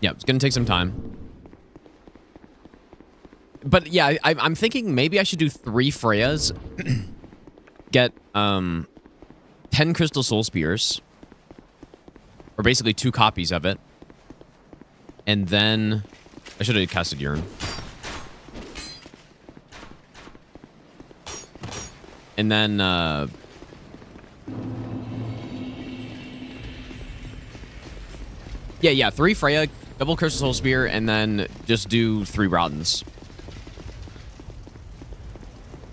Yeah, it's gonna take some time. But yeah, I'm thinking maybe I should do 3 Freyas, get 10 Crystal Soul Spears, or basically 2 copies of it, and then I should have casted Urine. And then yeah, 3 Freya, double Crystal Soul Spear, and then just do 3 Rottens.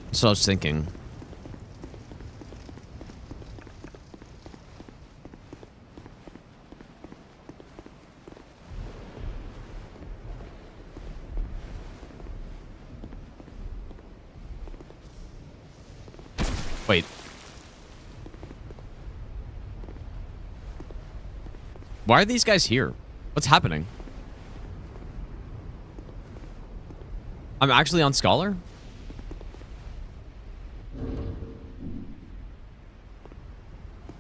That's what I was thinking. Wait. Why are these guys here? What's happening? I'm actually on Scholar?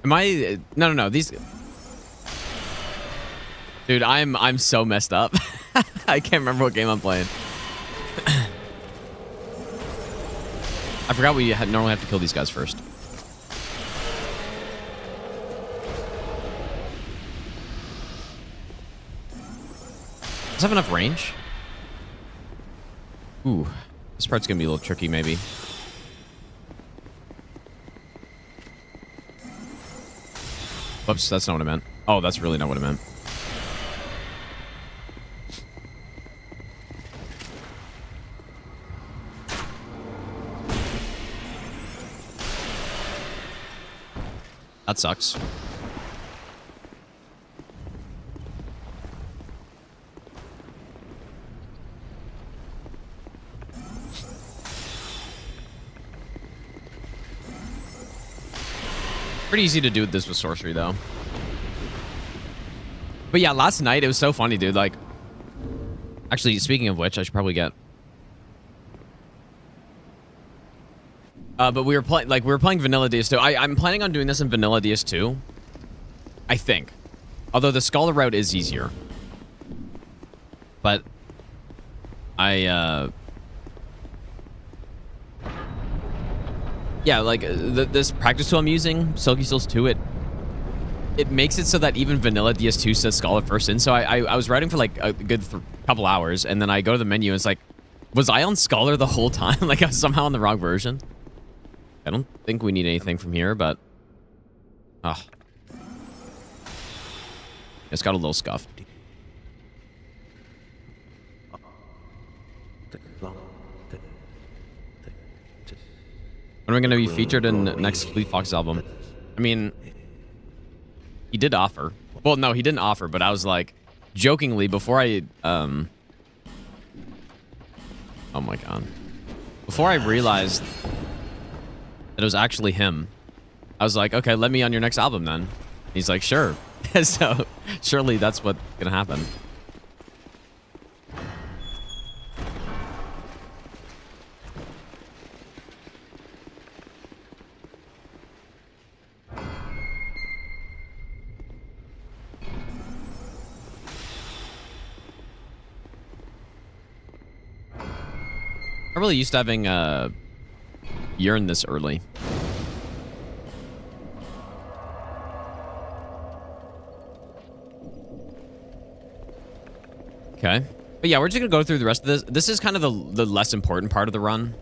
Am I... No. These... Dude, I'm so messed up. I can't remember what game I'm playing. I forgot we normally have to kill these guys first. Does it have enough range? Ooh, this part's gonna be a little tricky, maybe. Whoops, that's not what I meant. Oh, that's really not what I meant. That sucks. Pretty easy to do this with Sorcery, though. But yeah, last night, it was so funny, dude. Like, actually, speaking of which, I should probably get... but we were playing Vanilla DS2. I'm planning on doing this in Vanilla DS2. I think. Although the Scholar route is easier. But yeah, like this practice tool I'm using, Silky Souls 2, it makes it so that even Vanilla DS2 says Scholar first in. So I was writing for like a good couple hours, and then I go to the menu and it's like, was I on Scholar the whole time? Like I was somehow on the wrong version. I don't think we need anything from here, but... Oh. It's got a little scuffed. When are we going to be featured in the next Fleet Fox album? I mean... He did offer. Well, no, he didn't offer, but I was like... Jokingly, before I... Oh my god. Before I realized... that it was actually him, I was like, okay, let me on your next album then. He's like, sure. So surely that's what's gonna happen. I'm really used to having urine this early. Okay. But yeah, we're just gonna go through the rest of this. This is kind of the less important part of the run.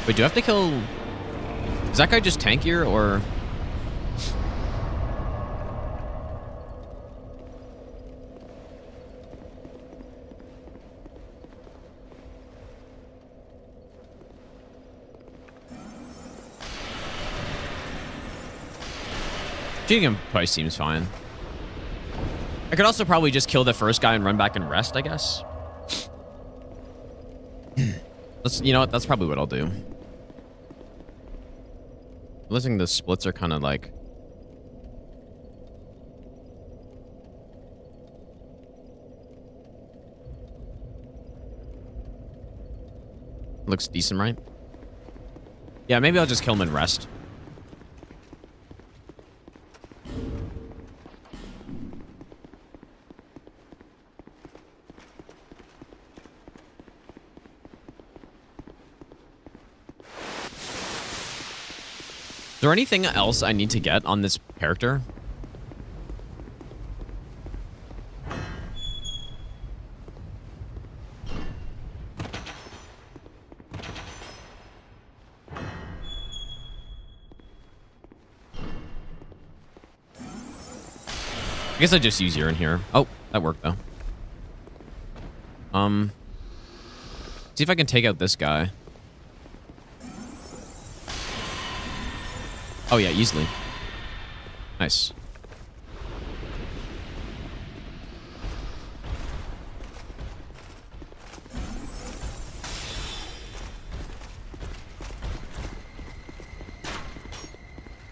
Wait, do I have to kill... Is that guy just tankier, or... Shooting him twice seems fine. I could also probably just kill the first guy and run back and rest, I guess. You know what? That's probably what I'll do. Listening the splits are kind of like... Looks decent, right? Yeah, maybe I'll just kill him and rest. Is there anything else I need to get on this character? I guess I just use urine here. Oh, that worked though. See if I can take out this guy. Oh yeah, easily. Nice.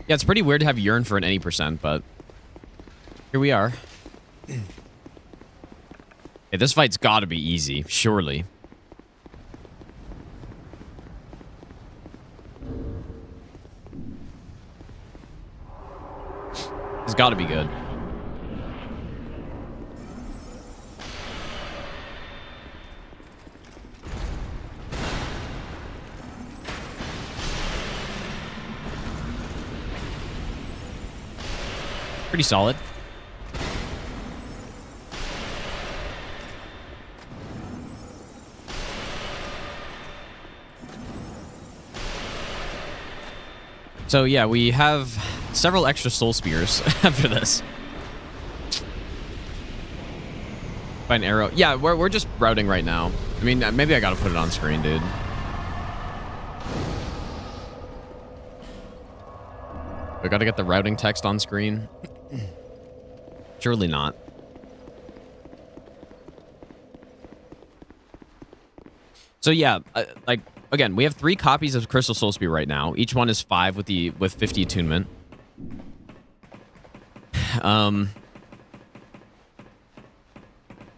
Yeah, it's pretty weird to have urine for an any percent, but here we are. Okay, this fight's gotta be easy, surely. It's gotta be good. Pretty solid. So yeah, we have several extra soul spears after this. Find arrow. Yeah, we're just routing right now. I mean, maybe I gotta put it on screen, dude. We gotta get the routing text on screen. Surely not. So yeah, like again, we have 3 copies of Crystal Soul Spear right now. Each one is 5 with 50 attunement.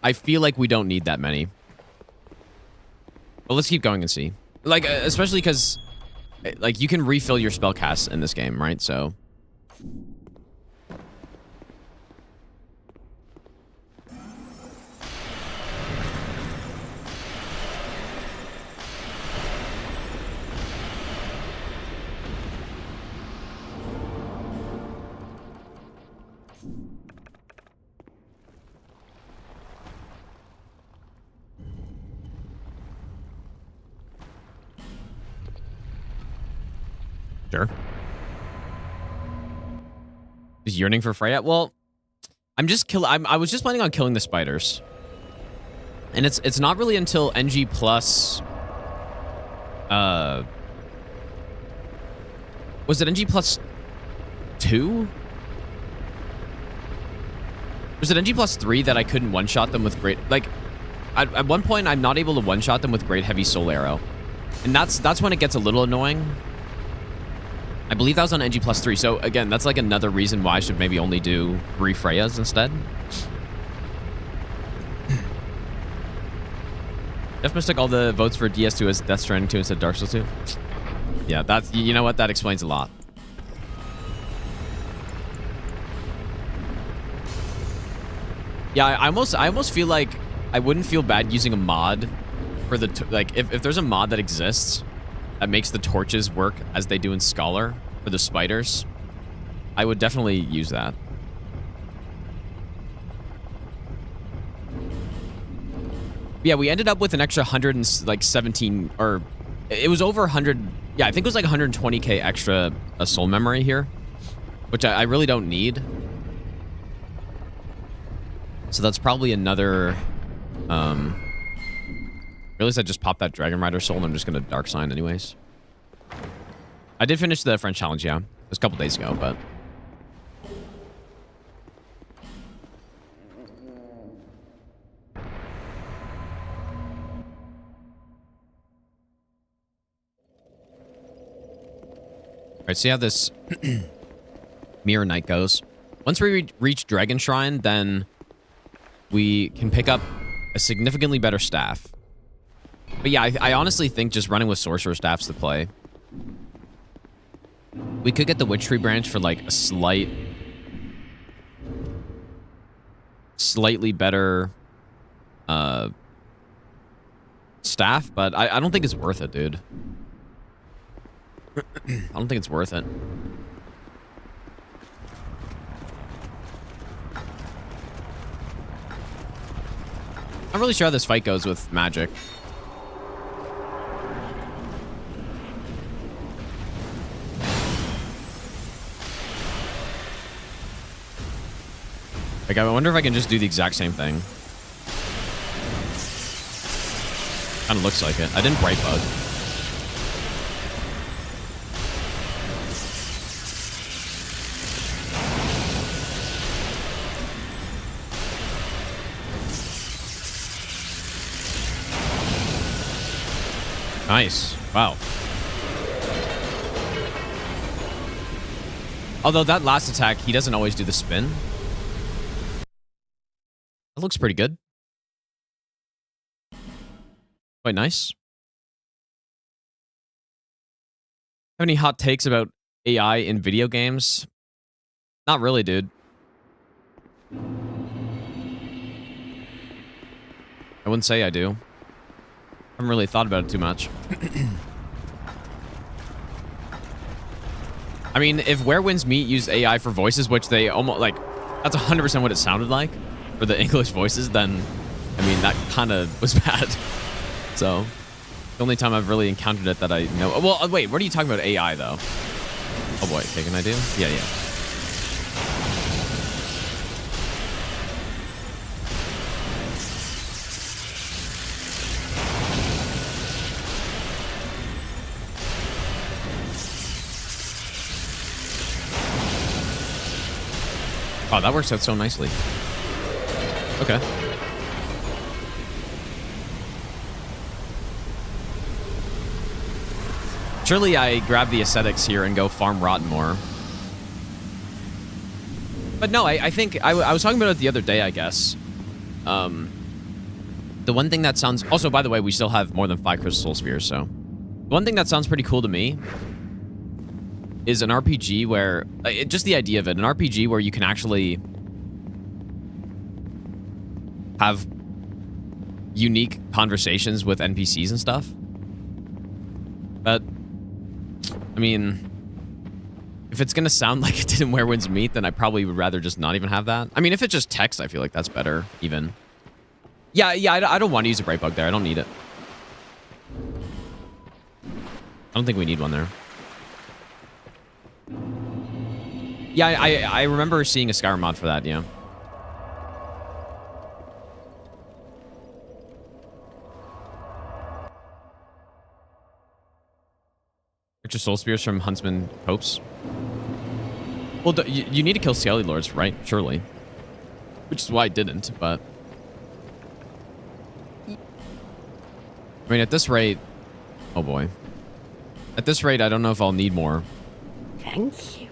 I feel like we don't need that many. But let's keep going and see. Like, especially because, like, you can refill your spell casts in this game, right? So. Sure. Just yearning for Freya? Well, I was just planning on killing the spiders. And it's not really until NG plus was it NG plus 2? Was it NG plus 3 that I couldn't one-shot them with great, like at one point I'm not able to one-shot them with great heavy soul arrow. And that's when it gets a little annoying. I believe that was on NG plus 3. So again, that's like another reason why I should maybe only do 3 Freyas instead. Jeff mistook all the votes for DS2 as Death Stranding 2 instead of Dark Souls 2. Yeah, that's, you know what? That explains a lot. Yeah, I almost feel like I wouldn't feel bad using a mod for the, like, if there's a mod that exists that makes the torches work as they do in Scholar for the spiders, I would definitely use that. Yeah, we ended up with an extra 117, or it was over 100. Yeah, I think it was like 120k extra soul memory here, which I really don't need. So that's probably another. Realize I just popped that Dragon Rider soul, and I'm just gonna Dark Sign anyways. I did finish the French challenge, yeah. It was a couple days ago, but. Alright, see how this Mirror Knight goes. Once we reach Dragon Shrine, then we can pick up a significantly better staff. But yeah, I honestly think just running with Sorcerer Staff's the play. We could get the witch tree branch for like a slightly better staff, but I don't think it's worth it, dude. I don't think it's worth it. I'm really sure how this fight goes with magic. Like, I wonder if I can just do the exact same thing. Kind of looks like it. I didn't bright bug. Nice. Wow. Although that last attack, he doesn't always do the spin. That looks pretty good. Quite nice. Have any hot takes about AI in video games? Not really, dude. I wouldn't say I do. I haven't really thought about it too much. I mean, if Where Winds Meet used AI for voices, which they almost, like, that's 100% what it sounded like for the English voices, then, I mean, that kind of was bad. So, the only time I've really encountered it that I know... Well, wait, what are you talking about AI, though? Oh, boy, okay, can I do? Yeah, yeah. Oh, that works out so nicely. Okay. Surely I grab the aesthetics here and go farm rotten more. But no, I think... I was talking about it the other day, I guess. The one thing that sounds... Also, by the way, we still have more than 5 Crystal Soul Spears, so... The one thing that sounds pretty cool to me is an RPG where... just the idea of it. An RPG where you can actually have unique conversations with NPCs and stuff. But... I mean, if it's going to sound like it did in Where Winds Meet, then I probably would rather just not even have that. I mean, if it's just text, I feel like that's better, even. Yeah, I don't want to use a bright bug there. I don't need it. I don't think we need one there. Yeah, I remember seeing a Skyrim mod for that, yeah. Extra soul spears from Huntsman Copes. Well, you need to kill Skelly Lords, right? Surely. Which is why I didn't, but... I mean, at this rate... Oh, boy. At this rate, I don't know if I'll need more. Thank you.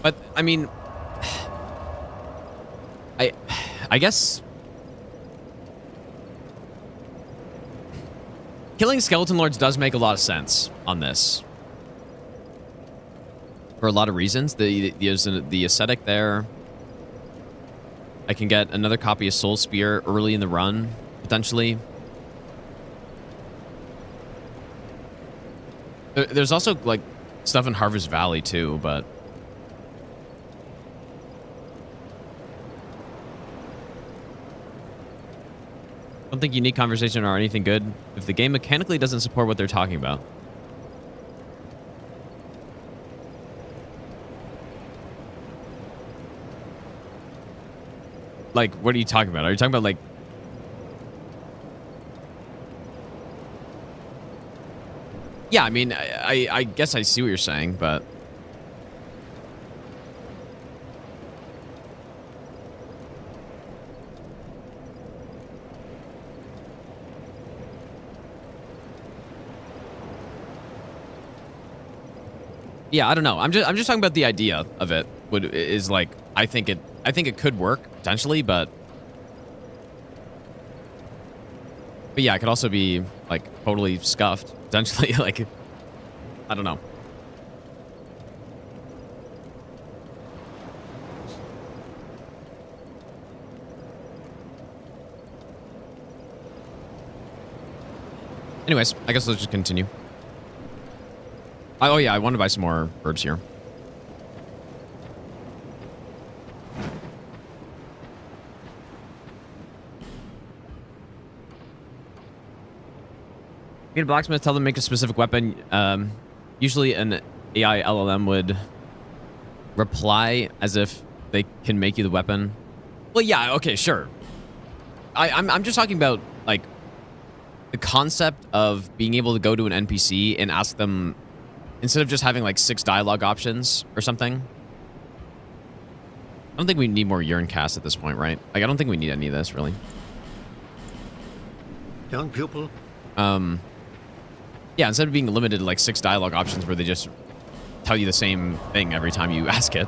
But, I mean... I guess... Killing Skeleton Lords does make a lot of sense on this. For a lot of reasons. The aesthetic there. I can get another copy of Soul Spear early in the run, potentially. There's also, like, stuff in Harvest Valley, too, but... I don't think unique conversation are anything good if the game mechanically doesn't support what they're talking about. Like, what are you talking about? Are you talking about, like... Yeah, I mean, I guess I see what you're saying, but... Yeah, I don't know. I'm just talking about the idea of it. Is like, I think it could work potentially, but yeah, it could also be like totally scuffed potentially. Like, I don't know. Anyways, I guess let's just continue. Oh yeah, I want to buy some more herbs here. Get a blacksmith, tell them to make a specific weapon. Usually an AI LLM would reply as if they can make you the weapon. Well, yeah, okay, sure. I'm just talking about, like, the concept of being able to go to an NPC and ask them, instead of just having, like, 6 dialogue options or something. I don't think we need more urine cast at this point, right? Like, I don't think we need any of this, really. Young pupil. Yeah, instead of being limited to like 6 dialogue options where they just tell you the same thing every time you ask it,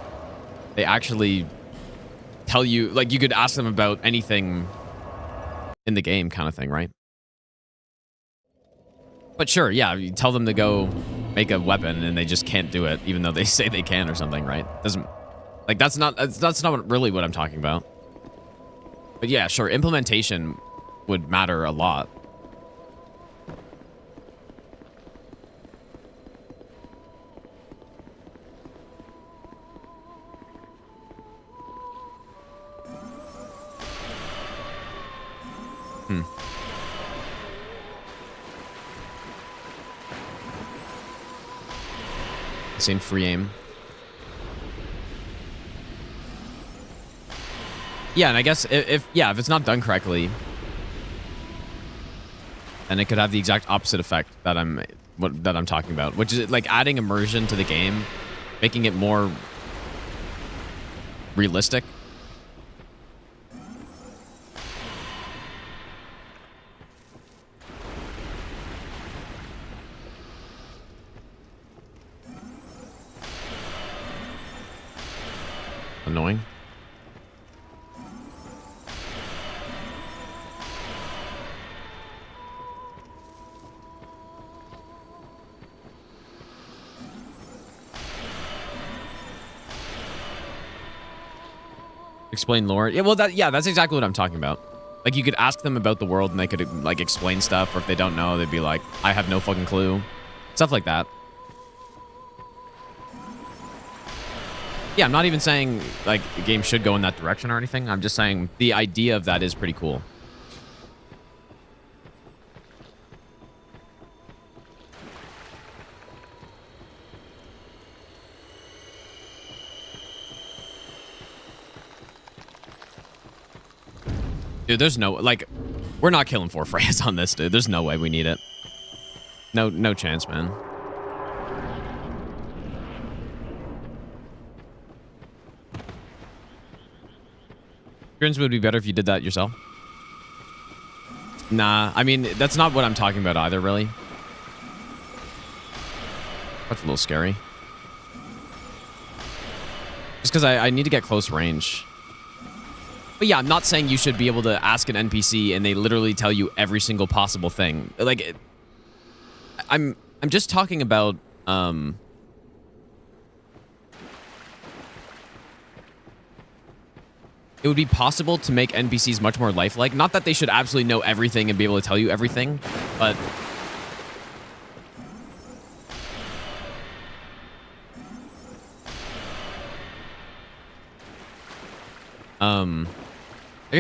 they actually tell you, like, you could ask them about anything in the game kind of thing, right? But sure, yeah, you tell them to go make a weapon and they just can't do it, even though they say they can or something, right? Doesn't, like, that's not really what I'm talking about. But yeah, sure, implementation would matter a lot. Same free aim. Yeah, and I guess if it's not done correctly, then it could have the exact opposite effect that I'm talking about, which is like adding immersion to the game, making it more realistic. Annoying. Explain lore. Yeah, well, that's exactly what I'm talking about. Like, you could ask them about the world and they could, like, explain stuff, or if they don't know, they'd be like, I have no fucking clue. Stuff like that. Yeah, I'm not even saying, like, the game should go in that direction or anything. I'm just saying the idea of that is pretty cool. Dude, there's no, like, we're not killing 4 Freyas on this, dude. There's no way we need it. No chance, man. Would be better if you did that yourself. Nah, I mean, that's not what I'm talking about either, really. That's a little scary. Just because I need to get close range. But yeah, I'm not saying you should be able to ask an NPC and they literally tell you every single possible thing. Like, I'm just talking about, it would be possible to make NPCs much more lifelike. Not that they should absolutely know everything and be able to tell you everything, but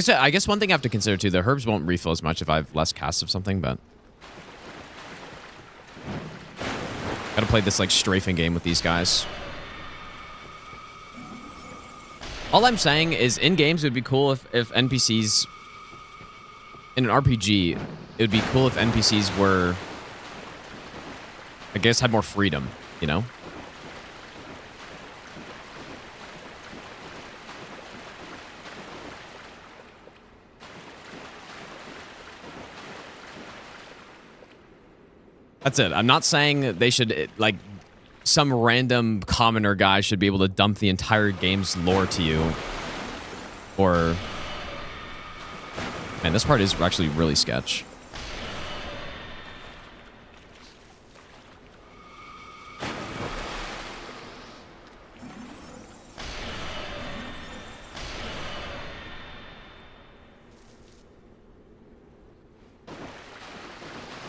I guess one thing I have to consider too, the herbs won't refill as much if I have less casts of something, but gotta play this like strafing game with these guys. All I'm saying is in games, it would be cool if NPCs... In an RPG, it would be cool if NPCs were... I guess had more freedom, you know? That's it. I'm not saying that they should, like... Some random commoner guy should be able to dump the entire game's lore to you. Or... Man, this part is actually really sketch.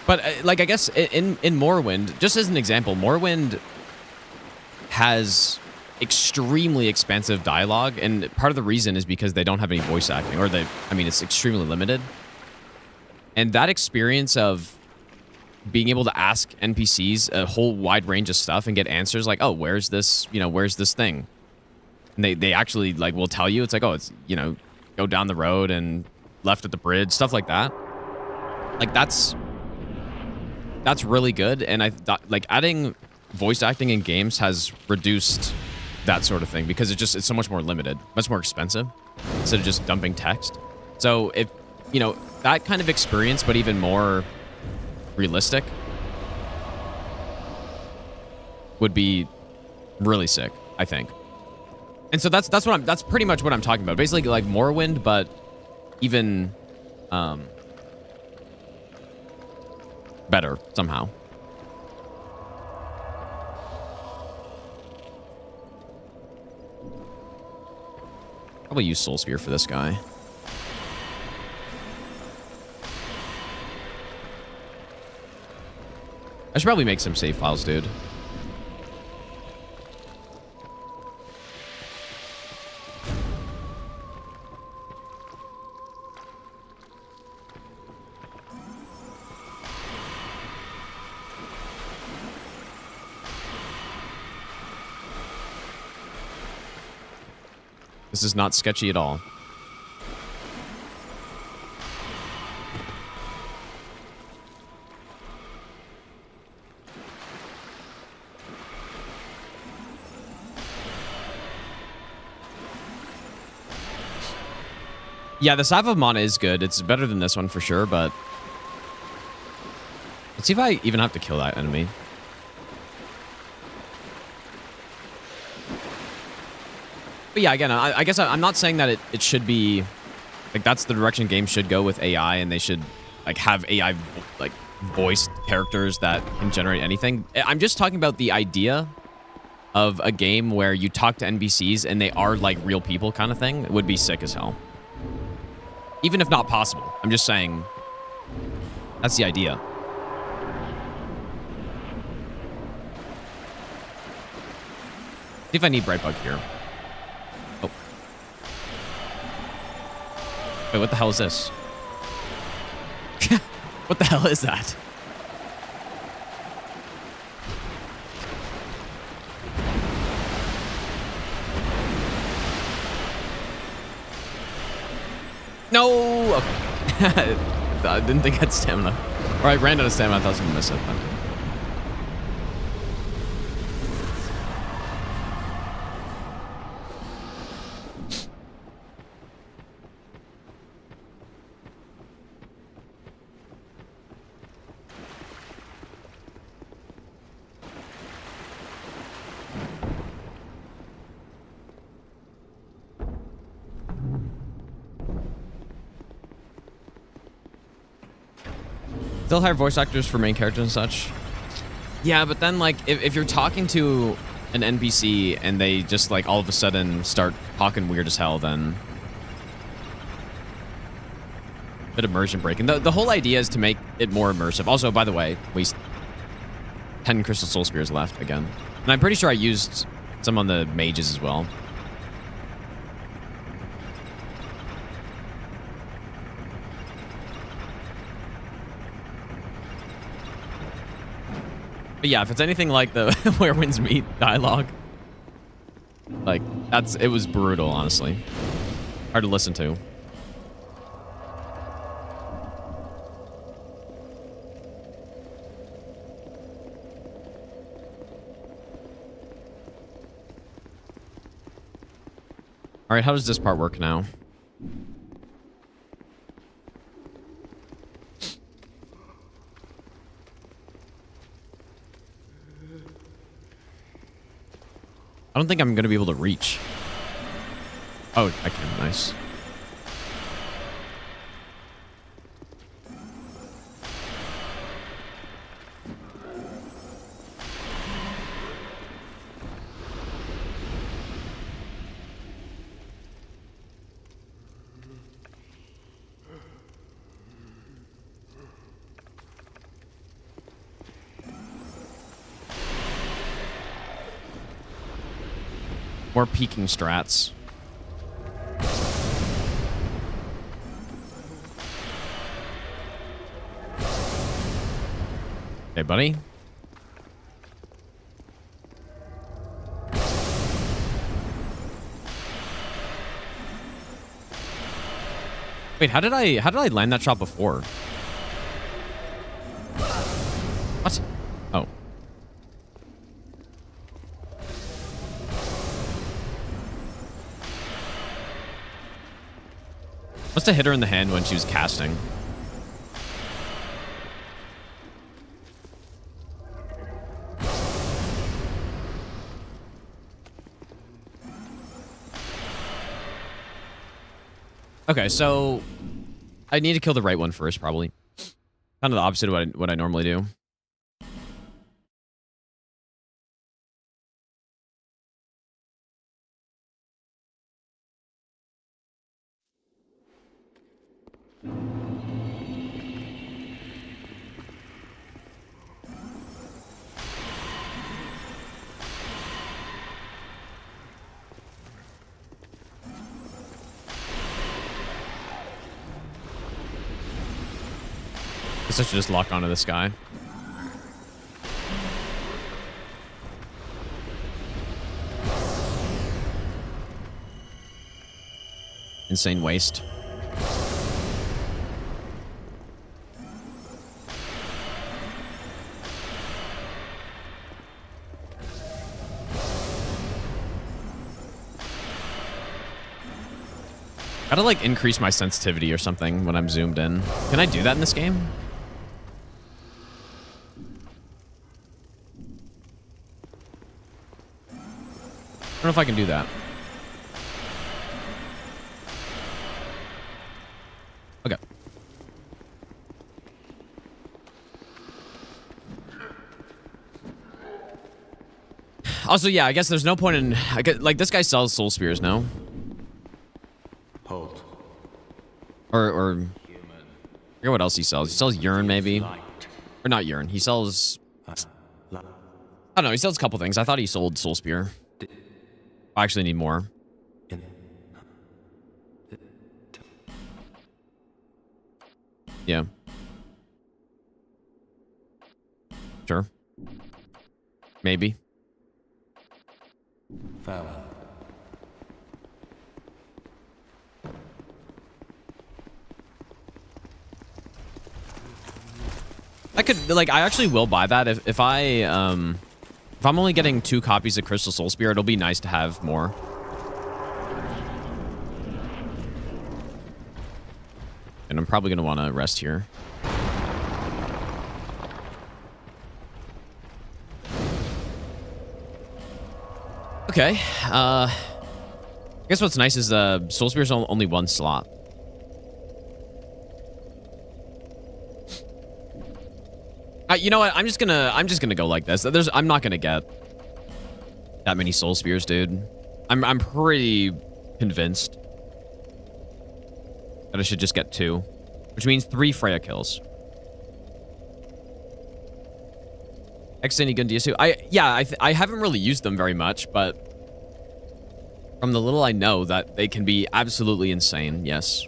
But like, I guess in Morrowind, just as an example, Morrowind has extremely expansive dialogue, and part of the reason is because they don't have any voice acting, or it's extremely limited. And that experience of being able to ask NPCs a whole wide range of stuff and get answers like, oh, where's this, where's this thing? And they actually like will tell you, it's like, oh, it's, go down the road and left at the bridge, stuff like that. Like that's really good. And I thought like adding voice acting in games has reduced that sort of thing because it's so much more limited, much more expensive instead of just dumping text. So if, that kind of experience, but even more realistic, would be really sick, I think. And so that's pretty much what I'm talking about. Basically like Morrowind, but even better somehow. Probably use Soul Spear for this guy. I should probably make some save files, dude. This is not sketchy at all. Yeah, the Salve of Mana is good. It's better than this one for sure, but let's see if I even have to kill that enemy. But yeah, again, I guess I'm not saying that it should be like that's the direction games should go with AI, and they should like have AI like voiced characters that can generate anything. I'm just talking about the idea of a game where you talk to NPCs and they are like real people kind of thing. It would be sick as hell. Even if not possible. I'm just saying that's the idea. See if I need Brightbug here. Oh. Wait, what the hell is this? What the hell is that? No! Okay. I didn't think I had stamina. Or I ran out of stamina. I thought I was going to miss it. But... Still hire voice actors for main characters and such. Yeah, but then like if you're talking to an NPC and they just like all of a sudden start talking weird as hell, then a bit of immersion breaking. The whole idea is to make it more immersive. Also, by the way, we 10 Crystal Soul Spears left again. And I'm pretty sure I used some on the mages as well. But yeah, if it's anything like the Where Winds Meet dialogue, like it was brutal, honestly. Hard to listen to. All right, how does this part work now? I don't think I'm going to be able to reach. Oh, I can. Nice. More peeking strats. Hey, buddy. Wait, how did I land that shot before? What? Oh. Must have hit her in the hand when she was casting. Okay, so I need to kill the right one first, probably. Kind of the opposite of what I normally do. Guess I should just lock onto this guy. Insane waste. Gotta like increase my sensitivity or something when I'm zoomed in. Can I do that in this game? I don't know if I can do that. Okay. Also, yeah, I guess there's no point in... like, this guy sells soul spears, no? Hold. Or I forget what else he sells. He sells urine, maybe. Or not urine. He sells... I don't know. He sells a couple things. I thought he sold soul spear. I actually need more. Yeah. Sure. Maybe. Farewell. I could, like, I actually will buy that if I'm only getting 2 copies of Crystal Soul Spear, it'll be nice to have more. And I'm probably going to want to rest here. Okay. I guess what's nice is Soul Spear's only 1 slot. You know what? I'm just gonna go like this. I'm not gonna get that many soul spears, dude. I'm pretty convinced that I should just get 2, which means 3 Freya kills. X any good DS2? I haven't really used them very much, but from the little I know, that they can be absolutely insane. Yes.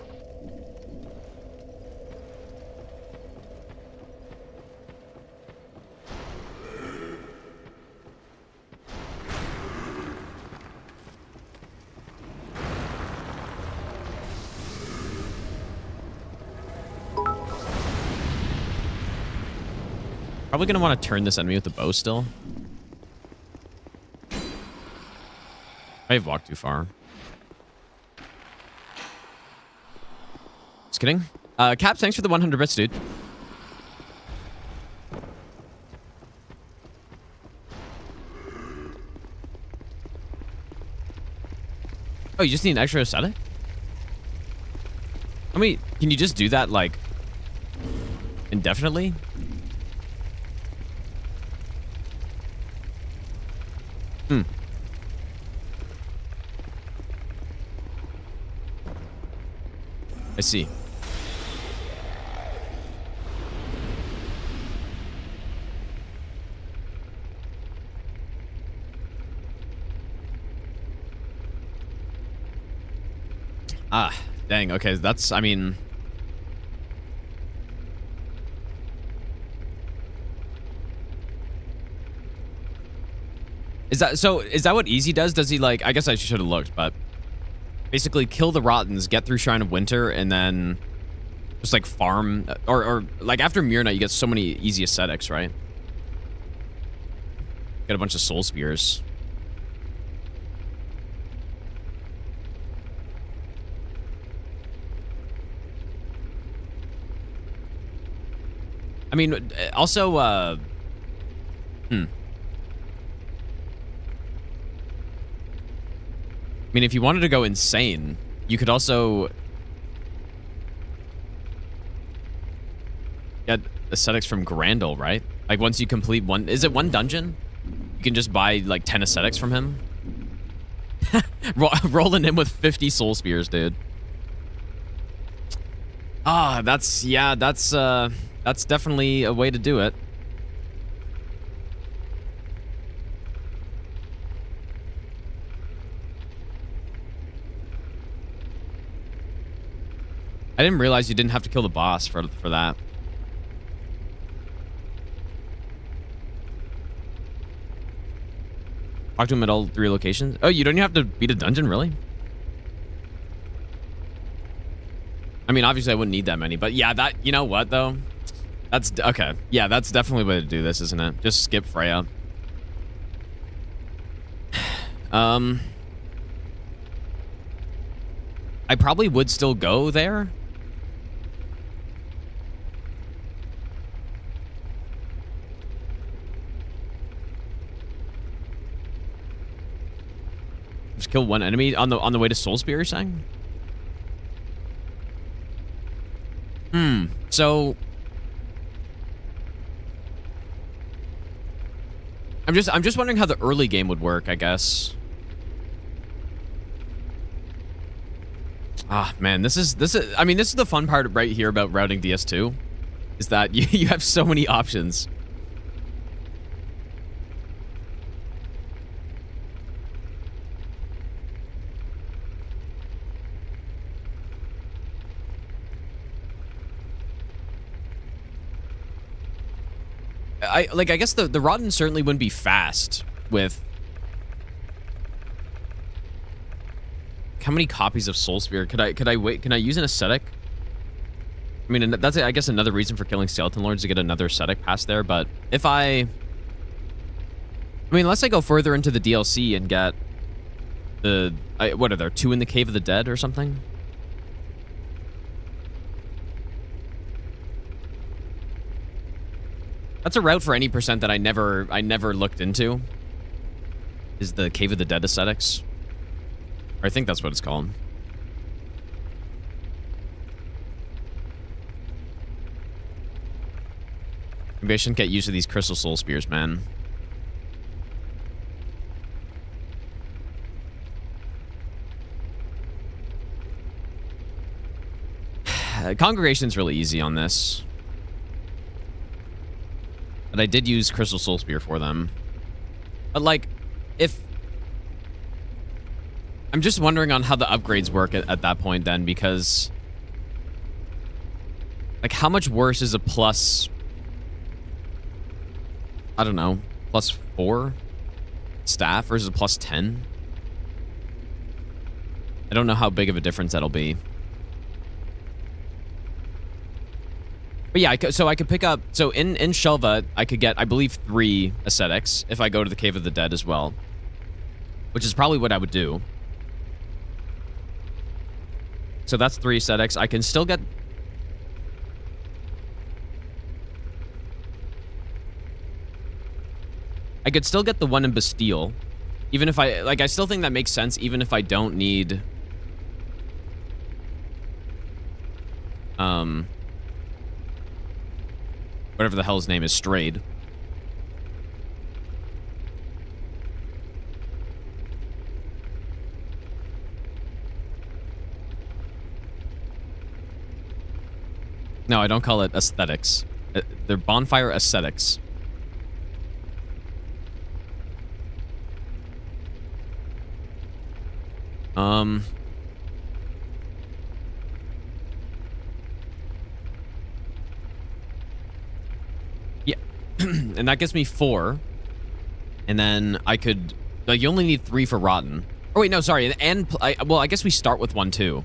Probably gonna want to turn this enemy with the bow still. I've walked too far. Just kidding. Cap, thanks for the 100 bits, dude. Oh, you just need an extra aesthetic? I mean, can you just do that, like, indefinitely? Hmm. I see. Ah, dang. Okay, that's, I mean... Is that what Easy does? Does he, like... I guess I should have looked, but... Basically, kill the Rottens, get through Shrine of Winter, and then... Just, like, farm... Or like, after Myrna, you get so many easy ascetics, right? Get a bunch of Soul Spears. I mean, also, I mean, if you wanted to go insane, you could also get ascetics from Grandel, right? Like, once you complete one... Is it one dungeon? You can just buy, like, 10 ascetics from him. Rolling in with 50 Soul Spears, dude. Ah, that's... Yeah, that's definitely a way to do it. I didn't realize you didn't have to kill the boss for that. Talk to him at all 3 locations. Oh, you don't even have to beat a dungeon, really? I mean, obviously I wouldn't need that many, but yeah, that, you know what, though? That's, okay. Yeah, that's definitely the way to do this, isn't it? Just skip Freya. I probably would still go there. Just kill one enemy on the way to Soul Spear, you're saying? So I'm just wondering how the early game would work, I guess. Ah, man, this is I mean, this is the fun part right here about routing DS2, is that you have so many options. I guess the Rotten certainly wouldn't be fast with... How many copies of Soul Spear? Could I wait? Can I use an ascetic? I mean, that's, I guess, another reason for killing Skeleton Lords, to get another ascetic past there, but if I mean, unless I go further into the DLC and get the... what are there? 2 in the Cave of the Dead or something? That's a route for any percent that I never looked into. Is the Cave of the Dead ascetics? Or I think that's what it's called. Maybe I shouldn't get used to these Crystal Soul Spears, man. Congregation's really easy on this. But I did use Crystal Soul Spear for them. But, like, if... I'm just wondering on how the upgrades work at that point then, because... Like, how much worse is a plus... I don't know, +4 staff versus a +10? I don't know how big of a difference that'll be. But yeah, so I could pick up... So in Shelva, I could get, I believe, 3 ascetics if I go to the Cave of the Dead as well. Which is probably what I would do. So that's 3 ascetics. I can still get... I could still get the one in Bastille. Even if I... Like, I still think that makes sense, even if I don't need... Whatever the hell his name is, Strayed. No, I don't call it aesthetics. They're bonfire aesthetics. and that gives me 4. And then I could, like, you only need 3 for rotten. Oh wait, no, sorry. And well, I guess we start with 1 too.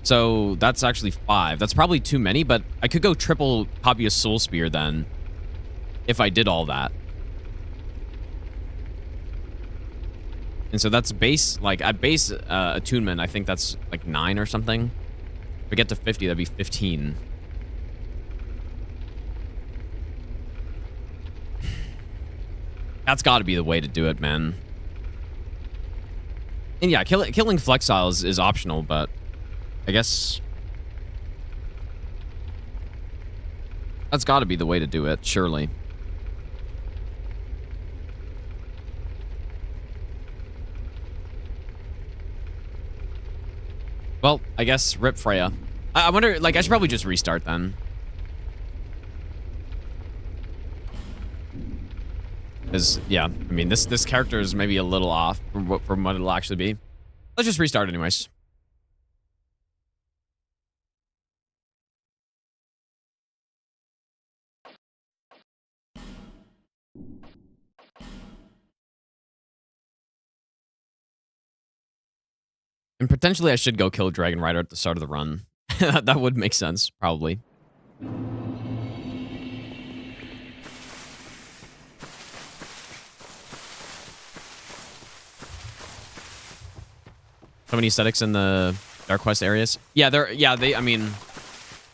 So that's actually 5. That's probably too many, but I could go triple copy of Soul Spear then, if I did all that. And so that's base, like at base attunement, I think that's like 9 or something. If we get to 50, that'd be 15. That's got to be the way to do it, man. And yeah, killing Flexile is optional, but I guess that's got to be the way to do it, surely. Well, I guess rip Freya. I wonder, like, I should probably just restart then. Because, yeah, I mean, this character is maybe a little off from what it'll actually be. Let's just restart anyways. And potentially I should go kill Dragon Rider at the start of the run. That would make sense, probably. So many aesthetics in the Dark Quest areas. Yeah, I mean,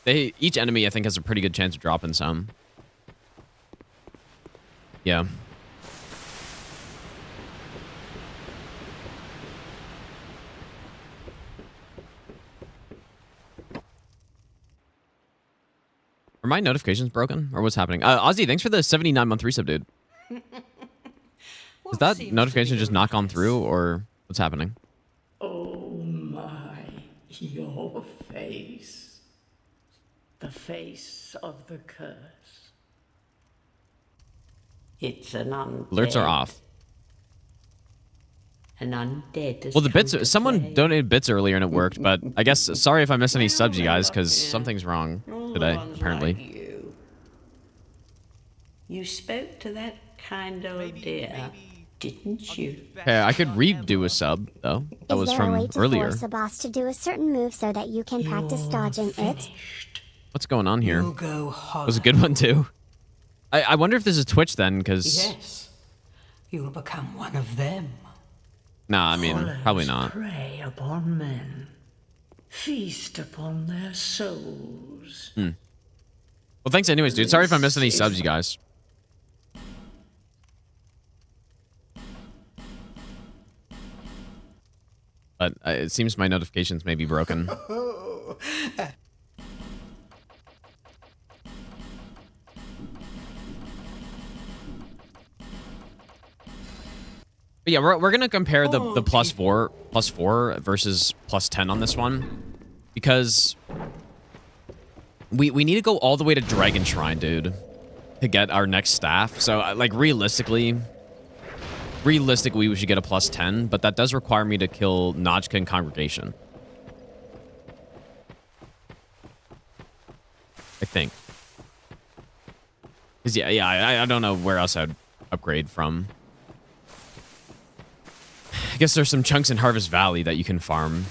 each enemy I think has a pretty good chance of dropping some. Yeah. Are my notifications broken? Or what's happening? Ozzy, thanks for the 79-month resub, dude. Is that notification just not gone through, or what's happening? Oh my, your face. The face of the curse. It's an undead. Alerts are off. An undead. Well, the bits, someone donated bits earlier and it worked, but I guess, sorry if I missed any subs, you guys, because something's wrong today, apparently. Like you spoke to that kind old dear, didn't you? Hey, I could redo a sub, though. That was from earlier. Is there a way to force a boss to do a certain move so that you can practice dodging it? What's going on here? Go That was a good one, too. I wonder if this is Twitch, then, because... Yes, you'll become one of them. Nah, I mean, probably not. Prey upon men, feast upon their souls. Well, thanks anyways, dude. Sorry if I missed any subs, you guys. But it seems my notifications may be broken. But yeah, we're gonna compare the plus four versus plus 10 on this one, because we need to go all the way to Dragon Shrine, dude, to get our next staff. So like realistically we should get a plus 10, but that does require me to kill Najka and Congregation, I think. Cause yeah, I don't know where else I'd upgrade from. I guess there's some chunks in Harvest Valley that you can farm.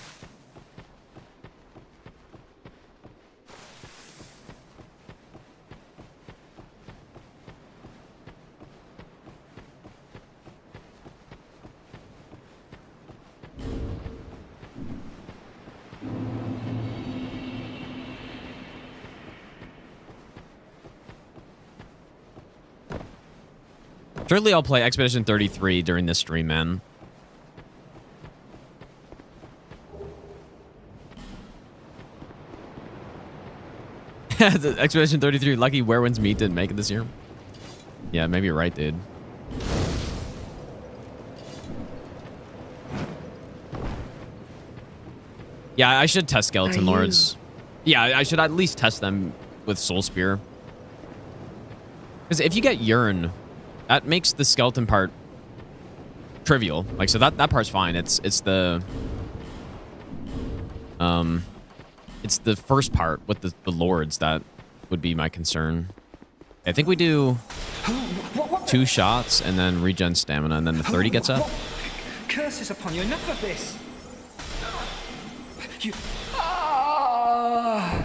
Surely I'll play Expedition 33 during this stream, man. Expedition 33, lucky Werewin's Meat didn't make it this year. Yeah, maybe you're right, dude. Yeah, I should test Skeleton Lords. Yeah, I should at least test them with Soul Spear. Because if you get Yearn, that makes the skeleton part trivial. Like, so that part's fine. It's the first part with the lords that would be my concern. I think we do 2 shots and then regen stamina, and then the 30 gets up. Curses upon you! Enough of this. You. Ah!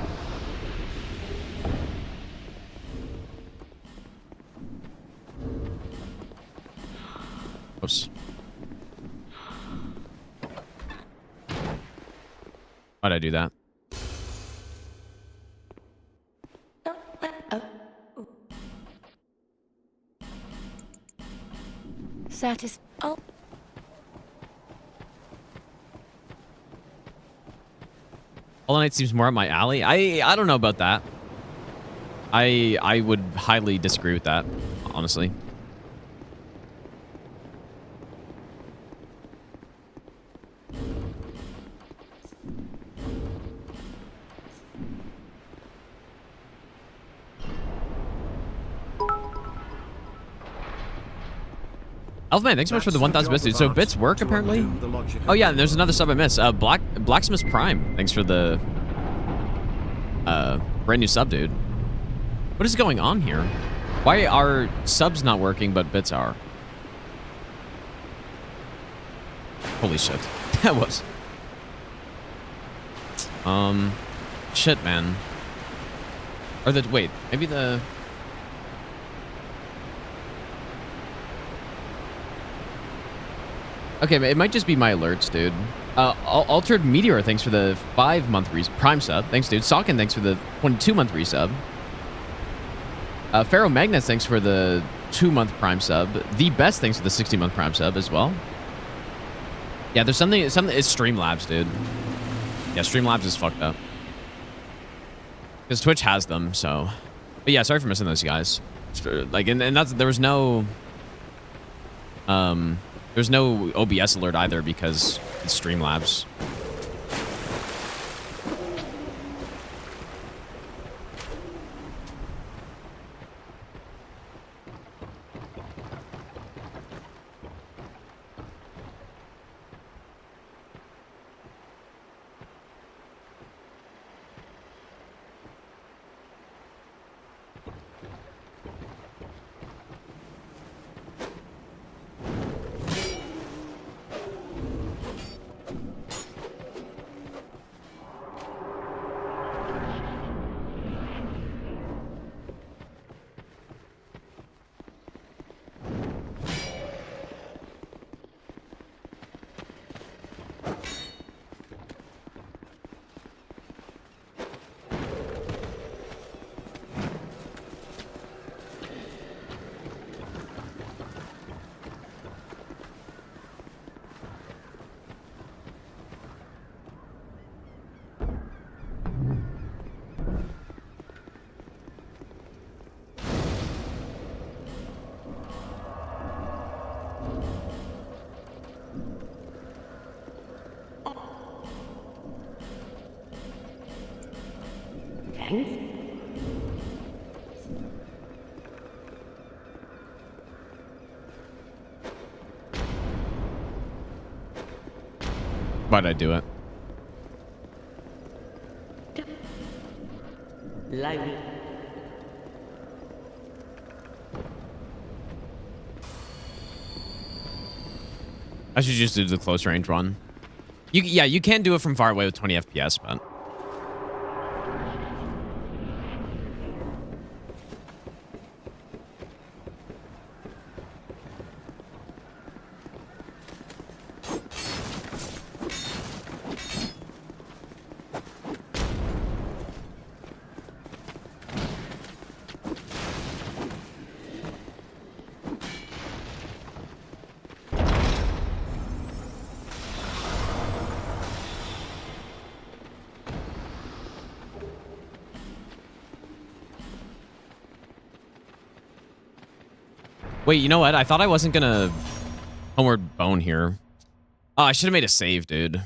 Oops. Why'd I do that? Oh. Hollow Knight seems more up my alley. I don't know about that. I would highly disagree with that, honestly. Elfman, thanks so much for the 1,000 bits, dude. So bits work, apparently? Oh, yeah, and there's another sub I missed. Blacksmith's Prime. Thanks for the brand new sub, dude. What is going on here? Why are subs not working, but bits are? Holy shit. That was... Shit, man. Or the... Wait, maybe the... Okay, it might just be my alerts, dude. Altered Meteor, thanks for the 5-month Prime sub. Thanks, dude. Sawkin, thanks for the 22-month resub. Pharaoh Magnus, thanks for the 2-month Prime sub. The Best, thanks for the 60-month Prime sub as well. Yeah, there's something. It's Streamlabs, dude. Yeah, Streamlabs is fucked up. Because Twitch has them, so. But yeah, sorry for missing those guys. Like, and that's there was no. There's no OBS alert either because it's Streamlabs. Why'd I do it? Light. I should just do the close range one. Yeah, you can do it from far away with 20 FPS, but... Wait, you know what? I thought I wasn't gonna homeward bone here. Oh, I should have made a save, dude.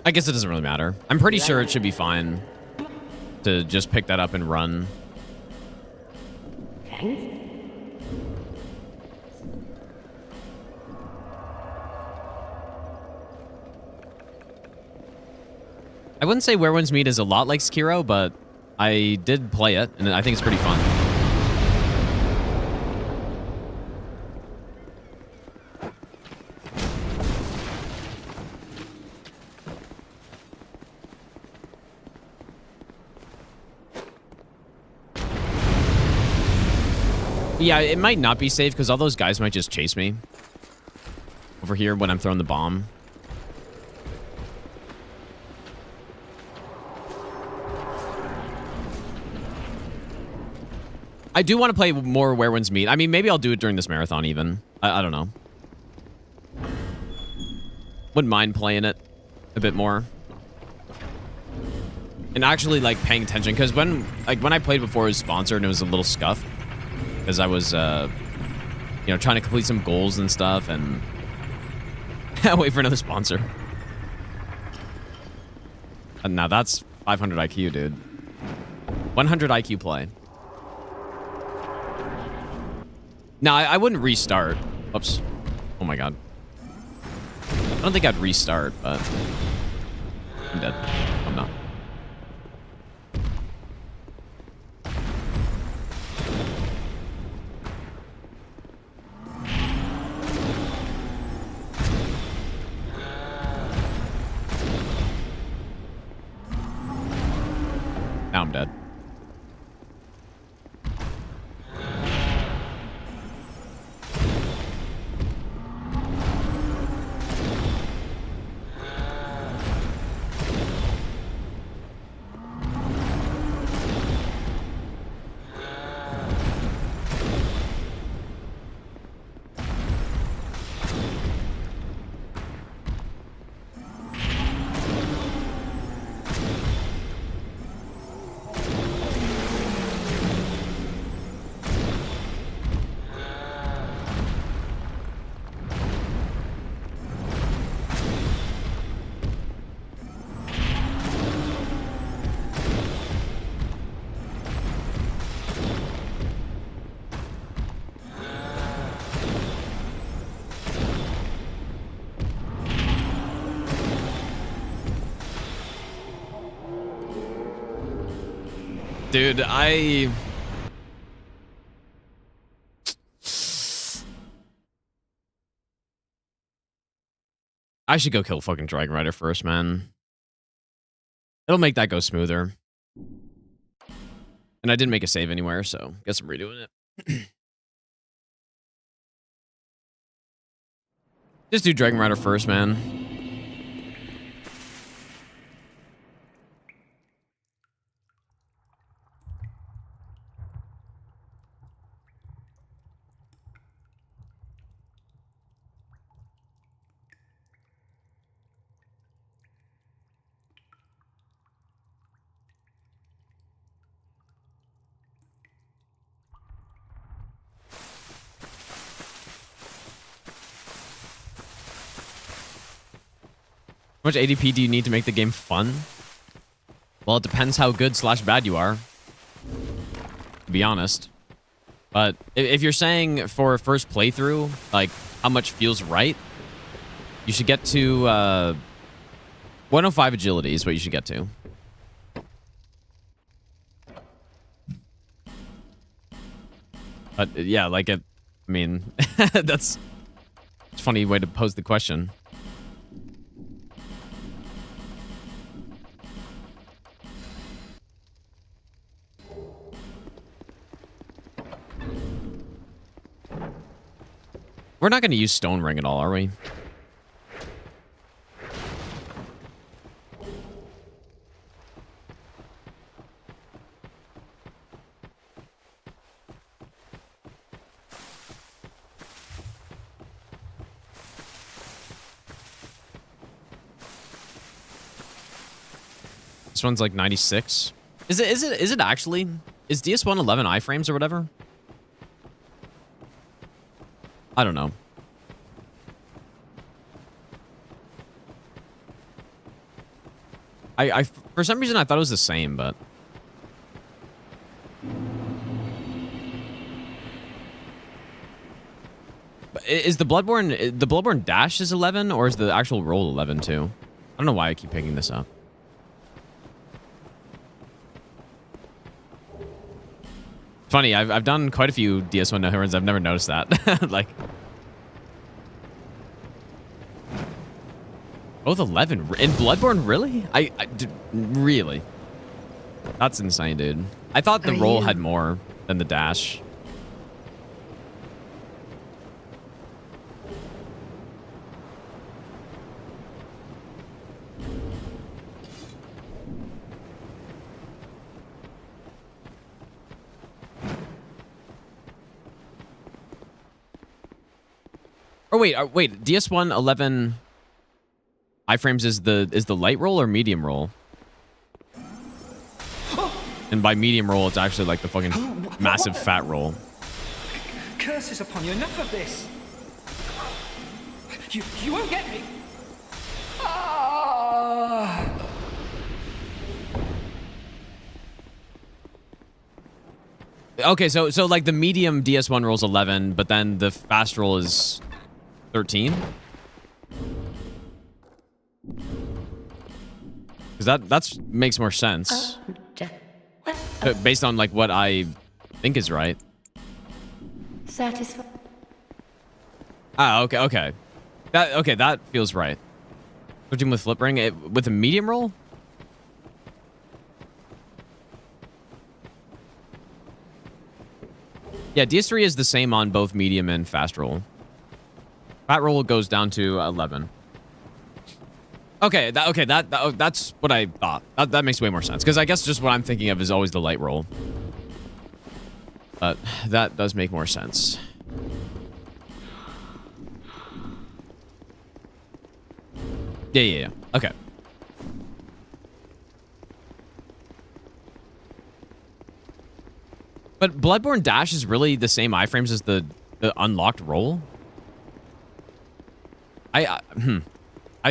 I guess it doesn't really matter. I'm pretty sure it should be fine to just pick that up and run. I wouldn't say Where Winds Meet is a lot like Sekiro, but I did play it, and I think it's pretty fun. Yeah, it might not be safe because all those guys might just chase me over here when I'm throwing the bomb. I do want to play more Where Winds Meet. I mean, maybe I'll do it during this marathon even. I don't know. Wouldn't mind playing it a bit more. And actually, like, paying attention. Because when I played before it was sponsored and it was a little scuffed. Because I was, you know, trying to complete some goals and stuff. And wait for another sponsor. And now that's 500 IQ, dude. 100 IQ play. No, I wouldn't restart. Oops. Oh my god. I don't think I'd restart, but I'm dead. I'm not. Now I'm dead. Dude, I should go kill fucking Dragon Rider first, man. It'll make that go smoother. And I didn't make a save anywhere, so guess I'm redoing it. Just do Dragon Rider first, man. How much ADP do you need to make the game fun? Well, it depends how good / bad you are. To be honest. But if you're saying for a first playthrough, like how much feels right, you should get to 105 agility is what you should get to. But yeah, like it, I mean, that's a funny way to pose the question. We're not going to use Stone Ring at all, are we? This one's like 96. Is it actually? Is DS1 11 iframes or whatever? I don't know. I for some reason I thought it was the same, but is the Bloodborne dash is 11 or is the actual roll 11 too? I don't know why I keep picking this up. Funny, I've done quite a few DS1 no runs. I've never noticed that. Like, both 11 in Bloodborne, really? Really? That's insane, dude. I thought the roll had more than the dash. Or wait, DS1 11 iframes is the light roll or medium roll? And by medium roll, it's actually like the fucking massive fat roll. Curses upon you, enough of this! You won't get me! Ah! Okay, so like the medium DS1 rolls 11, but then the fast roll is 13? Because that makes more sense. Based on like what I think is right. Satisfied. Ah, okay. That feels right. Switching with flip ring with a medium roll? Yeah, DS3 is the same on both medium and fast roll. Fat roll goes down to 11. Okay, that's what I thought. That makes way more sense. Because I guess just what I'm thinking of is always the light roll. But that does make more sense. Yeah. Okay. But Bloodborne Dash is really the same iframes as the unlocked roll? I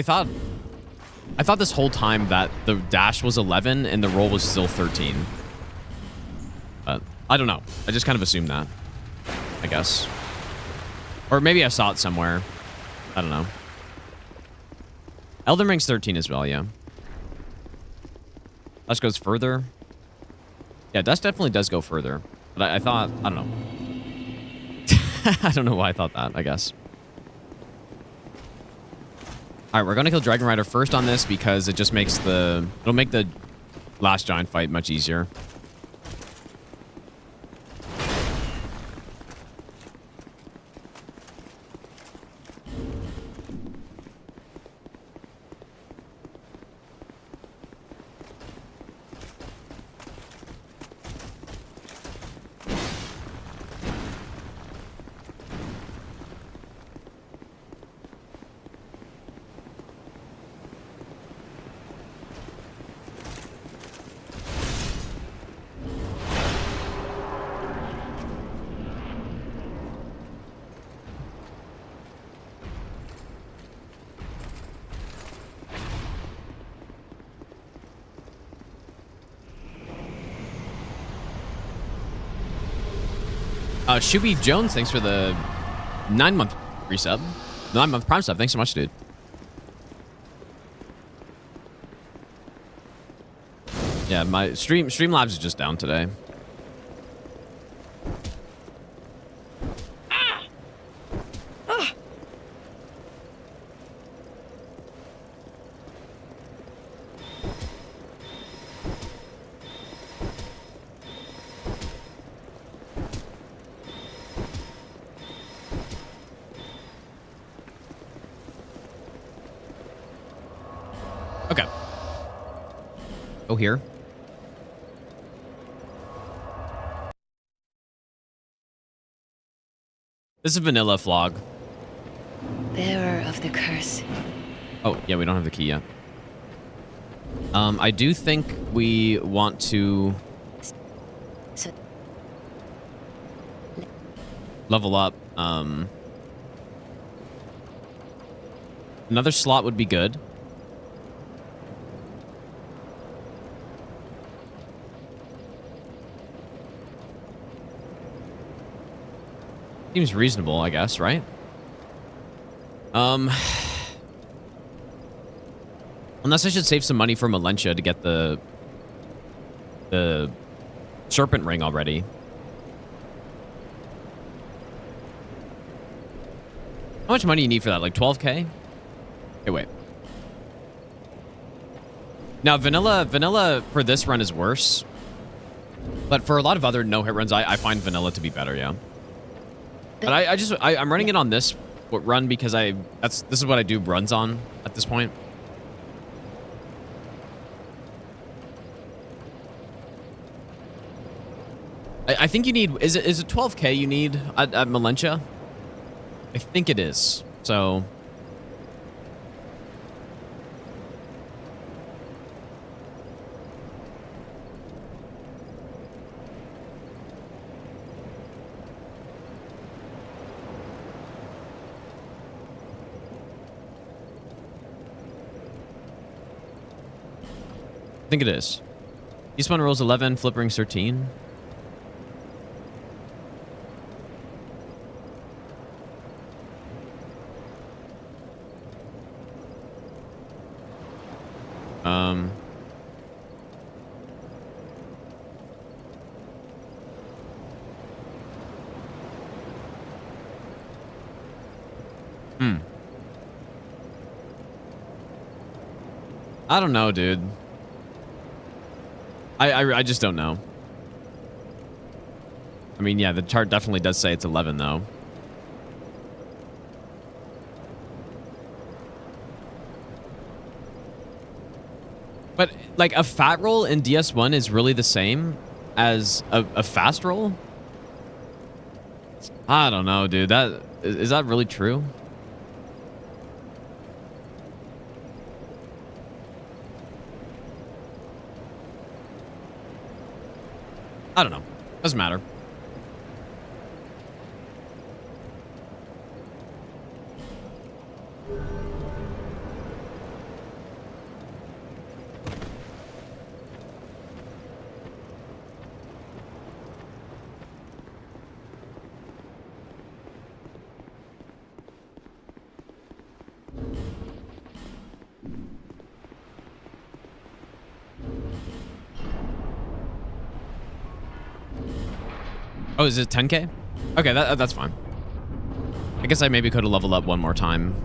thought this whole time that the dash was 11 and the roll was still 13. But I don't know. I just kind of assumed that, I guess. Or maybe I saw it somewhere. I don't know. Elden Ring's 13 as well, yeah. Dash goes further. Yeah, Dash definitely does go further. But I thought, I don't know. I don't know why I thought that, I guess. All right, we're going to kill Dragon Rider first on this because it just makes it'll make the last giant fight much easier. Shuby Jones, thanks for the 9-month resub. 9-month prime sub. Thanks so much, dude. Yeah, my Streamlabs is just down today. Okay. Go here. This is vanilla flog. Bearer of the curse. Oh, yeah, we don't have the key yet. I do think we want to So, level up. Another slot would be good. Seems reasonable, I guess, right? Unless I should save some money for Malentia to get the serpent ring already. How much money you need for that? Like 12K? Okay, wait. Now, vanilla for this run is worse. But for a lot of other no-hit runs, I find vanilla to be better, yeah. But I'm running it on this run because this is what I do runs on at this point. I think you need, is it 12K you need at Malentia? I think it is. So I think it is. Despawn rolls 11, flip rings 13. I don't know, dude. I just don't know. I mean, yeah, the chart definitely does say it's 11, though. But, like, a fat roll in DS1 is really the same as a fast roll? I don't know, dude. Is that really true? I don't know. Doesn't matter. Oh, is it 10K? Okay, that's fine. I guess I maybe could have leveled up one more time.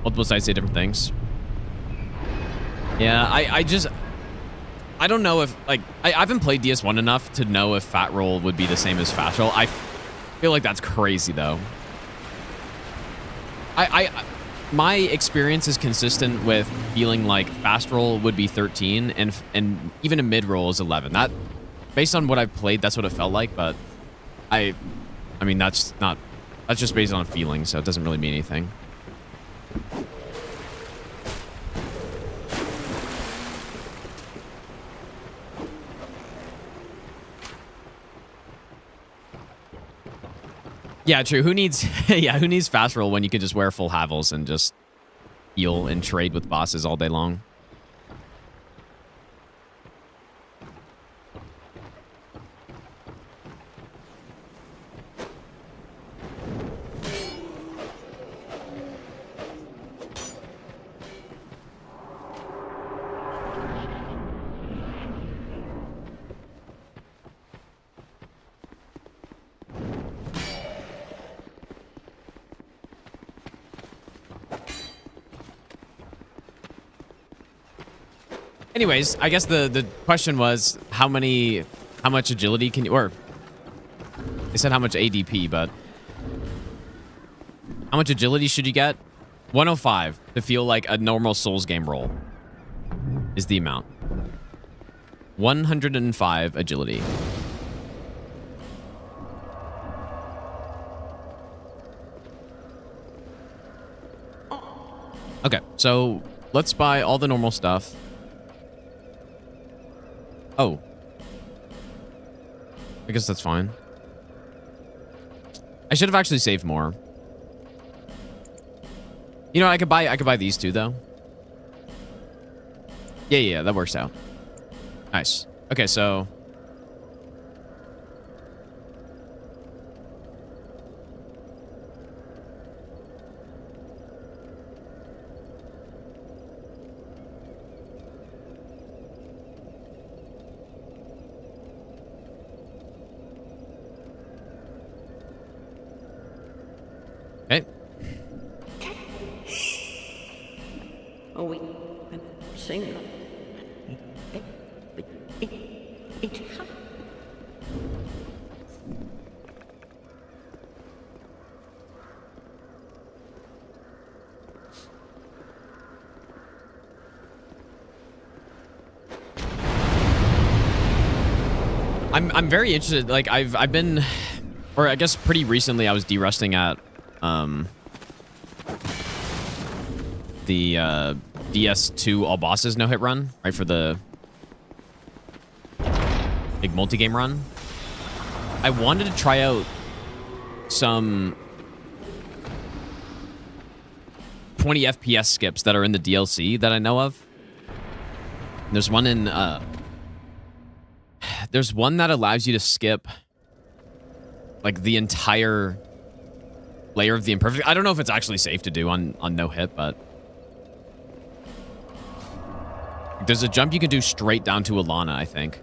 Multiple sites say different things. Yeah, I don't know if, like, I haven't played DS1 enough to know if fat roll would be the same as fast roll. I feel like that's crazy, though. My experience is consistent with feeling like fast roll would be 13 and even a mid roll is 11. That, based on what I've played, that's what it felt like. But I mean, that's just based on a feeling, so it doesn't really mean anything. Yeah, true. Who needs who needs fast roll when you can just wear full Havels and just heal and trade with bosses all day long? Anyways, I guess the question was how much agility can you, or they said how much ADP, but how much agility should you get? 105 to feel like a normal Souls game roll is the amount. 105 agility. Okay, so let's buy all the normal stuff. Oh. I guess that's fine. I should have actually saved more. You know, I could buy these two though. Yeah, that works out. Nice. Okay, so Okay. Oh, wait. I'm saying I'm very interested. Like I've been, or I guess pretty recently I was derusting at the DS2 all bosses no hit run, right, for the big multi-game run. I wanted to try out some 20 FPS skips that are in the DLC that I know of. There's one in there's one that allows you to skip like the entire layer of the imperfect. I don't know if it's actually safe to do on no hit, but there's a jump you can do straight down to Alana, I think.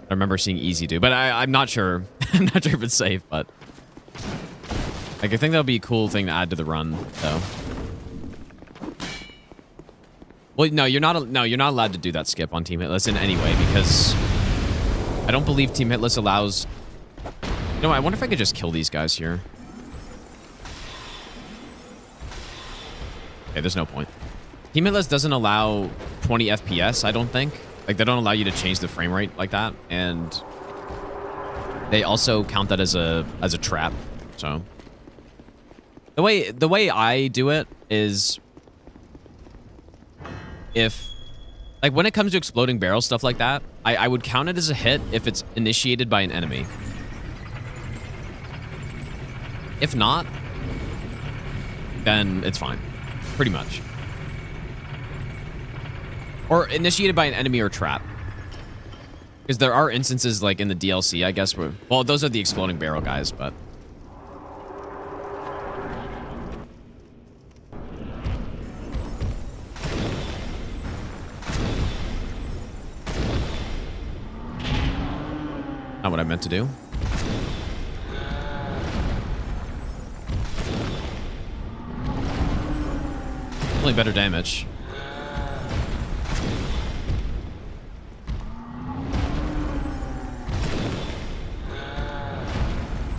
I remember seeing Easy do, but I'm not sure. I'm not sure if it's safe, but like I think that'll be a cool thing to add to the run, though. Well, no, you're not allowed to do that skip on Team Hitless in any way because I don't believe Team Hitless allows. No, I wonder if I could just kill these guys here. Okay, there's no point. Team Hitless doesn't allow 20 FPS, I don't think. Like, they don't allow you to change the frame rate like that, and they also count that as a trap. So the way I do it is, if like when it comes to exploding barrels, stuff like that, I would count it as a hit if it's initiated by an enemy. If not, then it's fine, pretty much. Or initiated by an enemy or trap. Because there are instances like in the DLC, I guess, where, well, those are the exploding barrel guys, but not what I meant to do. Only better damage.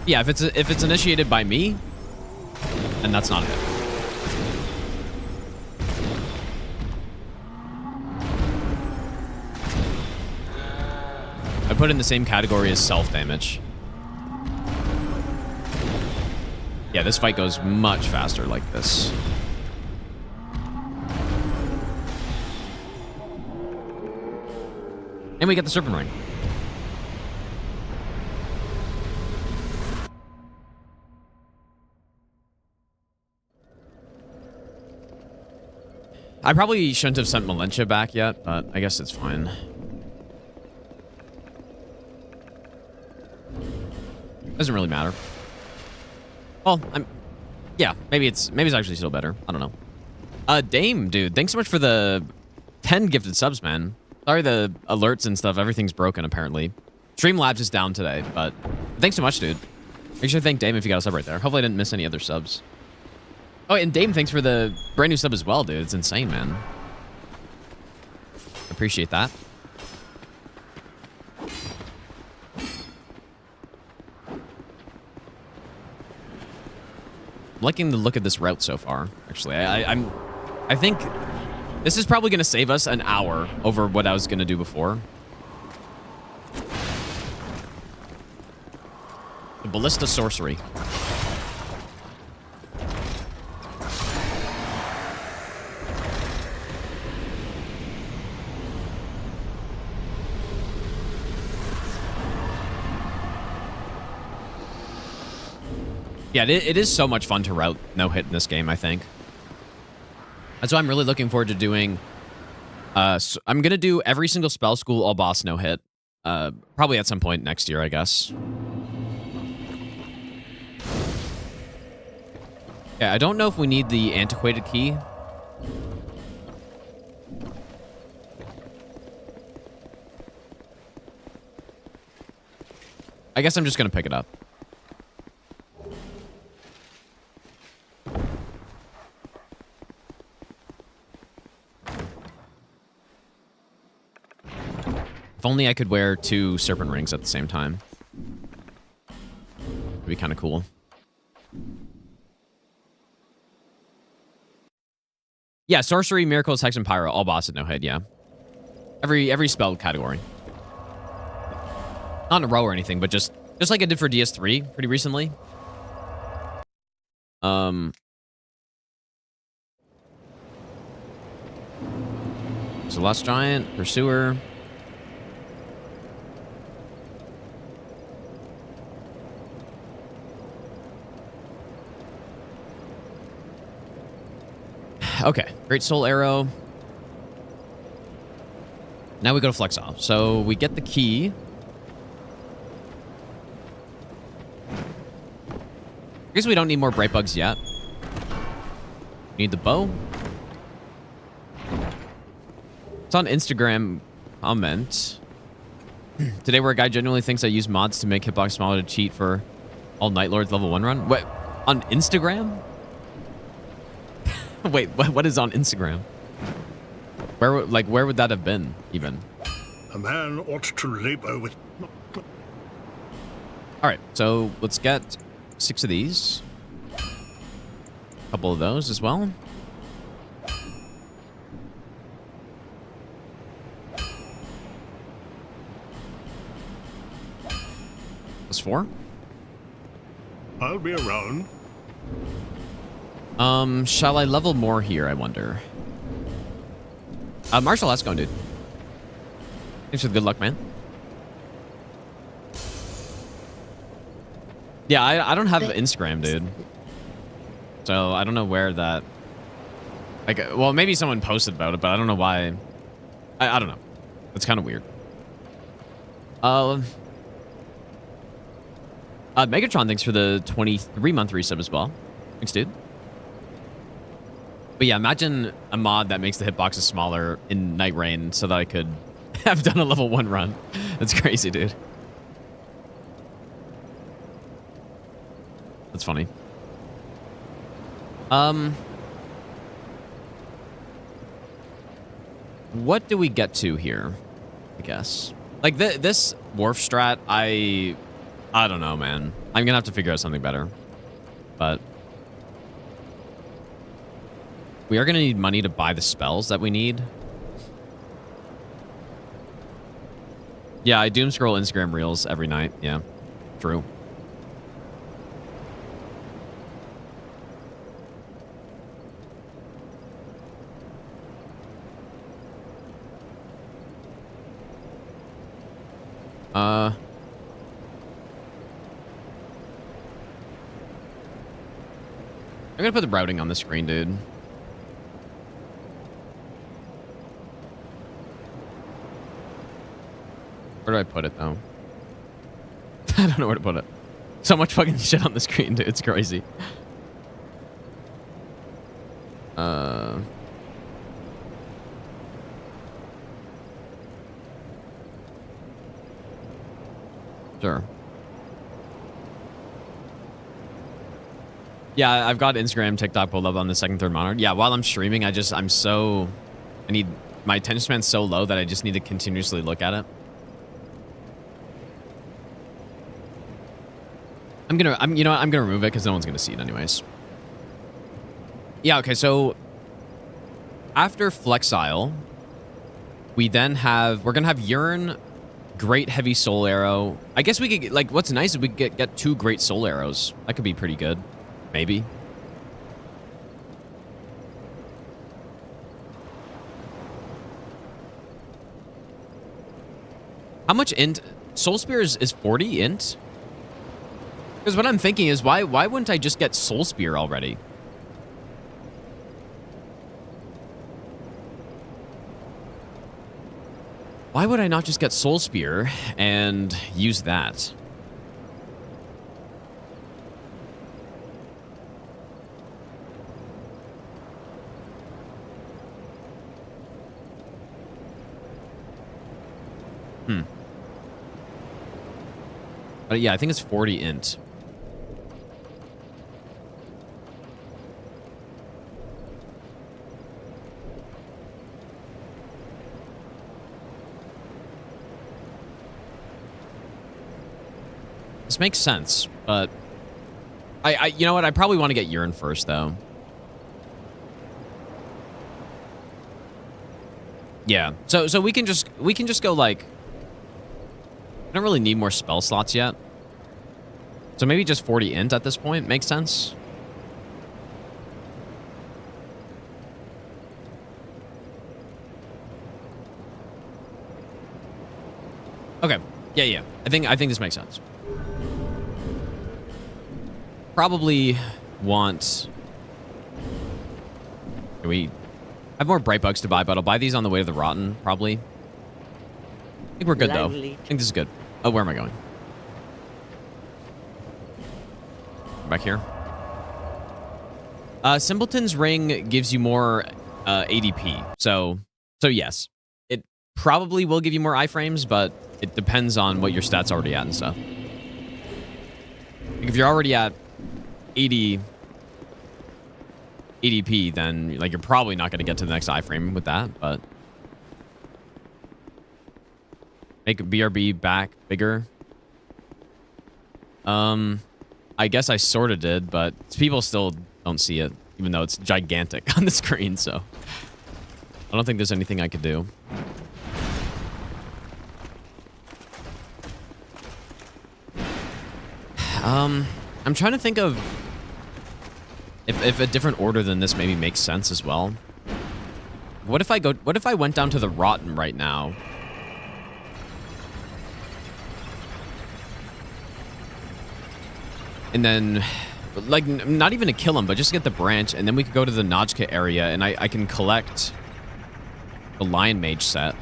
Yeah, if it's initiated by me, then that's not a hit. I put it in the same category as self damage. Yeah, this fight goes much faster like this. And we get the Serpent Ring. I probably shouldn't have sent Malentia back yet, but I guess it's fine. Doesn't really matter. Well, yeah, maybe it's actually still better. I don't know. Dame, dude, thanks so much for the 10 gifted subs, man. Sorry, the alerts and stuff, everything's broken apparently. Streamlabs is down today, but thanks so much, dude. Make sure to thank Dame if you got a sub right there. Hopefully I didn't miss any other subs. Oh, and Dame, thanks for the brand new sub as well, dude. It's insane, man. Appreciate that. I'm liking the look of this route so far, actually. I think this is probably going to save us an hour over what I was going to do before. The Ballista Sorcery. Yeah, it is so much fun to route no-hit in this game, I think. That's why I'm really looking forward to doing... so I'm going to do every single spell school all-boss no-hit. Probably at some point next year, I guess. Yeah, I don't know if we need the antiquated key. I guess I'm just going to pick it up. only I could wear 2 serpent rings at the same time. It'd be kind of cool. Yeah, sorcery, miracles, hex, and pyro, all boss at no hit. Yeah, every spell category. Not in a row or anything, but just like I did for DS3 pretty recently. So Last Giant, Pursuer. Okay, Great Soul Arrow. Now we go to Flexile. So we get the key. I guess we don't need more Bright Bugs yet. Need the bow. It's on Instagram comment. Today where a guy genuinely thinks I use mods to make hitbox smaller to cheat for all Night Lords level 1 run. What? On Instagram? Wait, what is on Instagram? Where would that have been, even? A man ought to labor with... Alright, so let's get 6 of these. A couple of those as well. That's 4. I'll be around. Shall I level more here, I wonder? Marshall, let's go, dude. Thanks for the good luck, man. Yeah, I don't have Instagram, dude. So I don't know where that... Like, well, maybe someone posted about it, but I don't know why. I don't know. It's kind of weird. Megatron, thanks for the 23-month resub as well. Thanks, dude. But yeah, imagine a mod that makes the hitboxes smaller in Night Rain so that I could have done a level 1 run. That's crazy, dude. That's funny. What do we get to here? I guess. Like this wharf strat, I don't know, man. I'm gonna have to figure out something better. But we are gonna need money to buy the spells that we need. Yeah, I doom scroll Instagram reels every night. Yeah, true. I'm gonna put the routing on the screen, dude. Where do I put it, though? I don't know where to put it. So much fucking shit on the screen, dude. It's crazy. Sure. Yeah, I've got Instagram, TikTok pulled up on the second, third monitor. Yeah, while I'm streaming, I need my attention span's so low that I just need to continuously look at it. I'm gonna remove it because no one's gonna see it anyways. Yeah, okay, so after Flexile, we're gonna have Urine, Great Heavy Soul Arrow. I guess we could get, like, what's nice is we could get 2 Great Soul Arrows. That could be pretty good. Maybe. How much int? Soul Spear is 40 int? Because what I'm thinking is, why wouldn't I just get Soul Spear already? Why would I not just get Soul Spear and use that? But yeah, I think it's 40 int. This makes sense, but you know what? I probably want to get urine first, though. Yeah. So we can just go like. I don't really need more spell slots yet. So maybe just 40 int at this point makes sense. Okay. Yeah. I think this makes sense. Probably want. Do we have more bright bugs to buy, but I'll buy these on the way to the Rotten, probably. I think we're good, though. I think this is good. Oh, where am I going? Back here. Simpleton's Ring gives you more ADP. So yes. It probably will give you more iframes, but it depends on what your stats already at and stuff. Like if you're already at 80 ADP, then like you're probably not going to get to the next iframe with that, but make BRB back bigger. I guess I sort of did, but people still don't see it, even though it's gigantic on the screen, so I don't think there's anything I could do. I'm trying to think of if a different order than this maybe makes sense as well. What if I went down to the Rotten right now? And then, like, not even to kill him, but just get the branch, and then we could go to the Najka area, and I can collect the Lion Mage set.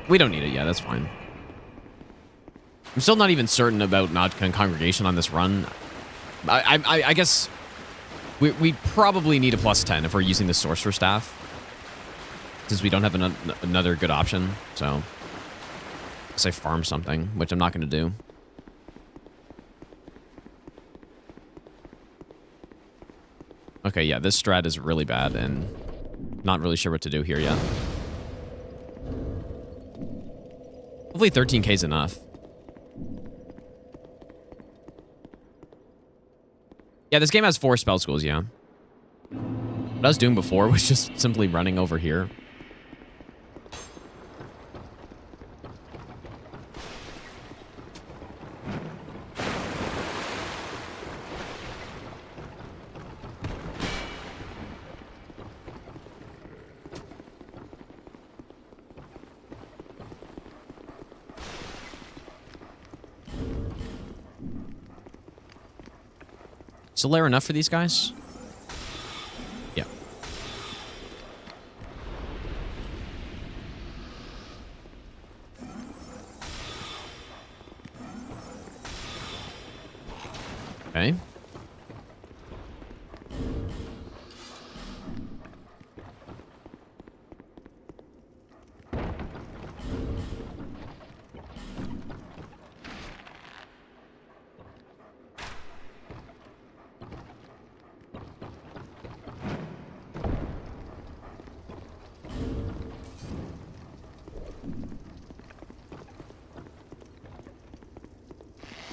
We don't need it yet, that's fine. I'm still not even certain about Najka and Congregation on this run. I guess we probably need a +10 if we're using the Sorcerer Staff, since we don't have another good option, so... Say farm something, which I'm not going to do. Okay, yeah, this strat is really bad, and not really sure what to do here yet. Hopefully 13k is enough. Yeah, this game has 4 spell schools, yeah. What I was doing before was just simply running over here. Solaire enough for these guys? Yeah. Okay.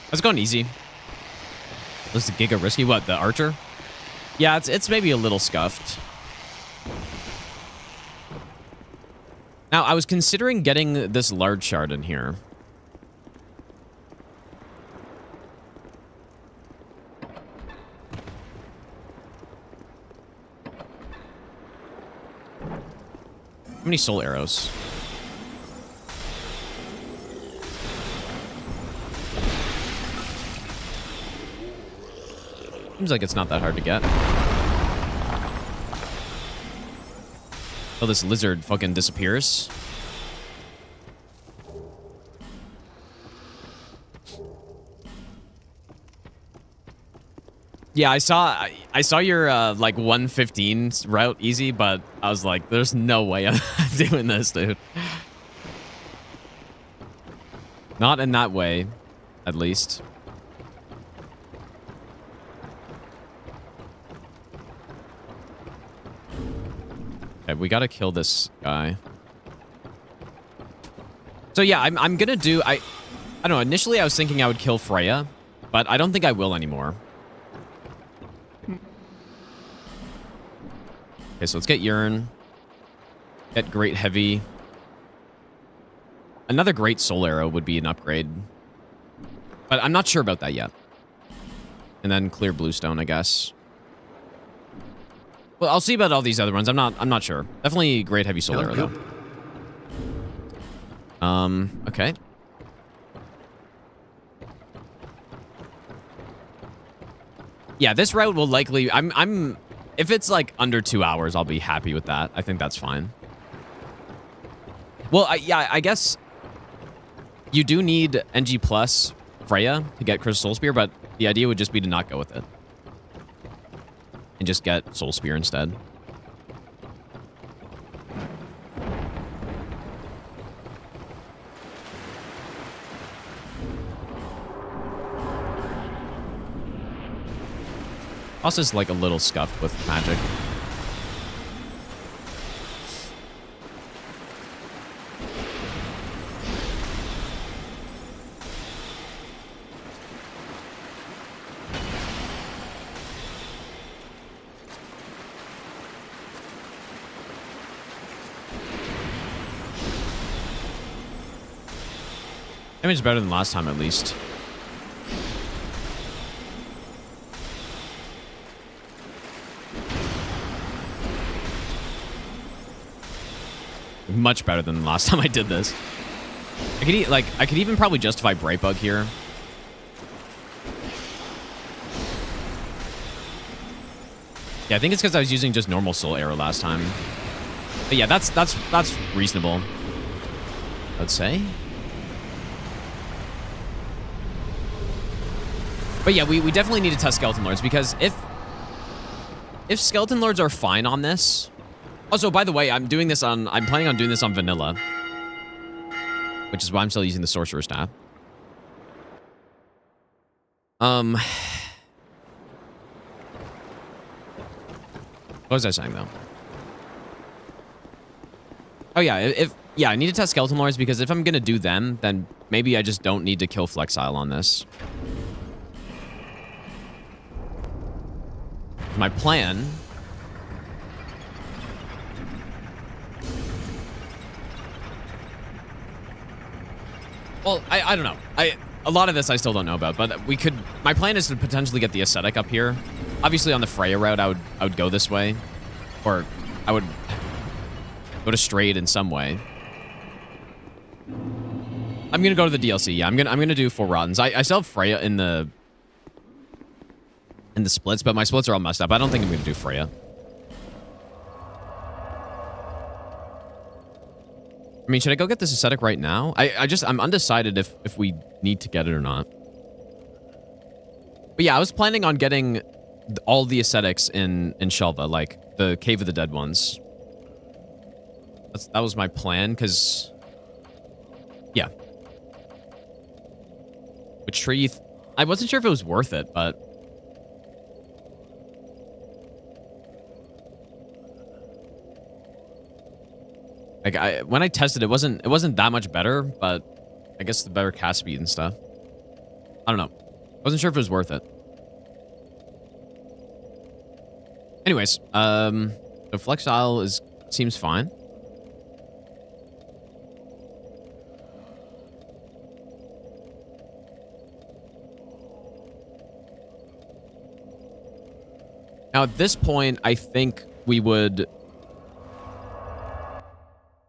That's going easy. This is Giga risky. What, the archer? Yeah, it's maybe a little scuffed. Now, I was considering getting this large shard in here. How many soul arrows? Seems like it's not that hard to get. Oh, this lizard fucking disappears. Yeah, I saw your like 115 route easy, but I was like, there's no way I'm doing this, dude. Not in that way, at least. Okay, we gotta kill this guy. So yeah, I'm gonna do, I don't know, initially I was thinking I would kill Freya, but I don't think I will anymore. Okay, so let's get Urn. Get Great Heavy. Another Great Soul Arrow would be an upgrade. But I'm not sure about that yet. And then clear Bluestone, I guess. Well, I'll see about all these other ones. I'm not sure. Definitely Great Heavy Soul Arrow, though. Okay. Yeah, this route will likely... If it's like under 2 hours, I'll be happy with that. I think that's fine. Well, yeah, I guess you do need NG plus Freya to get Crystal Soul Spear, but the idea would just be to not go with it. And just get Soul Spear instead. Boss is like a little scuffed with magic. Damage is better than last time, at least. Much better than the last time I did this. I could even probably justify Brightbug here. Yeah, I think it's because I was using just normal Soul Arrow last time. But yeah, that's reasonable, I'd say. But yeah, we definitely need to test Skeleton Lords, because if Skeleton Lords are fine on this... Also, by the way, I'm planning on doing this on vanilla. Which is why I'm still using the Sorcerer Staff. What was I saying, though? Oh, yeah, I need to test Skeleton Lords, because if I'm gonna do them, then maybe I just don't need to kill Flexile on this. My plan... Well, I don't know. A lot of this I still don't know about, but we could... My plan is to potentially get the Ascetic up here. Obviously, on the Freya route, I would go this way. Or I would go to Strayed in some way. I'm gonna go to the DLC. Yeah, I'm gonna do 4 Rottens. I still have Freya in the splits, but my splits are all messed up. I don't think I'm gonna do Freya. I mean, should I go get this Ascetic right now? I'm undecided if we need to get it or not. But yeah, I was planning on getting all the Ascetics in Shelva, like the Cave of the Dead ones. That was my plan, because... Yeah. With Treath, I wasn't sure if it was worth it, but... Like when I tested it, wasn't that much better, but I guess the better cast speed and stuff. I don't know. Wasn't sure if it was worth it. Anyways, the Flexile seems fine. Now at this point, I think we would...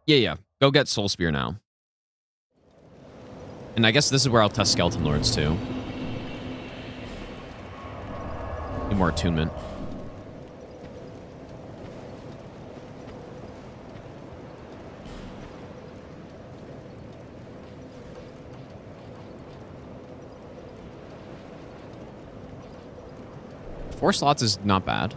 Yeah. Go get Soul Spear now. And I guess this is where I'll test Skeleton Lords, too. Need more attunement. Four slots is not bad.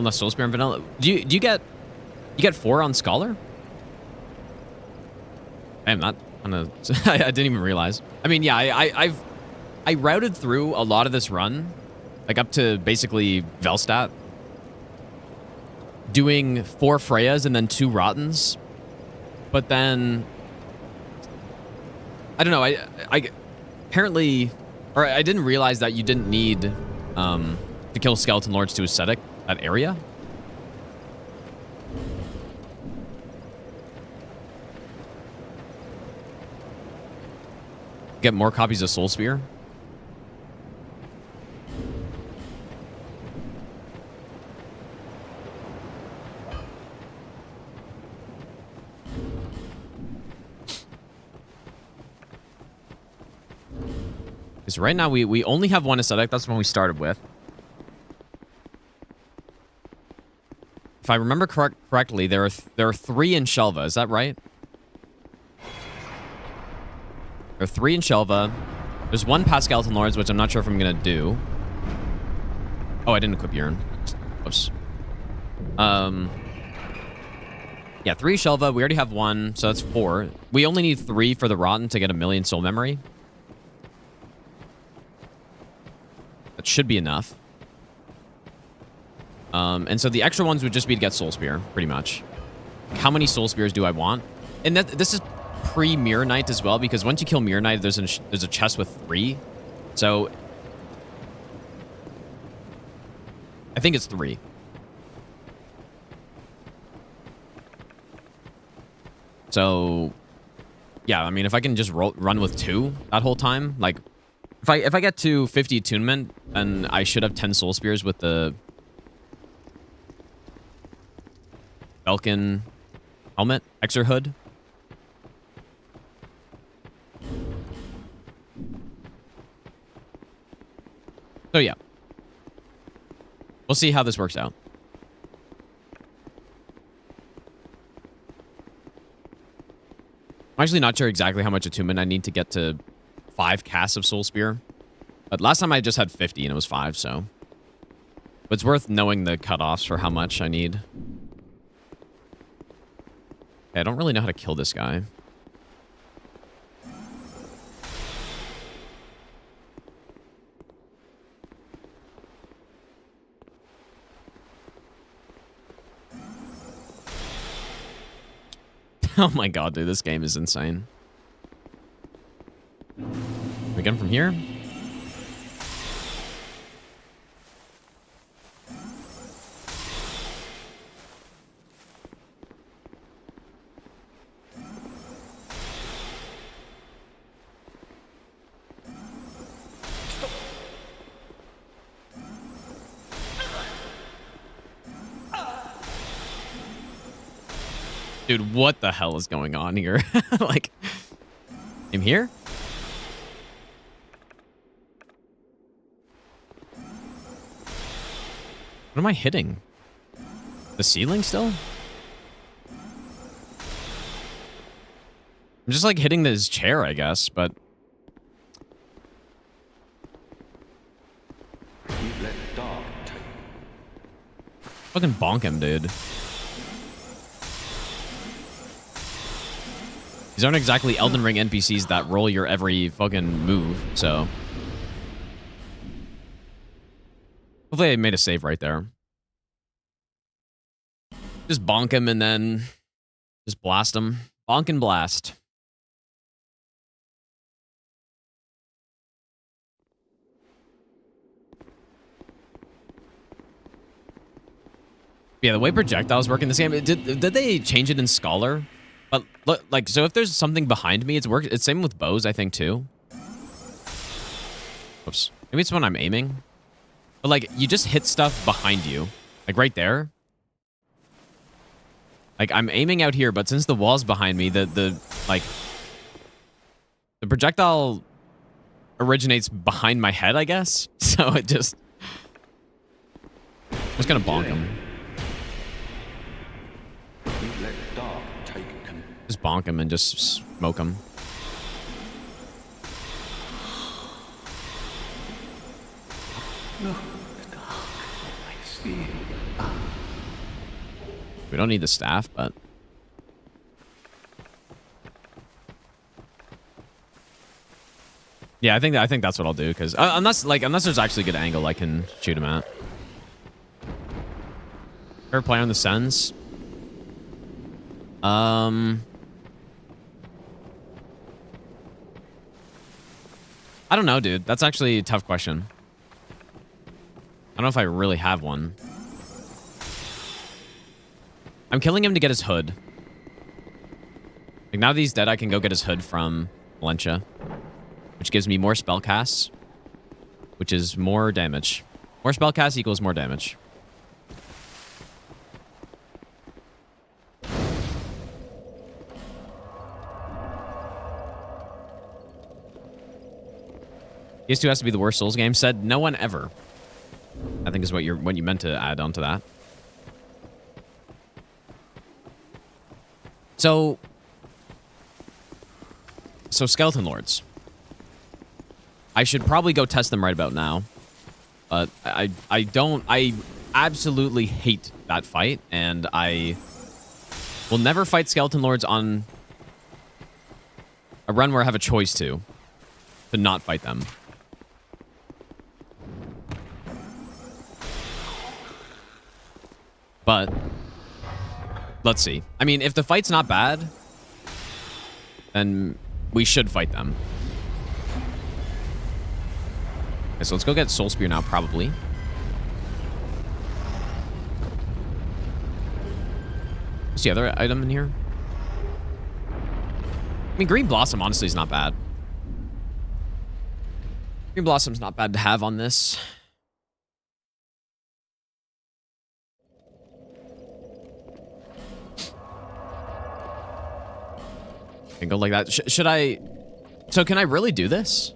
Unless Soul Spear and Vanilla. Do you get 4 on Scholar? I am not on a... I didn't even realize. I mean, yeah, I routed through a lot of this run, like up to basically Velstadt, doing 4 Freyas and then 2 Rottens. But then, I don't know, I apparently, or I didn't realize that you didn't need to kill Skeleton Lords to Ascetic that area. Get more copies of Soul Spear. Because right now we only have 1 Ascetic. That's the one we started with. If I remember correctly, there are 3 in Shelva. Is that right? There are 3 in Shelva. There's 1 past Skeleton Lords, which I'm not sure if I'm gonna do. Oh, I didn't equip Urine. Oops. Yeah, 3 Shelva. We already have 1, so that's 4. We only need 3 for the Rotten to get 1,000,000 soul memory. That should be enough. And so the extra ones would just be to get Soul Spear, pretty much. How many Soul Spears do I want? And this is pre-Mirror Knight as well, because once you kill Mirror Knight, there's a chest with 3. So I think it's 3. So yeah, I mean, if I can just run with 2 that whole time, like if I get to 50 attunement, then I should have 10 Soul Spears with the Belkin helmet, Exer hood. So yeah, we'll see how this works out. I'm actually not sure exactly how much attunement I need to get to 5 casts of Soul Spear. But last time I just had 50 and it was 5, so. But it's worth knowing the cutoffs for how much I need. Okay, I don't really know how to kill this guy. Oh my god, dude, this game is insane. We get him from here? Dude, what the hell is going on here? Like, him here? What am I hitting? The ceiling still? I'm just like hitting his chair, I guess, but... Fucking bonk him, dude. These aren't exactly Elden Ring NPCs that roll your every fucking move, so... Hopefully I made a save right there. Just bonk him and then... just blast him. Bonk and blast. Yeah, the way projectiles work in this game, did they change it in Scholar? But look, like, so if there's something behind me, it's same with bows, I think, too. Oops. Maybe it's when I'm aiming. But like, you just hit stuff behind you. Like right there. Like, I'm aiming out here, but since the wall's behind me, the projectile originates behind my head, I guess. So it just... I'm just gonna bonk him. Just bonk him and just smoke him. Look, dark, I see. We don't need the staff, but... Yeah, I think that's what I'll do, because unless there's actually a good angle I can shoot him at. Ever play on the Sens? I don't know, dude. That's actually a tough question. I don't know if I really have one. I'm killing him to get his hood. Like, now that he's dead, I can go get his hood from Valencia, which gives me more spell casts, which is more damage. More spell casts equals more damage. DS2 has to be the worst Souls game. Said no one ever. I think is what you meant to add onto that. So Skeleton Lords. I should probably go test them right about now. But I absolutely hate that fight, and I will never fight Skeleton Lords on a run where I have a choice to not fight them. But let's see. I mean, if the fight's not bad, then we should fight them. Okay, so let's go get Soul Spear now, probably. What's the other item in here? I mean, Green Blossom, honestly, is not bad. Green Blossom's not bad to have on this. Can go like that. Should I... So can I really do this?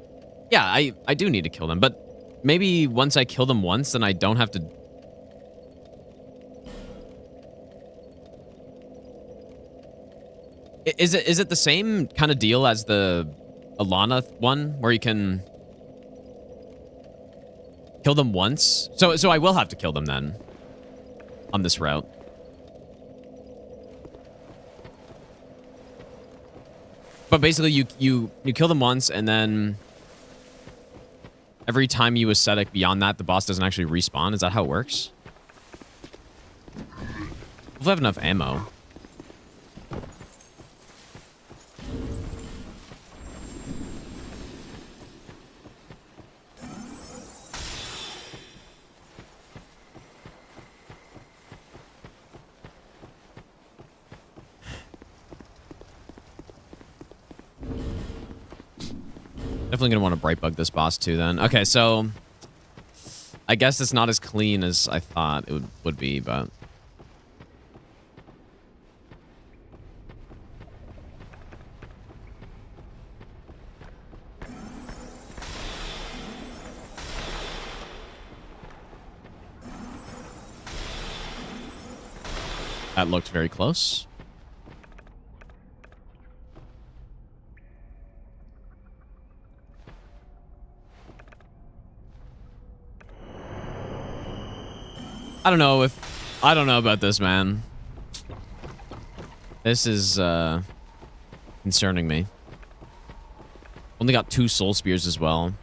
Yeah, I do need to kill them, but maybe once I kill them once, then I don't have to... Is it the same kind of deal as the Alana one, where you can kill them once? So I will have to kill them then on this route. But basically, you kill them once, and then every time you ascetic beyond that, the boss doesn't actually respawn. Is that how it works? We'll have enough ammo. Definitely gonna want to bright bug this boss too then. Okay, so I guess it's not as clean as I thought it would be, but that looked very close. I don't know about this, man. This is concerning me. Only got 2 soul spears as well.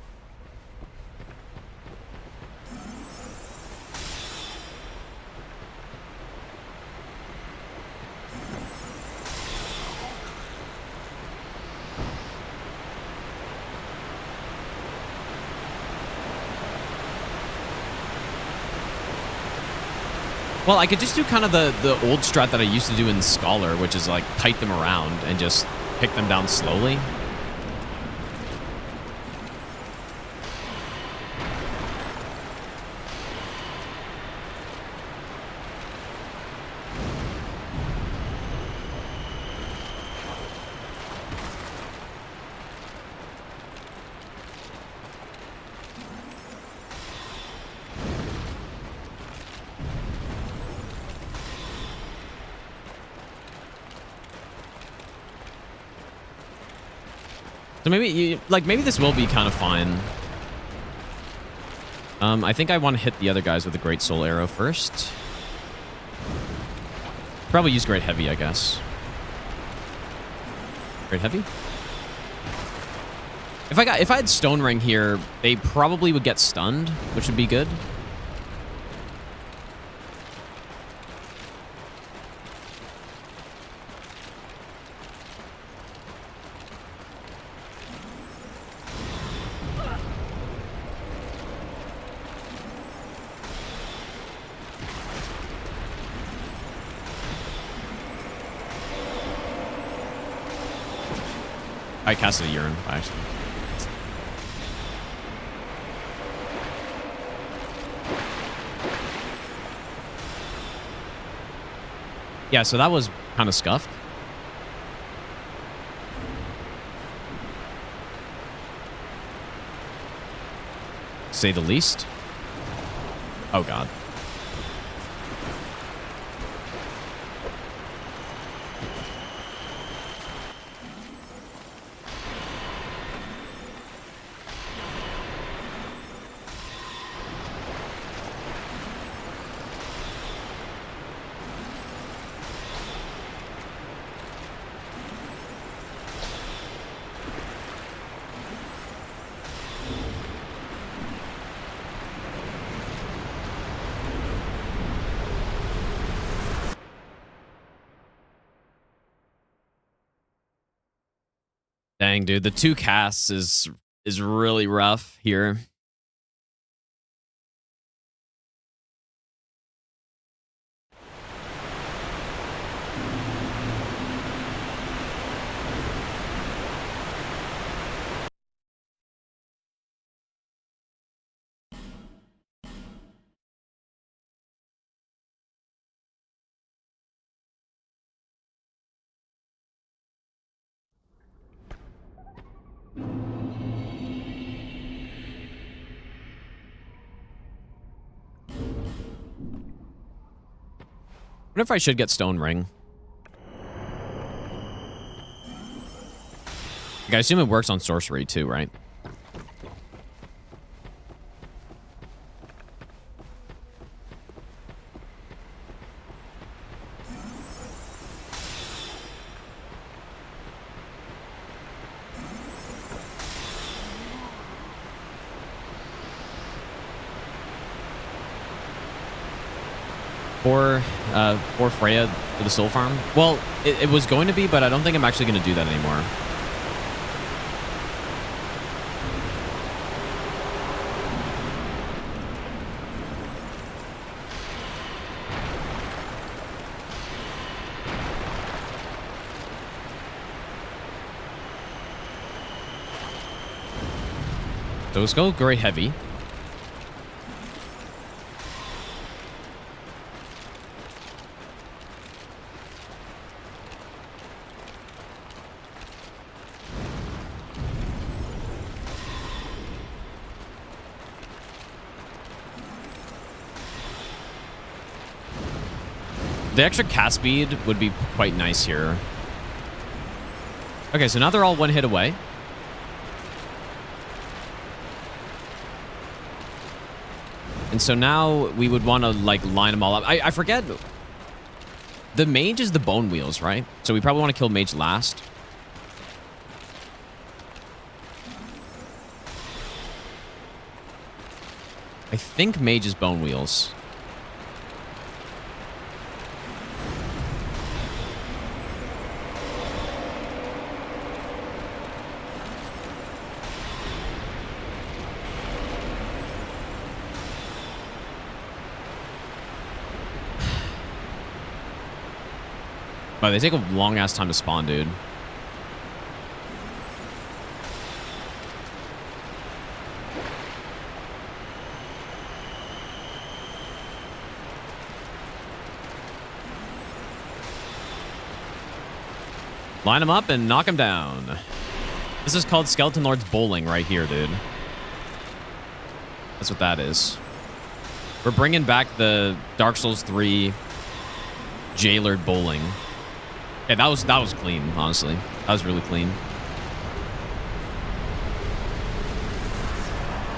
Well, I could just do kind of the old strat that I used to do in Scholar, which is like kite them around and just pick them down slowly. So maybe, maybe this will be kind of fine. I think I want to hit the other guys with a Great Soul Arrow first. Probably use Great Heavy, I guess. Great Heavy? If I had Stone Ring here, they probably would get stunned, which would be good. I casted a urine, actually. Yeah, so that was kind of scuffed. To say the least. Oh, God. Dang, dude, the 2 casts is really rough here. What if I should get Stone Ring? Like, I assume it works on Sorcery too, right? For Freya for the soul farm? Well, it was going to be, but I don't think I'm actually going to do that anymore. So let's go Great Heavy. The extra cast speed would be quite nice here. Okay, so now they're all 1 hit away. And so now we would want to, like, line them all up. I forget. The mage is the bone wheels, right? So we probably want to kill mage last. I think mage is bone wheels. Wow, they take a long-ass time to spawn, dude. Line them up and knock them down. This is called Skeleton Lord's Bowling right here, dude. That's what that is. We're bringing back the Dark Souls 3 Jailord Bowling. Yeah, that was clean, honestly. That was really clean.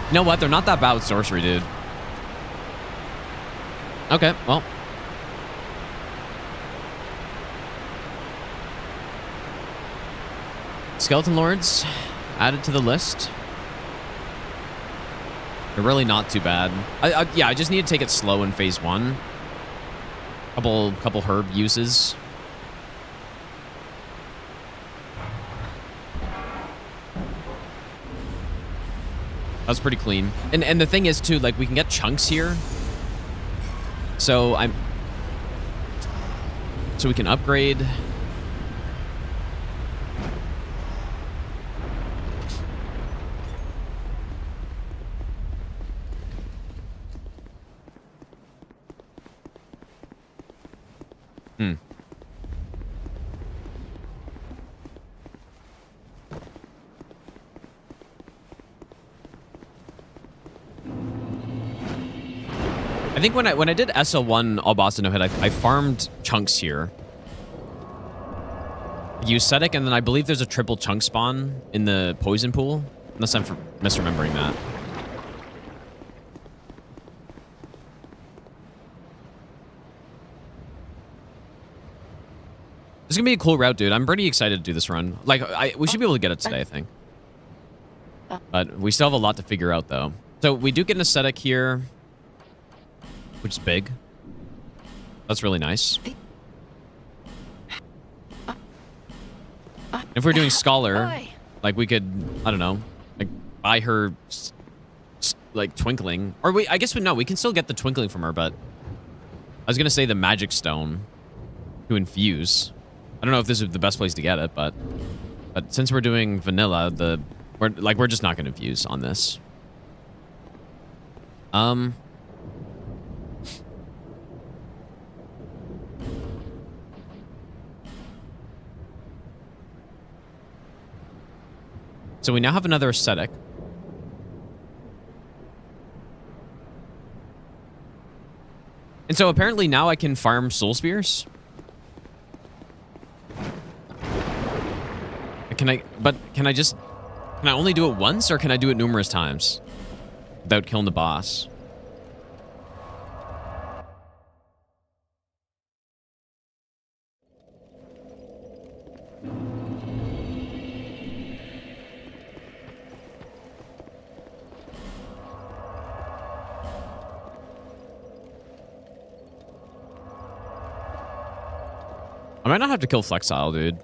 You know what? They're not that bad with Sorcery, dude. Okay, well. Skeleton Lords added to the list. They're really not too bad. Yeah, I just need to take it slow in phase 1. Couple herb uses. That's pretty clean. And the thing is too, like, we can get chunks here. So we can upgrade. I think when I did SL1 all boss no hit, I farmed chunks here. Use Cetic, and then I believe there's a triple chunk spawn in the poison pool. Unless I'm misremembering that. This is gonna be a cool route, dude. I'm pretty excited to do this run. Like, we should be able to get it today, I think. But we still have a lot to figure out, though. So we do get an aesthetic here, which is big. That's really nice. If we're doing Scholar, like, we could, I don't know, like, buy her, like, Twinkling. Or I guess no, we can still get the Twinkling from her, but I was gonna say the Magic Stone to infuse. I don't know if this is the best place to get it, but since we're doing vanilla, we're just not gonna infuse on this. So we now have another aesthetic. And so apparently now I can farm soul spears. Can I only do it once, or can I do it numerous times without killing the boss? I might not have to kill Flexile, dude.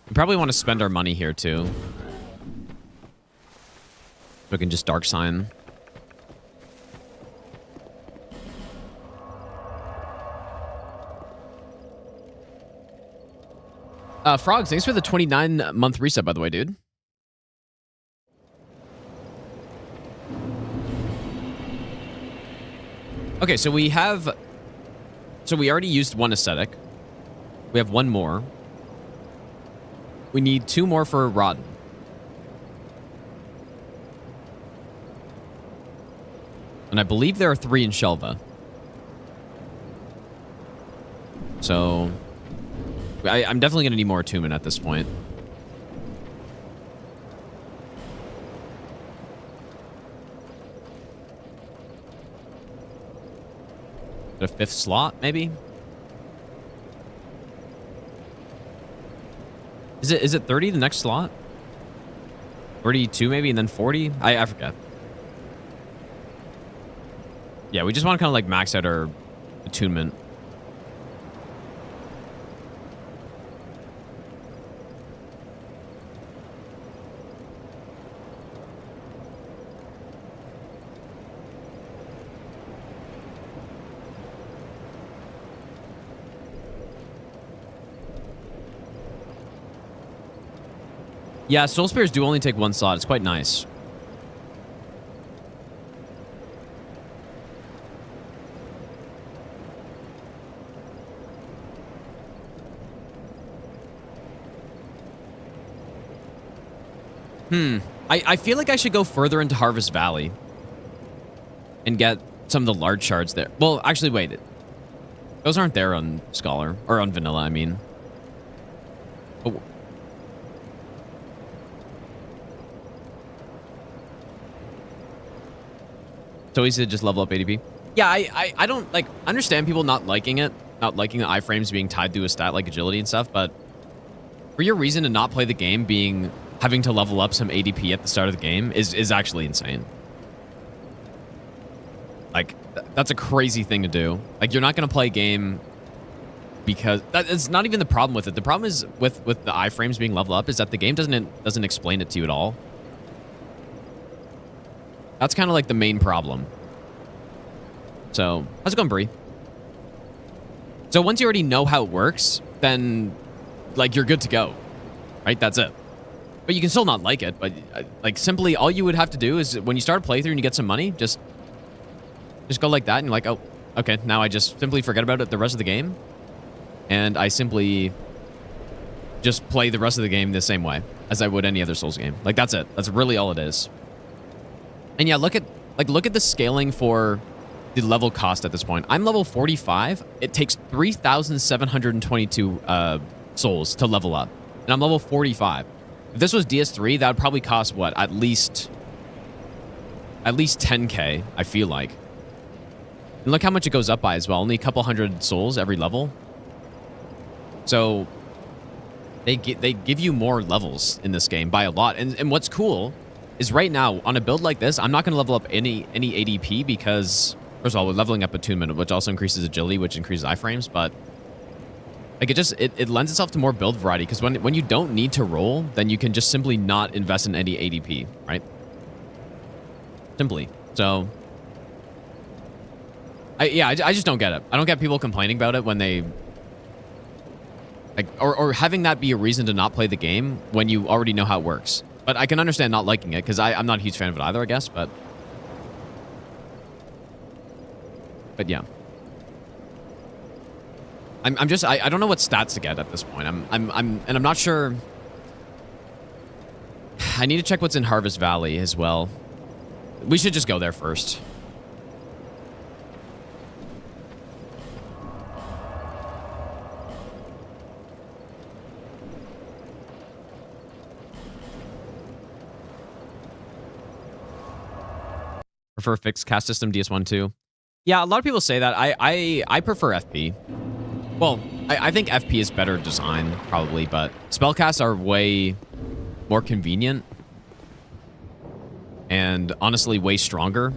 We probably want to spend our money here, too. We can just Dark Sign. Frogs, thanks for the 29-month reset, by the way, dude. Okay, so we already used one aesthetic. We have one more. We need 2 more for Rod. And I believe there are 3 in Shelva. So I'm definitely going to need more attunement at this point. A 5th slot, maybe? Is it 30, the next slot? 32 maybe, and then 40? I forget. Yeah, we just want to kind of like max out our attunement. Yeah, Soul Spears do only take 1 slot. It's quite nice. I feel like I should go further into Harvest Valley and get some of the large shards there. Well, actually, wait. Those aren't there on Scholar. Or on Vanilla, I mean. Oh. So easy to just level up ADP. Yeah, I don't like understand people not liking it, not liking the iframes being tied to a stat like agility and stuff, but for your reason to not play the game being having to level up some ADP at the start of the game is actually insane. Like, that's a crazy thing to do. Like, you're not going to play a game because it's not even the problem with it. The problem is with the iframes being leveled up is that the game doesn't explain it to you at all. That's kind of like the main problem. So, how's it going, Bree? So once you already know how it works, then like you're good to go, right? That's it. But you can still not like it. But like simply all you would have to do is when you start a playthrough and you get some money, just go like that and you're like, oh, okay, now I just simply forget about it the rest of the game. And I simply just play the rest of the game the same way as I would any other Souls game. Like that's it. That's really all it is. And yeah, look at the scaling for the level cost at this point. I'm level 45. It takes 3,722 souls to level up. And I'm level 45. If this was DS3, that would probably cost what? At least 10k, I feel like. And look how much it goes up by as well. Only a couple hundred souls every level. So they give you more levels in this game by a lot. And what's cool is right now on a build like this, I'm not going to level up any ADP because first of all, we're leveling up attunement, which also increases agility, which increases iframes, but like it lends itself to more build variety because when you don't need to roll, then you can just simply not invest in any ADP, right? Simply. So I just don't get it. I don't get people complaining about it when they like or having that be a reason to not play the game when you already know how it works. But I can understand not liking it because I'm not a huge fan of it either, I guess, but yeah. I don't know what stats to get at this point. I'm not sure. I need to check what's in Harvest Valley as well. We should just go there first. Prefer fixed cast system DS1 2. Yeah, a lot of people say that. I prefer FP. Well, I think FP is better design, probably, but spellcasts are way more convenient. And honestly, way stronger.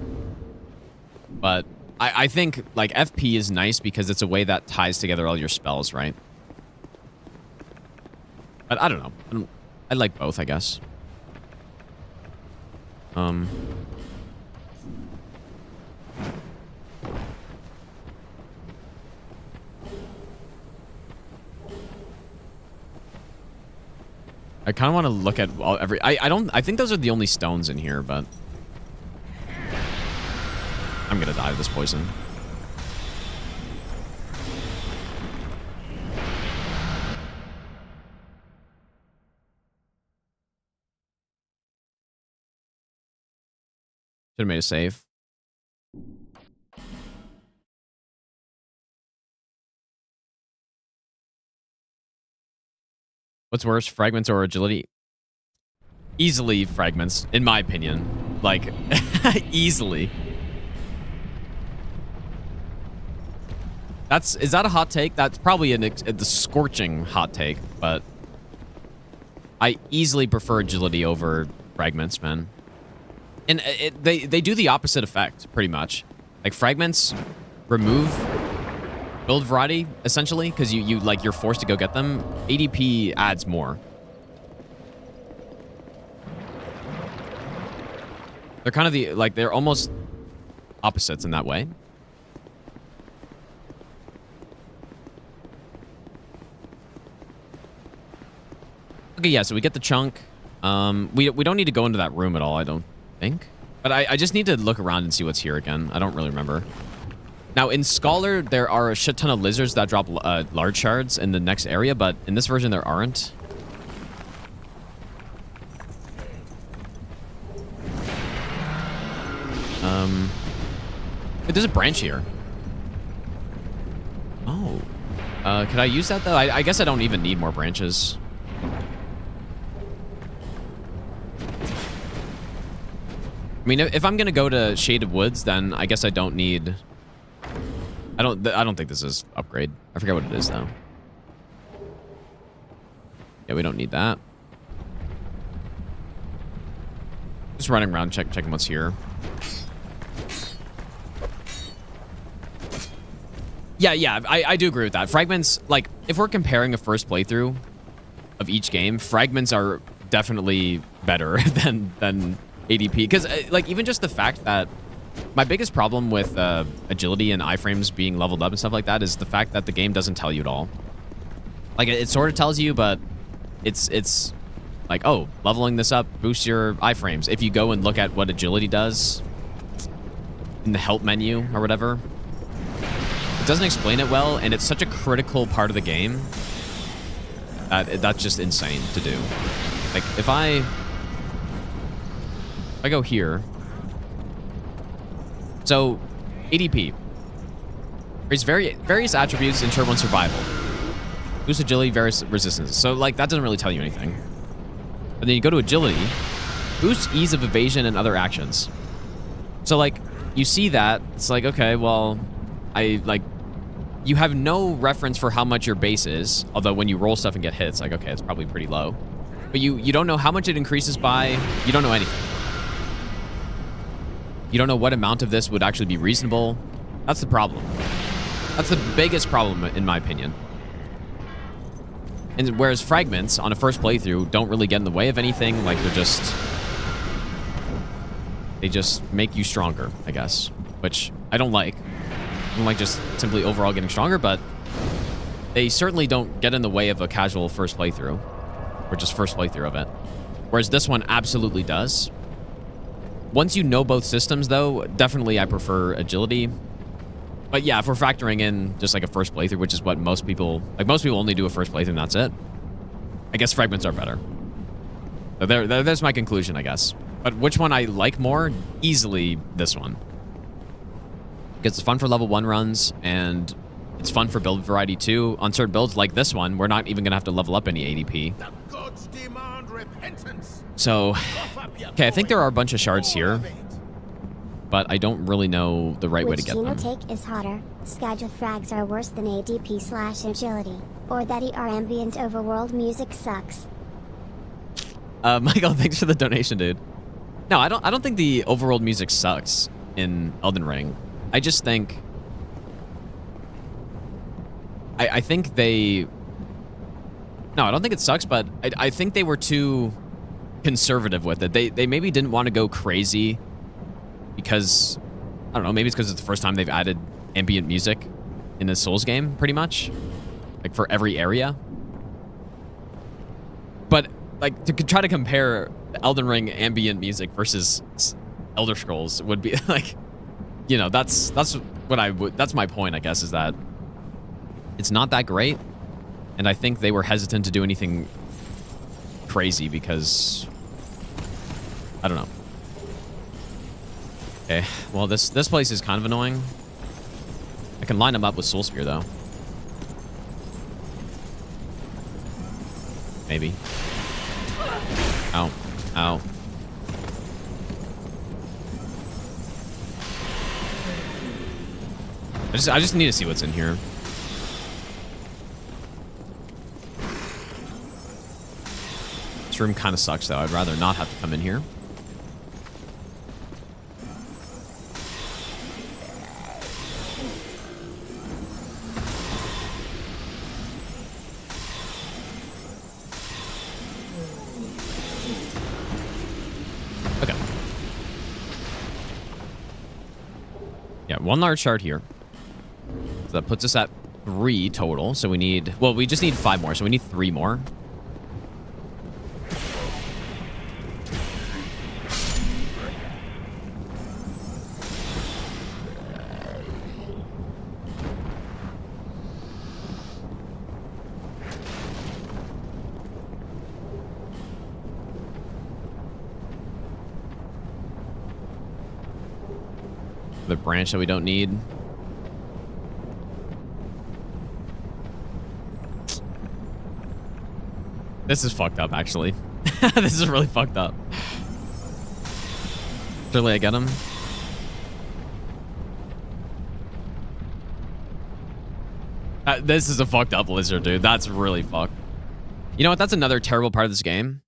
But I think, like, FP is nice because it's a way that ties together all your spells, right? But I don't know. I like both, I guess. I kind of want to look at I think those are the only stones in here, but I'm gonna die of this poison. Should have made a save. What's worse, fragments or agility? Easily fragments, in my opinion. Like, easily. Is that a hot take? That's probably the scorching hot take, but I easily prefer agility over fragments, man. And they do the opposite effect, pretty much. Like, fragments remove build variety, essentially, because you're forced to go get them. ADP adds more. They're kind of they're almost opposites in that way. Okay, yeah, so we get the chunk. We don't need to go into that room at all, I don't think. But I just need to look around and see what's here again. I don't really remember. Now, in Scholar, there are a shit ton of lizards that drop large shards in the next area, but in this version, there aren't. There's a branch here. Oh. Could I use that, though? I guess I don't even need more branches. I mean, if I'm gonna go to Shaded Woods, then I guess I don't need. I don't think this is upgrade. I forget what it is though. Yeah, we don't need that. Just running around, checking what's here. Yeah, I do agree with that. Fragments, like, if we're comparing a first playthrough of each game, fragments are definitely better than ADP. Because, like, even just the fact that my biggest problem with agility and iframes being leveled up and stuff like that is the fact that the game doesn't tell you at all. Like, it sort of tells you, but it's like, oh, leveling this up boosts your iframes. If you go and look at what agility does in the help menu or whatever, it doesn't explain it well, and it's such a critical part of the game that that's just insane to do. Like, if I go here, so ADP, there's various attributes in Turbo and Survival. Boost agility, various resistances. So, like, that doesn't really tell you anything. And then you go to agility, boost ease of evasion and other actions. So, like, you see that, it's like, okay, well, you have no reference for how much your base is, although when you roll stuff and get hit, it's like, okay, it's probably pretty low. But you don't know how much it increases by, you don't know anything. You don't know what amount of this would actually be reasonable. That's the problem. That's the biggest problem, in my opinion. And whereas fragments on a first playthrough don't really get in the way of anything, like they just make you stronger, I guess, which I don't like. I don't like just simply overall getting stronger, but they certainly don't get in the way of a casual first playthrough, or just first playthrough of it. Whereas this one absolutely does. Once you know both systems, though, definitely I prefer agility. But yeah, if we're factoring in just like a first playthrough, which is what most people only do a first playthrough and that's it, I guess fragments are better. So there's my conclusion, I guess. But which one I like more? Easily this one. Because it's fun for level 1 runs, and it's fun for build variety too. On certain builds like this one, we're not even going to have to level up any ADP. The gods demand repentance. So, okay, I think there are a bunch of shards here, but I don't really know the right way to get them. Which take is hotter, schedule frags are worse than ADP/agility, or that ER ambient overworld music sucks. Michael, thanks for the donation, dude. No, I don't think the overworld music sucks in Elden Ring. I just think I think they... No, I don't think it sucks, but I think they were too conservative with it. They maybe didn't want to go crazy because, I don't know, maybe it's because it's the first time they've added ambient music in a Souls game, pretty much. Like, for every area. But, like, to try to compare Elden Ring ambient music versus Elder Scrolls would be, like... You know, that's what that's my point, I guess, is that it's not that great, and I think they were hesitant to do anything crazy because I don't know. Okay, well this place is kind of annoying. I can line them up with Soul Spear though. Maybe. Ow. Ow. I just need to see what's in here. This room kind of sucks, though. I'd rather not have to come in here. Okay. Yeah, one large shard here. So that puts us at 3 total. So we need... Well, we just need 5 more. So we need 3 more. The branch that we don't need. This is fucked up, actually. This is really fucked up. Surely I get him. This is a fucked up lizard, dude. That's really fucked. You know what? That's another terrible part of this game.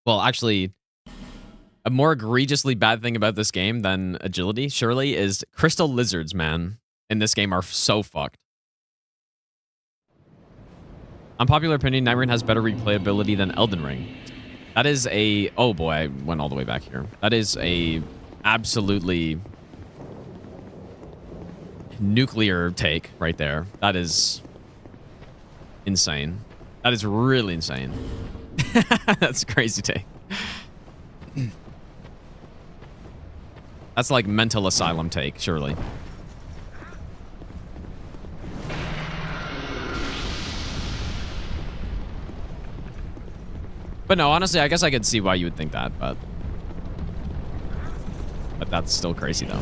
Well, actually, a more egregiously bad thing about this game than agility, surely, is crystal lizards, man, in this game are so fucked. Unpopular opinion, Night Rain has better replayability than Elden Ring. That is a... Oh boy, I went all the way back here. That is a absolutely nuclear take right there. That is insane. That is really insane. That's a crazy take. That's like mental asylum take, surely. But no, honestly, I guess I could see why you would think that, but that's still crazy, though.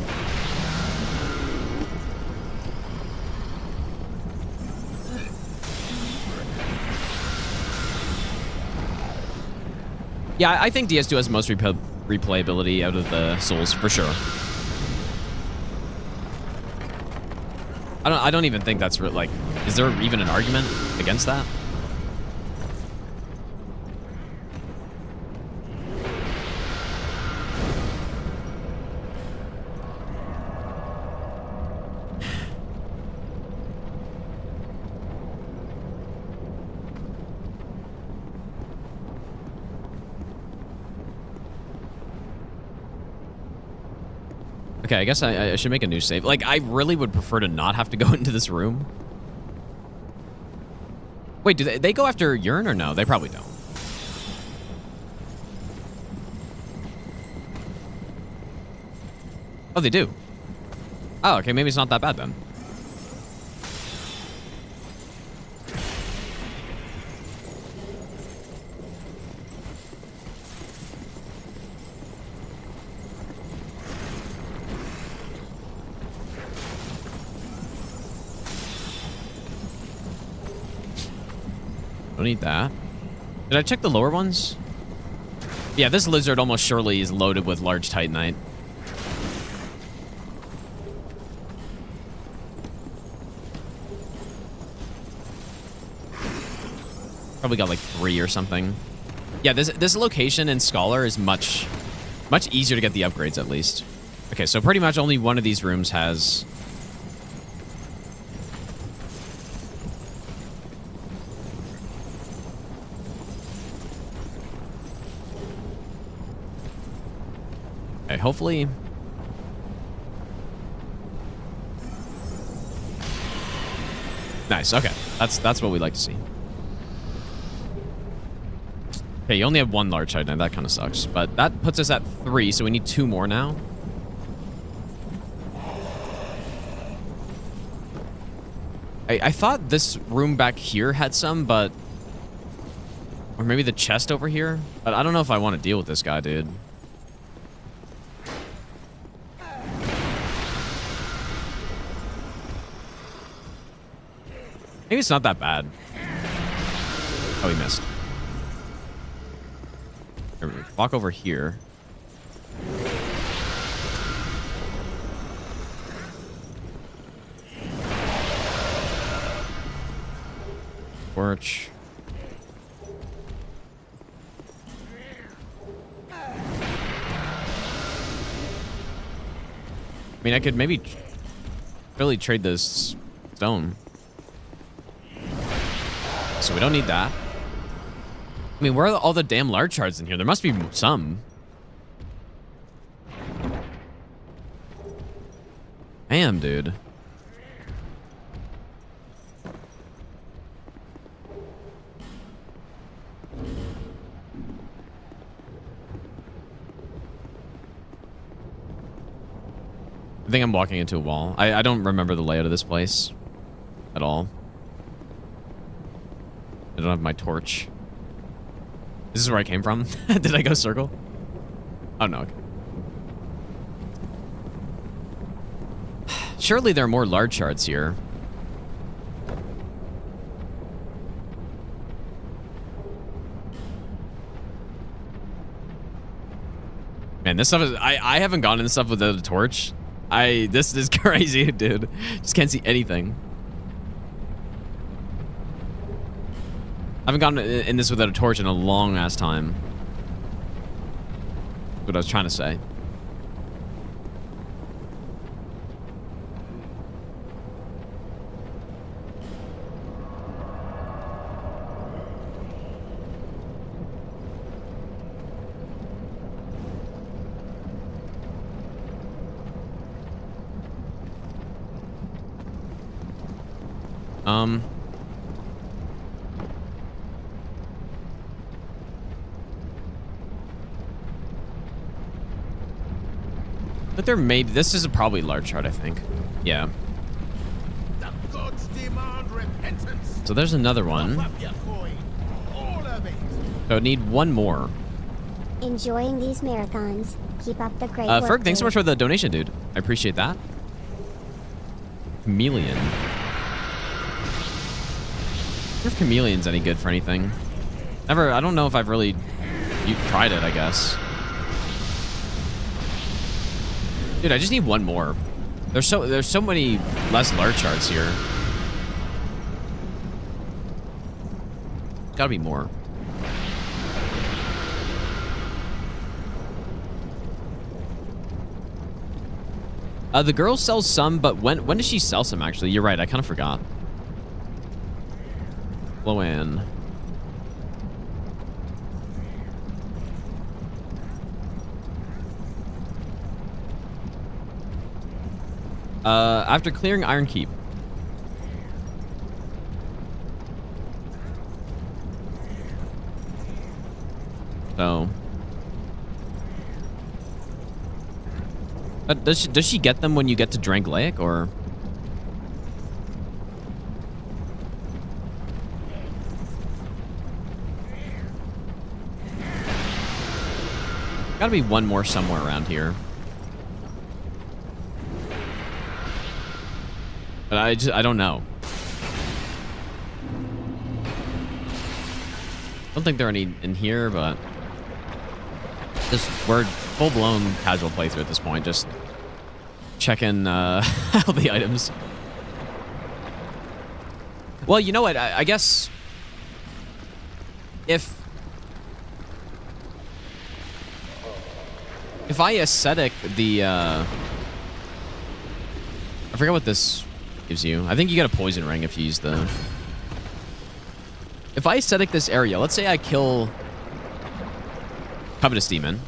Yeah, I think DS2 has the most replayability out of the Souls, for sure. I don't even think that's like... Is there even an argument against that? Okay, I guess I should make a new save. Like, I really would prefer to not have to go into this room. Wait, do they go after urine or no? They probably don't. Oh, they do. Oh, okay, maybe it's not that bad then. Don't need that. Did I check the lower ones? Yeah, this lizard almost surely is loaded with large titanite. Probably got like 3 or something. Yeah, this location in Scholar is much easier to get the upgrades at least. Okay, so pretty much only one of these rooms has... Okay, hopefully... Nice, okay. That's what we like to see. Okay, you only have 1 large titanite. That kind of sucks. But that puts us at 3, so we need 2 more now. I thought this room back here had some, but... Or maybe the chest over here? But I don't know if I want to deal with this guy, dude. Maybe it's not that bad. Oh, he missed. Here, walk over here. Torch. I mean, I could maybe really trade this stone. So we don't need that. I mean, where are all the damn large shards in here? There must be some. Damn, dude. I think I'm walking into a wall. I don't remember the layout of this place at all. I don't have my torch. This is where I came from? Did I go circle? Oh, no. Okay. Surely there are more large shards here. Man, this stuff is... I haven't gone in this stuff without a torch. This is crazy, dude. Just can't see anything. I haven't gone in this without a torch in a long-ass time. That's what I was trying to say. But there may be... This is a probably large chart, I think. Yeah. The gods demand repentance. So there's another one. Up your coin. All of it. So I need one more. Enjoying these marathons. Keep up the great work. Ferg, thanks so dude. much for the donation, dude. I appreciate that. Chameleon. I wonder if chameleon's any good for anything. Never... I don't know if I've really... tried it, I guess. Dude, I just need one more. There's so many less large charts here. Gotta be more. The girl sells some, but when does she sell some, actually? You're right, I kind of forgot. Loan. After clearing Iron Keep. So. Does she get them when you get to Drank Lake, or? Gotta be one more somewhere around here. But I don't know. Don't think there are any in here, but we're full-blown casual playthrough at this point. Just checking all the items. Well, you know what? I guess if I aesthetic the I forget what this gives you. I think you get a poison ring if you use the... If I aesthetic this area, let's say I kill Covetous Demon,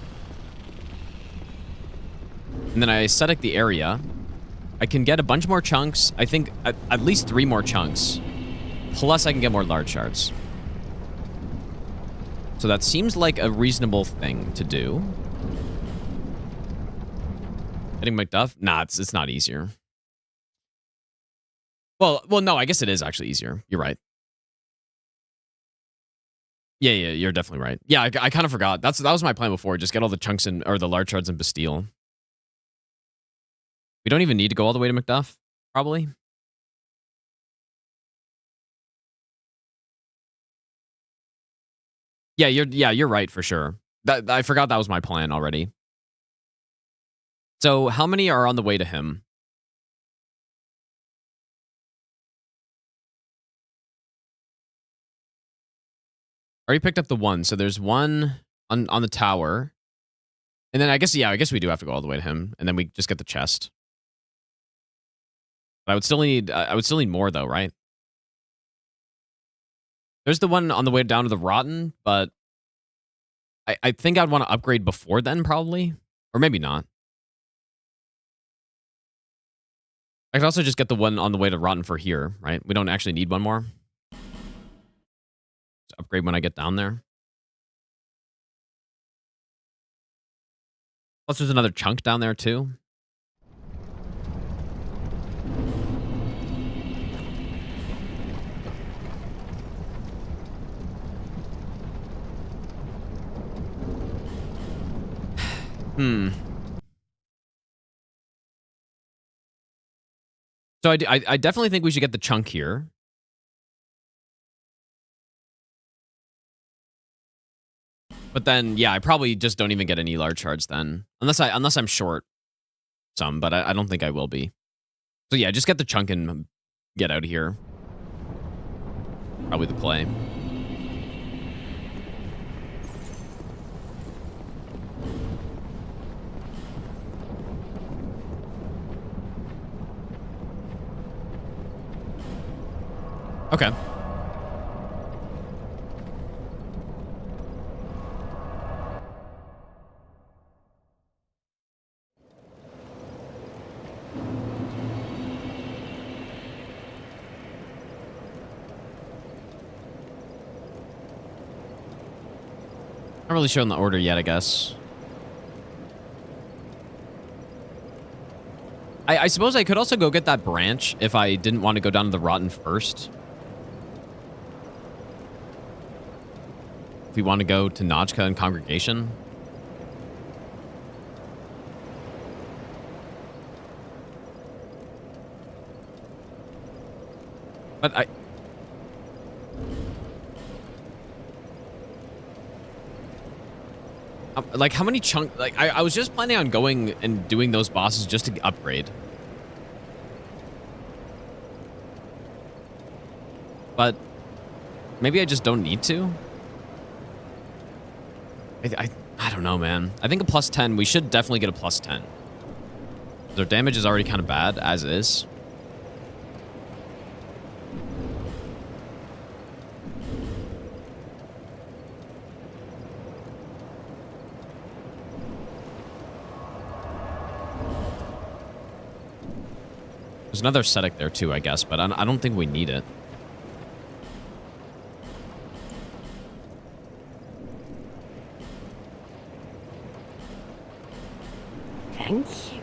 and then I aesthetic the area, I can get a bunch more chunks. I think at least 3 more chunks. Plus I can get more large shards. So that seems like a reasonable thing to do. Getting Macduff? Nah, it's not easier. Well, no, I guess it is actually easier. You're right. Yeah, you're definitely right. Yeah, I kind of forgot. That was my plan before. Just get all the chunks in, or the large shards in Bastille. We don't even need to go all the way to Macduff, probably. Yeah, you're right for sure. I forgot that was my plan already. So how many are on the way to him? Already picked up the one, so there's one on the tower. And then I guess we do have to go all the way to him, and then we just get the chest. But I would still need more though, right? There's the one on the way down to the Rotten, but I think I'd want to upgrade before then, probably. Or maybe not. I could also just get the one on the way to Rotten for here, right? We don't actually need one more. Just upgrade when I get down there. Plus there's another chunk down there too. So I definitely think we should get the chunk here. But then, yeah, I probably just don't even get any large shards then. Unless I'm short some, but I don't think I will be. So yeah, just get the chunk and get out of here. Probably the play. Okay. Not really showing the order yet, I guess. I suppose I could also go get that branch if I didn't want to go down to the rotten first. If we want to go to Najka and Congregation. But like, how many chunk... Like, I was just planning on going and doing those bosses just to upgrade. But maybe I just don't need to. I don't know, man. I think a plus 10, we should definitely get a plus 10. Their damage is already kind of bad, as is. There's another ascetic there too, I guess, but I don't think we need it. Thank you.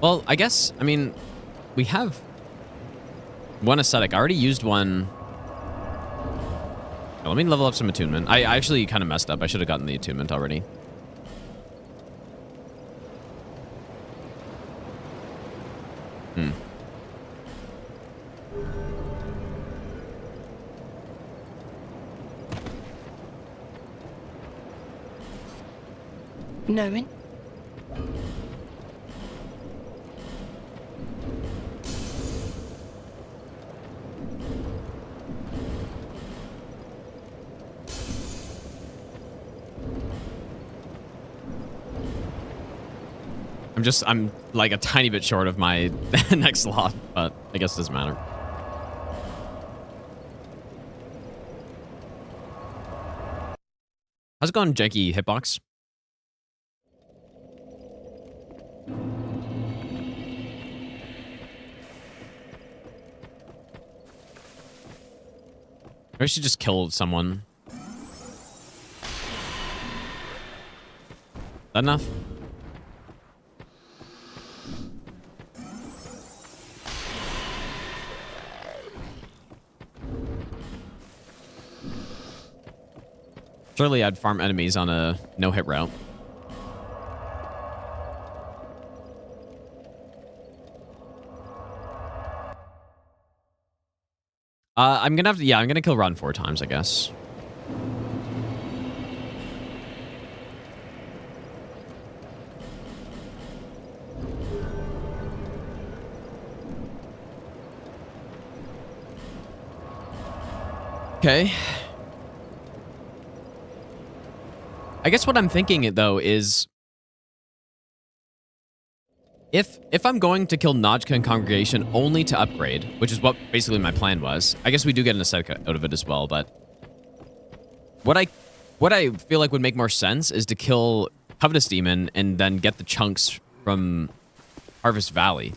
Well, I guess, I mean, we have one ascetic. I already used one. Oh, let me level up some attunement. I actually kind of messed up. I should have gotten the attunement already. Knowing? I'm like a tiny bit short of my next slot, but I guess it doesn't matter. How's it going, janky hitbox? Maybe I should just kill someone. Is that enough? Surely I'd farm enemies on a no-hit route. I'm gonna have to, yeah, I'm gonna kill Ron 4 times, I guess. Okay. I guess what I'm thinking, though, is if I'm going to kill Najka and Congregation only to upgrade, which is what basically my plan was, I guess we do get an aesthetic out of it as well, but what I feel like would make more sense is to kill Covetous Demon and then get the chunks from Harvest Valley.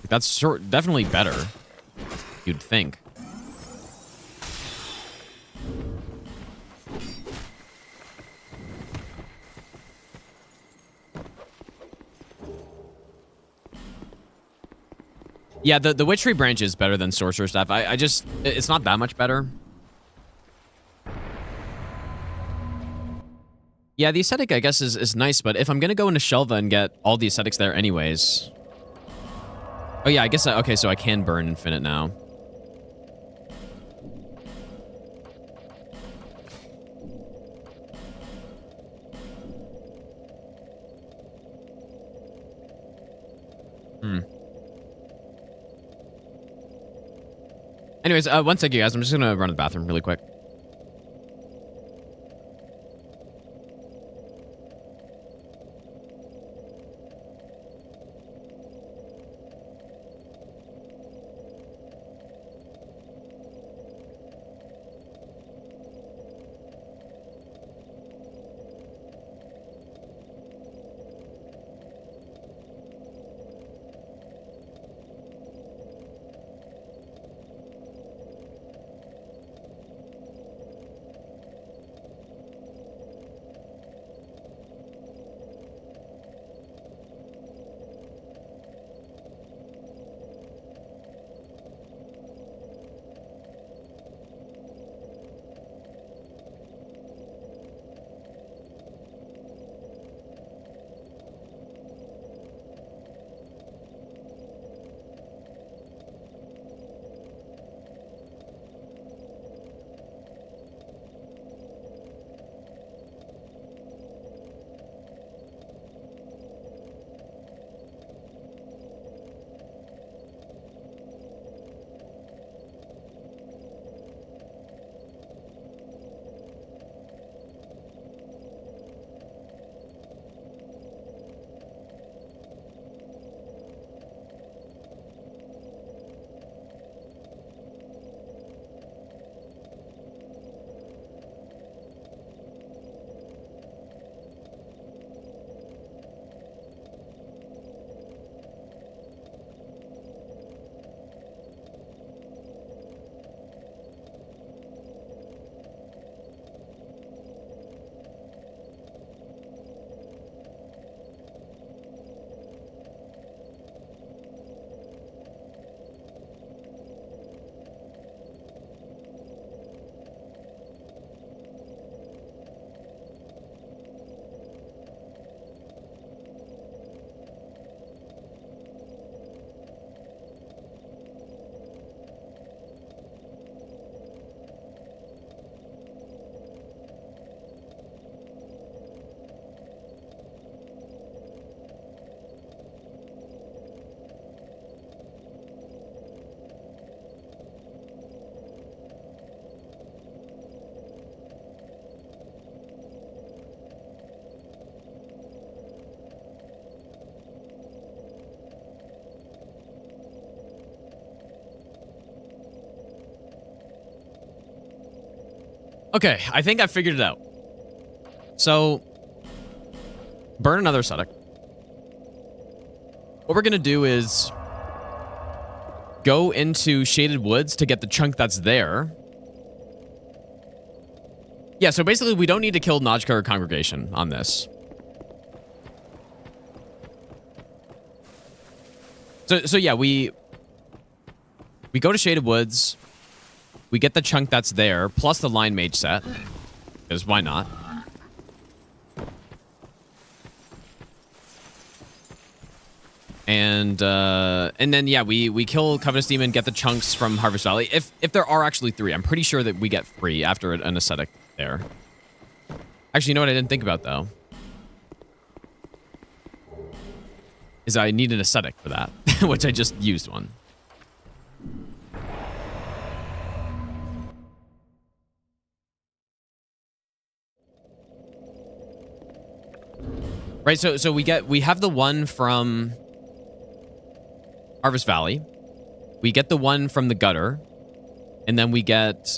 That's definitely better, you'd think. Yeah, the Witchery branch is better than Sorcerer Staff. I just, it's not that much better. Yeah, the aesthetic, I guess, is nice, but if I'm going to go into Shelva and get all the aesthetics there anyways... Oh, yeah, I guess... okay, so I can burn infinite now. Anyways, one second, guys. I'm just going to run to the bathroom really quick. Okay, I think I figured it out. So, burn another aesthetic. What we're going to do is go into Shaded Woods to get the chunk that's there. Yeah, so basically we don't need to kill Najka or Congregation on this. So yeah, we go to Shaded Woods. We get the chunk that's there, plus the Line Mage set. Because why not? And then, yeah, we kill Covetous Demon, get the chunks from Harvest Valley. If there are actually 3, I'm pretty sure that we get 3 after an aesthetic there. Actually, you know what I didn't think about, though? Is I need an aesthetic for that, which I just used one. Right, so we have the one from Harvest Valley. We get the one from the gutter. And then we get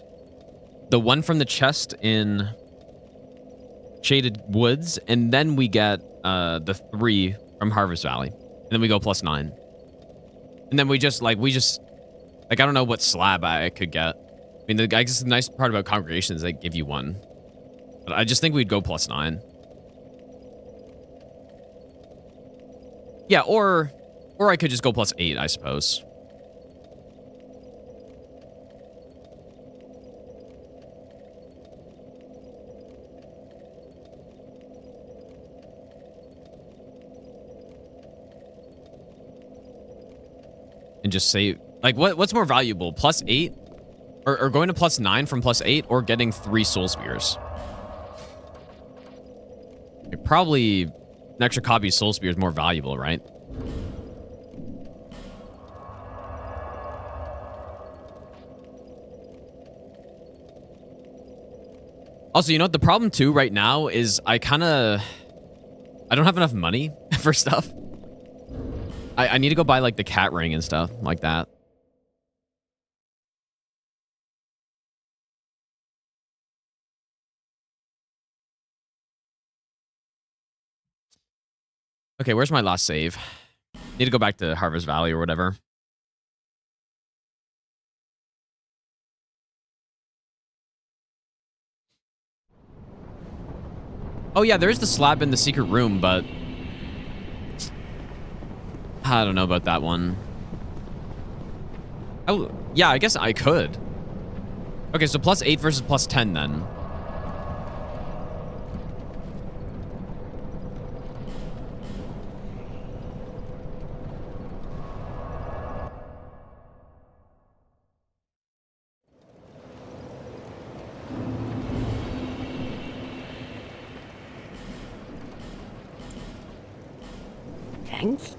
the one from the chest in Shaded Woods. And then we get the 3 from Harvest Valley. And then we go +9. And then we just, like, I don't know what slab I could get. I mean, I guess the nice part about Congregation is they give you one. But I just think we'd go +9. Yeah, or I could just go +8, I suppose. and just save. Like, what's more valuable? +8? Or going to +9 from +8, or getting 3 soul spears? Like, probably an extra copy of soul spear is more valuable, right? Also, you know what? The problem too right now is I don't have enough money for stuff. I need to go buy like the cat ring and stuff like that. Okay, where's my last save? Need to go back to Harvest Valley or whatever. Oh yeah, there is the slab in the secret room, but I don't know about that one. Oh, yeah, I guess I could. Okay, so +8 versus +10 then. Thanks.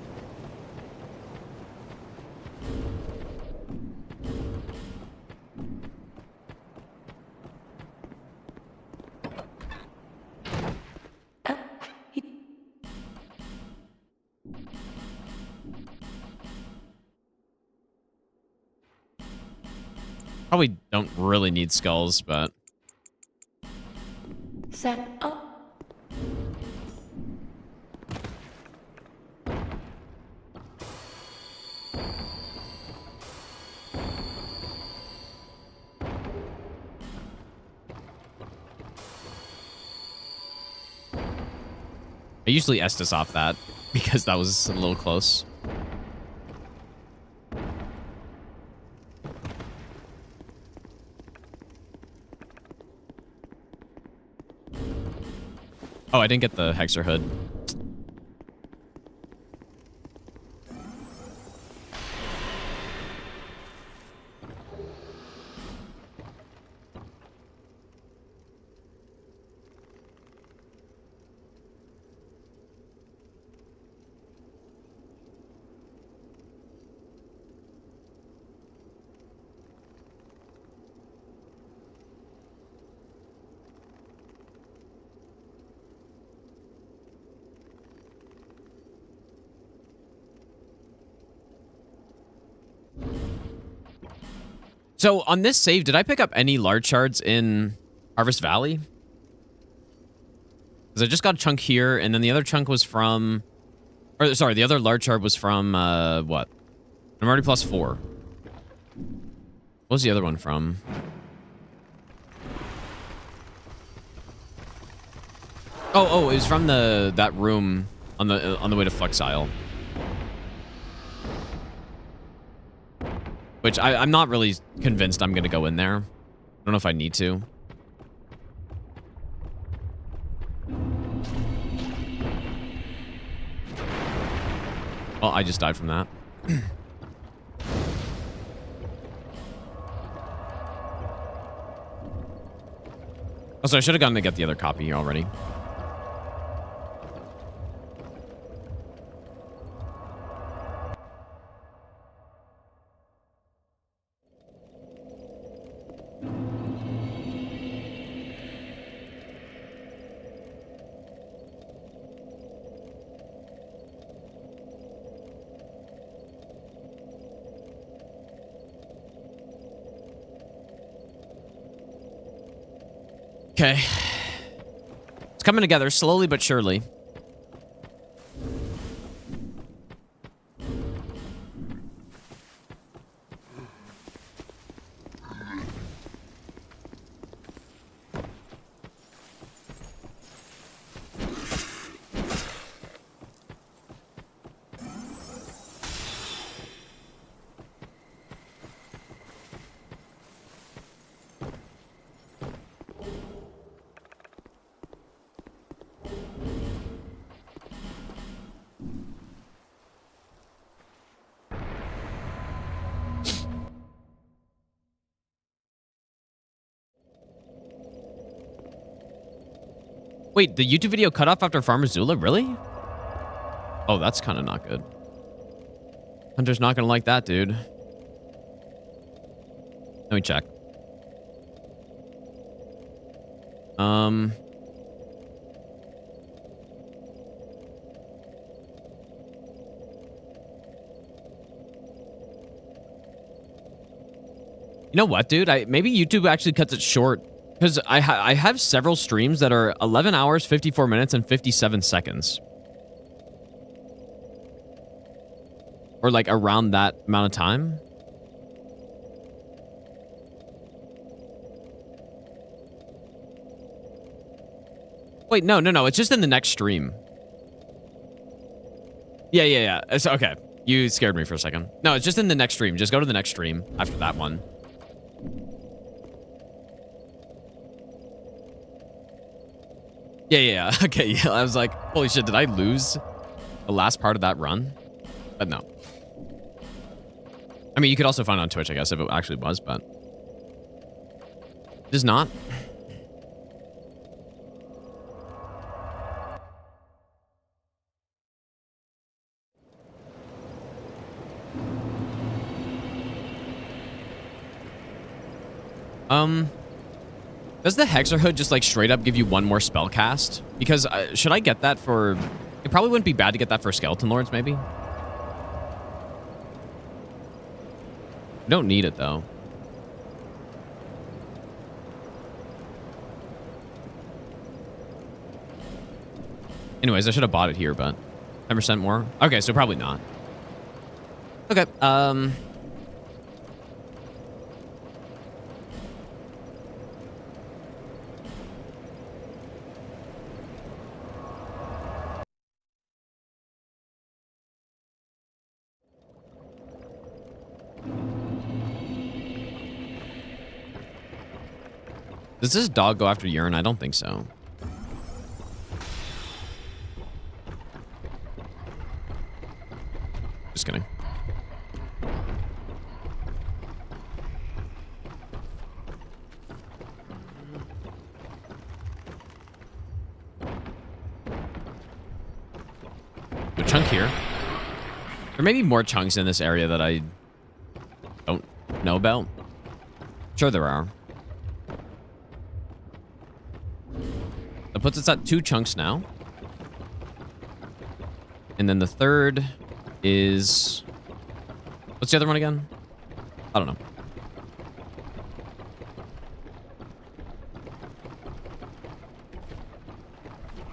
Probably don't really need skulls, but... Set up. I usually Estus off that because that was a little close. Oh, I didn't get the Hexer hood. So on this save, did I pick up any large shards in Harvest Valley? Because I just got a chunk here, and then the other chunk was from... Or, sorry, the other large shard was from, what? I'm already +4. What was the other one from? Oh, it was from that room on the way to Flux Isle. Which I'm not really convinced I'm going to go in there. I don't know if I need to. Well, I just died from that. Also, I should have gone to get the other copy already. Okay. It's coming together slowly but surely. Wait, the YouTube video cut off after Farmer Zula? Really? Oh, that's kind of not good. Hunter's not going to like that, dude. Let me check. You know what, dude? Maybe YouTube actually cuts it short. Because I have several streams that are 11 hours, 54 minutes, and 57 seconds. Or like around that amount of time. Wait, no. It's just in the next stream. Yeah. It's okay. You scared me for a second. No, it's just in the next stream. Just go to the next stream after that one. Yeah. Okay, yeah. I was like, holy shit, did I lose the last part of that run? But no. I mean, you could also find it on Twitch, I guess, if it actually was, but it is not. Does the Hexer Hood just like straight up give you one more spell cast? Because should I get that for... It probably wouldn't be bad to get that for Skeleton Lords, maybe. Don't need it, though. Anyways, I should have bought it here, but 10% more. Okay, so probably not. Okay, does this dog go after urine? I don't think so. Just kidding. A chunk here. There may be more chunks in this area that I don't know about. Sure there are. That puts us at 2 chunks now. And then the third is... What's the other one again? I don't know.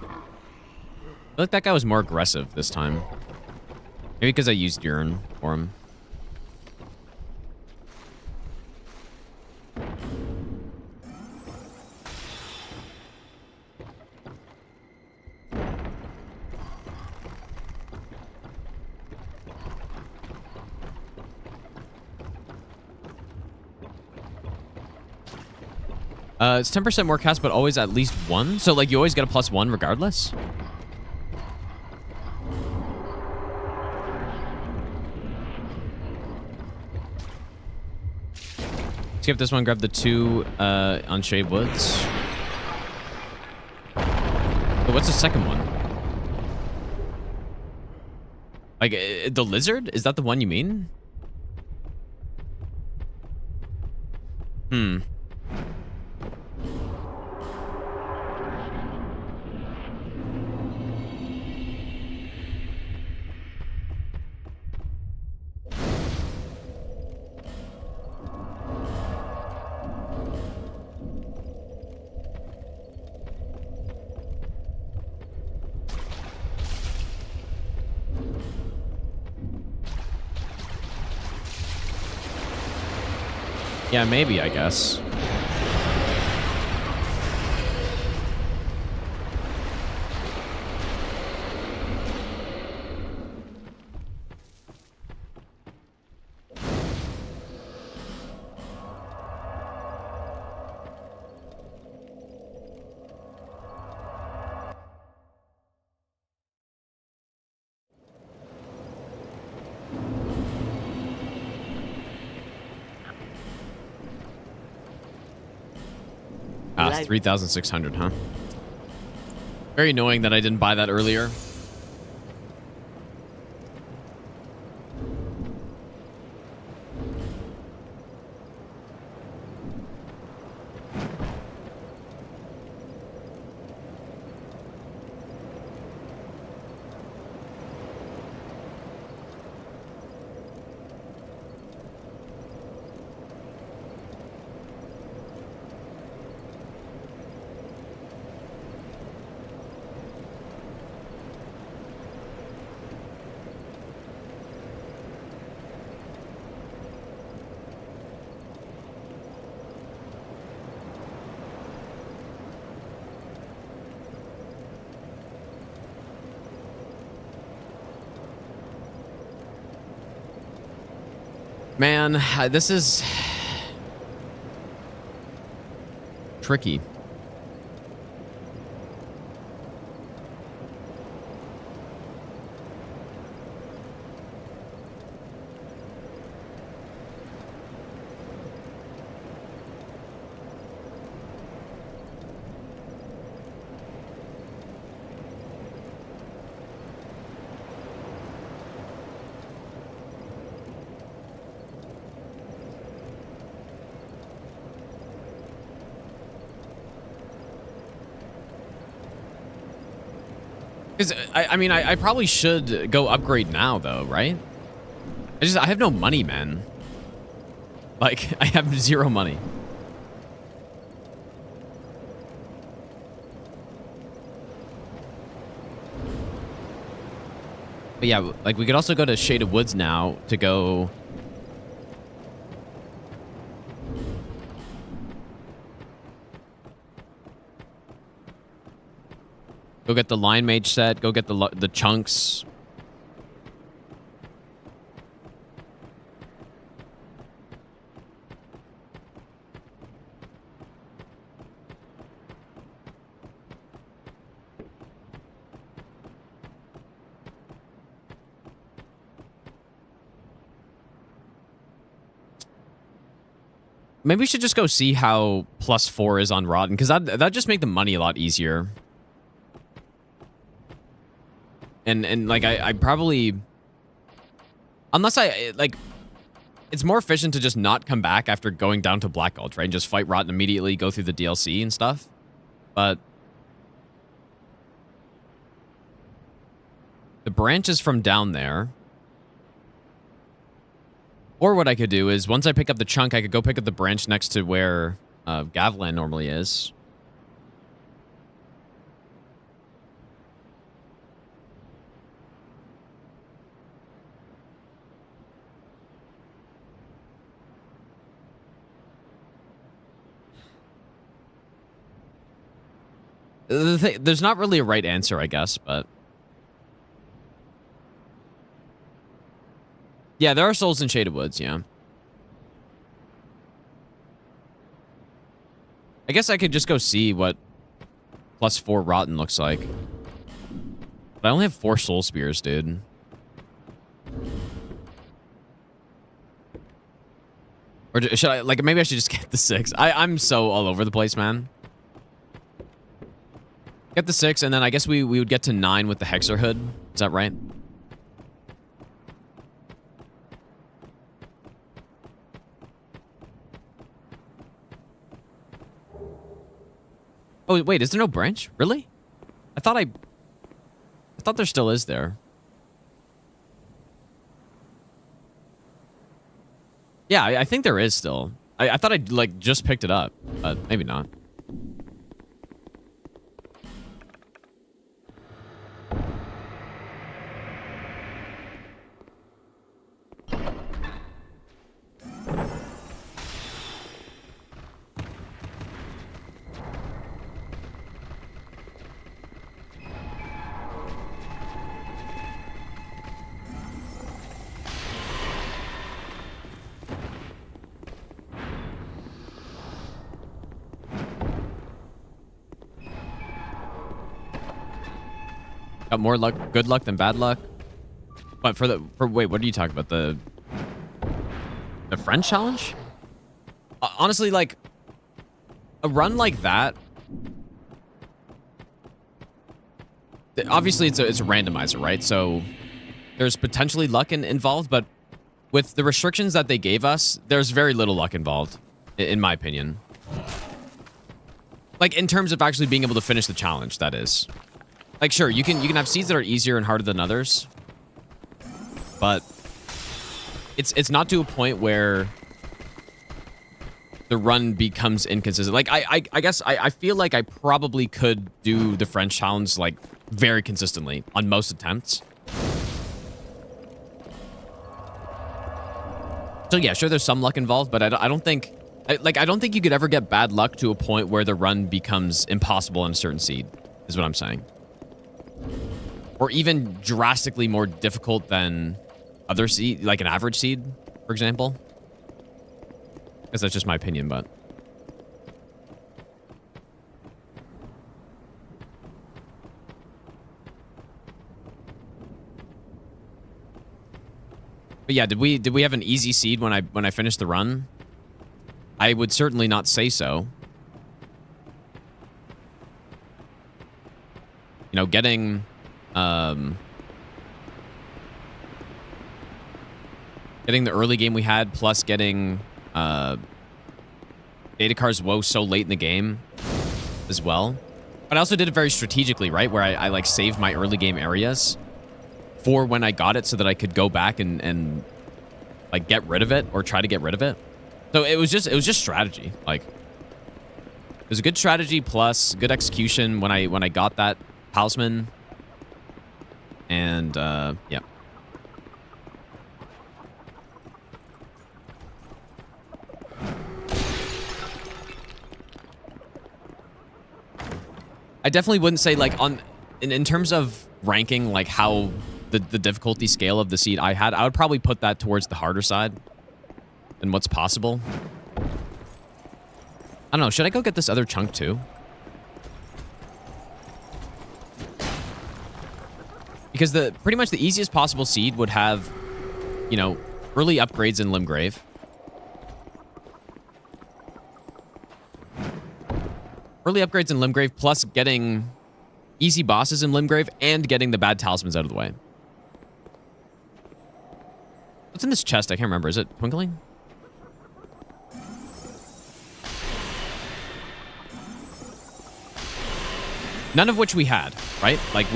I feel like that guy was more aggressive this time. Maybe because I used urine for him. It's 10% more cast, but always at least 1. So, like, you always get a +1 regardless? Skip this one, grab the 2 on Shade Woods. But what's the second one? Like, the lizard? Is that the one you mean? Yeah, maybe, I guess. Ah, 3,600, huh? Very annoying that I didn't buy that earlier. Man, this is tricky. Because I mean, I probably should go upgrade now, though, right? I have no money, man. Like, I have zero money. But yeah, like, we could also go to Shaded Woods now to go... Go get the Lion Mage set. Go get the chunks. Maybe we should just go see how +4 is on Rotten, because that'd just make the money a lot easier. And like, I probably... Unless like... It's more efficient to just not come back after going down to Black Gulch, right? And just fight Rotten immediately, go through the DLC and stuff. But... The branch is from down there. Or what I could do is, once I pick up the chunk, I could go pick up the branch next to where Gavlan normally is. There's not really a right answer, I guess, but... Yeah, there are souls in Shaded Woods, yeah. I guess I could just go see what +4 Rotten looks like. But I only have 4 soul spears, dude. Or should I, like, maybe I should just get the 6. I'm so all over the place, man. Get the 6, and then I guess we would get to 9 with the Hexer Hood. Is that right? Oh, wait, is there no branch? Really? I thought there still is there. Yeah, I think there is still. I thought I, like, just picked it up, but maybe not. Got more luck, good luck than bad luck. But wait, what are you talking about? The French challenge? Honestly, like, a run like that, obviously it's a randomizer, right? So there's potentially luck involved, but with the restrictions that they gave us, there's very little luck involved, in my opinion. Like, in terms of actually being able to finish the challenge, that is. Like, sure, you can have seeds that are easier and harder than others, but it's not to a point where the run becomes inconsistent. Like, I guess I feel like I probably could do the French challenge, like, very consistently on most attempts. So yeah, sure, there's some luck involved, but I don't think you could ever get bad luck to a point where the run becomes impossible on a certain seed, is what I'm saying. Or even drastically more difficult than other seed, like an average seed, for example. I guess that's just my opinion, but. But yeah, did we have an easy seed when I finished the run? I would certainly not say so. You know, getting the early game we had, plus getting Datakar's woe so late in the game as well. But I also did it very strategically, right? Where I like saved my early game areas for when I got it so that I could go back and like get rid of it or try to get rid of it. So it was just strategy. Like, it was a good strategy plus good execution when I got that talisman. And yeah. I definitely wouldn't say like in terms of ranking like how the difficulty scale of the seed I had, I would probably put that towards the harder side than what's possible. I don't know, should I go get this other chunk too? Because pretty much the easiest possible seed would have, you know, early upgrades in Limgrave. Early upgrades in Limgrave, plus getting easy bosses in Limgrave and getting the bad talismans out of the way. What's in this chest? I can't remember. Is it Twinkling? None of which we had, right? Like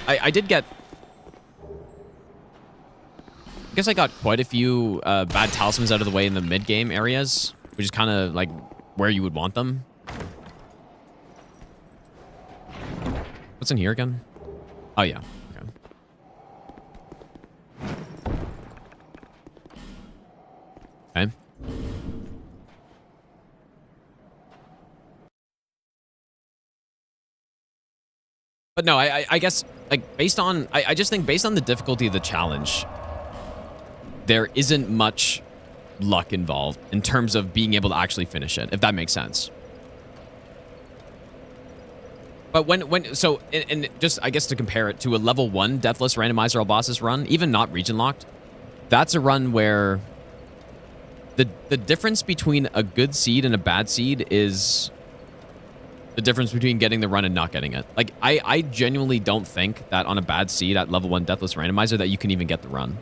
I did get... I guess I got quite a few bad talismans out of the way in the mid-game areas, which is kind of like where you would want them. What's in here again? Oh, yeah. Okay. Okay. But no, I guess, like, based on... I just think based on the difficulty of the challenge, there isn't much luck involved in terms of being able to actually finish it, if that makes sense. But and just, I guess, to compare it to a level 1 Deathless Randomizer All Bosses run, even not region locked, that's a run where the difference between a good seed and a bad seed is the difference between getting the run and not getting it. Like, I genuinely don't think that on a bad seed at level 1 Deathless Randomizer that you can even get the run.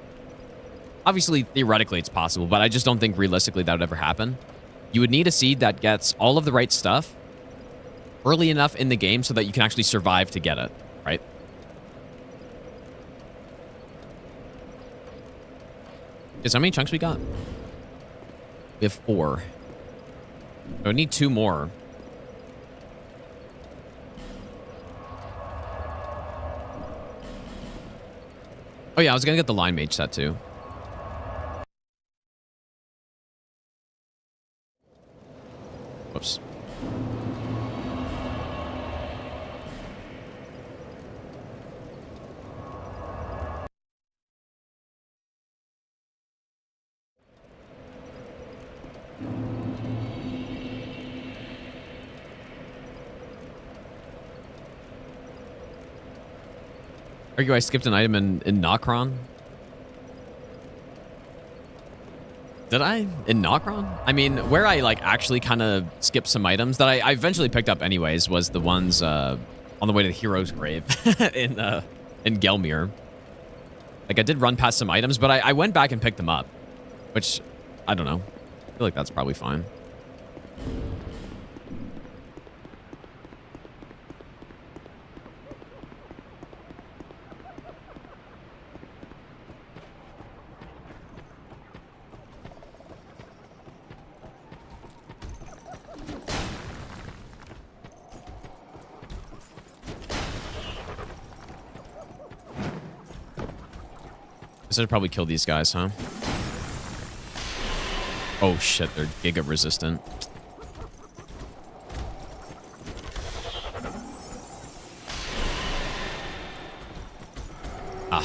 Obviously, theoretically, it's possible, but I just don't think realistically that would ever happen. You would need a seed that gets all of the right stuff early enough in the game so that you can actually survive to get it, right? Guess how many chunks we got? We have 4. I would need 2 more. Oh yeah, I was gonna get the Line Mage set too. Whoops. Argue I skipped an item in Nokron? Did I? In Nokron? I mean, where I like actually kind of skipped some items that I eventually picked up anyways was the ones on on the way to the hero's grave in Gelmir. Like, I did run past some items, but I went back and picked them up, which, I don't know. I feel like that's probably fine. I should probably kill these guys, huh? Oh shit, they're giga resistant. Ah.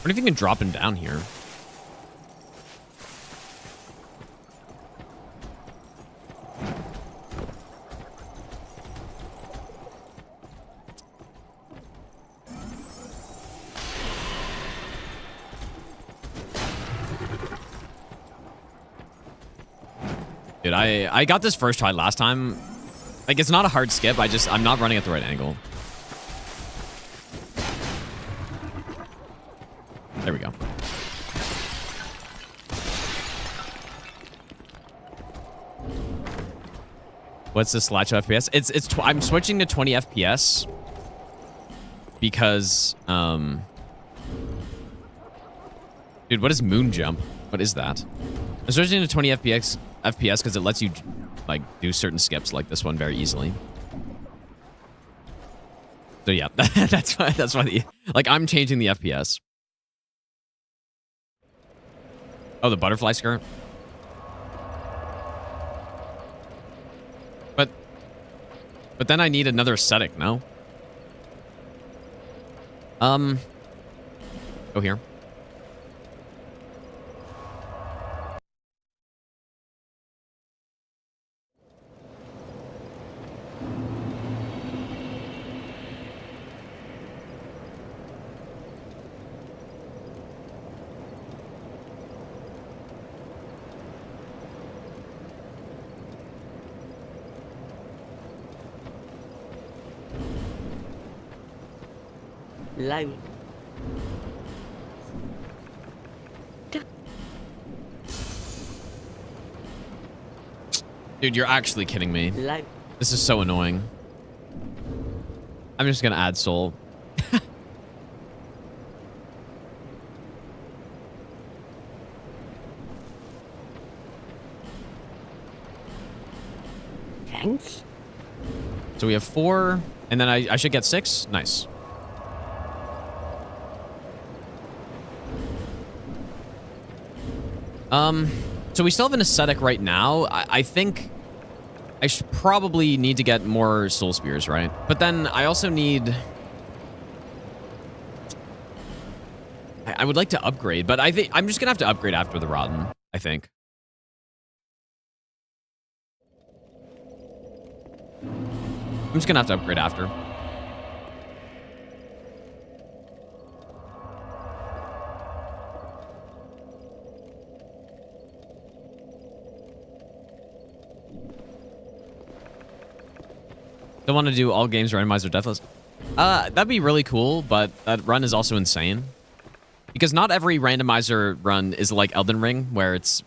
What if you can drop him down here? Dude, I got this first try last time. Like, it's not a hard skip. I'm not running at the right angle. There we go. What's the Slacho FPS? I'm switching to 20 FPS because, dude, what is moon jump? What is that? I'm switching to 20 FPS because it lets you, like, do certain skips like this one very easily. So yeah, that's why like, I'm changing the FPS. Oh, the butterfly skirt. But then I need another aesthetic, no? Go here. Low. Dude, you're actually kidding me. Low. This is so annoying. I'm just gonna add soul. Thanks. So we have 4, and then I should get 6? Nice. So we still have an aesthetic right now. I think I should probably need to get more soul spears, right? But then I also need... I would like to upgrade, but I think I'm just gonna have to upgrade after the Rotten, I think. I'm just gonna have to upgrade after. Don't want to do all games randomized or deathless. That'd be really cool, but that run is also insane. Because not every randomizer run is like Elden Ring, where it's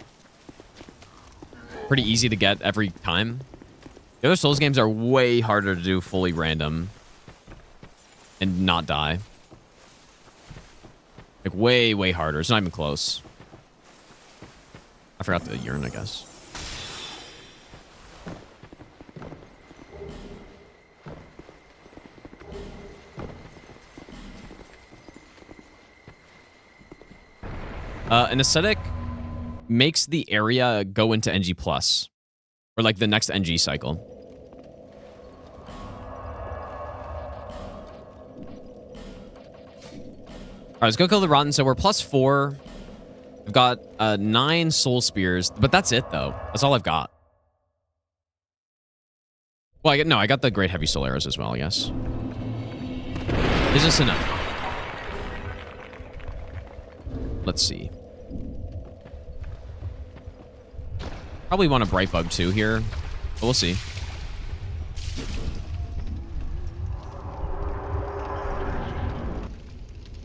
pretty easy to get every time. The other Souls games are way harder to do fully random and not die. Like, way, way harder. It's not even close. I forgot the urn, I guess. An aesthetic makes the area go into NG+, or like the next NG cycle. All right, let's go kill the Rotten. So we're +4. We've got 9 soul spears, but that's it though. That's all I've got. Well, I got the great heavy soul arrows as well, I guess. Is this enough? Let's see. Probably want a bright bug too here, but we'll see.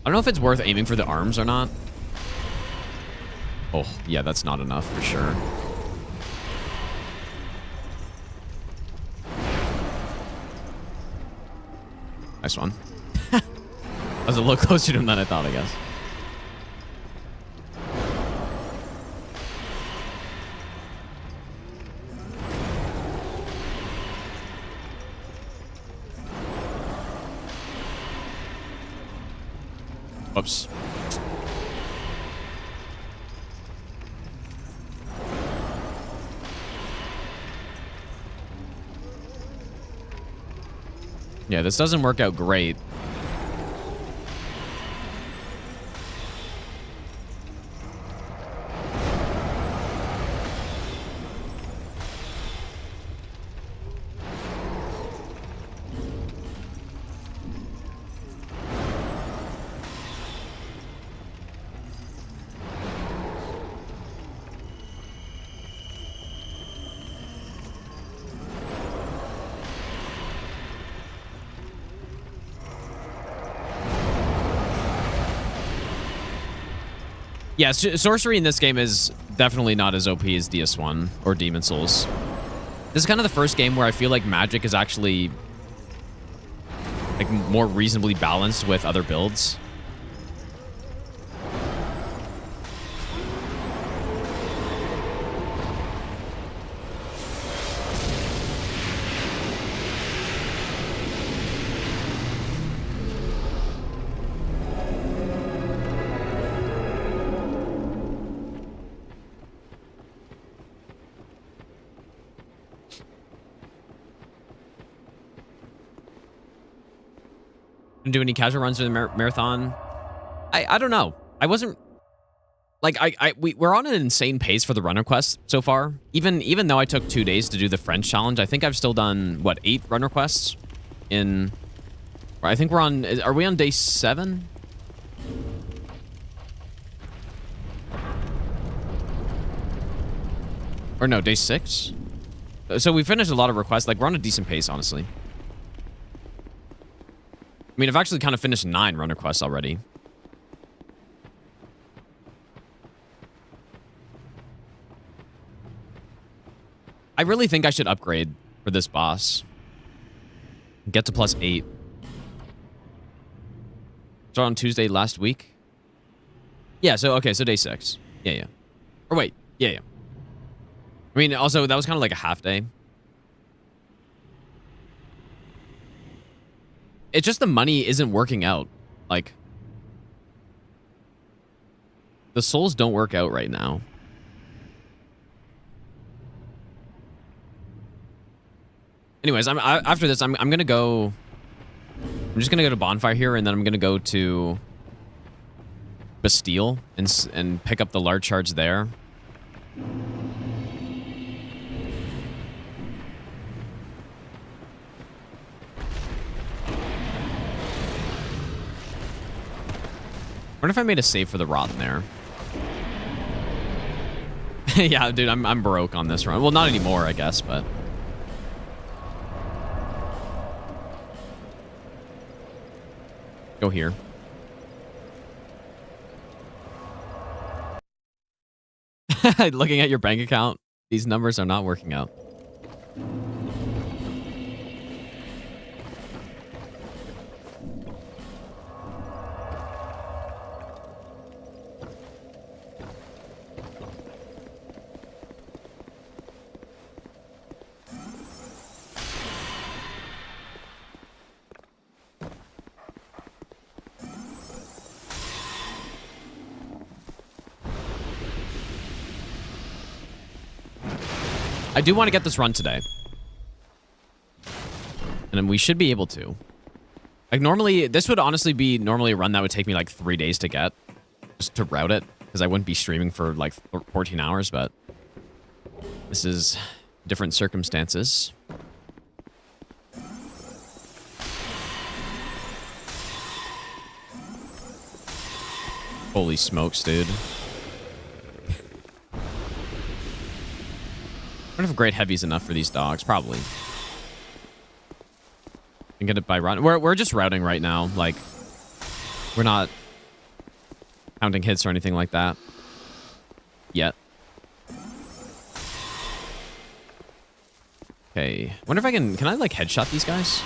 I don't know if it's worth aiming for the arms or not. Oh, yeah, that's not enough for sure. Nice one. I was a little closer to him than I thought, I guess. Whoops. Yeah, this doesn't work out great. Yeah, sorcery in this game is definitely not as OP as DS1 or Demon Souls. This is kind of the first game where I feel like magic is actually like more reasonably balanced with other builds. Do any casual runs in the marathon? I don't know. I wasn't like we're on an insane pace for the runner quest so far. Even though I took 2 days to do the French challenge, I think I've still done what 8 runner quests in. I think we're on. Are we on day 7? Or no, day 6. So we finished a lot of requests. Like we're on a decent pace, honestly. I mean, I've actually kind of finished 9 runner quests already. I really think I should upgrade for this boss. Get to +8. So on Tuesday last week? Yeah, so, okay, so day 6. Yeah. Or wait, yeah. I mean, also, that was kind of like a half day. It's just the money isn't working out. Like, the souls don't work out right now. Anyways, after this, I'm gonna go. I'm just gonna go to Bonfire here, and then I'm gonna go to Bastille and pick up the large shards there. I wonder if I made a save for the Rotten there. Yeah, dude, I'm broke on this run. Well, not anymore, I guess, but... Go here. Looking at your bank account, these numbers are not working out. I do want to get this run today. And we should be able to. Like, normally, this would honestly be normally a run that would take me like 3 days to get. Just to route it. Because I wouldn't be streaming for like 14 hours, but... This is different circumstances. Holy smokes, dude. wonder if grade heavy is enough for these dogs. Probably. Can get it by run. We're just routing right now. Like, we're not counting hits or anything like that yet. Okay. Wonder if I can I like headshot these guys?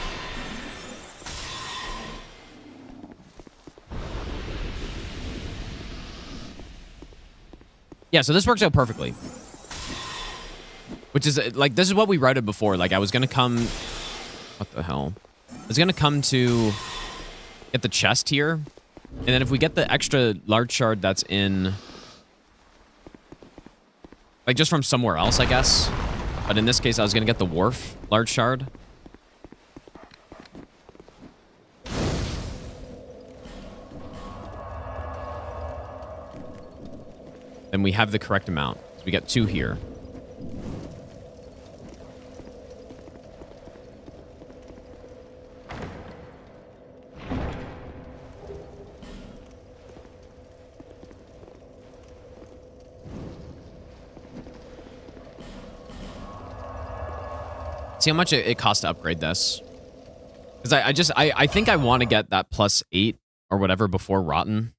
Yeah, so this works out perfectly. Which is, like, this is what we routed before. Like, I was gonna come... What the hell? I was gonna come to get the chest here. And then if we get the extra large shard that's in... Like, just from somewhere else, I guess. But in this case, I was gonna get the wharf large shard. Then we have the correct amount. So we got 2 here. See how much it costs to upgrade this. Because I think I want to get that +8 or whatever before Rotten.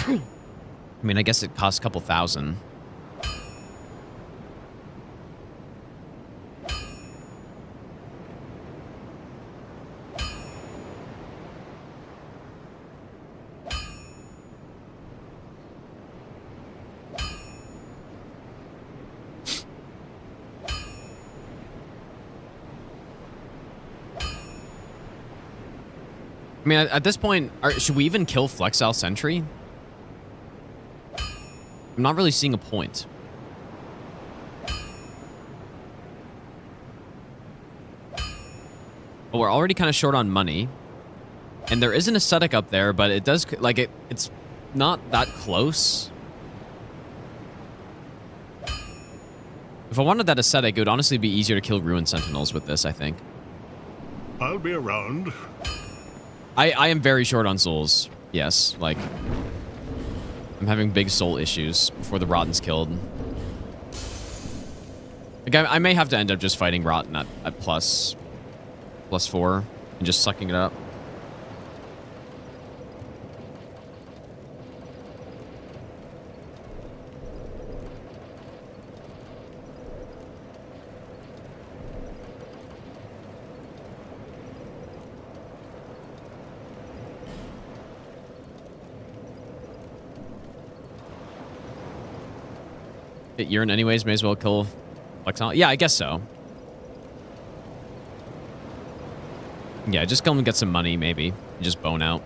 I mean, I guess it costs a couple thousand. I mean, at this point, should we even kill Flexile Sentry? I'm not really seeing a point. But we're already kind of short on money. And there is an aesthetic up there, but it does, like, it's not that close. If I wanted that aesthetic, it would honestly be easier to kill Ruin Sentinels with this, I think. I'll be around. I am very short on souls. Yes, like... I'm having big soul issues before the Rotten's killed. Like, I may have to end up just fighting Rotten at +4 and just sucking it up. Hit urine anyways, may as well kill Flexile. Yeah, I guess so. Yeah, just go and get some money, maybe. Just bone out.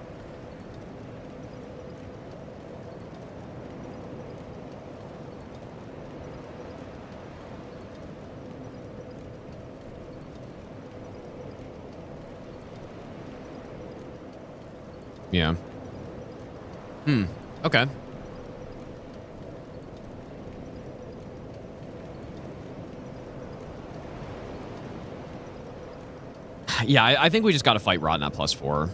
Yeah. Okay. Yeah, I think we just gotta fight Rotten at +4.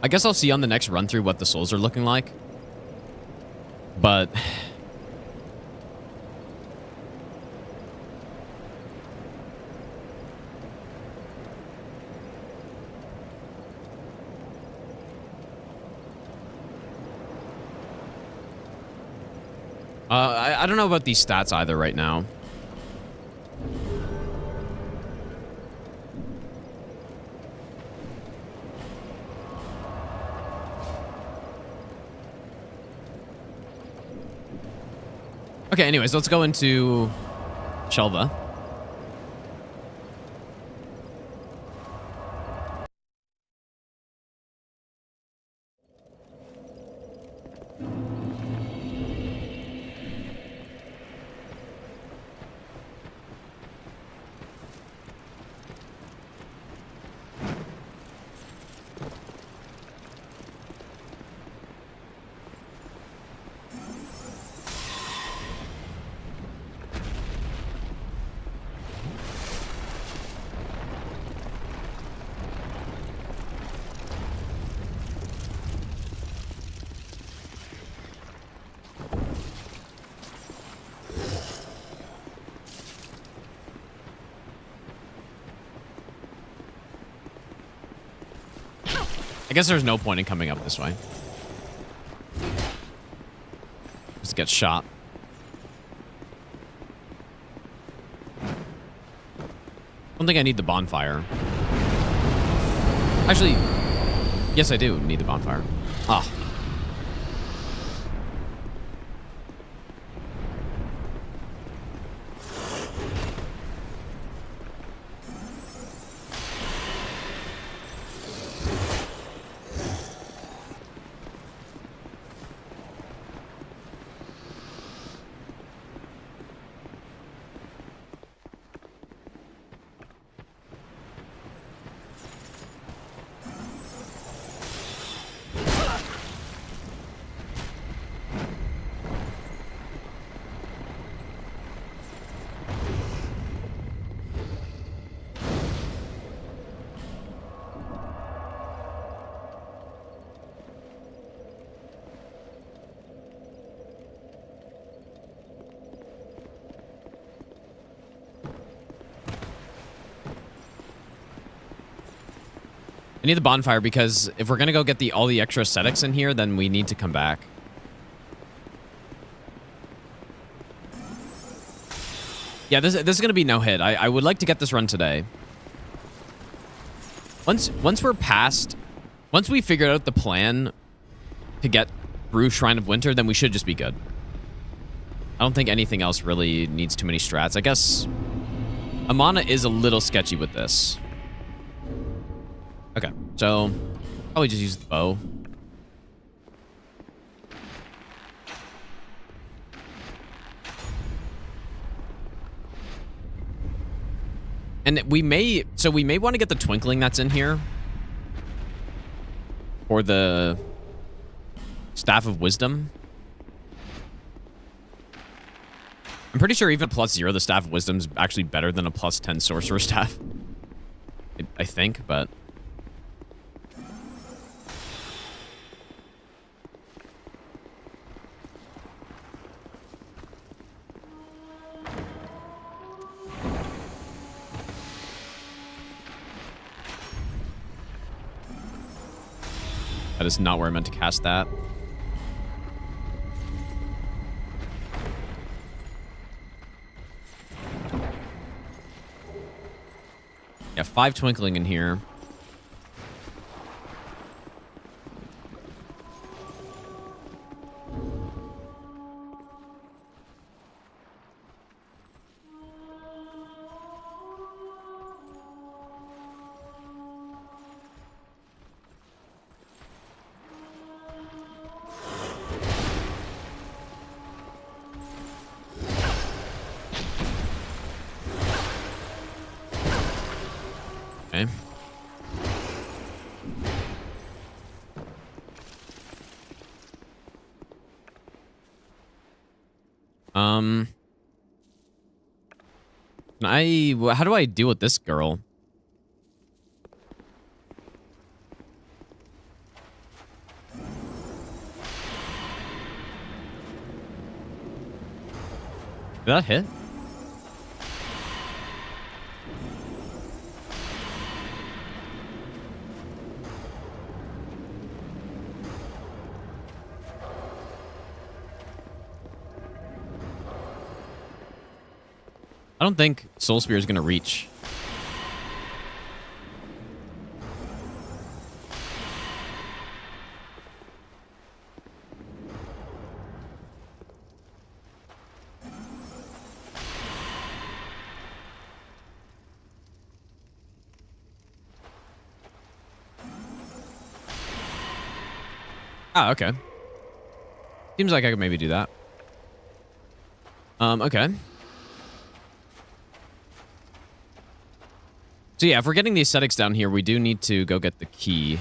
I guess I'll see on the next run through what the souls are looking like. But... I don't know about these stats either right now. Okay, anyways, let's go into Shelva. guess there's no point in coming up this way. Just get shot. I don't think I need the bonfire. Actually, yes, I do need the bonfire. Ah. I need the bonfire because if we're gonna go get all the extra aesthetics in here, then we need to come back. Yeah, this is gonna be no hit. I would like to get this run today. Once we figured out the plan to get through Shrine of Winter, then we should just be good. I don't think anything else really needs too many strats. I guess Amana is a little sketchy with this. Okay, so probably just use the bow. And we may want to get the Twinkling that's in here. Or the Staff of Wisdom. I'm pretty sure even +0, the Staff of Wisdom is actually better than a +10 Sorcerer Staff. I think, but... That is not where I meant to cast that. Yeah, 5 Twinkling in here. Okay. How do I deal with this girl? Did that hit? I don't think Soul Spear is going to reach. Ah, okay. Seems like I could maybe do that. Okay. So yeah, if we're getting the aesthetics down here, we do need to go get the key.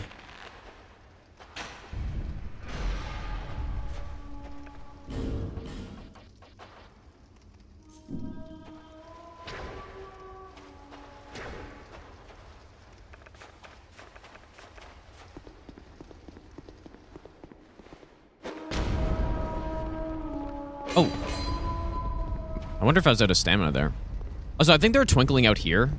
Oh. I wonder if I was out of stamina there. Also, I think there are Twinkling out here,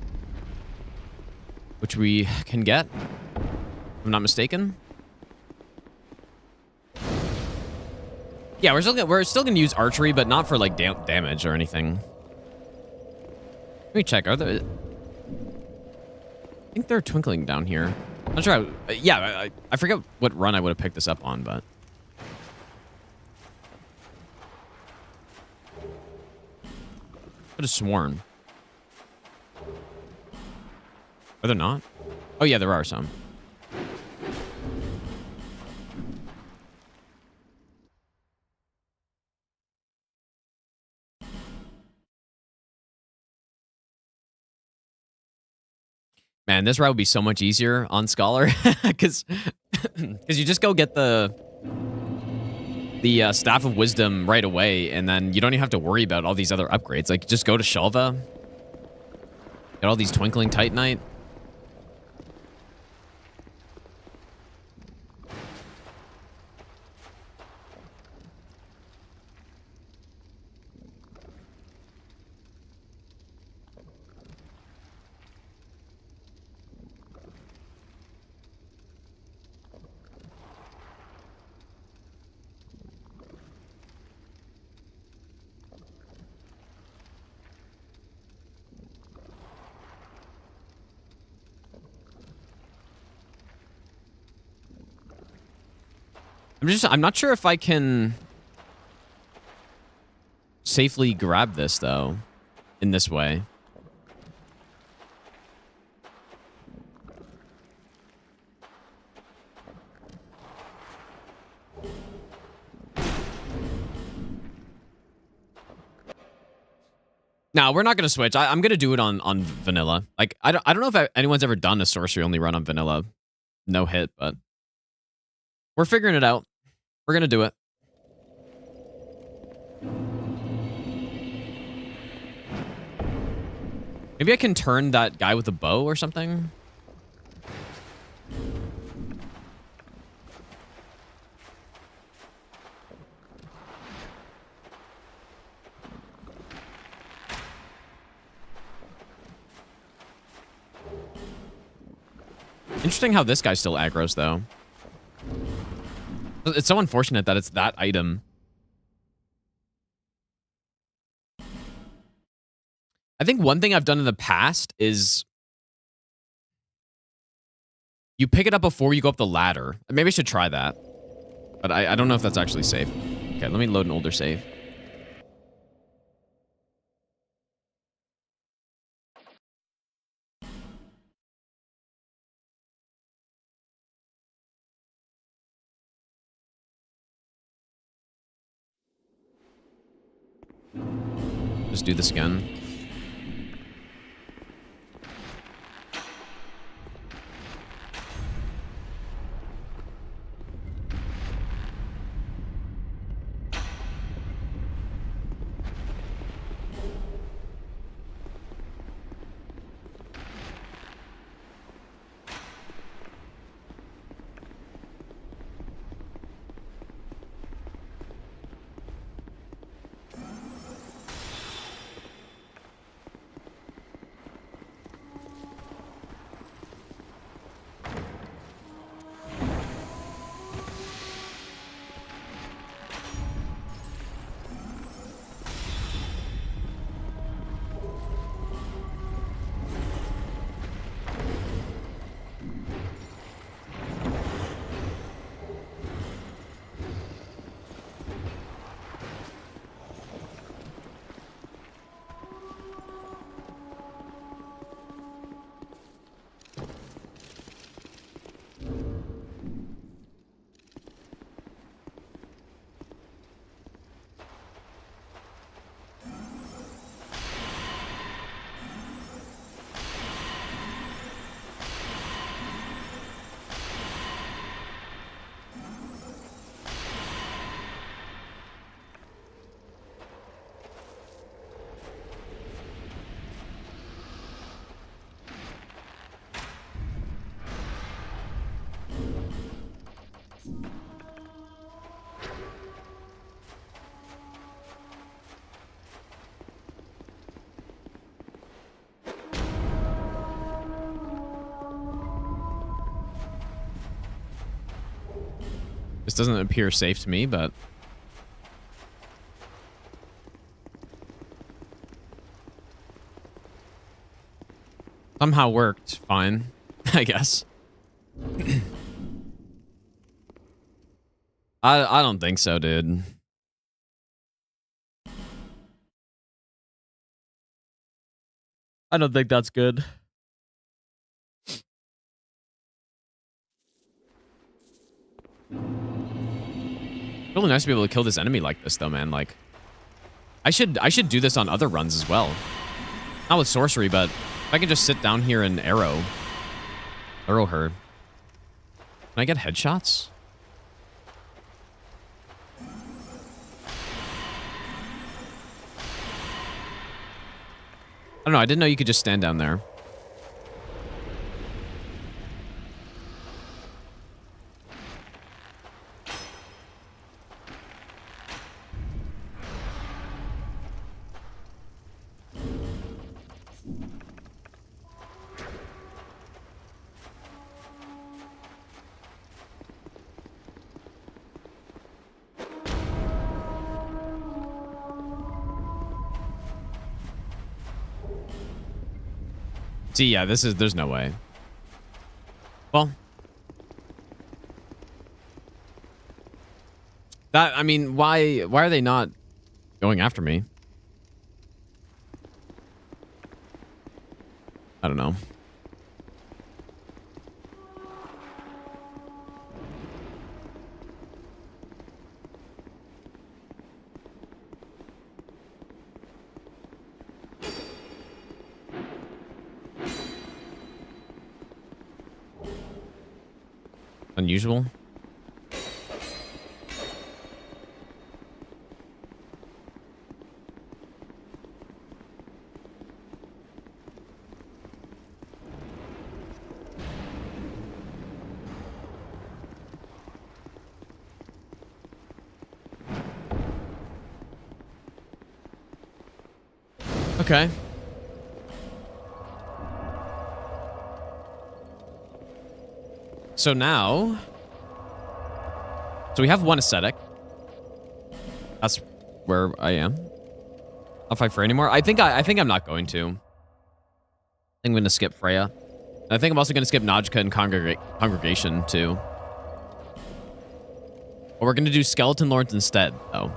which we can get, if I'm not mistaken. Yeah, we're still gonna use archery, but not for like damage or anything. Let me check. Are there? I think they're twinkling down here. Not sure. Yeah, I forget what run I would have picked this up on, but could have sworn. Are there not? Oh yeah, there are some. Man, this route would be so much easier on Scholar because you just go get the Staff of Wisdom right away, and then you don't even have to worry about all these other upgrades. Like, just go to Shelva, get all these Twinkling Titanite. I'm not sure if I can safely grab this though in this way. No, we're not going to switch. I'm going to do it on vanilla. Like, I don't know if anyone's ever done a sorcery only run on vanilla. No hit, but we're figuring it out. We're going to do it. Maybe I can turn that guy with the bow or something. Interesting how this guy still aggroes, though. It's so unfortunate that it's that item. I think one thing I've done in the past is you pick it up before you go up the ladder. Maybe I should try that. But I don't know if that's actually safe. Okay, let me load an older save. Just do this again. This doesn't appear safe to me, but Somehow worked fine, I guess. I don't think so, dude. I don't think that's good. Really nice to be able to kill this enemy like this, though, man. Like, I should do this on other runs as well. Not with sorcery, but if I can just sit down here and arrow her. Can I get headshots? I don't know. I didn't know you could just stand down there. See, yeah, there's no way. Well, I mean, why are they not going after me? I don't know. Unusual. Okay. So now, so we have one ascetic. That's where I am. I'll fight for anymore. I think I'm not going to. I think I'm going to skip Freya. And I think I'm also going to skip Najka and Congregation too. But we're going to do Skeleton Lords instead, though.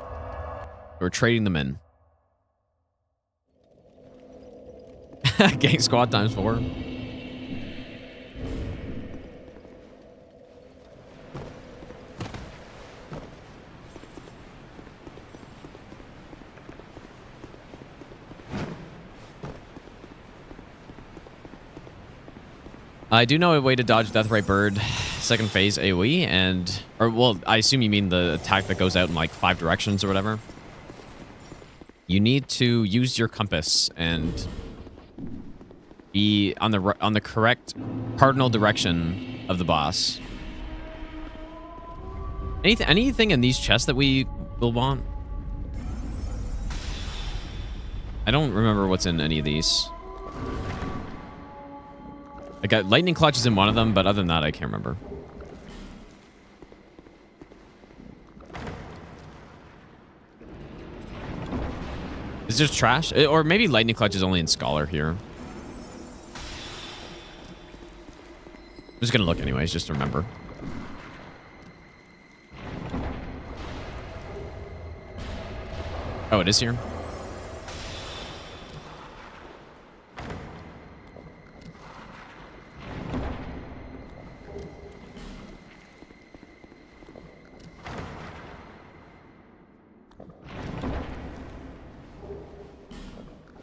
We're trading them in. Gang squad times 4. I do know a way to dodge Deathray Bird second phase AoE and... Or, well, I assume you mean the attack that goes out in like 5 directions or whatever. You need to use your compass and be on the correct cardinal direction of the boss. Anything in these chests that we will want? I don't remember what's in any of these. I got lightning clutches in one of them, but other than that, I can't remember. Is this trash? Or maybe lightning clutch is only in Scholar here. I'm just gonna look anyways, just to remember. Oh, it is here?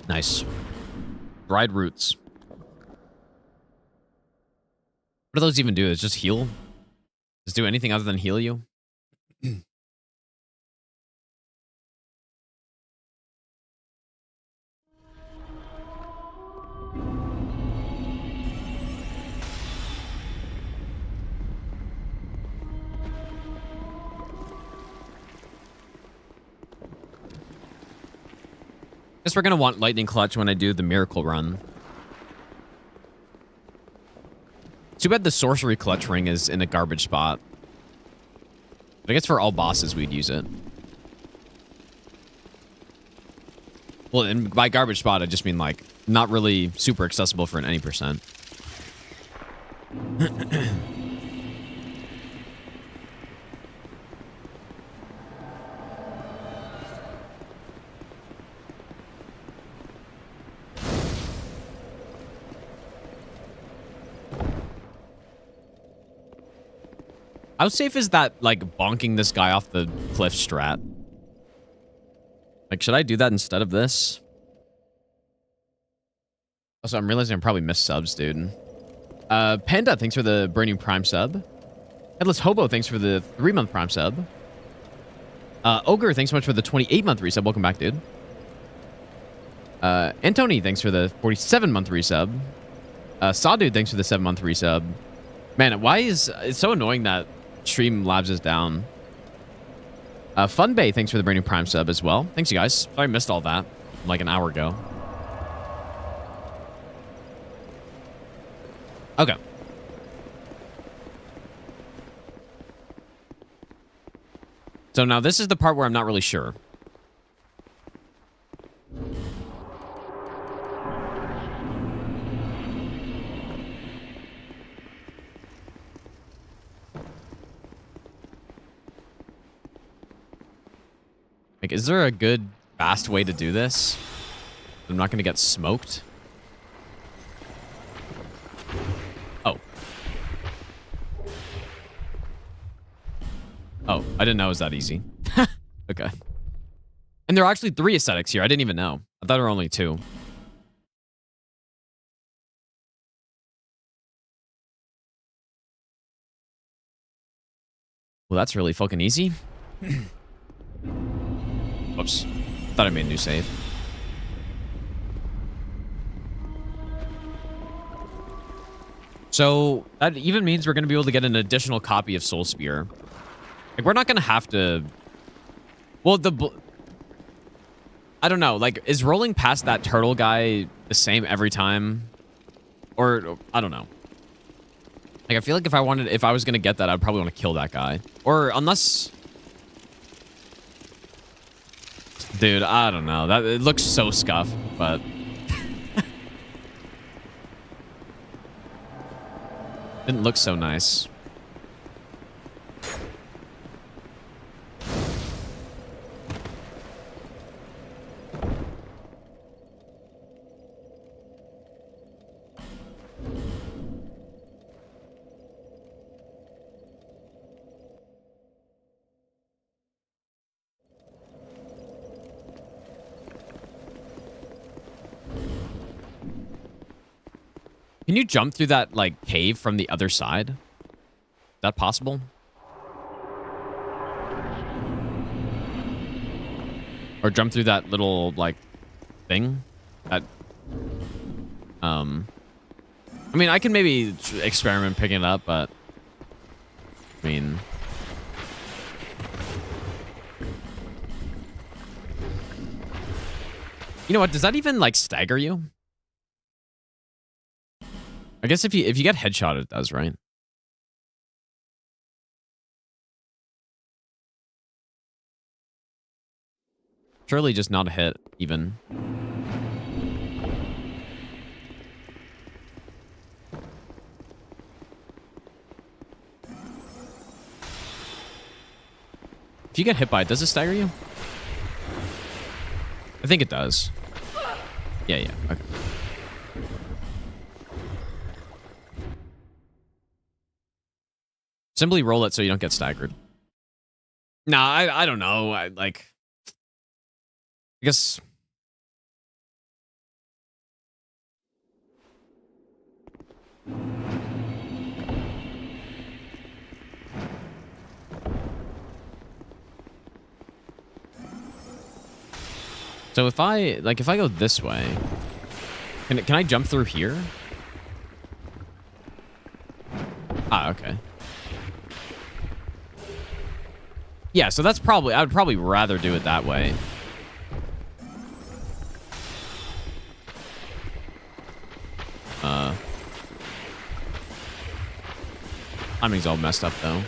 Nice. Dried roots. What do those even do? It's just heal? Just do anything other than heal you? Guess we're gonna want lightning clutch when I do the miracle run. Too bad the sorcery clutch ring is in a garbage spot. But I guess for all bosses we'd use it. Well, and by garbage spot I just mean like not really super accessible for an any percent. How safe is that, like, bonking this guy off the cliff strat? Like, should I do that instead of this? Also, I'm realizing I probably missed subs, dude. Panda, thanks for the brand new Prime sub. Headless Hobo, thanks for the 3-month Prime sub. Ogre, thanks so much for the 28-month resub. Welcome back, dude. Antony, thanks for the 47-month resub. Sawdude, thanks for the 7-month resub. Man, why is... It's so annoying that Streamlabs is down. Funbay, thanks for the brand new Prime sub as well. Thanks, you guys. Sorry I missed all that like an hour ago. Okay. So now this is the part where I'm not really sure. Like, is there a good, fast way to do this? I'm not going to get smoked. Oh. Oh, I didn't know it was that easy. Okay. And there are actually 3 aesthetics here. I didn't even know. I thought there were only 2. Well, that's really fucking easy. Whoops. Thought I made a new save. So that even means we're going to be able to get an additional copy of Soul Spear. Like, we're not going to have to... Well, I don't know. Like, is rolling past that turtle guy the same every time? Or, I don't know. Like, I feel like if I was going to get that, I'd probably want to kill that guy. Or, unless... Dude, I don't know. It looks so scuffed, but... Didn't look so nice. Can you jump through that, like, cave from the other side? Is that possible? Or jump through that little, like, thing? That... I mean, I can maybe experiment picking it up, but... I mean... You know what? Does that even, like, stagger you? I guess if you get headshot, it does, right? Surely just not a hit, even. If you get hit by it, does it stagger you? I think it does. Yeah, okay. Simply roll it so you don't get staggered. Nah, I don't know. I guess... So if I go this way, can I jump through here? Ah, okay. Yeah, so that's probably... I would probably rather do it that way. Timing's all messed up, though.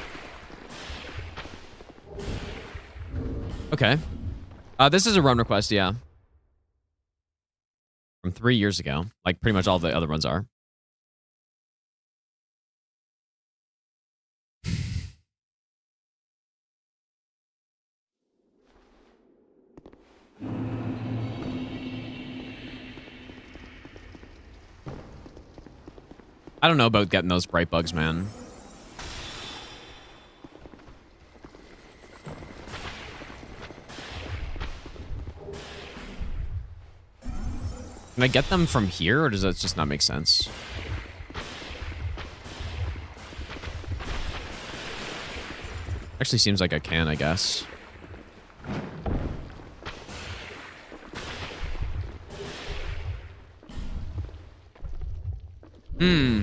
Okay. This is a run request, yeah. from 3 years ago. Like pretty much all the other ones are. I don't know about getting those bright bugs, man. Can I get them from here, or does that just not make sense? Actually seems like I can, I guess. Hmm.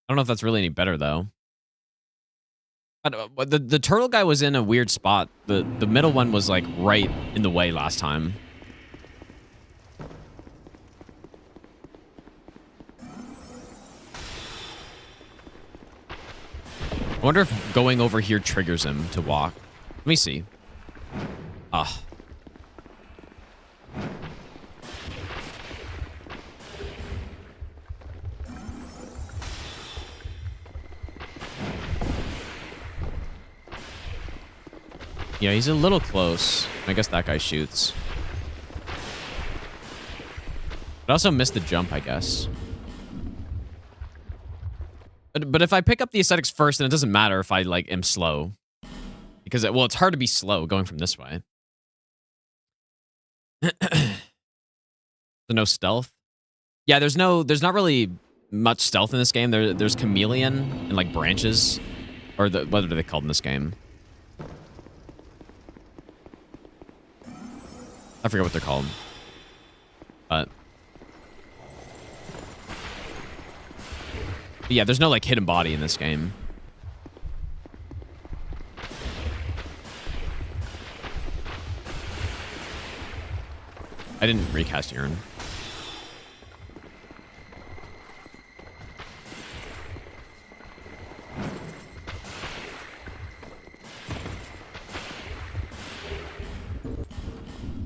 I don't know if that's really any better, though. The turtle guy was in a weird spot. The middle one was, like, right in the way last time. I wonder if going over here triggers him to walk. Let me see. Ah. Yeah, he's a little close. I guess that guy shoots. But I also missed the jump, I guess. But if I pick up the aesthetics first, then it doesn't matter if I, like, am slow. Because, well, it's hard to be slow going from this way. So no stealth? Yeah, there's not really much stealth in this game. There's chameleon and, like, branches. Or what are they called in this game? I forget what they're called. But yeah, there's no, like, hidden body in this game. I didn't recast urine.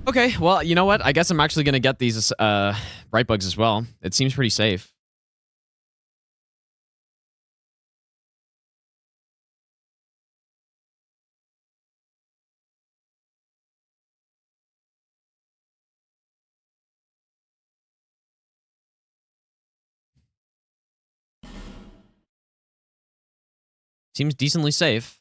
Okay, well, you know what? I guess I'm actually going to get these bright bugs as well. It seems pretty safe. Seems decently safe.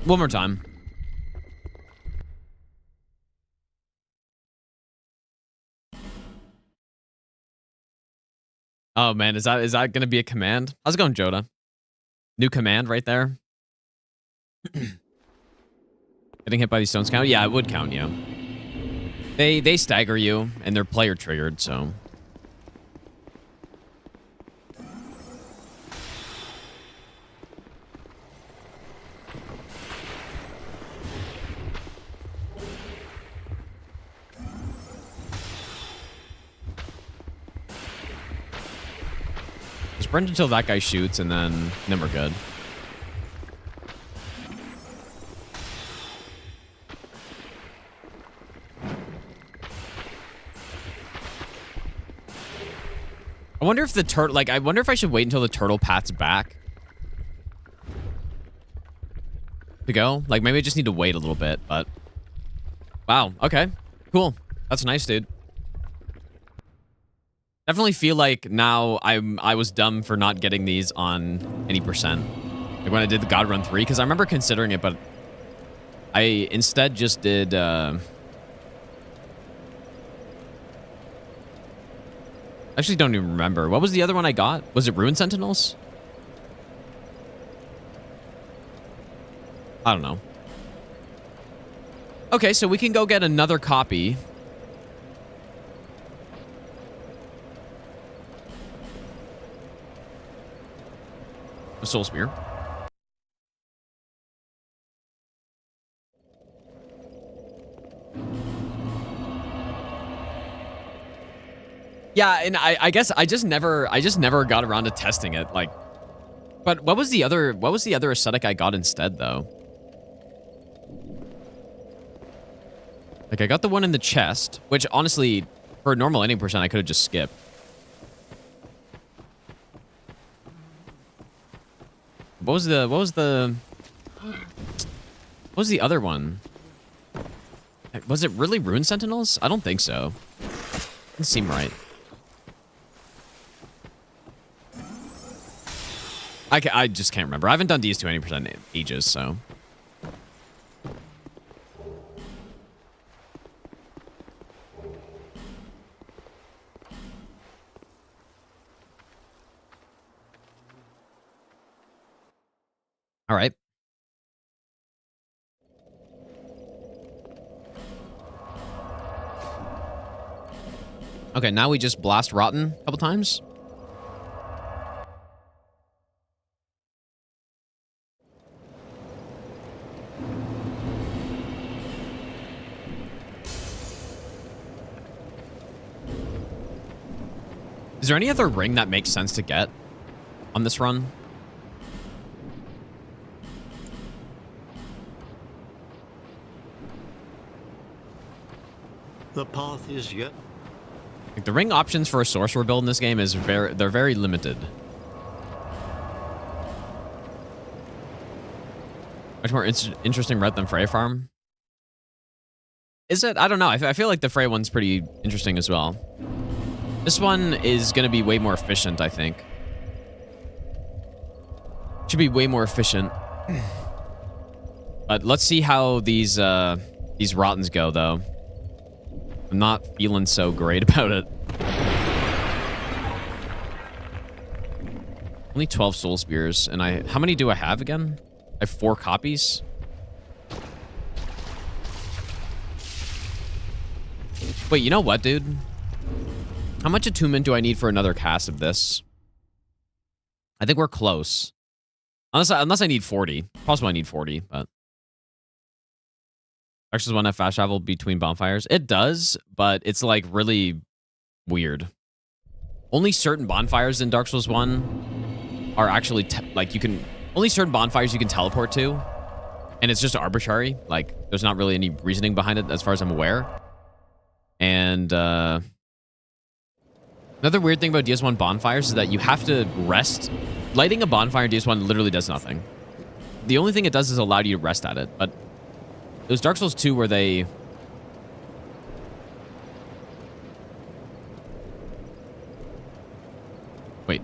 One more time. Oh man, is that gonna be a command? How's it going, Joda? New command right there. Getting hit by these stones count? Yeah, it would count, yeah. They stagger you, and they're player triggered, so. Sprint until that guy shoots, and then we're good. I wonder if the turtle, like, I wonder if I should wait until the turtle path's back to go. Like, maybe I just need to wait a little bit, but wow. Okay, cool. That's nice, dude. Definitely feel like now I was dumb for not getting these on any percent. Like when I did the God Run 3, because I remember considering it, but I instead just did... actually don't even remember. What was the other one I got? Was it Ruin Sentinels? I don't know. Okay, so we can go get another copy. Of Soul Spear. Yeah, and I guess I just never got around to testing it. Like, but what was the other aesthetic I got instead though? Like I got the one in the chest, which honestly, for a normal ending percent, I could have just skipped. What was the other one? Was it really Rune Sentinels? I don't think so. Doesn't seem right. I just can't remember. I haven't done DS2 80% in ages, so. All right. Okay, now we just blast Rotten a couple times. Is there any other ring that makes sense to get on this run? The path is yet. Like the ring options for a sorcerer build in this game is they're very limited. Much more interesting red than Frey farm. Is it? I don't know. I feel like the Frey one's pretty interesting as well. This one is going to be way more efficient, I think. Should be way more efficient. But let's see how these Rottens go, though. I'm not feeling so great about it. Only 12 soul spears, and how many do I have again? I have 4 copies. Wait, you know what, dude? How much attunement do I need for another cast of this? I think we're close. Unless I need 40. Possibly I need 40, but... Dark Souls 1 have fast travel between bonfires? It does, but it's like really weird. Only certain bonfires in Dark Souls 1 are actually like you can... Only certain bonfires you can teleport to. And it's just arbitrary. Like, there's not really any reasoning behind it as far as I'm aware. And, another weird thing about DS1 bonfires is that you have to rest. Lighting a bonfire in DS1 literally does nothing. The only thing it does is allow you to rest at it. But it was Dark Souls 2 where they... Wait.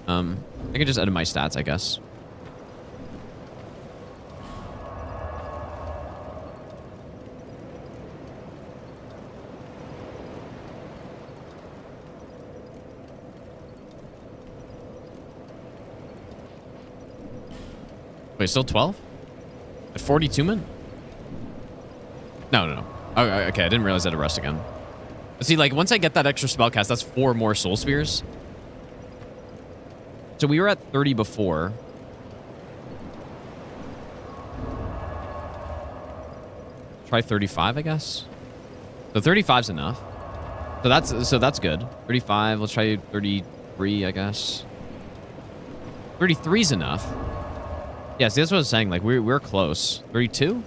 I can just edit my stats, I guess. Wait, still 12? At 42 min? No. Oh, okay, I didn't realize I had to rest again. But see, like, once I get that extra spell cast, that's 4 more soul spears. So we were at 30 before. Try 35, I guess. So 35's enough. So that's good. 35, let's try 33, I guess. 33's enough. Yeah, see, that's what I was saying. Like, we're close. 32?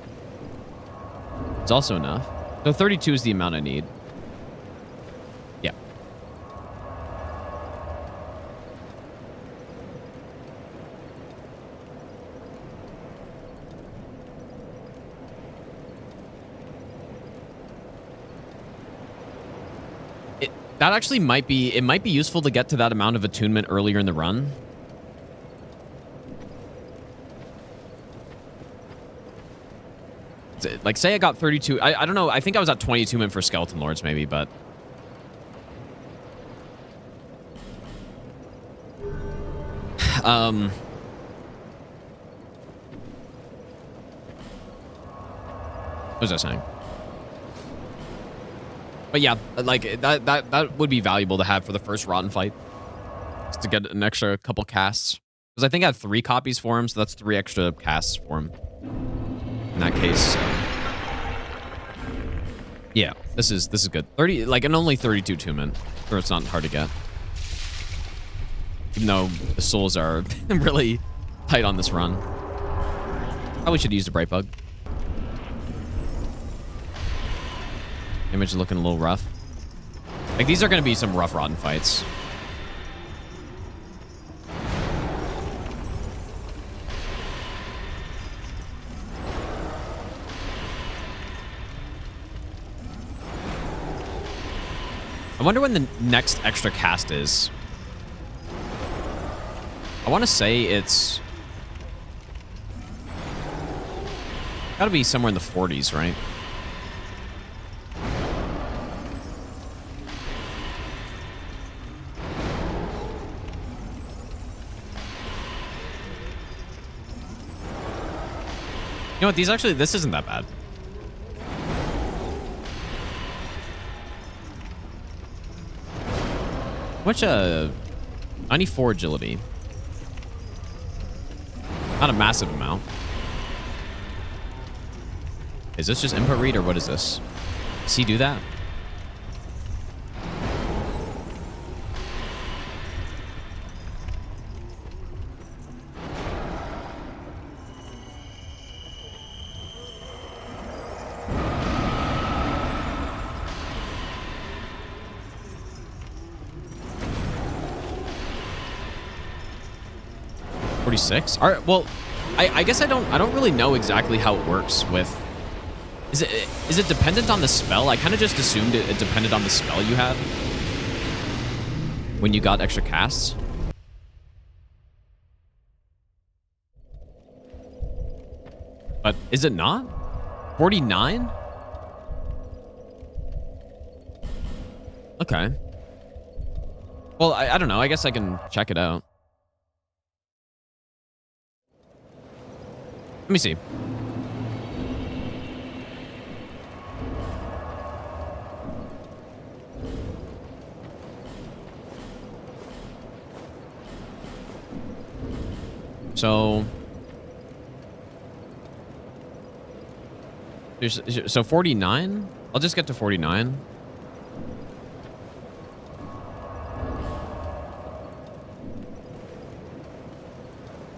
It's also enough. So 32 is the amount I need. Yeah. That actually might be... It might be useful to get to that amount of attunement earlier in the run. Like, say I got 32. I don't know. I think I was at 22 mint for Skeleton Lords, maybe, but... What was I saying? But yeah, like, that would be valuable to have for the first Rotten fight. Just to get an extra couple casts. Because I think I have 3 copies for him, so that's 3 extra casts for him. In that case, yeah, this is good. 30, like, and only 32 2-min, so it's not hard to get. Even though the souls are really tight on this run. Probably should use the Bright Bug. Image is looking a little rough. Like, these are going to be some rough Rotten fights. I wonder when the next extra cast is. I want to say it's... gotta be somewhere in the 40s, right? You know what? These actually... this isn't that bad. How much, 94 agility. Not a massive amount. Is this just input read or what is this? Does he do that? $46? All right, well, I guess I don't really know exactly how it works with... Is it dependent on the spell? I kind of just assumed it depended on the spell you had when you got extra casts. But is it not? 49? Okay. Well, I don't know. I guess I can check it out. Let me see. So 49? I'll just get to 49.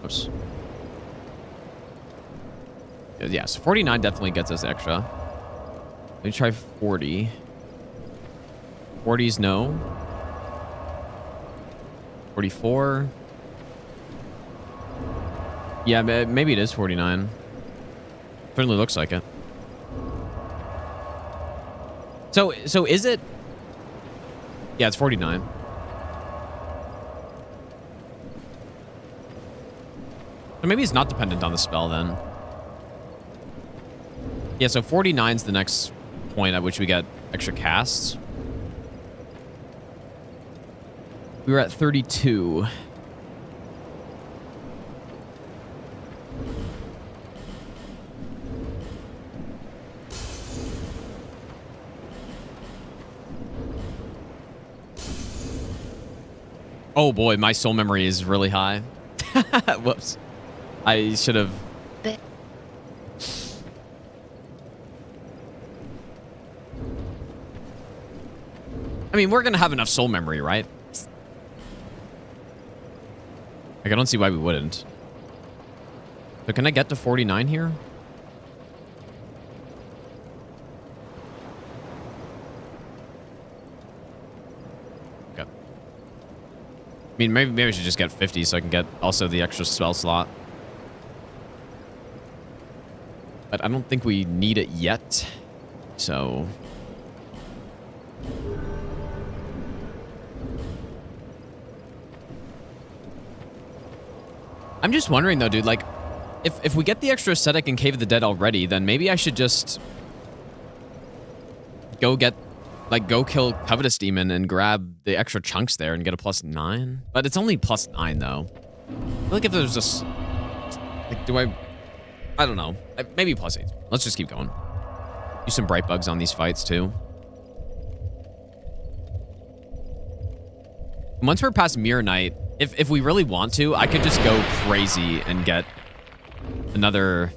Oops. Yeah, so 49 definitely gets us extra. Let me try 40. 40's no. 44. Yeah, maybe it is 49. Certainly looks like it. So is it... Yeah, it's 49. So maybe it's not dependent on the spell then. Yeah, so 49's the next point at which we get extra casts. We were at 32. Oh boy, my soul memory is really high. Whoops. I should have... I mean, we're going to have enough soul memory, right? Like, I don't see why we wouldn't. So can I get to 49 here? Okay. I mean, maybe I should just get 50 so I can get also the extra spell slot. But I don't think we need it yet. So... I'm just wondering though, dude, like, if we get the extra aesthetic in Cave of the Dead already, then maybe I should just go kill Covetous Demon and grab the extra chunks there and get a +9. But it's only +9 though. I feel like if there's just like, I don't know. Maybe +8. Let's just keep going. Use some bright bugs on these fights too. Once we're past Mirror Knight, if we really want to, I could just go crazy and get another...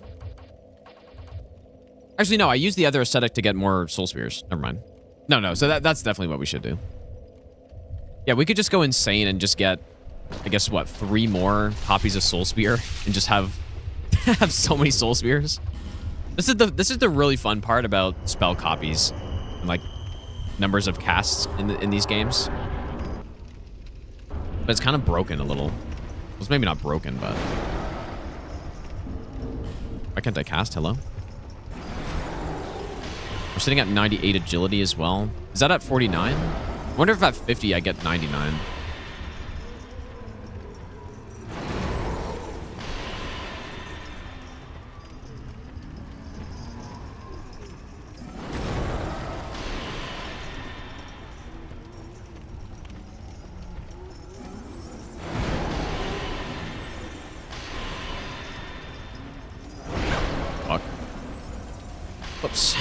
Actually, no, I used the other aesthetic to get more Soul Spears. Never mind. No, so that's definitely what we should do. Yeah, we could just go insane and just get, I guess, what, 3 more copies of Soul Spear and just have so many Soul Spears. This is the really fun part about spell copies and like numbers of casts in these games. But it's kind of broken a little. Well, it's maybe not broken, but why can't I cast? Hello? We're sitting at 98 agility as well. Is that at 49? I wonder if at 50 I get 99. Fuck. Whoops.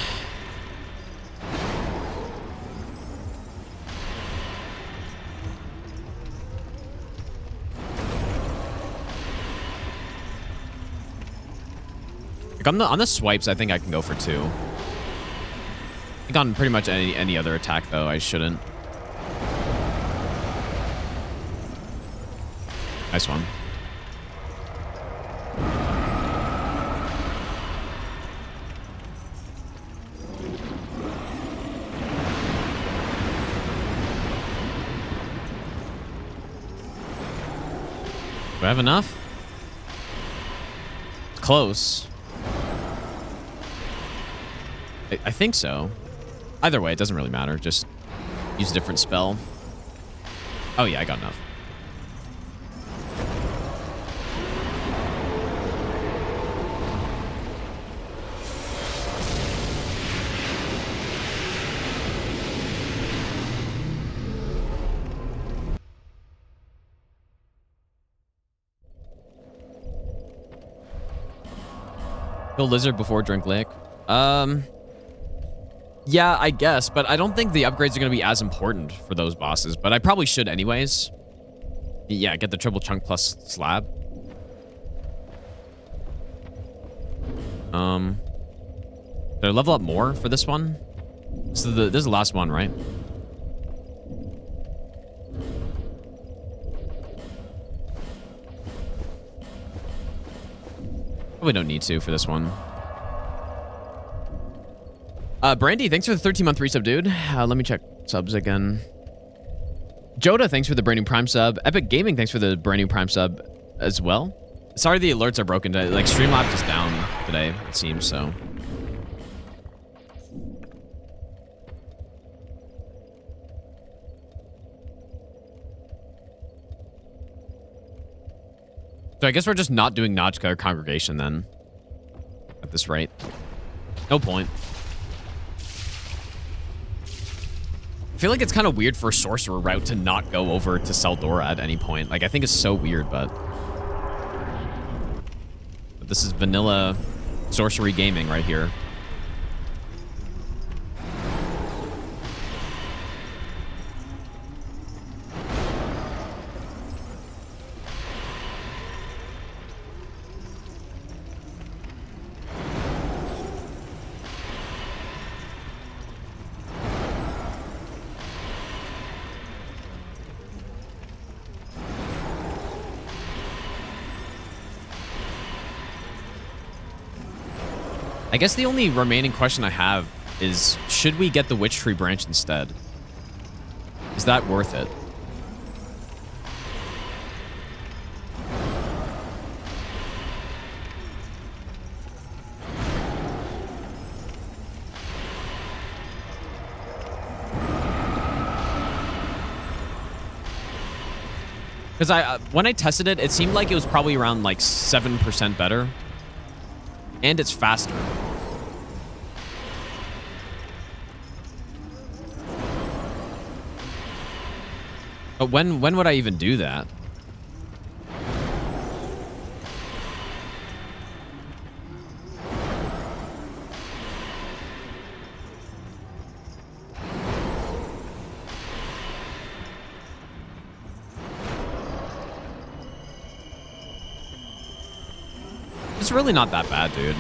On the swipes, I think I can go for 2. I think on pretty much any other attack, though, I shouldn't. Nice one. Do I have enough? It's close. I think so. Either way, it doesn't really matter. Just use a different spell. Oh yeah, I got enough. Kill Lizard before drink Lake. Yeah, I guess, but I don't think the upgrades are going to be as important for those bosses, but I probably should anyways. Yeah, get the triple chunk plus slab. Did I level up more for this one? So this is the last one, right? Probably don't need to for this one. Brandy, thanks for the 13-month resub, dude. Let me check subs again. Joda, thanks for the brand new Prime sub. Epic Gaming, thanks for the brand new Prime sub as well. Sorry the alerts are broken today. Like, Streamlabs is down today, it seems, so. So I guess we're just not doing Notchka or Congregation then. At this rate. No point. I feel like it's kind of weird for a Sorcerer route to not go over to Seldora at any point. Like, I think it's so weird, but this is vanilla Sorcery gaming right here. I guess the only remaining question I have is, should we get the Witch Tree branch instead? Is that worth it? Because when I tested it, it seemed like it was probably around like 7% better and it's faster. But when would I even do that? It's really not that bad, dude.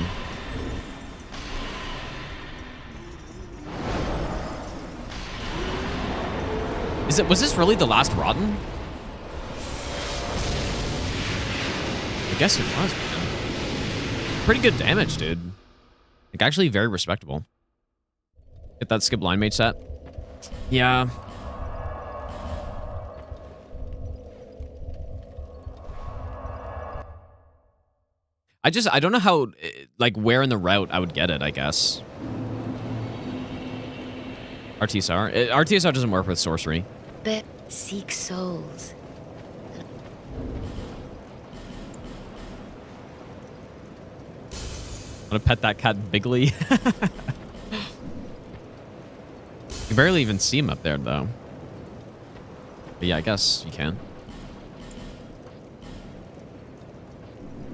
Was this really the last Rotten? I guess it was, man. Pretty good damage, dude. Like, actually very respectable. Get that skip line mage set. Yeah. I don't know how, like, where in the route I would get it, I guess. RTSR? RTSR doesn't work with sorcery. But seek souls. I'm gonna pet that cat bigly. You barely even see him up there, though. But yeah, I guess you can.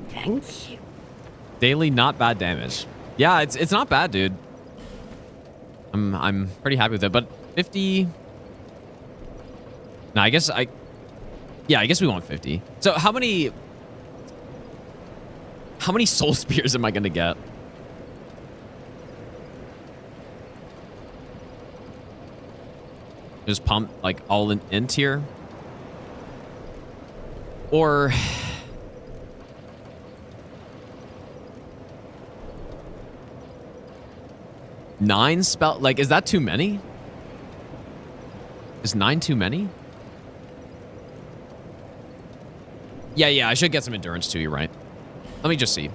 Thank you. Daily, not bad damage. Yeah, it's not bad, dude. I'm pretty happy with it, but 50. No, I guess I guess we want 50. So how many soul spears am I gonna get? Just pump like all in tier, or nine spell? Like, is that too many? Is 9 too many? Yeah, I should get some endurance too, you're right. Let me just see.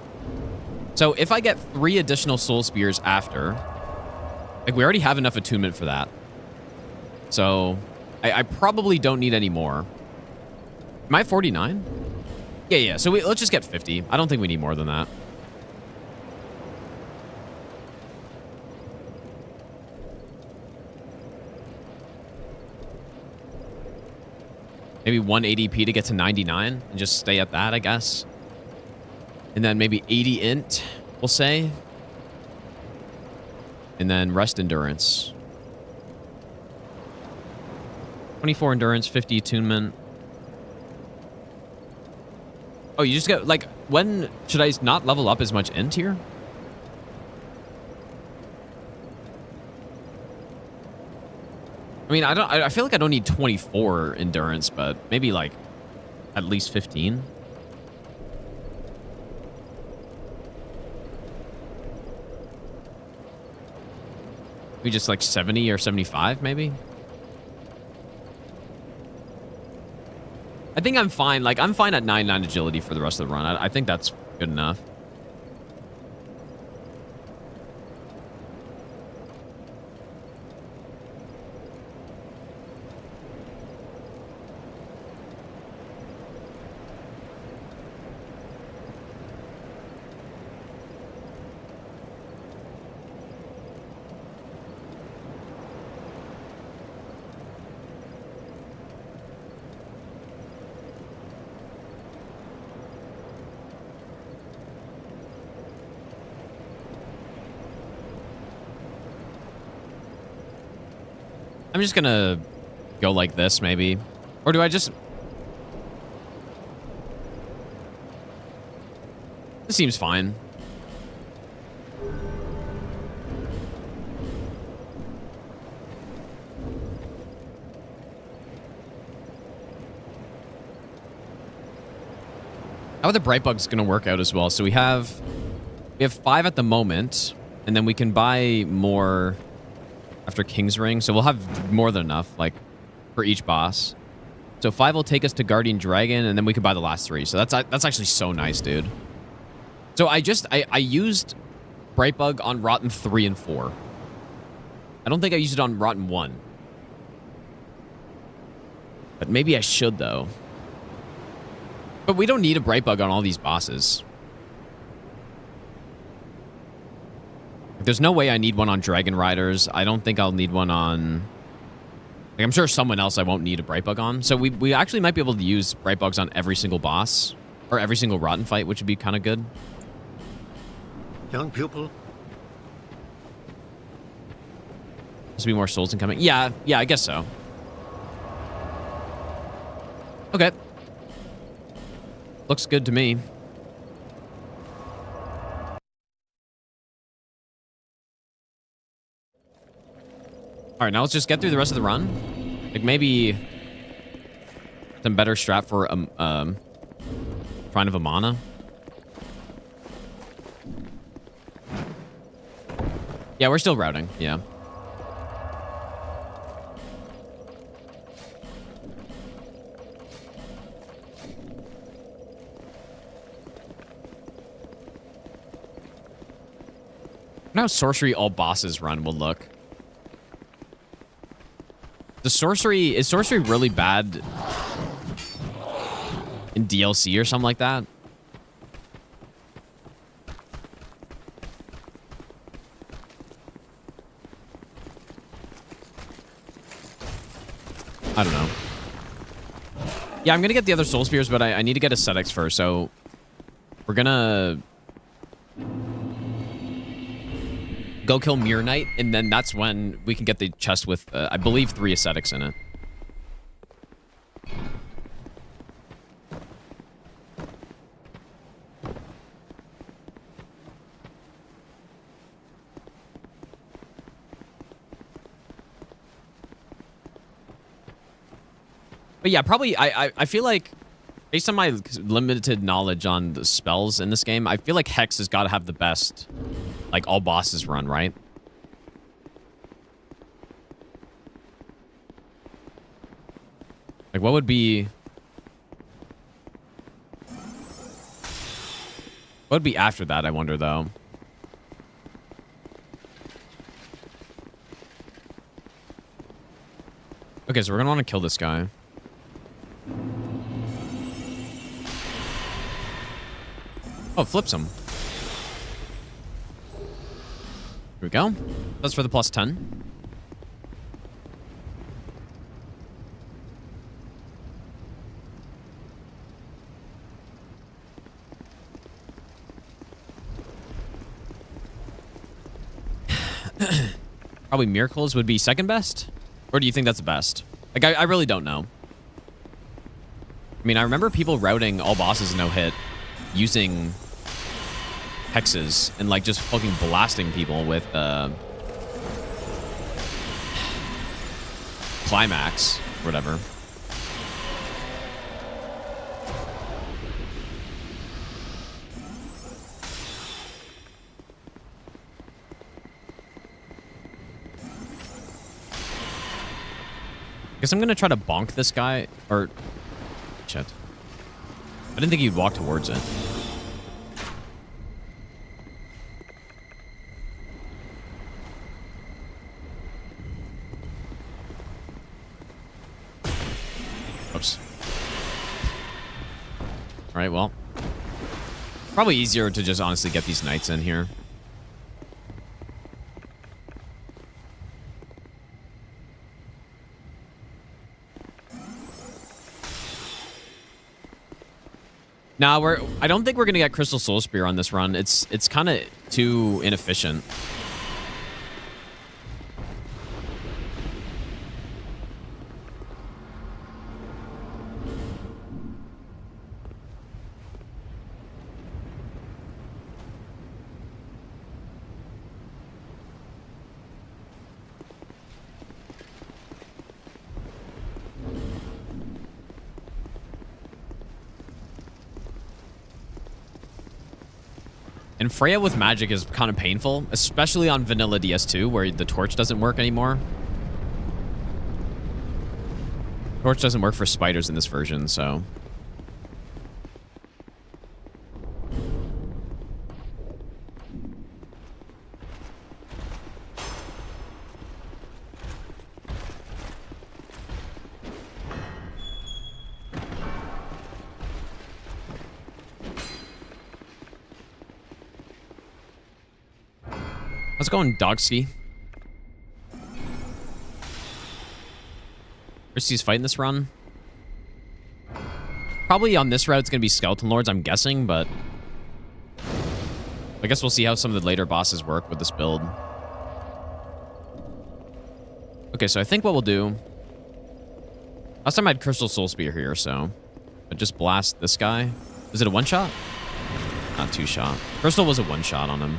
So if I get 3 additional soul spears after, like, we already have enough attunement for that. So I probably don't need any more. Am I 49? Yeah. So let's just get 50. I don't think we need more than that. Maybe 1 ADP to get to 99 and just stay at that, I guess. And then maybe 80 int, we'll say. And then rest endurance. 24 endurance, 50 attunement. Oh, you just get, like, when should I not level up as much int here? I mean, I feel like I don't need 24 endurance, but maybe like at least 15. Maybe just like 70 or 75, maybe. I think I'm fine. Like, I'm fine at 99 agility for the rest of the run. I think that's good enough. I'm just gonna go like this, maybe. Or do I just... This seems fine. How are the bright bugs gonna work out as well? So we have 5 at the moment, and then we can buy more after King's Ring, so we'll have more than enough, like, for each boss. So 5 will take us to Guardian Dragon, and then we can buy the last 3. So that's actually so nice, dude. So I used Brightbug on Rotten 3 and 4. I don't think I used it on Rotten 1. But maybe I should, though. But we don't need a Brightbug on all these bosses. there's no way I need one on Dragon Riders. I don't think I'll need one on... Like, I'm sure someone else I won't need a Brightbug on. So we actually might be able to use Brightbugs on every single boss. Or every single Rotten fight, which would be kind of good. Young pupil, There's be more souls incoming. Yeah, I guess so. Okay. Looks good to me. All right, now let's just get through the rest of the run. Like maybe some better strat for Shrine of Amana. Yeah, we're still routing. Yeah. Now sorcery all bosses run will look. Is sorcery really bad in DLC or something like that? I don't know. Yeah, I'm gonna get the other soul spears, but I need to get ascetics first, so we're gonna go kill Mirror Knight, and then that's when we can get the chest with, I believe, 3 ascetics in it. But yeah, probably, I feel like, based on my limited knowledge on the spells in this game, I feel like Hex has got to have the best, like, all bosses run, right? Like, what would be... What would be after that, I wonder, though? Okay, so we're gonna want to kill this guy. Oh, it flips him. Here we go. That's for the plus 10. Probably Miracles would be second best? Or do you think that's the best? Like, I really don't know. I mean, I remember people routing all bosses no hit using hexes and, like, just fucking blasting people with climax, whatever. Guess I'm gonna try to bonk this guy, or... Shit. I didn't think he'd walk towards it. Oops. Alright, well. Probably easier to just honestly get these knights in here. Nah, I don't think we're gonna get Crystal Soul Spear on this run. It's kind of too inefficient. And Freya with magic is kind of painful, especially on vanilla DS2, where the torch doesn't work anymore. Torch doesn't work for spiders in this version, so... Let's go on dog ski. Christy's fighting this run. Probably on this route, it's going to be Skeleton Lords, I'm guessing, but I guess we'll see how some of the later bosses work with this build. Okay, so I think what we'll do... Last time I had Crystal Soul Spear here, so... I just blast this guy. Is it a one-shot? Not two-shot. Crystal was a one-shot on him.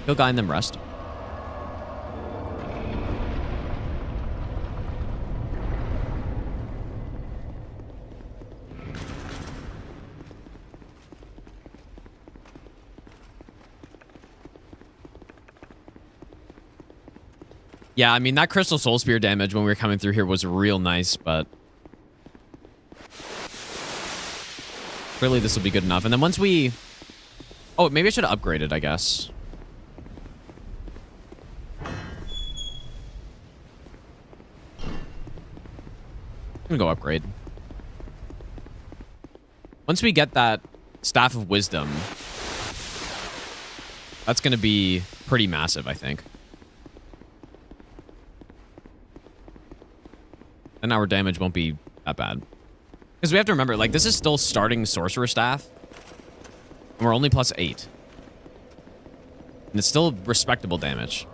Kill guy and then rest. Yeah, I mean, that Crystal Soul Spear damage when we were coming through here was real nice, but... Clearly this will be good enough. And then once we... Oh, maybe I should have upgraded, I guess. I'm gonna go upgrade. Once we get that Staff of Wisdom, that's gonna be pretty massive, I think. And our damage won't be that bad. Because we have to remember, like, this is still starting Sorcerer Staff. And we're only +8. And it's still respectable damage.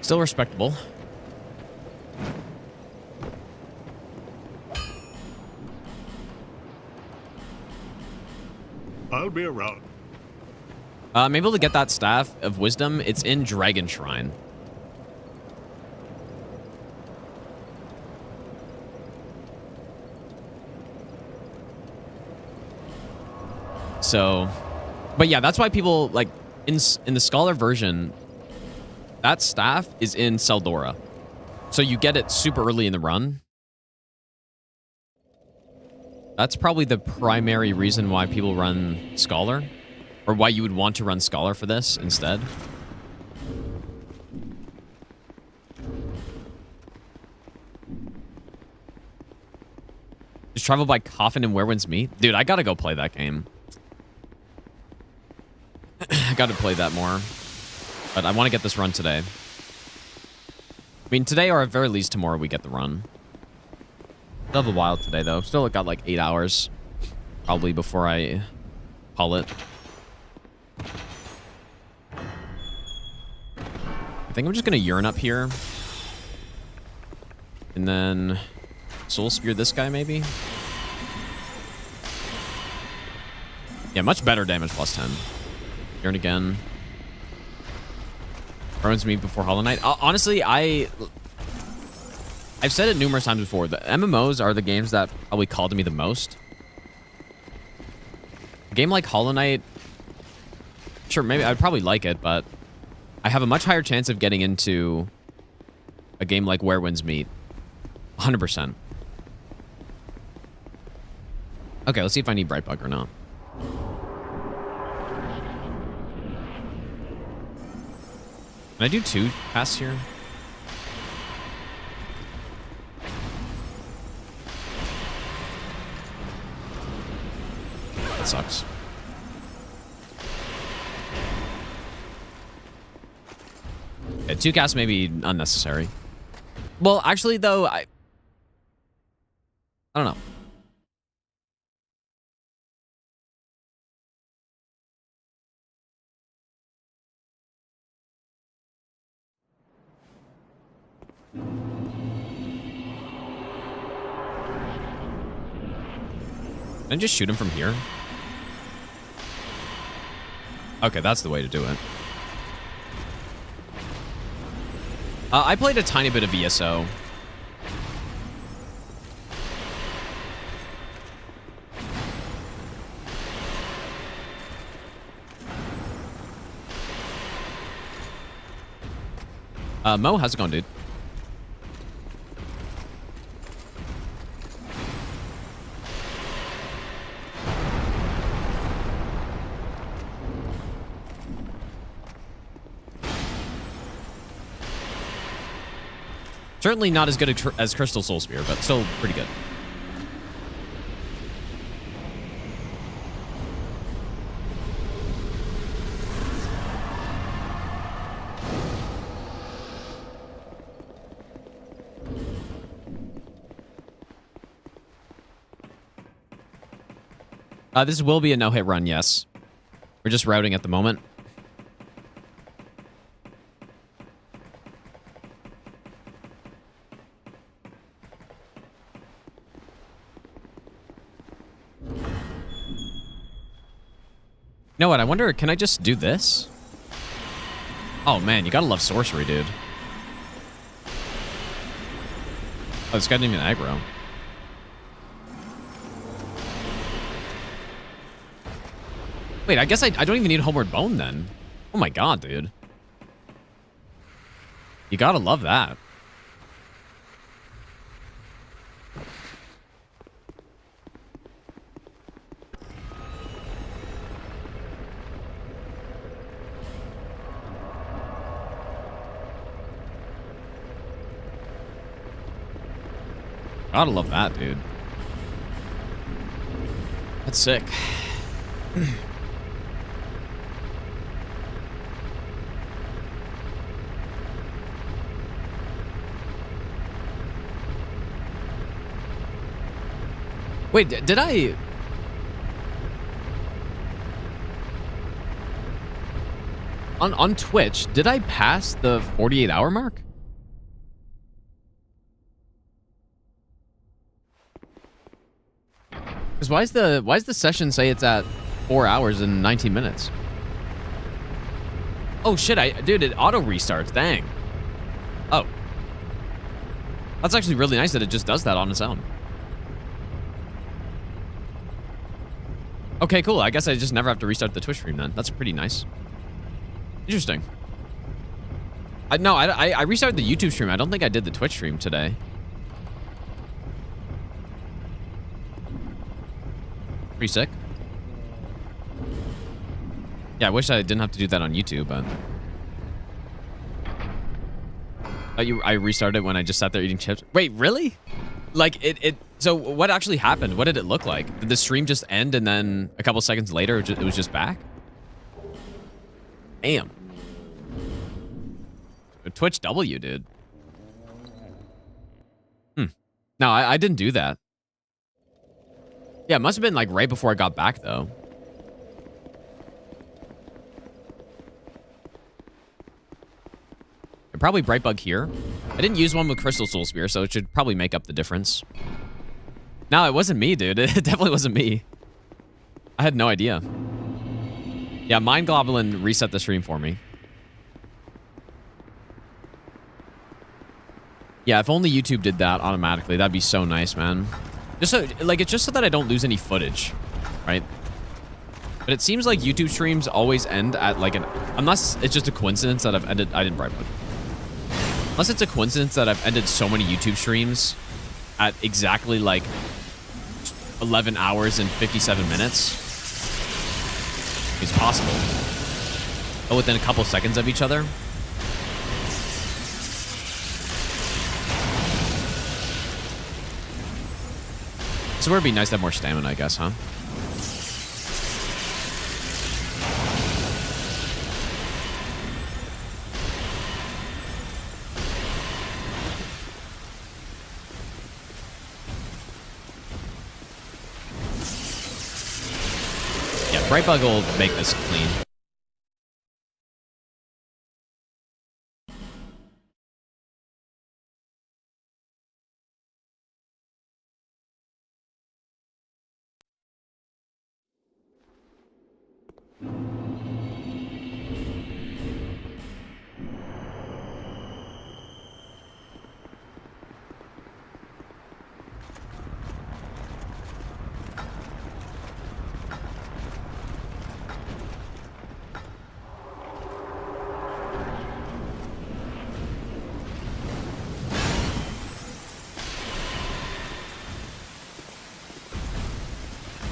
Still respectable. I'll be around. I'm able to get that Staff of Wisdom. It's in Dragon Shrine. So, but yeah, that's why people, like, in the Scholar version, that staff is in Seldora. So you get it super early in the run. That's probably the primary reason why people run Scholar. Or why you would want to run Scholar for this instead. Just travel by Coffin and Where Winds Meet? Dude, I gotta go play that game. I gotta play that more. But I want to get this run today. I mean, today or at very least tomorrow we get the run. Still have a while today, though. Still got like 8 hours. Probably before I call it. I think I'm just going to Urine up here. And then Soul Spear this guy, maybe? Yeah, much better damage, +10. Urine again. Burns me before Hollow Knight. Honestly, I've said it numerous times before. The MMOs are the games that probably call to me the most. A game like Hollow Knight, sure, maybe I'd probably like it, but I have a much higher chance of getting into a game like Where Winds Meet. 100%. Okay, let's see if I need Brightbug or not. Can I do 2 casts here? That sucks. Yeah, 2 casts may be unnecessary. Well, actually, though, I don't know. Can I just shoot him from here? Okay, that's the way to do it. I played a tiny bit of ESO. Mo, how's it going, dude? Certainly not as good as Crystal Soul Spear, but still pretty good. This will be a no-hit run, yes. We're just routing at the moment. You know what? I wonder, can I just do this? Oh, man, you gotta love Sorcery, dude. Oh, this guy didn't even aggro. Wait, I guess I don't even need Homeward Bone then. Oh my god, dude. You gotta love that. Gotta love that, dude. That's sick. Wait, did I... On Twitch, did I pass the 48-hour mark? Because why is the session say it's at 4 hours and 19 minutes? Oh shit, dude, it auto restarts, dang. Oh. That's actually really nice that it just does that on its own. Okay, cool. I guess I just never have to restart the Twitch stream then. That's pretty nice. Interesting. I restarted the YouTube stream. I don't think I did the Twitch stream today. Pretty sick. Yeah, I wish I didn't have to do that on YouTube, but... I restarted when I just sat there eating chips. Wait, really? Like, so what actually happened? What did it look like? Did the stream just end and then a couple seconds later it was just back? Damn. Twitch W, dude. No, I didn't do that. Yeah, it must have been like right before I got back though. Probably Brightbug here. I didn't use one with Crystal Soul Spear, so it should probably make up the difference. No, it wasn't me, dude. It definitely wasn't me. I had no idea. Yeah, Mind Goblin reset the stream for me. Yeah, if only YouTube did that automatically, that'd be so nice, man. Just so, like, it's just so that I don't lose any footage, right? But it seems like YouTube streams always end at like unless it's just a coincidence that I didn't Brightbug. Unless it's a coincidence that I've ended so many YouTube streams at exactly like 11 hours and 57 minutes. It's possible. But within a couple seconds of each other. So it'd be nice to have more stamina, I guess, huh? Brightbug will make this clean.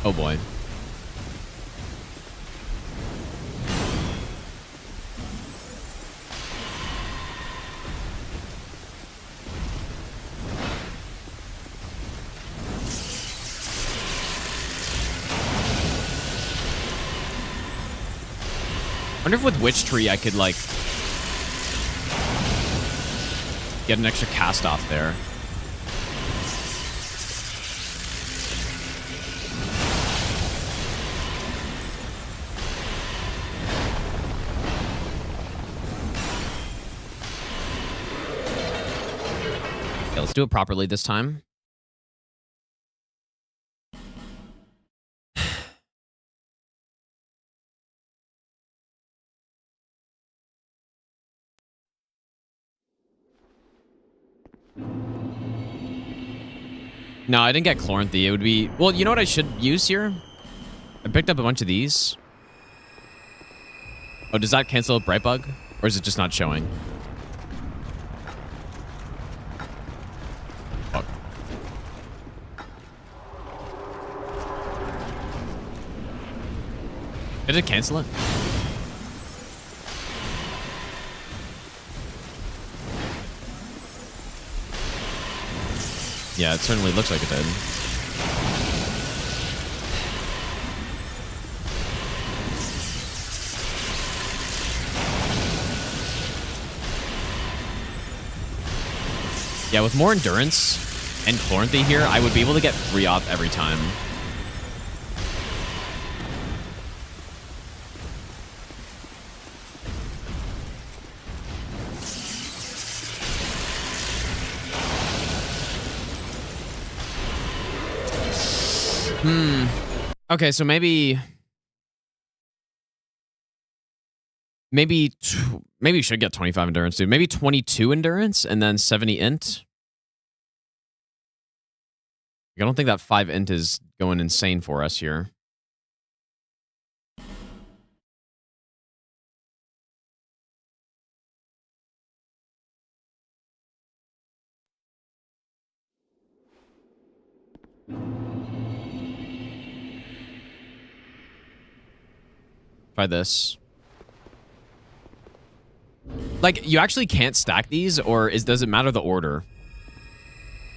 Oh boy. wonder if with Witch Tree I could, like, get an extra cast off there. Okay, let's do it properly this time. No, I didn't get Chloranthy. It would be... Well, you know what I should use here? I picked up a bunch of these. Oh, does that cancel a Bright Bug? Or is it just not showing? Fuck. Did it cancel it? Yeah, it certainly looks like it did. Yeah, with more endurance and Chloranthy here, I would be able to get 3 off every time. Okay, so maybe we should get 25 endurance, dude. Maybe 22 endurance and then 70 int. I don't think that 5 int is going insane for us here. Try this. Like, you actually can't stack these, or does it matter the order?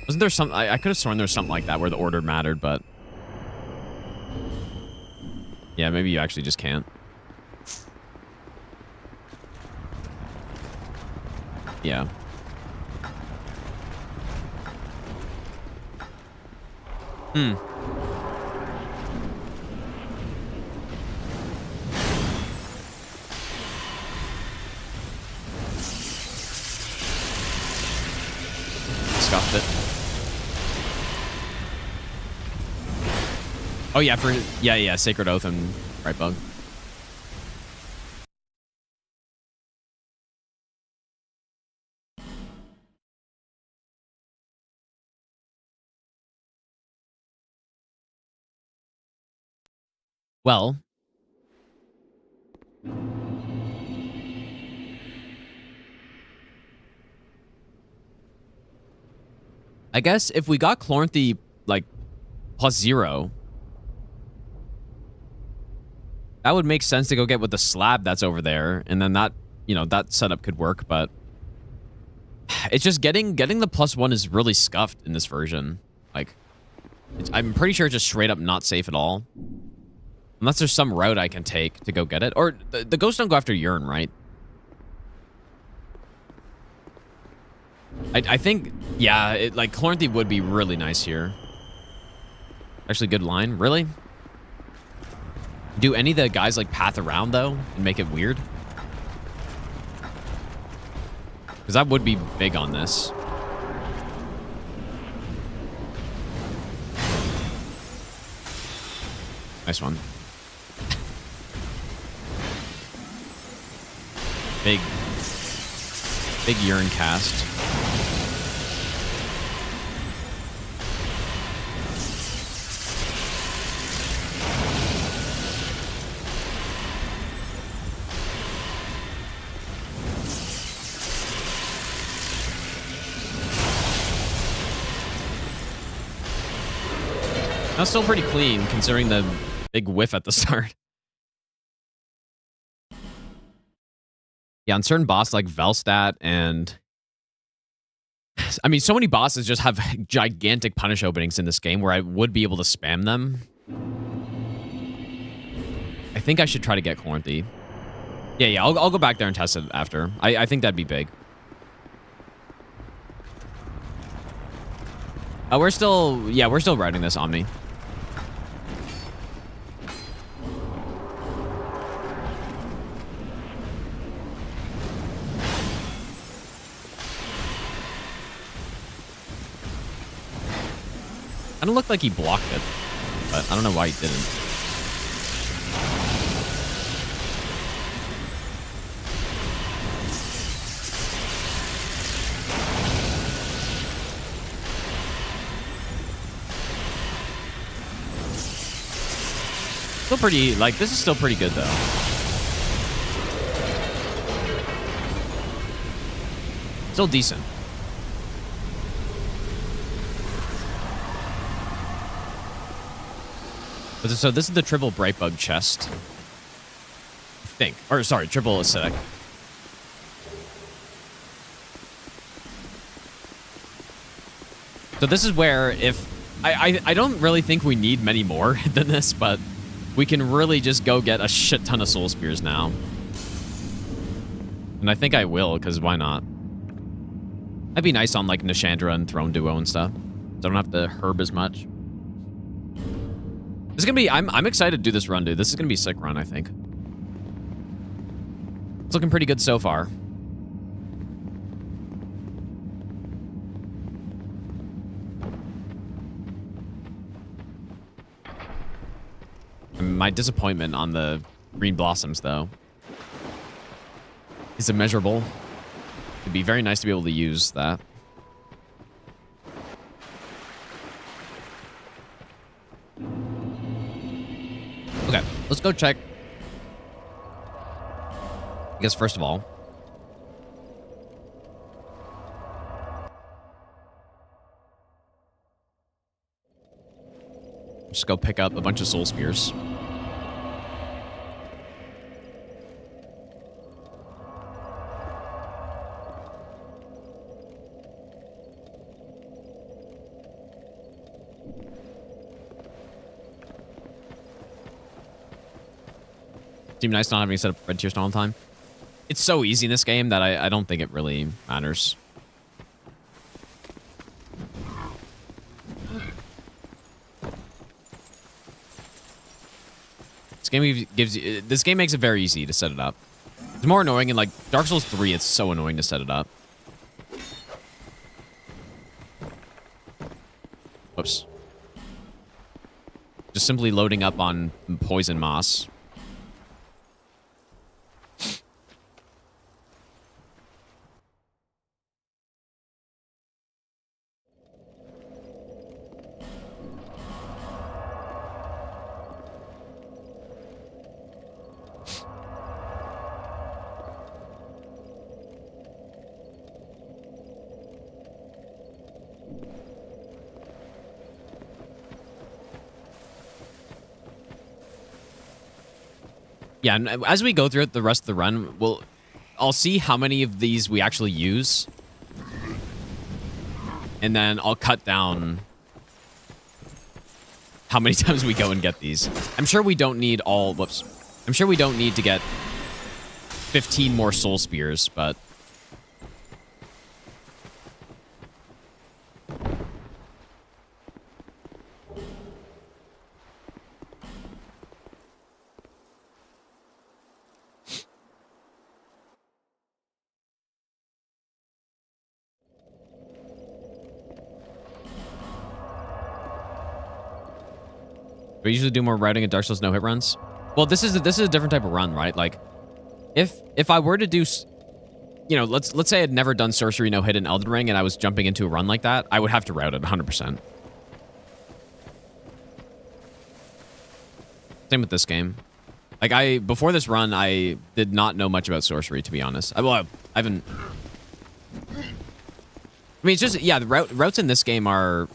Wasn't there some... I could have sworn there was something like that where the order mattered, but... Yeah, maybe you actually just can't. Yeah. Scuffed it. Oh yeah, yeah, Sacred Oath and Bright Bug. Well, I guess if we got Chloranthy, like, +0, that would make sense to go get with the slab that's over there, and then that, you know, that setup could work, but it's just getting the +1 is really scuffed in this version. Like, I'm pretty sure it's just straight up not safe at all. Unless there's some route I can take to go get it. Or the ghosts don't go after urine, right? I think, yeah, like, Chloranthy would be really nice here. Actually, good line. Really? Do any of the guys, like, path around, though, and make it weird? Because that would be big on this. Nice one. Big urine cast. That's still pretty clean, considering the big whiff at the start. Yeah, on certain bosses like Velstadt and... I mean, so many bosses just have gigantic punish openings in this game where I would be able to spam them. I think I should try to get Chloranthy. Yeah. I'll go back there and test it after. I think that'd be big. We're still riding this Omni. Kind of looked like he blocked it, but I don't know why he didn't. Still pretty, like, this is still pretty good, though. Still decent. So this is the triple Brightbug chest. I think. Or, sorry, triple acidic. So this is where if... I don't really think we need many more than this, but we can really just go get a shit ton of soul spears now. And I think I will, because why not? That'd be nice on, like, Nishandra and Throne Duo and stuff. So I don't have to herb as much. This is gonna be... I'm excited to do this run, dude. This is gonna be a sick run, I think. It's looking pretty good so far. My disappointment on the green blossoms, though, is immeasurable. It'd be very nice to be able to use that. Okay, let's go check. I guess first of all, just go pick up a bunch of soul spears. Seem nice not having to set up red tier stone all the time. It's so easy in this game that I don't think it really matters. This game makes it very easy to set it up. It's more annoying in, like, Dark Souls 3, it's so annoying to set it up. Whoops. Just simply loading up on poison moss. Yeah, and as we go through the rest of the run, I'll see how many of these we actually use. And then I'll cut down how many times we go and get these. I'm sure we don't need all... Whoops. I'm sure we don't need to get 15 more soul spears, but... We usually do more routing at Dark Souls no hit runs. Well, this is a different type of run, right? Like, if I were to do, you know, let's say I'd never done Sorcery no hit in Elden Ring and I was jumping into a run like that, I would have to route it 100%. Same with this game. Like before this run, I did not know much about Sorcery, to be honest. I haven't. I mean, it's just, yeah, the routes in this game are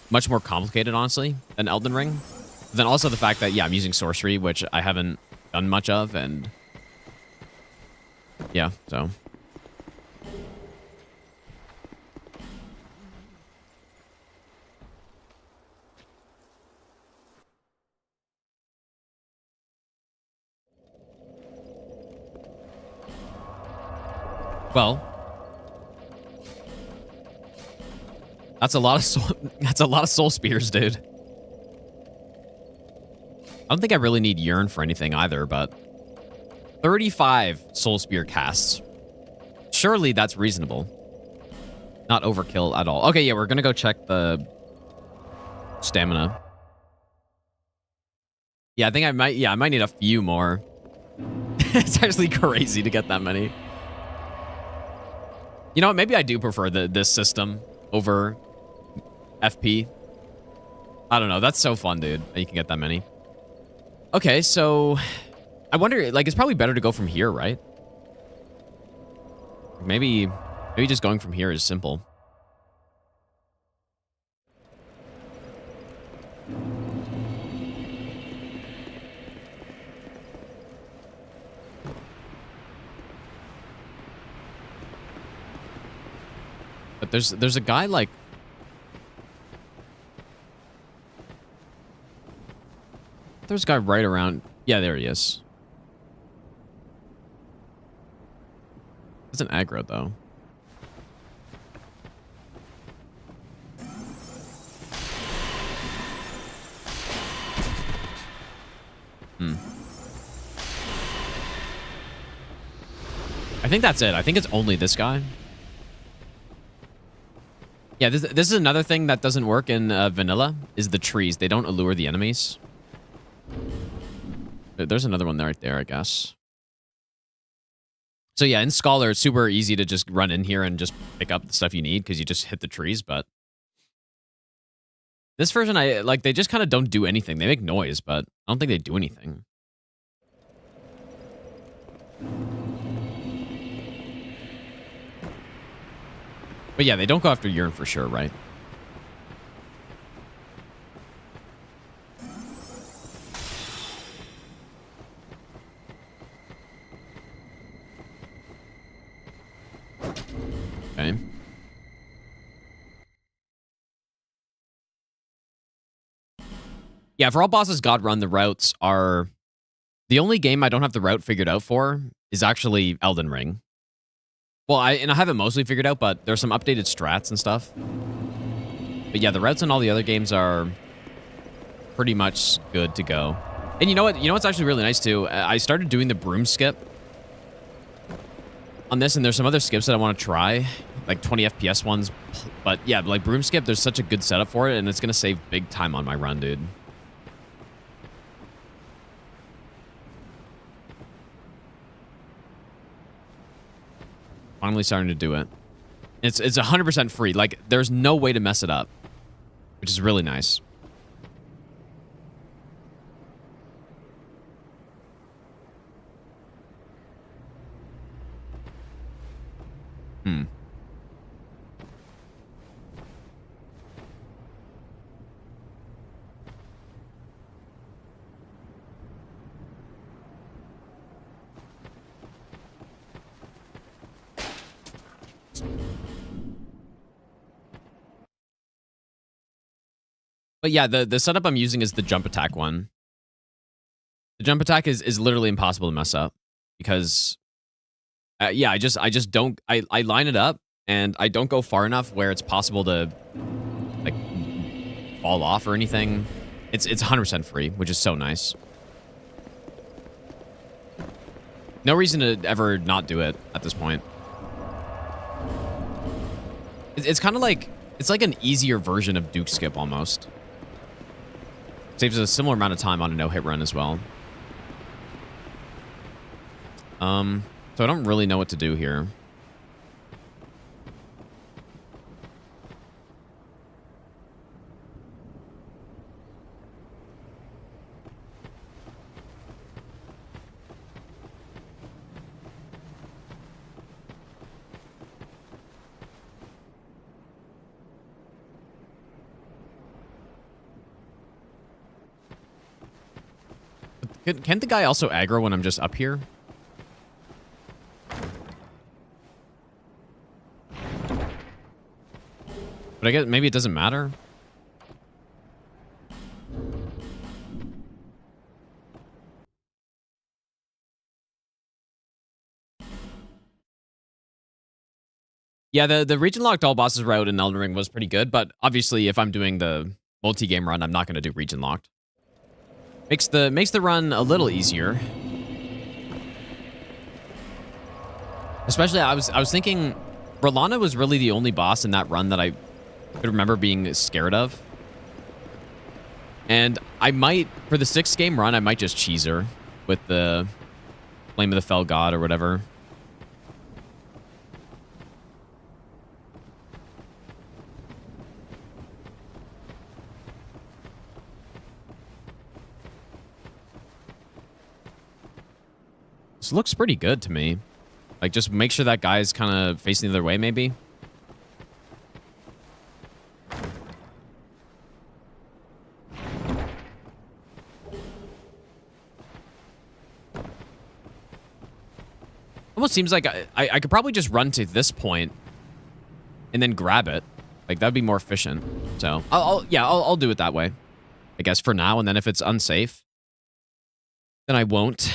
much more complicated, honestly, than Elden Ring. But then also the fact that, yeah, I'm using Sorcery, which I haven't done much of, and yeah, so. Well, that's a lot of soul spears, dude. I don't think I really need Yearn for anything either, but 35 soul spear casts. Surely that's reasonable. Not overkill at all. Okay, yeah, we're gonna go check the stamina. Yeah, I think I might need a few more. It's actually crazy to get that many. You know what? Maybe I do prefer this system over FP. I don't know. That's so fun, dude. That you can get that many. Okay, so I wonder, like, it's probably better to go from here, right? Maybe just going from here is simple. But there's a guy like there's a guy right around. Yeah, there he is. It's an aggro though. I think that's it. I think it's only this guy. Yeah, this is another thing that doesn't work in vanilla, is the trees. They don't allure the enemies. There's another one right there, I guess. So yeah, in Scholar, it's super easy to just run in here and just pick up the stuff you need because you just hit the trees, but this version, they just kind of don't do anything. They make noise, but I don't think they do anything. But yeah, they don't go after Yearn for sure, right? Okay. Yeah, for all bosses God run, the routes are... The only game I don't have the route figured out for is actually Elden Ring. Well, I have it mostly figured out, but there's some updated strats and stuff. But yeah, the routes in all the other games are pretty much good to go. And you know what? You know what's actually really nice too? I started doing the broom skip on this, and there's some other skips that I want to try, like 20 FPS ones. But yeah, like broom skip, there's such a good setup for it, and it's gonna save big time on my run, dude. Finally starting to do it. It's 100% free. Like, there's no way to mess it up, which is really nice. But yeah, the setup I'm using is the jump attack one. The jump attack is literally impossible to mess up because, yeah, I just don't. I line it up and I don't go far enough where it's possible to like fall off or anything. It's 100% free, which is so nice. No reason to ever not do it at this point. It's kind of like, it's like an easier version of Duke Skip almost. Saves a similar amount of time on a no-hit run as well. So I don't really know what to do here. Can't the guy also aggro when I'm just up here? But I guess maybe it doesn't matter. Yeah, the region locked all bosses route in Elden Ring was pretty good, but obviously if I'm doing the multi-game run, I'm not going to do region locked. Makes the run a little easier. Especially I was thinking Rolana was really the only boss in that run that I could remember being scared of. And I might, for the 6-game run, I might just cheese her with the Flame of the Fell God or whatever. This looks pretty good to me. Like, just make sure that guy's kind of facing the other way, maybe. Almost seems like I could probably just run to this point and then grab it. Like, that'd be more efficient. So, I'll do it that way, I guess, for now. And then if it's unsafe, then I won't.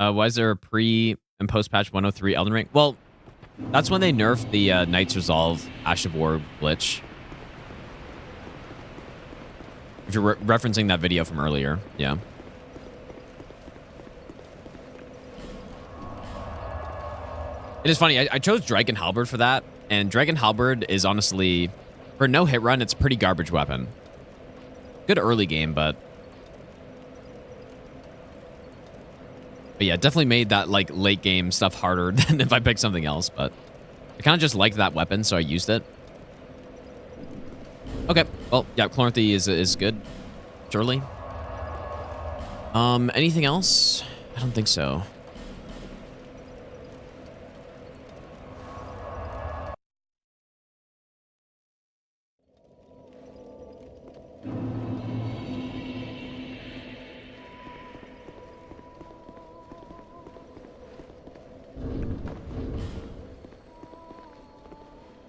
Why is there a pre and post patch 103 Elden Ring? Well, that's when they nerfed the Knight's Resolve Ash of War glitch. If you're referencing that video from earlier, yeah. It is funny, I chose Dragon Halberd for that, and Dragon Halberd is honestly, for no hit run, it's a pretty garbage weapon. Good early game, but yeah, definitely made that like late game stuff harder than if I picked something else, but I kind of just liked that weapon, so I used it. Okay, well, yeah, Chloranthy is good, surely. Anything else? I don't think so.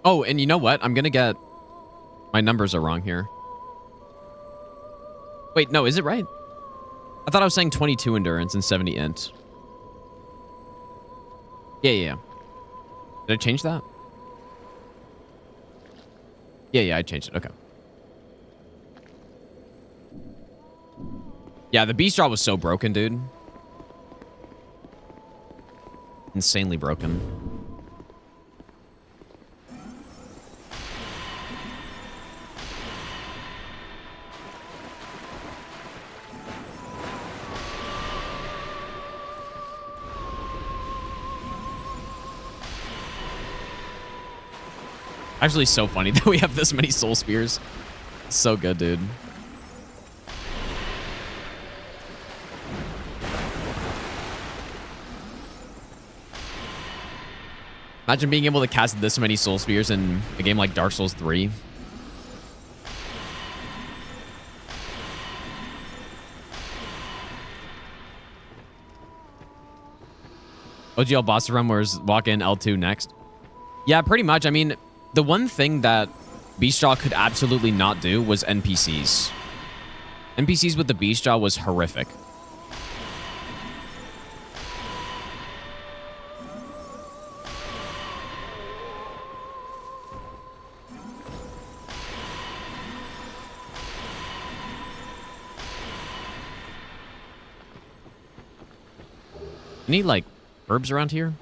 Oh, and you know what? I'm gonna get... My numbers are wrong here. Wait, no, is it right? I thought I was saying 22 endurance and 70 int. Yeah. Did I change that? Yeah, I changed it. Okay. Yeah, the beast draw was so broken, dude. Insanely broken. Actually, so funny that we have this many soul spears. So good, dude. Imagine being able to cast this many soul spears in a game like Dark Souls 3. OGL boss run where's walk in L2 next. Yeah, pretty much. I mean, the one thing that Beastjaw could absolutely not do was NPCs. NPCs with the Beastjaw was horrific. Any, like, herbs around here?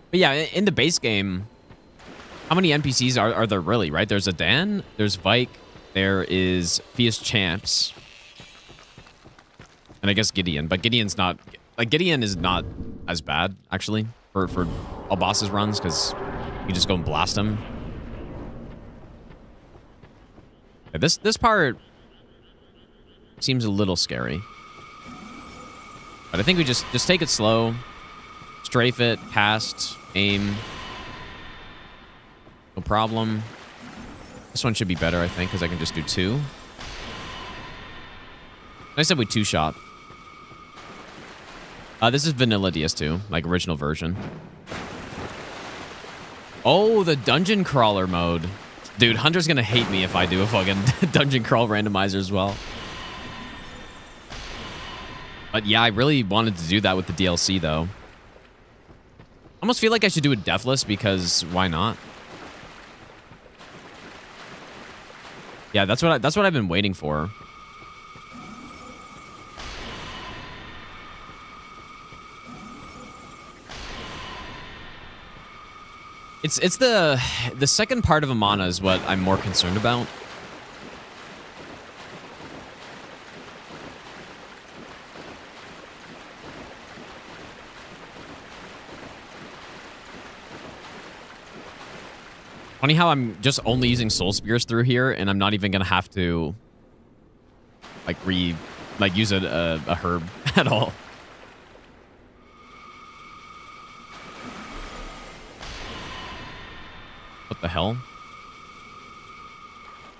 But yeah, in the base game, how many NPCs are there really, right? There's Adan, there's Vike, there is Fias Champs, and I guess Gideon. But Gideon's not... Like, Gideon is not as bad, actually, for all bosses runs, because you just go and blast him. This part seems a little scary. But I think we just take it slow. Strafe it, cast, aim. No problem. This one should be better, I think, because I can just do 2. I said we 2-shot. This is vanilla DS2, like original version. Oh, the dungeon crawler mode. Dude, Hunter's gonna hate me if I do a fucking dungeon crawl randomizer as well. But yeah, I really wanted to do that with the DLC, though. I almost feel like I should do it deathless, because why not? Yeah, that's what I've been waiting for. It's the second part of Amana is what I'm more concerned about. Funny how I'm just only using soul spears through here, and I'm not even gonna have to like use a herb at all. What the hell?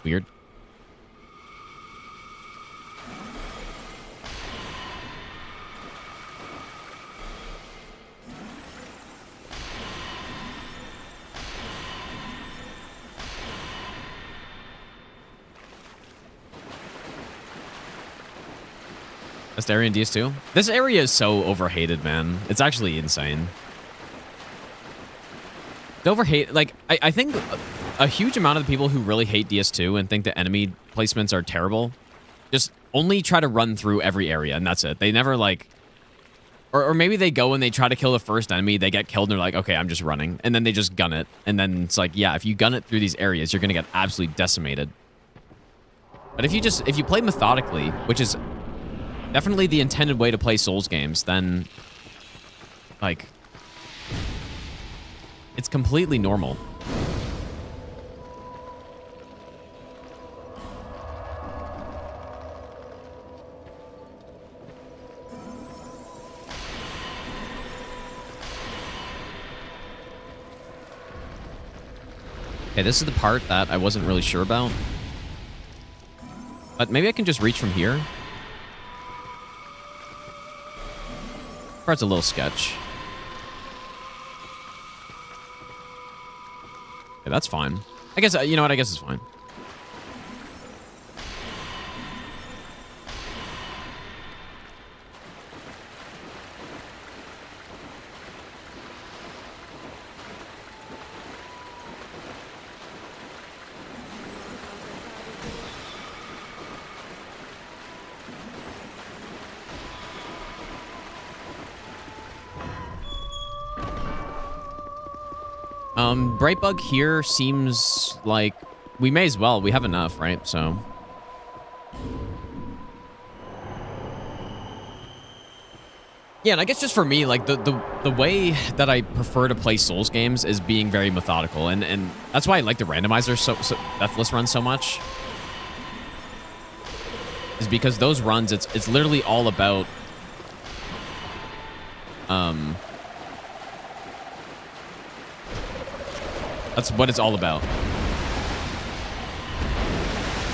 Weird. Best area in DS2? This area is so overhated, man. It's actually insane. Overhate, like, I think a huge amount of the people who really hate DS2 and think the enemy placements are terrible just only try to run through every area, and that's it. They never, like... Or maybe they go and they try to kill the first enemy, they get killed, and they're like, okay, I'm just running. And then they just gun it. And then it's like, yeah, if you gun it through these areas, you're gonna get absolutely decimated. But if you play methodically, which is definitely the intended way to play Souls games, then, like... It's completely normal. Okay, this is the part that I wasn't really sure about. But maybe I can just reach from here. Part's a little sketch. Yeah, that's fine. I guess, you know what? I guess it's fine. Brightbug here seems like we may as well. We have enough, right? So. Yeah, and I guess just for me, like the way that I prefer to play Souls games is being very methodical, and that's why I like the randomizer so deathless runs so much. Is because those runs, it's literally all about that's what it's all about.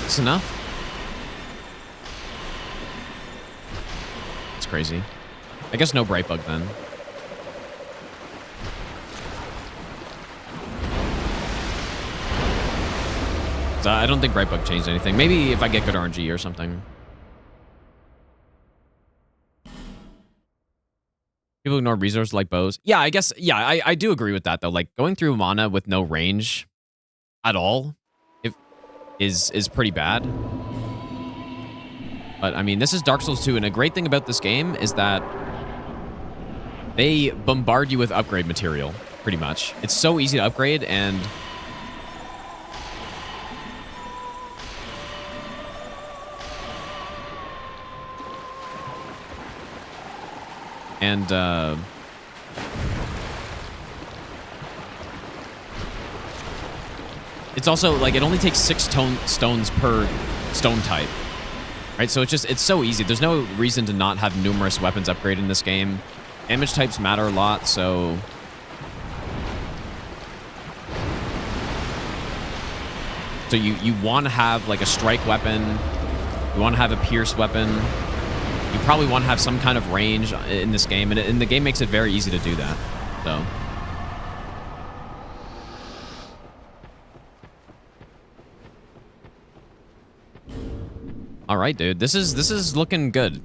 It's enough. It's crazy. I guess no Brightbug then. So I don't think Brightbug changed anything. Maybe if I get good RNG or something. People ignore resources like bows. Yeah, I guess, yeah, I do agree with that, though. Like, going through mana with no range at all is pretty bad. But, I mean, this is Dark Souls 2, and a great thing about this game is that they bombard you with upgrade material, pretty much. It's so easy to upgrade, and... it's also like it only takes 6 stones per stone type. Right, so it's so easy. There's no reason to not have numerous weapons upgraded in this game. Damage types matter a lot, so... So you want to have like a strike weapon. You want to have a pierce weapon. You probably want to have some kind of range in this game, and the game makes it very easy to do that. So... All right, dude. This is looking good.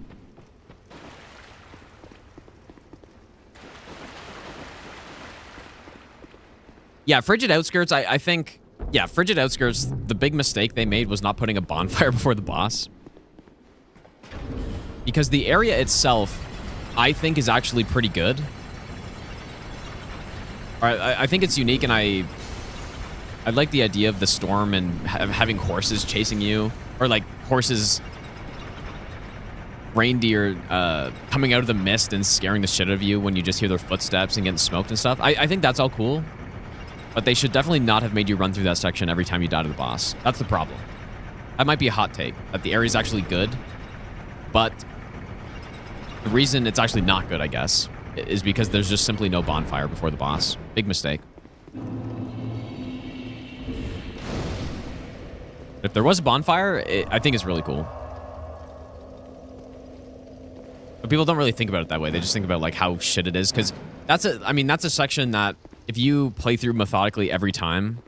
Yeah, Frigid Outskirts, I think... Yeah, Frigid Outskirts, the big mistake they made was not putting a bonfire before the boss. Because the area itself, I think, is actually pretty good. I think it's unique, and I like the idea of the storm and having horses chasing you. Or, like, horses... Reindeer coming out of the mist and scaring the shit out of you when you just hear their footsteps and getting smoked and stuff. I think that's all cool. But they should definitely not have made you run through that section every time you die to the boss. That's the problem. That might be a hot take, that the area's actually good. But the reason it's actually not good, I guess, is because there's just simply no bonfire before the boss. Big mistake. If there was a bonfire, I think it's really cool. But people don't really think about it that way. They just think about like how shit it is, because that's a section that if you play through methodically every time,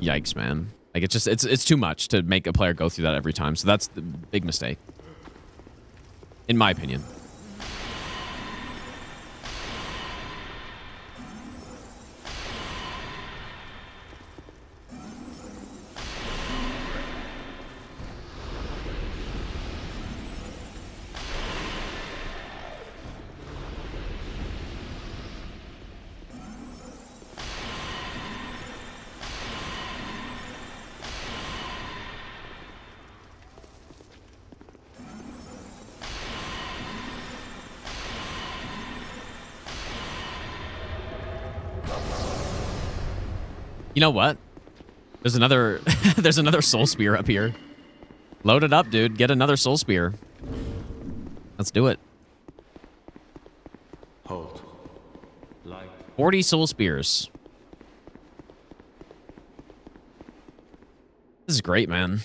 yikes, man. Like it's too much to make a player go through that every time. So that's the big mistake, in my opinion. You know what? There's another there's another soul spear up here. Load it up, dude. Get another soul spear. Let's do it. Hold. Light. 40 soul spears. This is great, man.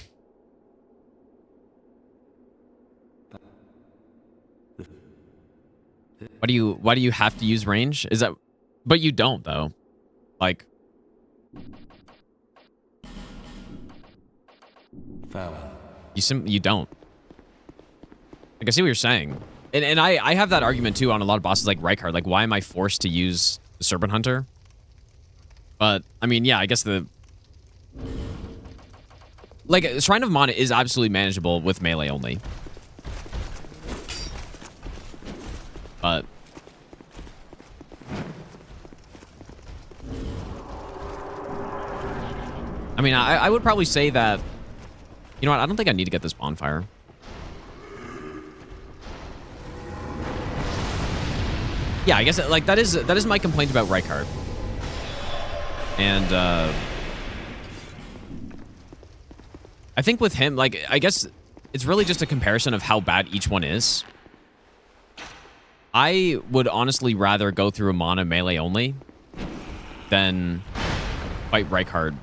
Why do you have to use range? Is that... But you don't, though. Like... You don't. Like, I see what you're saying. And I have that argument, too, on a lot of bosses like Rykard. Like, why am I forced to use the Serpent Hunter? But, I mean, yeah, I guess the... Like, Shrine of Mana is absolutely manageable with melee only. But... I mean, I would probably say that... You know what? I don't think I need to get this bonfire. Yeah, I guess like that is my complaint about Rykard. And I think with him, like, I guess it's really just a comparison of how bad each one is. I would honestly rather go through a mana melee only than fight Rykard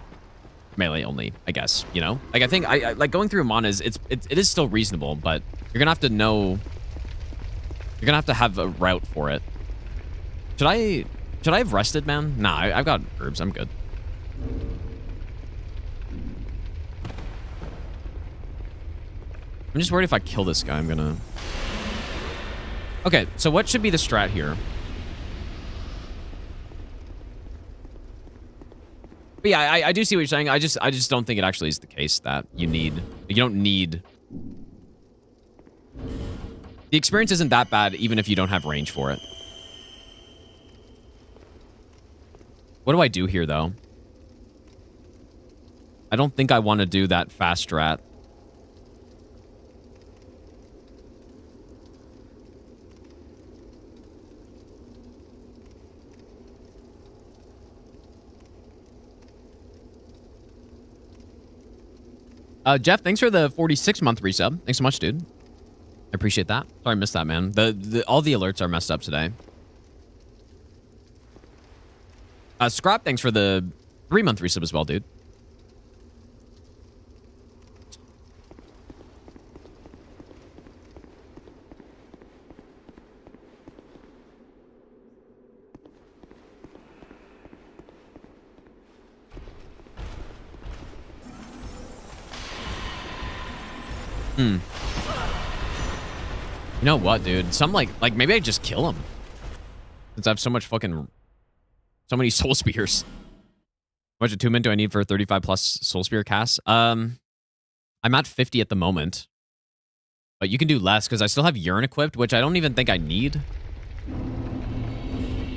melee only, I guess, you know? Like, I think I like going through a mana is it is still reasonable, but you're gonna have to know, you're gonna have to have a route for it. Should I have rested, man? Nah, I've got herbs. I'm good. I'm just worried if I kill this guy, I'm gonna... Okay, so what should be the strat here? But yeah, I do see what you're saying. I just don't think it actually is the case that you don't need... The experience isn't that bad even if you don't have range for it. What do I do here, though? I don't think I want to do that fast strat. Jeff, thanks for the 46-month resub. Thanks so much, dude. I appreciate that. Sorry I missed that, man. All the alerts are messed up today. Scrap, thanks for the 3-month resub as well, dude. You know what, dude? Some like maybe I just kill him. Since I have so much fucking, so many soul spears. How much attunement do I need for 35 plus soul spear casts? I'm at 50 at the moment. But you can do less because I still have urine equipped, which I don't even think I need.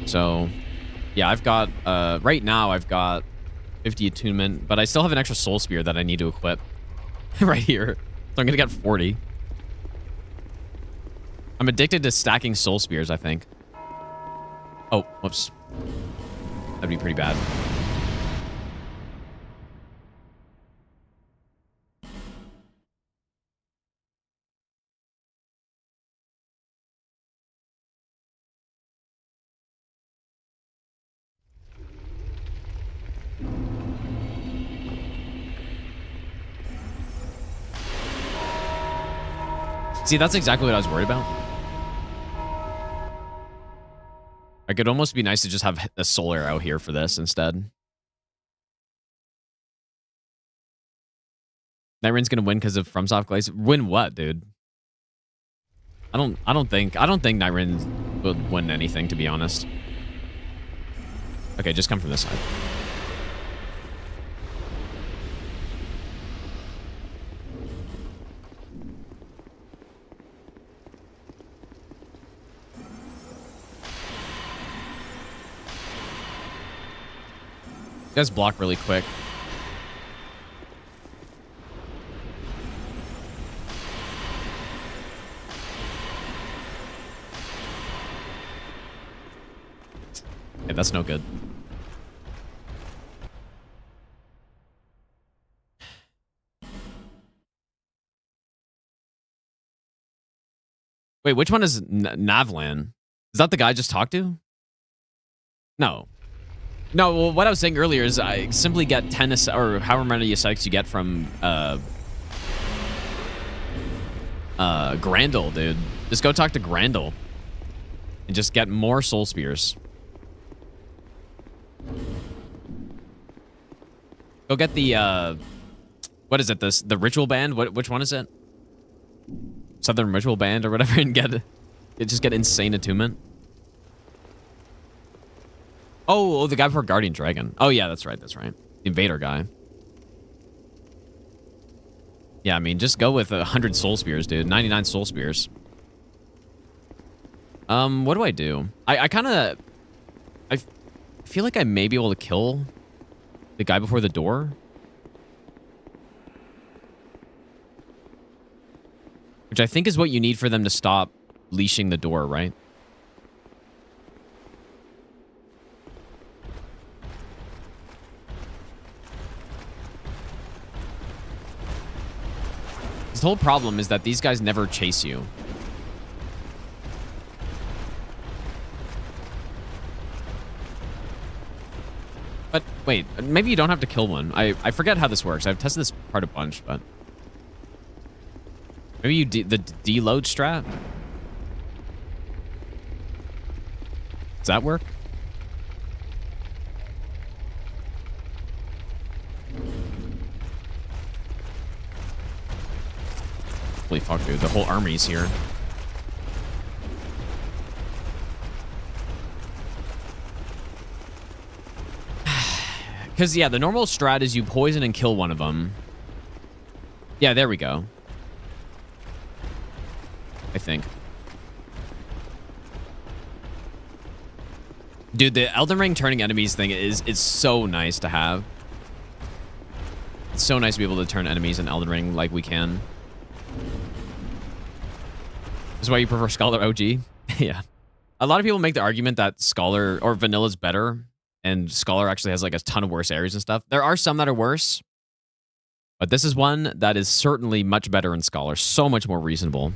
So, yeah, I've got, right now I've got 50 attunement, but I still have an extra soul spear that I need to equip right here. So I'm gonna get 40. I'm addicted to stacking soul spears, I think. Oh, whoops. That'd be pretty bad. See, that's exactly what I was worried about. It could almost be nice to just have a soul arrow here for this instead. Nightrain's gonna win because of FromSoft Glaze. Win what, dude? I don't think Nightrain would win anything, to be honest. Okay, just come from this side. You guys block really quick. Yeah, that's no good. Wait, which one is Navlan? Is that the guy I just talked to? No. No, well, what I was saying earlier is I simply get 10 or however many ascetics you get from Grandel, dude. Just go talk to Grandel and just get more soul spears. Go get the what is it? The ritual band? Which one is it? Southern ritual band or whatever, and just get insane attunement. Oh, the guy before Guardian Dragon. Oh, yeah, that's right. That's right. The Invader guy. Yeah, I mean, just go with 100 soul spears, dude. 99 soul spears. What do I do? I feel like I may be able to kill the guy before the door. Which I think is what you need for them to stop leashing the door, right? The whole problem is that these guys never chase you. But wait, maybe you don't have to kill one. I forget how this works. I've tested this part a bunch, but maybe you the deload strat. Does that work? Holy fuck, dude. The whole army's here. Because, yeah, the normal strat is you poison and kill one of them. Yeah, there we go. I think. Dude, the Elden Ring turning enemies thing is so nice to have. It's so nice to be able to turn enemies in Elden Ring like we can. This is why you prefer Scholar OG? Yeah. A lot of people make the argument that Scholar or Vanilla's better, and Scholar actually has like a ton of worse areas and stuff. There are some that are worse, But this is one that is certainly much better in Scholar. So much more reasonable.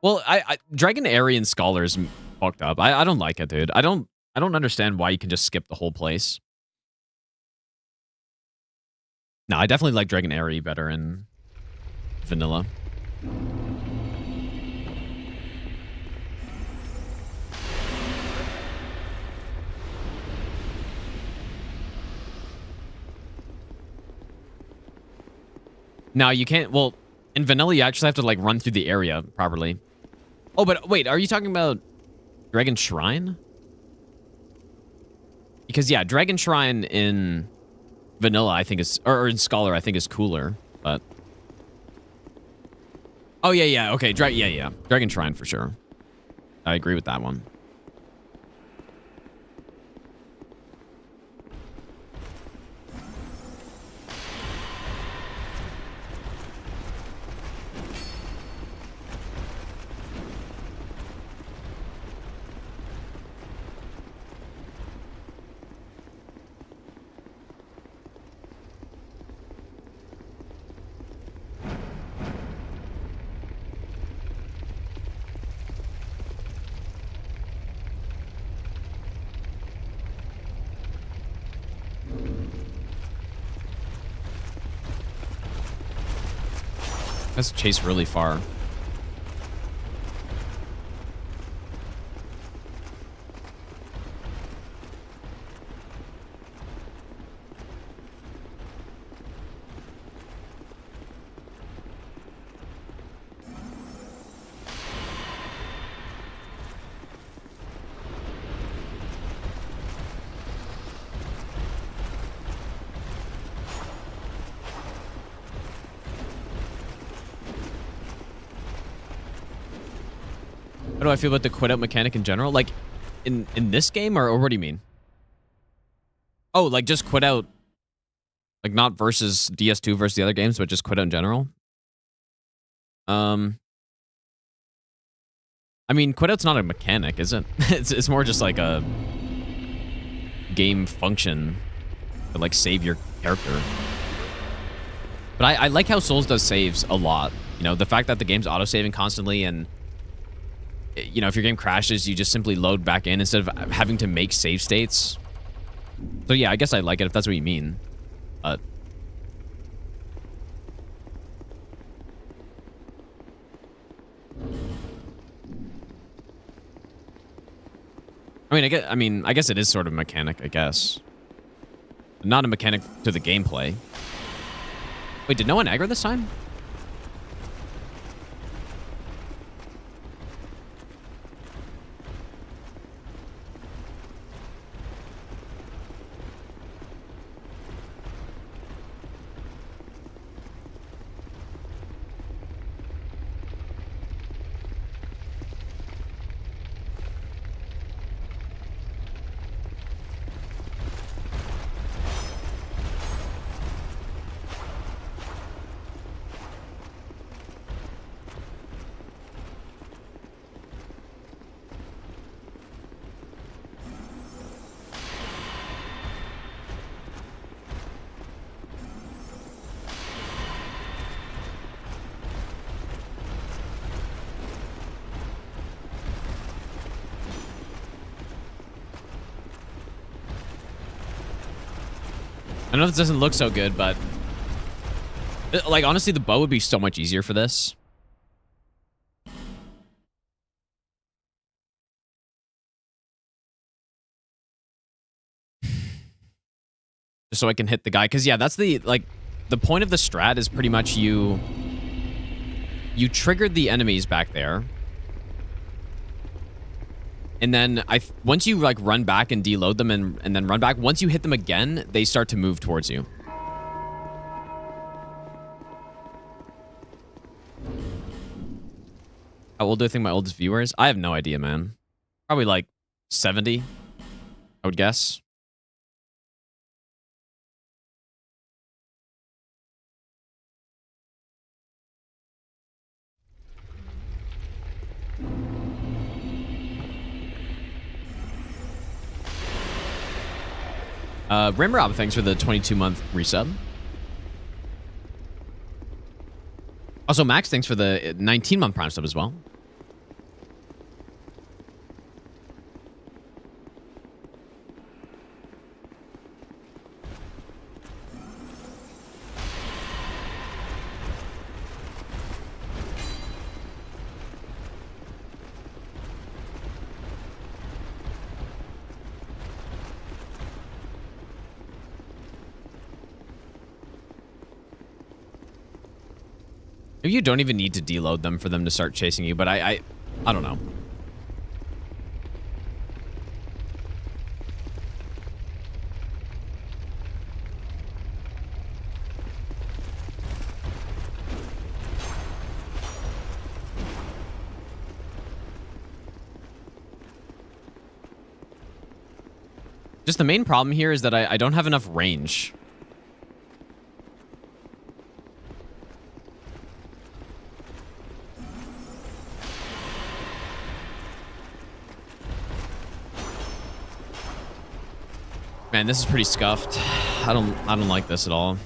Well, Dragon Aryan Scholar is fucked up. I don't like it, dude. I don't understand why you can just skip the whole place. No, I definitely like Dragon Airy better in vanilla. Now you can't. Well, in vanilla, you actually have to like run through the area properly. Oh, but wait, are you talking about Dragon Shrine? Because yeah, Dragon Shrine in vanilla, I think is, or in Scholar, I think is cooler. But oh yeah, okay, yeah, Dragon Shrine for sure. I agree with that one. Let's chase really far. How do I feel about the quit out mechanic in general? Like, in this game, or what do you mean? Oh, like just quit out, like not versus DS2 versus the other games, but just quit out in general? I mean, quit out's not a mechanic, is it? It's more just like a game function to like save your character. But I like how Souls does saves a lot. You know, the fact that the game's auto-saving constantly, and you know, if your game crashes, you just simply load back in instead of having to make save states. So yeah, I guess I like it if that's what you mean. But I guess it is sort of a mechanic, I guess. Not a mechanic to the gameplay. Wait, did no one aggro this time? I know this doesn't look so good, but like honestly, the bow would be so much easier for this. Just so I can hit the guy, because yeah, that's the point of the strat is pretty much you triggered the enemies back there. And then once you like run back and deload them and then run back, once you hit them again, they start to move towards you. How old do I think my oldest viewer is? I have no idea, man. Probably like 70, I would guess. Rimrob, thanks for the 22-month resub. Also, Max, thanks for the 19-month Prime sub as well. Maybe you don't even need to deload them for them to start chasing you, but I don't know. Just the main problem here is that I don't have enough range. Man, this is pretty scuffed. I don't like this at all.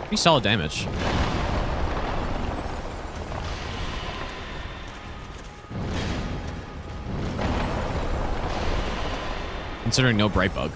Pretty solid damage. Considering no bright bug.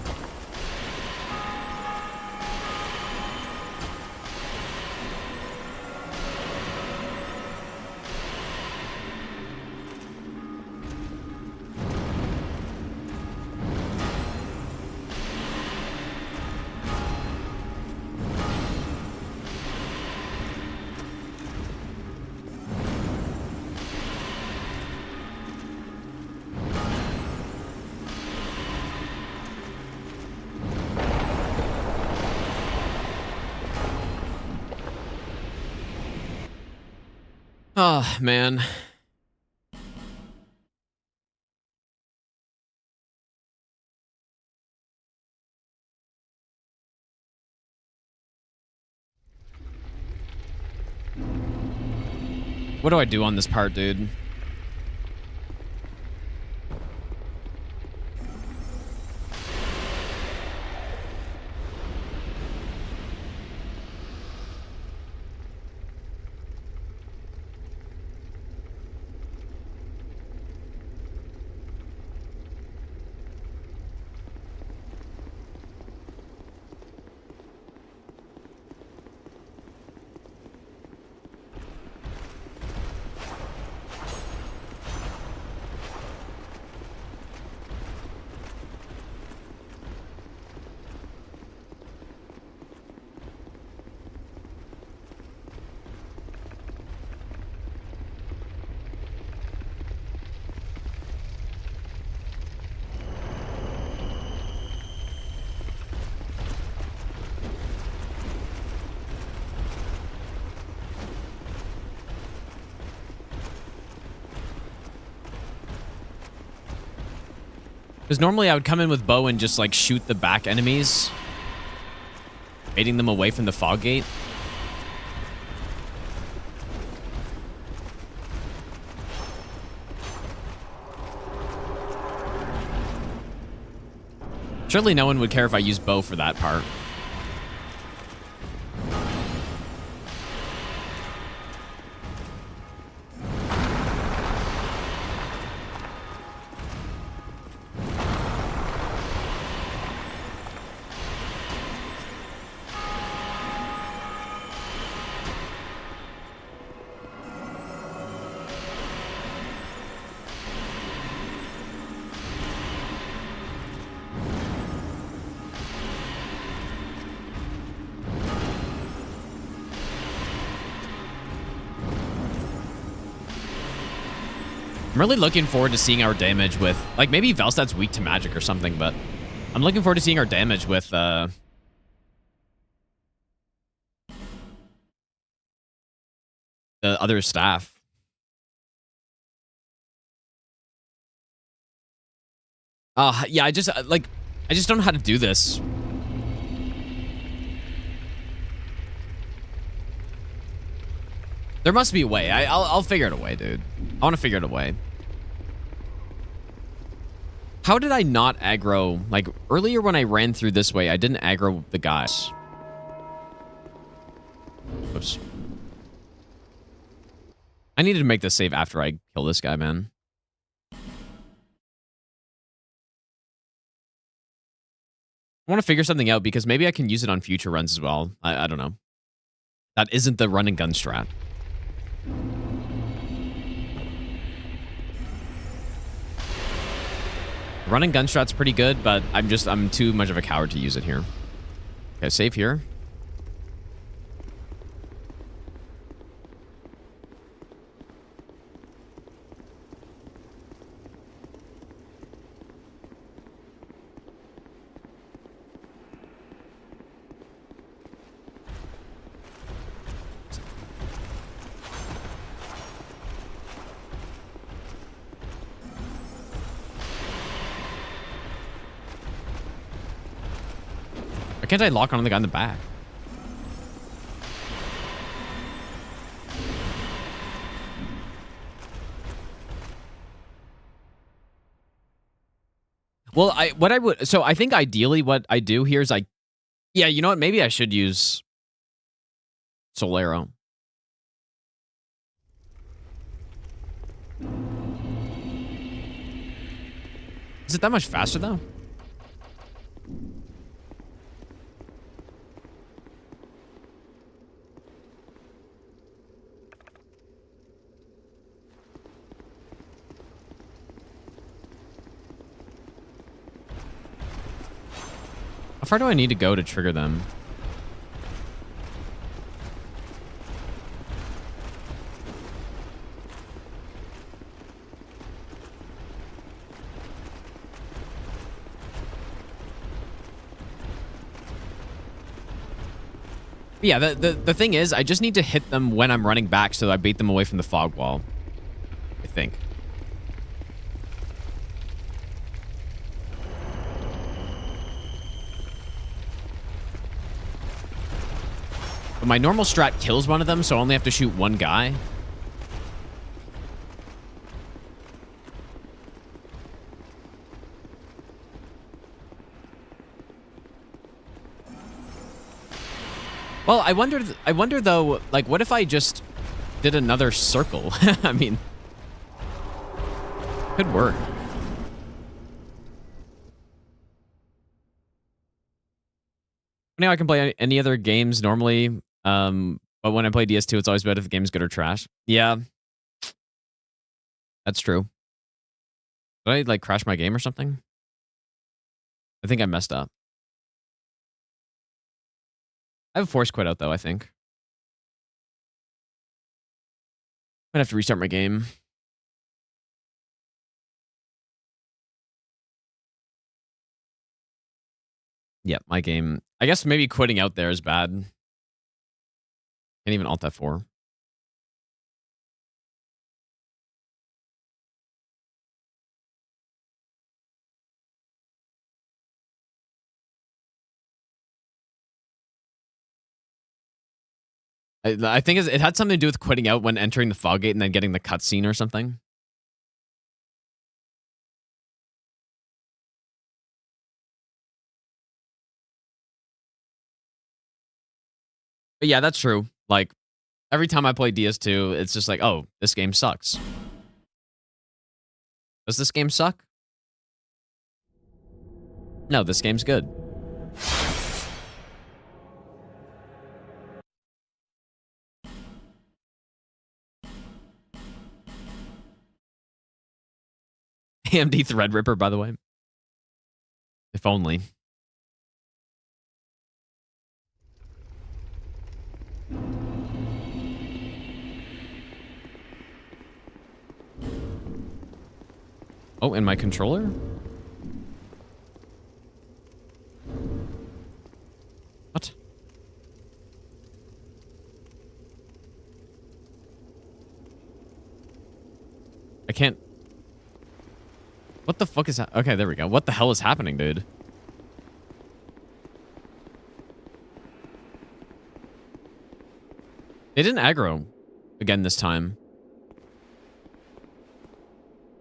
Oh, man. What do I do on this part, dude? Because normally I would come in with bow and just like shoot the back enemies, baiting them away from the fog gate. Surely no one would care if I use bow for that part. I'm really looking forward to seeing our damage with, like, maybe Velstad's weak to magic or something, but I'm looking forward to seeing our damage with, the other staff. Yeah, I just don't know how to do this. There must be a way. I'll figure it a way, dude. I want to figure it a way. How did I not aggro? Like, earlier when I ran through this way, I didn't aggro the guys. Oops. I needed to make this save after I kill this guy, man. I want to figure something out because maybe I can use it on future runs as well. I don't know. That isn't the run and gun strat. Run and gun strat's pretty good, but I'm too much of a coward to use it here. Okay, save here. Why can't I lock on the guy in the back? Well, I think ideally what I do here is yeah, you know what? Maybe I should use Solero. Is it that much faster though? How far do I need to go to trigger them? Yeah, the thing is, I just need to hit them when I'm running back so I bait them away from the fog wall. I think. But my normal strat kills one of them, so I only have to shoot one guy. Well, I wonder though, like, what if I just did another circle? I mean, could work. Now I can play any other games normally, but when I play DS2, it's always better if the game's good or trash. Yeah, that's true. Did I, like, crash my game or something? I think I messed up. I have a force quit out, though, I think. Might have to restart my game. Yeah, my game. I guess maybe quitting out there is bad. Can't even Alt F4. I think it had something to do with quitting out when entering the fog gate and then getting the cutscene or something. But yeah, that's true. Like, every time I play DS2, it's just like, oh, this game sucks. Does this game suck? No, this game's good. AMD Threadripper, by the way. If only. Oh, and my controller? What? I can't... What the fuck is that? Okay, there we go. What the hell is happening, dude? They didn't aggro. again this time.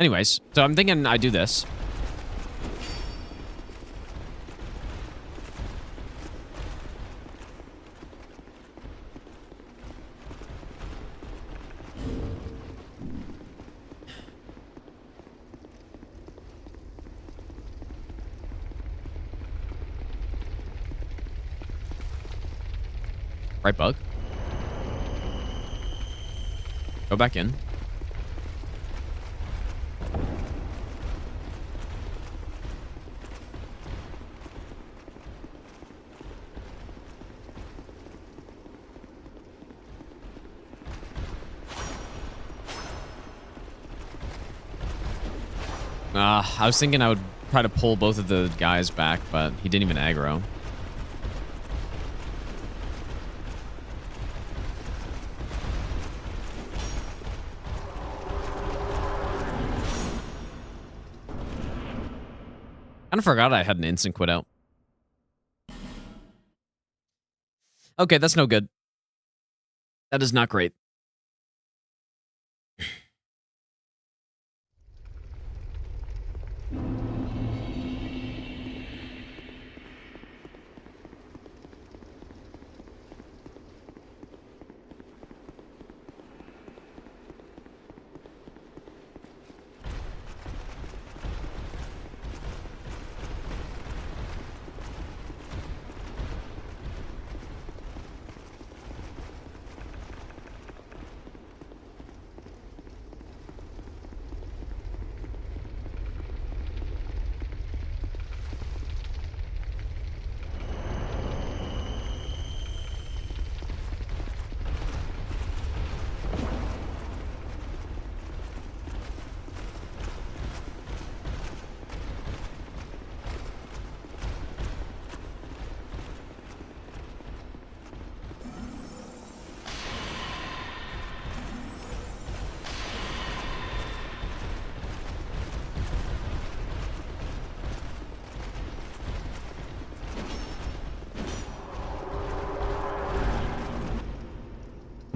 Anyways, so I'm thinking I do this. Right, bug? Go back in. I was thinking I would try to pull both of the guys back, but he didn't even aggro. Kind of forgot I had an instant quit out. Okay, that's no good. That is not great.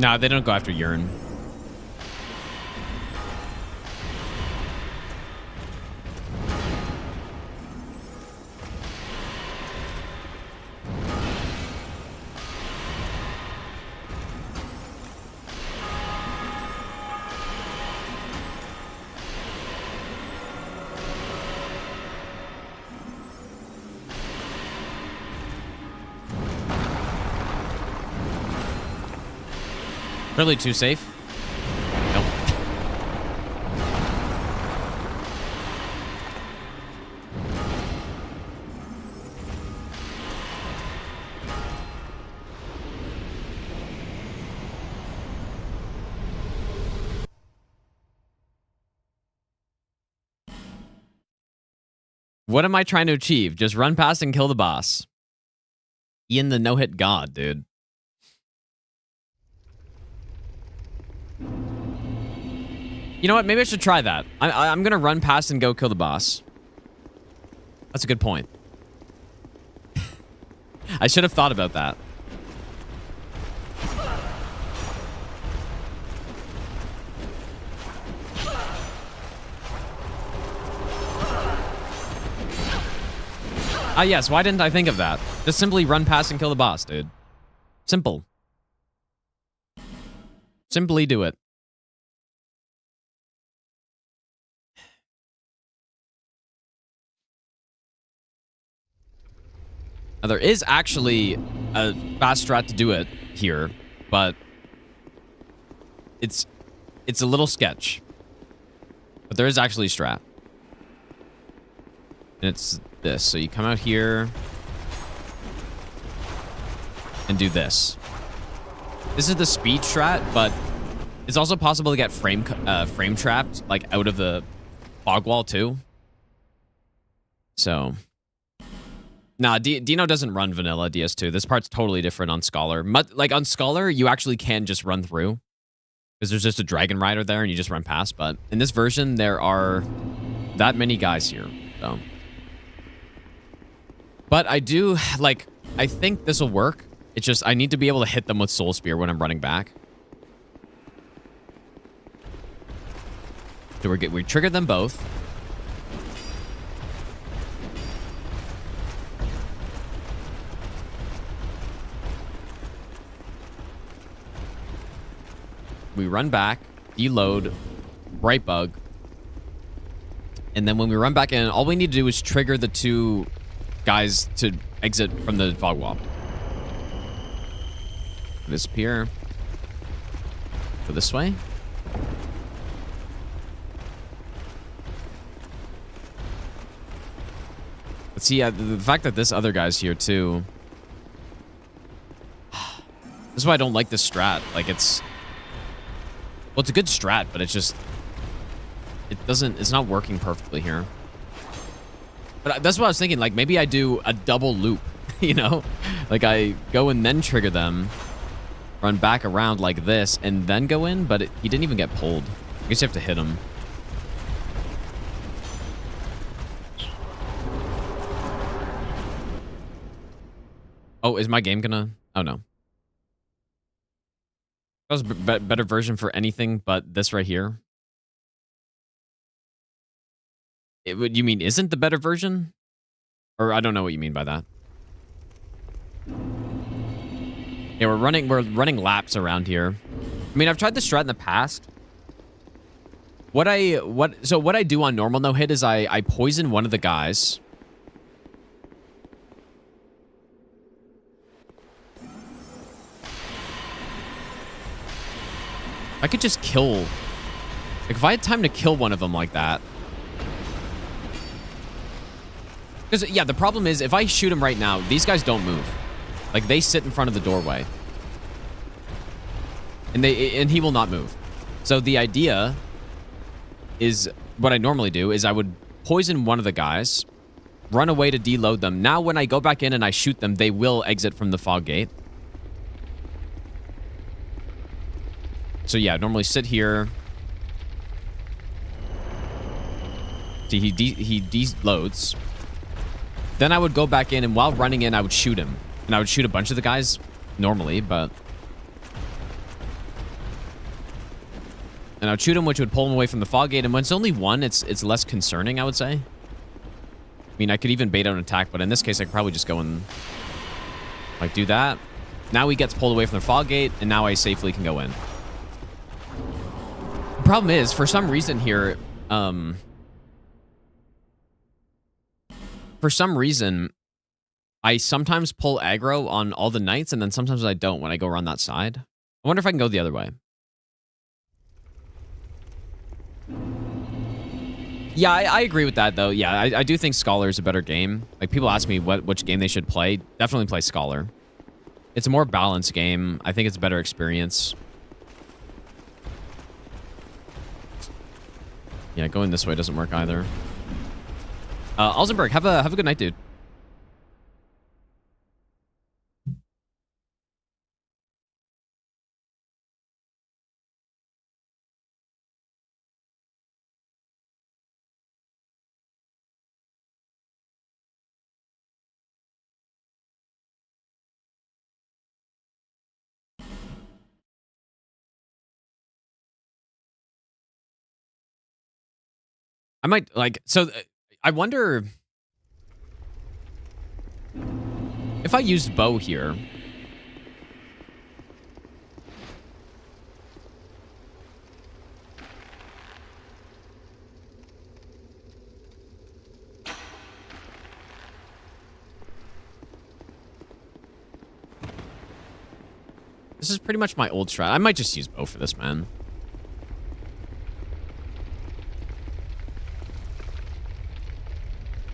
No, they don't go after urine. Really too safe? Nope. What am I trying to achieve? Just run past and kill the boss. Ian the no-hit god, dude. You know what? Maybe I should try that. I'm going to run past and go kill the boss. That's a good point. I should have thought about that. Ah, yes. Why didn't I think of that? Just simply run past and kill the boss, dude. Simple. Simply do it. Now, there is actually a fast strat to do it here, but it's a little sketch. But there is actually a strat. And it's this. So you come out here and do this. This is the speed strat, but it's also possible to get frame trapped, like out of the fog wall too. So... Nah, Dino doesn't run vanilla DS2. This part's totally different on Scholar. Like on Scholar, you actually can just run through because there's just a dragon rider there and you just run past. But in this version, there are that many guys here. So, but I do like. I think this will work. It's just I need to be able to hit them with Soul Spear when I'm running back. So we triggered them both. We run back, deload, bright bug. And then when we run back in, all we need to do is trigger the two guys to exit from the fog wall. Disappear. Go this way. But see, the fact that this other guy's here too. This is why I don't like this strat. Like it's a good strat, but it's just, it's not working perfectly here. But that's what I was thinking. Like maybe I do a double loop, you know? Like I go and then trigger them, run back around like this, and then go in, but he didn't even get pulled. I guess you have to hit him. Oh, is my game gonna... Oh, no. That was a better version for anything but this right here. You mean isn't the better version? Or I don't know what you mean by that. Yeah, we're running laps around here. I mean, I've tried this strat in the past. What I do on normal no hit is I poison one of the guys. I could just kill. Like if I had time to kill one of them like that. Because yeah, the problem is if I shoot him right now, these guys don't move. Like they sit in front of the doorway. And he will not move. So the idea is what I normally do is I would poison one of the guys, run away to deload them. Now when I go back in and I shoot them, they will exit from the fog gate. So yeah, normally sit here. See, he deloads. Then I would go back in, and while running in, I would shoot him. And I would shoot a bunch of the guys normally, but... And I would shoot him, which would pull him away from the fog gate. And when it's only one, it's less concerning, I would say. I mean, I could even bait out an attack, but in this case, I could probably just go and... like, do that. Now he gets pulled away from the fog gate, and now I safely can go in. The problem is, for some reason here... For some reason, I sometimes pull aggro on all the knights, and then sometimes I don't when I go around that side. I wonder if I can go the other way. Yeah, I agree with that, though. Yeah, I do think Scholar is a better game. Like, people ask me which game they should play. Definitely play Scholar. It's a more balanced game. I think it's a better experience. Yeah, going this way doesn't work either. Alzenberg, have a good night, dude. I might like so. I wonder if I used bow here. This is pretty much my old strat. I might just use bow for this, man.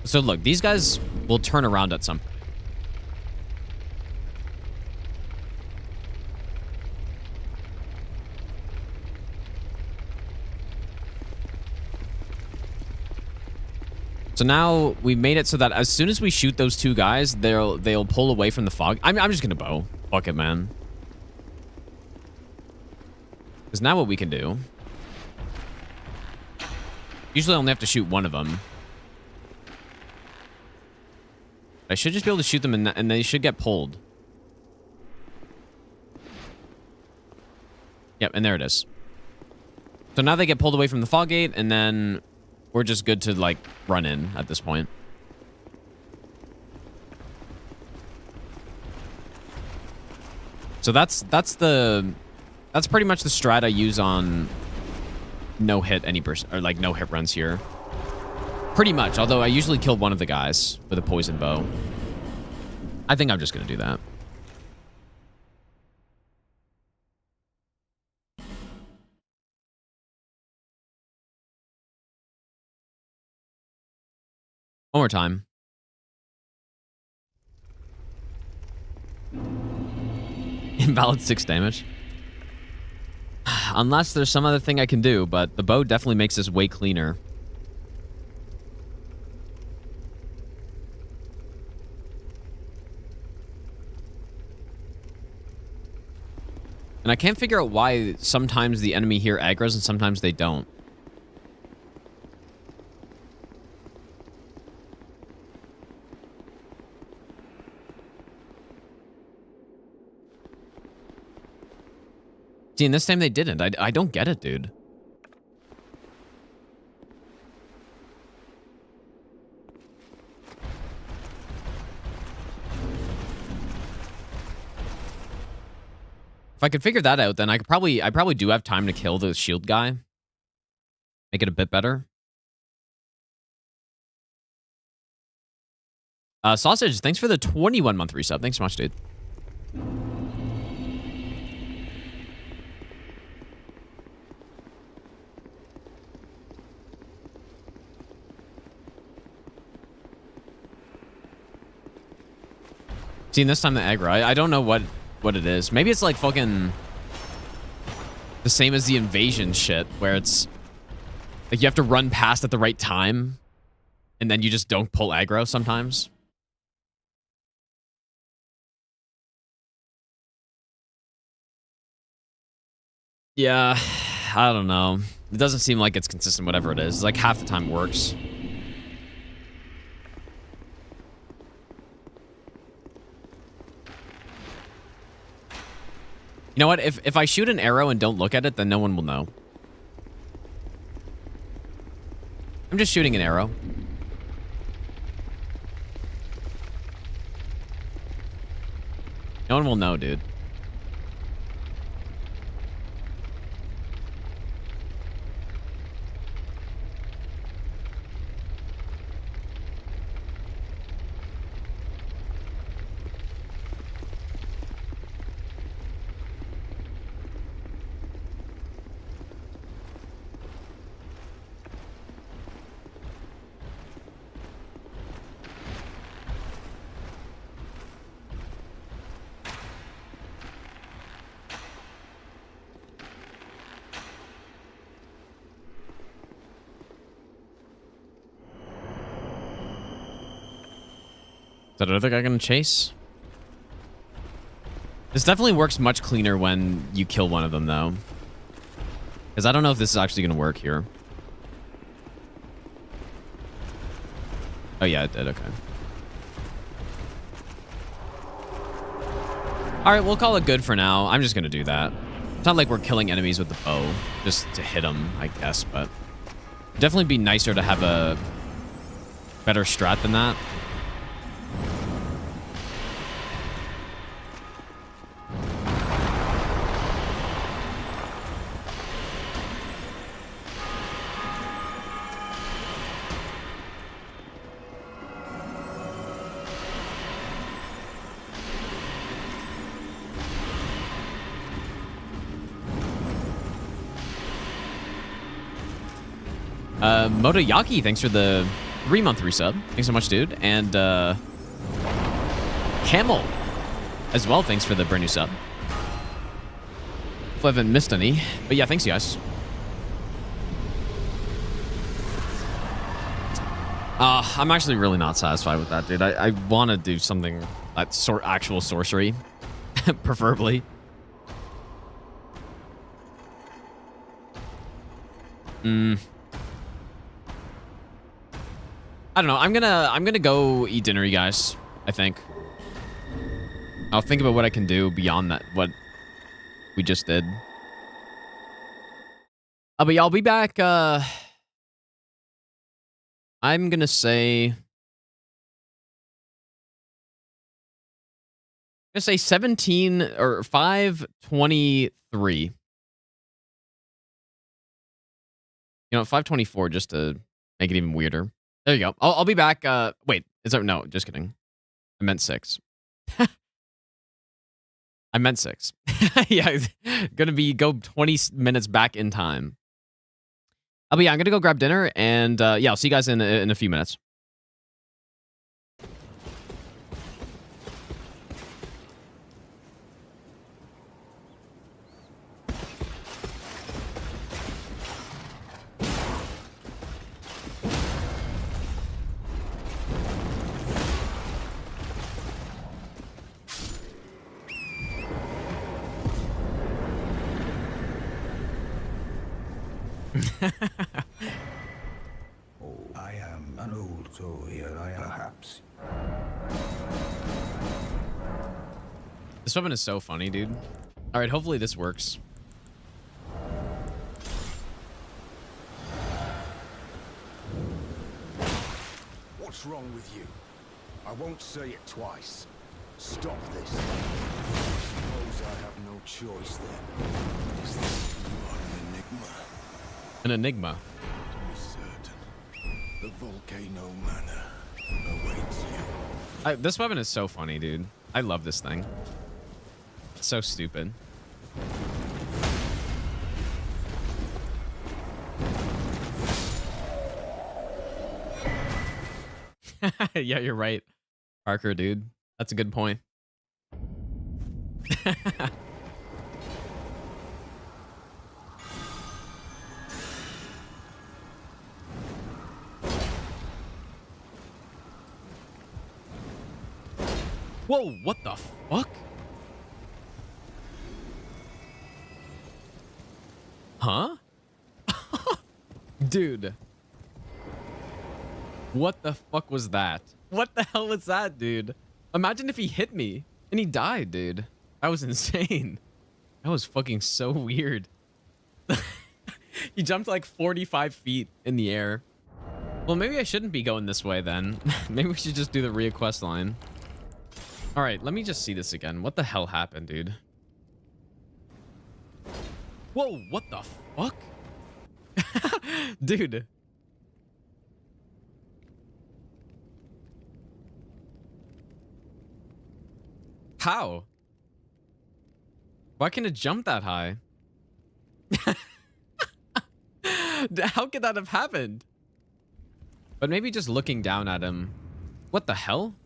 So look, these guys will turn around at some point. So now we made it so that as soon as we shoot those two guys, they'll pull away from the fog. I'm just gonna bow. Fuck it, man. Because now what we can do... Usually I only have to shoot one of them. I should just be able to shoot them and they should get pulled. Yep, and there it is. So now they get pulled away from the fog gate, and then we're just good to, like, run in at this point. So that's pretty much the strat I use on no hit any person, or like no hit runs here. Pretty much, although I usually kill one of the guys with a poison bow. I think I'm just gonna do that. One more time. Invalid 6 damage. Unless there's some other thing I can do, but the bow definitely makes this way cleaner. And I can't figure out why sometimes the enemy here aggroes and sometimes they don't. See, and this time they didn't. I don't get it, dude. If I could figure that out, then I probably do have time to kill the shield guy. Make it a bit better. Sausage, thanks for the 21-month resub. Thanks so much, dude. See, this time the aggro. I don't know what it is. Maybe it's like fucking the same as the invasion shit, where it's like you have to run past at the right time, and then you just don't pull aggro sometimes. Yeah, I don't know. It doesn't seem like it's consistent, whatever it is. Like half the time it works. You know what? If I shoot an arrow and don't look at it, then no one will know. I'm just shooting an arrow. No one will know, dude. Is that another guy gonna chase? This definitely works much cleaner when you kill one of them, though. Because I don't know if this is actually gonna work here. Oh, yeah, it did. Okay. Alright, we'll call it good for now. I'm just gonna do that. It's not like we're killing enemies with the bow. Just to hit them, I guess, but... It'd definitely be nicer to have a better strat than that. Motoyaki, thanks for the 3-month resub. Thanks so much, dude. And Camel as well, thanks for the brand new sub. Hopefully I haven't missed any. But yeah, thanks, you guys. I'm actually really not satisfied with that, dude. I want to do something at actual sorcery, preferably. I don't know. I'm gonna go eat dinner, you guys. I think. I'll think about what I can do beyond that. What we just did. But yeah, I'll be back. I'm gonna say 17 or 5:23. You know, 5:24 just to make it even weirder. There you go. I'll be back. Wait, is that no? Just kidding. I meant 6. I meant 6. Yeah, gonna go 20 minutes back in time. But yeah, I'm gonna go grab dinner, and yeah, I'll see you guys in a few minutes. I am an old soul here, I am. Perhaps. This weapon is so funny, dude. All right, hopefully this works. What's wrong with you? I won't say it twice. Stop this. Suppose I have no choice then. Is this an enigma? An enigma. To be certain, the volcano manor awaits you. This weapon is so funny, dude. I love this thing. It's so stupid. Yeah, you're right, Parker, dude. That's a good point. Whoa, what the fuck? Huh? Dude. What the fuck was that? What the hell was that, dude? Imagine if he hit me and he died, dude. That was insane. That was fucking so weird. He jumped like 45 feet in the air. Well, maybe I shouldn't be going this way then. Maybe we should just do the Rhea quest line. All right, let me just see this again. What the hell happened, dude? Whoa, what the fuck? Dude. How? Why can it jump that high? How could that have happened? But maybe just looking down at him. What the hell?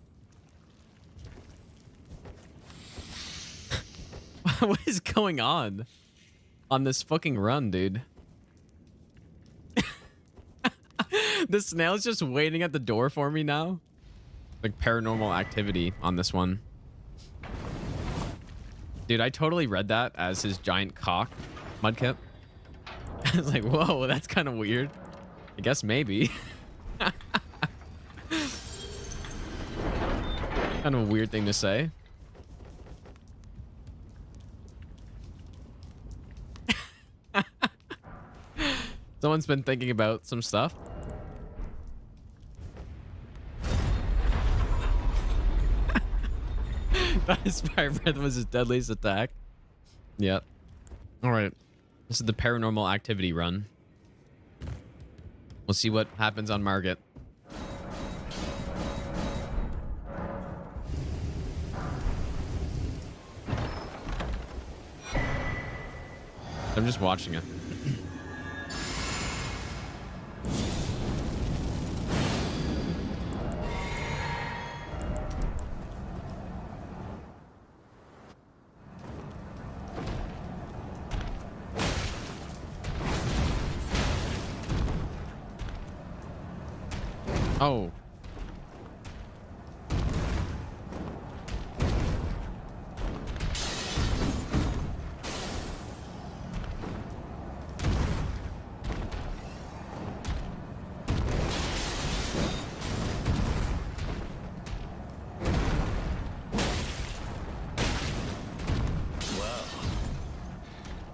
What is going on this fucking run, dude? The snail's just waiting at the door for me now. Like paranormal activity on this one. Dude, I totally read that as his giant cock, Mudkip. I was like, whoa, that's kind of weird. I guess maybe. Kind of a weird thing to say. Someone's been thinking about some stuff. That fire breath was his deadliest attack. Yep. All right. This is the paranormal activity run. We'll see what happens on Margit. I'm just watching it. Oh.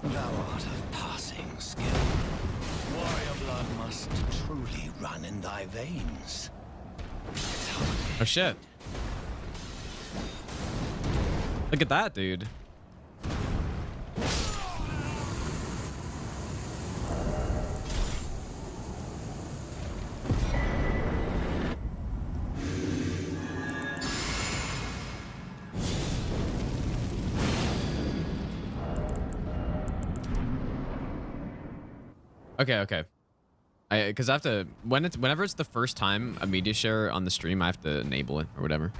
Thou art of passing skill. veins. Oh shit. Look at that, dude. Okay, okay. Because I have to whenever it's the first time a media share on the stream, I have to enable it or whatever.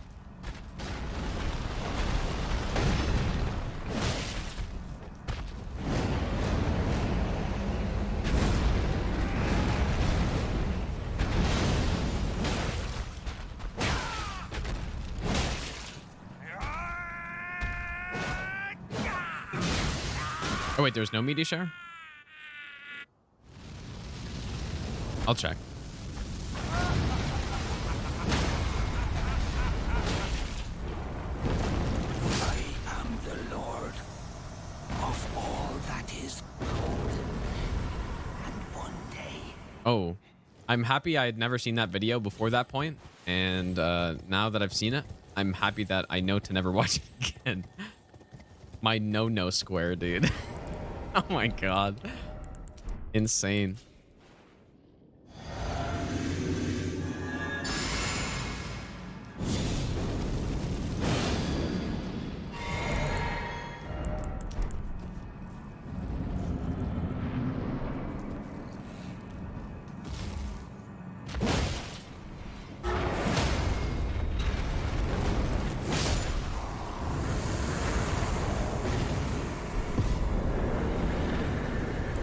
Oh wait, there's no media share? I'll check. I am the Lord of all that is golden. And one day... Oh, I'm happy I had never seen that video before that point, and now that I've seen it, I'm happy that I know to never watch it again. My no square, dude. Oh my god. Insane.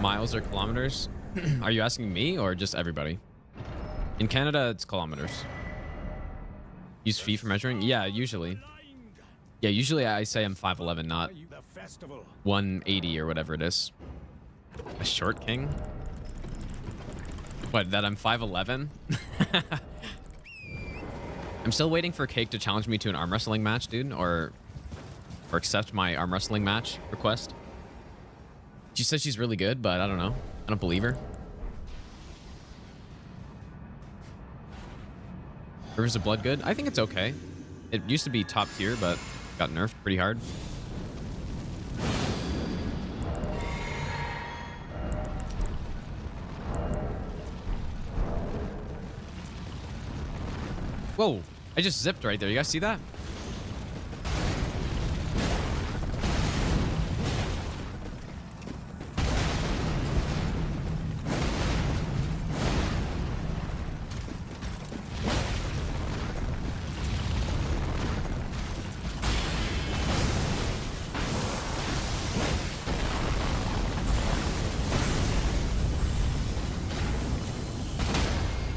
Miles or kilometers? Are you asking me or just everybody? In Canada, it's kilometers. Use feet for measuring? Yeah, usually. Yeah, usually I say I'm 5'11", not 180 or whatever it is. A short king? What, that I'm 5'11"? I'm still waiting for Cake to challenge me to an arm wrestling match, dude, or accept my arm wrestling match request. She says she's really good, but I don't know. I don't believe her. Rivers of Blood good? I think it's okay. It used to be top tier, but got nerfed pretty hard. Whoa, I just zipped right there. You guys see that?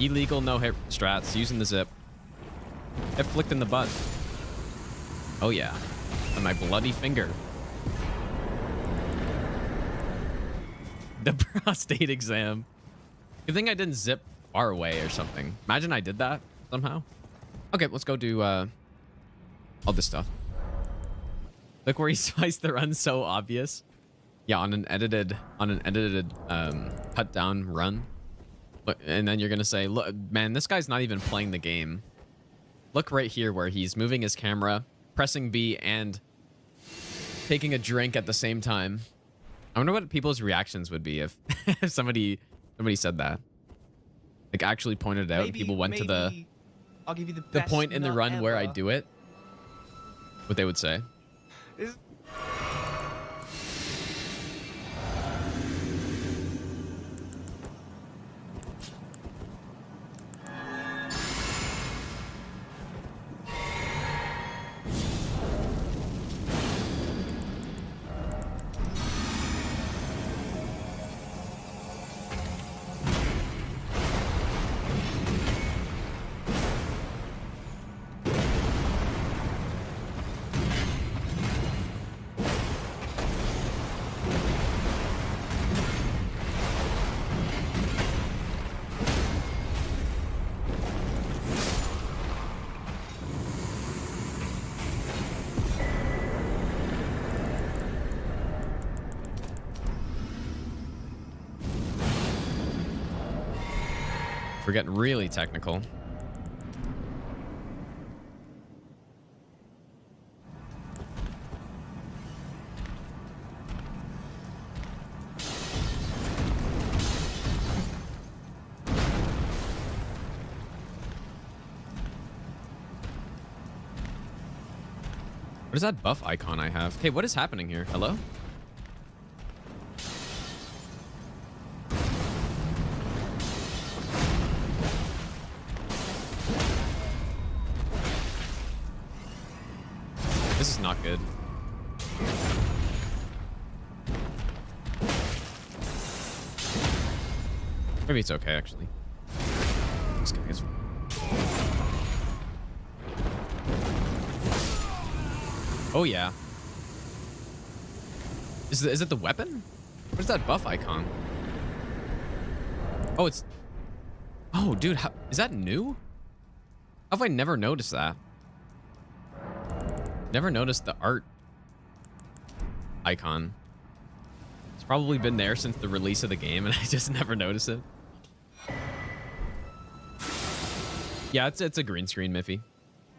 Illegal no-hit strats using the zip. Get flicked in the butt. Oh yeah. And my bloody finger. The prostate exam. Good thing I didn't zip far away or something. Imagine I did that somehow. Okay, let's go do all this stuff. Look where he spiced the run, so obvious. Yeah, on an edited cut down run. And then you're gonna say, look, man, this guy's not even playing the game. Look right here where he's moving his camera, pressing B, and taking a drink at the same time. I wonder what people's reactions would be if, if somebody said that. Like actually pointed it out. People went to the I'll give you the point in the run where I do it. What they would say. We're getting really technical. What is that buff icon I have? Okay, what is happening here? Hello? This is not good. Maybe it's okay, actually. This guy is... Oh, yeah. Is it the weapon? Where's that buff icon? Oh, it's... Oh, dude, is that new? How have I never noticed that? Never noticed the art icon. It's probably been there since the release of the game, and I just never noticed it. Yeah, it's a green screen, Miffy.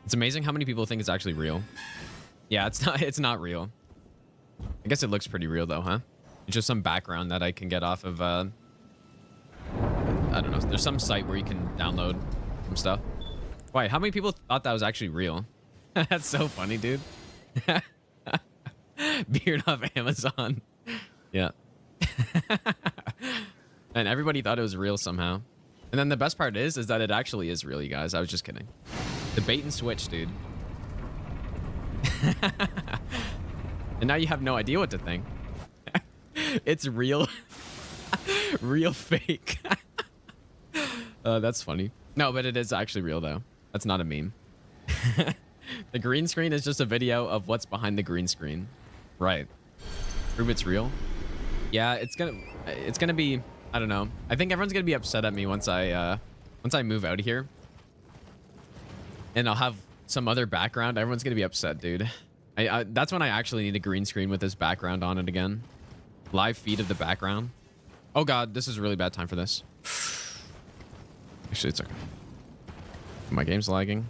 It's amazing how many people think it's actually real. Yeah, it's not real. I guess it looks pretty real though, huh? It's just some background that I can get off of I don't know. There's some site where you can download some stuff. Wait, how many people thought that was actually real? That's so funny, dude. Beard off Amazon. Yeah. And everybody thought it was real somehow. And then the best part is that it actually is real, you guys. I was just kidding. The bait and switch, dude. And now you have no idea what to think. It's real. Real fake. That's funny. No, but it is actually real though. That's not a meme. The green screen is just a video of what's behind the green screen. Right. Prove it's real. Yeah, it's gonna be, I don't know. I think everyone's gonna be upset at me once I move out of here. And I'll have some other background. Everyone's gonna be upset, dude. That's when I actually need a green screen with this background on it again. Live feed of the background. Oh god, this is a really bad time for this. Actually, it's okay. My game's lagging.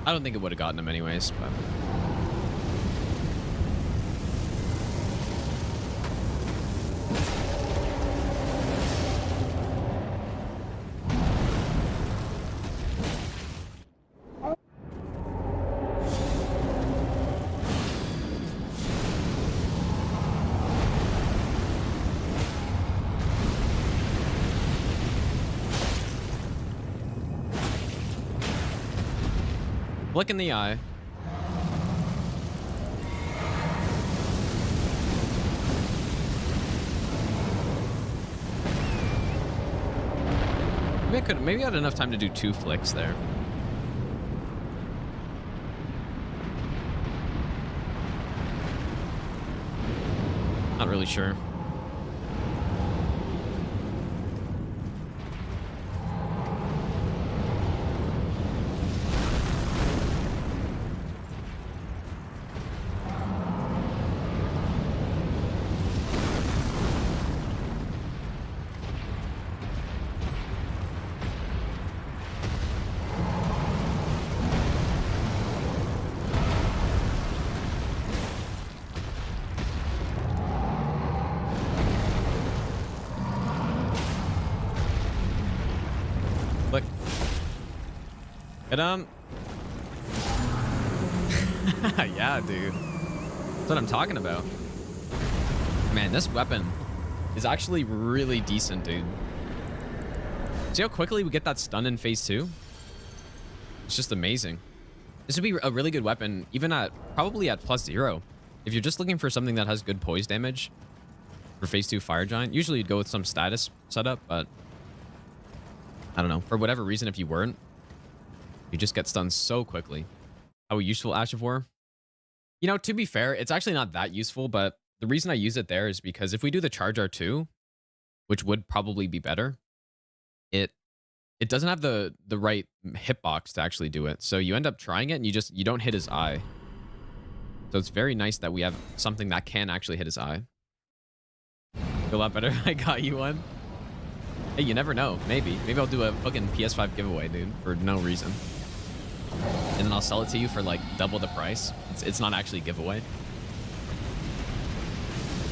I don't think it would have gotten him anyways, but... Flick in the eye. Maybe I had enough time to do 2 flicks there. Not really sure. Yeah, dude. That's what I'm talking about. Man, this weapon is actually really decent, dude. See how quickly we get that stun in phase 2? It's just amazing. This would be a really good weapon, even at probably at +0. If you're just looking for something that has good poise damage for phase 2 Fire Giant, usually you'd go with some status setup, but I don't know. For whatever reason, if you weren't, you just get stunned so quickly. How useful Ash of War? You know, to be fair, it's actually not that useful, but the reason I use it there is because if we do the Charge R2, which would probably be better, it doesn't have the right hitbox to actually do it. So you end up trying it and you don't hit his eye. So it's very nice that we have something that can actually hit his eye. Feel a lot better if I got you one. Hey, you never know. Maybe I'll do a fucking PS5 giveaway, dude, for no reason. And then I'll sell it to you for like double the price. It's not actually a giveaway.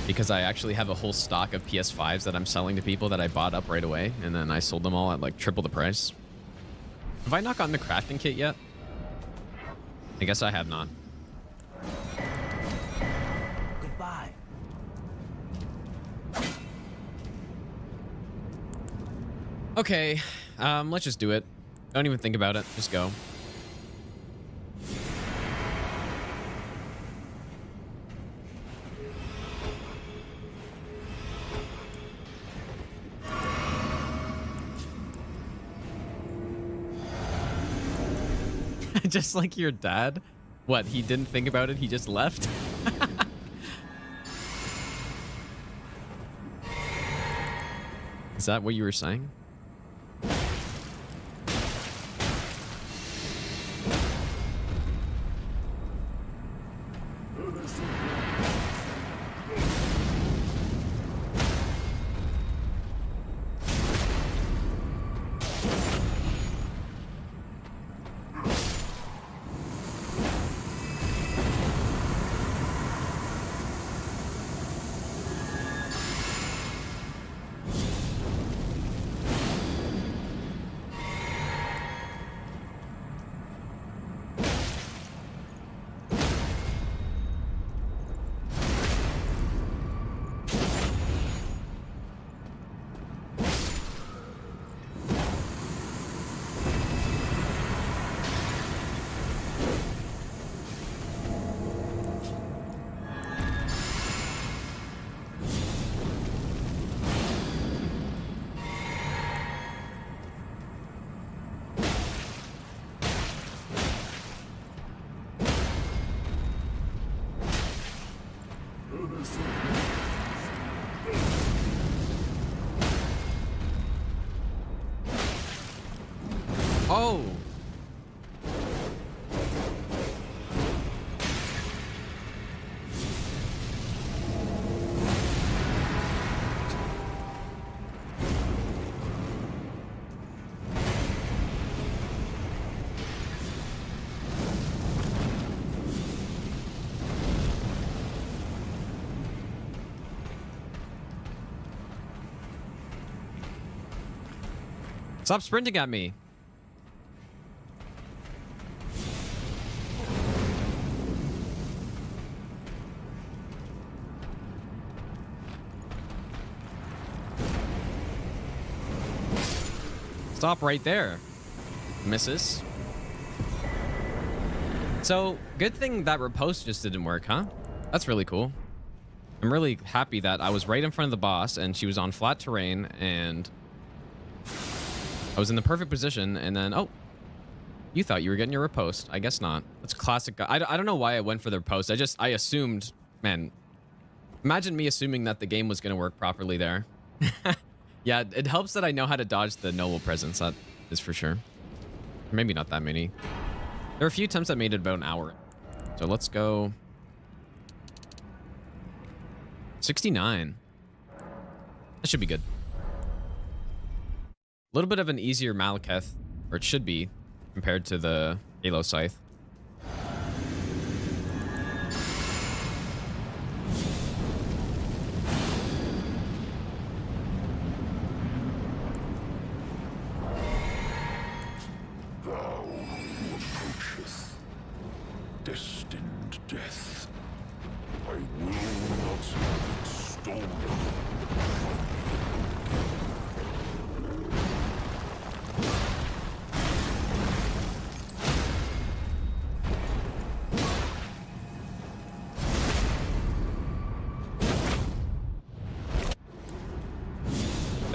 Because I actually have a whole stock of PS5s that I'm selling to people that I bought up right away. And then I sold them all at like triple the price. Have I not gotten the crafting kit yet? I guess I have not. Goodbye. Okay, let's just do it. Don't even think about it. Just go. Just like your dad? What, he didn't think about it, he just left? Is that what you were saying? Oh! Stop sprinting at me. Stop right there, missus. So, good thing that riposte just didn't work, huh? That's really cool. I'm really happy that I was right in front of the boss and she was on flat terrain and I was in the perfect position and then, oh, you thought you were getting your riposte. I guess not. That's classic. I don't know why I went for the riposte. I assumed, man, imagine me assuming that the game was going to work properly there. Yeah, it helps that I know how to dodge the noble presence. That is for sure. Maybe not that many. There are a few attempts that made it about an hour. So let's go. 69. That should be good. A little bit of an easier Malekith, or it should be, compared to the Halo Scythe. Destined death. I will not have it stolen.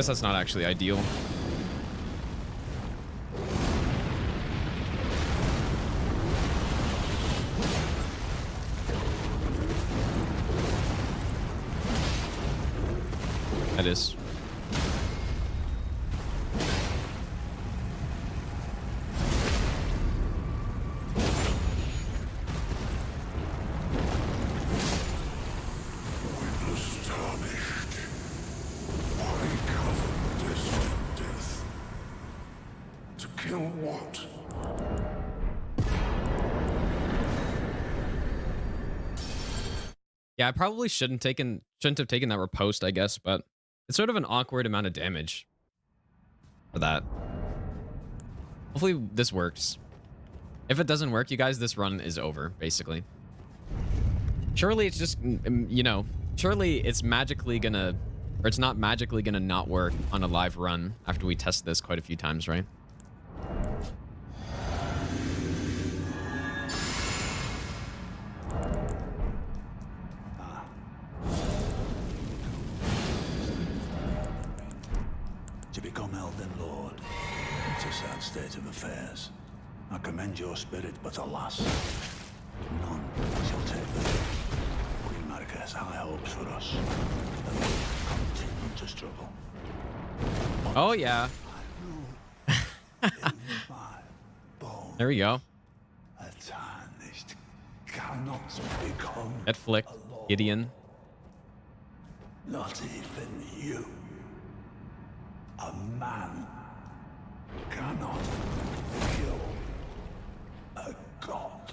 Guess that's not actually ideal. That is. Astonished. Why cover destined death? To kill what? Yeah, I probably shouldn't have taken that riposte, I guess, but it's sort of an awkward amount of damage for that. Hopefully this works. If it doesn't work, you guys, this run is over, basically. Surely it's just, you know, surely it's magically gonna, or it's not magically gonna not work on a live run after we test this quite a few times, right? To become Elden Lord, it's a sad state of affairs. I commend your spirit, but alas, none shall take the Queen Marika has high hopes for us, and we continue to struggle. Oh, yeah. There we go. A tarnished cannot become Get flicked, a lord. Gideon. Not even you. A man cannot kill a god.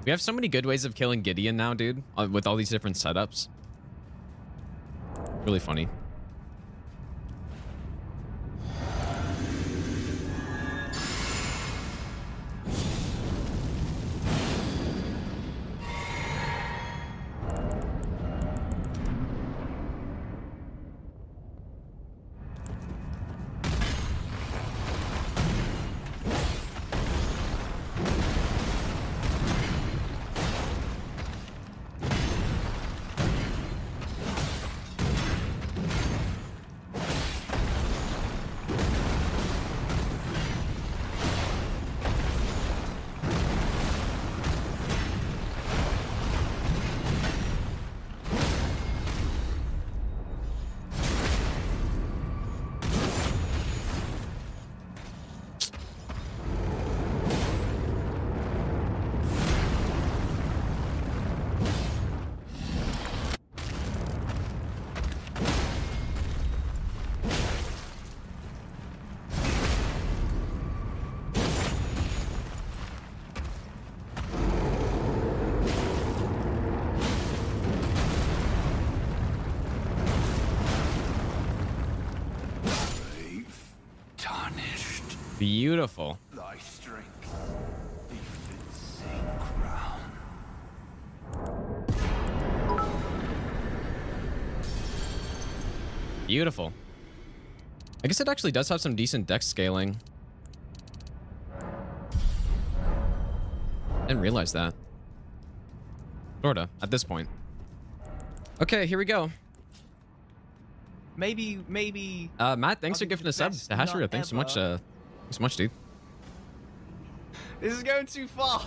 We have so many good ways of killing Gideon now, dude, with all these different setups. Really funny. Beautiful. Thy strength befits a crown. Beautiful. I guess it actually does have some decent dex scaling. Didn't realize that. Sorta, at this point. Okay, here we go. Maybe. Matt, thanks for gifting a sub to Hashira. Thanks so much, thanks so much, dude. This is going too far.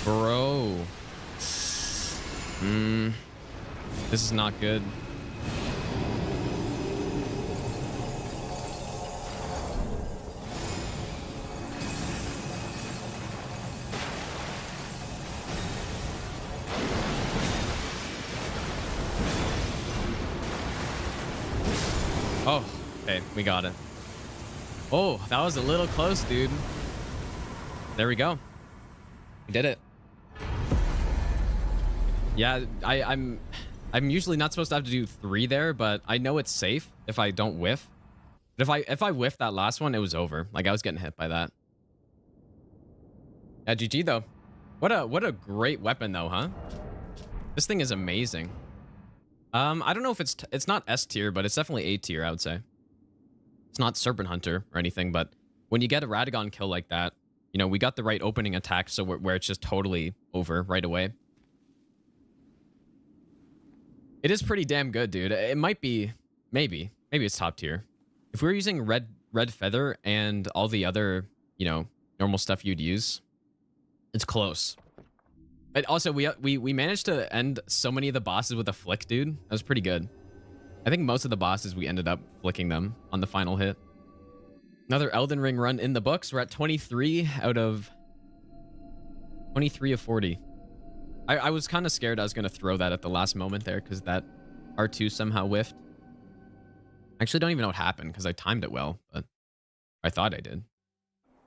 Bro. This is not good. Oh, okay, we got it. Oh, that was a little close, dude. There we go. We did it. Yeah, I'm usually not supposed to have to do 3 there, but I know it's safe if I don't whiff. But if I whiffed that last one, it was over. Like I was getting hit by that. Yeah, GG though. What a great weapon though, huh? This thing is amazing. I don't know if it's not S tier, but it's definitely A tier, I would say. It's not Serpent Hunter or anything, but when you get a Radagon kill like that, you know, we got the right opening attack, so where it's just totally over right away. It is pretty damn good, dude. It might be, maybe it's top tier. If we were using red feather and all the other, you know, normal stuff you'd use, it's close. But also, we managed to end so many of the bosses with a flick, dude. That was pretty good. I think most of the bosses, we ended up flicking them on the final hit. Another Elden Ring run in the books. We're at 23 out of 23 of 40. I was kind of scared I was going to throw that at the last moment there because that R2 somehow whiffed. I actually don't even know what happened because I timed it well, but I thought I did.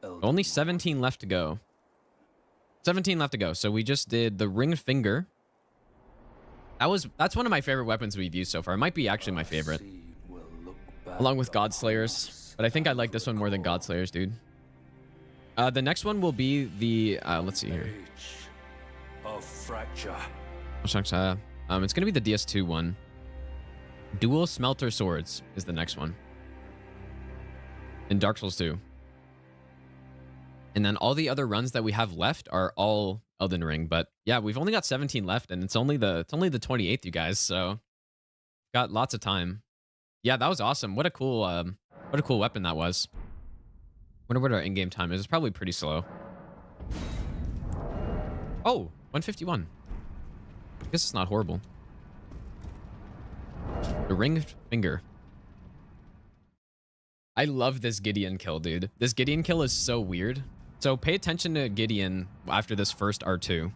Only 17 left to go. 17 left to go. So we just did the ring finger. That's one of my favorite weapons we've used so far. It might be actually my favorite. Along with Godslayers. But I think I like this one more than Godslayers, dude. The next one will be the let's see here. Of fracture. It's gonna be the DS2 one. Dual Smelter Swords is the next one. In Dark Souls 2. And then all the other runs that we have left are all Elden Ring. But yeah, we've only got 17 left, and it's only the 28th, you guys. So got lots of time. Yeah, that was awesome. What a cool weapon that was. Wonder what our in-game time is. It's probably pretty slow. Oh, 151. I guess it's not horrible. The ring finger. I love this Gideon kill, dude. This Gideon kill is so weird. So pay attention to Gideon after this first R2.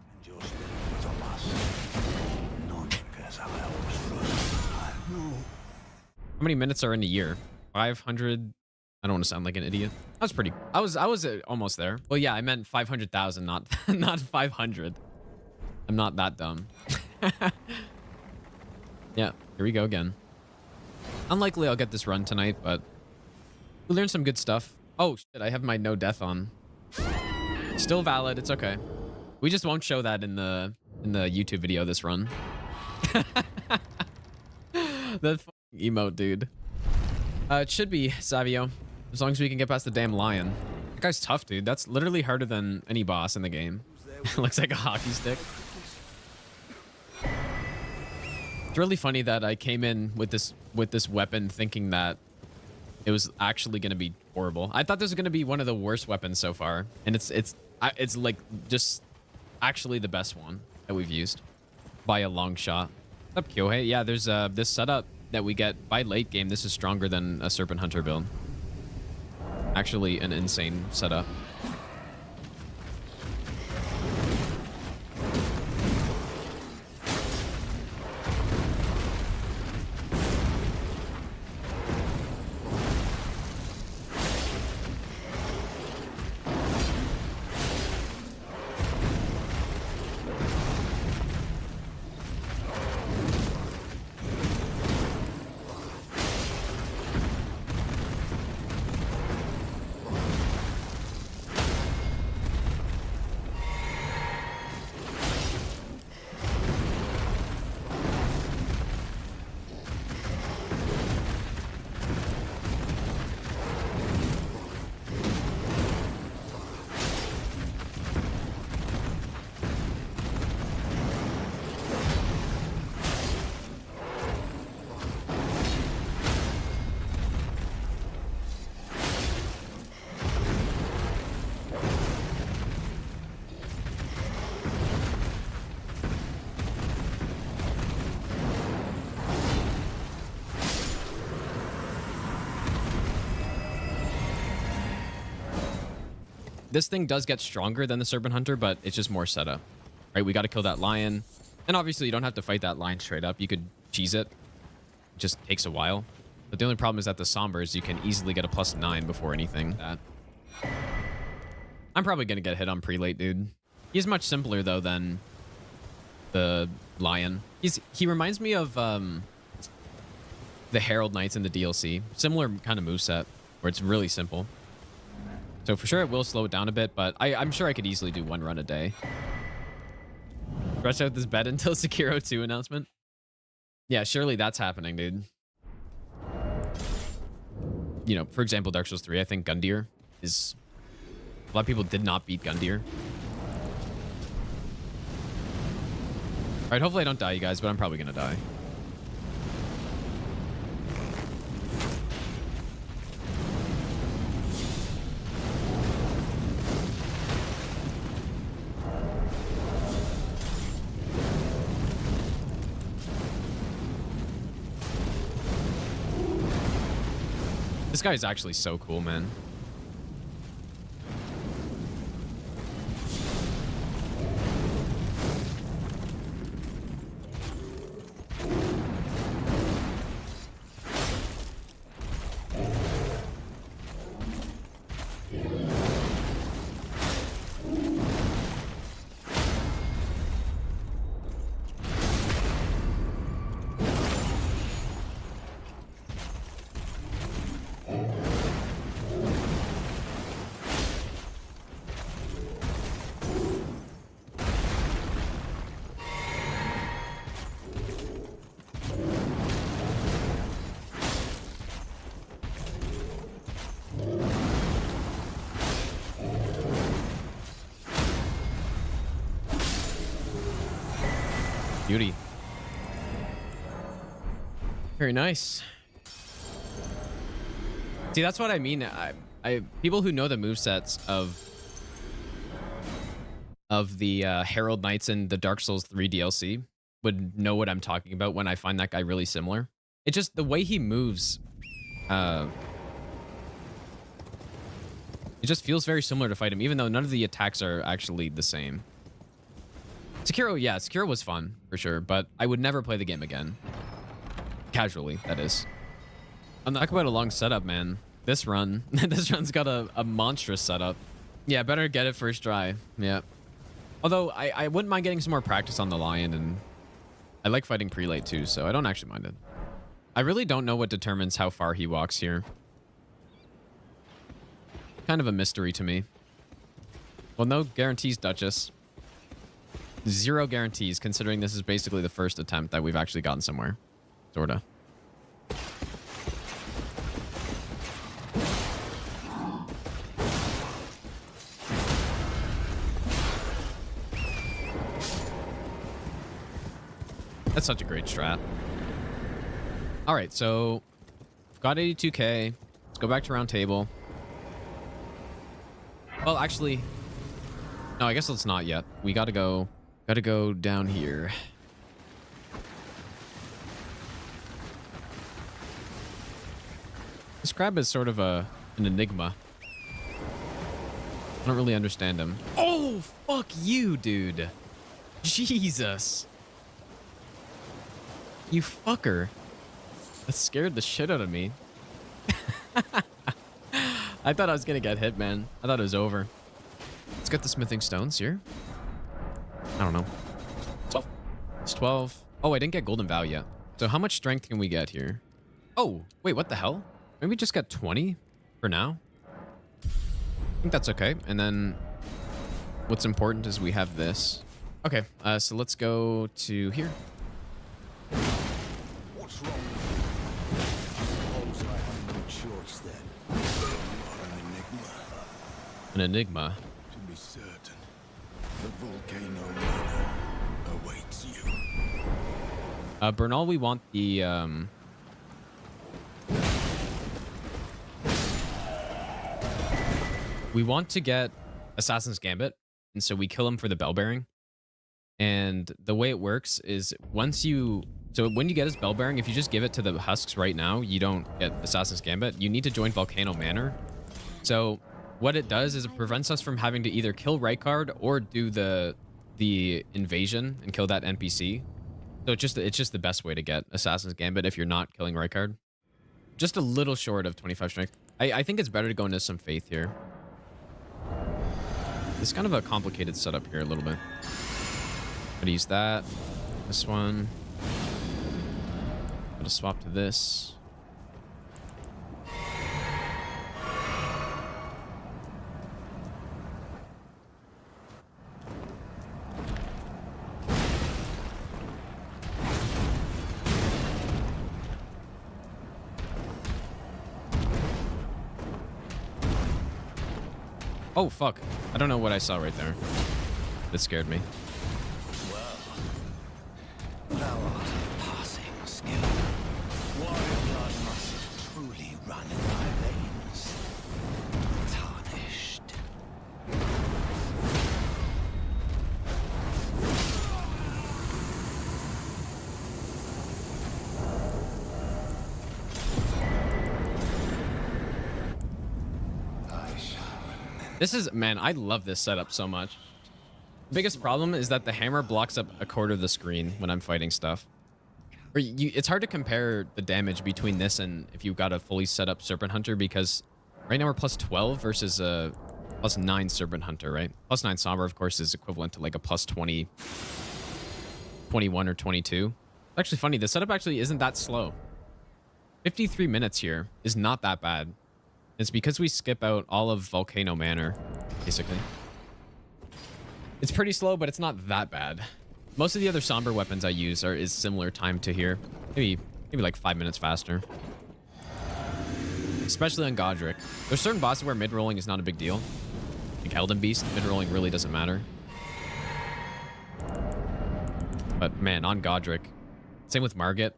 How many minutes are in a year? 500. I don't want to sound like an idiot. That was pretty. I was almost there. Well, yeah, I meant 500,000, not not 500. I'm not that dumb. Yeah, here we go again. Unlikely I'll get this run tonight, but we learned some good stuff. Oh shit, I have my no death on. Still valid. It's okay. We just won't show that in the YouTube video this run. That fucking emote, dude. It should be Savio, as long as we can get past the damn lion. That guy's tough, dude. That's literally harder than any boss in the game. Looks like a hockey stick. It's really funny that I came in with this weapon thinking that it was actually going to be horrible. I thought this was going to be one of the worst weapons so far, and it's like just actually the best one that we've used by a long shot. What's up, Kyohei? Yeah, there's this setup that we get by late game. This is stronger than a Serpent Hunter build. Actually, an insane setup. This thing does get stronger than the Serpent Hunter, but it's just more setup. Right? We got to kill that lion. And obviously, you don't have to fight that lion straight up. You could cheese it. It just takes a while. But the only problem is that the Sombers, you can easily get a +9 before anything. I'm probably going to get hit on prelate, dude. He's much simpler, though, than the lion. He reminds me of the Herald Knights in the DLC. Similar kind of moveset, where it's really simple. So for sure, it will slow it down a bit, but I'm sure I could easily do 1 run a day. Stretch out this bed until Sekiro 2 announcement. Yeah, surely that's happening, dude. You know, for example, Dark Souls 3, I think Gundyr is... A lot of people did not beat Gundyr. All right, hopefully I don't die, you guys, but I'm probably going to die. This guy is actually so cool, man. Beauty. Very nice. See, that's what I mean. People who know the movesets of the Herald Knights and the Dark Souls 3 DLC would know what I'm talking about when I find that guy really similar. It's just the way he moves. It just feels very similar to fight him, even though none of the attacks are actually the same. Sekiro, yeah, Sekiro was fun, for sure, but I would never play the game again. Casually, that is. I'm not talking about a long setup, man. This run, this run's got a monstrous setup. Yeah, better get it first try. Yeah. Although, I wouldn't mind getting some more practice on the lion, and I like fighting prelate too, so I don't actually mind it. I really don't know what determines how far he walks here. Kind of a mystery to me. Well, no guarantees, Duchess. 0 guarantees, considering this is basically the first attempt that we've actually gotten somewhere. Sorta. That's such a great strat. All right, so we've got 82k. Let's go back to round table. Well, actually, no, I guess let's not yet. We gotta go down here. This crab is sort of an enigma. I don't really understand him. Oh, fuck you, dude. Jesus. You fucker. That scared the shit out of me. I thought I was gonna get hit, man. I thought it was over. Let's get the smithing stones here. I don't know. 12. It's 12. Oh, I didn't get golden vow yet. So how much strength can we get here? Oh, wait, what the hell? Maybe we just got 20 for now. I think that's okay. And then what's important is we have this. Okay, so let's go to here. What's wrong with you? I suppose I have no choice then. You are an enigma. An enigma. To be certain, the volcano manor awaits you. Bernal, we want the we want to get Assassin's Gambit, and so we kill him for the bell bearing. And the way it works is when you get his bell bearing, if you just give it to the husks right now, you don't get Assassin's Gambit. You need to join Volcano Manor. So what it does is it prevents us from having to either kill Rykard or do the invasion and kill that NPC. So it's just the best way to get Assassin's Gambit if you're not killing Rykard. Just a little short of 25 strength. I think it's better to go into some faith here. It's kind of a complicated setup here a little bit. I'm gonna use that. This one. I'm gonna swap to this. Oh, fuck. I don't know what I saw right there. That scared me. Thou art of passing skill. Warrior blood must truly run in thy veins. Tarnished. This is, man, I love this setup so much. The biggest problem is that the hammer blocks up a quarter of the screen when I'm fighting stuff. Or it's hard to compare the damage between this and if you've got a fully set up Serpent Hunter, because right now we're plus 12 versus a plus 9 Serpent Hunter, right? Plus 9 Somber, of course, is equivalent to like a plus 20, 21 or 22. It's actually funny. The setup actually isn't that slow. 53 minutes here is not that bad. It's because we skip out all of Volcano Manor, basically. It's pretty slow, but it's not that bad. Most of the other Somber weapons I use is similar time to here. Maybe like 5 minutes faster. Especially on Godric. There's certain bosses where mid-rolling is not a big deal. Like Elden Beast, mid-rolling really doesn't matter. But man, on Godric. Same with Margit.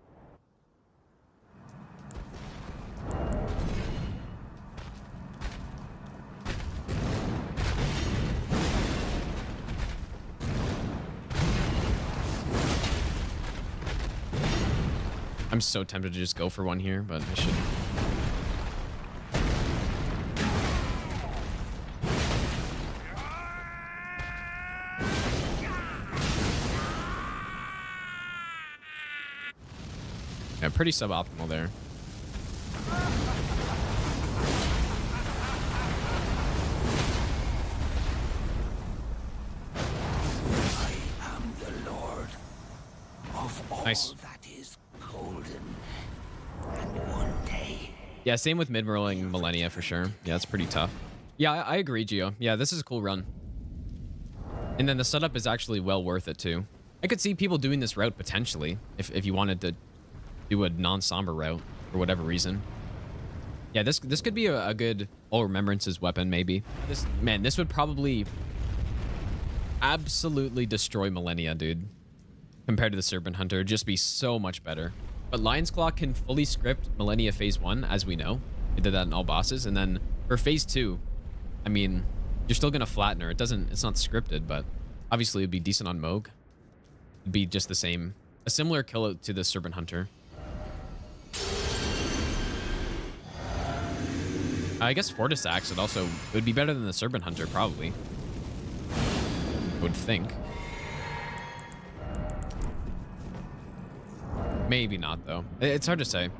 I'm so tempted to just go for one here, but I shouldn't. Yeah, pretty suboptimal there. I am the Lord of all Nice. that is golden. And one day. Yeah, same with mid-rolling Millennia for sure. Yeah, it's pretty tough. Yeah, I agree, Gio. Yeah, this is a cool run. And then the setup is actually well worth it too. I could see people doing this route potentially if you wanted to do a non-somber route for whatever reason. Yeah, this could be a good All Remembrances weapon maybe. This would probably absolutely destroy Millennia, dude. Compared to the Serpent Hunter, it'd just be so much better. But Lion's Claw can fully script Millennia Phase 1, as we know. It did that in all bosses. And then for Phase 2, I mean, you're still gonna flatten her. It's not scripted, but obviously it'd be decent on Moog. It'd be just the same. A similar kill to the Serpent Hunter. I guess Fortis Axe would be better than the Serpent Hunter, probably. I would think. Maybe not, though. It's hard to say. You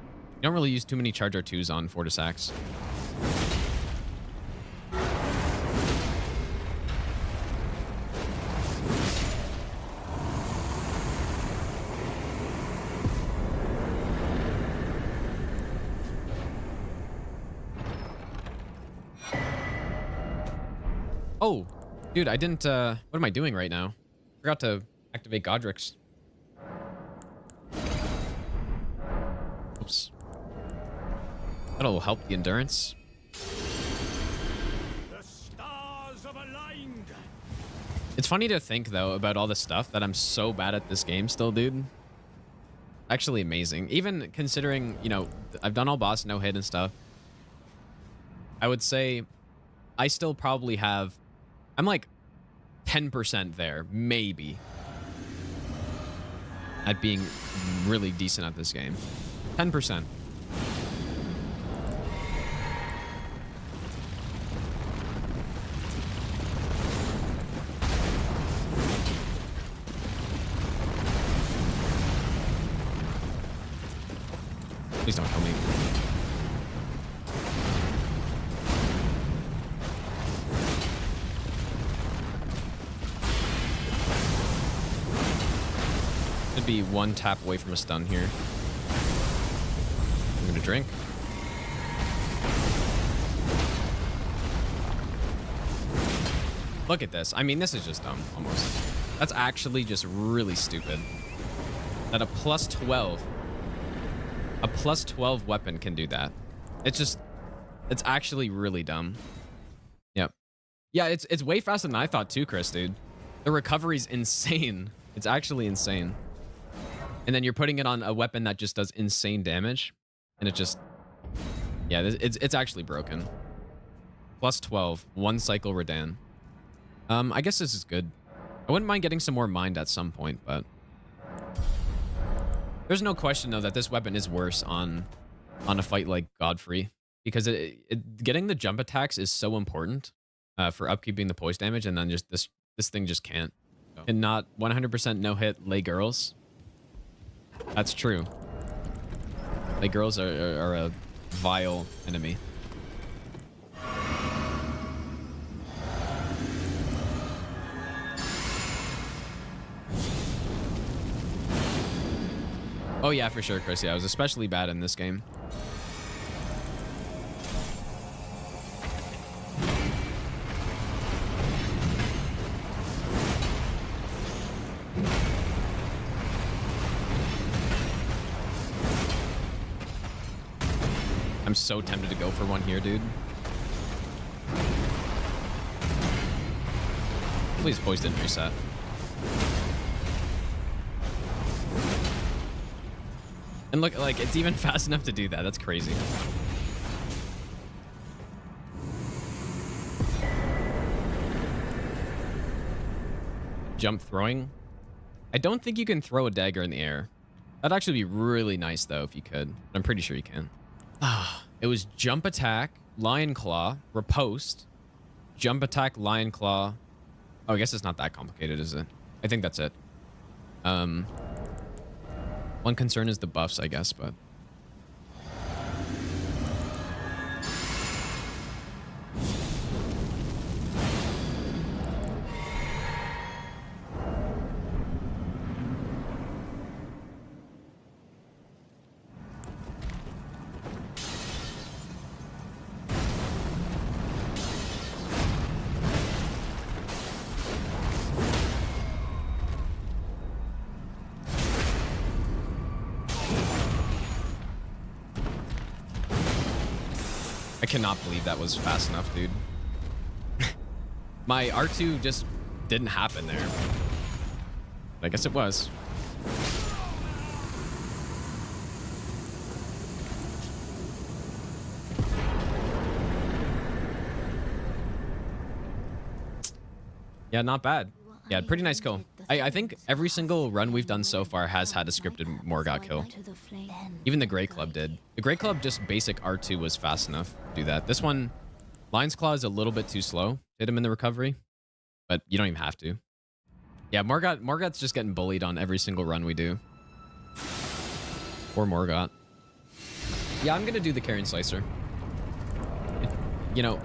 don't really use too many Charge R2s on Fortis Axe. Oh, dude, I didn't, what am I doing right now? Forgot to activate Godric's. Oops. That'll help the endurance. The stars have aligned. It's funny to think, though, about all the stuff that I'm so bad at this game still, dude. Actually amazing. Even considering, you know, I've done all boss, no hit and stuff. I would say I still probably have... I'm like 10% there, maybe. At being really decent at this game. 10%. Please don't kill me. Should be one tap away from a stun here. I'm gonna drink. Look at this. I mean, this is just dumb, almost. That's actually just really stupid. That a plus 12 weapon can do that. It's actually really dumb. Yep. Yeah, it's way faster than I thought too, Chris, dude. The recovery's insane. It's actually insane. And then you're putting it on a weapon that just does insane damage. And it just... Yeah, it's actually broken. Plus 12. One cycle Redan. I guess this is good. I wouldn't mind getting some more mind at some point, but... There's no question, though, that this weapon is worse on a fight like Godfrey. Because getting the jump attacks is so important for upkeeping the poise damage, and then just this thing just can't. And not 100% no-hit lay girls. That's true. Lay girls are a vile enemy. Oh yeah, for sure, Chris. Yeah, I was especially bad in this game. I'm so tempted to go for one here, dude. Please, poise didn't reset. And look, like, it's even fast enough to do that. That's crazy. Jump throwing. I don't think you can throw a dagger in the air. That'd actually be really nice, though, if you could. I'm pretty sure you can. It was jump attack, lion claw, riposte, jump attack, lion claw. Oh, I guess it's not that complicated, is it? I think that's it. One concern is the buffs, I guess, but... I cannot believe that was fast enough, dude. My R2 just didn't happen there. I guess it was. Yeah, not bad. Yeah, pretty nice kill. I think every single run we've done so far has had a scripted Morgott kill. Even the Grey Club did. The Grey Club, just basic R2 was fast enough to do that. This one, Lion's Claw is a little bit too slow to hit him in the recovery, but you don't even have to. Yeah, Morgott's just getting bullied on every single run we do. Or Morgott. Yeah, I'm going to do the Carrion Slicer. You know,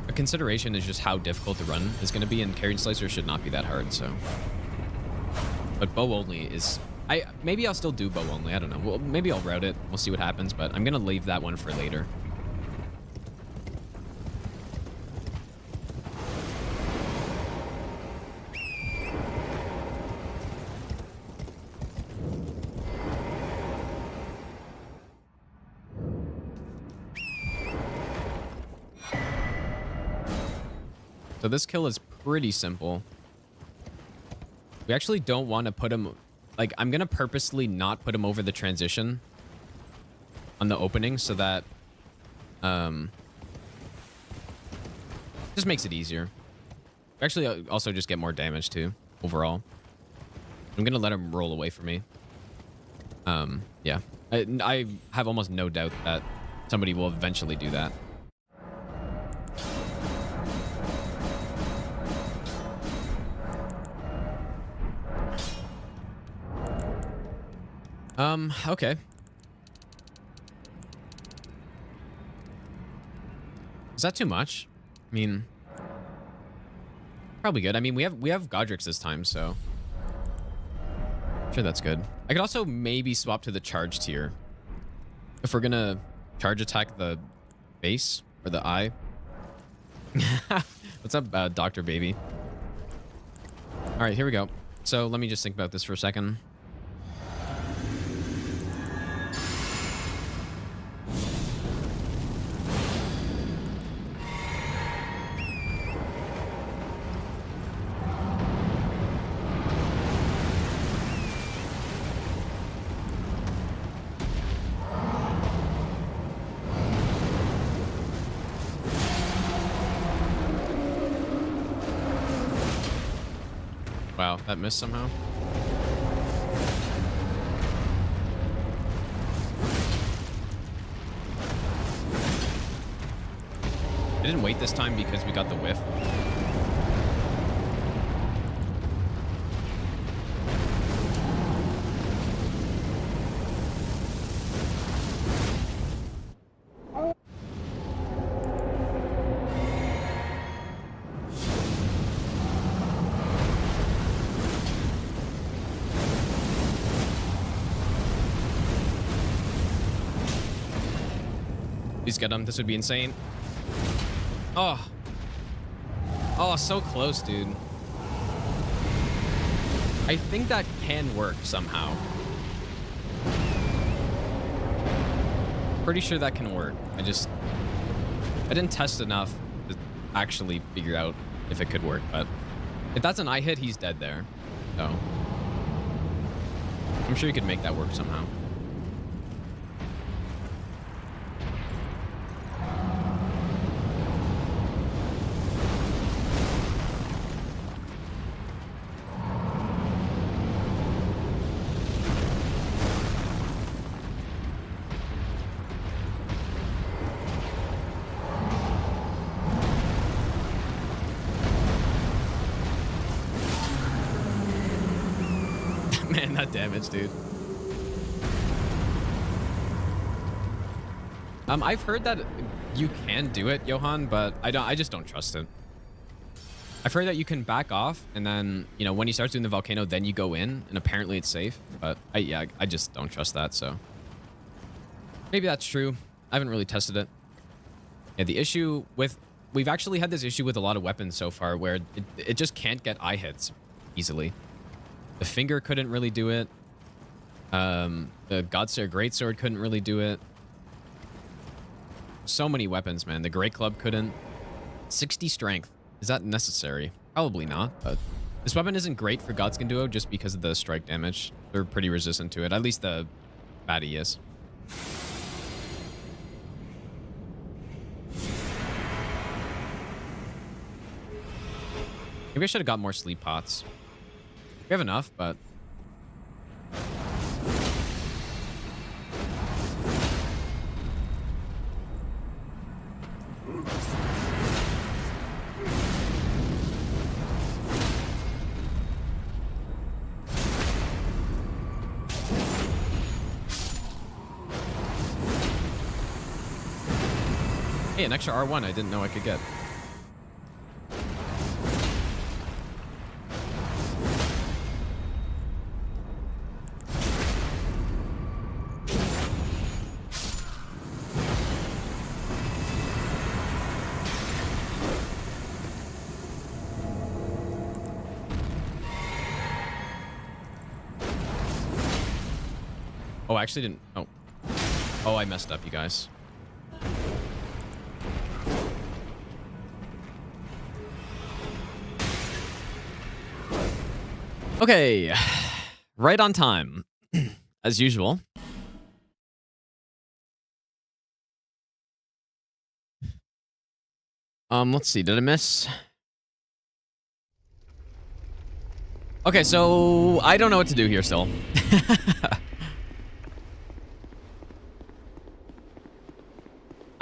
a consideration is just how difficult the run is going to be, and Carrion Slicer should not be that hard, so... But bow only is... Maybe I'll still do bow only, I don't know. Well, maybe I'll route it, we'll see what happens, but I'm going to leave that one for later. So this kill is pretty simple. We actually don't want to put him... Like, I'm going to purposely not put him over the transition on the opening so that... just makes it easier. Actually, also just get more damage, too, overall. I'm going to let him roll away from me. Yeah. I have almost no doubt that somebody will eventually do that. Okay. that too much? I mean, probably good. I mean, we have Godric's this time, so sure that's good. I could also maybe swap to the charge tier if we're gonna charge attack the base or the eye. What's up, Dr. Baby? All right, here we go. So let me just think about this for a second. Wow, that missed somehow. I didn't wait this time because we got the whiff. Please get him. This would be insane. Oh. Oh, so close, dude. I think that can work somehow. Pretty sure that can work. I didn't test enough to actually figure out if it could work, but if that's an eye hit, he's dead there. So I'm sure you could make that work somehow. Man, that damage, dude. I've heard that you can do it, Johan, but I just don't trust it. I've heard that you can back off, and then, you know, when he starts doing the volcano, then you go in, and apparently it's safe. But I just don't trust that, so maybe that's true. I haven't really tested it. Yeah, the issue with we've actually had this issue with a lot of weapons so far where it just can't get eye hits easily. The finger couldn't really do it. The Godseer Greatsword couldn't really do it. So many weapons, man. The Great Club couldn't. 60 strength. Is that necessary? Probably not, but this weapon isn't great for Godskin Duo just because of the strike damage. They're pretty resistant to it. At least the baddie is. Maybe I should have got more sleep pots. We have enough, but hey, an extra R1 I didn't know I could get. Oh, I actually didn't. Oh. Oh, I messed up, you guys. Okay. Right on time. As usual. Let's see. Did I miss? Okay, so I don't know what to do here still.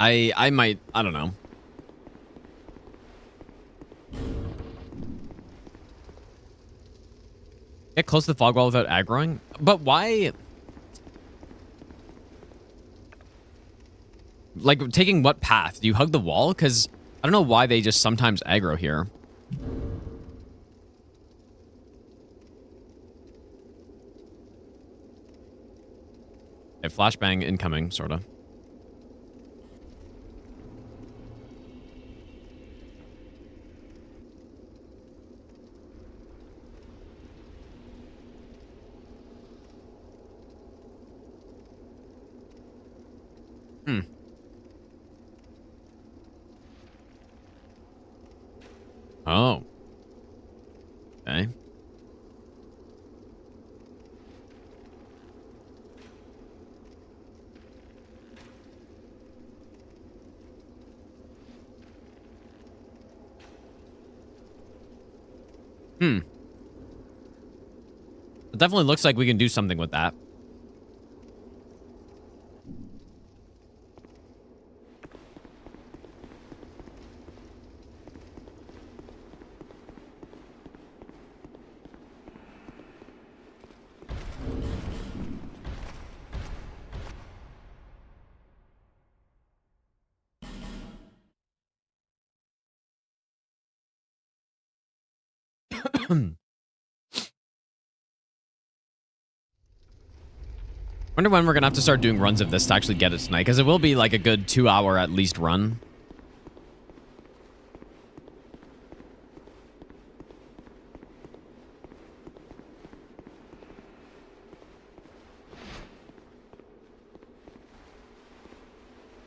I might, I don't know. Get close to the fog wall without aggroing? But why? like taking what path? Do you hug the wall? Because I don't know why they just sometimes aggro here. Okay, flashbang incoming, sort of. Hmm. Oh. Okay. Hmm. It definitely looks like we can do something with that. Wonder when we're gonna have to start doing runs of this to actually get it tonight, because it will be like a good 2-hour at least run.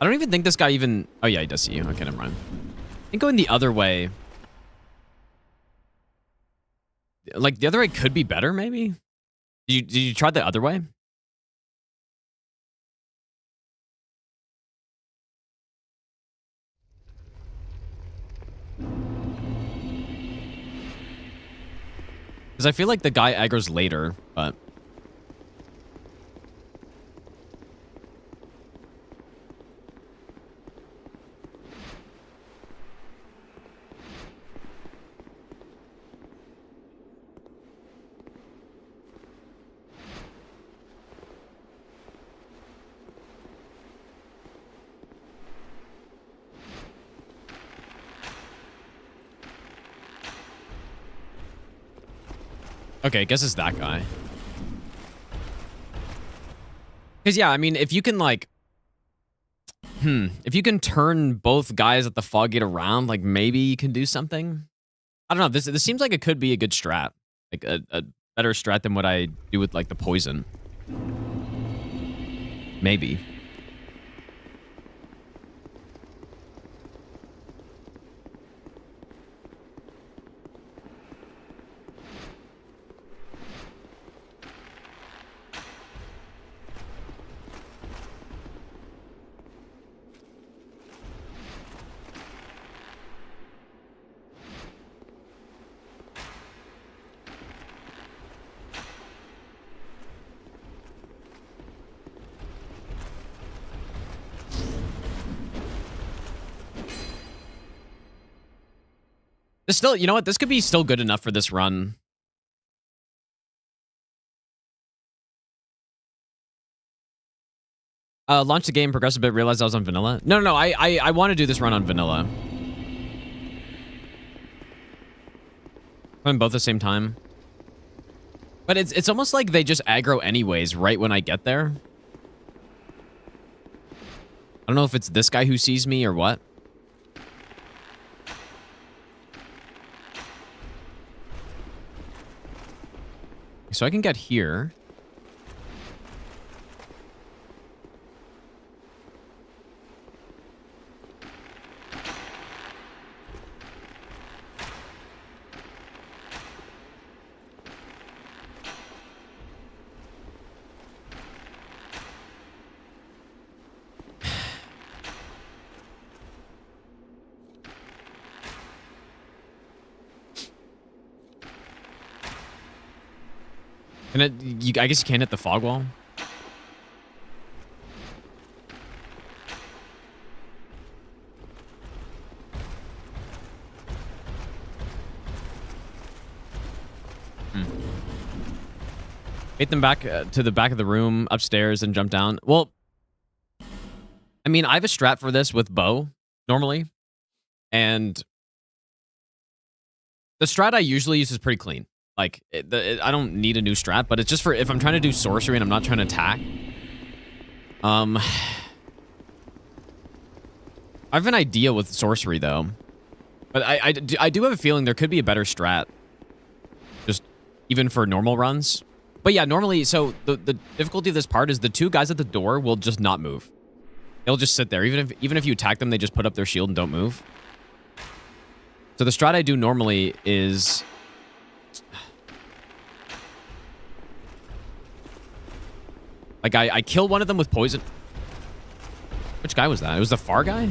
I don't even think this guy even... Oh yeah, he does see you. Okay, never mind. I think going the other way... Like, the other way could be better, maybe? Did you try the other way? Because I feel like the guy aggro's later, but... Okay, I guess it's that guy. Because, yeah, I mean, if you can, like... If you can turn both guys at the fog gate around, like, maybe you can do something. I don't know. This seems like it could be a good strat. Like, a better strat than what I do with, like, the poison. Maybe. This still, you know what? This could be still good enough for this run. Launched the game, progressed a bit, realized I was on vanilla. No, I want to do this run on vanilla. Playing both at the same time. But it's almost like they just aggro anyways right when I get there. I don't know if it's this guy who sees me or what. So I can get here. I guess you can't hit the fog wall. Hit them back to the back of the room upstairs and jump down. Well, I mean, I have a strat for this with bow normally, and the strat I usually use is pretty clean. Like, I don't need a new strat, but it's just for if I'm trying to do sorcery and I'm not trying to attack. I have an idea with sorcery though, but I do have a feeling there could be a better strat, just even for normal runs. But yeah, normally, so the difficulty of this part is the two guys at the door will just not move. They'll just sit there. Even if you attack them, they just put up their shield and don't move. So the strat I do normally is... like, I kill one of them with poison. Which guy was that? It was the far guy?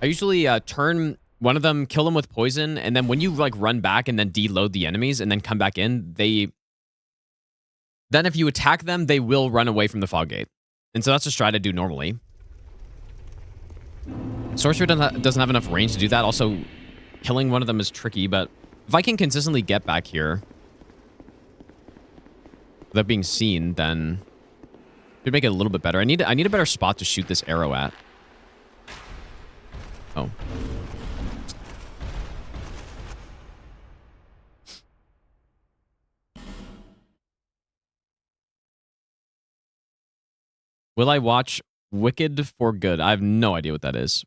I usually turn one of them, kill them with poison, and then when you, like, run back and then deload the enemies and then come back in, then if you attack them, they will run away from the fog gate. And so that's a strat I do normally. Sorcery doesn't have enough range to do that. Also, killing one of them is tricky, but if I can consistently get back here without being seen, then it should make it a little bit better. I need a better spot to shoot this arrow at. Oh. Will I watch Wicked for Good? I have no idea what that is.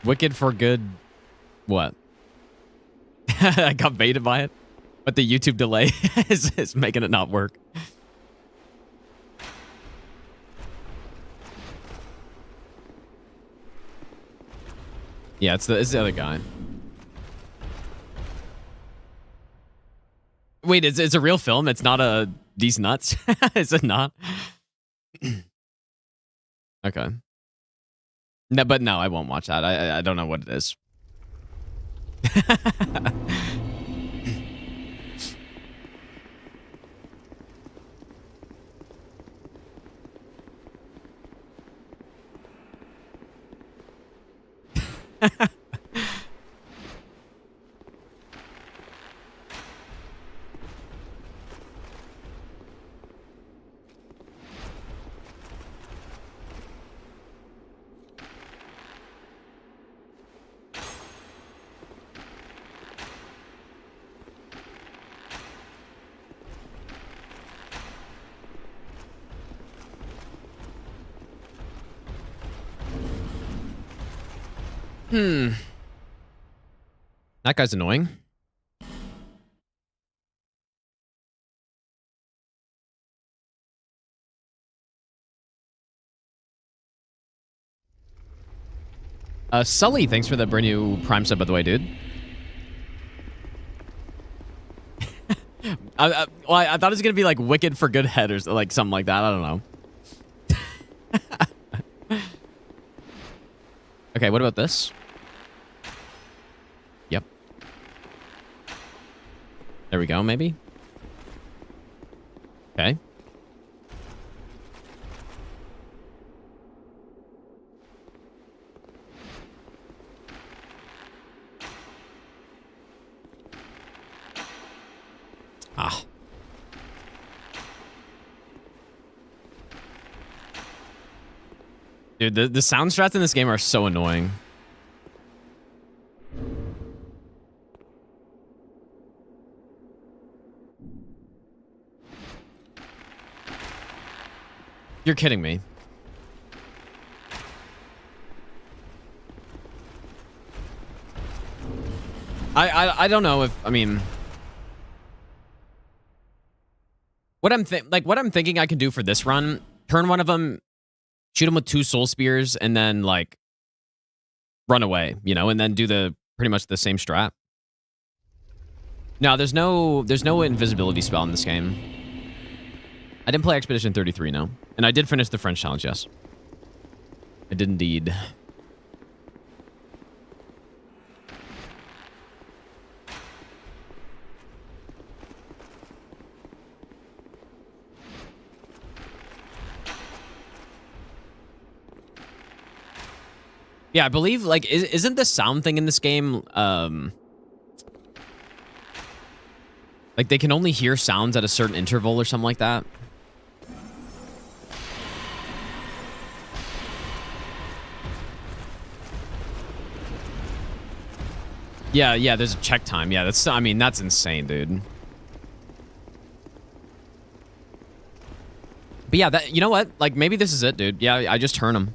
Wicked for Good. What? I got baited by it, but the YouTube delay is making it not work. Yeah, it's the other guy. Wait, it's a real film? It's not a These Nuts? Is it not? Okay. No, but no, I won't watch that. I don't know what it is. That guy's annoying. Sully, thanks for the brand new Prime sub, by the way, dude. I thought it was gonna be like Wicked for Good Head or like something like that. I don't know. Okay, what about this? Yep. There we go, maybe. Okay. Ah. Dude, the sound strats in this game are so annoying. You're kidding me. I don't know if, I mean, what I'm thinking I can do for this run, turn one of them, shoot him with 2 soul spears, and then like run away, you know, and then do pretty much the same strat. No, there's no invisibility spell in this game. I didn't play Expedition 33, no. And I did finish the French challenge, yes. I did indeed. Yeah, I believe, like, isn't the sound thing in this game, like, they can only hear sounds at a certain interval or something like that? Yeah, yeah, there's a check time. Yeah, that's, I mean, that's insane, dude. But yeah, that, you know what? Like, maybe this is it, dude. Yeah, I just turn him.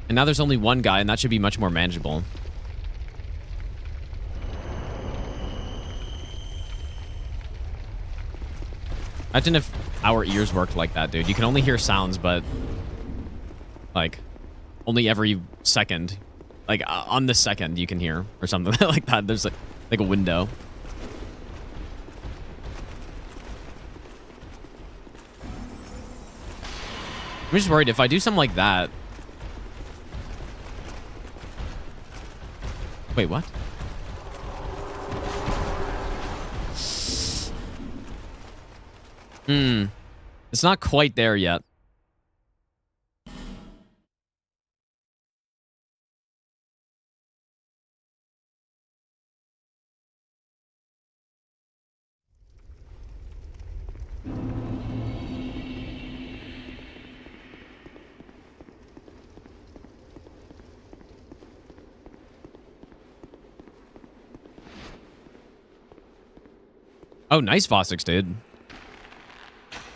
And now there's only one guy, and that should be much more manageable. Imagine if our ears worked like that, dude. You can only hear sounds, but like only every second, like on the second you can hear or something like that. There's like a window. I'm just worried if I do something like that. Wait, what? It's not quite there yet. Oh, nice Vossix, dude.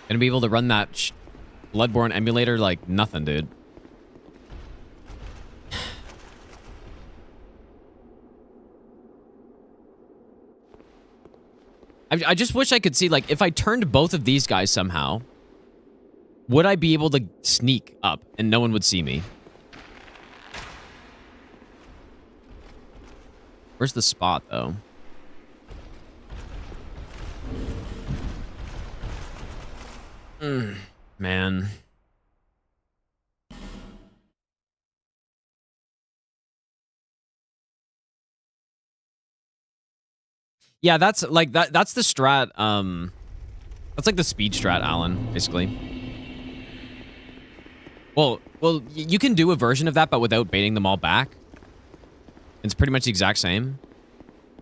Gonna be able to run that Bloodborne emulator like nothing, dude. I just wish I could see, like, if I turned both of these guys somehow, would I be able to sneak up and no one would see me? Where's the spot, though? Man. Yeah, that's like that's the strat, that's like the speed strat, Alan, basically. Well, you can do a version of that, but without baiting them all back. It's pretty much the exact same.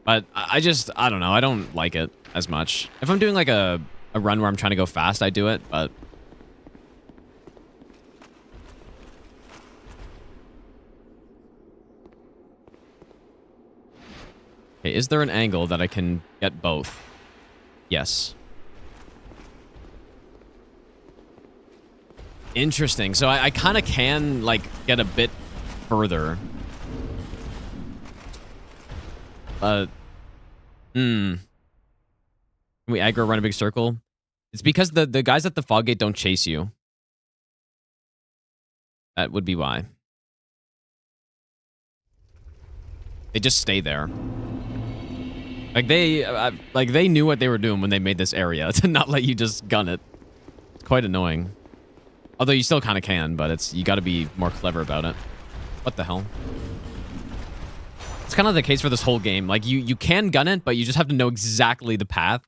But I don't know. I don't like it as much. If I'm doing like a run where I'm trying to go fast, I do it, but... Okay, is there an angle that I can get both? Yes. Interesting. So I kind of can, like, get a bit further. But... Can we aggro run a big circle? It's because the guys at the fog gate don't chase you. That would be why. They just stay there. Like they knew what they were doing when they made this area to not let you just gun it. It's quite annoying. Although you still kind of can, but it's you got to be more clever about it. What the hell? It's kind of the case for this whole game. Like you can gun it, but you just have to know exactly the path.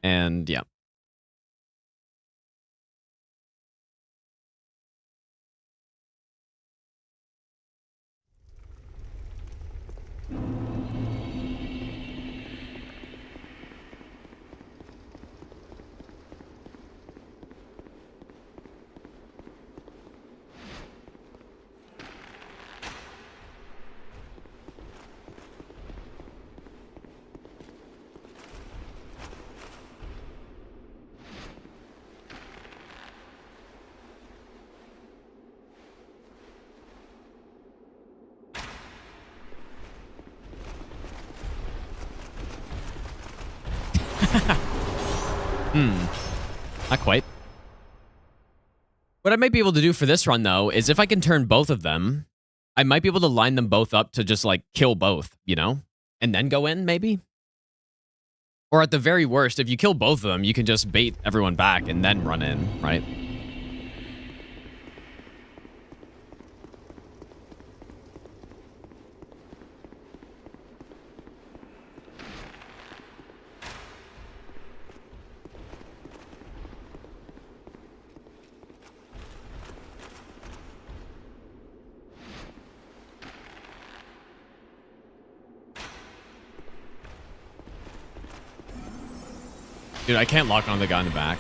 And yeah. Not quite. What I might be able to do for this run, though, is if I can turn both of them, I might be able to line them both up to just, like, kill both, you know? And then go in, maybe? Or at the very worst, if you kill both of them, you can just bait everyone back and then run in, right? Dude, I can't lock on the guy in the back.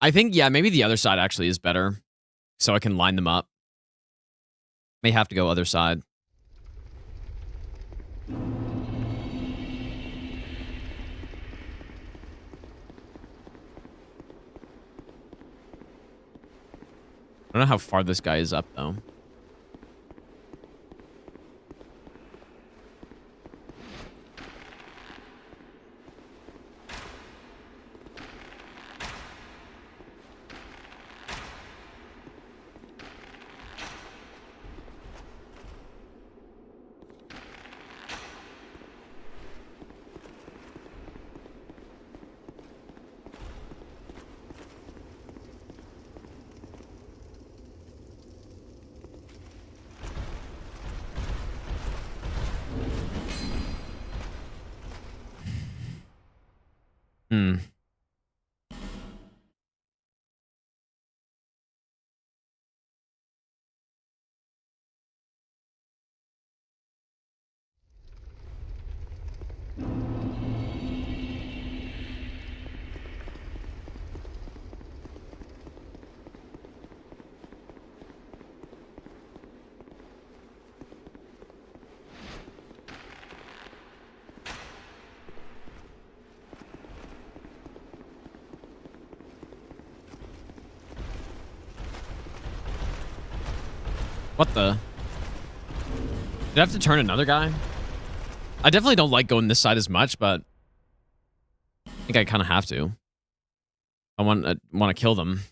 I think, yeah, maybe the other side actually is better. So I can line them up. May have to go other side. I don't know how far this guy is up, though. What the? Did I have to turn another guy? I definitely don't like going this side as much, but I think I kind of have to. I want to kill them.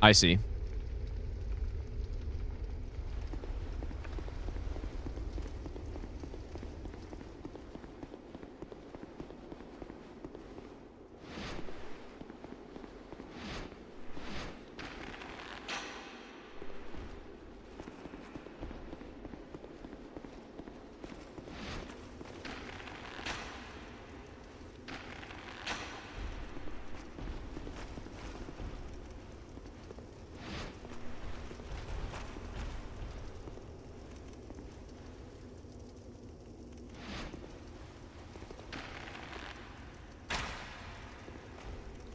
I see.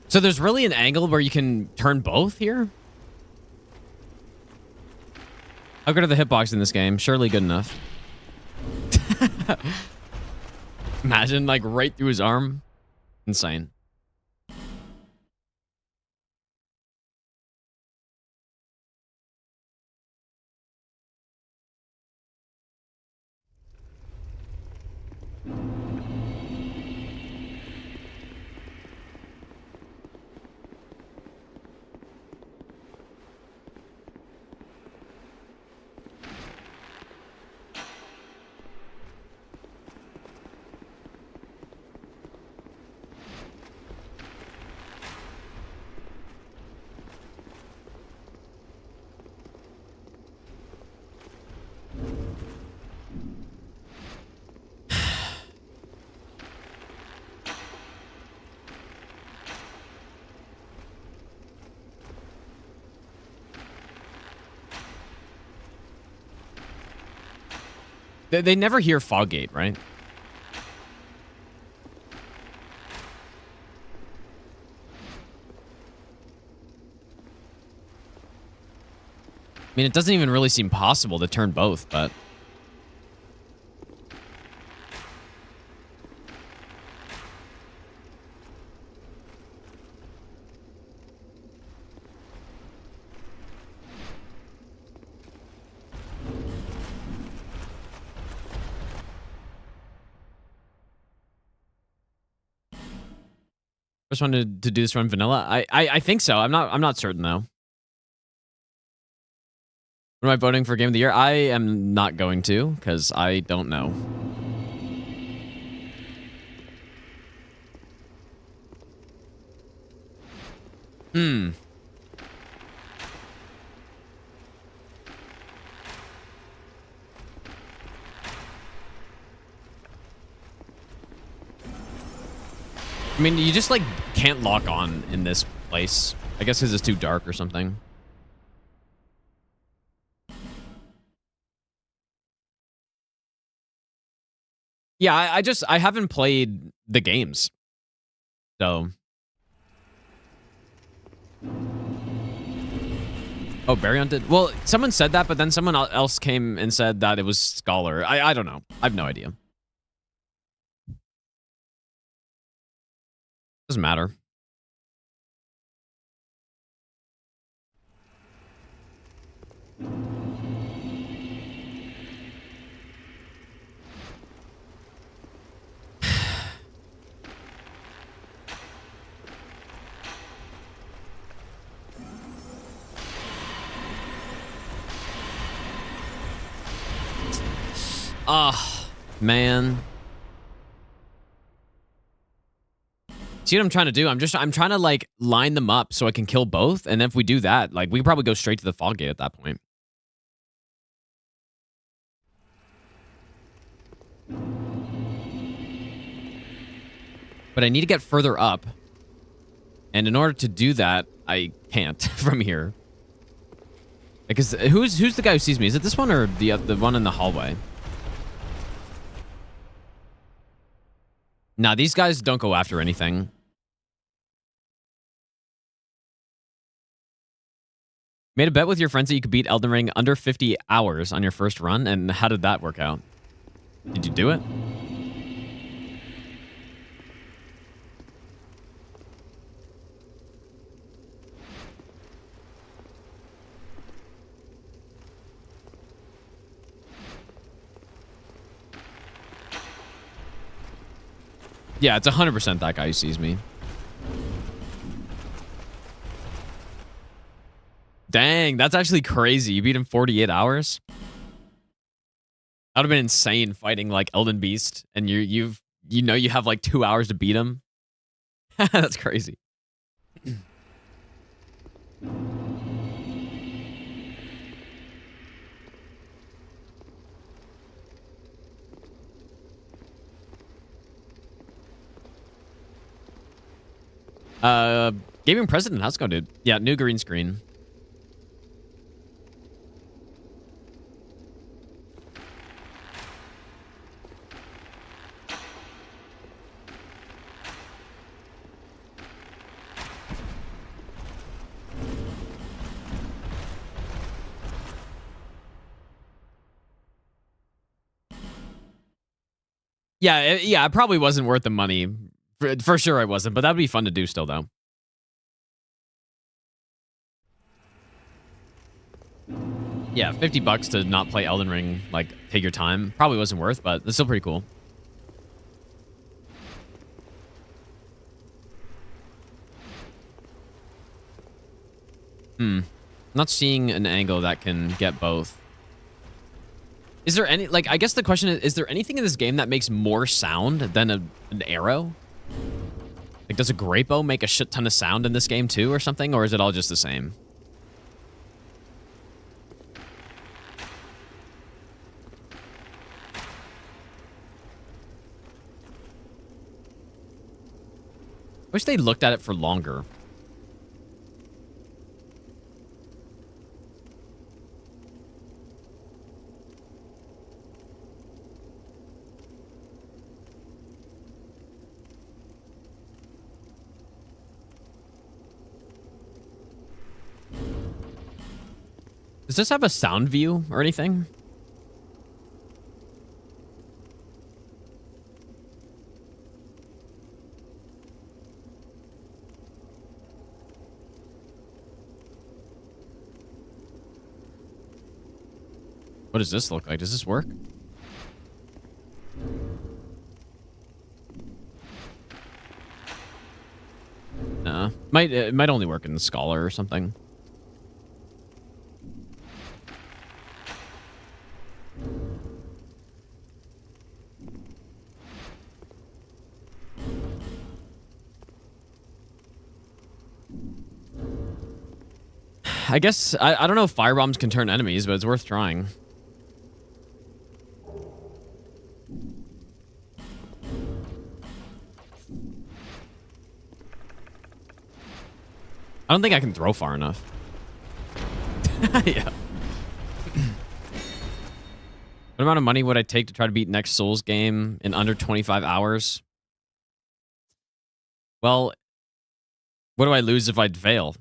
So there's really an angle where you can turn both here? How good are the hitbox in this game? Surely good enough. Imagine, like, right through his arm. Insane. They never hear Foggate, right? I mean, it doesn't even really seem possible to turn both, but... First one to do this run vanilla? I think so. I'm not certain though. When am I voting for Game of the Year? I am not going to, because I don't know. I mean, you just, like, can't lock on in this place. I guess because it's too dark or something. Yeah, I haven't played the games. So. Oh, Baryon did? Well, someone said that, but then someone else came and said that it was Scholar. I don't know. I have no idea. Doesn't matter. Ah, man. See what I'm trying to do? I'm trying to, like, line them up so I can kill both. And if we do that, like, we can probably go straight to the fog gate at that point. But I need to get further up. And in order to do that, I can't from here. Because who's the guy who sees me? Is it this one or the one in the hallway? Nah, these guys don't go after anything. Made a bet with your friends that you could beat Elden Ring under 50 hours on your first run, and how did that work out? Did you do it? Yeah, it's 100% that guy who sees me. Dang, that's actually crazy. You beat him 48 hours? That would have been insane fighting like Elden Beast, and you have like 2 hours to beat him. That's crazy. Gaming President, how's it going, dude? Yeah, new green screen. Yeah, it probably wasn't worth the money. For sure it wasn't, but that'd be fun to do still, though. Yeah, $50 to not play Elden Ring, like, take your time. Probably wasn't worth, but it's still pretty cool. Not seeing an angle that can get both. Is there any, like, I guess the question is there anything in this game that makes more sound than an arrow? Like, does a great bow make a shit ton of sound in this game too or something? Or is it all just the same? Wish they looked at it for longer. Does this have a sound view or anything? What does this look like? Does this work? It might only work in the Scholar or something. I guess I don't know if fire bombs can turn enemies, but it's worth trying. I don't think I can throw far enough. Yeah. What amount of money would I take to try to beat next Souls game in under 25 hours? Well, what do I lose if I fail?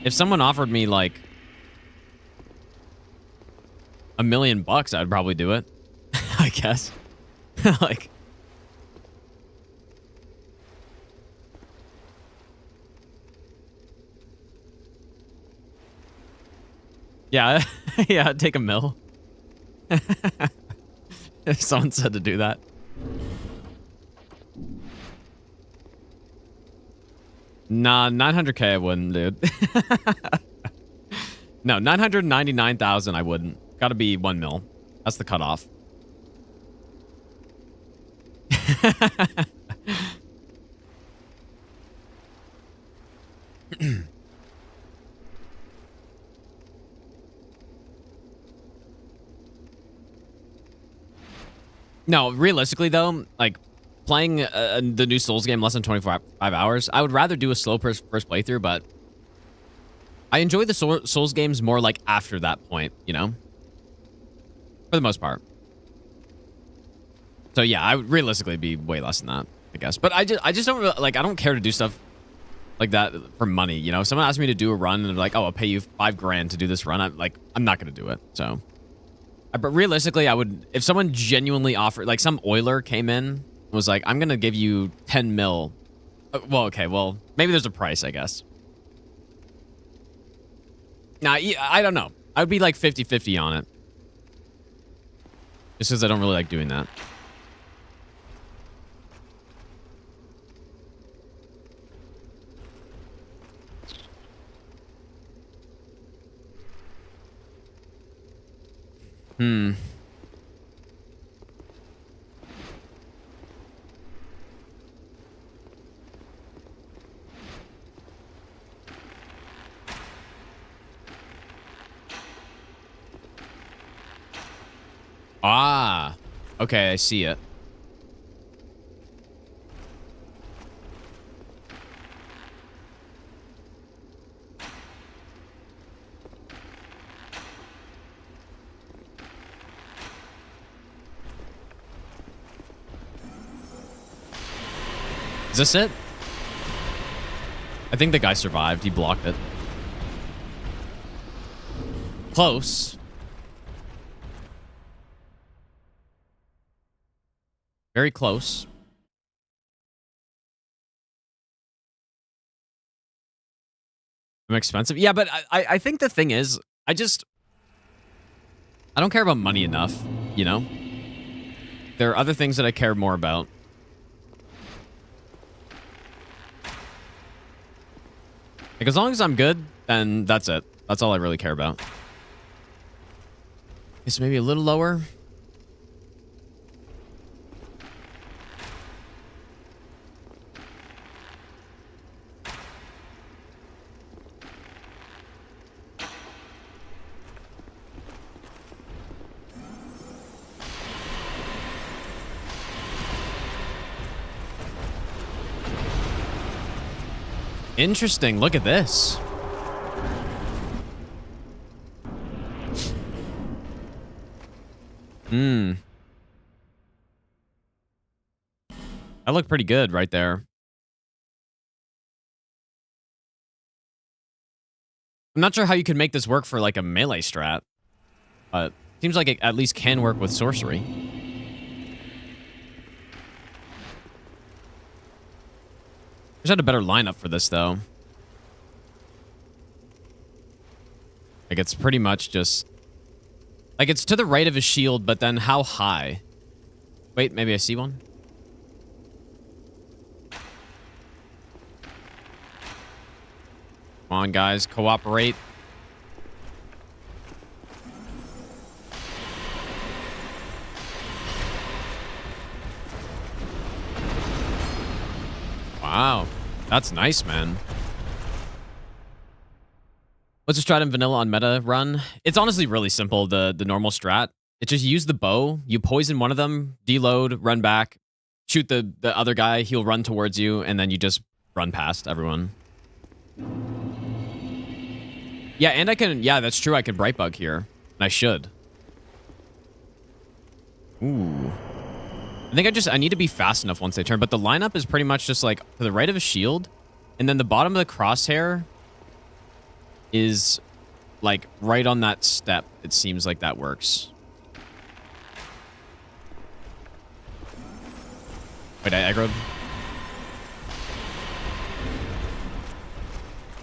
If someone offered me like $1 million, I'd probably do it. I guess. Like, yeah, yeah, I'd take $1 million. If someone said to do that. Nah, 900K I wouldn't, dude. No, 999,000 I wouldn't. Gotta be 1 mil. That's the cutoff. No, realistically though, like playing the new Souls game less than 25 hours, I would rather do a slow first playthrough, but I enjoy the Souls games more like after that point, you know? For the most part. So yeah, I would realistically be way less than that, I guess. But I just don't really, like, I don't care to do stuff like that for money, you know? If someone asks me to do a run and they're like, oh, I'll pay you $5,000 to do this run, I'm not going to do it, so. But realistically, I would, if someone genuinely offered, like some oiler came in and was like, I'm going to give you 10 mil. Well, okay, well, maybe there's a price, I guess. Nah, I don't know. I would be like 50-50 on it. Just because I don't really like doing that. Ah, okay, I see it. Is this it? I think the guy survived. He blocked it. Close. Very close. I'm expensive. Yeah, but I think the thing is, I don't care about money enough, you know? There are other things that I care more about. Like, as long as I'm good, then that's it. That's all I really care about. Guess maybe a little lower. Interesting. Look at this. That looked pretty good right there. I'm not sure how you could make this work for like a melee strat, but seems like it at least can work with sorcery. Wish I had a better lineup for this, though. Like, it's pretty much just... Like, it's to the right of his shield, but then how high? Wait, maybe I see one. Come on, guys. Cooperate. Wow. That's nice, man. Let's just try it in vanilla on meta run. It's honestly really simple, the normal strat. It's just use the bow, you poison one of them, deload, run back, shoot the other guy, he'll run towards you, and then you just run past everyone. Yeah, and I can, yeah, that's true, I can bright bug here. And I should. Ooh. I think I need to be fast enough once they turn, but the lineup is pretty much just like to the right of a shield, and then the bottom of the crosshair is like right on that step. It seems like that works. Wait, I aggroed.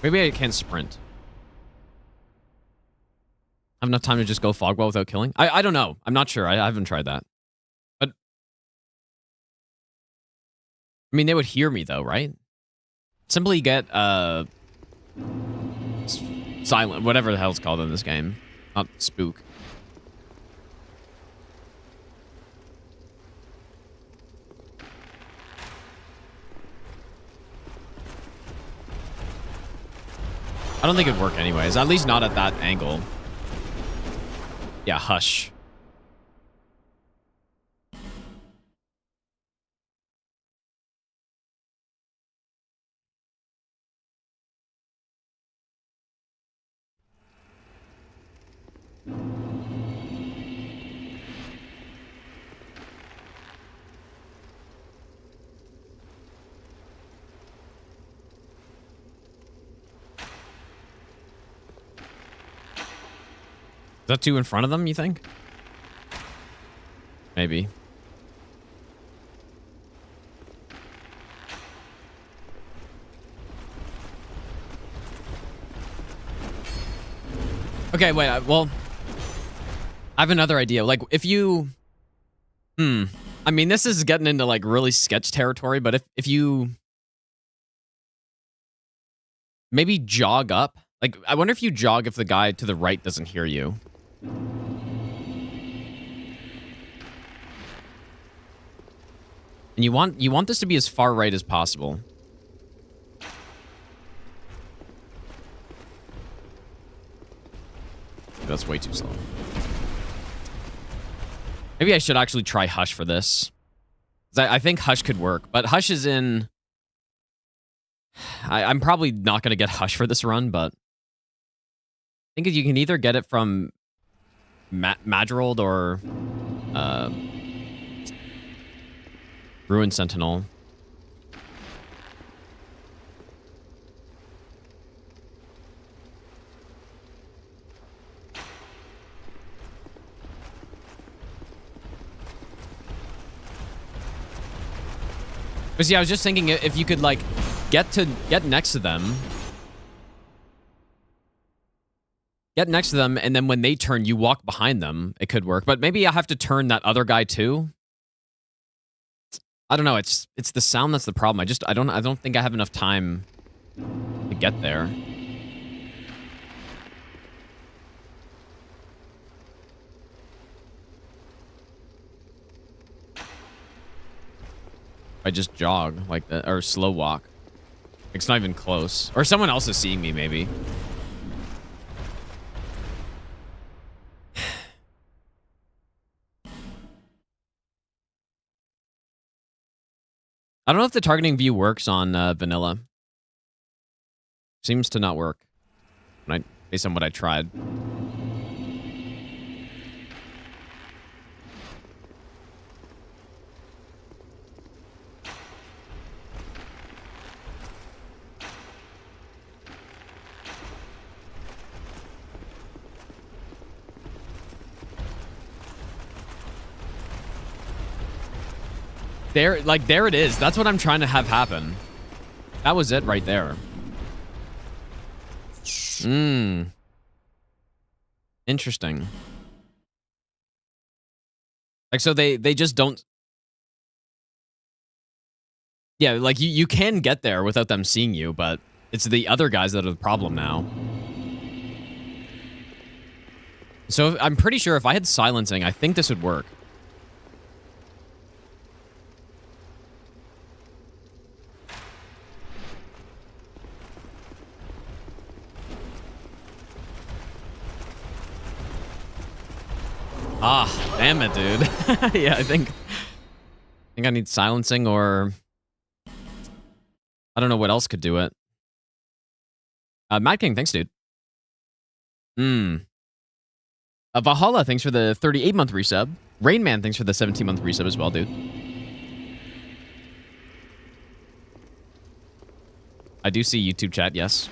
Maybe I can't sprint. I have enough time to just go Fogwell without killing? I don't know. I'm not sure. I haven't tried that. But I mean, they would hear me though, right? Simply get silent, whatever the hell it's called in this game. Not spook. I don't think it'd work anyways. At least not at that angle. Yeah, hush. Is that two in front of them, you think? Maybe. Okay, wait, well, I have another idea. Like, if you... I mean, this is getting into, like, really sketch territory, but if you... maybe jog up. Like, I wonder if you jog if the guy to the right doesn't hear you. And you want this to be as far right as possible. That's way too slow. Maybe I should actually try Hush for this. I think Hush could work, but Hush is in... I'm probably not going to get Hush for this run, but... I think you can either get it from Madrold or Ruin Sentinel. Because yeah, I was just thinking if you could like get next to them. Get next to them, and then when they turn, you walk behind them. It could work, but maybe I have to turn that other guy too. I don't know. It's the sound that's the problem. I don't think I have enough time to get there. I just jog like that, or slow walk. It's not even close. Or someone else is seeing me, maybe. I don't know if the targeting view works on vanilla. Seems to not work. Based on what I tried. There it is. That's what I'm trying to have happen. That was it right there. Interesting. Like, so they just don't... Yeah, like you can get there without them seeing you, but it's the other guys that are the problem now. So I'm pretty sure if I had silencing, I think this would work. Ah, damn it, dude. Yeah, I think I need silencing, or I don't know what else could do it. Mad King, thanks, dude. Valhalla, thanks for the 38-month resub. Rain Man, thanks for the 17-month resub as well, dude. I do see YouTube chat, yes.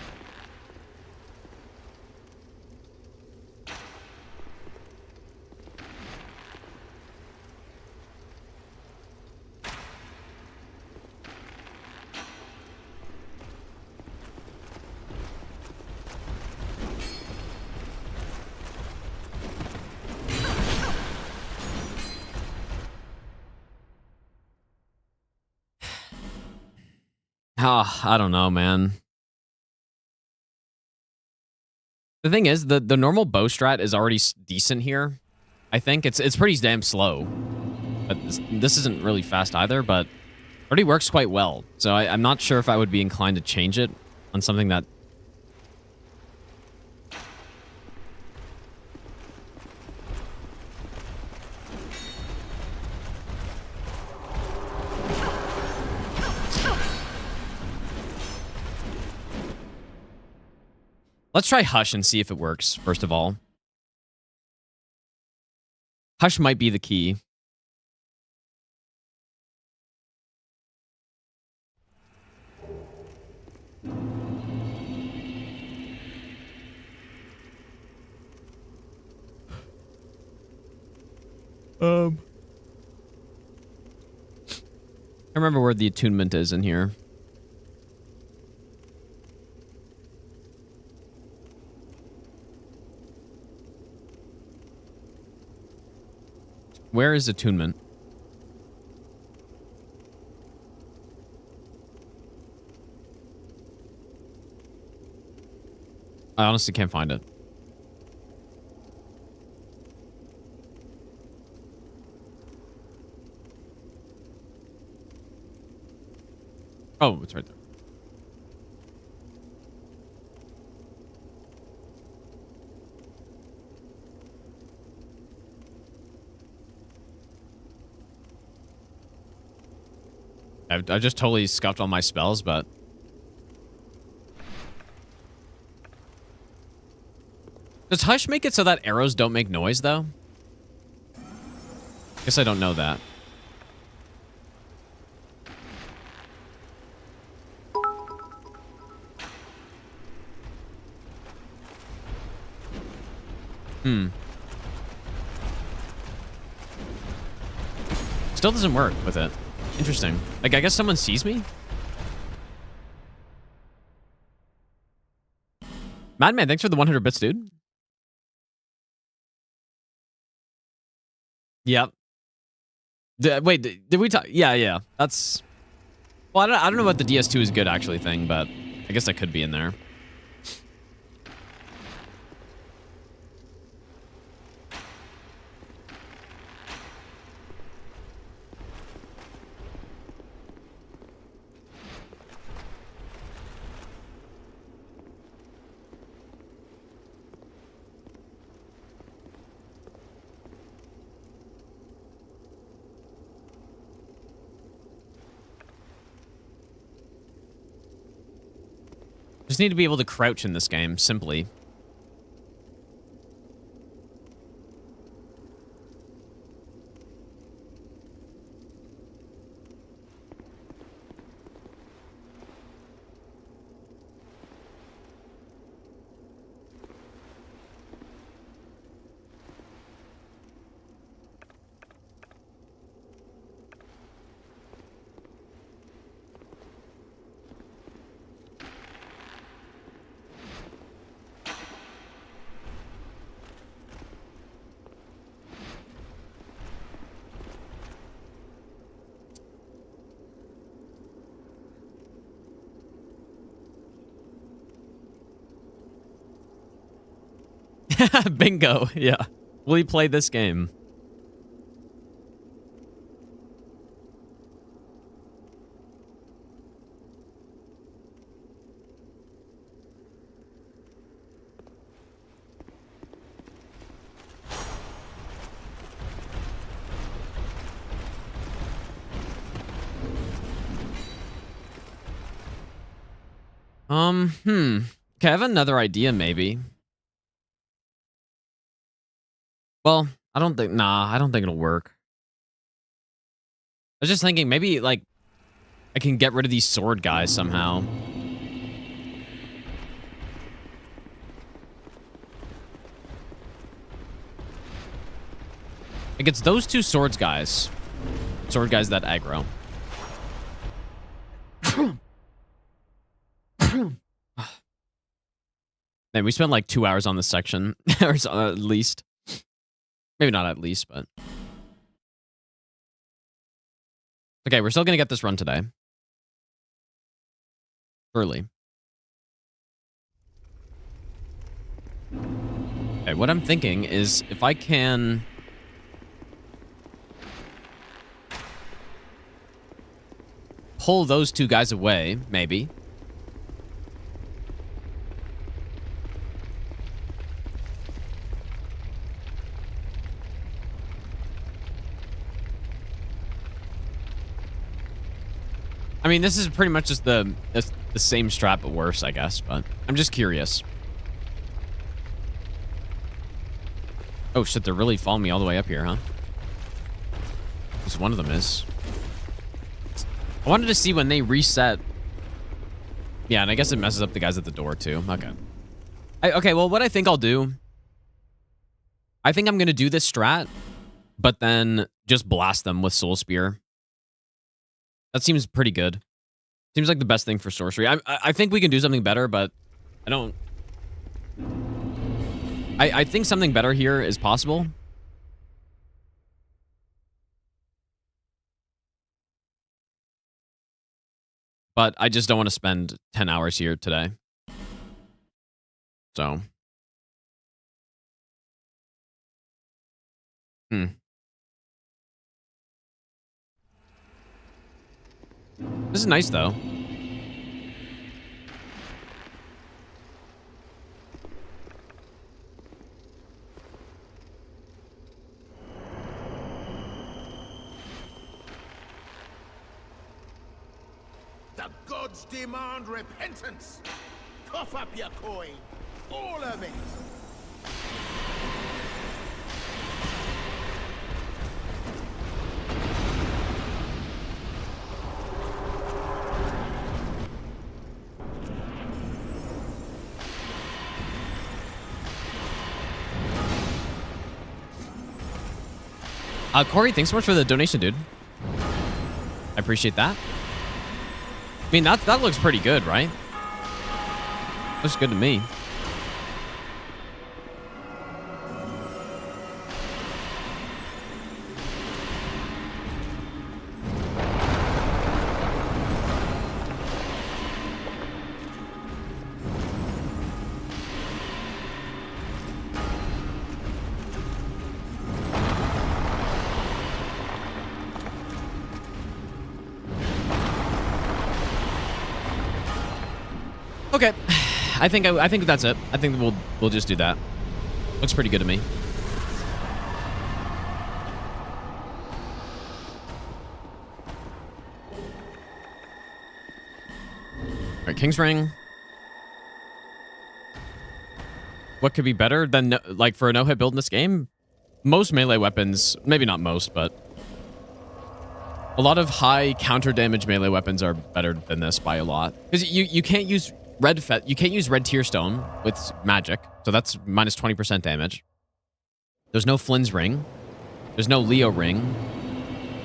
I don't know, man. The thing is, the normal bow strat is already decent here. I think it's pretty damn slow. But this isn't really fast either, but already works quite well. So I'm not sure if I would be inclined to change it on something that... Let's try Hush and see if it works, first of all. Hush might be the key. I remember where the attunement is in here. Where is attunement? I honestly can't find it. Oh, it's right there. I just totally scuffed all my spells, but... Does Hush make it so that arrows don't make noise, though? Guess I don't know that. Still doesn't work with it. Interesting. Like, I guess someone sees me? Madman, thanks for the 100 bits, dude. Yep. Wait, did we talk? Yeah. That's... Well, I don't know about the DS2 is good, actually, thing, but I guess that could be in there. Just need to be able to crouch in this game, simply. Bingo. Yeah. Will you play this game? Okay, I have another idea, maybe. Well, I don't think it'll work. I was just thinking, maybe, like, I can get rid of these sword guys somehow. Like, it's those two swords guys. Sword guys that aggro. Man, we spent like 2 hours on this section. Or at least. Maybe not at least, but... Okay, we're still gonna get this run today. Early. Okay, what I'm thinking is if I can... pull those two guys away, maybe. I mean, this is pretty much just the same strat, but worse, I guess. But I'm just curious. Oh, shit, they're really following me all the way up here, huh? At least one of them is. I wanted to see when they reset. Yeah, and I guess it messes up the guys at the door, too. Okay. Okay, well, what I think I'll do... I think I'm going to do this strat, but then just blast them with Soul Spear. That seems pretty good. Seems like the best thing for sorcery. I think we can do something better, but I don't... I think something better here is possible. But I just don't want to spend 10 hours here today. So. This is nice, though. The gods demand repentance. Cough up your coin. All of it. Corey, thanks so much for the donation, dude. I appreciate that. I mean, that looks pretty good, right? Looks good to me. Okay, I think that's it. I think we'll just do that. Looks pretty good to me. All right, King's Ring. What could be better than like for a no-hit build in this game? Most melee weapons, maybe not most, but a lot of high counter damage melee weapons are better than this by a lot. Because you can't use you can't use red tier stone with magic, so that's minus 20% damage. There's no Flynn's ring. There's no Leo ring.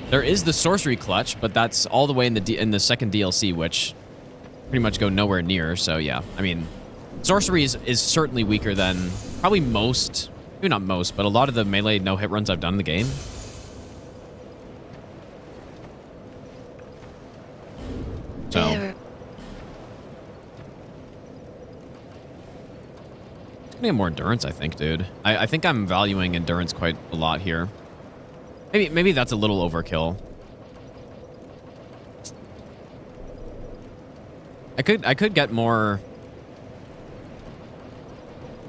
There is the sorcery clutch, but that's all the way in the second DLC, which pretty much go nowhere near. So yeah, I mean, sorcery is certainly weaker than probably most, maybe not most, but a lot of the melee no hit runs I've done in the game. So. I need more endurance, I think, dude. I think I'm valuing endurance quite a lot here. Maybe that's a little overkill. I could get more.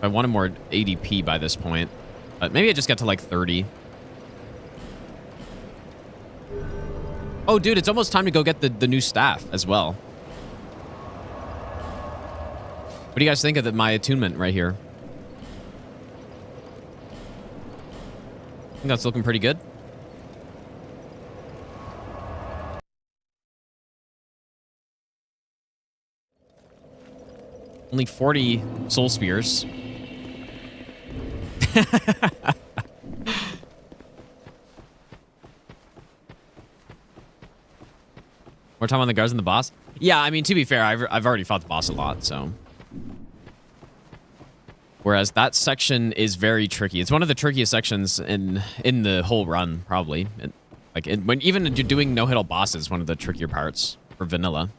I wanted more ADP by this point, but maybe I just get to like 30. Oh, dude, it's almost time to go get the new staff as well. What do you guys think of my attunement right here? I think that's looking pretty good. Only 40 soul spears. More time on the guards than the boss? Yeah, I mean, to be fair, I've already fought the boss a lot, so. Whereas that section is very tricky. It's one of the trickiest sections in the whole run, probably. When even you're doing no-hit all bosses, one of the trickier parts for vanilla.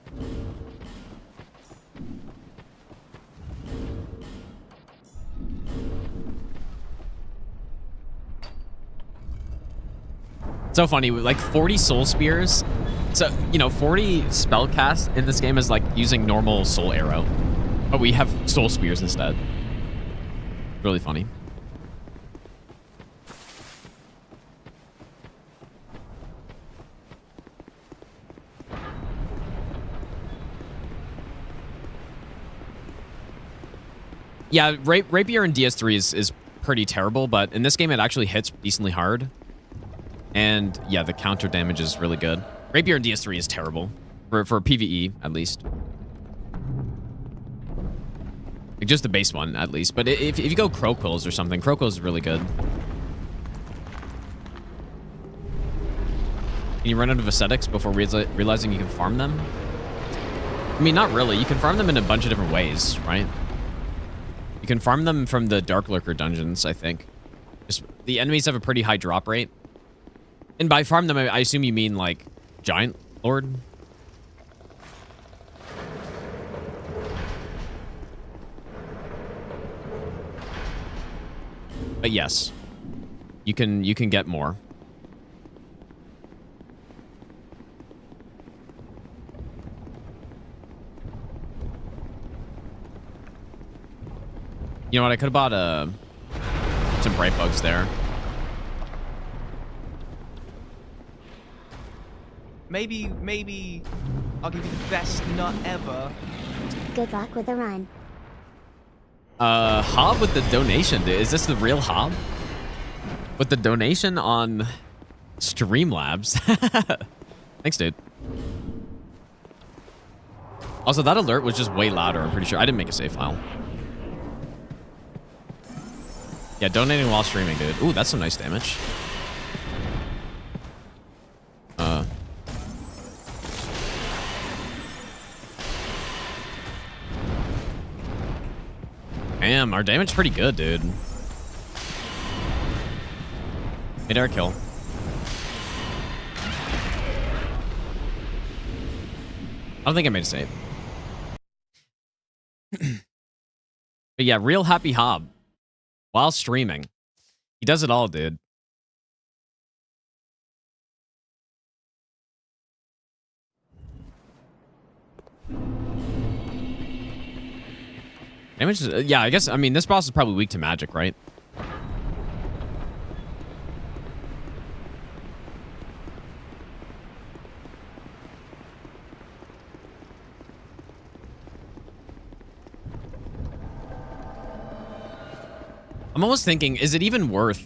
So funny, with like 40 soul spears. So, you know, 40 spell cast in this game is like using normal soul arrow. But we have soul spears instead. Really funny. Yeah, Rapier in DS3 is pretty terrible, but in this game it actually hits decently hard. And yeah, the counter damage is really good. Rapier in DS3 is terrible. For PvE, at least. Like just the base one, at least. But if you go Crow Quills or something, Crow Quills is really good. Can you run out of ascetics before realizing you can farm them? I mean, not really. You can farm them in a bunch of different ways, right? You can farm them from the Dark Lurker dungeons, I think. Just, the enemies have a pretty high drop rate. And by farm them, I assume you mean, like, Giant Lord? But yes, you can get more. You know what? I could have bought some bright bugs there. Maybe I'll give you the best nut ever. Good luck with the run. Hob with the donation, dude. Is this the real Hob? With the donation on Streamlabs. Thanks, dude. Also, that alert was just way louder, I'm pretty sure. I didn't make a save file. Yeah, donating while streaming, dude. Ooh, that's some nice damage. Damn, our damage is pretty good, dude. Made our kill. I don't think I made a save. But yeah, real happy Hob. While streaming. He does it all, dude. Damage is, yeah, I guess, I mean, this boss is probably weak to magic, right? I'm almost thinking, is it even worth...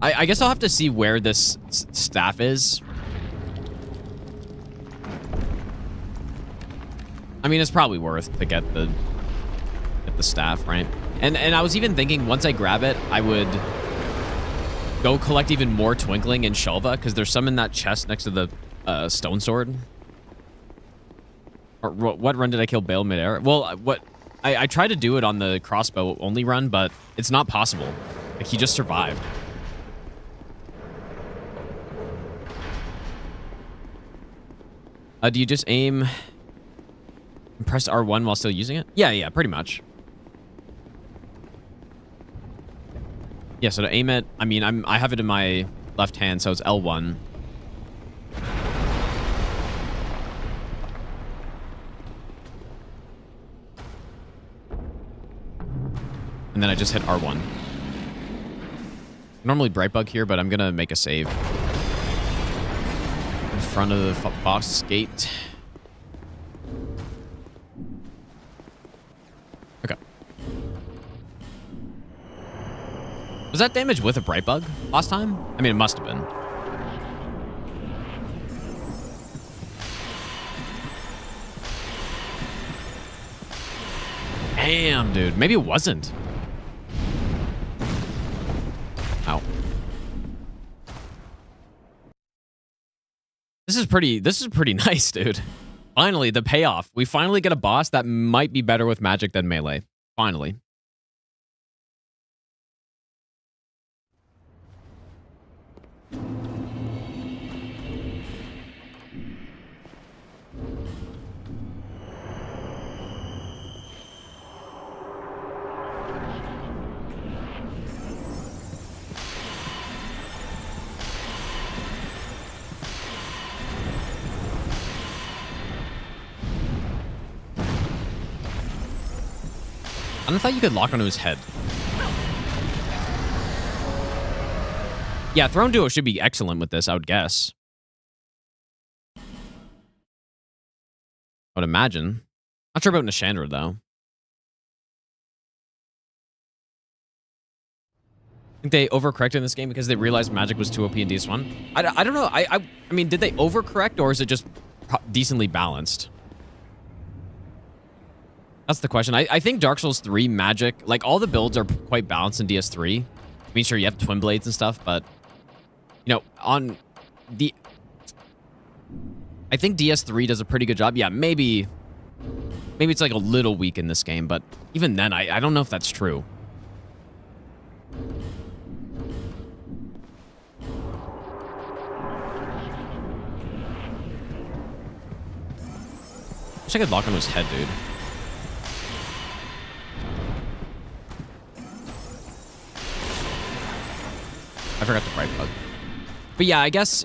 I guess I'll have to see where this staff is. I mean, it's probably worth to get the staff, right? And I was even thinking, once I grab it, I would go collect even more Twinkling and Shelva, because there's some in that chest next to the stone sword. Or what run did I kill Bale midair? Well, I tried to do it on the crossbow only run, but it's not possible. Like, he just survived. Do you just aim... Press R1 while still using it? Yeah, pretty much. Yeah, so to aim it, I mean, I have it in my left hand, so it's L1. And then I just hit R1. Normally Brightbug here, but I'm gonna make a save. In front of the boss gate. Okay. Was that damage with a Brightbug last time? I mean, it must have been. Damn, dude. Maybe it wasn't. Ow. This is pretty nice, dude. Finally, the payoff. We finally get a boss that might be better with magic than melee. Finally. I thought you could lock onto his head. Yeah, Throne Duo should be excellent with this, I would guess. I would imagine. Not sure about Nishandra, though. I think they overcorrected in this game because they realized magic was too OP in DS1. I don't know. I mean, did they overcorrect, or is it just decently balanced? That's the question. I think Dark Souls 3 magic, like all the builds are quite balanced in DS3. I mean, sure, you have twin blades and stuff, but you know, on the, I think DS3 does a pretty good job. Yeah, maybe it's like a little weak in this game, but even then, I don't know if that's true. Wish I could lock onto his head, dude. I forgot to Brightbug. But yeah, I guess,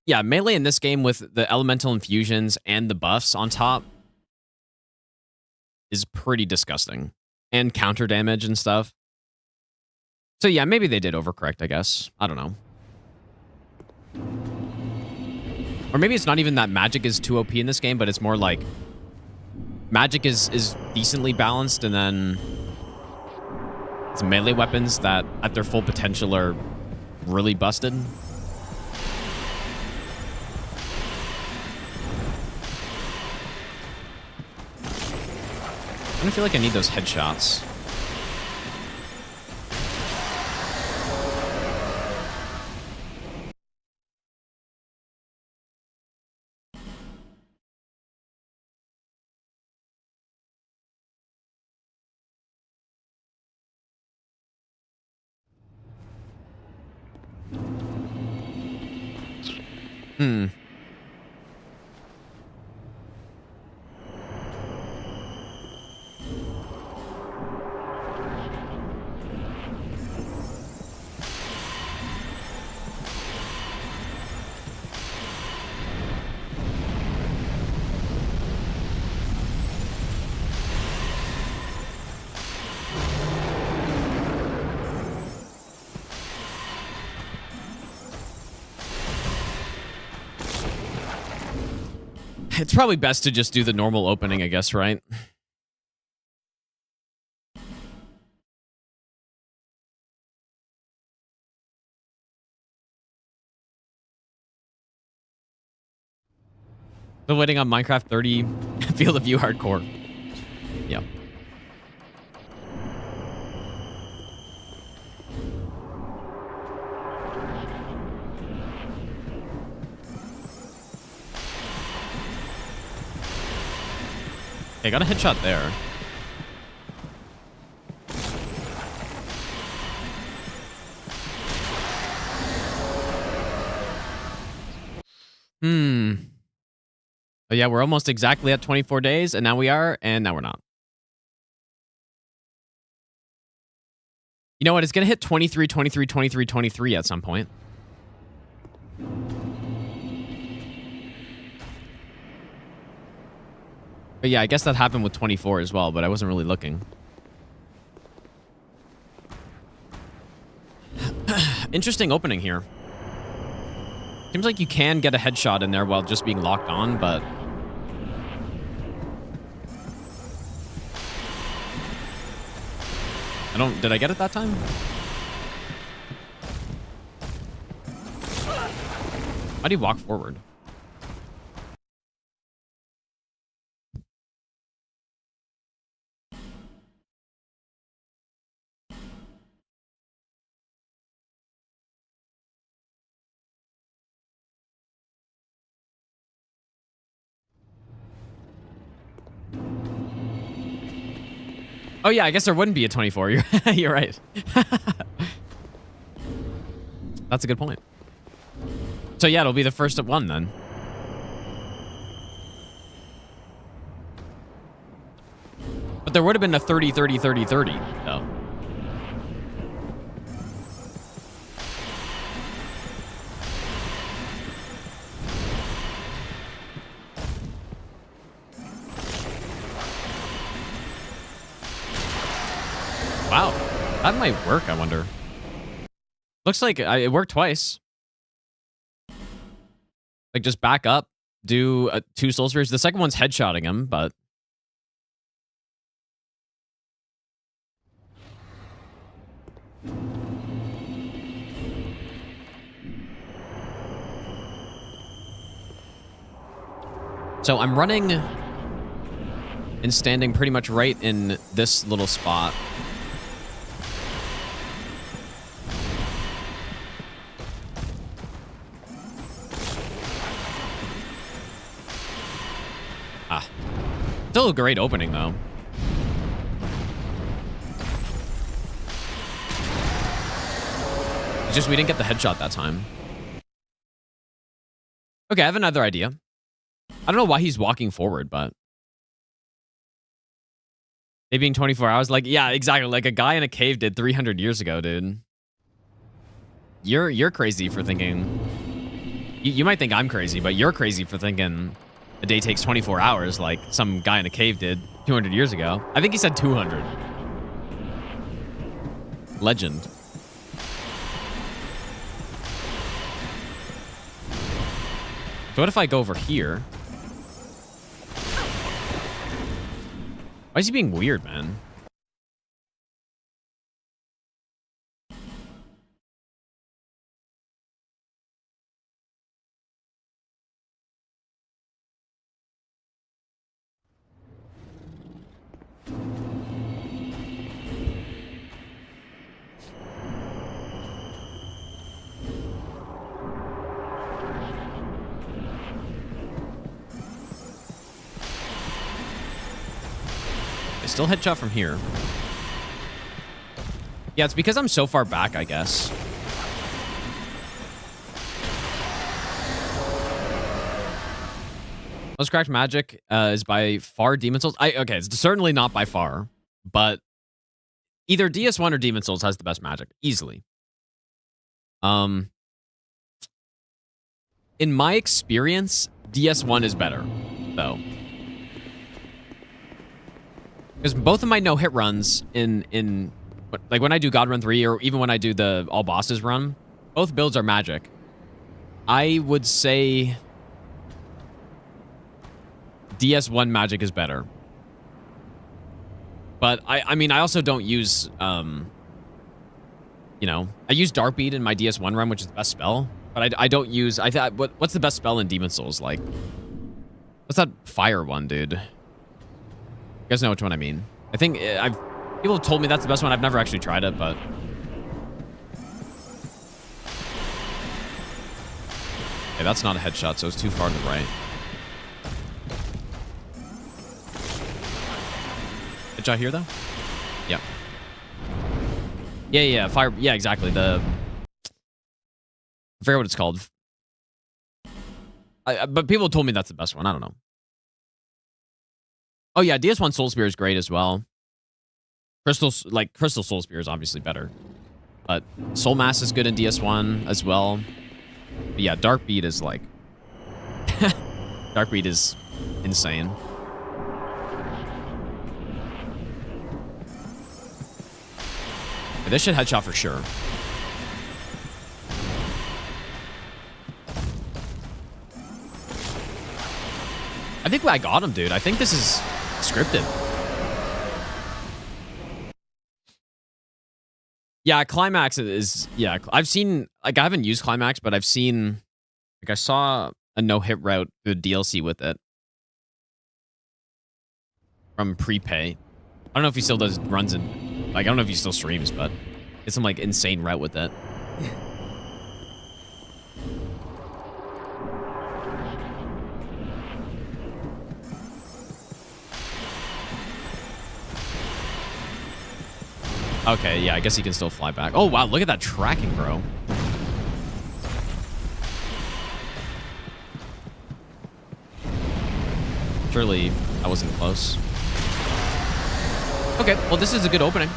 yeah, melee in this game with the elemental infusions and the buffs on top is pretty disgusting. And counter damage and stuff. So yeah, maybe they did overcorrect, I guess. I don't know. Or maybe it's not even that magic is too OP in this game, but it's more like magic is decently balanced, and then it's melee weapons that at their full potential are really busted. I don't feel like I need those headshots. It's probably best to just do the normal opening, I guess, right? Still waiting on Minecraft 30 Field of View Hardcore. Yeah. Okay, got a headshot there. But yeah, we're almost exactly at 24 days, and now we are, and now we're not. You know what? It's going to hit 23, 23, 23, 23 at some point. But yeah, I guess that happened with 24 as well, but I wasn't really looking. Interesting opening here. Seems like you can get a headshot in there while just being locked on, but... Did I get it that time? How do you walk forward? Oh yeah, I guess there wouldn't be a 24. You're right. That's a good point. So yeah, it'll be the first at 1 then. But there would have been a 30, 30, 30, 30, though. Wow, that might work, I wonder. Looks like it worked twice. Like, just back up, do 2 soul spheres. The second one's headshotting him, but... So I'm running and standing pretty much right in this little spot. Still a great opening, though. It's just we didn't get the headshot that time. Okay, I have another idea. I don't know why he's walking forward, but... It being 24 hours, like, yeah, exactly. Like a guy in a cave did 300 years ago, dude. You're crazy for thinking... You might think I'm crazy, but you're crazy for thinking... A day takes 24 hours, like some guy in a cave did 200 years ago. I think he said 200. Legend. So what if I go over here? Why is he being weird, man? Still headshot from here. Yeah, it's because I'm so far back, I guess. Most cracked magic is by far Demon Souls. Okay, it's certainly not by far, but either DS1 or Demon Souls has the best magic, easily. In my experience, DS1 is better, though. Because both of my no-hit runs in like when I do God Run 3 or even when I do the all bosses run, both builds are magic. I would say DS1 magic is better. But I mean, I also don't use, you know, I use Dark Bead in my DS1 run, which is the best spell. But I don't use, what's the best spell in Demon Souls? Like, what's that fire one, dude? You guys know which one I mean. I think people have told me that's the best one. I've never actually tried it, but... Okay, that's not a headshot, so it's too far to the right. Headshot here, though? Yeah. Yeah, fire... Yeah, exactly. I forget what it's called. But people told me that's the best one. I don't know. Oh yeah, DS1 Soul Spear is great as well. Crystal Soul Spear is obviously better. But Soul Mass is good in DS1 as well. But yeah, Dark Beat is like... Dark Beat is insane. This should headshot for sure. I think I got him, dude. I think this is scripted. Yeah, Climax is... Yeah, I've seen... Like, I haven't used Climax, but I've seen... Like, I saw a no-hit route through the DLC with it. From Prepay. I don't know if he still does runs in... Like, I don't know if he still streams, but... It's some, like, insane route with it. Okay, yeah, I guess he can still fly back. Oh, wow, look at that tracking, bro. Surely I wasn't close. Okay, well, this is a good opening.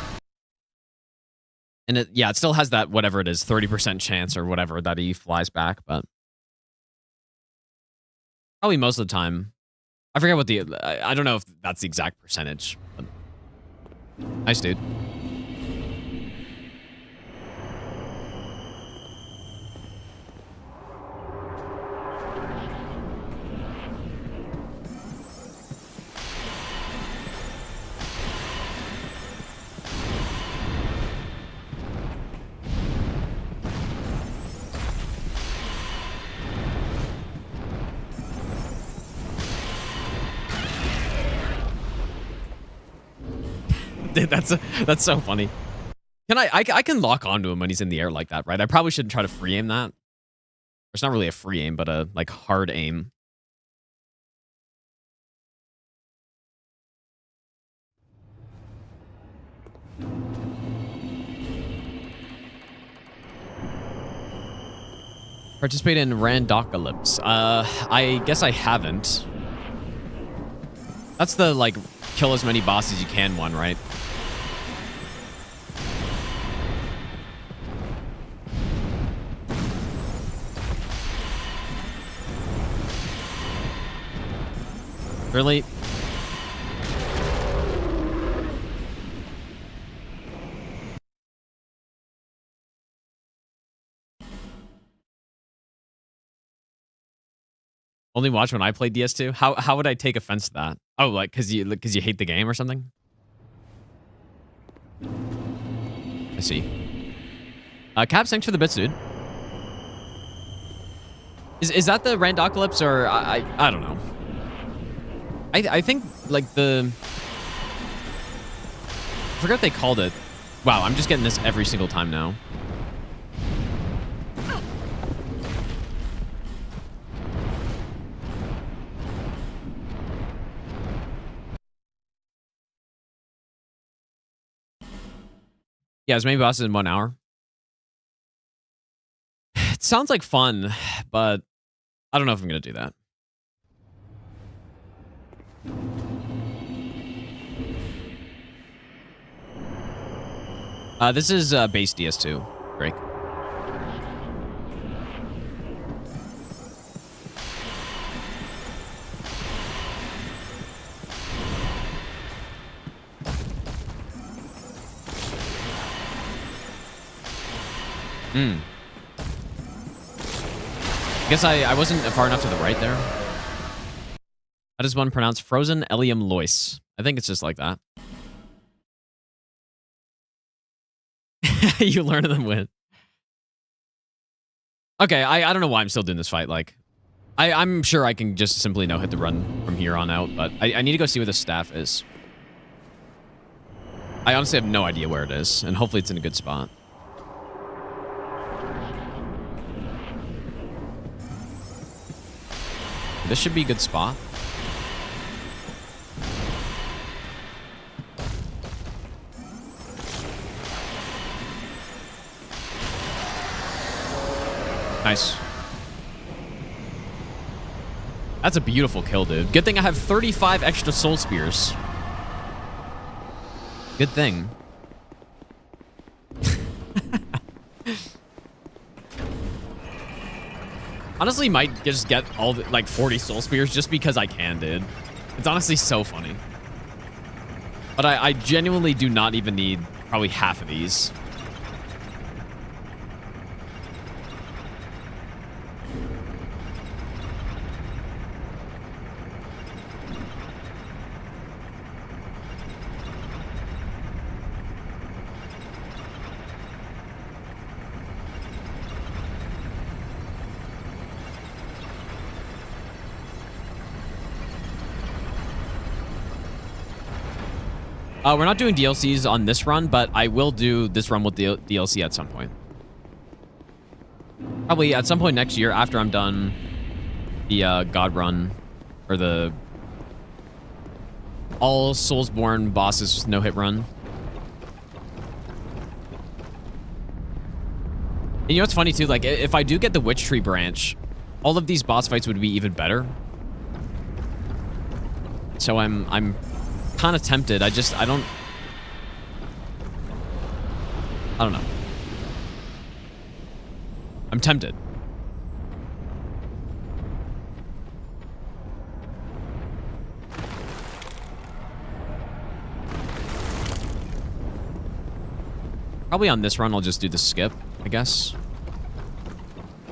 And it still has that, whatever it is, 30% chance or whatever that he flies back, but... Probably most of the time. I forget what the... I don't know if that's the exact percentage, but... Nice, dude. Dude, that's so funny. Can I can lock onto him when he's in the air like that, right? I probably shouldn't try to free aim that. It's not really a free aim, but a like hard aim. Participate in Randocalypse. I guess I haven't. That's the like kill as many bosses you can one, right? Really? Only watch when I play DS2? How would I take offense to that? Oh, like because you hate the game or something? I see. Caps, thanks for the bits, dude. Is that the Randocalypse or I don't know. I think like the... I forgot what they called it. Wow, I'm just getting this every single time now. Yeah, as many bosses in 1 hour. It sounds like fun, but I don't know if I'm going to do that. This is base DS2, Drake. I guess I wasn't far enough to the right there. How does one pronounce frozen Elium Lois? I think it's just like that. You learn and then win. Okay, I don't know why I'm still doing this fight. Like, I'm sure I can just simply no-hit the run from here on out, but I need to go see where the staff is. I honestly have no idea where it is, and hopefully it's in a good spot. This should be a good spot. Nice. That's a beautiful kill, dude. Good thing I have 35 extra soul spears. Good thing. Honestly, might just get all the, like 40 soul spears just because I can, dude. It's honestly so funny. But I genuinely do not even need probably half of these. We're not doing DLCs on this run, but I will do this run with the DLC at some point. Probably at some point next year after I'm done the God run, or the all Soulsborne bosses no-hit run. And you know what's funny too? Like, if I do get the Witch Tree branch, all of these boss fights would be even better. So I'm kind of tempted. I don't know. I'm tempted. Probably on this run I'll just do the skip, I guess.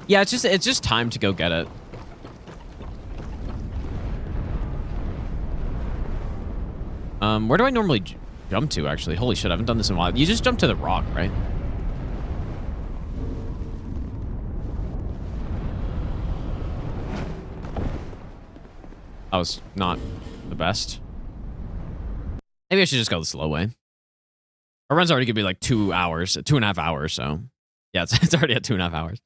Yeah, it's just time to go get it. Where do I normally jump to, actually? Holy shit, I haven't done this in a while. You just jump to the rock, right? That was not the best. Maybe I should just go the slow way. Our run's already gonna be like 2 hours, 2.5 hours, so... Yeah, it's already at 2.5 hours. It's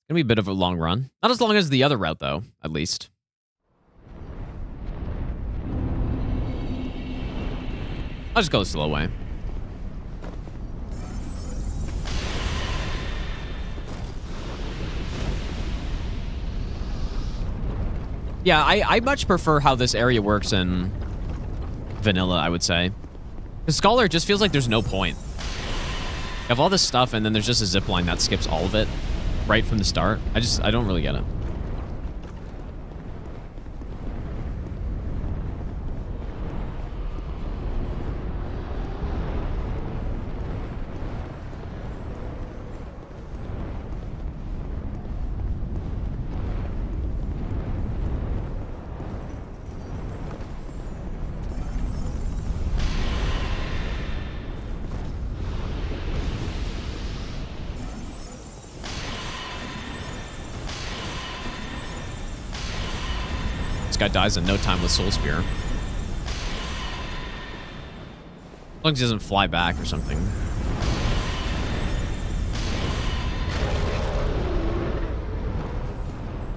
gonna be a bit of a long run. Not as long as the other route, though, at least. I'll just go the slow way. Yeah, I much prefer how this area works in vanilla, I would say. Because Scholar just feels like there's no point. You have all this stuff, and then there's just a zip line that skips all of it right from the start. I don't really get it. Guy dies in no time with Soul Spear. As long as he doesn't fly back or something.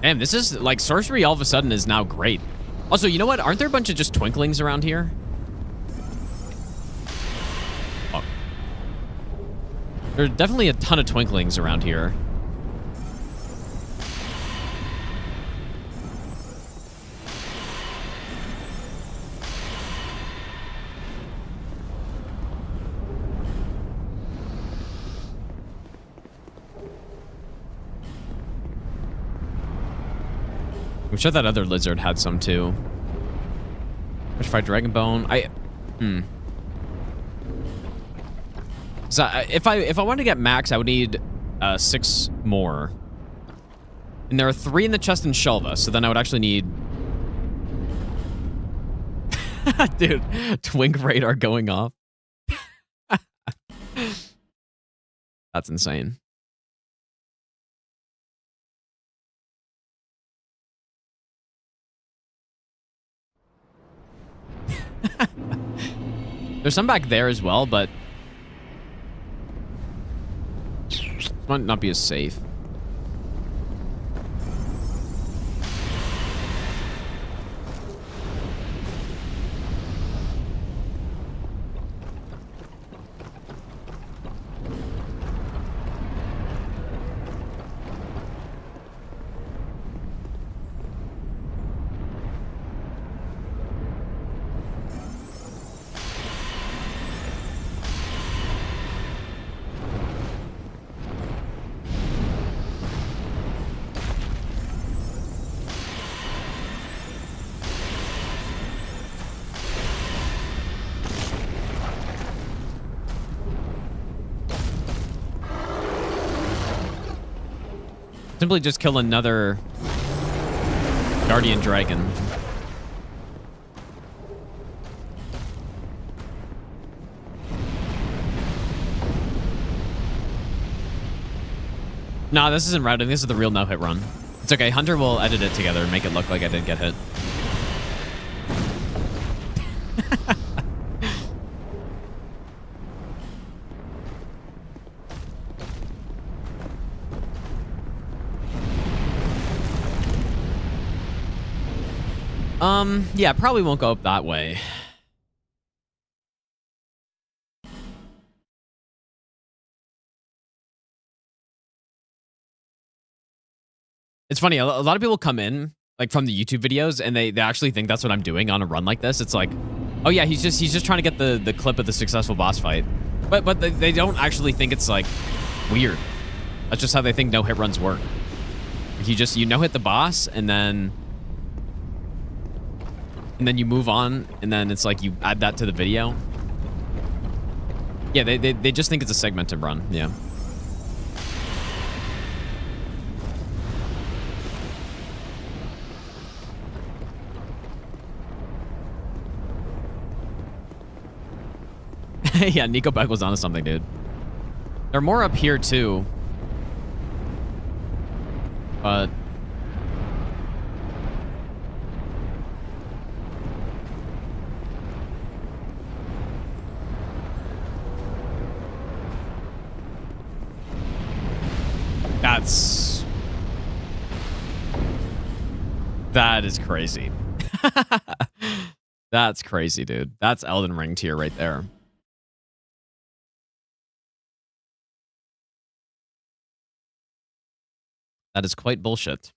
Damn, this is like sorcery all of a sudden is now great. Also, you know what? Aren't there a bunch of just twinklings around here? Oh. There are definitely a ton of twinklings around here. I'm sure that other lizard had some too. Petrified dragon bone. So if I wanted to get max, I would need 6 more. And there are 3 in the chest in Shelva, so then I would actually need... Dude, Twink radar going off. That's insane. There's some back there as well, but this might not be as safe. Simply just kill another guardian dragon. Nah, this isn't routing. This is the real no-hit run. It's okay. Hunter will edit it together and make it look like I didn't get hit. Yeah, probably won't go up that way. It's funny, a lot of people come in like from the YouTube videos and they actually think that's what I'm doing on a run like this. It's like, oh yeah, he's just trying to get the clip of the successful boss fight. But they don't actually think it's like weird. That's just how they think no hit runs work. You no hit the boss and then you move on, and then it's like you add that to the video. Yeah, they just think it's a segmented run. Yeah. Yeah, Nico Beck was onto something, dude. There are more up here too, but that is crazy. That's crazy, dude. That's Elden Ring tier right there. That is quite bullshit.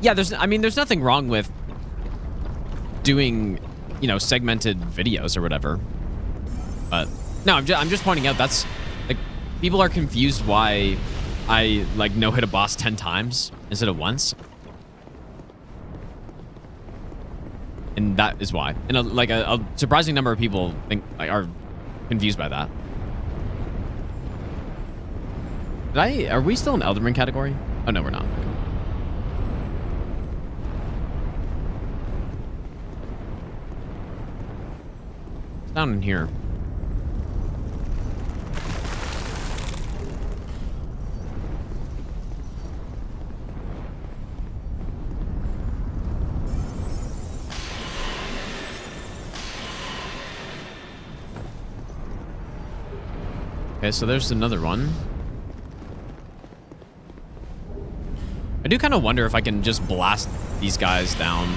Yeah, there's nothing wrong with doing, segmented videos or whatever. But no, I'm just pointing out that's like people are confused why I like no hit a boss 10 times instead of once. And that is why. And a surprising number of people are confused by that. Are we still in Elden Ring category? Oh no, we're not. It's down in here. Okay, so there's another one. I do kind of wonder if I can just blast these guys down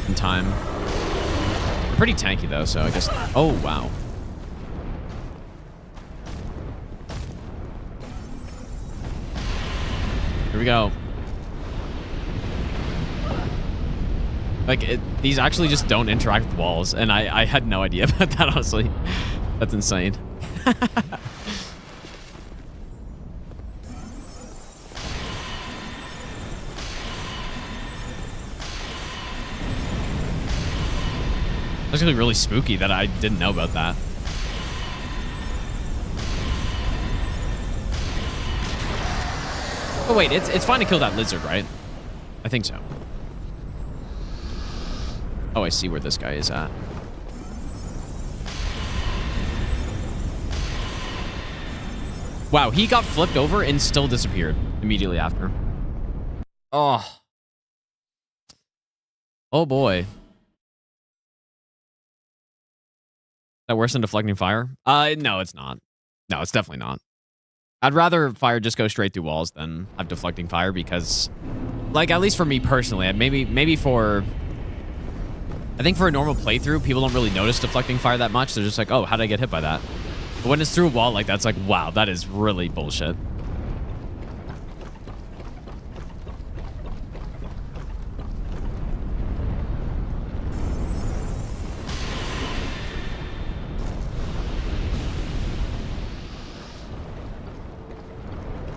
in time. They're pretty tanky though, so I guess... Oh, wow. Here we go. Like, these actually just don't interact with walls, and I had no idea about that, honestly. That's insane. That's actually really spooky that I didn't know about that. Oh wait, it's fine to kill that lizard, right? I think so. Oh, I see where this guy is at. Wow, he got flipped over and still disappeared immediately after. Oh. Oh boy. That worse than deflecting fire? No, it's not. No, it's definitely not. I'd rather fire just go straight through walls than have deflecting fire because, like, at least for me personally, maybe for... I think for a normal playthrough, people don't really notice deflecting fire that much. They're just like, oh, how did I get hit by that? But when it's through a wall like that, it's like, wow, that is really bullshit.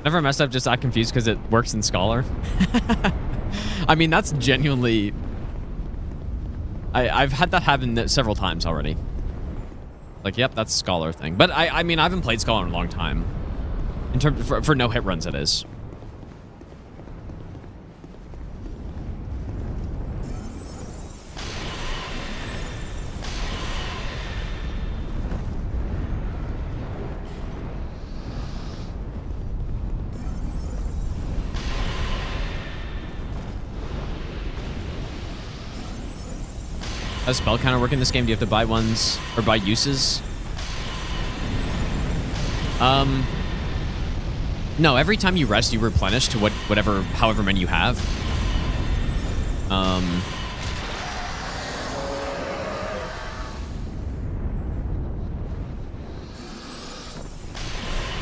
Never messed up, just got confused because it works in Scholar. I mean, that's genuinely... I've had that happen several times already. Like, yep, that's Scholar thing. But I mean, I haven't played Scholar in a long time. In terms for no hit runs, it is. How does spell counter work in this game? Do you have to buy ones or buy uses? No, every time you rest, you replenish to however many you have.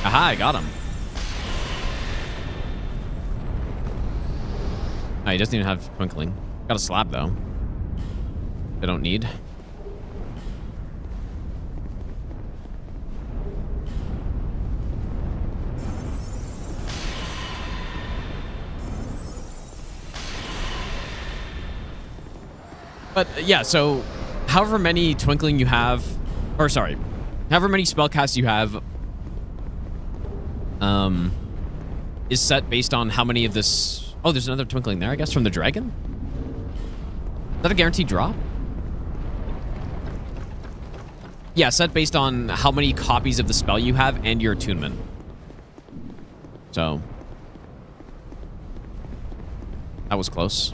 Aha, I got him. Oh, he doesn't even have Twinkling. Got a slab, though. I don't need. But yeah, so however many Twinkling you have, or sorry, however many spellcasts you have, is set based on how many of this. Oh, there's another Twinkling there, I guess, from the dragon. Is that a guaranteed drop? Yeah, set based on how many copies of the spell you have and your attunement. So that was close.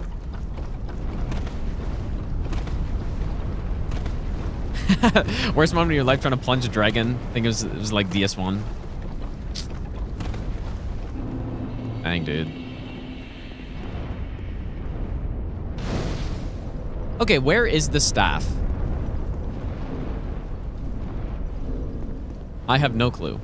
Worst moment of your life trying to plunge a dragon. I think it was like DS1. Dang, dude. Okay, where is the staff? I have no clue.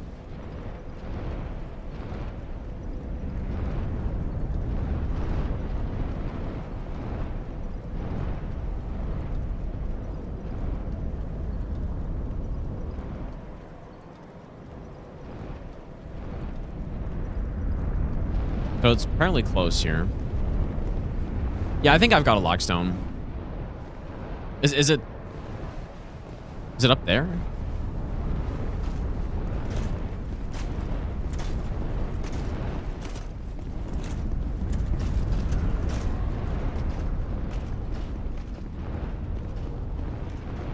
So it's apparently close here. Yeah, I think I've got a lockstone. Is it up there?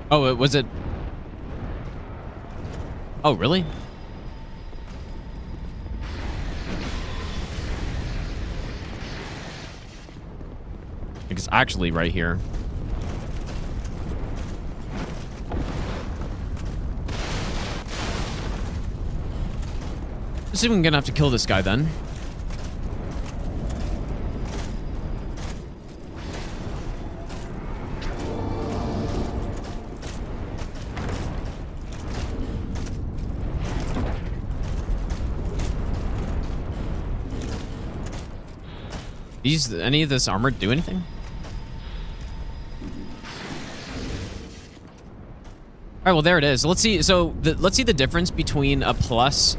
Oh, was it? Oh, really? It's actually right here. Assuming I'm gonna have to kill this guy then. Any of this armor do anything? All right, well there it is. Let's see. So let's see the difference between a plus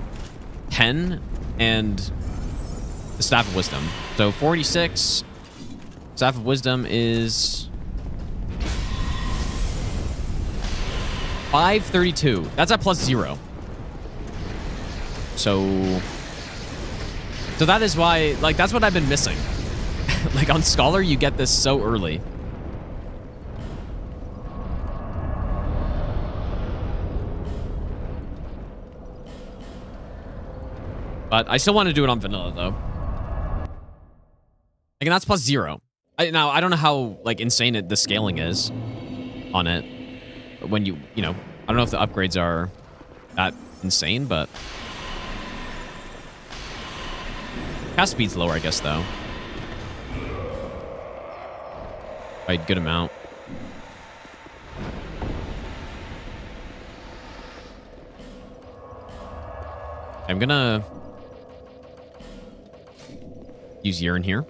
10 and the Staff of Wisdom. So 46. Staff of Wisdom is 532. That's at plus 0. So that is why, like, that's what I've been missing. Like on Scholar, you get this so early. But I still want to do it on vanilla though. Like, and that's plus 0. Now I don't know how like insane the scaling is on it. When you know, I don't know if the upgrades are that insane, but cast speed's lower, I guess, though. By a good amount. I'm gonna use urine here.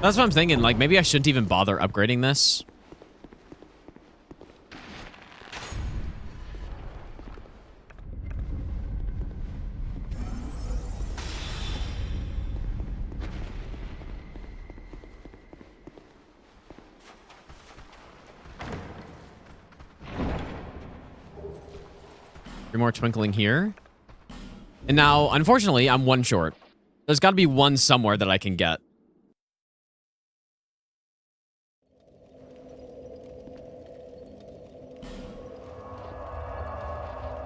That's what I'm thinking. Like, maybe I shouldn't even bother upgrading this. Three more Twinkling here. And now, unfortunately, I'm one short. There's got to be one somewhere that I can get.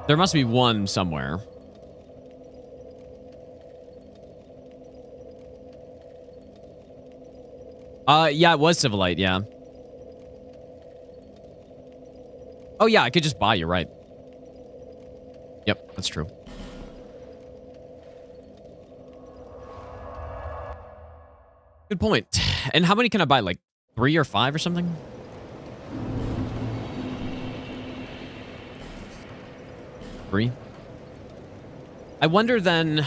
There must be one somewhere. Yeah, it was Civilite, yeah. Oh, yeah, I could just buy, you're right. Yep, that's true. Good point. And how many can I buy? Like 3 or 5 or something? Three. I wonder then,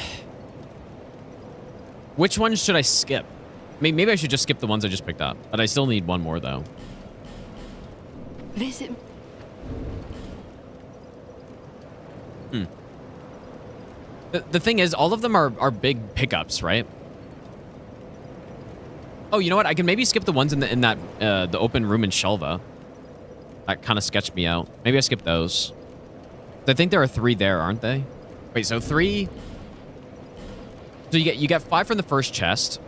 which ones should I skip? Maybe I should just skip the ones I just picked up, but I still need one more though. Visit. The thing is, all of them are big pickups, right? Oh, you know what? I can maybe skip the ones in that the open room in Shelva. That kind of sketched me out. Maybe I skip those. I think there are 3 there, aren't they? Wait, so 3. So you get 5 from the first chest.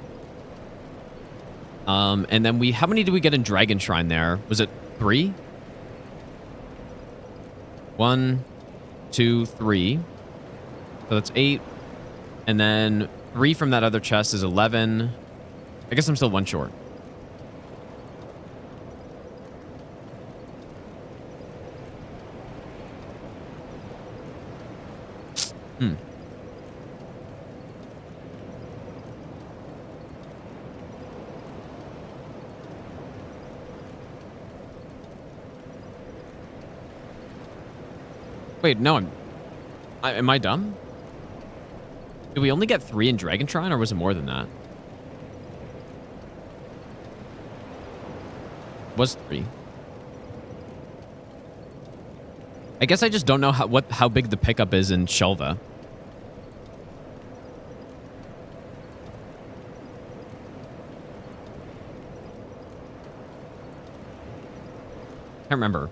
And then how many did we get in Dragon Shrine there? Was it 3? 1, 2, 3. So that's 8. And then 3 from that other chest is 11. I guess I'm still 1 short. Wait, no, am I dumb? Did we only get 3 in Dragon Shrine, or was it more than that? Was 3. I guess I just don't know how big the pickup is in Shelva. Can't remember.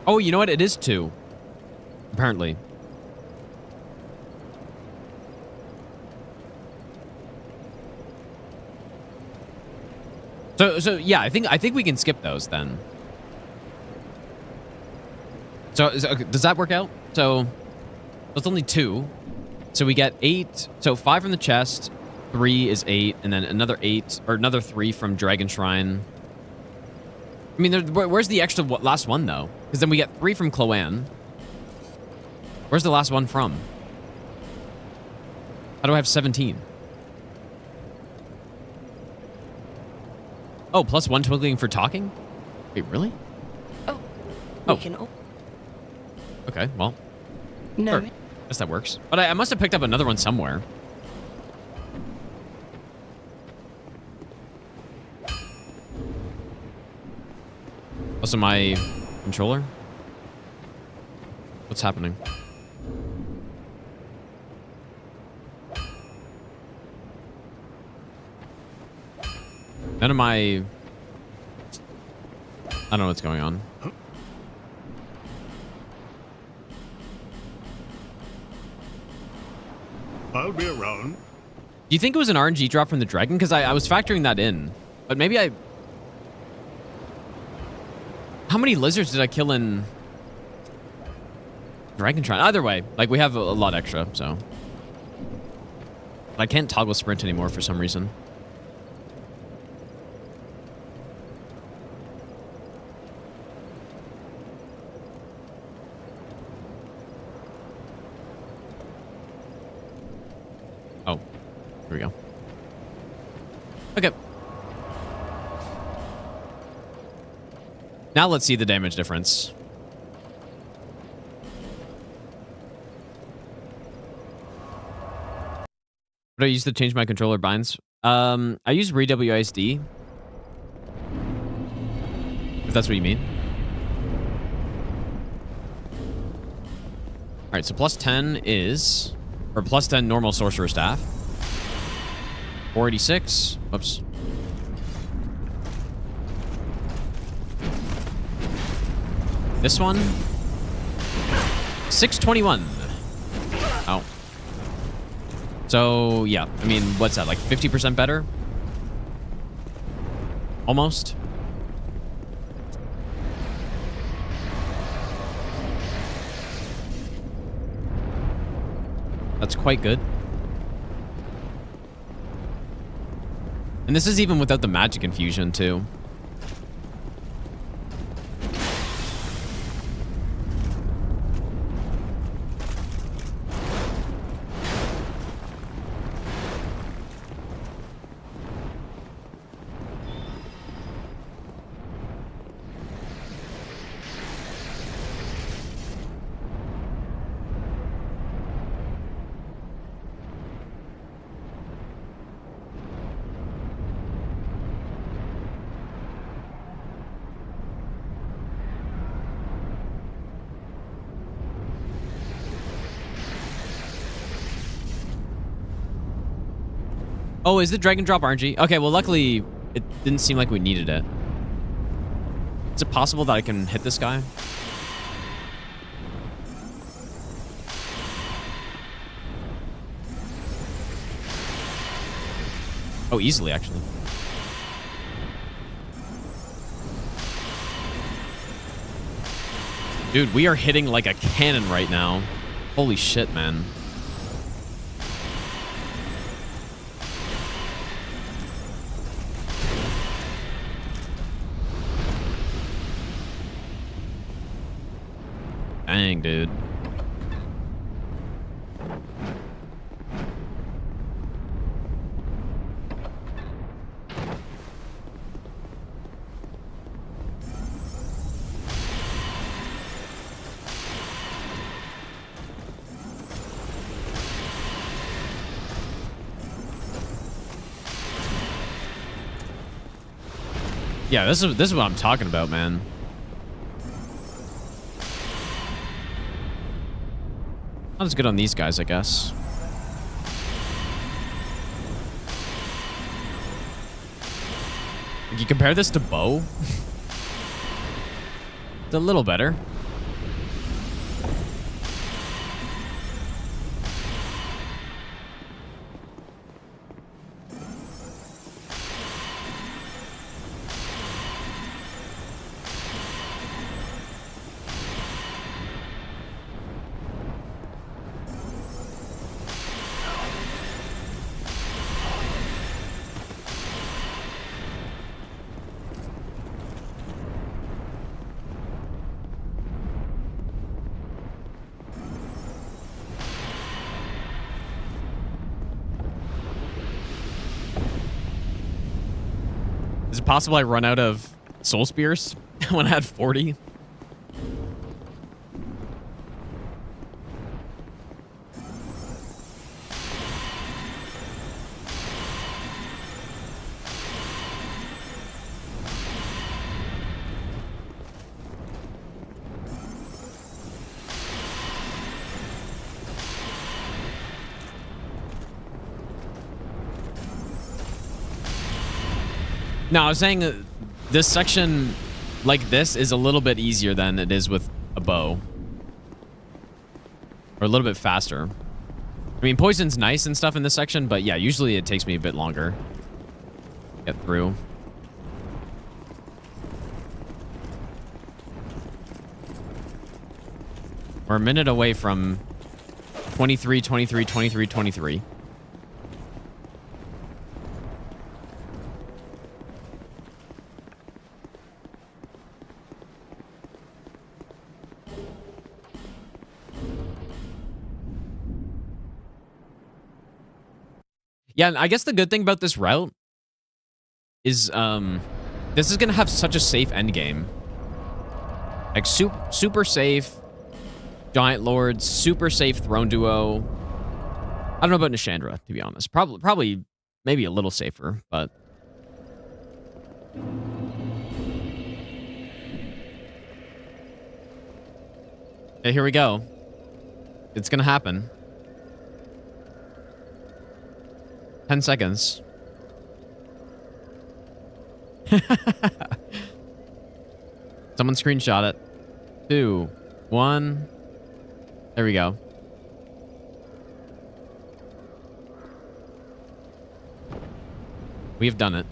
Oh, you know what? It is 2. Apparently. So yeah, I think we can skip those then. So okay, does that work out? So it's only 2. So we get 8. So 5 from the chest, 3 is 8, and then another 8 or another 3 from Dragon Shrine. I mean, where's the extra last one though? Because then we get 3 from Cloanne. Where's the last one from? How do I have 17? Oh, plus 1 Twinkling for talking? Wait, really? Oh. Oh. We can. Okay, well. No. Sure. Guess that works. But I must have picked up another one somewhere. Also, my controller? What's happening? None of my... I don't know what's going on. I'll be around. Do you think it was an RNG drop from the dragon? Because I was factoring that in. But maybe I... How many lizards did I kill in... Dragon Tron. Either way, like we have a lot extra, so. But I can't toggle sprint anymore for some reason. Oh, here we go. Okay. Now let's see the damage difference. What do I use to change my controller binds? I use ReWSD. If that's what you mean. Alright, so plus 10 is... Or plus 10 normal sorcerer staff. 486. Whoops. This one. 621. Oh. So, yeah. I mean, what's that? Like 50% better? Almost. That's quite good. And this is even without the magic infusion, too. Oh, is the Dragon Drop RNG? Okay, well, luckily, it didn't seem like we needed it. Is it possible that I can hit this guy? Oh, easily, actually. Dude, we are hitting like a cannon right now. Holy shit, man. Dang, dude. Yeah, this is what I'm talking about, man. Not as good on these guys, I guess. You compare this to bow? It's a little better. Is it possible I run out of soul spears when I had 40? No, I was saying this section like this is a little bit easier than it is with a bow. Or a little bit faster. I mean, poison's nice and stuff in this section, but yeah, usually it takes me a bit longer to get through. We're a minute away from 23, 23, 23, 23. Yeah, and I guess the good thing about this route is this is gonna have such a safe end game. Like super safe Giant Lords, super safe Throne Duo. I don't know about Nishandra, to be honest. Probably maybe a little safer, but okay, here we go. It's gonna happen. 10 seconds. Someone screenshot it. 2, 1. There we go. We've done it.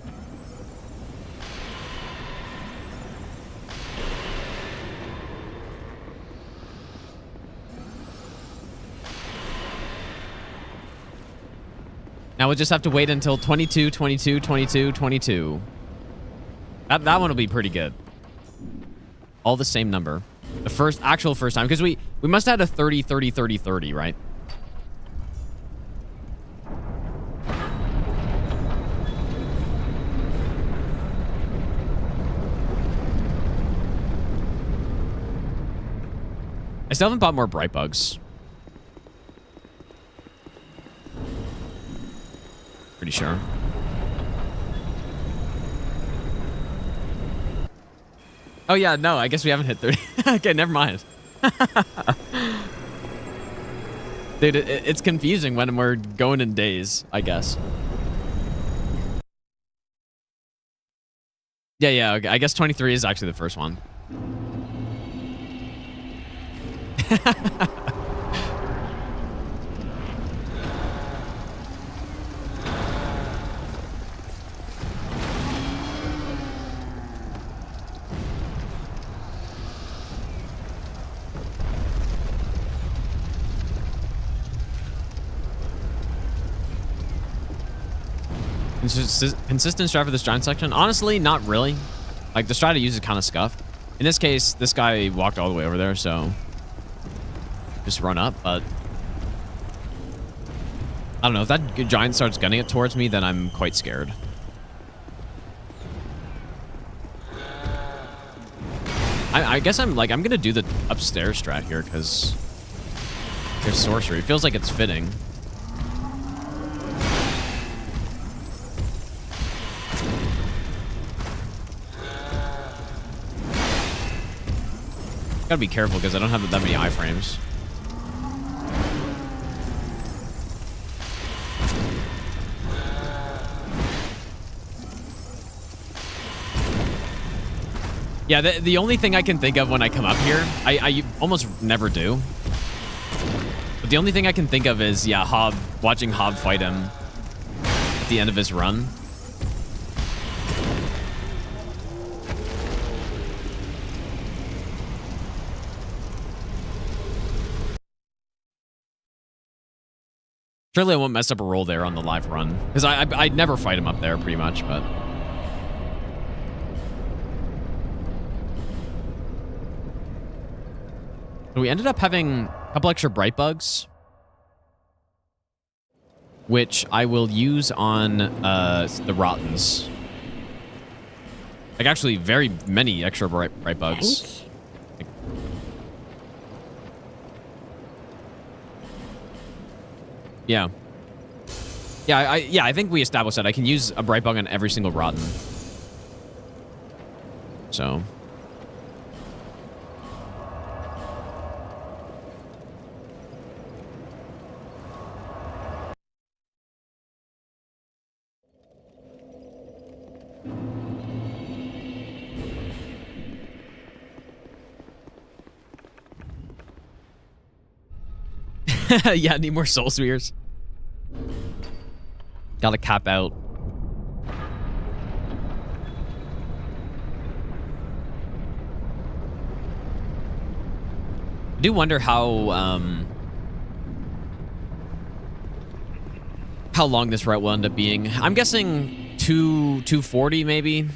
Now we'll just have to wait until 22, 22, 22, 22. That one will be pretty good. All the same number. The actual first time. Because we must have had a 30, 30, 30, 30, right? I still haven't bought more bright bugs. Pretty sure. Oh yeah, no, I guess we haven't hit 30. Okay, never mind. Dude, it's confusing when we're going in days, I guess. Yeah, okay. I guess 23 is actually the first one. Consistent strat for this giant section? Honestly, not really. Like, the strat I use is kind of scuffed. In this case, this guy walked all the way over there, so just run up, but I don't know. If that giant starts gunning it towards me, then I'm quite scared. I guess I'm gonna do the upstairs strat here because there's sorcery. It feels like it's fitting. Gotta be careful because I don't have that many iframes. Yeah, the only thing I can think of when I come up here, I almost never do. But the only thing I can think of is, yeah, Hob, watching Hob fight him at the end of his run. Surely I won't mess up a roll there on the live run. Because I'd never fight him up there, pretty much, but... So we ended up having a couple extra bright bugs, which I will use on the Rottens. Like, actually, very many extra bright bugs. Yeah. Yeah, I think we established that I can use a bright bug on every single Rotten. So. Yeah, need more soul spheres. Gotta cap out. do wonder how long this route will end up being. I'm guessing 240 maybe.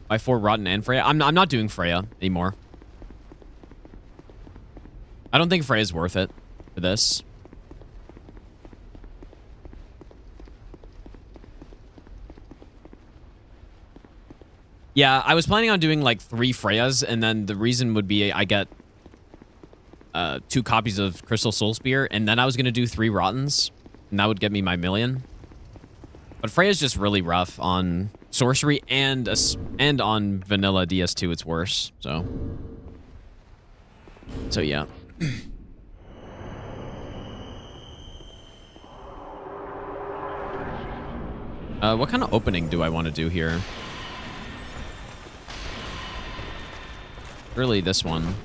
By 4 Rotten and Freya. I'm not doing Freya anymore. I don't think Freya's worth it for this. Yeah, I was planning on doing like 3 Freyas, and then the reason would be I get 2 copies of Crystal Soul Spear, and then I was going to do 3 Rottens, and that would get me my million. But Freya's just really rough on Sorcery and on vanilla DS2. It's worse. So yeah. What kind of opening do I want to do here? Really, this one.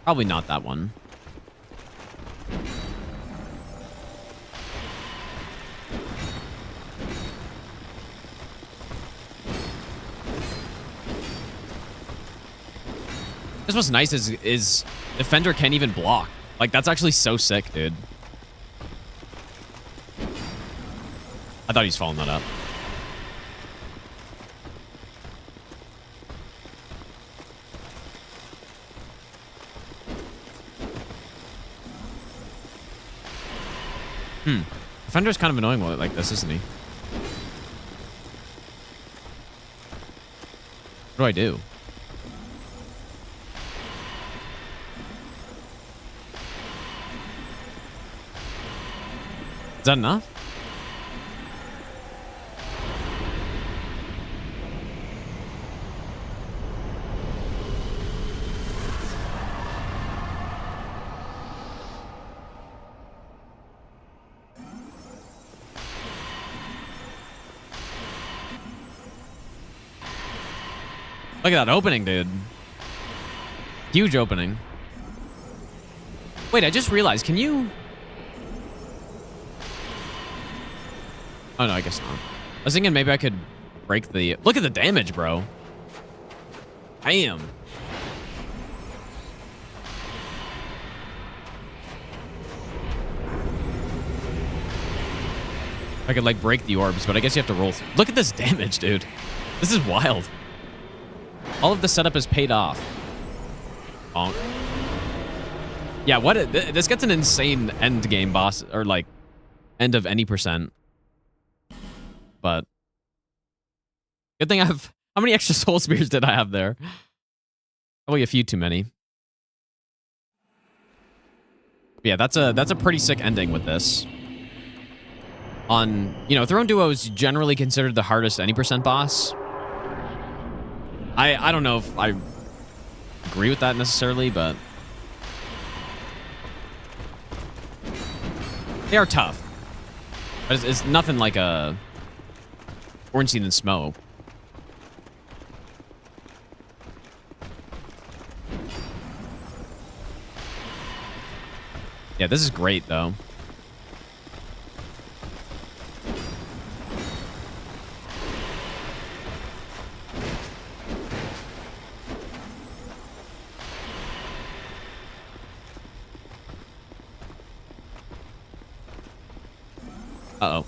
Probably not that one. This what's nice is Defender can't even block. Like, that's actually so sick, dude. I thought he's following that up. Defender's kind of annoying like this, isn't he? What do I do? Is that enough? Look at that opening, dude. Huge opening. Wait, I just realized, can you... Oh, no, I guess not. I was thinking maybe I could break the... Look at the damage, bro. Damn. I could, like, break the orbs, but I guess you have to roll... Look at this damage, dude. This is wild. All of the setup is paid off. Bonk. Yeah, what? This gets an insane end game boss, or like end of any percent. But good thing I have. How many extra soul spears did I have there? Probably a few too many. Yeah, that's a pretty sick ending with this. On, you know, Throne Duo is generally considered the hardest any percent boss. I don't know if I agree with that necessarily, but they are tough. But it's nothing like a Orange Seed and Smoke. Yeah, this is great though. Uh-oh.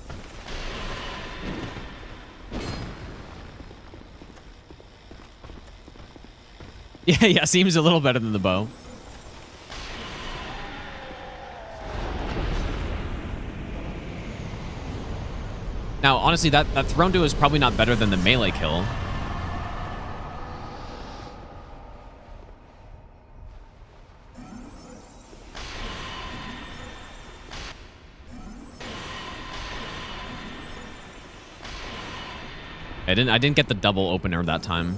Yeah, seems a little better than the bow. Now, honestly, that Throne Duo is probably not better than the melee kill. I didn't get the double opener that time.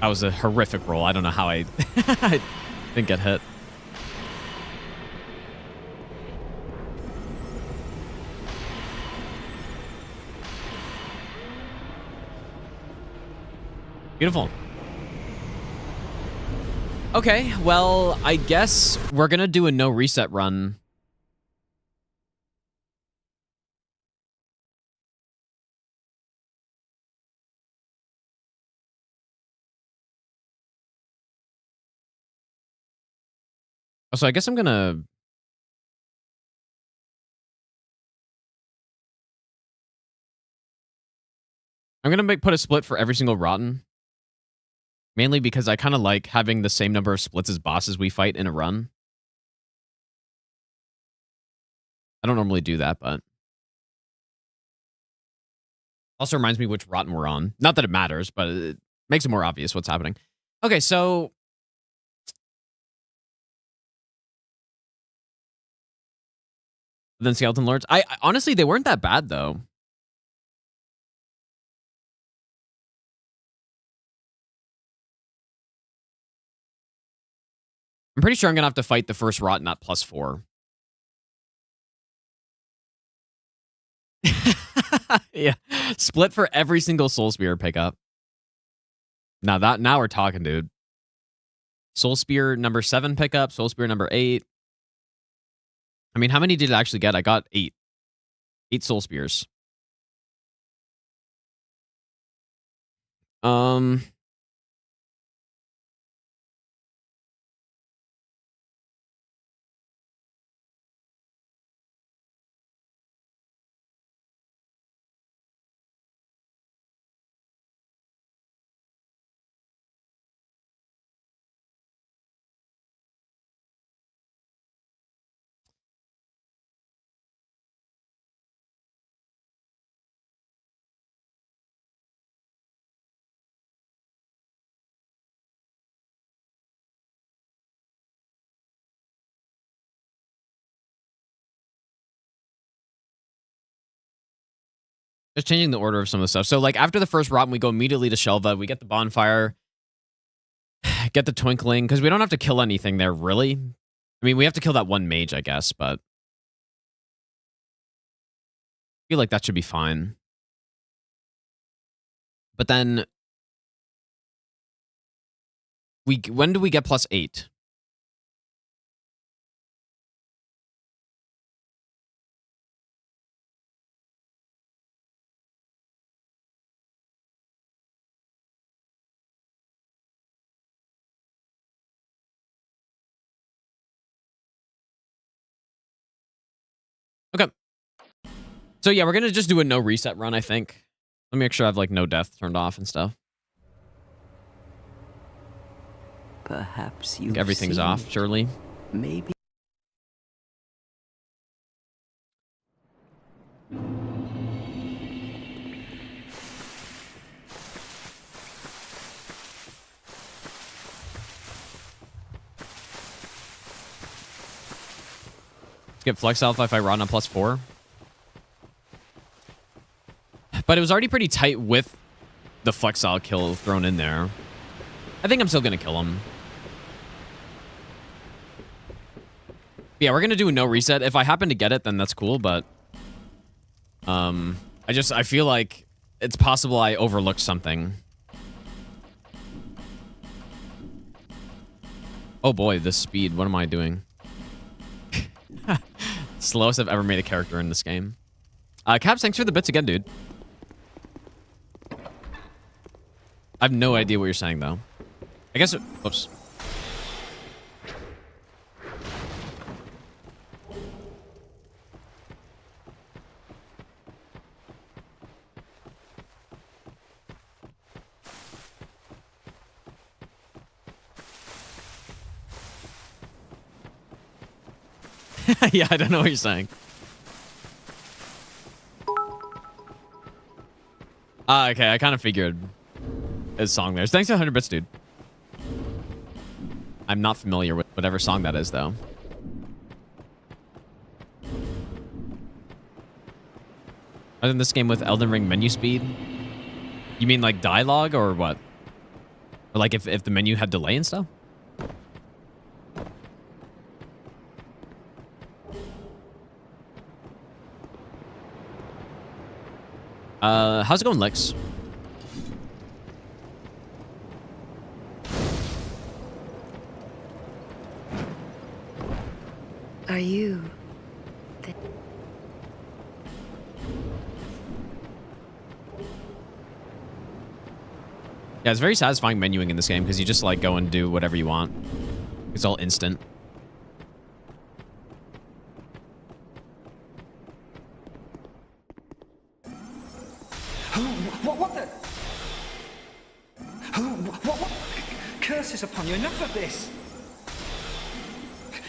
That was a horrific roll. I don't know how I didn't get hit. Beautiful. Okay, well, I guess we're gonna do a no reset run. So I guess I'm gonna put a split for every single rotten. Mainly because I kind of like having the same number of splits as bosses we fight in a run. I don't normally do that, but also reminds me which rotten we're on. Not that it matters, but it makes it more obvious what's happening. Okay, so then Skeleton Lords. I honestly, they weren't that bad though. I'm pretty sure I'm gonna have to fight the first rotten at +4. Yeah, split for every single Soul Spear pickup. Now we're talking, dude. Soul Spear number 7 pickup, Soul Spear number 8. I mean, how many did I actually get? I got 8. 8 Soul Spears. Just changing the order of some of the stuff. So, like, after the first rotten, we go immediately to Shelva. We get the bonfire, get the Twinkling, because we don't have to kill anything there, really. I mean, we have to kill that one mage, I guess, but I feel like that should be fine. But then, when do we get +8? Okay. So yeah, we're gonna just do a no reset run, I think. Let me make sure I have like no death turned off and stuff. Perhaps you. Everything's off, surely. Maybe. Skip Flex Alpha if I run on +4. But it was already pretty tight with the Flexile kill thrown in there. I think I'm still going to kill him. Yeah, we're going to do a no reset. If I happen to get it, then that's cool, but... I feel like it's possible I overlooked something. Oh boy, this speed. What am I doing? Slowest I've ever made a character in this game. Caps, thanks for the bits again, dude. I have no idea what you're saying, though. I guess... Oops. Yeah, I don't know what you're saying. Okay, I kind of figured his song there. Thanks to 100 bits, dude. I'm not familiar with whatever song that is, though. Other than this game with Elden Ring menu speed? You mean like dialogue or what? Or like if the menu had delay and stuff? How's it going, Lex? Are you... Yeah, it's very satisfying menuing in this game because you just like go and do whatever you want. It's all instant. What the? What? Curses upon you, enough of this!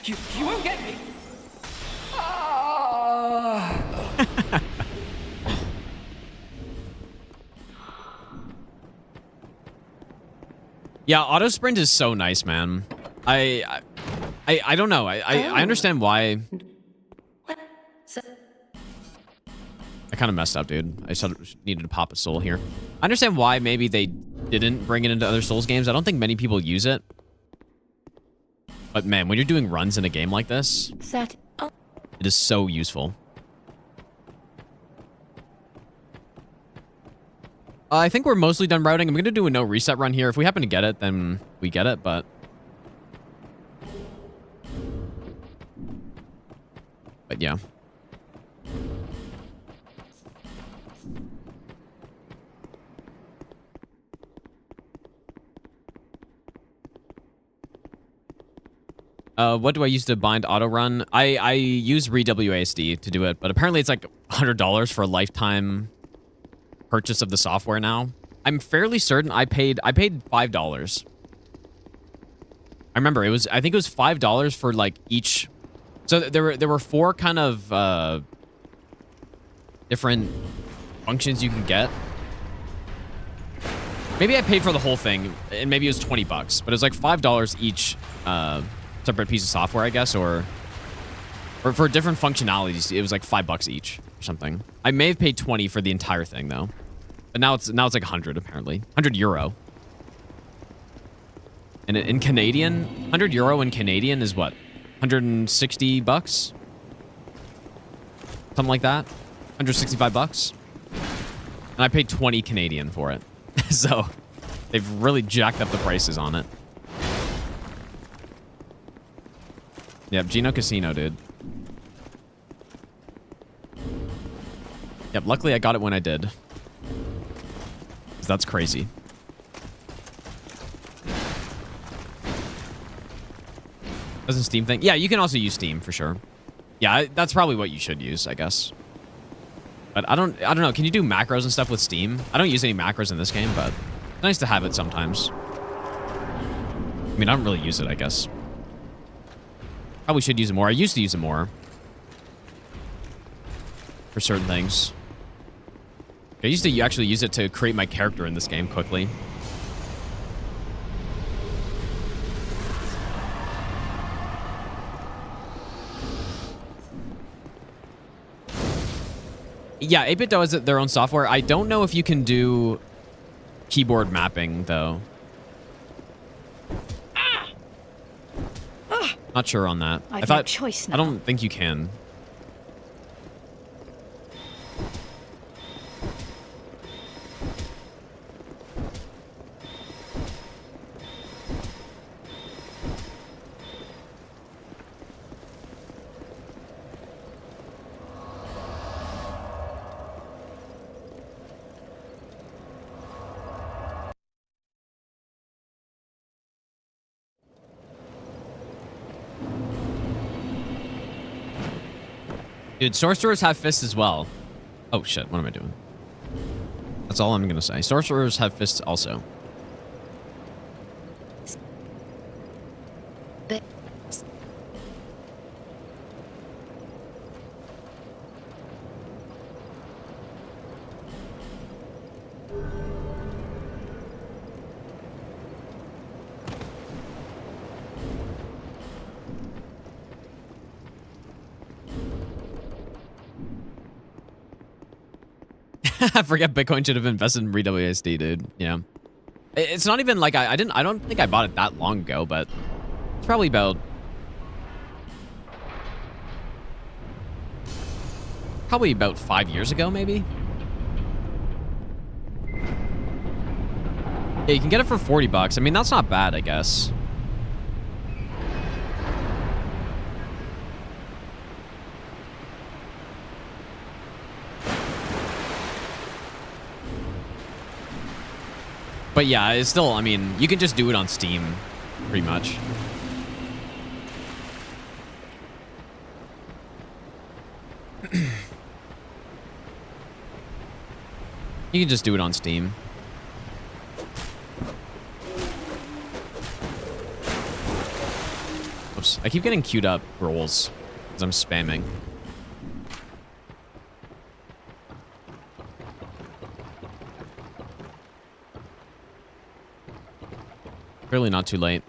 You won't get me! Ah! Yeah, auto sprint is so nice, man. I don't know. I understand why. I kind of messed up, dude. I sort of needed to pop a soul here. I understand why maybe they didn't bring it into other Souls games. I don't think many people use it. But man, when you're doing runs in a game like this, it is so useful. I think we're mostly done routing. I'm going to do a no reset run here. If we happen to get it, then we get it, but yeah. What do I use to bind auto run? I use re-WASD to do it, but apparently it's like $100 for a lifetime purchase of the software now. I'm fairly certain I paid $5. I remember I think it was $5 for like each. So there were 4 kind of different functions you can get. Maybe I paid for the whole thing, and maybe it was $20, but it was like $5 each separate piece of software, I guess, or for different functionalities, it was like $5 each or something. I may have paid 20 for the entire thing though, but now it's like 100 apparently, 100 euro. And in Canadian, 100 euro in Canadian is what, $160, something like that, $165, and I paid 20 Canadian for it. So they've really jacked up the prices on it. Yep, Geno Casino, dude. Yep, luckily I got it when I did. 'Cause that's crazy. Doesn't Steam thing? Yeah, you can also use Steam for sure. Yeah, that's probably what you should use, I guess. But I don't know. Can you do macros and stuff with Steam? I don't use any macros in this game, but it's nice to have it sometimes. I mean, I don't really use it, I guess. Probably should use it more. I used to use it more for certain things. I used to actually use it to create my character in this game quickly. Yeah, 8BitDo has their own software. I don't know if you can do keyboard mapping, though. Not sure on that. I've no choice now. I don't think you can. Dude, sorcerers have fists as well. Oh shit, what am I doing? That's all I'm gonna say. Sorcerers have fists also. I forget Bitcoin should have invested in re-WASD, dude. Yeah. It's not even like I don't think I bought it that long ago, but it's probably about Probably about 5 years ago, maybe? Yeah, you can get it for 40 bucks. I mean, that's not bad, I guess. But yeah, it's still, I mean, you can just do it on Steam, pretty much. You can just do it on Steam. Oops, I keep getting queued up rolls as I'm spamming. Really not too late.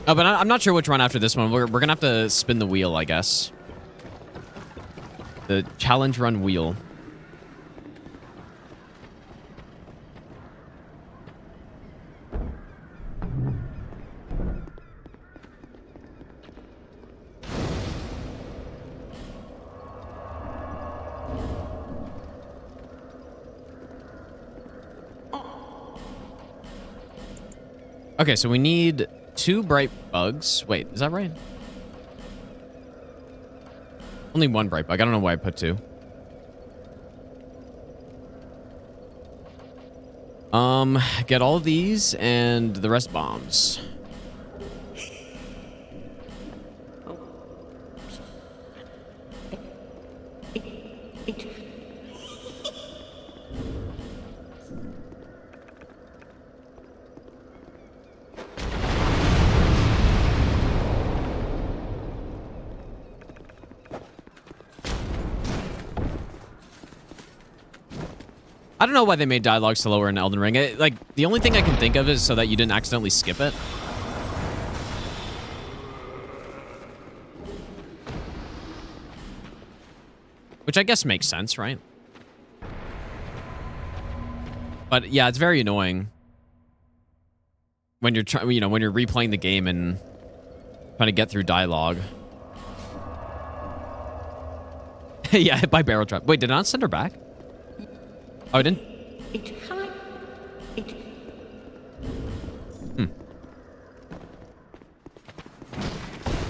Oh, but I'm not sure which run after this one. We're gonna have to spin the wheel, I guess. The challenge run wheel. Okay, so we need 2 bright bugs. Wait, is that right? Only 1 bright bug. I don't know why I put 2. Get all of these and the rest bombs. I don't know why they made dialogue slower in Elden Ring. Like, the only thing I can think of is so that you didn't accidentally skip it. Which I guess makes sense, right? But yeah, it's very annoying when you're when you're replaying the game and trying to get through dialogue. Yeah, hit by barrel trap. Wait, did I not send her back? Oh, I didn't?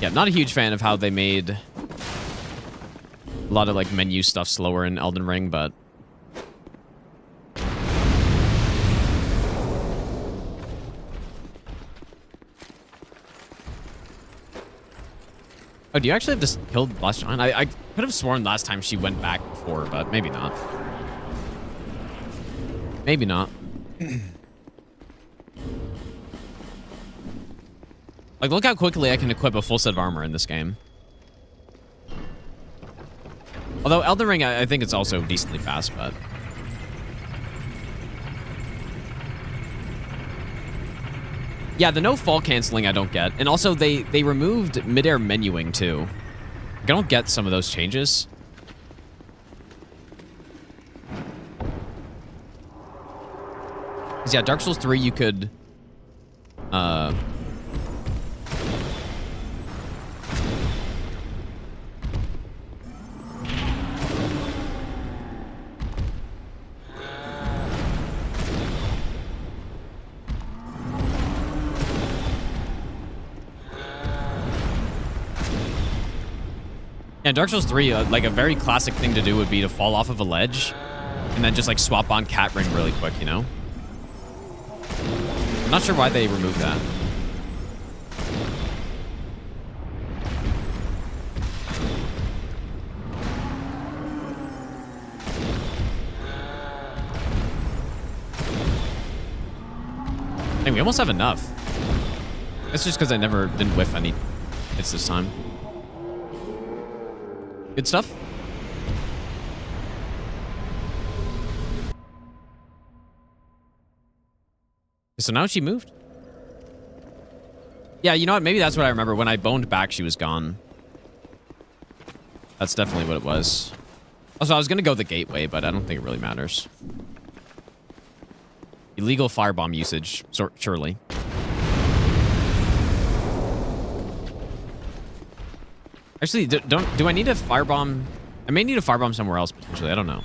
Yeah, not a huge fan of how they made a lot of, like, menu stuff slower in Elden Ring, but... Oh, do you actually have to kill Last Giant? I could have sworn last time she went back before, but maybe not. Maybe not. Like, look how quickly I can equip a full set of armor in this game. Although Elden Ring, I think it's also decently fast, but... Yeah, the no fall canceling I don't get. And also, they removed mid-air menuing, too. I don't get some of those changes. Because, yeah, Dark Souls 3, you could... Yeah, Dark Souls 3, like, a very classic thing to do would be to fall off of a ledge and then just, like, swap on Cat Ring really quick, you know? I'm not sure why they removed that. Dang, we almost have enough. That's just because I didn't whiff any hits this time. Good stuff. So now she moved? Yeah, you know what? Maybe that's what I remember. When I boned back, she was gone. That's definitely what it was. Also, I was going to go the gateway, but I don't think it really matters. Illegal firebomb usage, surely. Actually, do I need a firebomb? I may need a firebomb somewhere else potentially. I don't know.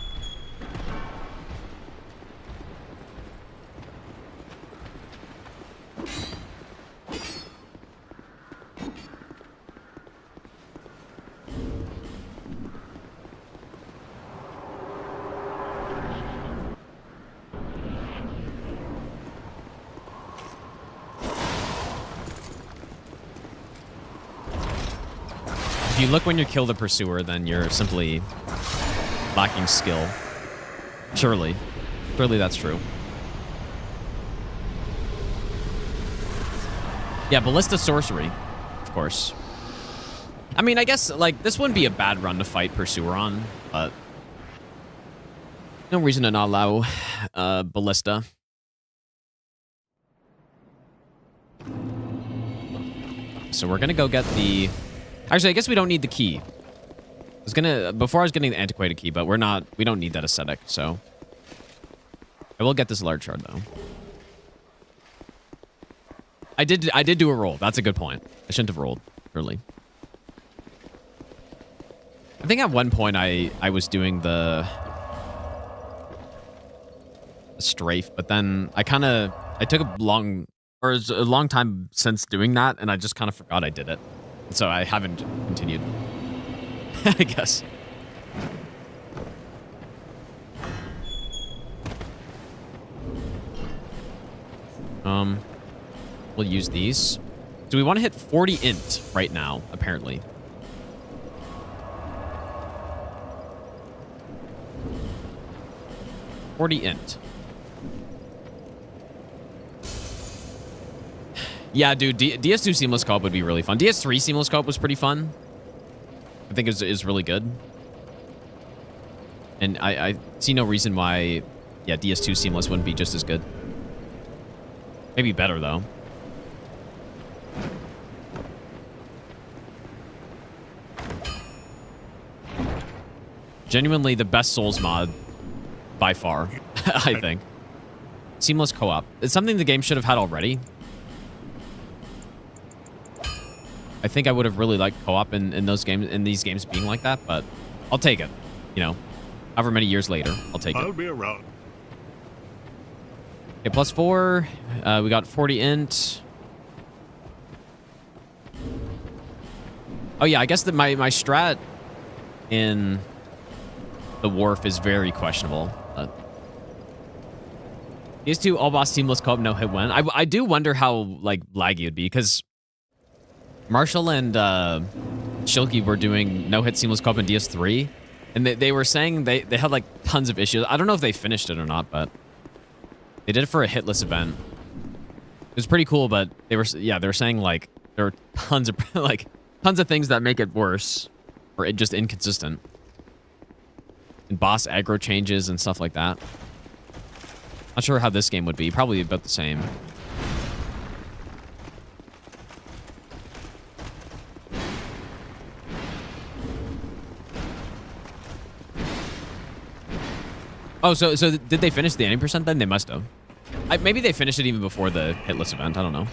If you look when you kill the pursuer, then you're simply lacking skill. Surely. Surely that's true. Yeah, Ballista Sorcery, of course. I mean, I guess, like, this wouldn't be a bad run to fight Pursuer on, but no reason to not allow Ballista. So we're gonna go get the... Actually, I guess we don't need the key. Before I was getting the antiquated key, but we don't need that aesthetic, so. I will get this large shard, though. I did do a roll. That's a good point. I shouldn't have rolled, really. I think at one point I was doing the strafe, but then I took a long time since doing that, and I just kind of forgot I did it. So I haven't continued, I guess. We'll use these. Do we want to hit 40 int right now, apparently? int. Yeah, dude, DS2 Seamless Co-op would be really fun. DS3 Seamless Co-op was pretty fun. I think is really good. And I see no reason why, yeah, DS2 Seamless wouldn't be just as good. Maybe better, though. Genuinely the best Souls mod by far, I think. Seamless co-op. It's something the game should have had already. I think I would have really liked co-op in these games being like that, but I'll take it. You know, however many years later, I'll take it. I'll be around. Okay, +4. We got 40 int. Oh yeah, I guess that my strat in the wharf is very questionable. These two all boss seamless co-op no hit win. I do wonder how like laggy it'd be, because Marshall and Shilky were doing no hit seamless co-op in DS3, and they were saying they had like tons of issues. I don't know if they finished it or not, but they did it for a hitless event. It was pretty cool, but they were saying like there are tons of tons of things that make it worse or just inconsistent. And boss aggro changes and stuff like that. Not sure how this game would be. Probably about the same. Oh, so did they finish the ending percent then? They must have. Maybe they finished it even before the hitless event. I don't know.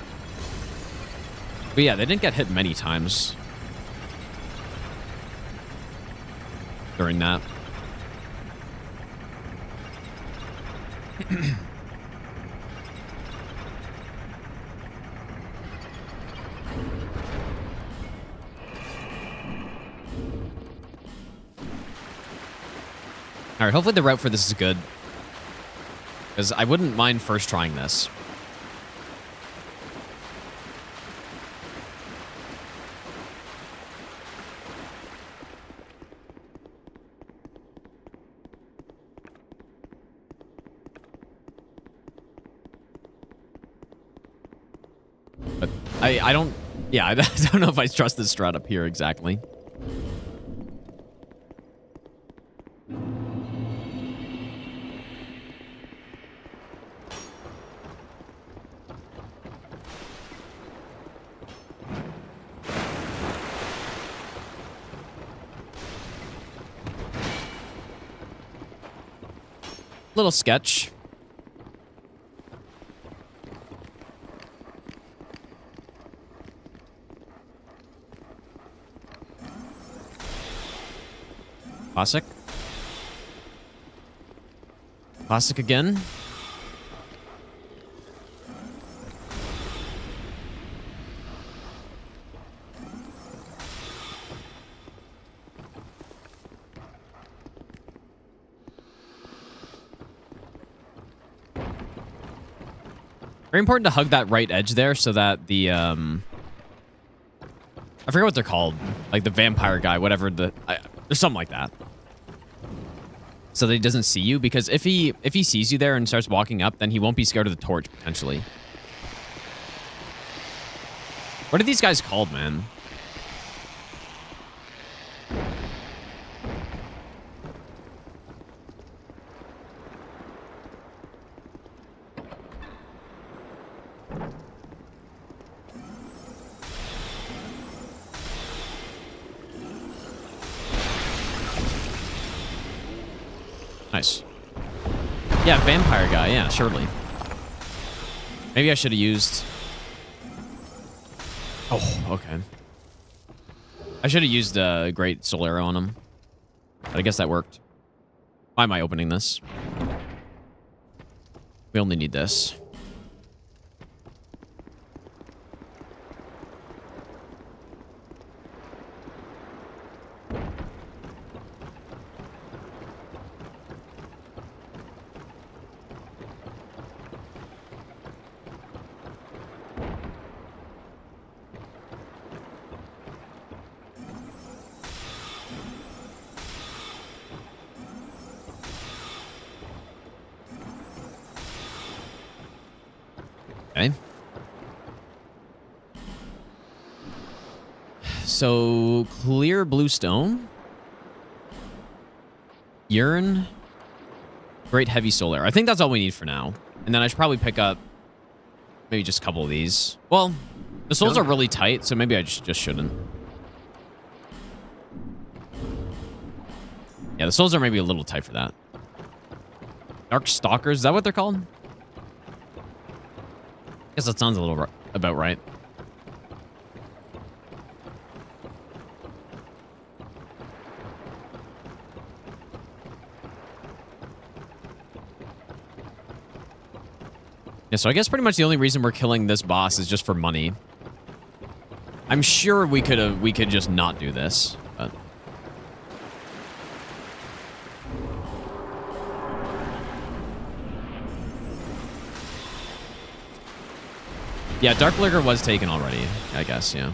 But yeah, they didn't get hit many times during that. All right, hopefully the route for this is good, because I wouldn't mind first trying this. But I don't, yeah, I don't know if I trust this strat up here exactly. Little sketch. Classic. Classic again. Very important to hug that right edge there so that the, I forget what they're called. Like the vampire guy, whatever there's something like that. So that he doesn't see you, because if he sees you there and starts walking up, then he won't be scared of the torch, potentially. What are these guys called, man? Nice. Yeah, vampire guy. Yeah, surely. Maybe I should have used... Oh, okay. I should have used a great soul arrow on him. But I guess that worked. Why am I opening this? We only need this. Okay. So, clear blue stone. Urine. Great heavy solar. I think that's all we need for now. And then I should probably pick up maybe just a couple of these. Well, the souls are really tight, so maybe I just shouldn't. Yeah, the souls are maybe a little tight for that. Dark Stalkers, is that what they're called? I guess that sounds a little about right. Yeah, so I guess pretty much the only reason we're killing this boss is just for money. I'm sure we could just not do this, but... Yeah, Dark Liquor was taken already, I guess, yeah.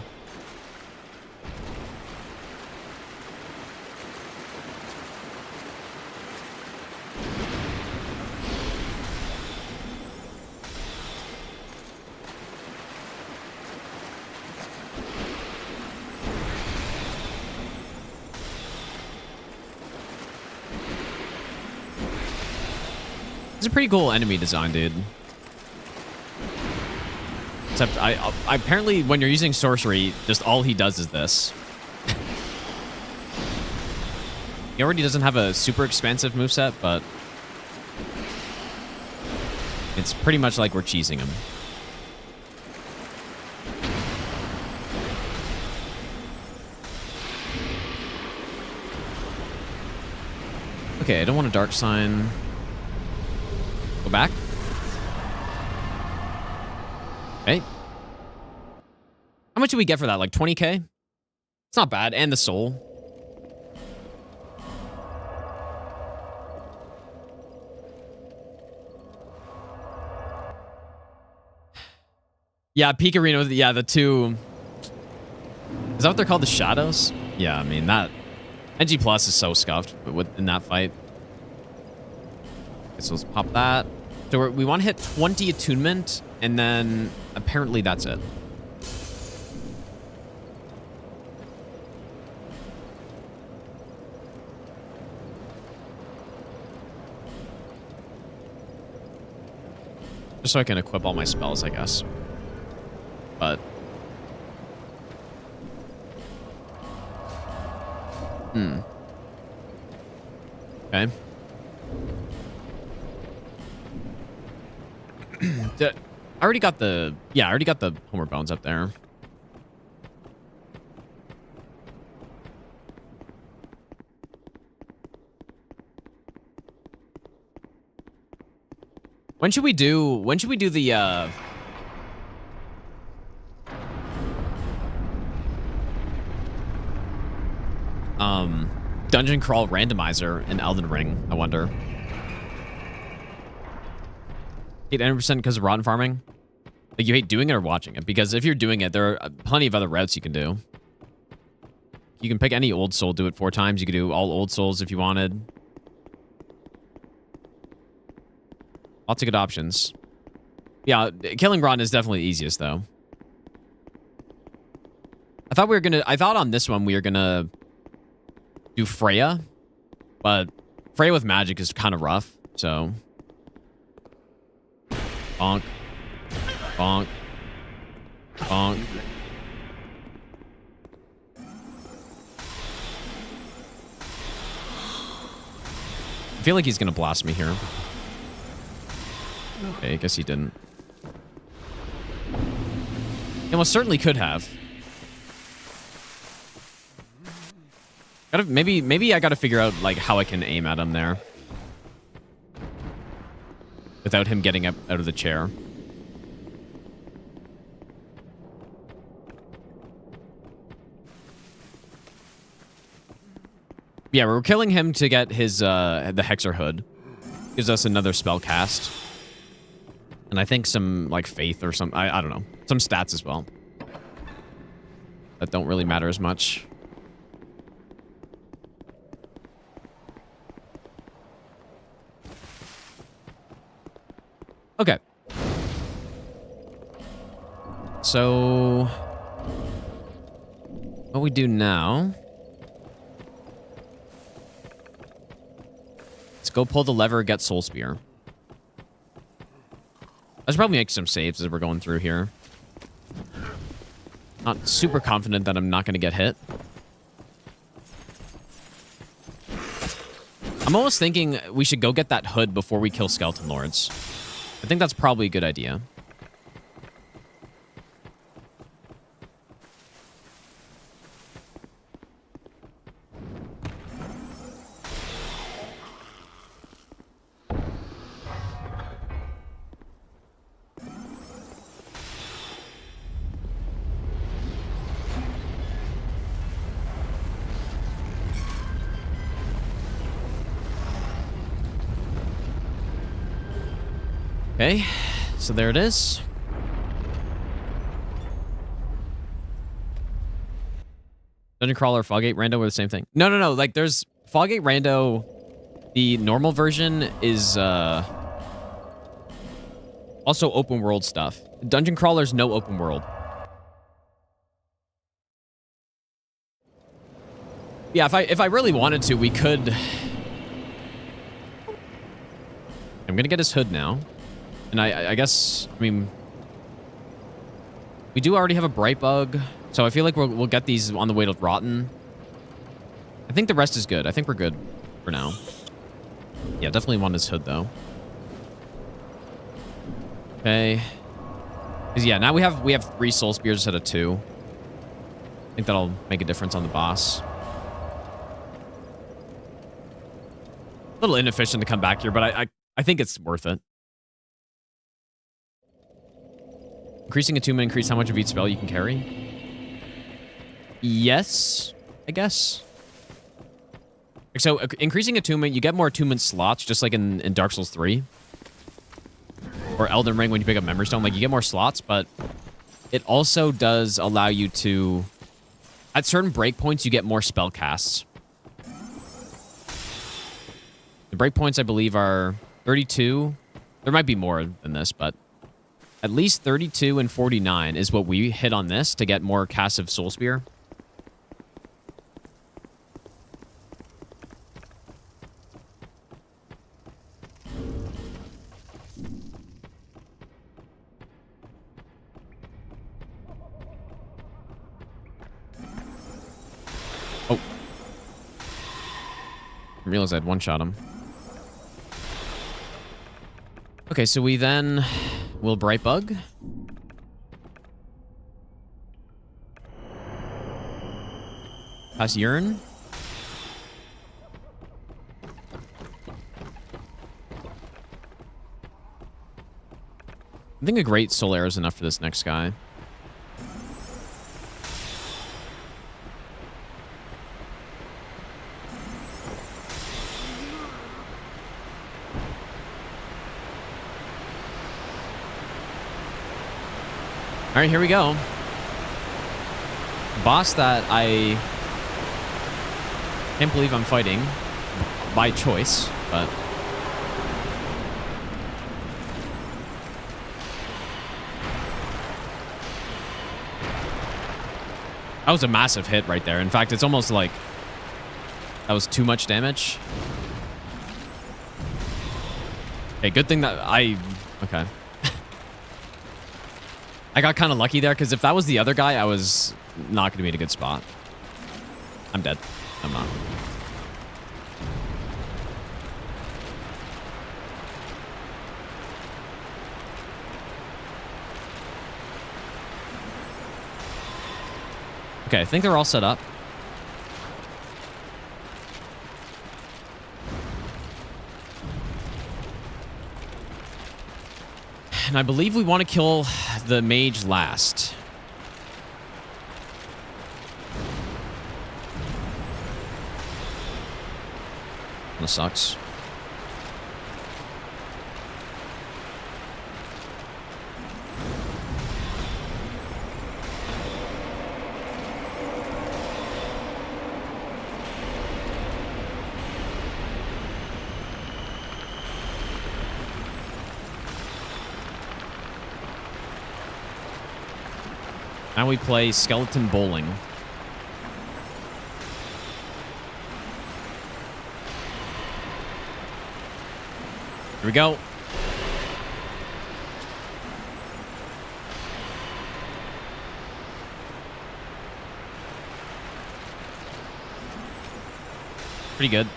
It's a pretty cool enemy design, dude. Except I apparently when you're using sorcery, just all he does is this. He already doesn't have a super expansive moveset, but it's pretty much like we're cheesing him. Okay, I don't want a dark sign. Go back. Okay. How much do we get for that? Like 20k? It's not bad. And the soul. Yeah, Peak Arena. Yeah, the two. Is that what they're called? The shadows? Yeah, I mean, that. NG Plus is so scuffed in that fight. Okay, so let's pop that. So we want to hit 20 attunement, and then apparently that's it. Just so I can equip all my spells, I guess. But... Okay. I already got the... Yeah, I already got the Homer Bones up there. When should we do the dungeon crawl randomizer in Elden Ring, I wonder. 800% because of rotten farming? Like, you hate doing it or watching it? Because if you're doing it, there are plenty of other routes you can do. You can pick any old soul, do it 4 times. You could do all old souls if you wanted. Lots of good options. Yeah, killing rotten is definitely the easiest, though. I thought on this one we were gonna do Freya, but Freya with magic is kind of rough, so. Bonk. Bonk. Bonk. I feel like he's gonna blast me here. Okay, I guess he didn't. He almost certainly could have. Maybe I gotta figure out like how I can aim at him there without him getting up out of the chair. Yeah, we're killing him to get his the Hexer Hood. Gives us another spell cast. And I think some like faith or some I don't know. Some stats as well. That don't really matter as much. Okay. So what we do now, let's go pull the lever, get Soul Spear. I should probably make some saves as we're going through here. Not super confident that I'm not going to get hit. I'm almost thinking we should go get that hood before we kill Skeleton Lords. I think that's probably a good idea. Okay, so there it is. Dungeon Crawler, Foggate, Rando were the same thing. No. Like, there's Foggate, Rando. The normal version is also open world stuff. Dungeon Crawler's no open world. Yeah, if I really wanted to, we could. I'm gonna get his hood now. And I guess, I mean, we do already have a Bright Bug, so I feel like we'll get these on the way to Rotten. I think the rest is good. I think we're good for now. Yeah, definitely want his hood, though. Okay. Because, yeah, now we have 3 Soul Spears instead of 2. I think that'll make a difference on the boss. A little inefficient to come back here, but I think it's worth it. Increasing attunement increase how much of each spell you can carry? Yes, I guess. So increasing attunement, you get more attunement slots, just like in Dark Souls 3. Or Elden Ring when you pick up Memory Stone. Like, you get more slots, but it also does allow you to... At certain breakpoints, you get more spell casts. The breakpoints, I believe, are 32. There might be more than this, but... At least 32 and 49 is what we hit on this to get more casts of Soul Spear. Oh. I realized I'd one-shot him. Okay, so we then... will Bright Bug. Pass Urine. I think a great soul arrow is enough for this next guy. All right, here we go. Boss that I can't believe I'm fighting by choice, but that was a massive hit right there. In fact, it's almost like that was too much damage. Okay, good thing that okay. I got kind of lucky there, because if that was the other guy, I was not going to be in a good spot. I'm dead. I'm not. Okay, I think they're all set up. And I believe we want to kill the mage last. That sucks. Now we play skeleton bowling. Here we go. Pretty good.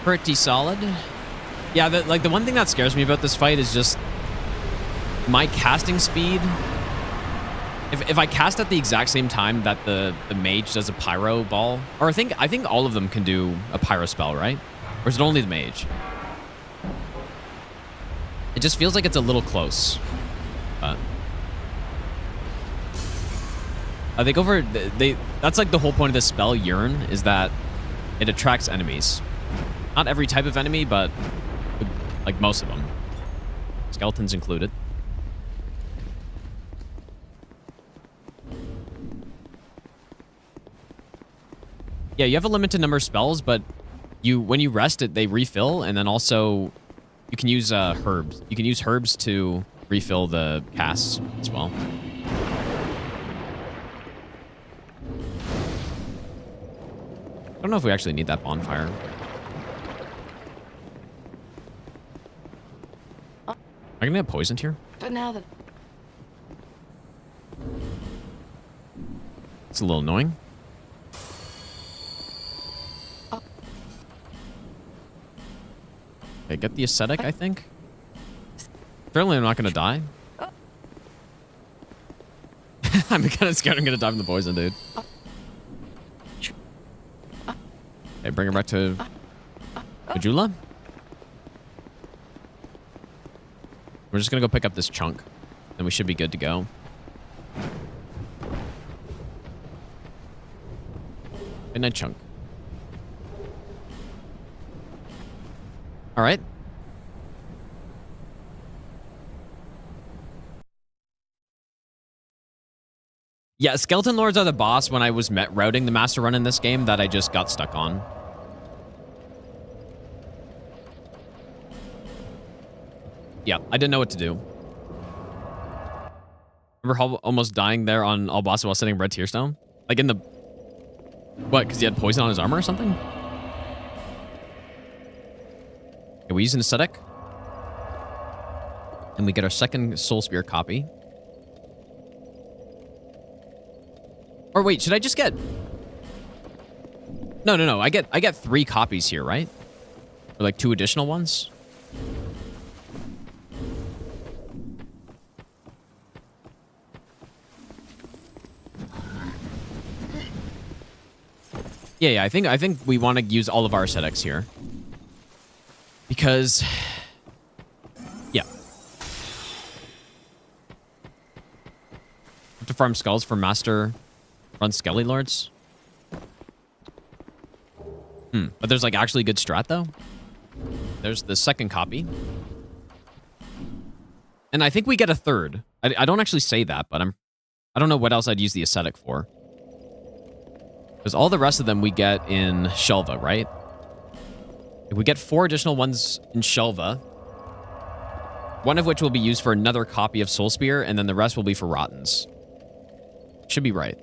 Pretty solid. Yeah, the one thing that scares me about this fight is just my casting speed. If I cast at the exact same time that the mage does a pyro ball, or I think all of them can do a pyro spell, right? Or is it only the mage? It just feels like it's a little close. But they go for that's like the whole point of this spell, Yearn, is that it attracts enemies. Not every type of enemy, but like most of them. Skeletons included. Yeah, you have a limited number of spells, but when you rest it, they refill, and then also you can use herbs. You can use herbs to refill the casts as well. I don't know if we actually need that bonfire. Am I gonna get poisoned here? But now that... It's a little annoying. Okay, get the ascetic, I think. Certainly I'm not gonna die. I'm kind of scared I'm gonna die from the poison, dude. Okay, bring her back to Majula. We're just gonna go pick up this chunk, and we should be good to go. Midnight chunk. All right. Yeah, skeleton lords are the boss when I was routing the master run in this game that I just got stuck on. Yeah, I didn't know what to do. Remember how almost dying there on all bosses while sitting red tearstone? Like in the... What, because he had poison on his armor or something? Okay, we use an ascetic. And we get our second soul spear copy. Or wait, should I just get... No. I get 3 copies here, right? Or like 2 additional ones? Yeah, I think we want to use all of our ascetics here. Because, yeah. Have to farm skulls for master run Skelly Lords. But there's like actually good strat though. There's the second copy. And I think we get a third. I don't actually say that, but I don't know what else I'd use the ascetic for. Because all the rest of them we get in Shelva, right? If we get 4 additional ones in Shelva, one of which will be used for another copy of Soul Spear, and then the rest will be for Rottens. Should be right.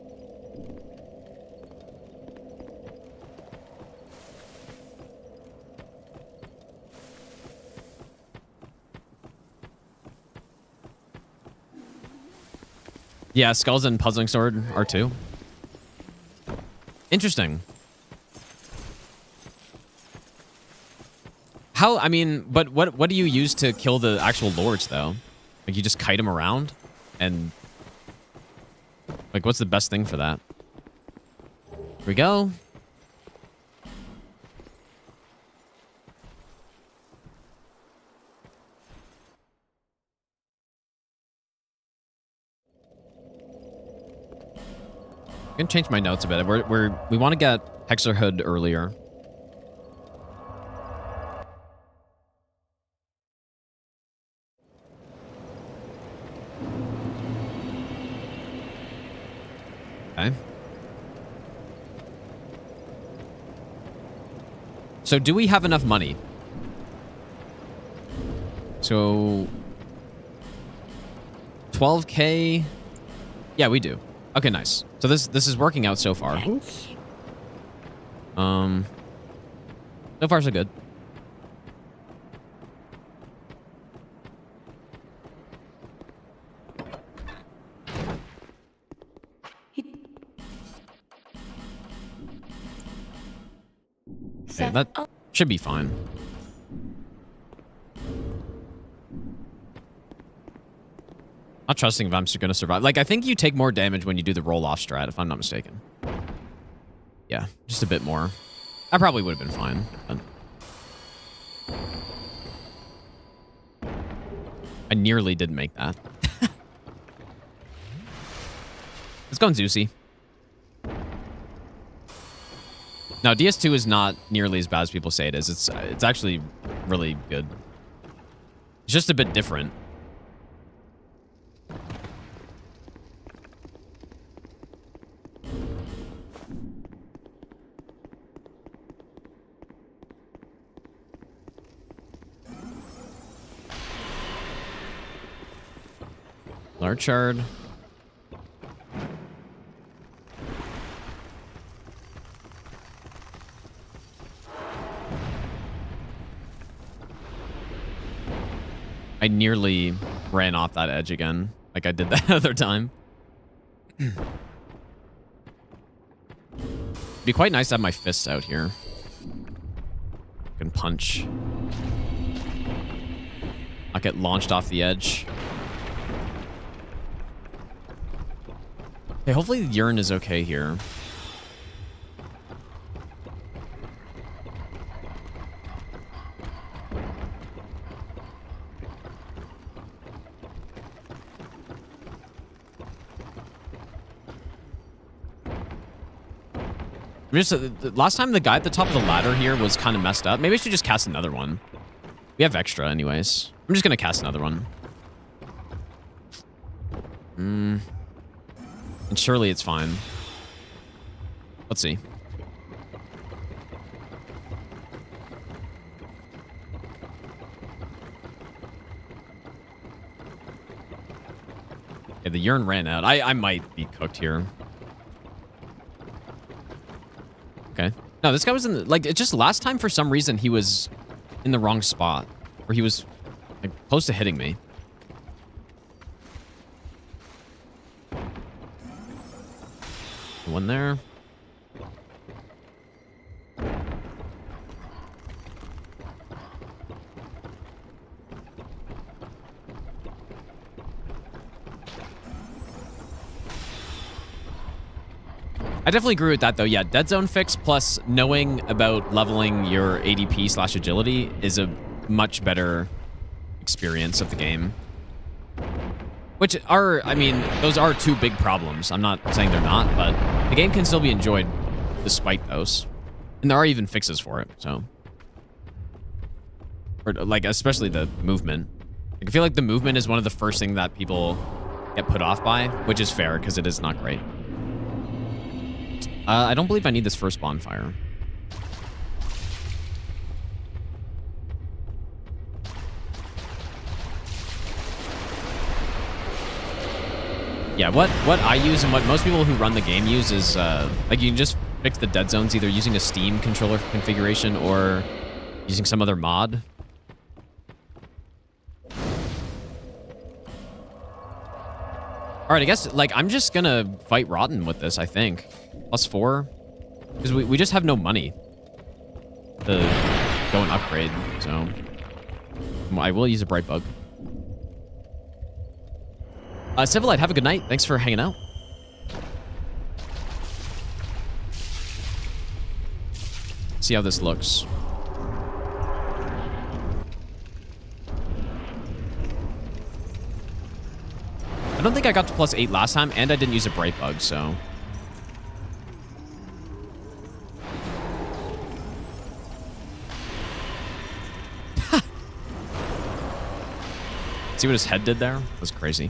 Yeah, Skulls and Puzzling Sword are 2. Interesting. How, I mean, but what do you use to kill the actual lords, though? Like, you just kite them around? And, like, what's the best thing for that? Here we go. I'm gonna change my notes a bit. We want to get Hexer Hood earlier. Okay. So do we have enough money? So 12K. Yeah, we do. Okay, nice. So this is working out so far. Thanks. So far so good. Okay, that should be fine. Not trusting if I'm going to survive. Like, I think you take more damage when you do the roll-off strat, if I'm not mistaken. Yeah, just a bit more. I probably would have been fine. But I nearly didn't make that. Let's go on Zeusy. No, DS2 is not nearly as bad as people say it is. It's actually really good. It's just a bit different. Large shard. I nearly ran off that edge again, like I did that other time. Be quite nice to have my fists out here. Can punch. I'll get launched off the edge. Okay, hopefully the urine is okay here. Last time the guy at the top of the ladder here was kind of messed up. Maybe I should just cast another one. We have extra anyways. I'm just going to cast another one. And surely it's fine. Let's see. Okay, the urine ran out. I might be cooked here. Okay. No, this guy was in the, like, it just last time for some reason he was in the wrong spot. Or he was like close to hitting me. One there. I definitely agree with that, though. Yeah, dead zone fix plus knowing about leveling your ADP/agility is a much better experience of the game. Which are, I mean, those are two big problems. I'm not saying they're not, but the game can still be enjoyed despite those. And there are even fixes for it, so. Or, like, especially the movement. Like, I feel like the movement is one of the first things that people get put off by, which is fair, because it is not great. I don't believe I need this first bonfire. Yeah, what I use and what most people who run the game use is, like, you can just fix the dead zones either using a Steam controller configuration or using some other mod. All right, I guess, like, I'm just gonna fight Rotten with this, I think. +4. Because we just have no money to go and upgrade, so. I will use a Bright Bug. Civilite, have a good night. Thanks for hanging out. See how this looks. I don't think I got to +8 last time, and I didn't use a Bright Bug, so. See what his head did there? That was crazy.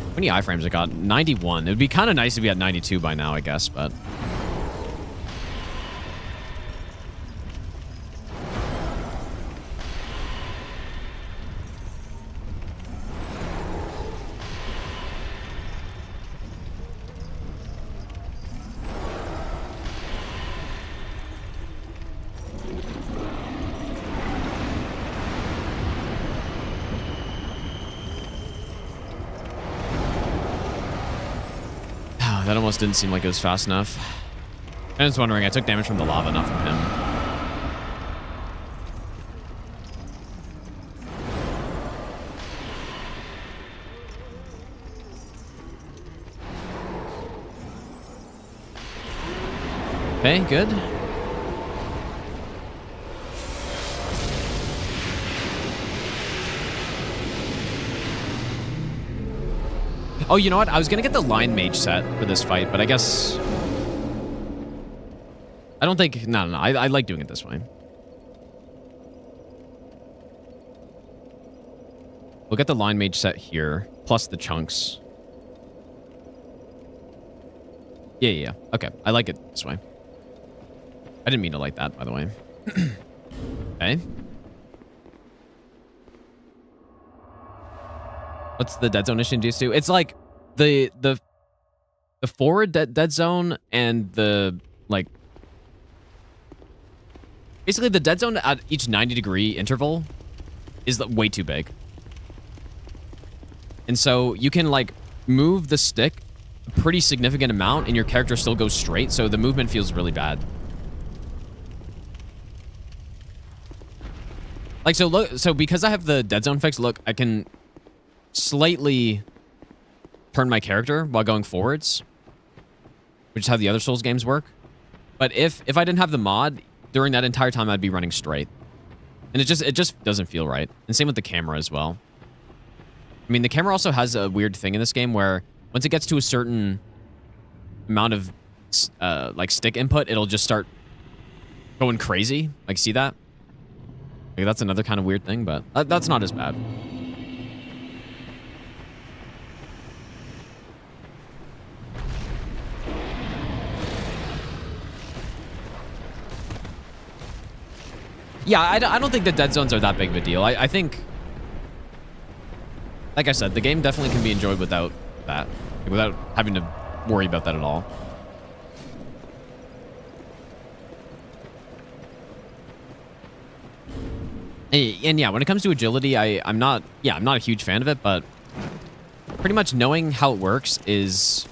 How many iframes I got? 91. It would be kind of nice to be at 92 by now, I guess, but. That almost didn't seem like it was fast enough. I was wondering, I took damage from the lava, not from him. Okay, good. Oh, you know what? I was gonna get the Lion Mage set for this fight, but I guess... I don't think... No. I like doing it this way. We'll get the Lion Mage set here, plus the chunks. Yeah. Okay, I like it this way. I didn't mean to like that, by the way. Okay. What's the dead zone issue in DS2? It's like the forward dead zone and the, like, basically the dead zone at each 90-degree interval is way too big. And so you can, like, move the stick a pretty significant amount and your character still goes straight, so the movement feels really bad. Like, so look, so because I have the dead zone fix, look, I can slightly turn my character while going forwards, which is how the other Souls games work. But if I didn't have the mod, during that entire time I'd be running straight. And it just doesn't feel right. And same with the camera as well. I mean, the camera also has a weird thing in this game where once it gets to a certain amount of like stick input, it'll just start going crazy. Like, see that? Like, that's another kind of weird thing, but that's not as bad. Yeah, I don't think the dead zones are that big of a deal. I think, like I said, the game definitely can be enjoyed without that. Like, without having to worry about that at all. And yeah, when it comes to agility, I'm not a huge fan of it, but pretty much knowing how it works is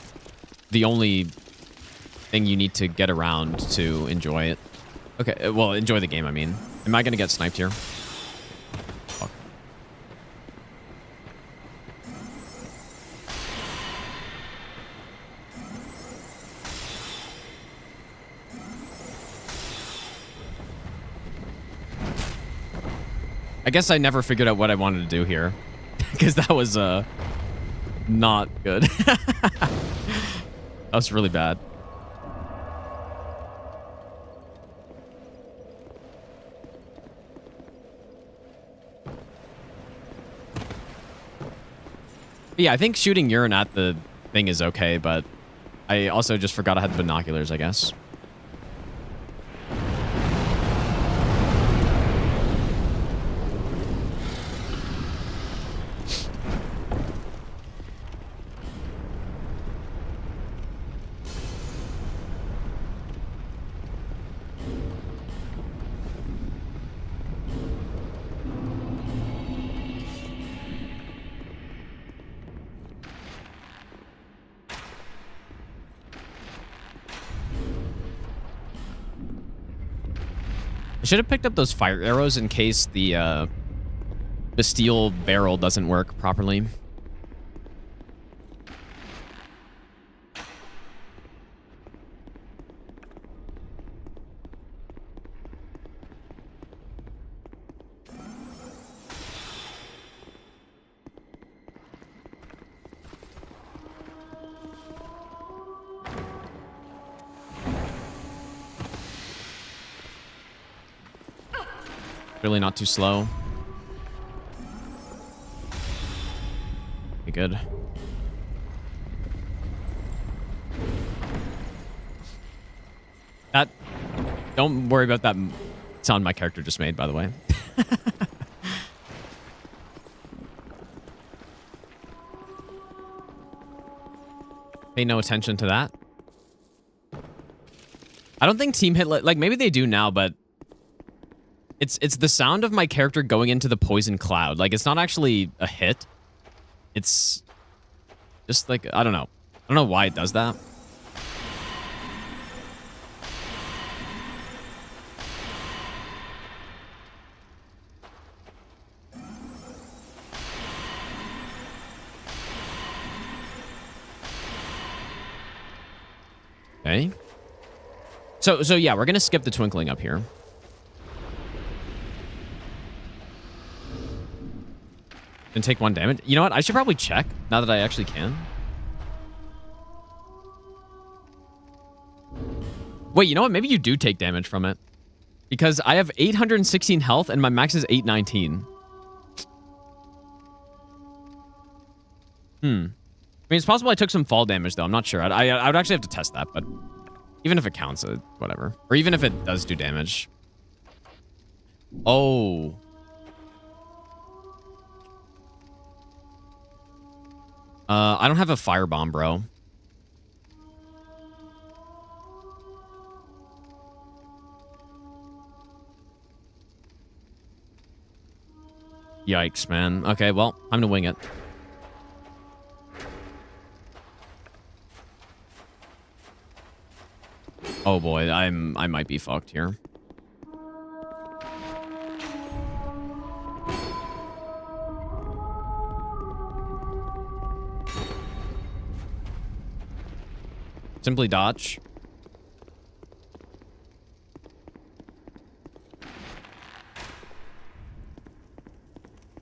the only thing you need to get around to enjoy it. Okay, well, enjoy the game, I mean. Am I gonna get sniped here? Fuck. I guess I never figured out what I wanted to do here. Because that was, not good. That was really bad. Yeah, I think shooting urine at the thing is okay, but I also just forgot I had the binoculars, I guess. I should have picked up those fire arrows in case the steel barrel doesn't work properly. Really not too slow. Be good. That... Don't worry about that sound my character just made, by the way. Pay no attention to that. I don't think team hit... Like, maybe they do now, but... It's the sound of my character going into the poison cloud. Like, it's not actually a hit. It's just like, I don't know. I don't know why it does that. Okay. So yeah, we're gonna skip the twinkling up here. And take 1 damage. You know what? I should probably check now that I actually can. Wait, you know what? Maybe you do take damage from it. Because I have 816 health and my max is 819. I mean, it's possible I took some fall damage, though. I'm not sure. I would actually have to test that, but even if it counts, whatever. Or even if it does do damage. Oh. I don't have a firebomb, bro. Yikes, man. Okay, well, time to wing it. Oh boy, I might be fucked here. Simply dodge.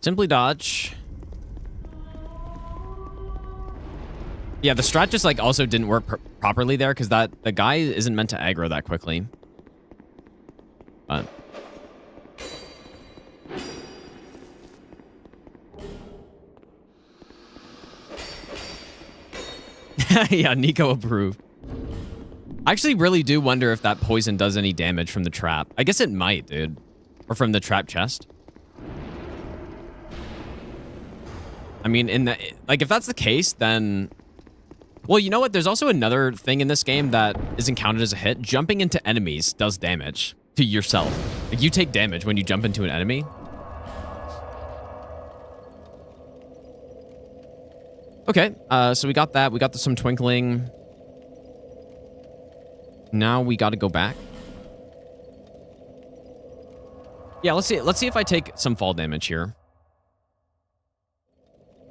Simply dodge. Yeah, the strat just like also didn't work properly there because the guy isn't meant to aggro that quickly. But yeah, Nico approved. I actually really do wonder if that poison does any damage from the trap. I guess it might, dude. Or from the trap chest. I mean, like, if that's the case, then... Well, you know what? There's also another thing in this game that isn't counted as a hit. Jumping into enemies does damage to yourself. Like, you take damage when you jump into an enemy. Okay, so we got that. We got some twinkling. Now we got to go back. Yeah, let's see if I take some fall damage here.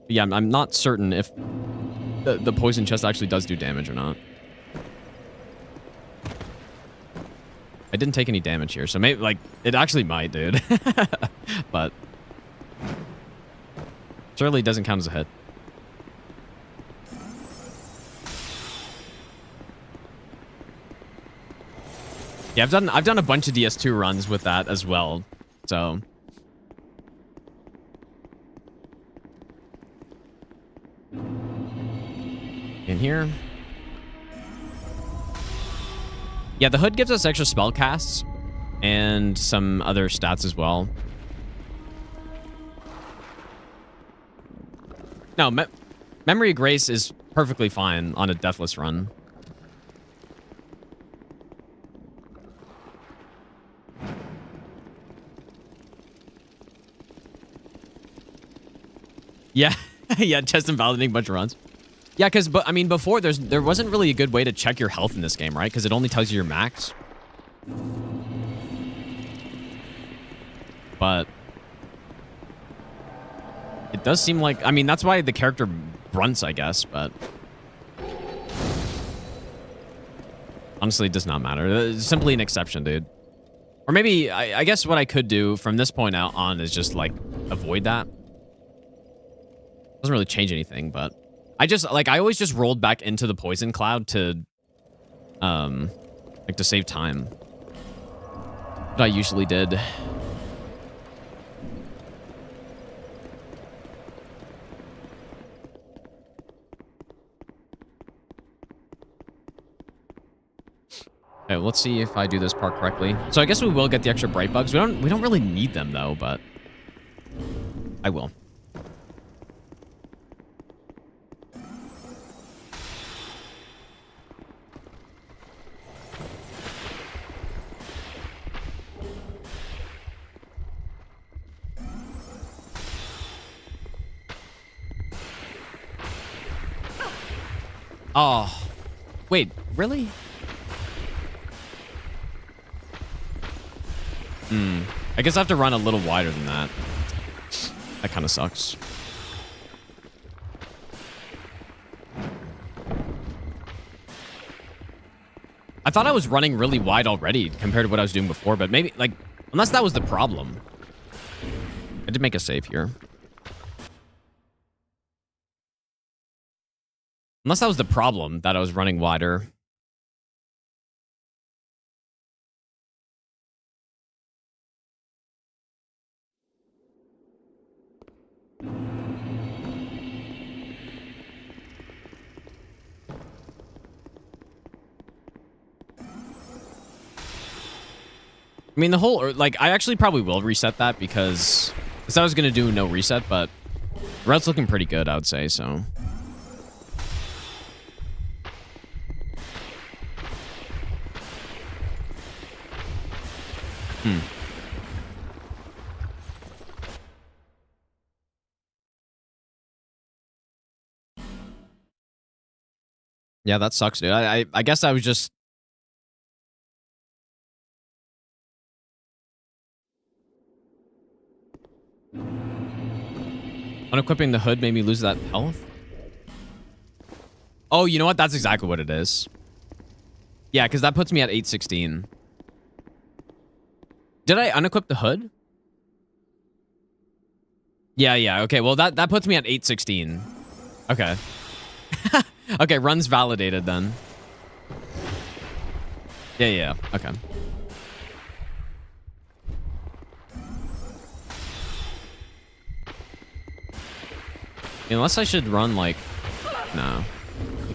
Yeah, I'm not certain if the poison chest actually does do damage or not. I didn't take any damage here, so maybe, like, it actually might, dude. But Surely doesn't count as a hit. Yeah, I've done a bunch of DS2 runs with that as well. So in here. Yeah, the hood gives us extra spell casts and some other stats as well. No, Memory of Grace is perfectly fine on a deathless run. Yeah, yeah, just invalidating a bunch of runs. Yeah, because I mean, before there wasn't really a good way to check your health in this game, right? Because it only tells you your max. But it does seem like, I mean, that's why the character grunts, I guess. But honestly, it does not matter. It's simply an exception, dude. Or maybe I guess what I could do from this point out on is just like avoid that. Doesn't really change anything, but I always just rolled back into the poison cloud to like to save time. What I usually did. Okay, let's see if I do this part correctly. So I guess we will get the extra bright bugs. We don't really need them though, but I will. Oh, wait, really? I guess I have to run a little wider than that. That kind of sucks. I thought I was running really wide already compared to what I was doing before, but maybe, like, unless that was the problem. I did make a save here. Unless that was the problem, that I was running wider. I mean, the whole, like, I actually probably will reset that because I thought I was going to do no reset, but the rout's looking pretty good, I would say, so. Yeah, that sucks, dude. I guess I was just... Unequipping the hood made me lose that health? Oh, you know what? That's exactly what it is. Yeah, because that puts me at 816. Did I unequip the hood? Yeah. Okay, well, that puts me at 816. Okay. Okay, run's validated then. Yeah. Okay. Unless I should run like... No.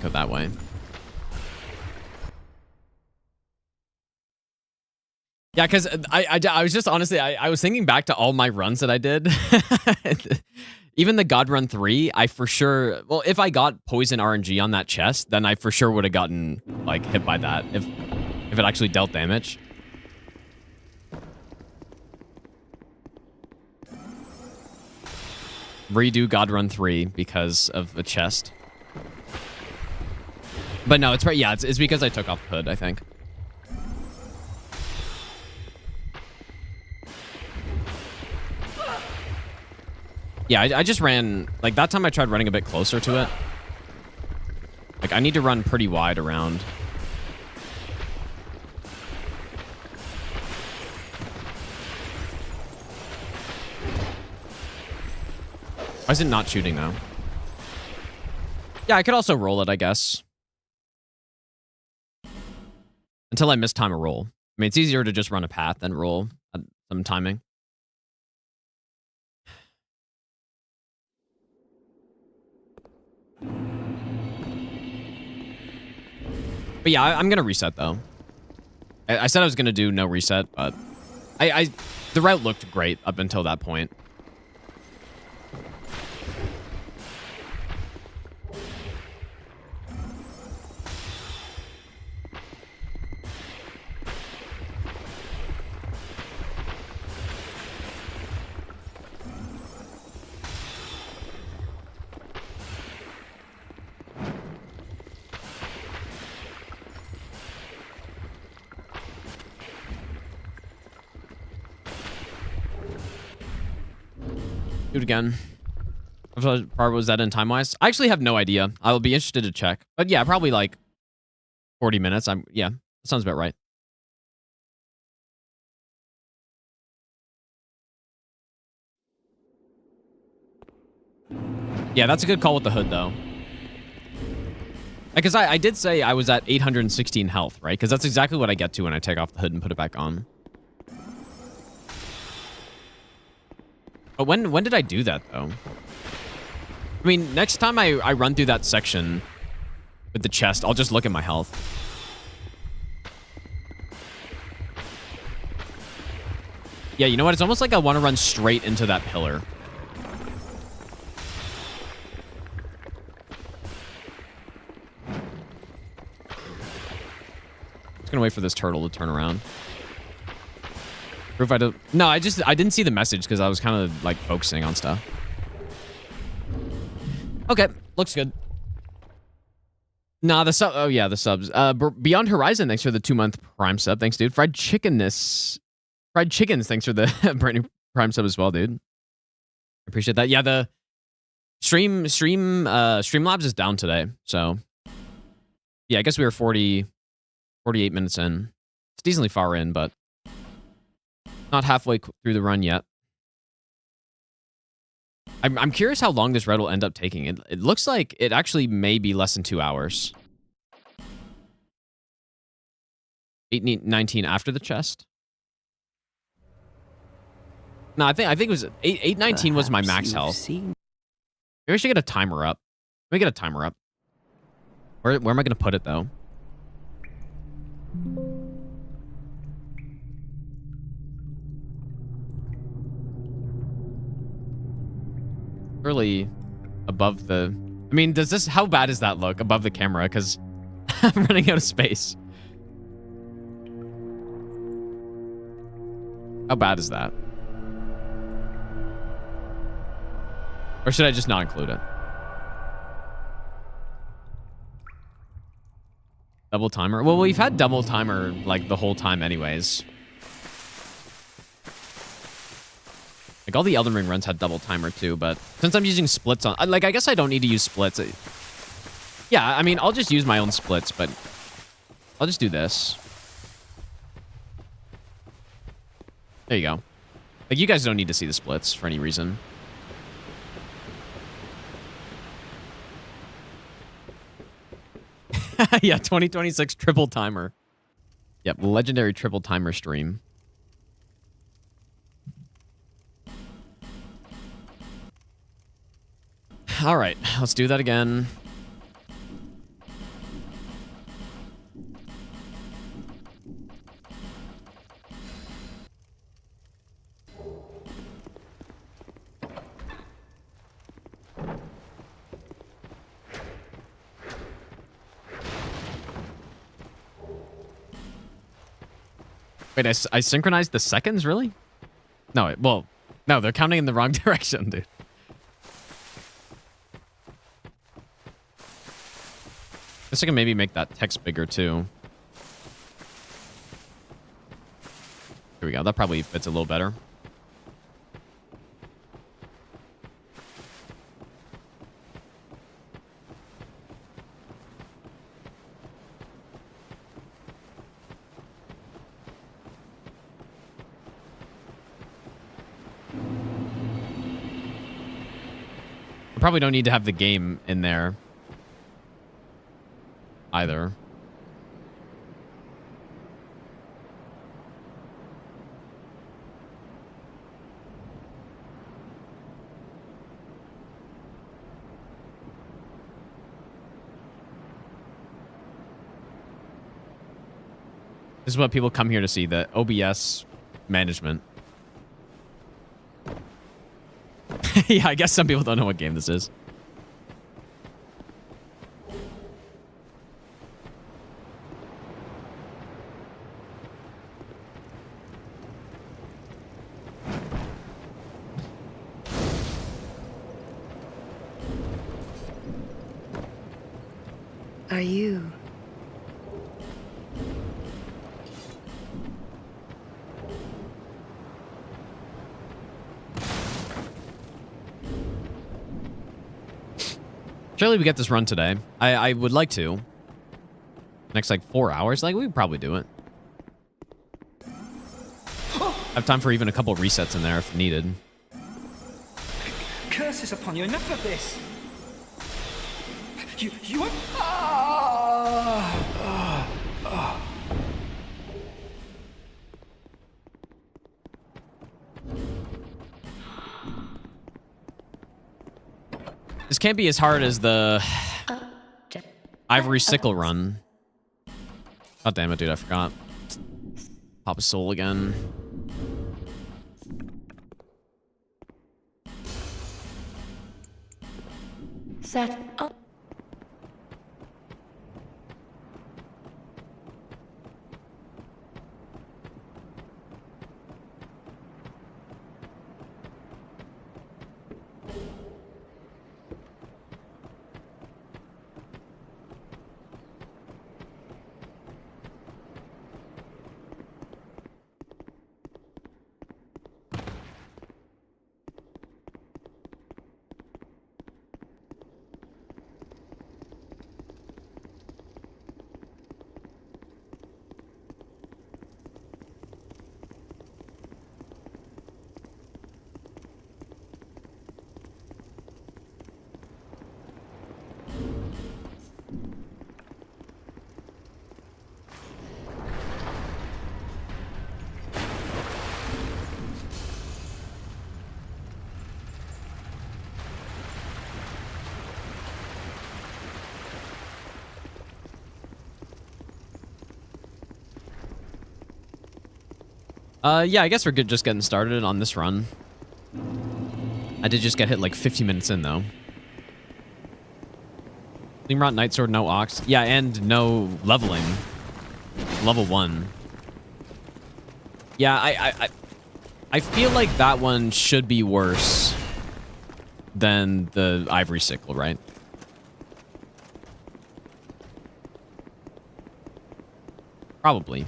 Go that way. Yeah, because I was just honestly... I was thinking back to all my runs that I did. Even the God Run 3, I for sure... Well, if I got Poison RNG on that chest, then I for sure would have gotten, like, hit by that. If it actually dealt damage. Redo God Run 3 because of the chest. But no, it's right. Yeah, it's because I took off the hood, I think. Yeah, I just ran... Like, that time I tried running a bit closer to it. Like, I need to run pretty wide around. Why is it not shooting though? Yeah, I could also roll it, I guess. Until I mistime a roll. I mean, it's easier to just run a path than roll at some timing. But yeah, I'm going to reset, though. I said I was going to do no reset, but the route looked great up until that point. Do it again. What part was that in time-wise? I actually have no idea. I will be interested to check. But yeah, probably like 40 minutes. Yeah, that sounds about right. Yeah, that's a good call with the hood, though. Because I did say I was at 816 health, right? Because that's exactly what I get to when I take off the hood and put it back on. But when did I do that, though? I mean, next time I run through that section with the chest, I'll just look at my health. Yeah, you know what? It's almost like I want to run straight into that pillar. Just gonna wait for this turtle to turn around. Proof I don't... No, I didn't see the message because I was kind of like focusing on stuff. Okay, looks good. Nah, the sub... Oh, yeah, the subs. Beyond Horizon, thanks for the 2-month Prime sub. Thanks, dude. Fried Chickens, thanks for the brand new Prime sub as well, dude. Appreciate that. Yeah, the Streamlabs is down today, so... Yeah, I guess we were 48 minutes in. It's decently far in, but... Not halfway through the run yet. I'm curious how long this route will end up taking. It looks like it actually may be less than 2 hours. 8:19 after the chest. No, I think it was 8:19 was my max health. Maybe I should get a timer up. Let me get a timer up. Where am I gonna put it though? Really above the... I mean, how bad does that look above the camera? Because I'm running out of space. How bad is that? Or should I just not include it? Double timer? Well, we've had double timer like the whole time anyways. Like, all the Elden Ring runs had double timer, too, but since I'm using splits on... Like, I guess I don't need to use splits. Yeah, I mean, I'll just use my own splits, but I'll just do this. There you go. Like, you guys don't need to see the splits for any reason. Yeah, 2026 triple timer. Yep, legendary triple timer stream. All right, let's do that again. Wait, I synchronized the seconds, really? No, well, no, they're counting in the wrong direction, dude. Guess I can maybe make that text bigger, too. Here we go. That probably fits a little better. probably don't need to have the game in there either. This is what people come here to see, the OBS management. Yeah, I guess some people don't know what game this is. Are you? Surely we get this run today. I would like to. Next, like, 4 hours? Like, we could probably do it. I have time for even a couple resets in there if needed. Curses upon you, enough of this! You are... This can't be as hard as the Ivory Sickle run. Oh, damn it, dude. I forgot. Pop a soul again. Set up. Yeah, I guess we're good just getting started on this run. I did just get hit like 50 minutes in, though. Gleamrot, Night Sword, no Ox. Yeah, and no leveling. Level 1. Yeah, I feel like that one should be worse than the Ivory Sickle, right? Probably.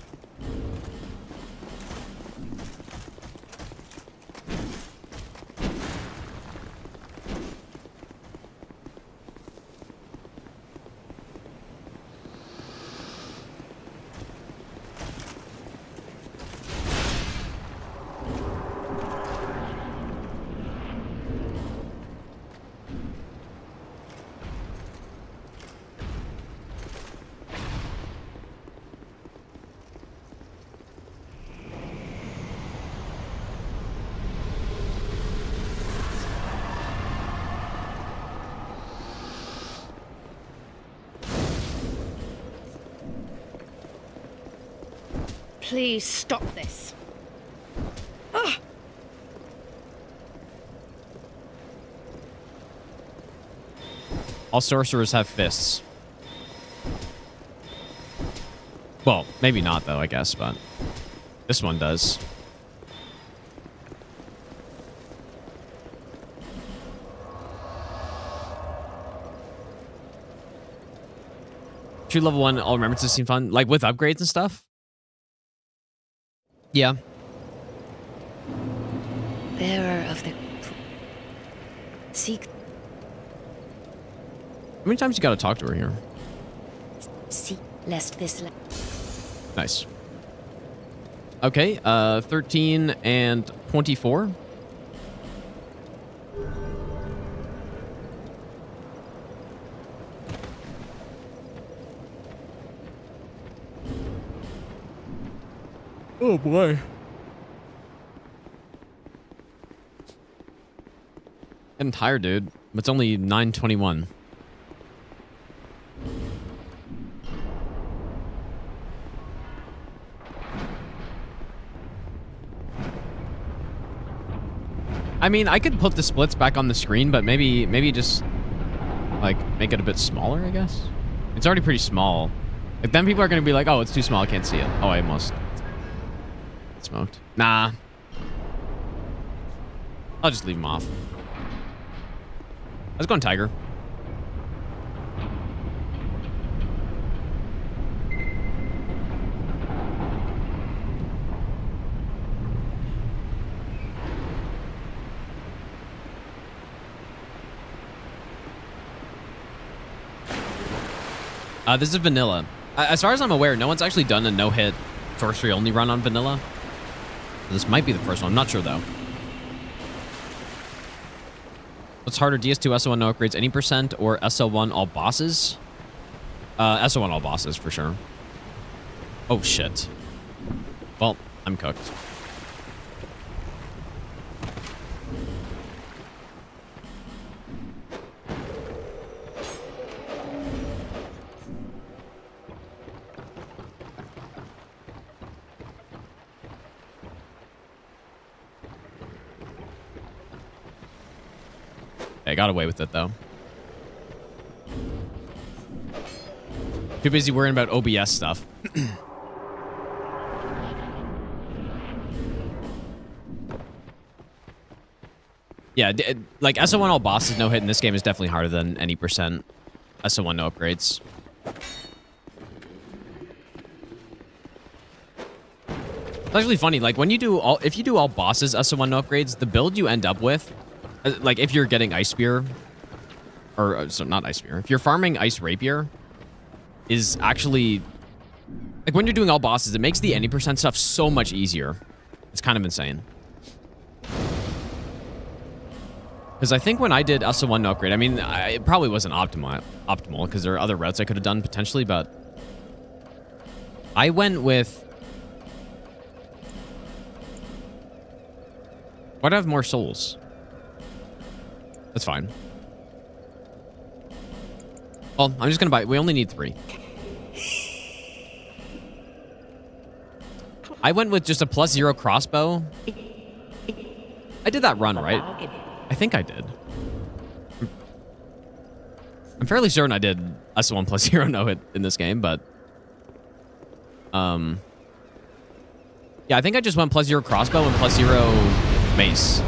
Please stop this. Ugh. All sorcerers have fists. Well, maybe not, though, I guess, but this one does. True level 1, all remembrances seem fun. Like, with upgrades and stuff? Yeah. Bearer of the... Seek... How many times you gotta talk to her here? Seek, lest this... Nice. Okay, 13 and 24. Oh boy. Getting tired, dude. It's only 9:21. I mean, I could put the splits back on the screen, but maybe just like make it a bit smaller, I guess. It's already pretty small. Like then people are gonna be like, oh, it's too small, I can't see it. Oh, I almost smoked. Nah. I'll just leave him off. Let's go on Tiger. This is vanilla. As far as I'm aware, no one's actually done a no-hit sorcery only run on vanilla. This might be the first one. I'm not sure though. What's harder, DS2 SO1 no upgrades any percent or SO1 all bosses? SO1 all bosses for sure. Oh shit. Well, I'm cooked. I got away with it, though. Too busy worrying about OBS stuff. Yeah, like SO1 all bosses no hit in this game is definitely harder than any percent SO1 no upgrades. It's actually funny, like when you do all, if you do all bosses SO1 no upgrades, the build you end up with, like if you're getting Ice Spear, or so not Ice Spear, if you're farming Ice Rapier, is actually, like when you're doing all bosses, it makes the any percent stuff so much easier. It's kind of insane. Because I think when I did SO1 no upgrade, I mean, it probably wasn't optimal because there are other routes I could have done potentially, but I went with, why do I have more souls? That's fine. Well, I'm just gonna buy, we only need 3. I went with just a +0 crossbow. I did that run, right? I think I did. I'm fairly certain I did SO1 +0 no hit in this game, but yeah, I think I just went +0 crossbow and +0 mace.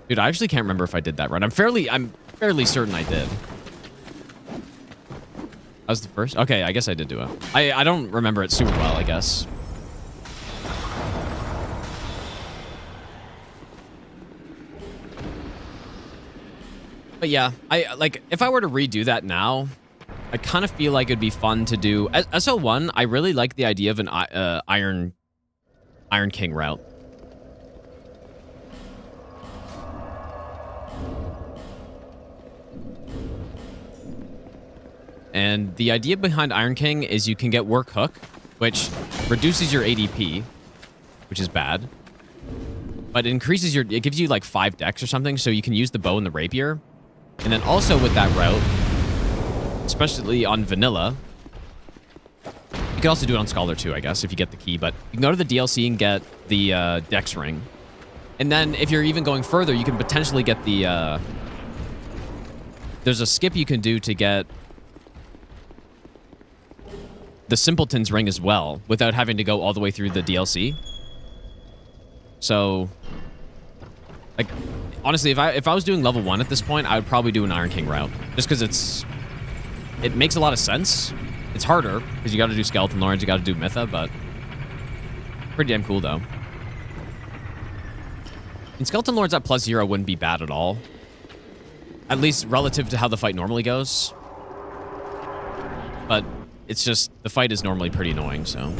Dude, I actually can't remember if I did that run. I'm fairly certain I did. That was the first? Okay, I guess I did do it. I don't remember it super well, I guess. But yeah, like if I were to redo that now, I kind of feel like it'd be fun to do SO1. I really like the idea of an Iron King route. And the idea behind Iron King is you can get Work Hook, which reduces your ADP, which is bad. But it increases your, it gives you like 5 dex or something, so you can use the bow and the rapier. And then also with that route, especially on vanilla, you can also do it on Scholar too, I guess, if you get the key. But you can go to the DLC and get the dex ring. And then if you're even going further, you can potentially get the, there's a skip you can do to get the Simpleton's ring as well, without having to go all the way through the DLC. So, like, honestly, if I was doing level 1 at this point, I would probably do an Iron King route. Just because it makes a lot of sense. It's harder, because you got to do Skeleton Lords, you got to do Mytha, but pretty damn cool, though. And Skeleton Lords at +0 wouldn't be bad at all. At least relative to how the fight normally goes. But it's just, the fight is normally pretty annoying, so.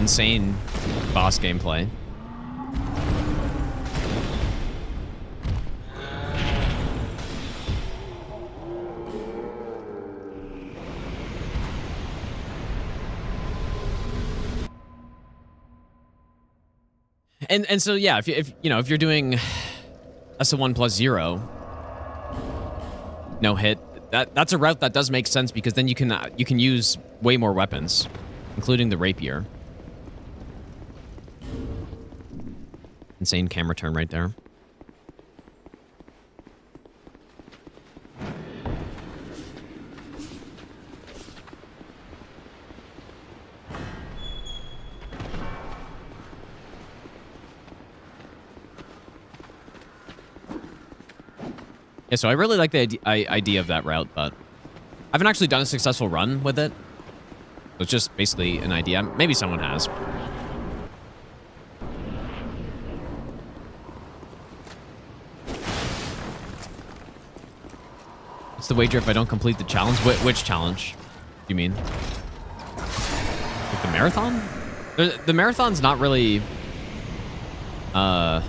insane boss gameplay. And so yeah, if you know, if you're doing SO1 plus 0, no hit, that's a route that does make sense, because then you can use way more weapons, including the rapier. Insane camera turn right there. Yeah, so I really like the idea of that route, but I haven't actually done a successful run with it. So it's just basically an idea. Maybe someone has. What's the wager if I don't complete the challenge? Which challenge do you mean? Like the marathon? The marathon's not really... not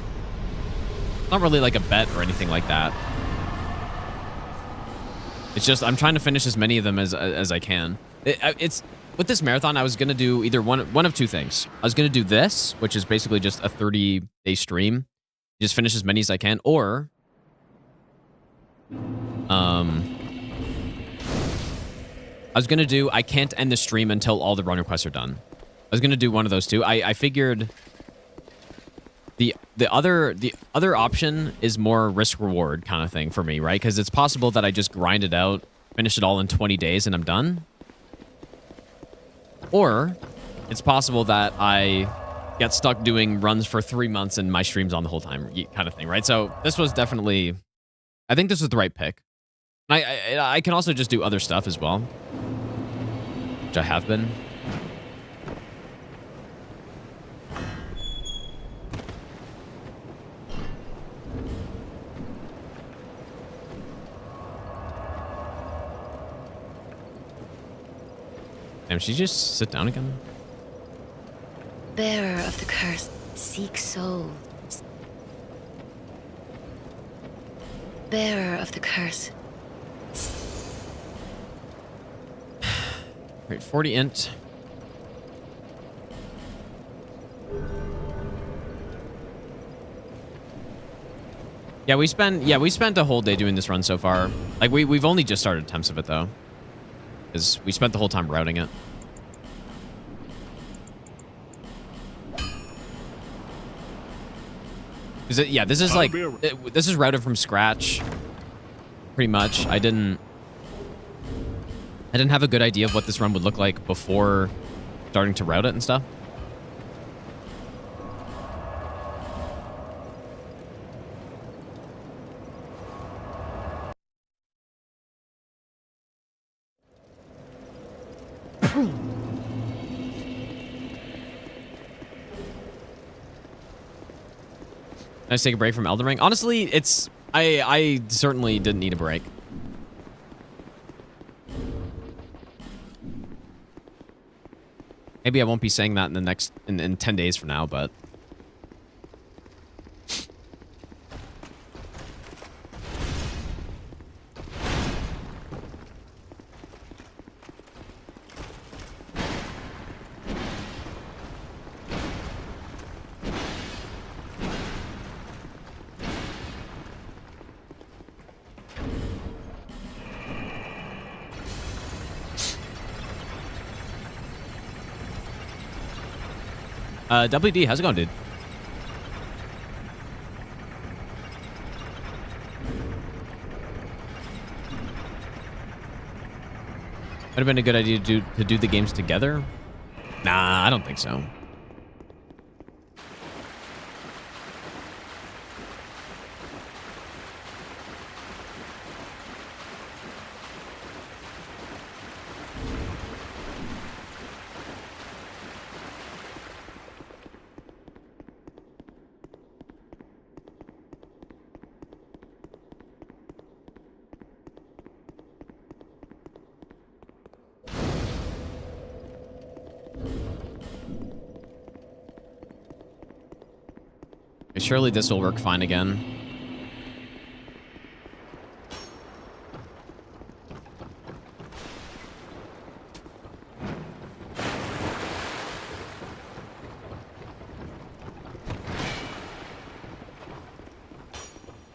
really like a bet or anything like that. It's just I'm trying to finish as many of them as I can. It's with this marathon, I was gonna do either one of two things. I was gonna do this, which is basically just a 30-day stream, just finish as many as I can, or I was gonna do I can't end the stream until all the run requests are done. I was gonna do one of those two. I figured the other option is more risk reward kind of thing for me, right? Because it's possible that I just grind it out, finish it all in 20 days, and I'm done. Or it's possible that I get stuck doing runs for 3 months and my stream's on the whole time, kind of thing, right? So this was definitely, I think this was the right pick. I can also just do other stuff as well, which I have been. Damn, she just sit down again? Bearer of the curse, seek souls. Bearer of the curse. Right, 40 int. Yeah, we spent a whole day doing this run so far. Like we've only just started attempts of it though, because we spent the whole time routing it. Yeah, this is like this is routed from scratch, pretty much. I didn't have a good idea of what this run would look like before starting to route it and stuff. Nice, take a break from Elden Ring. Honestly, it's I certainly didn't need a break. Maybe I won't be saying that in the next in 10 days from now, but WD, how's it going, dude? Would have been a good idea to do the games together? Nah, I don't think so. Surely this will work fine again.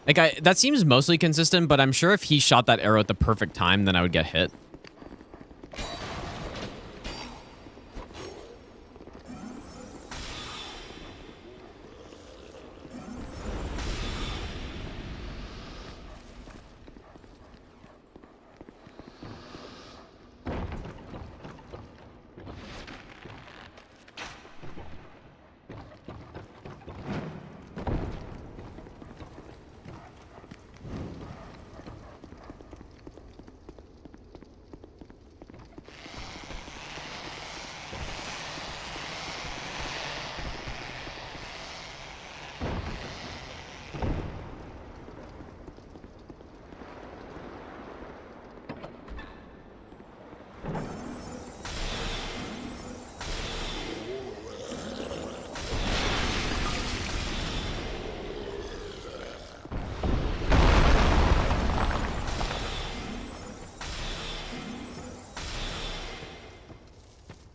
Like, that seems mostly consistent, but I'm sure if he shot that arrow at the perfect time, then I would get hit.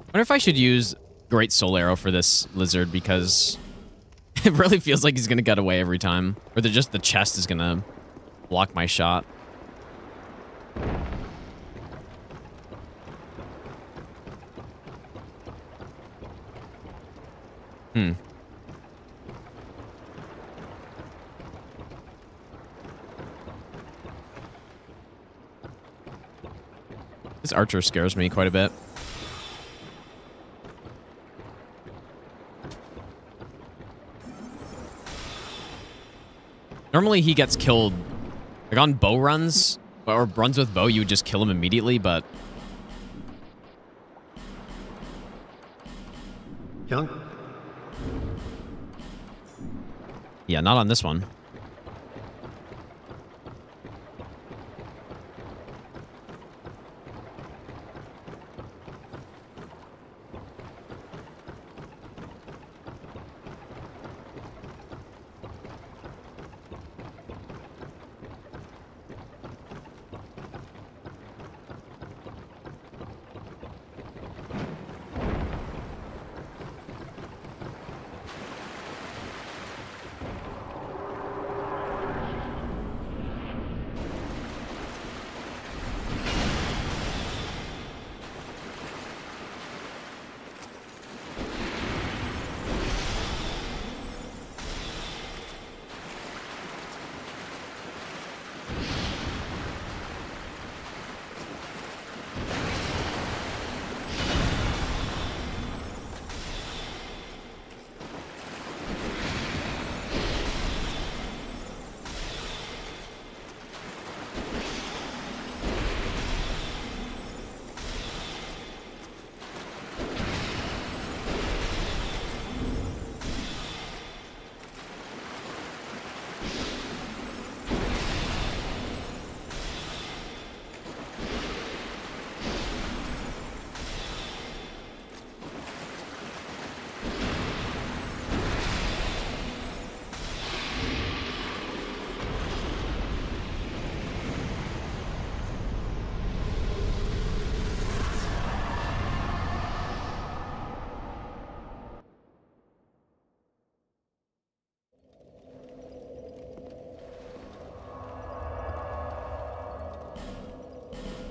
I wonder if I should use Great Soul Arrow for this lizard, because it really feels like he's going to get away every time. Or just the chest is going to block my shot. This archer scares me quite a bit. Normally he gets killed, like on bow runs, or runs with bow, you would just kill him immediately, but... Young? Yeah, not on this one.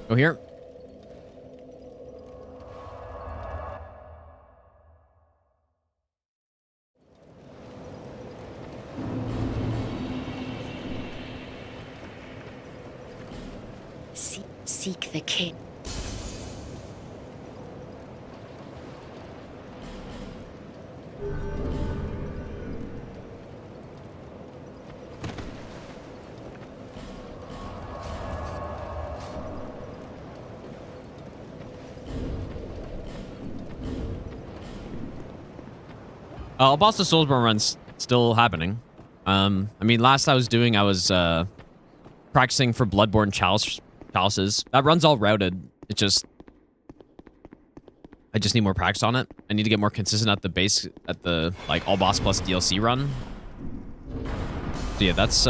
Go here. Seek the king. Boss of Soulsborne run's still happening. I mean, last I was practicing for Bloodborne chalices. That run's all routed. I just need more practice on it. I need to get more consistent at the base, at the, like, all boss plus DLC run. So yeah, that's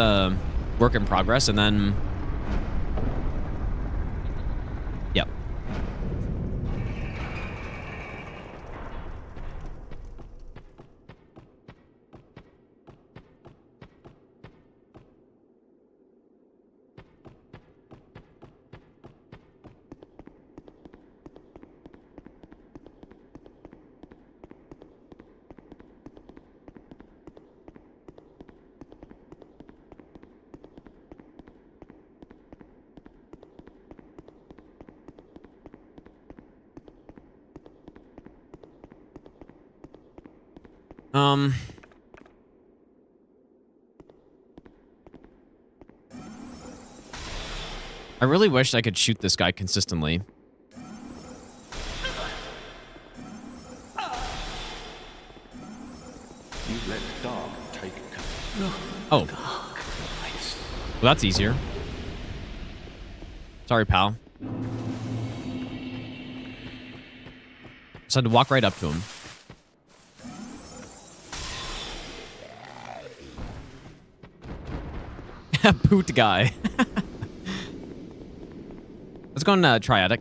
work in progress, and then yep. I really wish I could shoot this guy consistently. You let dark take Oh. Well, that's easier. Sorry, pal. Just had to walk right up to him. Poot guy. Let's go on Triadic.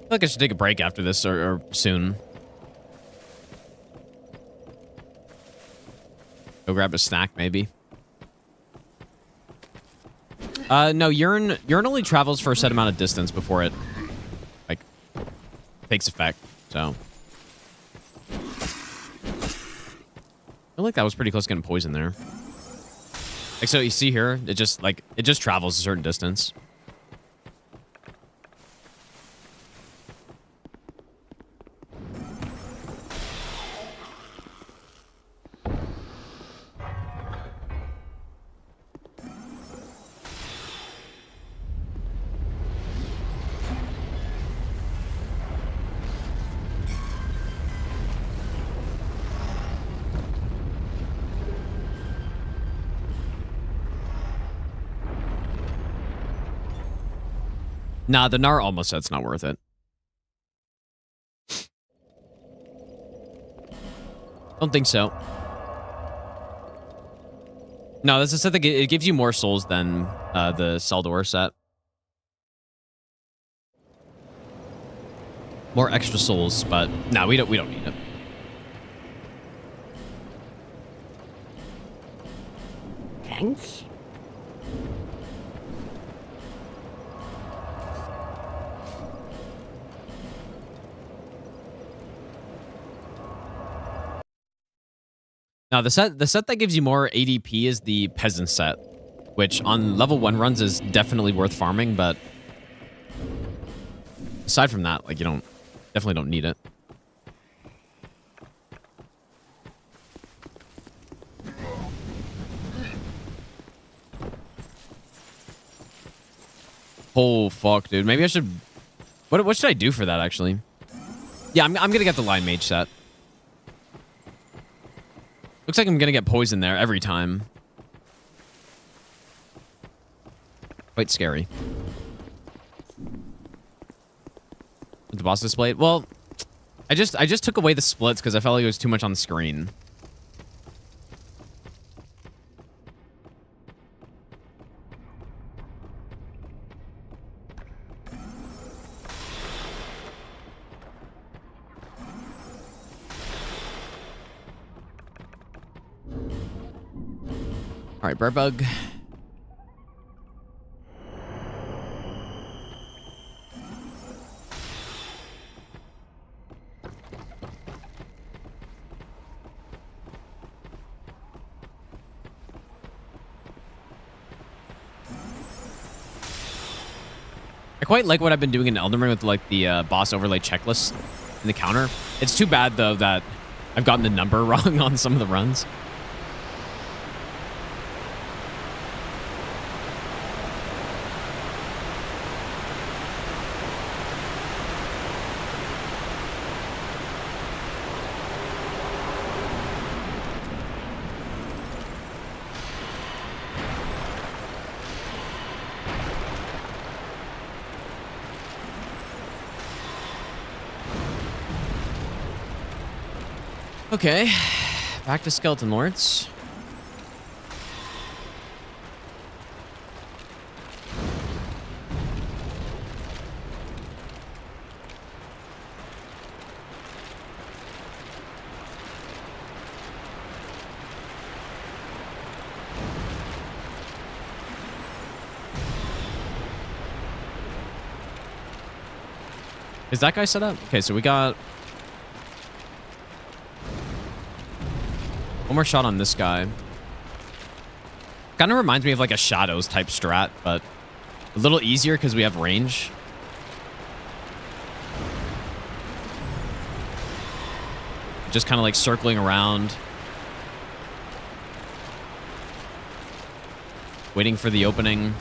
I feel like I should take a break after this or soon. Go grab a snack, maybe. No, urine only travels for a set amount of distance before it, like, takes effect, so. I feel like that was pretty close to getting poisoned there. Like, so you see here, it just travels a certain distance. Nah, the Gnar almost said it's not worth it. Don't think so. No, that's a set that it gives you more souls than the Saldor set. More extra souls, but no, we don't need it. Thanks. Now, the set that gives you more ADP is the Peasant set, which on level 1 runs is definitely worth farming, but aside from that, like, you definitely don't need it. Oh, fuck, dude. Maybe I should... What should I do for that, actually? Yeah, I'm gonna get the Lion Mage set. Looks like I'm gonna get poisoned there every time. Quite scary. With the boss displayed? Well, I just took away the splits because I felt like it was too much on the screen. All right, bird bug. I quite like what I've been doing in Elden Ring with like the boss overlay checklist in the counter. It's too bad though that I've gotten the number wrong on some of the runs. Okay, back to Skeleton Lords. Is that guy set up? Okay, so we got one more shot on this guy. Kind of reminds me of like a Shadows type strat, but a little easier because we have range. Just kind of like circling around. Waiting for the opening.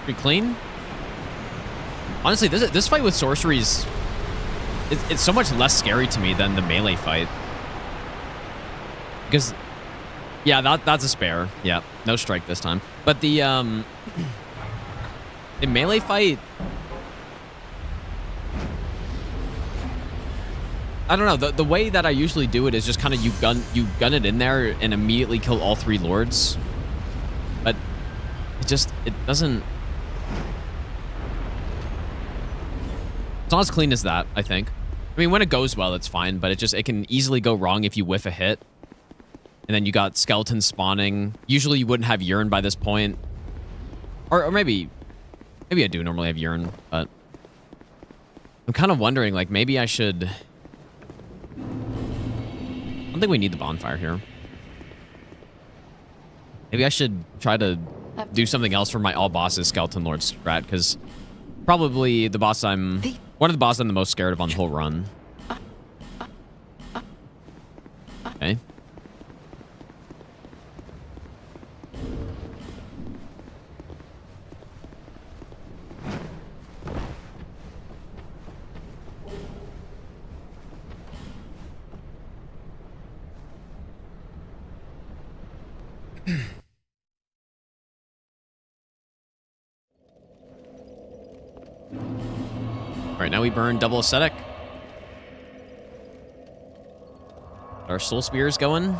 Pretty clean. Honestly, this fight with Sorcery is it's so much less scary to me than the melee fight. Because yeah, that's a spare. Yeah, no strike this time. But the melee fight, I don't know, the way that I usually do it is just kind of you gun it in there and immediately kill all 3 lords. But it doesn't. It's not as clean as that, I think. I mean, when it goes well, it's fine, but it can easily go wrong if you whiff a hit. And then you got skeletons spawning. Usually you wouldn't have urine by this point. Or maybe I do normally have urine, but I'm kind of wondering, like, maybe I should. I don't think we need the bonfire here. Maybe I should try to do something else for my all bosses Skeleton Lord strat, because probably the boss one of the bosses I'm the most scared of on the whole run. Okay. All right, now we burn double ascetic. Our soul spears going.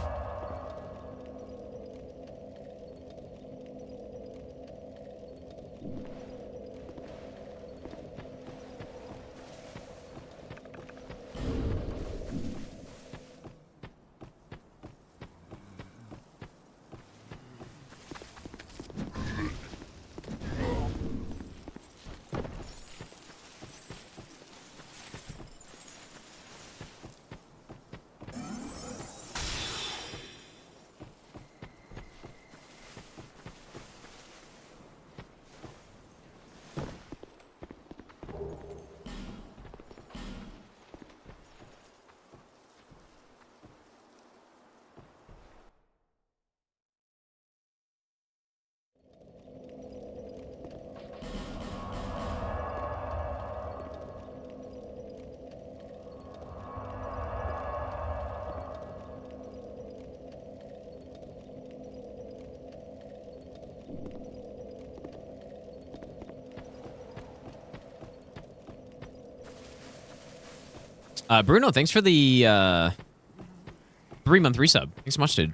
Bruno, thanks for the 3-month resub. Thanks so much, dude.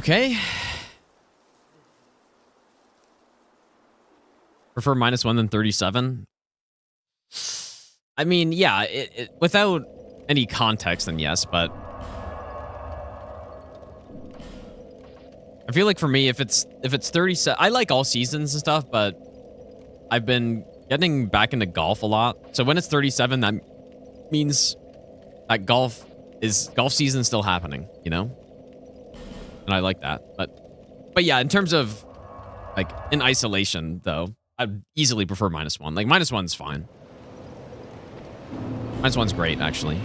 Okay. Prefer -1 than 37. I mean, yeah, without any context, then yes, but I feel like for me, if it's 37, I like all seasons and stuff, but I've been getting back into golf a lot. So when it's 37, that means that golf season still happening, you know? And I like that. But yeah, in terms of like in isolation though, I'd easily prefer -1. Like -1's fine. -1's great, actually.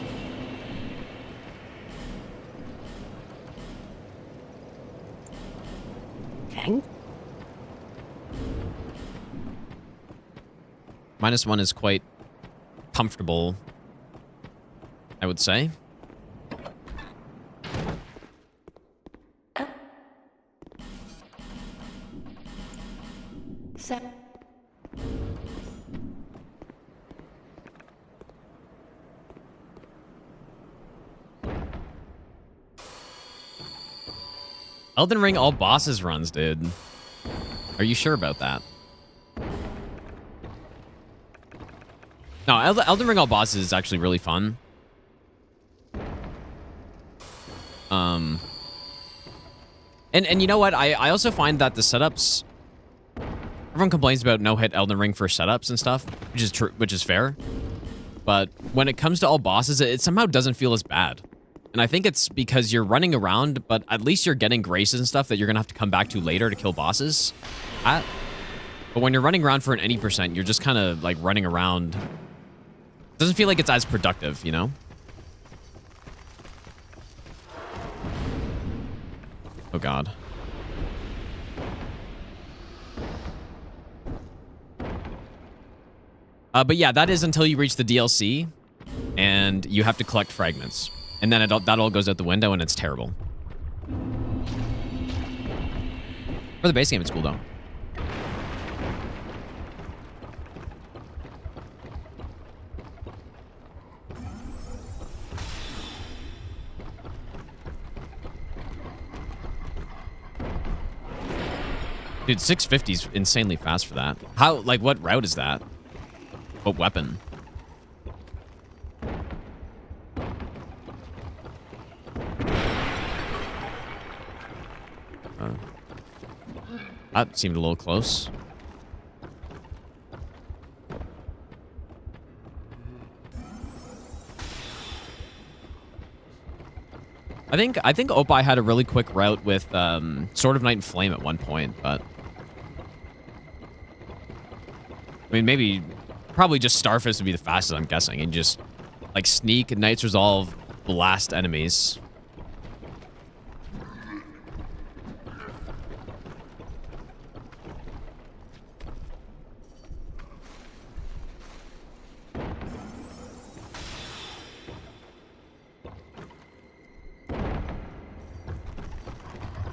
Okay. -1 is quite comfortable, I would say. So, Elden Ring all bosses runs, dude. Are you sure about that? No, Elden Ring all bosses is actually really fun. And you know what? I also find that the setups, everyone complains about no-hit Elden Ring for setups and stuff, which is true, which is fair. But when it comes to all bosses, it somehow doesn't feel as bad. And I think it's because you're running around, but at least you're getting graces and stuff that you're gonna have to come back to later to kill bosses at. But when you're running around for an 80%, you're just kind of like running around. It doesn't feel like it's as productive, you know? Oh god. But yeah, that is until you reach the DLC, and you have to collect fragments. And then that all goes out the window, and it's terrible. For the base game, it's cool, though. Dude, 650 is insanely fast for that. How, like, what route is that? What weapon? That seemed a little close. I think Opie had a really quick route with Sword of Night and Flame at one point, but I mean, maybe, probably just Starfist would be the fastest, I'm guessing, and just like sneak, Knight's Resolve, blast enemies.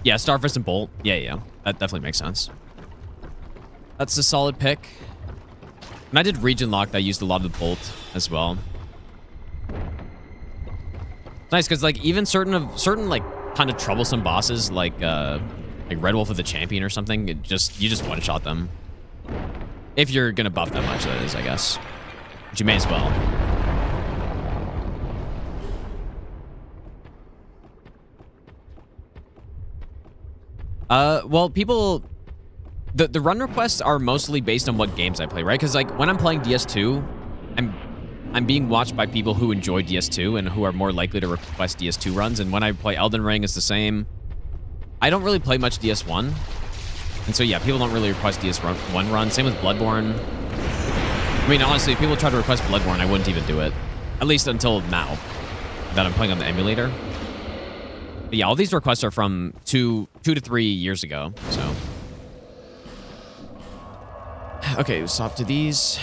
Yeah, Starfist and Bolt. Yeah. That definitely makes sense. That's a solid pick. And I did region lock. I used a lot of the Bolt as well. It's nice because like even certain like kind of troublesome bosses like Red Wolf of the Champion or something, you just one shot them. If you're gonna buff that much, that is, I guess. But you may as well. Well, people, the run requests are mostly based on what games I play, right? Because like when I'm playing DS2, I'm being watched by people who enjoy DS2 and who are more likely to request DS2 runs. And when I play Elden Ring, it's the same. I don't really play much DS1, and so yeah, people don't really request DS1 run. Same with Bloodborne. I mean, honestly, if people try to request Bloodborne, I wouldn't even do it, at least until now that I'm playing on the emulator. But yeah, all these requests are from two to 3 years ago, so. Okay, swap to these.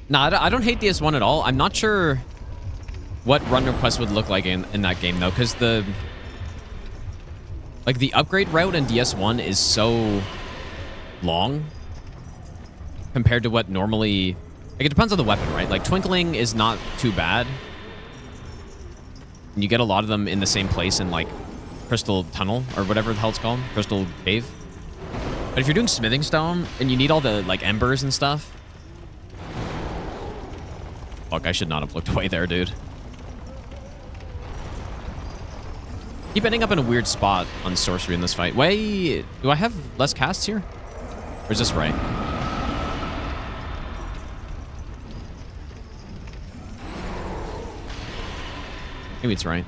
No, I don't hate DS1 at all. I'm not sure what run request would look like in that game, though, because the upgrade route in DS1 is so long compared to what normally... Like, it depends on the weapon, right? Like, Twinkling is not too bad. And you get a lot of them in the same place in, like, Crystal Tunnel, or whatever the hell it's called. Crystal Cave. But if you're doing Smithing Stone, and you need all the, like, embers and stuff... Fuck, I should not have looked away there, dude. Keep ending up in a weird spot on Sorcery in this fight. Wait, do I have less casts here? Or is this right? Maybe it's right.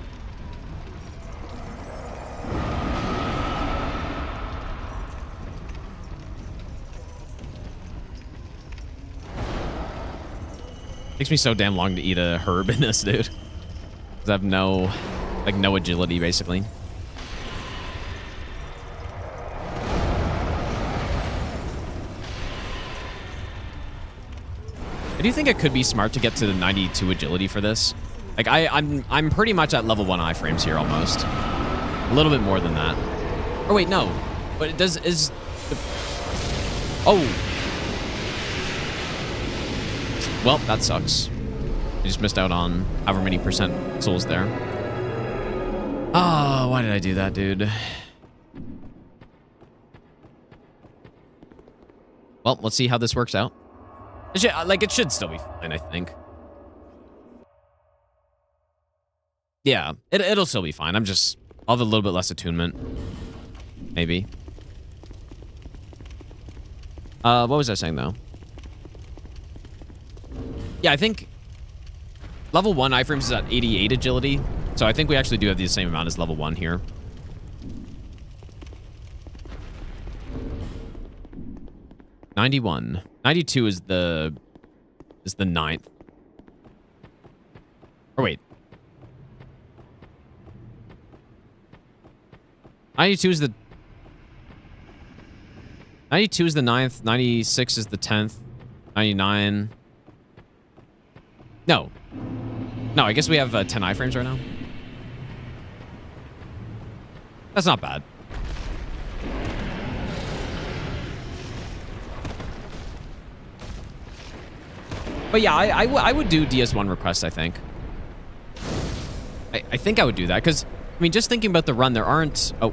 Takes me so damn long to eat a herb in this, dude. Because I have no, like, no agility, basically. I do think it could be smart to get to the 92 agility for this. Like, I'm pretty much at level 1 iframes here, almost. A little bit more than that. Oh, wait, no. But it does, is... The, oh! Well, that sucks. I just missed out on however many % souls there. Oh, why did I do that, dude? Well, let's see how this works out. It should still be fine, I think. Yeah, it'll still be fine. I'll have a little bit less attunement. Maybe. What was I saying, though? Yeah, I think level 1 iframes is at 88 agility. So I think we actually do have the same amount as level 1 here. (91). 92 is the 9th. Or wait. 92 is the 9th, 96 is the 10th, 99. No, I guess we have 10 iframes right now. That's not bad. But yeah, I would do DS1 requests, I think. I think I would do that, because, I mean, just thinking about the run, there aren't... Oh.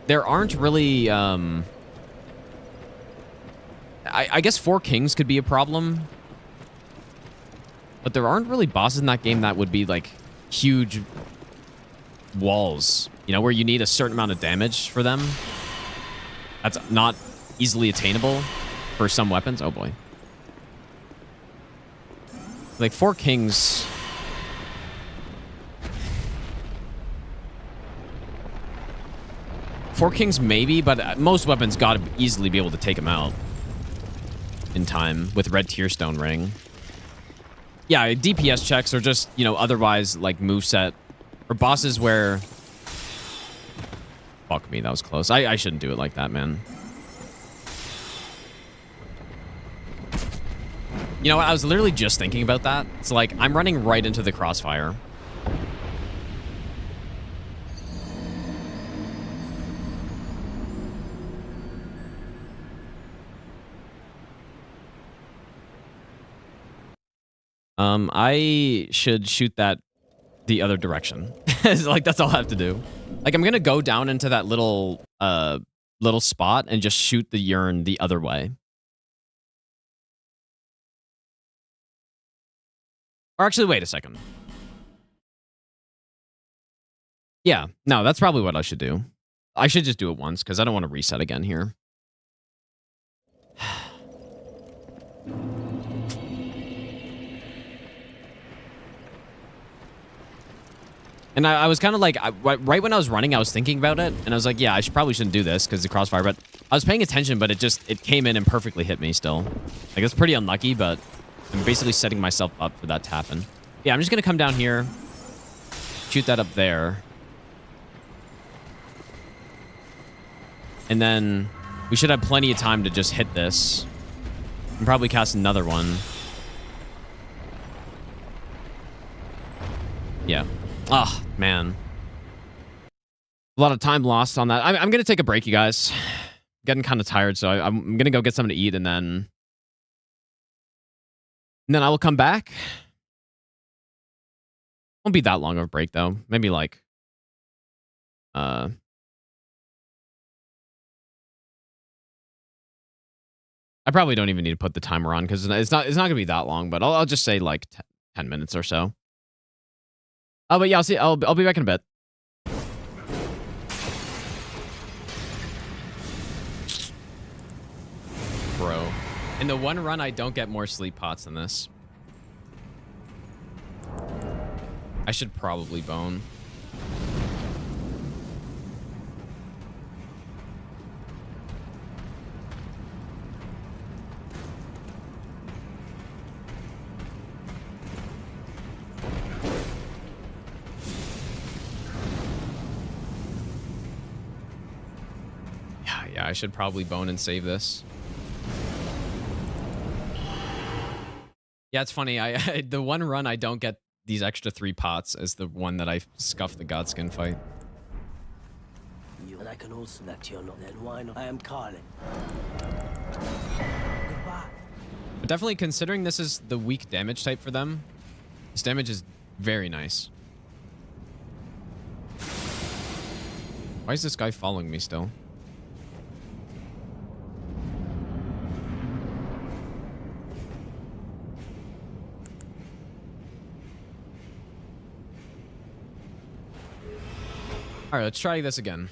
There aren't really, I guess 4 kings could be a problem. But there aren't really bosses in that game that would be, like, huge walls. You know, where you need a certain amount of damage for them. That's not easily attainable for some weapons. Oh, boy. Like, 4 kings... Four kings maybe, but most weapons gotta easily be able to take them out in time with red tier stone ring. Yeah, DPS checks are just, you know, otherwise like moveset or bosses where... Fuck me, that was close. I shouldn't do it like that, man. You know what? I was literally just thinking about that. It's like I'm running right into the crossfire. I should shoot that the other direction. Like, that's all I have to do. Like, I'm gonna go down into that little spot and just shoot the urn the other way. Or actually, wait a second. Yeah, no, that's probably what I should do. I should just do it once, because I don't want to reset again here. And I was kind of like, right when I was running, I was thinking about it. And I was like, yeah, probably shouldn't do this because the crossfire. But I was paying attention, but it came in and perfectly hit me still. Like, it's pretty unlucky, but I'm basically setting myself up for that to happen. Yeah, I'm just going to come down here. Shoot that up there. And then we should have plenty of time to just hit this. And probably cast another one. Yeah. Oh, man. A lot of time lost on that. I'm going to take a break, you guys. Getting kind of tired, so I'm going to go get something to eat, and then I will come back. Won't be that long of a break, though. Maybe like... I probably don't even need to put the timer on because it's not going to be that long, but I'll just say like 10 minutes or so. Oh, but yeah, I'll be back in a bit. Bro. In the one run, I don't get more sleep pots than this. I should probably bone. Yeah, I should probably bone and save this. Yeah, it's funny. The one run I don't get these extra 3 pots as the one that I scuffed the Godskin fight. And I can also let you know then why not? I am calling. But definitely considering this is the weak damage type for them, this damage is very nice. Why is this guy following me still? All right, let's try this again.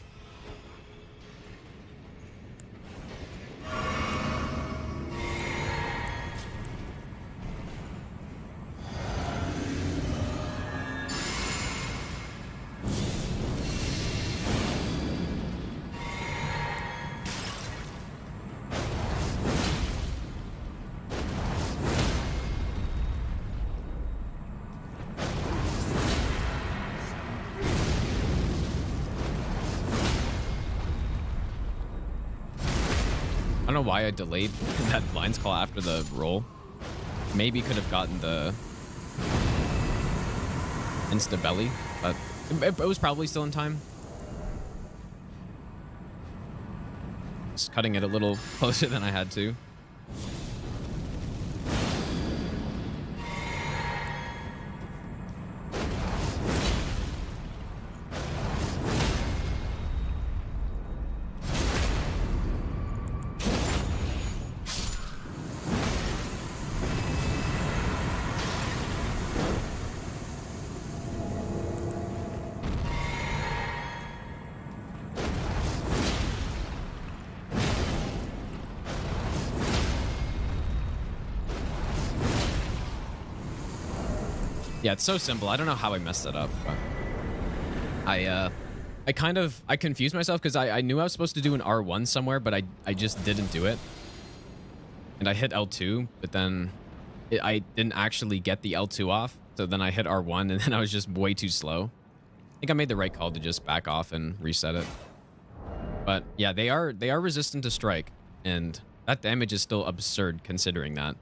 I don't know why I delayed that lines call after the roll. Maybe could have gotten the insta belly, but it was probably still in time. Just cutting it a little closer than I had to. Yeah, it's so simple. I don't know how I messed it up, but I confused myself because I knew I was supposed to do an R1 somewhere, but I just didn't do it. And I hit L2, but then I didn't actually get the L2 off. So then I hit R1 and then I was just way too slow. I think I made the right call to just back off and reset it. But yeah, they are resistant to strike, and that damage is still absurd considering that.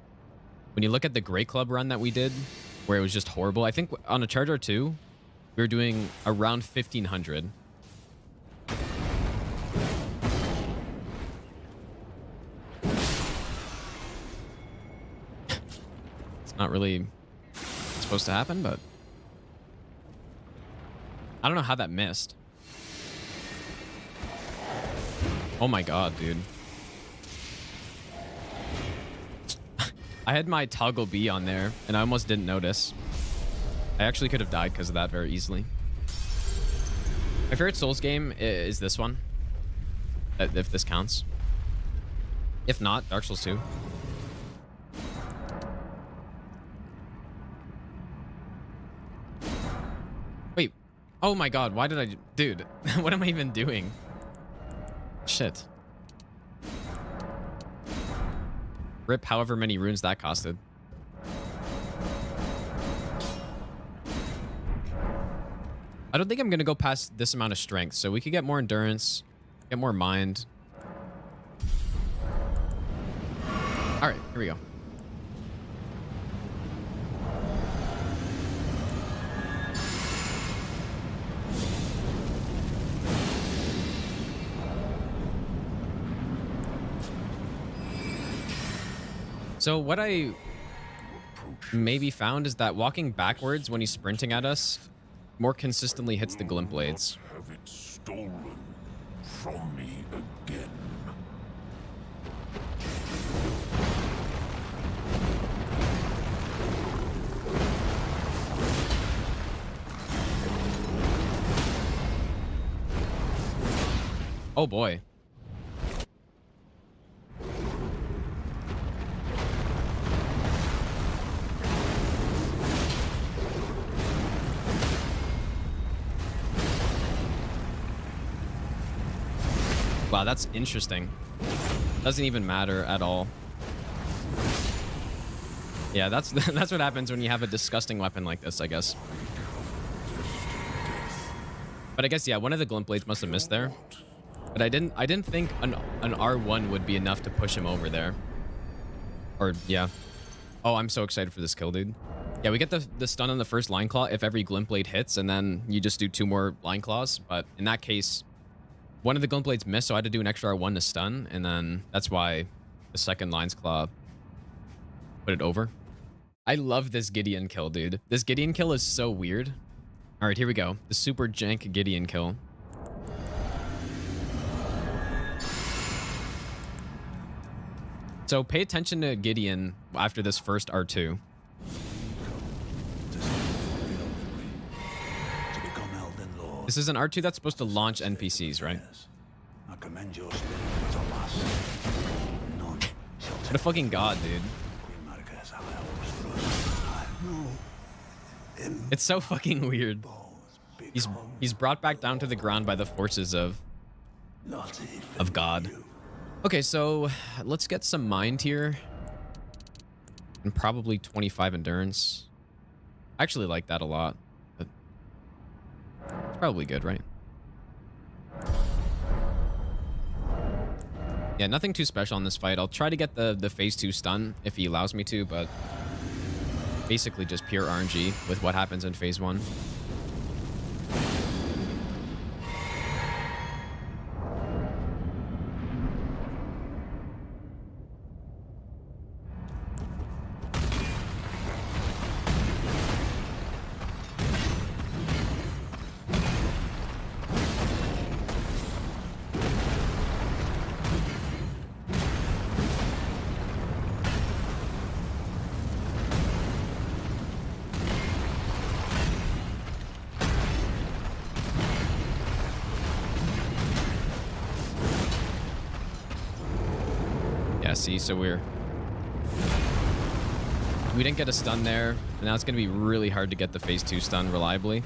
When you look at the Grey Club run that we did, where it was just horrible. I think on a Charger 2, we were doing around 1,500. It's not really supposed to happen, but I don't know how that missed. Oh my god, dude. I had my toggle B on there, and I almost didn't notice. I actually could have died because of that very easily. My favorite Souls game is this one, if this counts. If not, Dark Souls 2. Wait. Oh my god, why did I... Dude, what am I even doing? Shit. Rip however many runes that costed. I don't think I'm going to go past this amount of strength, so we could get more endurance, get more mind, All right, here we go. So what I maybe found is that walking backwards when he's sprinting at us more consistently hits the glint blades. Have it stolen from me again. Oh boy. Wow, that's interesting. Doesn't even matter at all. Yeah, that's that's what happens when you have a disgusting weapon like this, I guess. But I guess, yeah, one of the glint blades must have missed there. But I didn't think an R1 would be enough to push him over there. Or yeah. Oh, I'm so excited for this kill, dude. Yeah, we get the stun on the first line claw if every glint blade hits, and then you just do 2 more line claws. But in that case, one of the glint blades missed, so I had to do an extra R1 to stun, and then that's why the second line's claw put it over. I love this Gideon kill, dude. This Gideon kill is so weird. All right, here we go. The super jank Gideon kill. So pay attention to Gideon after this first R2. This is an R2 that's supposed to launch NPCs, right? I commend your spirit to last. None shall What a fucking god, dude. It's so fucking weird. He's brought back down to the ground by the forces of God. Okay, so let's get some mind here. And probably 25 endurance. I actually like that a lot. But it's probably good, right? Yeah, nothing too special on this fight. I'll try to get the phase 2 stun if he allows me to, but basically just pure RNG with what happens in phase 1. See, so we didn't get a stun there, and now it's going to be really hard to get the phase 2 stun reliably.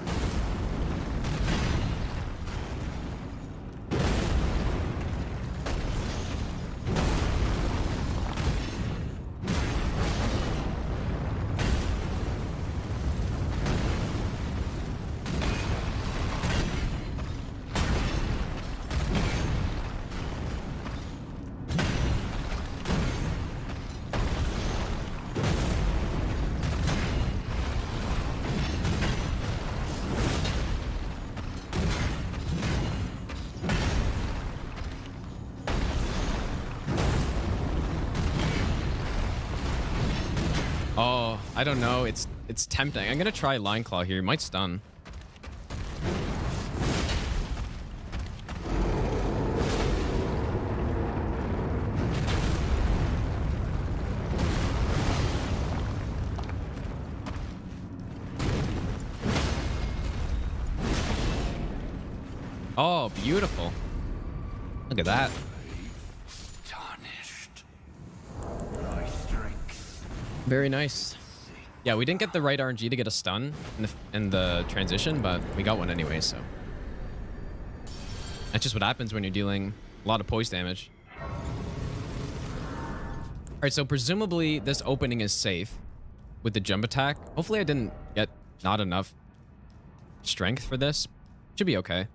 Oh, I don't know. It's tempting. I'm gonna try Line Claw here. It might stun. Oh, beautiful. Look at that. Very nice. Yeah, we didn't get the right RNG to get a stun in the transition, but we got one anyway, so. That's just what happens when you're dealing a lot of poise damage. All right, so presumably this opening is safe with the jump attack. Hopefully I didn't get not enough strength for this. Should be okay.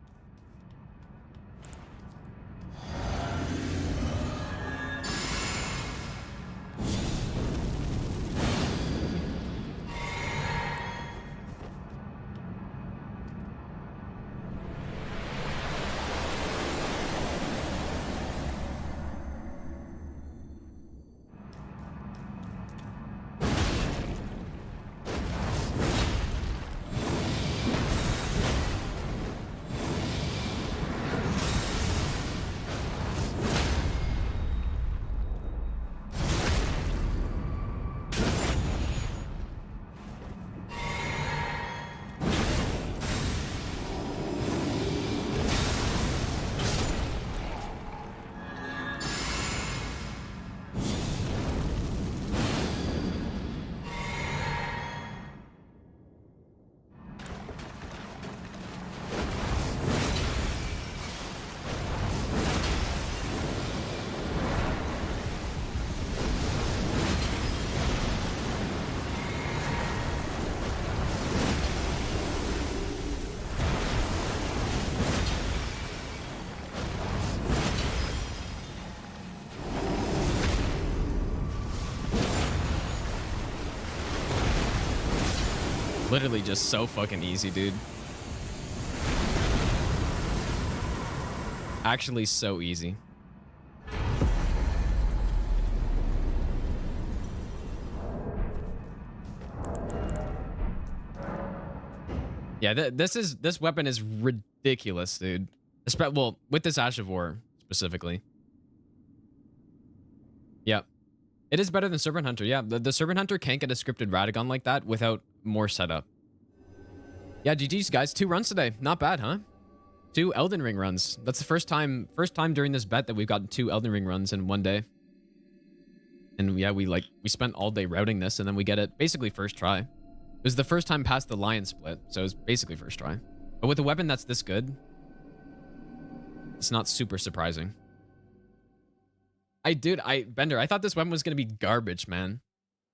literally just so fucking easy, dude. Actually so easy. Yeah, this weapon is ridiculous, dude. Well, with this Ash of War specifically. Yep. It is better than Serpent Hunter. Yeah, the Serpent Hunter can't get a scripted Radagon like that without more setup. Yeah, GG's guys. 2 runs today. Not bad, huh? 2 Elden Ring runs. That's the first time during this bet that we've gotten 2 Elden Ring runs in one day. And yeah, we spent all day routing this, and then we get it basically first try. It was the first time past the Lion split, so it was basically first try. But with a weapon that's this good, it's not super surprising. Bender, I thought this weapon was going to be garbage, man.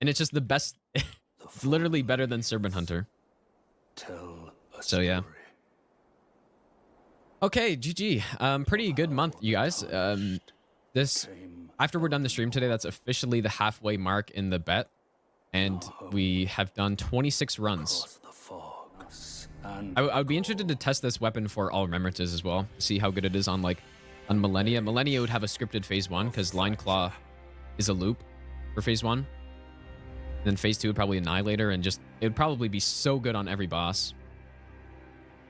And it's just the best. It's literally better than Serpent Hunter. So yeah. Okay, GG. Pretty good month, you guys. After we're done the stream today, that's officially the halfway mark in the bet. And we have done 26 runs. I would be interested to test this weapon for all remembrances as well. See how good it is on Millennia. Millennia would have a scripted phase 1 because Line Claw is a loop for phase 1. And then phase 2 would probably Annihilator, and it would probably be so good on every boss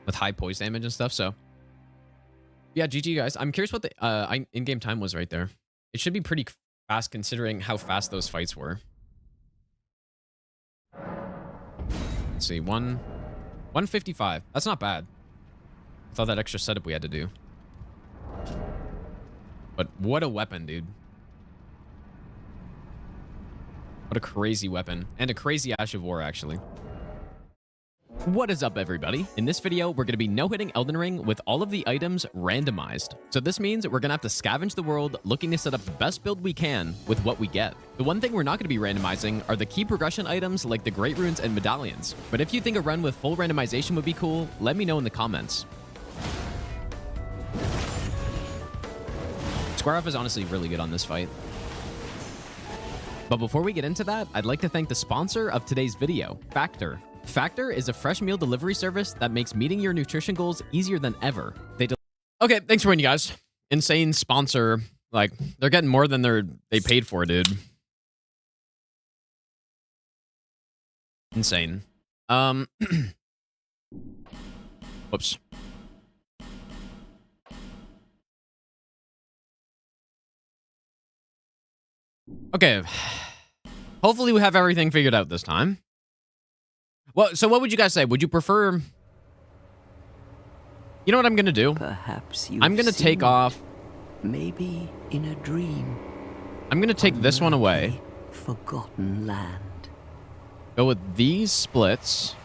with high poise damage and stuff. So yeah, GG guys. I'm curious what the in-game time was right there. It should be pretty fast considering how fast those fights were. Let's see, 155. That's not bad. With all that extra setup we had to do. But what a weapon, dude. What a crazy weapon. And a crazy Ash of War, actually. What is up, everybody? In this video, we're going to be no-hitting Elden Ring with all of the items randomized. So this means we're going to have to scavenge the world looking to set up the best build we can with what we get. The one thing we're not going to be randomizing are the key progression items like the Great Runes and Medallions. But if you think a run with full randomization would be cool, let me know in the comments. Square Off is honestly really good on this fight. But before we get into that, I'd like to thank the sponsor of today's video, Factor. Factor is a fresh meal delivery service that makes meeting your nutrition goals easier than ever. Okay, thanks for watching, you guys. Insane sponsor. Like, they're getting more than they paid for, dude. Insane. Whoops. Okay. Hopefully we have everything figured out this time. Well, so what would you guys say? Would you prefer... You know what I'm going to do? Perhaps I'm going to take off... Maybe in a dream. I'm going to take this one away. Forgotten land. Go with these splits.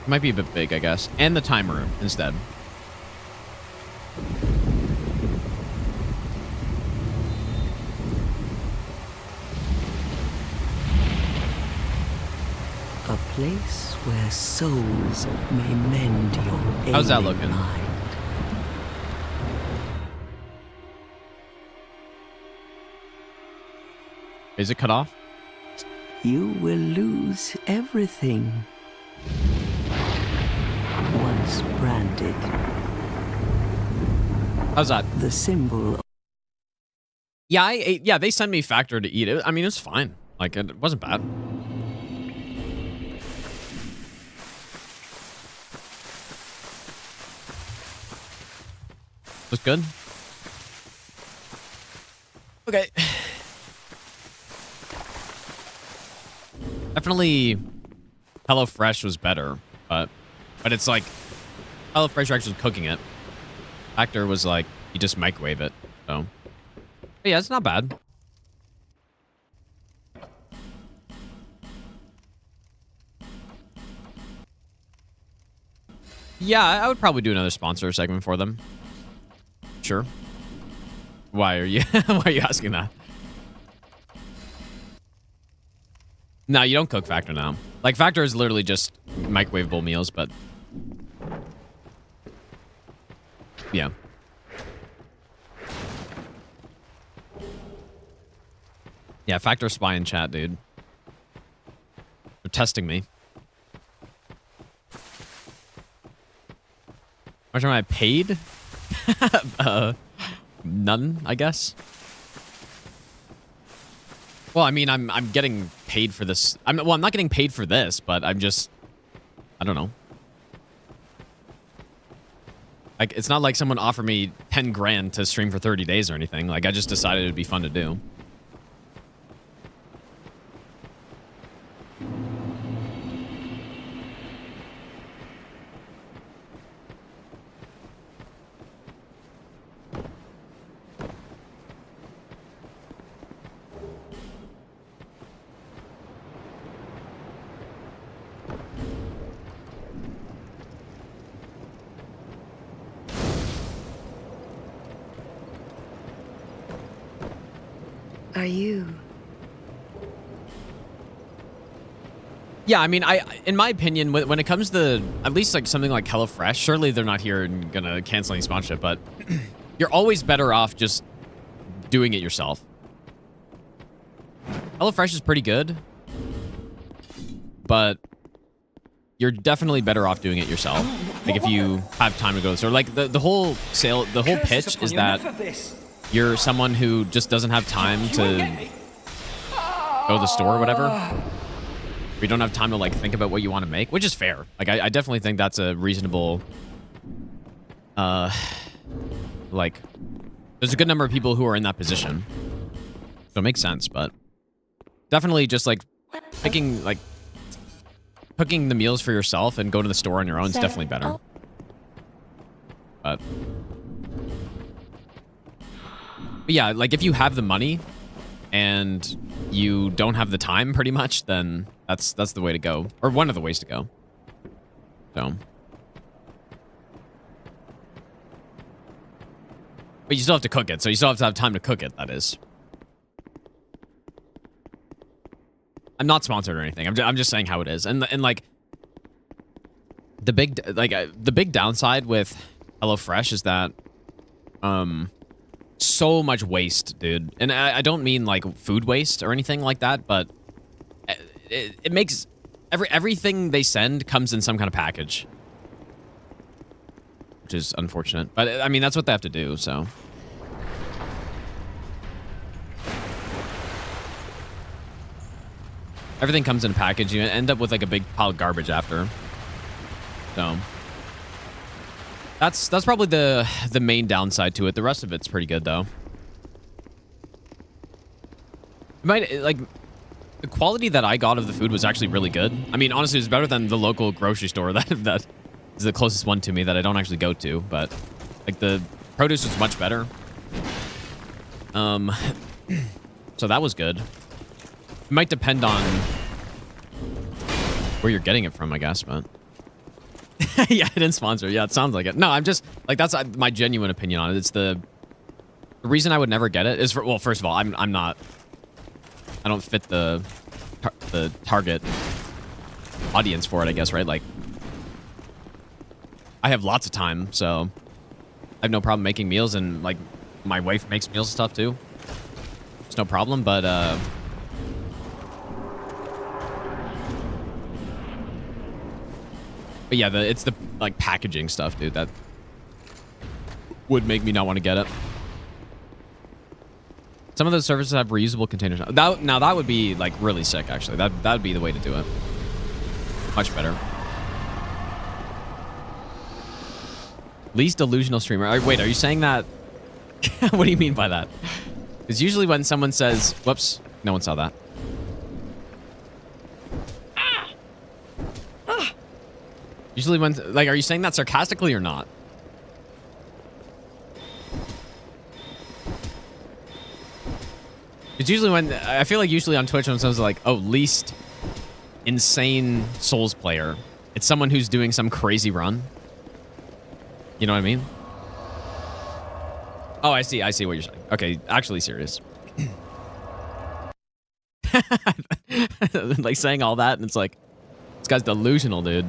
Might be a bit big, I guess. And the time room instead. A place where souls may mend your How's that ailing looking? mind. Is it cut off? You will lose everything. Once branded. How's that? The symbol. Yeah, yeah, they sent me Factor to eat it. I mean, it's fine. Like, it wasn't bad. Was good. Okay. Definitely HelloFresh was better, but it's like HelloFresh are actually cooking it. Factor was like you just microwave it. So but yeah, it's not bad. Yeah, I would probably do another sponsor segment for them. Sure. Why are you asking that? No, you don't cook Factor now. Like, Factor is literally just microwavable meals, but yeah. Yeah, factor spy in chat, dude. They're testing me. How much am I paid? None, I guess. Well, I mean, I'm getting paid for this. I'm not getting paid for this, but I'm just, I don't know. Like, it's not like someone offered me 10 grand to stream for 30 days or anything. Like, I just decided it'd be fun to do. Are you? Yeah, I mean, in my opinion, when it comes to at least like something like HelloFresh, surely they're not here and gonna cancel any sponsorship, but you're always better off just doing it yourself. HelloFresh is pretty good, but you're definitely better off doing it yourself. Like if you have time to go to the store. Like the whole pitch is that you're someone who just doesn't have time to go to the store or whatever. We don't have time to like think about what you want to make, which is fair. Like I definitely think that's a reasonable like there's a good number of people who are in that position. So it makes sense, but definitely just like cooking the meals for yourself and going to the store on your own is definitely better. But yeah, like if you have the money and you don't have the time pretty much, then that's the way to go. Or one of the ways to go. So. But you still have to cook it, so you still have to have time to cook it, that is. I'm not sponsored or anything. I'm just saying how it is. And like the big downside with HelloFresh is that so much waste, dude. And I don't mean like food waste or anything like that, but it makes everything they send comes in some kind of package, which is unfortunate. But I mean, that's what they have to do, so. Everything comes in a package. You end up with like a big pile of garbage after. So that's probably the main downside to it. The rest of it's pretty good though. Like the quality that I got of the food was actually really good. I mean, honestly, it was better than the local grocery store that is the closest one to me that I don't actually go to. But like the produce was much better. So that was good. It might depend on where you're getting it from, I guess, but yeah, I didn't sponsor. Yeah, it sounds like it. No, I'm just like, that's my genuine opinion on it. It's the reason I would never get it is for, well, first of all, I don't fit the target audience for it, I guess, right? Like I have lots of time, so I have no problem making meals, and like my wife makes meals and stuff too. It's no problem, but yeah, it's the like packaging stuff, dude, that would make me not want to get it. Some of those services have reusable containers. Now that would be like really sick, actually. That would be the way to do it. Much better. Least delusional streamer. Wait, are you saying that? What do you mean by that? Because usually when someone says, whoops, no one saw that. Usually when, like, are you saying that sarcastically or not? It's usually when, I feel like usually on Twitch when someone's like, oh, least insane Souls player, it's someone who's doing some crazy run. You know what I mean? Oh, I see what you're saying. Okay, actually serious. Like saying all that and it's like, this guy's delusional, dude.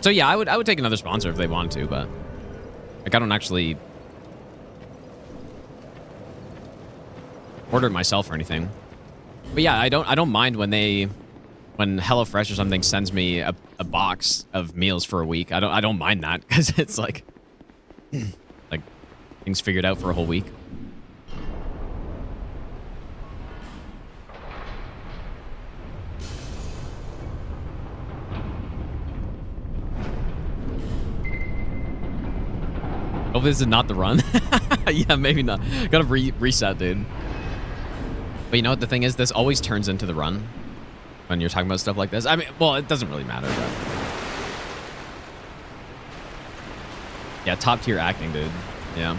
So yeah, I would take another sponsor if they wanted to, but like I don't actually order it myself or anything. But yeah, I don't mind when HelloFresh or something sends me a box of meals for a week. I don't mind that because it's like things figured out for a whole week. Hopefully this is not the run. Yeah, maybe not. Gotta reset, dude. But you know what the thing is? This always turns into the run when you're talking about stuff like this. I mean, well, it doesn't really matter, but... Yeah, top tier acting, dude. Yeah.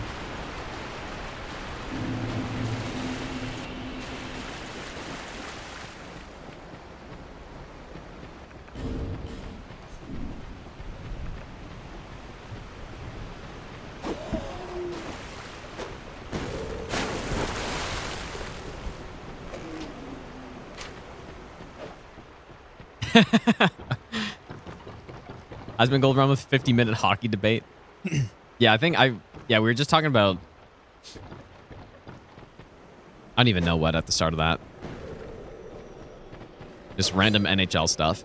Has been gold run with 50-minute hockey debate. Yeah, we were just talking about, I don't even know what at the start of that. Just random NHL stuff.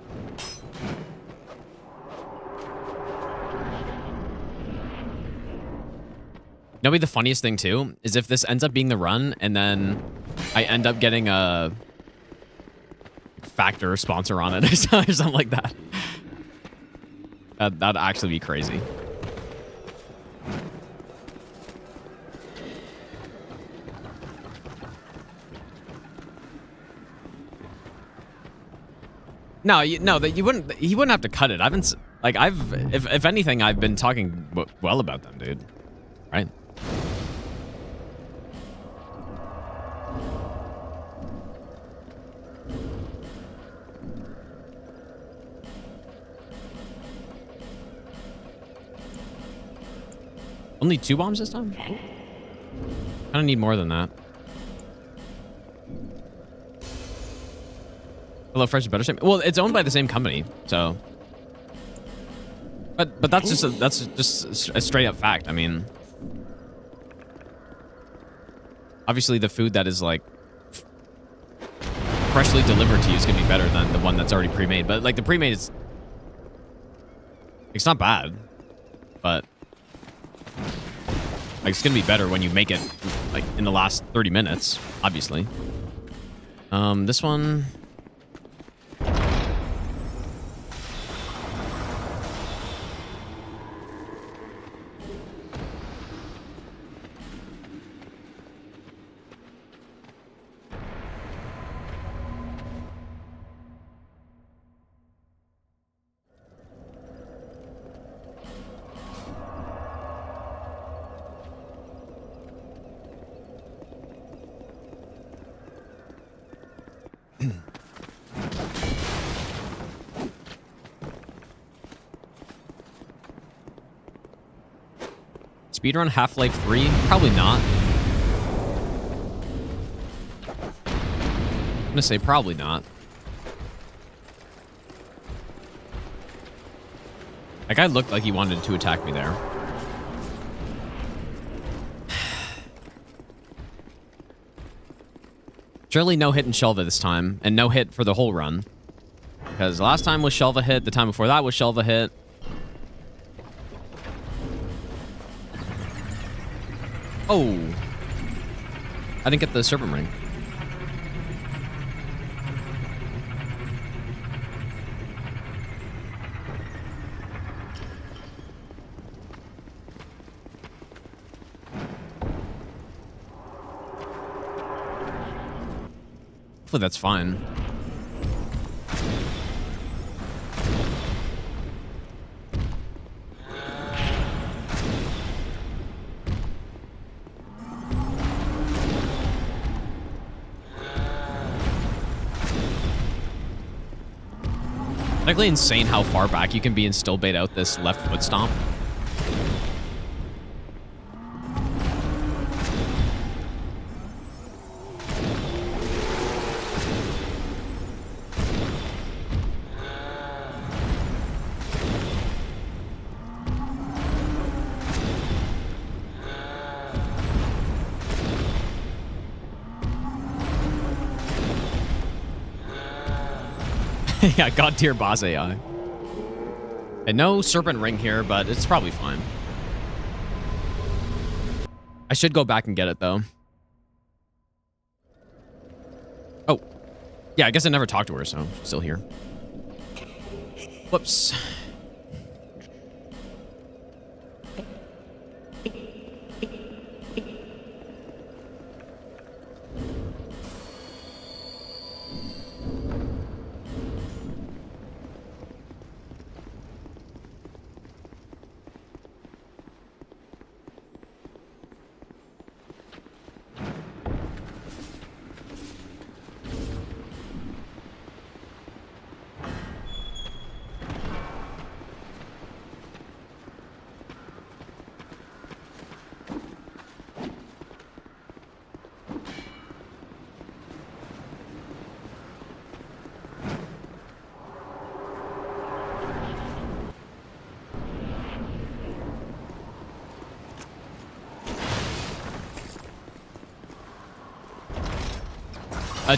Maybe the funniest thing too is if this ends up being the run and then I end up getting a Factor sponsor on it or something like that. That'd actually be crazy. No, he wouldn't have to cut it. If anything, I've been talking well about them, dude. Right? Only 2 bombs this time? I don't need more than that. HelloFresh is better. Well, it's owned by the same company, so. But that's just a straight up fact. I mean, obviously the food that is like freshly delivered to you is gonna be better than the one that's already pre-made. But like the pre-made is, it's not bad, but. Like, it's gonna be better when you make it like in the last 30 minutes, obviously. This one. Speedrun Half-Life 3? Probably not. I'm gonna say probably not. That guy looked like he wanted to attack me there. Surely no hit in Shelva this time, and no hit for the whole run. Because last time was Shelva hit, the time before that was Shelva hit. Oh. I didn't get the serpent ring. Hopefully that's fine. Technically insane how far back you can be and still bait out this left foot stomp. Yeah, god tier boss AI. And no serpent ring here, but it's probably fine. I should go back and get it, though. Oh. Yeah, I guess I never talked to her, so she's still here. Whoops.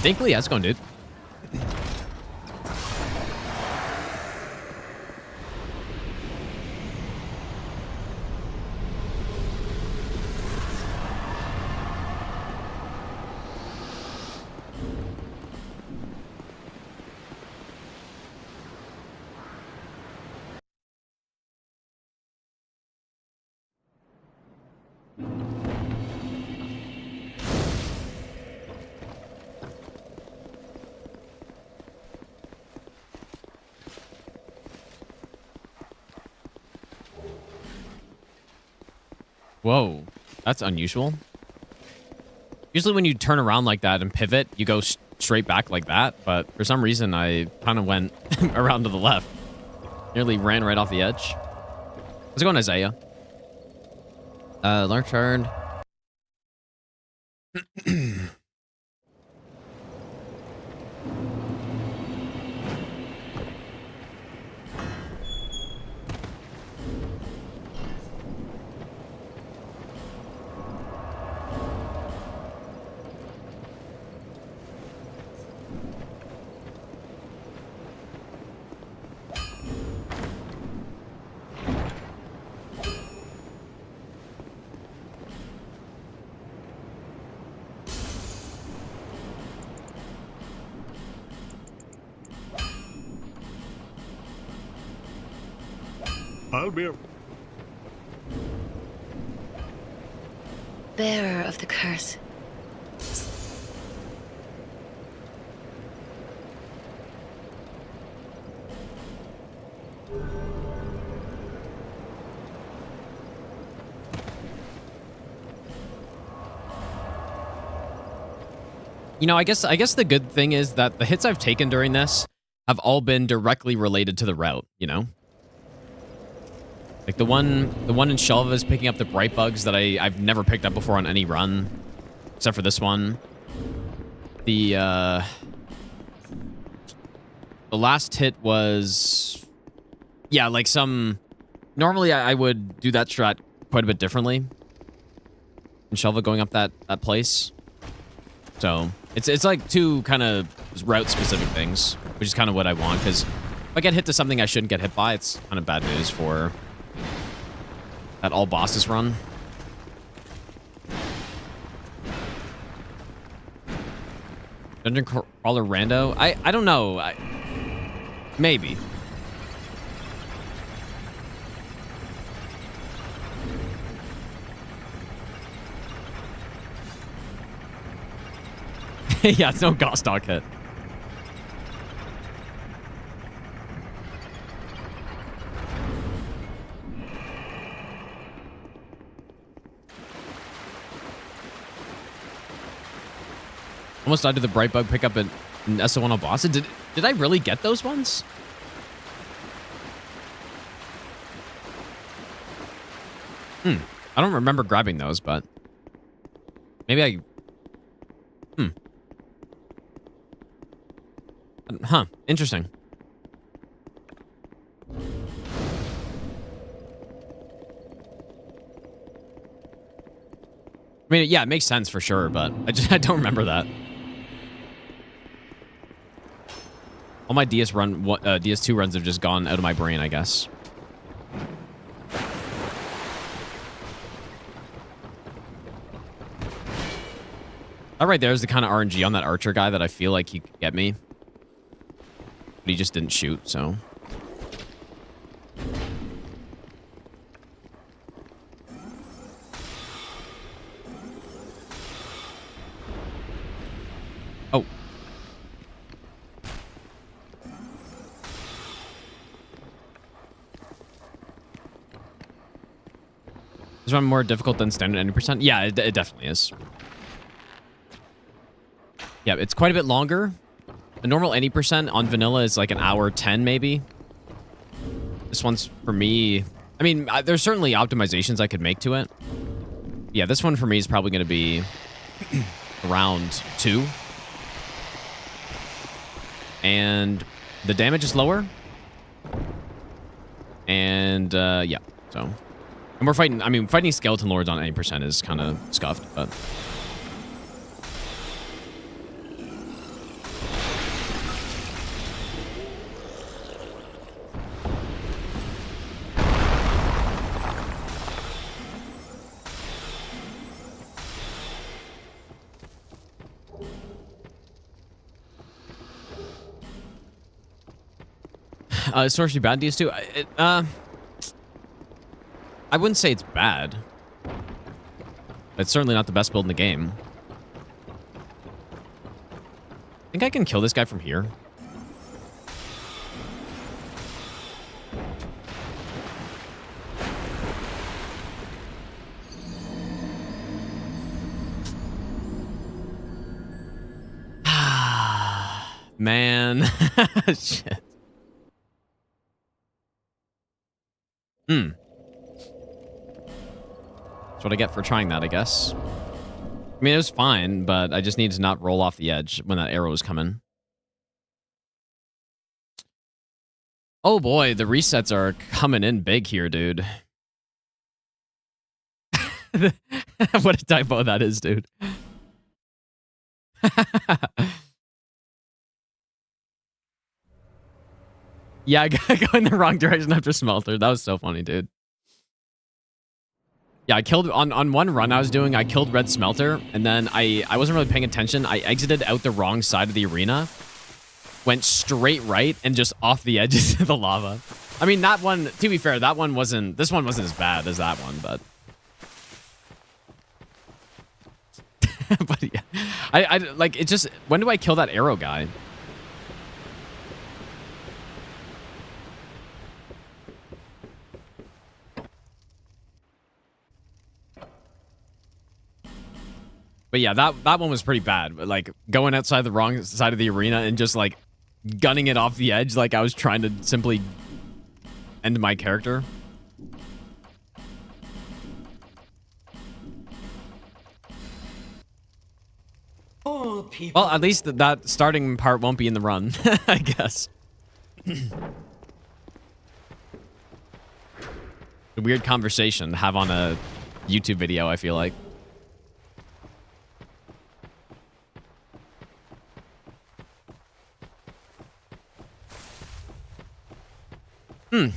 Dinkley, how's it going, dude? Whoa, that's unusual. Usually when you turn around like that and pivot, you go straight back like that. But for some reason, I kind of went around to the left. Nearly ran right off the edge. How's it going, Isaiah? Learn turn. I'll be... Bearer of the curse. You know, I guess the good thing is that the hits I've taken during this have all been directly related to the route, you know? Like the one in Shelva is picking up the bright bugs that I've never picked up before on any run, except for this one. The last hit was, yeah, like some. Normally I would do that strat quite a bit differently. In Shelva going up that place, so it's like two kind of route specific things, which is kind of what I want, because if I get hit to something I shouldn't get hit by, it's kind of bad news for that all bosses run. Dungeon crawler rando? I don't know. Maybe. Yeah, it's no Gostock hit. Almost died to the bright bug pickup in SO1 boss. Did I really get those ones? I don't remember grabbing those, but maybe I. Huh. Interesting. I mean, yeah, it makes sense for sure, but I don't remember that. All my DS2 runs have just gone out of my brain, I guess. That right there is the kind of RNG on that archer guy that I feel like he could get me. But he just didn't shoot, so. Oh. Is one more difficult than standard 90%? Yeah, it definitely is. Yeah, it's quite a bit longer. A normal 80% on vanilla is like an hour 10 maybe. This one's for me. I mean, there's certainly optimizations I could make to it. Yeah, this one for me is probably going to be around 2. And the damage is lower. And yeah, so. And we're fighting, I mean, fighting skeleton lords on 80% is kind of scuffed, but. Sorcery bad DS2? I wouldn't say it's bad. It's certainly not the best build in the game. I think I can kill this guy from here. Man. Shit. That's what I get for trying that, I guess. I mean, it was fine, but I just need to not roll off the edge when that arrow was coming. Oh boy, the resets are coming in big here, dude. What a typo that is, dude. Yeah, I got in the wrong direction after Smelter. That was so funny, dude. Yeah, I killed on one run I was doing, I killed Red Smelter, and then I wasn't really paying attention. I exited out the wrong side of the arena, went straight right, and just off the edges of the lava. I mean, that one, to be fair, this one wasn't as bad as that one, but. But yeah, I like, it just, when do I kill that arrow guy? But yeah, that one was pretty bad. Like, going outside the wrong side of the arena and just, like, gunning it off the edge like I was trying to simply end my character. Oh, people. Well, at least that starting part won't be in the run, I guess. A weird conversation to have on a YouTube video, I feel like.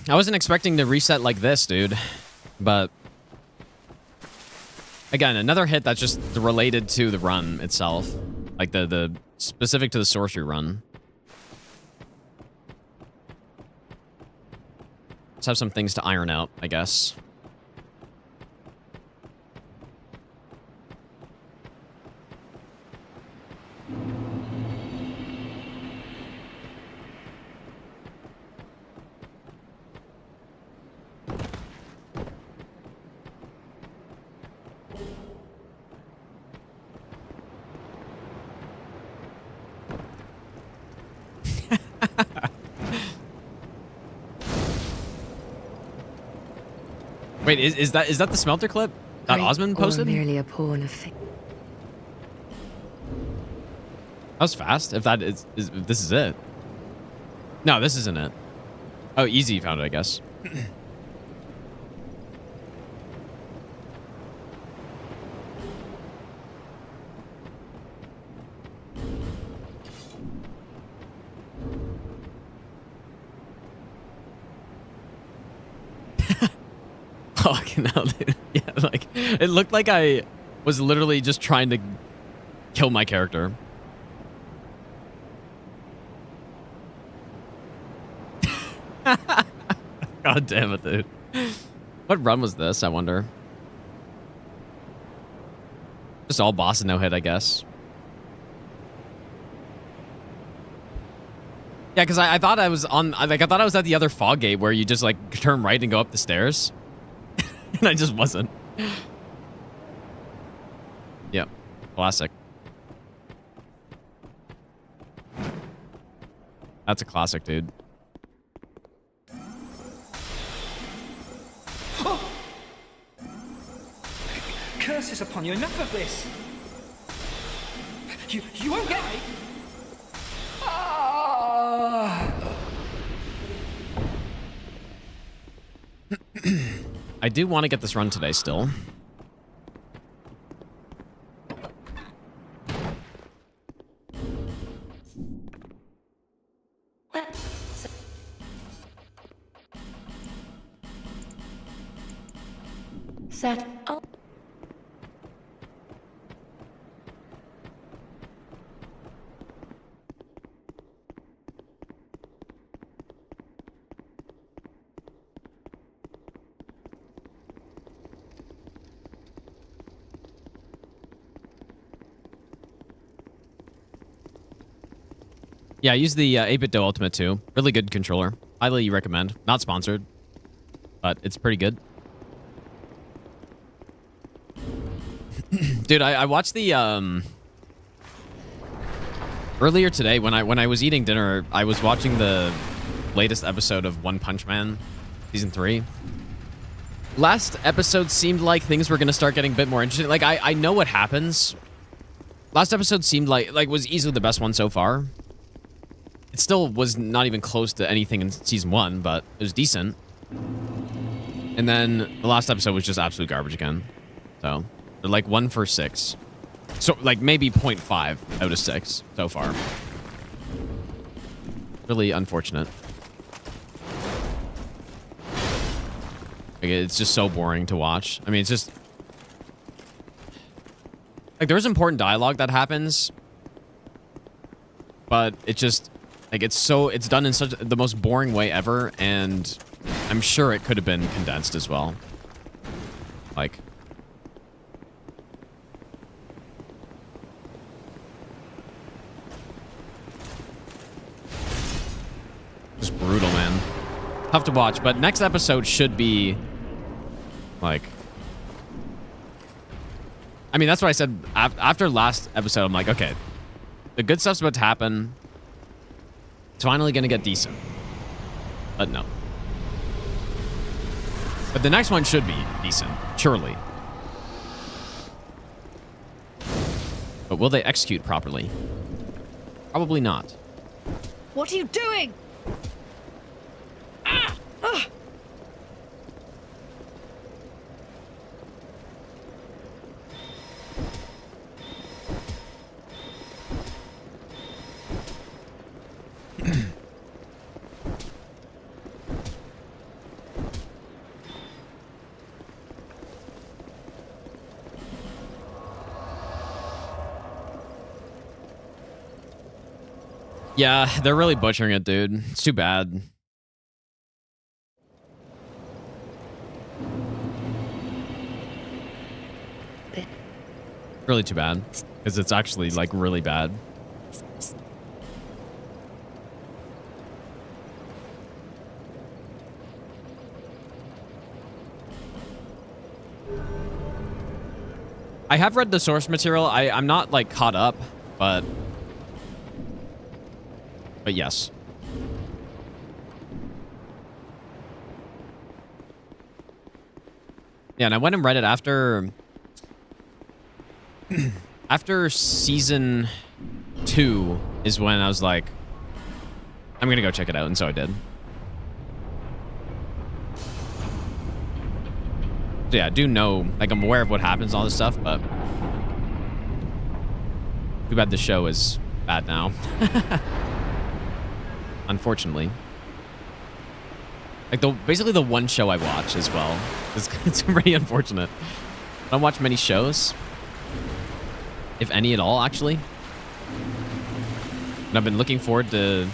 I wasn't expecting to reset like this, dude. But again, another hit that's just related to the run itself. Like the specific to the sorcery run. Let's have some things to iron out, I guess. Wait, is that the smelter clip that Osmond posted? Or merely a pawn of That was fast. If that is if this is it. No, this isn't it. Oh, easy found it, I guess. Fucking hell, dude. Yeah, like, it looked like I was literally just trying to kill my character. God damn it, dude. What run was this, I wonder? Just all boss and no hit, I guess. Yeah, because I thought I was on, like, I thought I was at the other fog gate where you just, like, turn right and go up the stairs. And I just wasn't. Yep. Classic. That's a classic, dude. Oh! Curses upon you, enough of this! You won't get me! I do want to get this run today still. Set. Oh. Yeah, I use the 8-bit Do Ultimate too. Really good controller. Highly recommend. Not sponsored, but it's pretty good. Dude, I watched the earlier today when I was eating dinner, I was watching the latest episode of One Punch Man season 3. Last episode seemed like things were gonna start getting a bit more interesting. Like I know what happens. Last episode seemed like was easily the best one so far. It still was not even close to anything in season 1, but it was decent. And then the last episode was just absolute garbage again. So they're like 1 for 6. So like maybe 0.5 out of 6 so far. Really unfortunate. Like, it's just so boring to watch. I mean, it's just like there's important dialogue that happens, but it just like it's done in such the most boring way ever, and I'm sure it could have been condensed as well. Like, just brutal, man. Tough to watch, but next episode should be like, I mean, that's what I said after last episode. I'm like, okay, the good stuff's about to happen. It's finally gonna get decent, but no. But the next one should be decent, surely. But will they execute properly? Probably not. What are you doing? Ah! Ah! Yeah, they're really butchering it, dude. It's too bad. Really too bad. Because it's actually, like, really bad. I have read the source material. I'm not, like, caught up, but yes. Yeah, and I went and read it after after season 2 is when I was like, I'm gonna go check it out, and so I did. So yeah, I do know, like, I'm aware of what happens and all this stuff, but too bad the show is bad now. Unfortunately. Like, basically the one show I watch as well. It's pretty unfortunate. I don't watch many shows, if any at all, actually. And I've been looking forward to,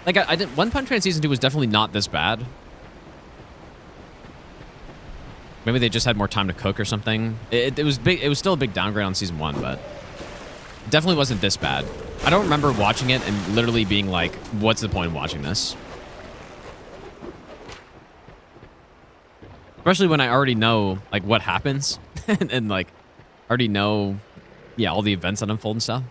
like, I didn't. One Punch Man season 2 was definitely not this bad. Maybe they just had more time to cook or something. It was big. It was still a big downgrade on season 1, but it definitely wasn't this bad. I don't remember watching it and literally being like, "What's the point of watching this?" Especially when I already know like what happens and like already know, yeah, all the events that unfold and stuff.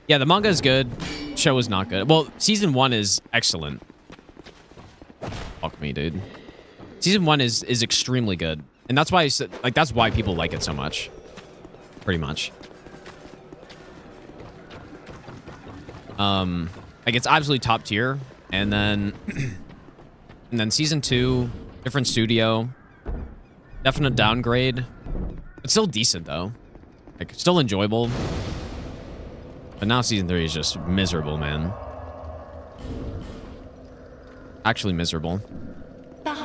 Yeah, the manga is good. Show is not good. Well, season 1 is excellent. Fuck me, dude. Season 1 is extremely good, and that's why that's why people like it so much. Pretty much. Like it's absolutely top tier, and then season 2, different studio, definite downgrade. It's still decent though, like still enjoyable. But now season 3 is just miserable, man. Actually miserable. But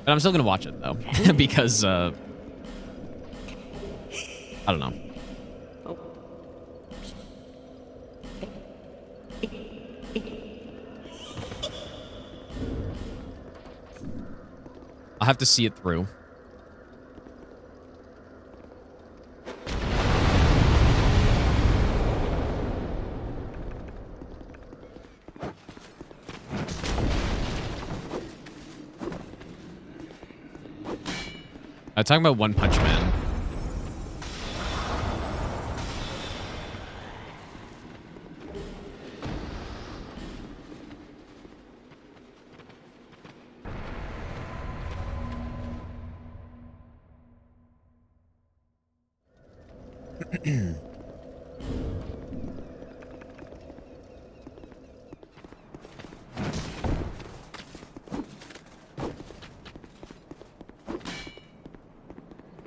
I'm still gonna watch it though, because I don't know. I'll have to see it through. Talking about One Punch Man.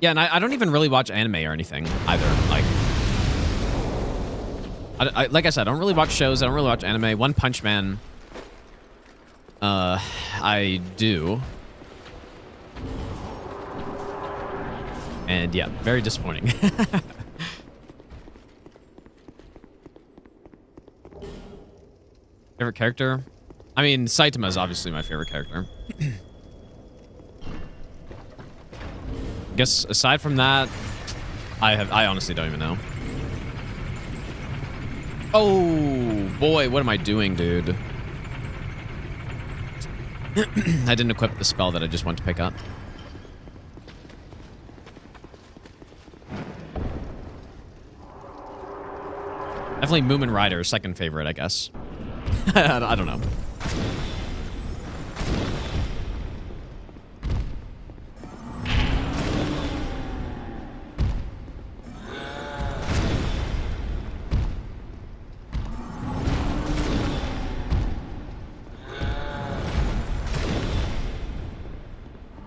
Yeah, and I don't even really watch anime or anything either. Like, like I said, I don't really watch shows. I don't really watch anime. One Punch Man, I do. And yeah, very disappointing. Favorite character? I mean, Saitama is obviously my favorite character. I guess aside from that, I honestly don't even know. Oh boy, what am I doing, dude? I didn't equip the spell that I just went to pick up. Definitely Moomin Rider, second favorite, I guess. I don't know.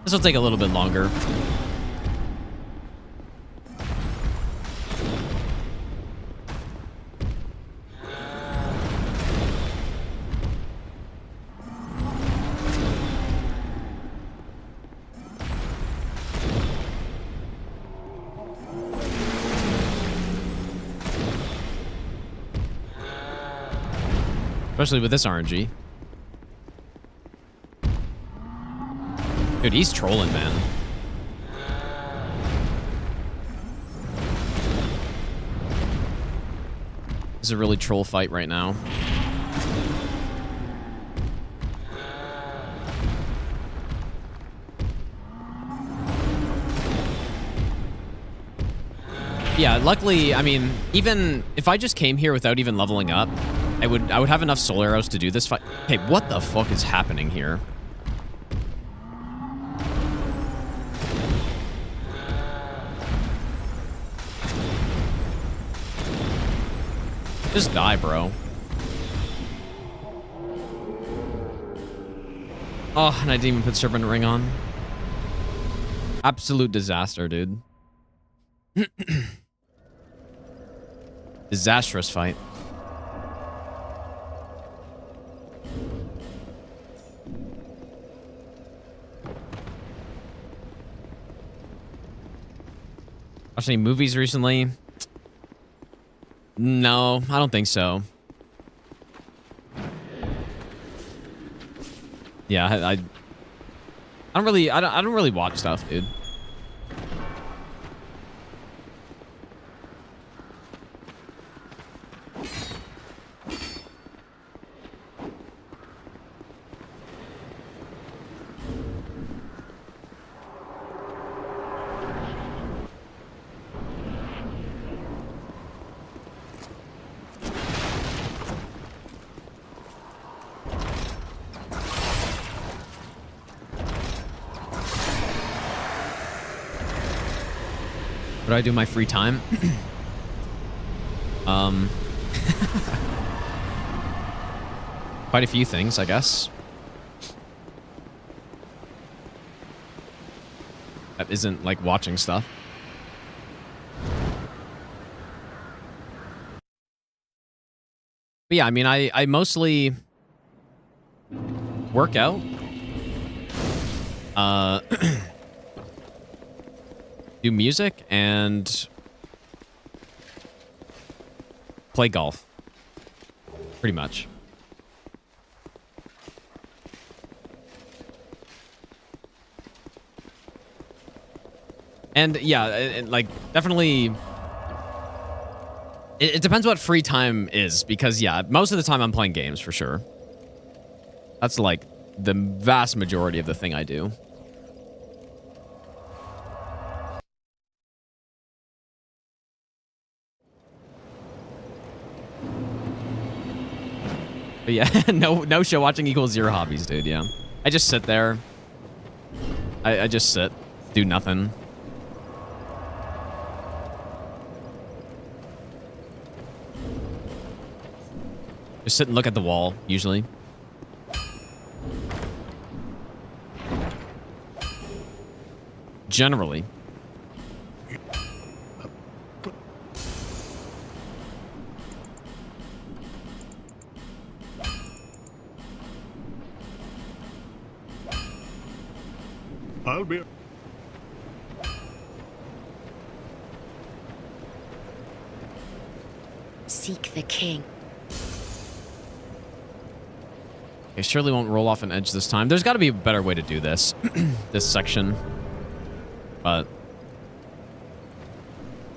This will take a little bit longer. Especially with this RNG. Dude, he's trolling, man. This is a really troll fight right now. Yeah, luckily, I mean, even if I just came here without even leveling up, I would have enough soul arrows to do this fight. Hey, what the fuck is happening here? Just die, bro. Oh, and I didn't even put Serpent Ring on. Absolute disaster, dude. Disastrous fight. Watched any movies recently? No, I don't think so. Yeah, I don't really watch stuff, dude. What do I do in my free time? Quite a few things, I guess. That isn't like watching stuff. But yeah, I mean, I mostly work out. Do music and play golf. Pretty much. And yeah, like definitely it depends what free time is, because yeah, most of the time I'm playing games for sure. That's like the vast majority of the thing I do. But yeah, no show watching equals 0 hobbies, dude. Yeah, I just sit there. I just sit, do nothing. Just sit and look at the wall, usually. Generally. I'll be... Seek the king. Okay, surely won't roll off an edge this time. There's got to be a better way to do this. This section. But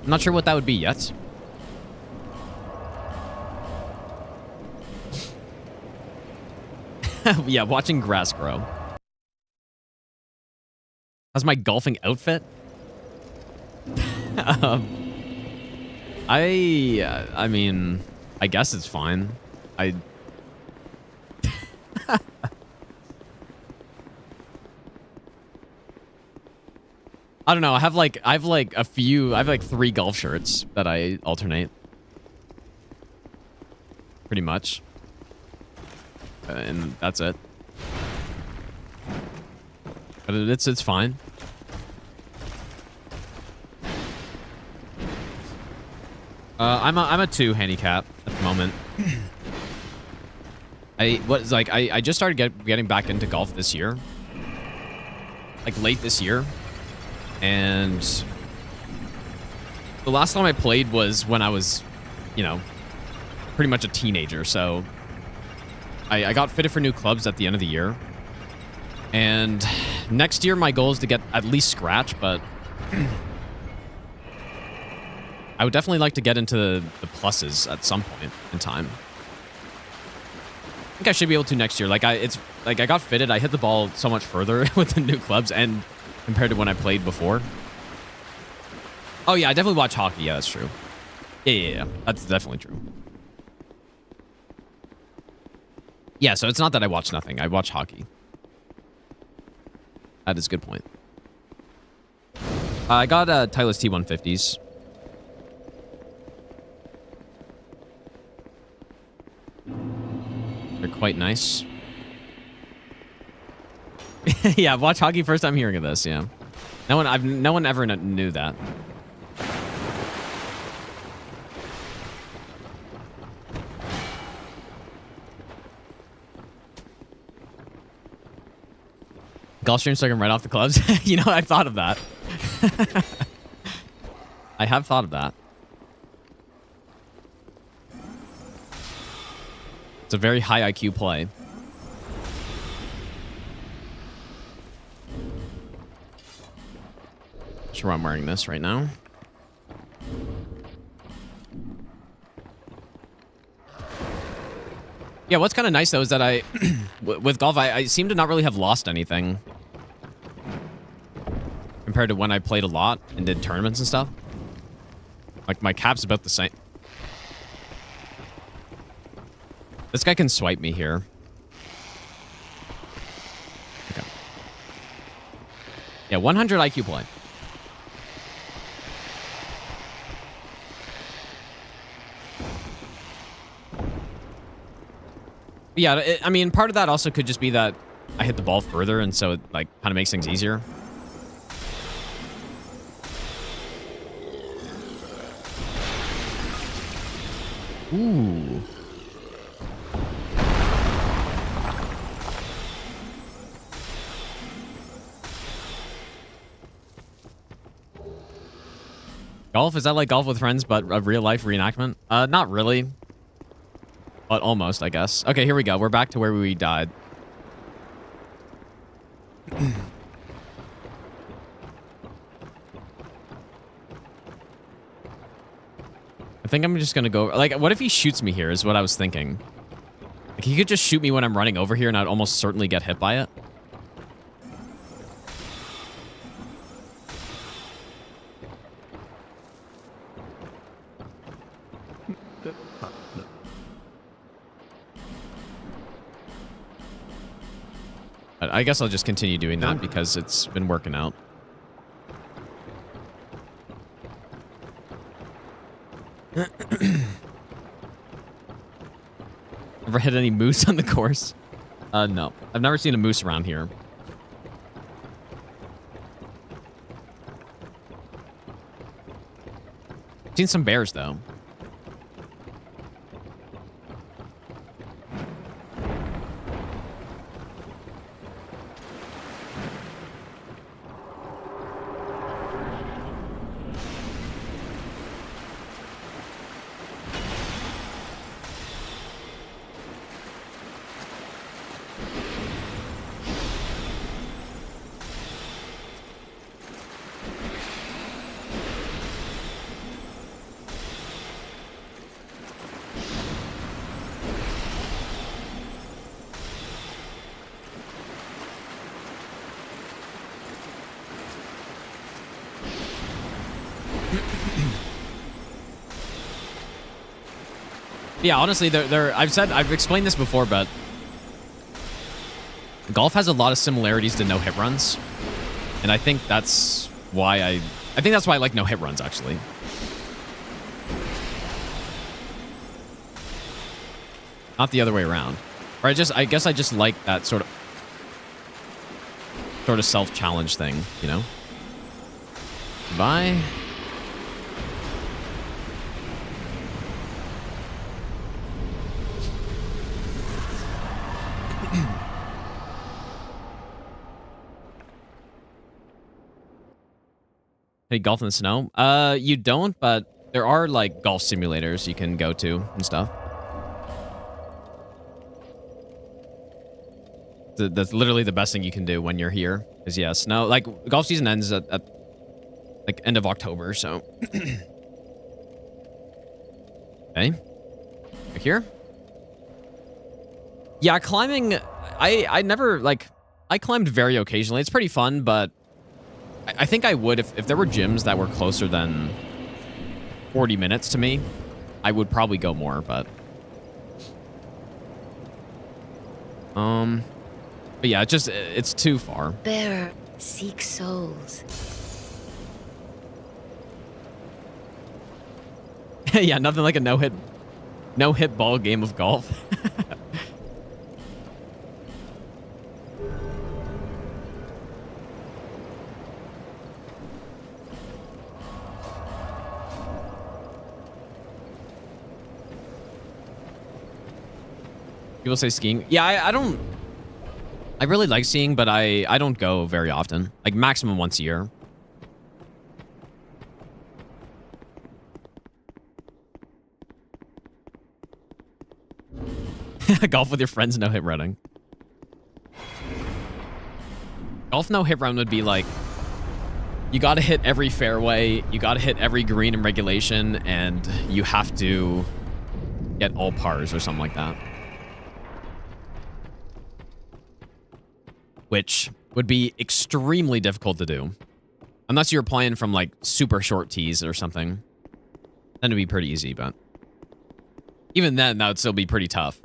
I'm not sure what that would be yet. Yeah, watching grass grow. How's my golfing outfit? I mean, I guess it's fine. I don't know. I have like 3 golf shirts that I alternate. Pretty much. And that's it. But it's fine. I'm a 2 handicap at the moment. I just started getting back into golf this year. Like late this year. And the last time I played was when I was, you know, pretty much a teenager. So I got fitted for new clubs at the end of the year. And next year, my goal is to get at least scratch, but I would definitely like to get into the pluses at some point in time. I think I should be able to next year. Like I got fitted. I hit the ball so much further with the new clubs and compared to when I played before. Oh yeah, I definitely watch hockey. Yeah, that's true. Yeah. That's definitely true. Yeah, so it's not that I watch nothing. I watch hockey. That is a good point. I got Titleist T150s. quite nice. Yeah, watch hockey first time hearing of this, yeah. No one ever knew that. Golf stream so I can write off the clubs? You know, I've thought of that. I have thought of that. It's a very high IQ play. Sure, I'm wearing this right now. Yeah, what's kind of nice though is that I, with golf, I seem to not really have lost anything compared to when I played a lot and did tournaments and stuff. Like my cap's about the same. This guy can swipe me here. Okay. Yeah, 100 IQ play. Yeah, I mean, part of that also could just be that I hit the ball further, and so it, like, kind of makes things easier. Ooh. Golf? Is that like golf with friends, but a real-life reenactment? Not really. But almost, I guess. Okay, here we go. We're back to where we died. I think I'm just gonna go... Like, what if he shoots me here is what I was thinking. Like, he could just shoot me when I'm running over here and I'd almost certainly get hit by it. I guess I'll just continue doing that because it's been working out. Ever hit any moose on the course? No. I've never seen a moose around here. Seen some bears, though. Yeah, honestly, I've explained this before, but golf has a lot of similarities to no-hit runs, and I think that's why I like no-hit runs, actually. Not the other way around. Or I guess I just like that sort of self-challenge thing, you know? Bye. Hey, golf in the snow? You don't, but there are, like, golf simulators you can go to and stuff. That's literally the best thing you can do when you're here. Is, yeah, snow. Like, golf season ends at like, end of October, so... Okay. Right here? Yeah, climbing... I never, like... I climbed very occasionally. It's pretty fun, but... I think I would, if there were gyms that were closer than 40 minutes to me, I would probably go more, but yeah, it's too far. Bearer, seek souls. Yeah, nothing like a no-hit ball game of golf. People say skiing. Yeah, I don't... I really like skiing, but I don't go very often. Like, maximum once a year. Golf with your friends, no hit running. Golf no hit run would be like, you gotta hit every fairway, you gotta hit every green in regulation, and you have to get all pars or something like that. Which would be extremely difficult to do. Unless you're playing from like super short tees or something. Then it'd be pretty easy, but even then, that would still be pretty tough.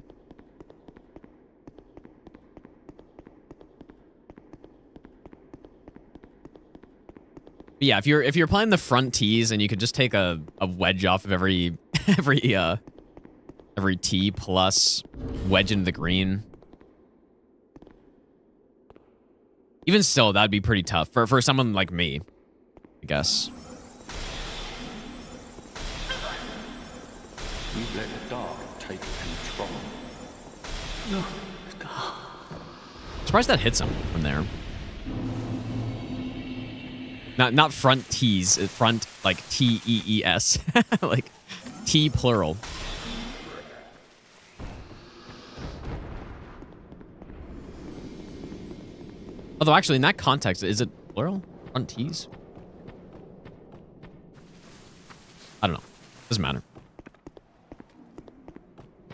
But yeah, if you're playing the front tees and you could just take a wedge off of every every tee plus wedge into the green. Even still, that'd be pretty tough for someone like me, I guess. You let the dark take control. No, God. Surprised that hits him from there. Not front tees, front like T-E-E-S, like T plural. Although actually in that context, is it plural? Front tees? I don't know. Doesn't matter.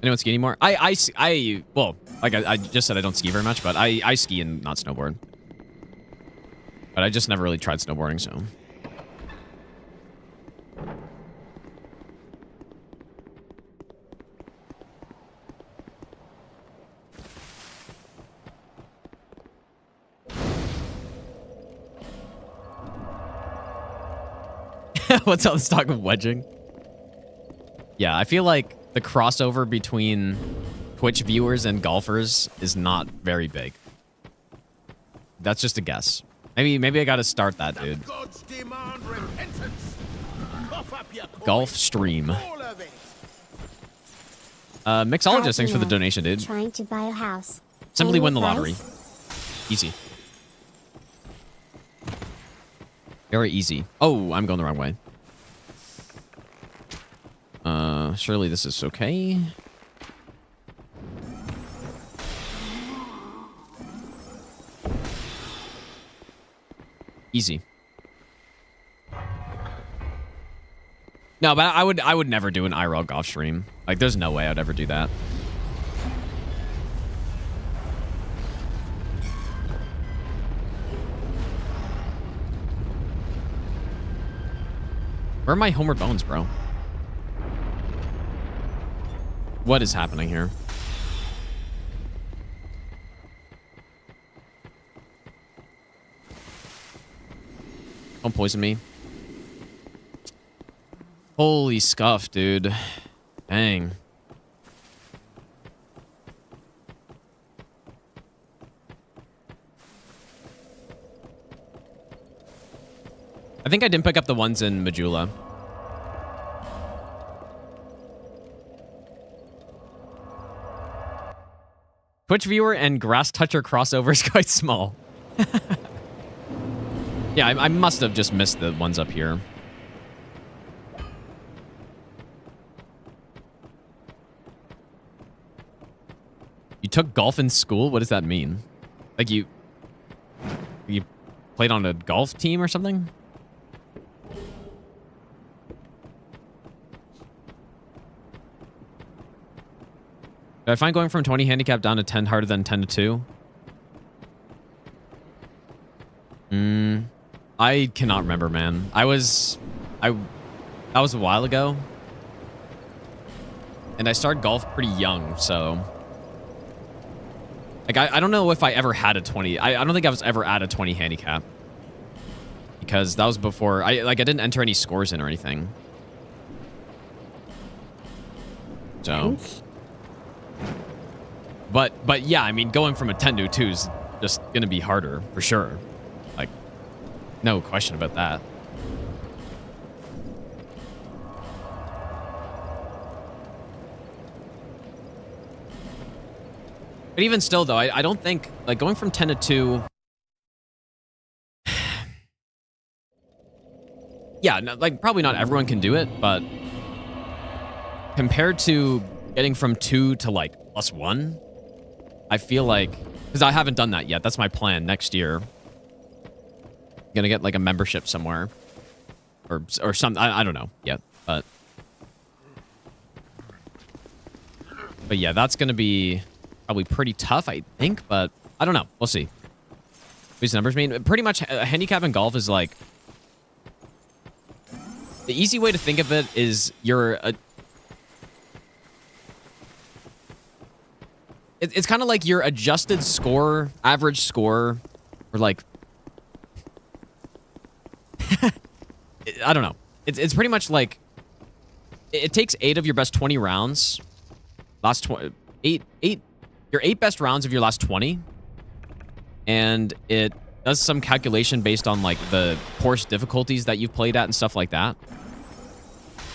Anyone ski anymore? Well, like I just said I don't ski very much, but I ski and not snowboard. But I just never really tried snowboarding, so. What's all this talk of wedging? Yeah, I feel like the crossover between Twitch viewers and golfers is not very big. That's just a guess. Maybe I gotta start that, dude. Golf stream. Mixologist, thanks for the donation, dude. Trying to buy a house. Simply Any win the advice? lottery. Easy. Very easy. Oh, I'm going the wrong way. Surely this is okay. Easy. No, but I would never do an IRL golf stream. Like, there's no way I'd ever do that. Where are my homeward bones, bro? What is happening here? Don't poison me. Holy scuff, dude. Dang. I think I didn't pick up the ones in Majula. Twitch viewer and grass toucher crossover is quite small. Yeah, I must have just missed the ones up here. You took golf in school? What does that mean? Like you played on a golf team or something? Do I find going from 20 handicap down to 10 harder than 10 to 2? I cannot remember, man. That was a while ago. And I started golf pretty young, so. Like, I don't know if I ever had a 20. I don't think I was ever at a 20 handicap. Because that was before, I didn't enter any scores in or anything. So. But yeah, I mean, going from a 10 to a 2 is just gonna be harder, for sure. Like, no question about that. But even still, though, I don't think, like, going from 10 to 2... Yeah, no, like, probably not everyone can do it, but compared to getting from 2 to, like, +1, I feel like... Because I haven't done that yet. That's my plan next year. Gonna get, like, a membership somewhere. Or something. I don't know yet, but... But yeah, that's gonna be probably pretty tough, I think, but I don't know. We'll see. These numbers mean pretty much a handicap in golf is like... The easy way to think of it is it's kind of like your adjusted score, average score, or like... I don't know. It's pretty much like... It takes 8 of your best 20 rounds... Last 20, your 8 best rounds of your last 20, and it does some calculation based on like the course difficulties that you've played at and stuff like that,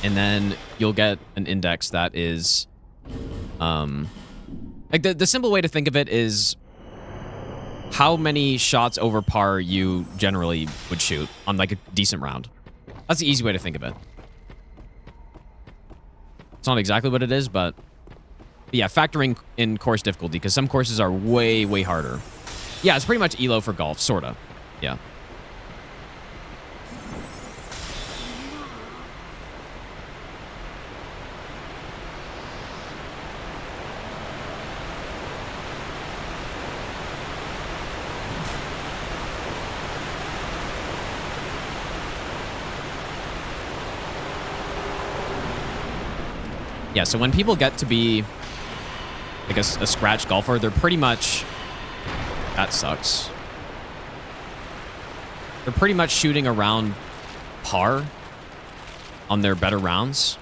and then you'll get an index that is, like the simple way to think of it is how many shots over par you generally would shoot on like a decent round. That's the easy way to think of it. It's not exactly what it is, but. Yeah, factoring in course difficulty, because some courses are way, way harder. Yeah, it's pretty much ELO for golf, sorta. Yeah. Yeah, so when people get to be... like a scratch golfer, they're pretty much... That sucks. They're pretty much shooting around par on their better rounds.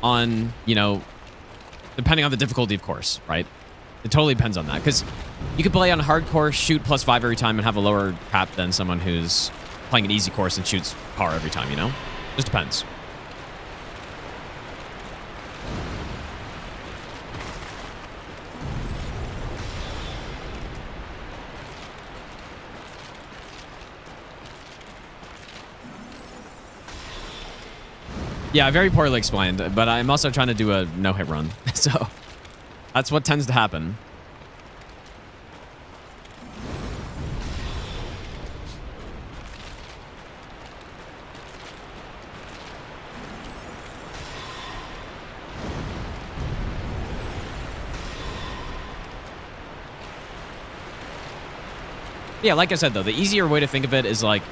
On, you know, depending on the difficulty, of course, right? It totally depends on that. Because you could play on a hard course, shoot +5 every time, and have a lower cap than someone who's playing an easy course and shoots par every time, you know? Just depends. Yeah, very poorly explained, but I'm also trying to do a no-hit run, so that's what tends to happen. Yeah, like I said, though, the easier way to think of it is like,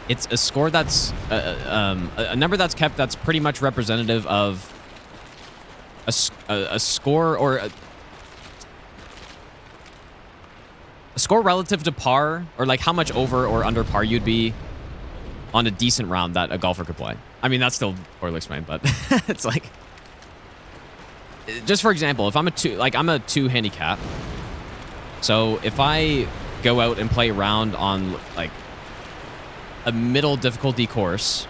it's a score that's a number that's kept that's pretty much representative of a score or a score relative to par, or like how much over or under par you'd be on a decent round that a golfer could play. I mean, that's still poorly explained, but it's like, just for example, if I'm a 2 handicap, so if I go out and play a round on like a middle difficulty course,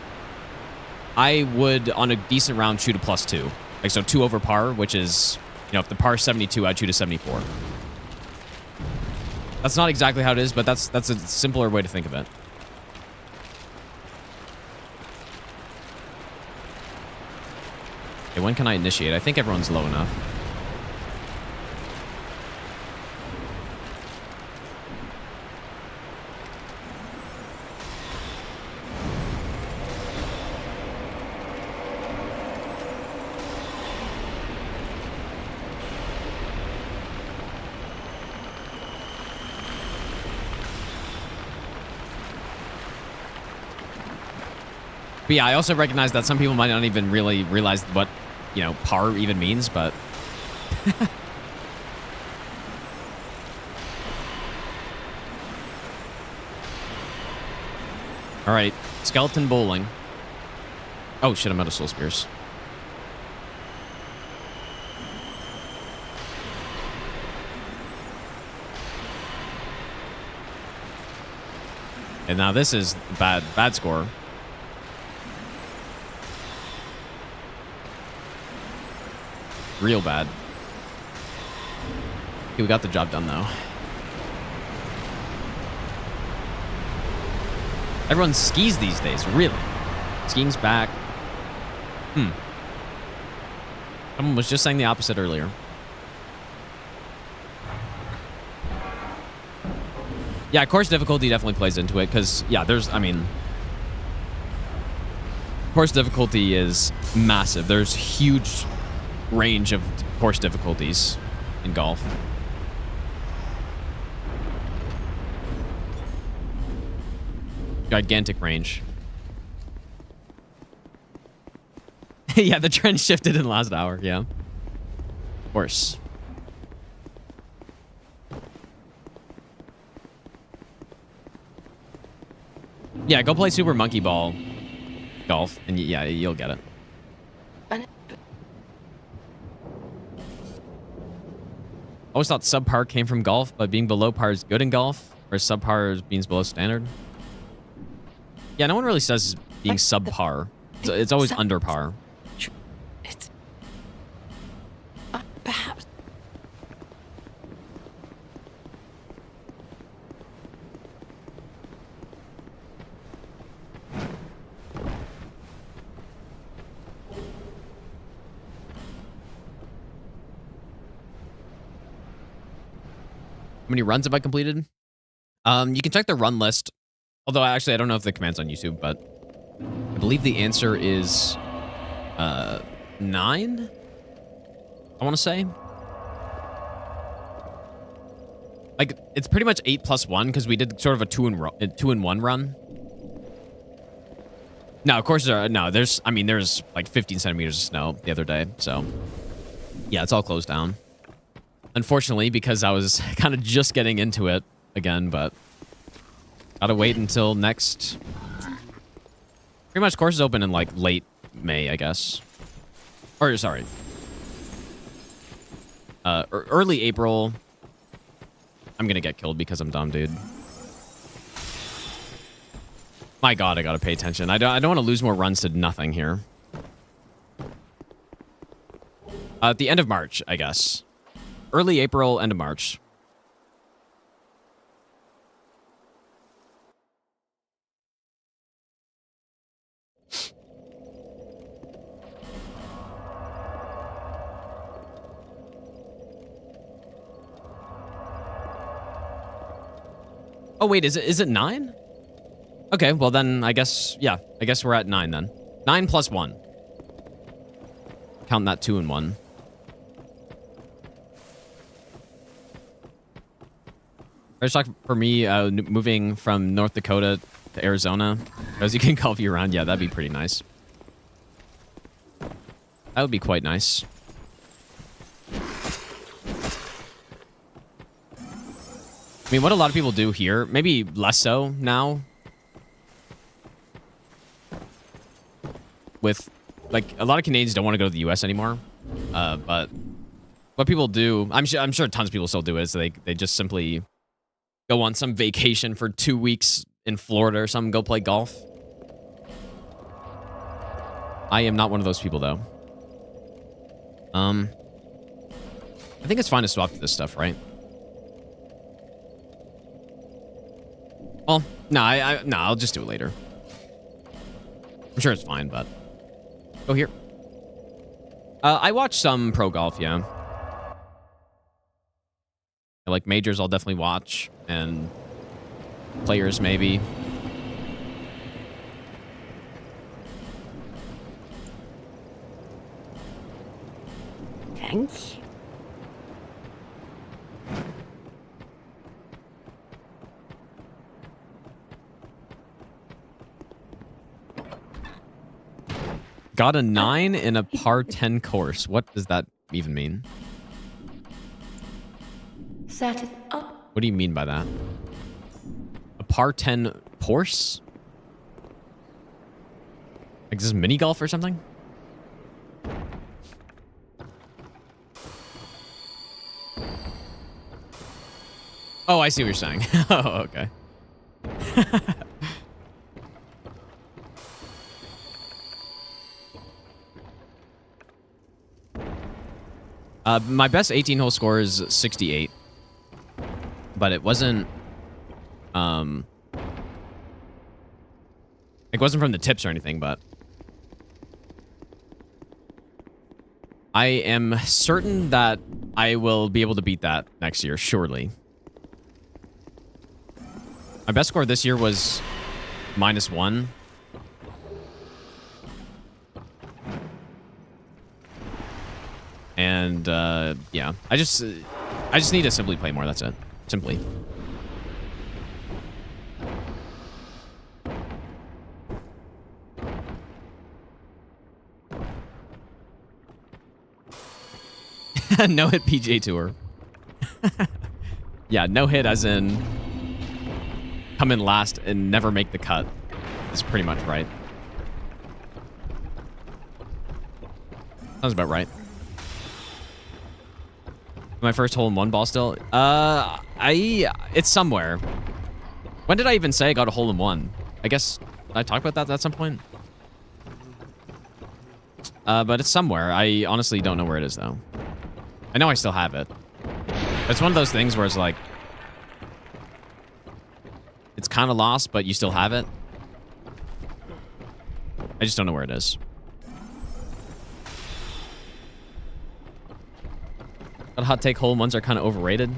I would, on a decent round, shoot a +2. Like, so 2 over par, which is, you know, if the par is 72, I'd shoot a 74. That's not exactly how it is, but that's a simpler way to think of it. Okay, when can I initiate? I think everyone's low enough. But yeah, I also recognize that some people might not even really realize what, you know, par even means, but... Alright, skeleton bowling. Oh shit, I'm out of soul spears. And now this is bad score. real bad. Okay, we got the job done, though. Everyone skis these days, really. Skiing's back. Someone was just saying the opposite earlier. Yeah, course difficulty definitely plays into it, because, yeah, course difficulty is massive. There's huge range of course difficulties in golf. Gigantic range. Yeah, the trend shifted in the last hour. Yeah. Of course. Yeah, go play Super Monkey Ball golf, and yeah, you'll get it. Always thought subpar came from golf, but being below par is good in golf, or subpar means below standard. Yeah, no one really says being subpar. It's always under par. It's perhaps. How many runs have I completed? You can check the run list. Although, actually, I don't know if the command's on YouTube, but I believe the answer is 9? I want to say. Like, it's pretty much 8 plus 1, because we did sort of a 2-in-1 run. No, of course, there's like 15 centimeters of snow the other day, so yeah, it's all closed down. Unfortunately, because I was kind of just getting into it again, but gotta wait until next. Pretty much course is open in like late May, I guess. Or sorry, early April. I'm gonna get killed because I'm dumb, dude. My God, I gotta pay attention. I don't want to lose more runs to nothing here. At the end of March, I guess. Early April, end of March. Oh wait, is it 9? Okay, well then I guess, yeah, I guess we're at 9 then. 9 plus 1. Count that 2-in-1. First talk for me, moving from North Dakota to Arizona, as you can golf year round. Yeah, that'd be pretty nice. That would be quite nice. I mean, what a lot of people do here, maybe less so now, with, like, a lot of Canadians don't want to go to the U.S. anymore, but what people do, I'm sure tons of people still do it, is they just simply go on some vacation for 2 weeks in Florida or something, go play golf. I am not one of those people, though. I think it's fine to swap to this stuff, right? Well, no, I'll just do it later. I'm sure it's fine, but go here. I watch some pro golf, yeah. Like majors, I'll definitely watch, and players maybe. Thanks. Got a 9 in a par 10 course. What does that even mean? Set it up. What do you mean by that? A par 10 course? Like, is this mini golf or something? Oh, I see what you're saying. Oh, okay. My best 18-hole score is 68. But it wasn't... It wasn't from the tips or anything, but... I am certain that I will be able to beat that next year, surely. My best score this year was -1. And, yeah. I just need to simply play more, that's it. Simply. No hit PGA Tour. Yeah, no hit as in come in last and never make the cut. Is pretty much right. Sounds about right. My first hole in one ball still? It's somewhere. When did I even say I got a hole in one? I guess I talked about that at some point. But it's somewhere. I honestly don't know where it is though. I know I still have it. It's one of those things where it's like, it's kind of lost, but you still have it. I just don't know where it is. That hot take, hole-in-ones are kind of overrated.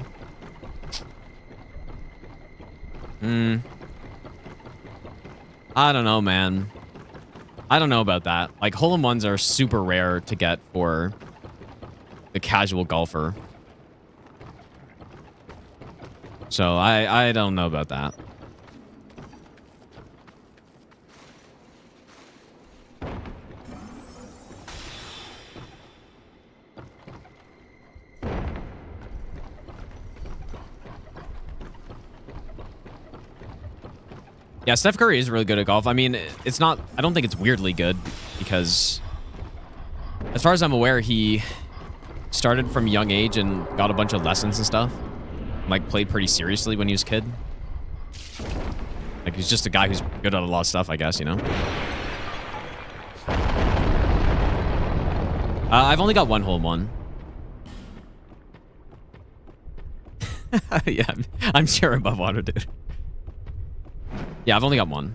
I don't know, man. I don't know about that. Like, hole-in-ones are super rare to get for the casual golfer. So I don't know about that. Yeah, Steph Curry is really good at golf. I mean, it's not... I don't think it's weirdly good because as far as I'm aware, he started from a young age and got a bunch of lessons and stuff. Like, played pretty seriously when he was a kid. Like, he's just a guy who's good at a lot of stuff, I guess, you know? I've only got one hole in one. Yeah, I'm sure above water, dude. Yeah, I've only got one.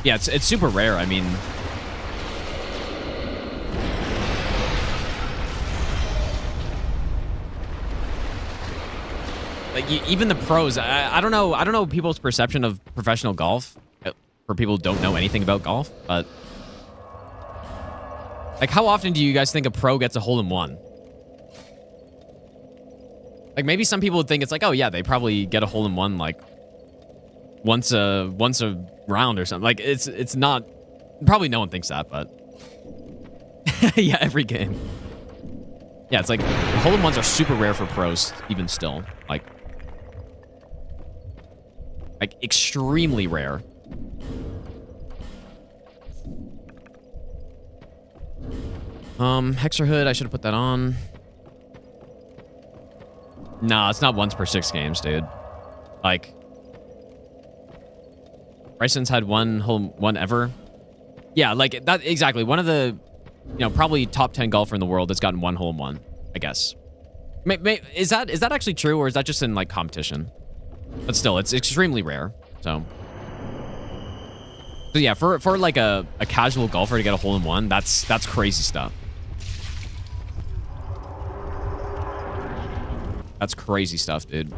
Yeah, it's super rare. I mean, like even the pros. I don't know. I don't know people's perception of professional golf. For people who don't know anything about golf, but like, how often do you guys think a pro gets a hole in one? Like, maybe some people would think it's like, oh yeah, they probably get a hole in one like once a round or something. Like, it's not, probably no one thinks that, but yeah, every game. Yeah, it's like hole in ones are super rare for pros, even still. Like extremely rare. Hexer Hood, I should have put that on. Nah, it's not once per 6 games, dude. Like, Bryson's had one ever. Yeah, like that exactly. One of the, you know, probably top 10 golfer in the world that's gotten one hole in one, I guess. Is that actually true, or is that just in like competition? But still, it's extremely rare. So yeah, for like a casual golfer to get a hole in one, that's crazy stuff. That's crazy stuff, dude.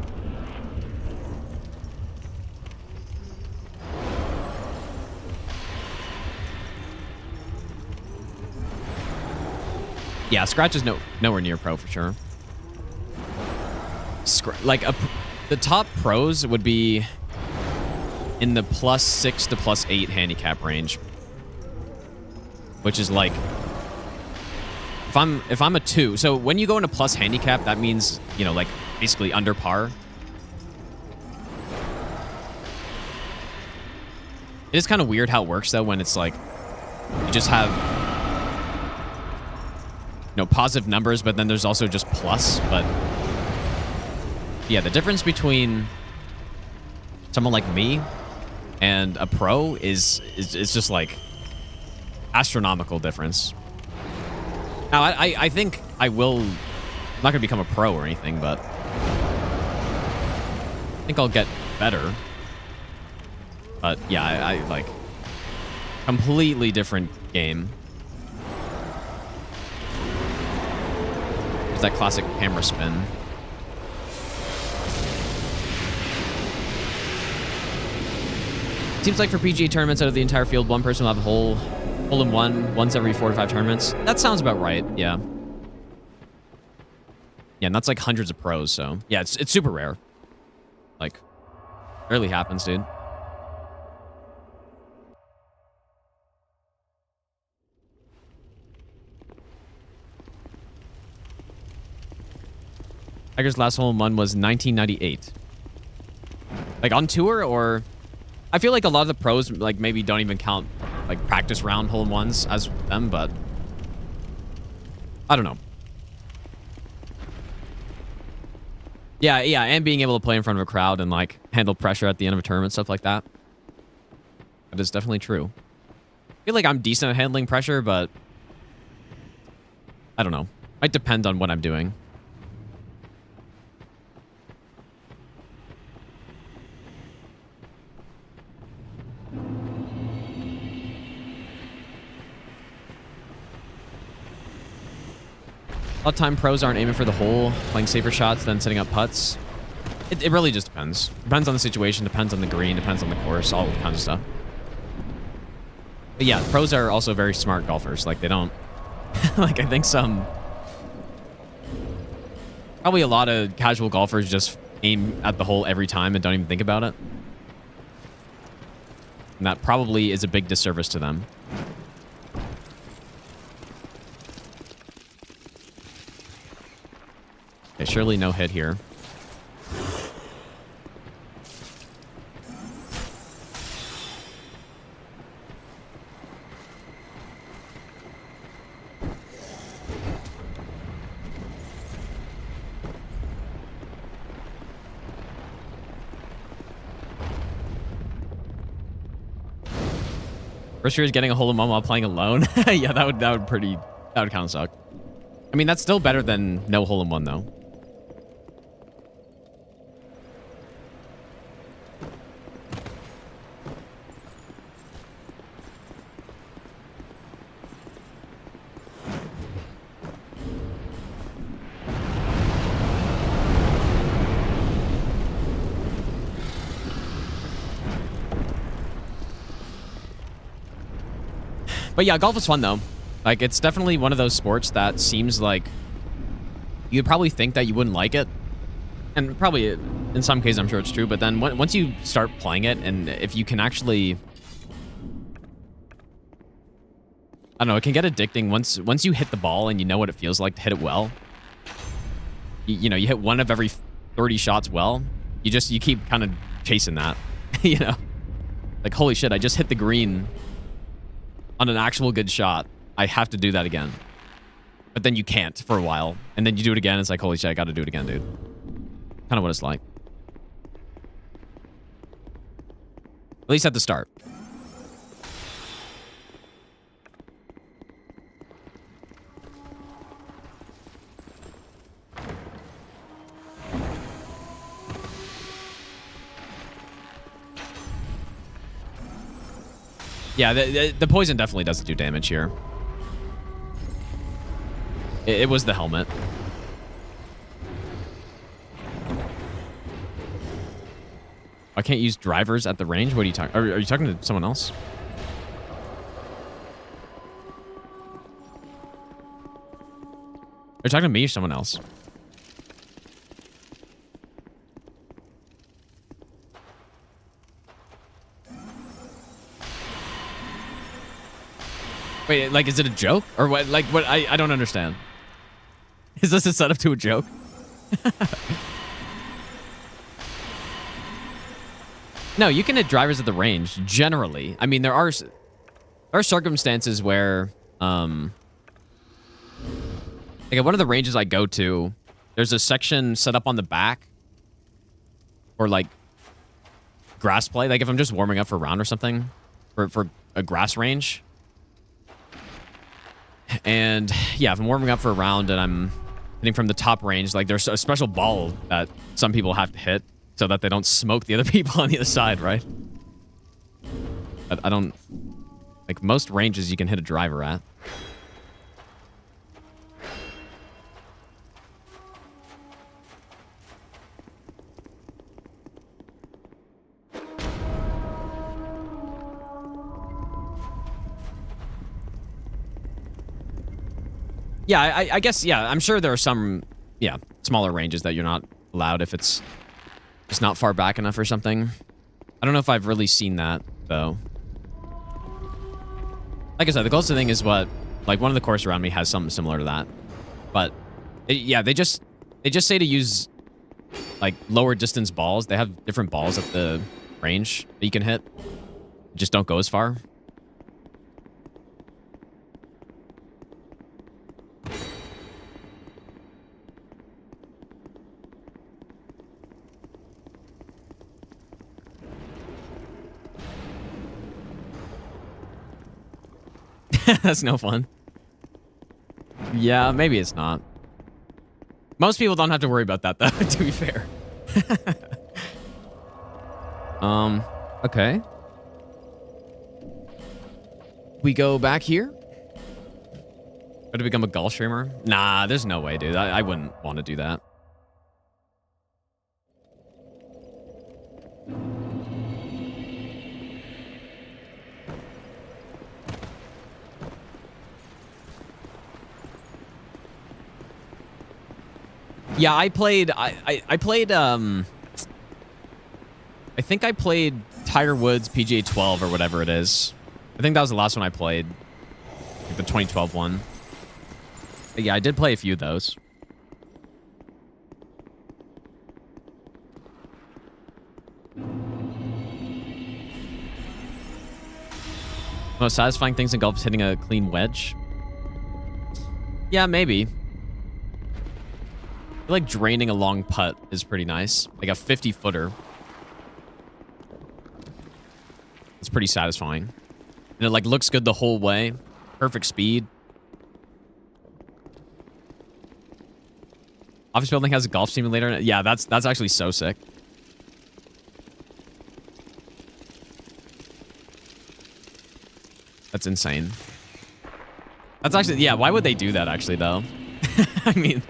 Yeah, Scratch is nowhere near pro for sure. The top pros would be in the +6 to +8 handicap range, which is like, if I'm a 2, so when you go into plus handicap, that means, you know, like basically under par. It is kind of weird how it works though, when it's like you just have, you know, positive numbers, but then there's also just plus. But Yeah, the difference between someone like me and a pro is just like astronomical difference. Now, I think I will. I'm not gonna become a pro or anything, but I think I'll get better. But yeah, I like completely different game. There's that classic camera spin. Seems like for PGA tournaments out of the entire field, one person will have a hole-in-one once every 4 to 5 tournaments. That sounds about right, yeah. Yeah, and that's like hundreds of pros, so yeah, it's super rare. Like, rarely happens, dude. Tiger's last hole-in-one was 1998. Like on tour, or I feel like a lot of the pros like maybe don't even count like practice round hole-in-ones as them, but I don't know. Yeah, and being able to play in front of a crowd and like handle pressure at the end of a tournament, stuff like that. That is definitely true. I feel like I'm decent at handling pressure, but I don't know. Might depend on what I'm doing. A lot of time pros aren't aiming for the hole, playing safer shots than setting up putts. It really just depends. Depends on the situation, depends on the green, depends on the course, all kinds of stuff. But yeah, pros are also very smart golfers. Like, they don't... like, I think probably a lot of casual golfers just aim at the hole every time and don't even think about it. And that probably is a big disservice to them. Okay, surely no hit here. First year is getting a hole-in-one while playing alone. Yeah, that would kind of suck. I mean, that's still better than no hole-in-one though. But yeah, golf is fun though. Like, it's definitely one of those sports that seems like you'd probably think that you wouldn't like it. And probably in some cases, I'm sure it's true. But then once you start playing it, and if you can actually... I don't know, it can get addicting once you hit the ball and you know what it feels like to hit it well. You know, you hit one of every 30 shots well. You keep kind of chasing that, you know? Like, holy shit, I just hit the green on an actual good shot. I have to do that again. But then you can't for a while. And then you do it again. It's like, holy shit, I got to do it again, dude. Kind of what it's like. At least at the start. Yeah, the poison definitely doesn't do damage here. It was the helmet. I can't use drivers at the range? What are you talking? Are you talking to someone else? Are you talking to me or someone else? Wait, like, is it a joke? Or what? Like, what? I don't understand. Is this a setup to a joke? No, you can hit drivers at the range, generally. I mean, there are circumstances where, like at one of the ranges I go to, there's a section set up on the back or like grass play. Like if I'm just warming up for a round or something for a grass range. And yeah, if I'm warming up for a round and I'm hitting from the top range, like there's a special ball that some people have to hit so that they don't smoke the other people on the other side, right? But I don't... Like most ranges you can hit a driver at. Yeah, I guess, yeah, I'm sure there are some, yeah, smaller ranges that you're not allowed if it's just not far back enough or something. I don't know if I've really seen that, though. Like I said, the closest thing is what, like, one of the courses around me has something similar to that. But, yeah, they just say to use, like, lower distance balls. They have different balls at the range that you can hit. Just don't go as far. That's no fun. Yeah, maybe it's not. Most people don't have to worry about that, though, to be fair. Okay. We go back here. Try to become a golf streamer? Nah, there's no way, dude. I wouldn't want to do that. Yeah, I played, I played, I think I played Tiger Woods PGA 12 or whatever it is. I think that was the last one I played. Like the 2012 one. But yeah, I did play a few of those. Most satisfying things in golf is hitting a clean wedge. Yeah, maybe. I feel like draining a long putt is pretty nice. Like a 50-footer. It's pretty satisfying. And it like looks good the whole way. Perfect speed. Office building has a golf simulator in it. Yeah, that's actually so sick. That's insane. That's actually, yeah, why would they do that actually though? I mean...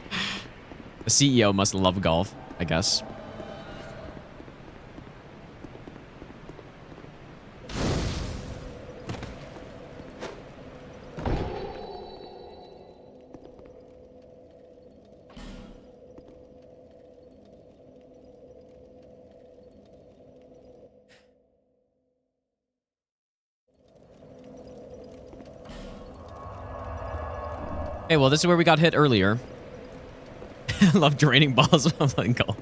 The CEO must love golf, I guess. Hey, well, this is where we got hit earlier. I love draining balls when I'm playing golf.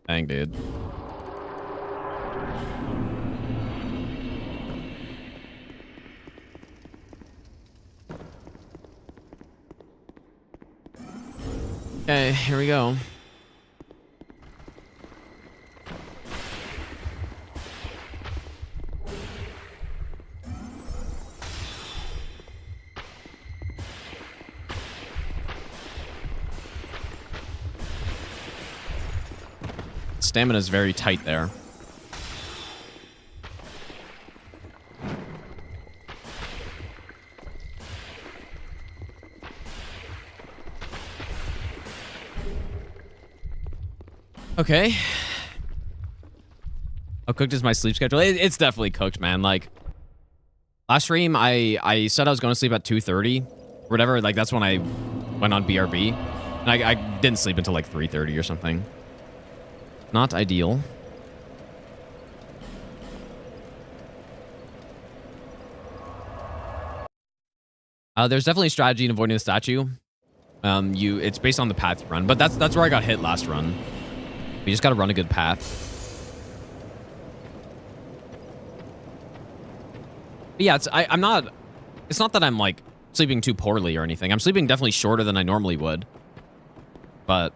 Dang, dude. Okay, here we go. Stamina is very tight there. Okay. How cooked is my sleep schedule? It's definitely cooked, man. Like, last stream, I said I was going to sleep at 2:30 or whatever. Like, that's when I went on BRB. And I didn't sleep until like 3:30 or something. Not ideal. There's definitely strategy in avoiding the statue. It's based on the path you run, but that's where I got hit last run. You just got to run a good path. But yeah, I'm not. It's not that I'm like sleeping too poorly or anything. I'm sleeping definitely shorter than I normally would. But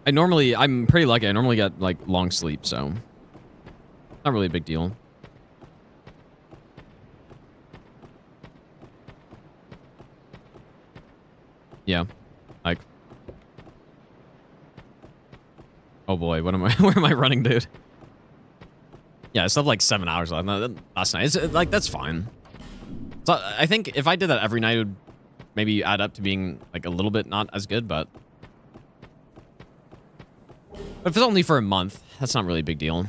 I'm pretty lucky. I normally get, like, long sleep, so not really a big deal. Yeah. Like, oh boy, what am I, where am I running, dude? Yeah, I slept like 7 hours last night. It's, like, that's fine. So I think if I did that every night, it would maybe add up to being like a little bit not as good, but if it's only for a month, that's not really a big deal.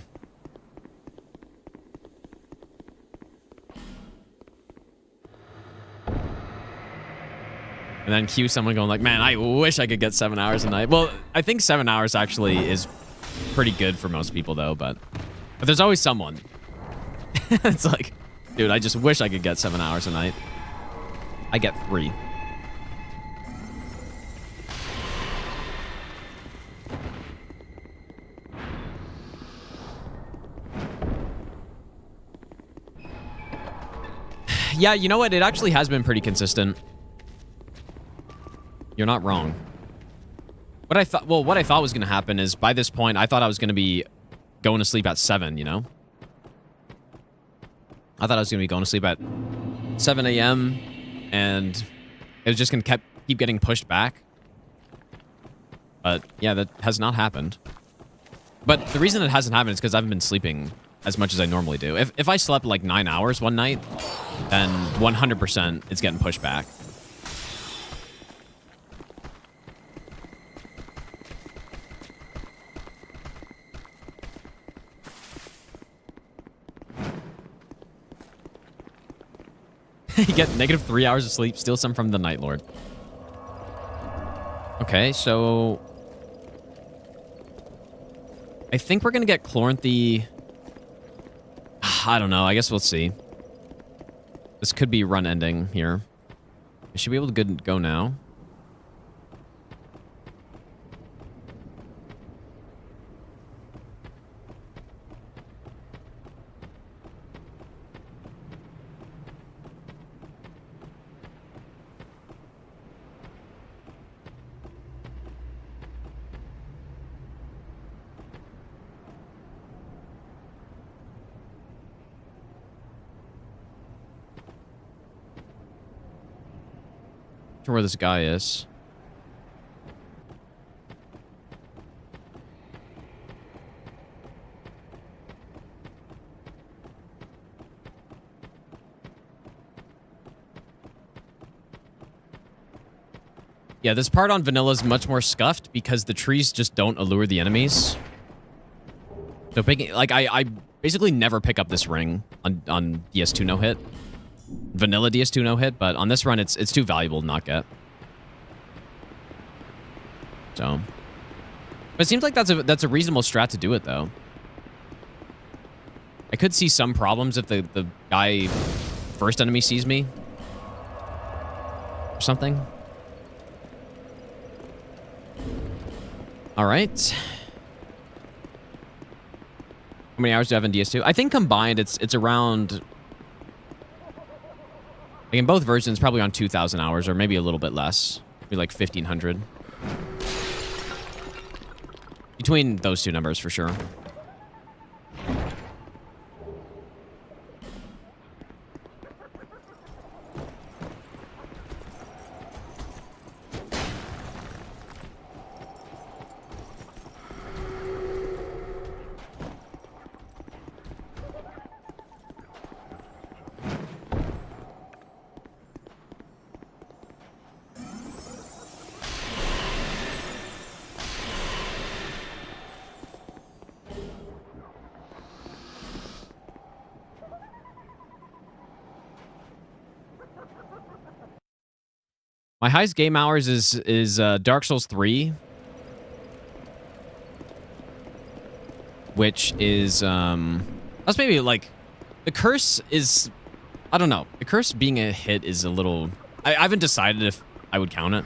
And then cue someone going like, man, I wish I could get 7 hours a night. Well, I think 7 hours actually is pretty good for most people though, but there's always someone. It's like, dude, I just wish I could get 7 hours a night. I get 3. Yeah, you know what? It actually has been pretty consistent. You're not wrong. What I thought was going to happen is by this point, I thought I was going to be going to sleep at 7, you know? I thought I was going to be going to sleep at 7 a.m. and it was just going to keep getting pushed back. But yeah, that has not happened. But the reason it hasn't happened is because I haven't been sleeping as much as I normally do. If I slept like 9 hours one night, then 100% it's getting pushed back. You get negative 3 hours of sleep, steal some from the Night Lord. Okay, so I think we're gonna get Chloranthy. I don't know. I guess we'll see. This could be run ending here. I should be able to go now. Where this guy is. Yeah, this part on vanilla is much more scuffed because the trees just don't allure the enemies. So picking, like, I basically never pick up this ring on DS2 no hit. Vanilla DS2 no hit, but on this run it's too valuable to not get. So, but it seems like that's a reasonable strat to do it though. I could see some problems if the guy first enemy sees me or something. All right. How many hours do I have in DS2? I think combined it's around. Like in both versions, probably on 2,000 hours, or maybe a little bit less. Maybe like 1,500. Between those two numbers, for sure. My highest game hours is Dark Souls 3, which is that's maybe like the curse is, I don't know. The curse being a hit is a little. I haven't decided if I would count it.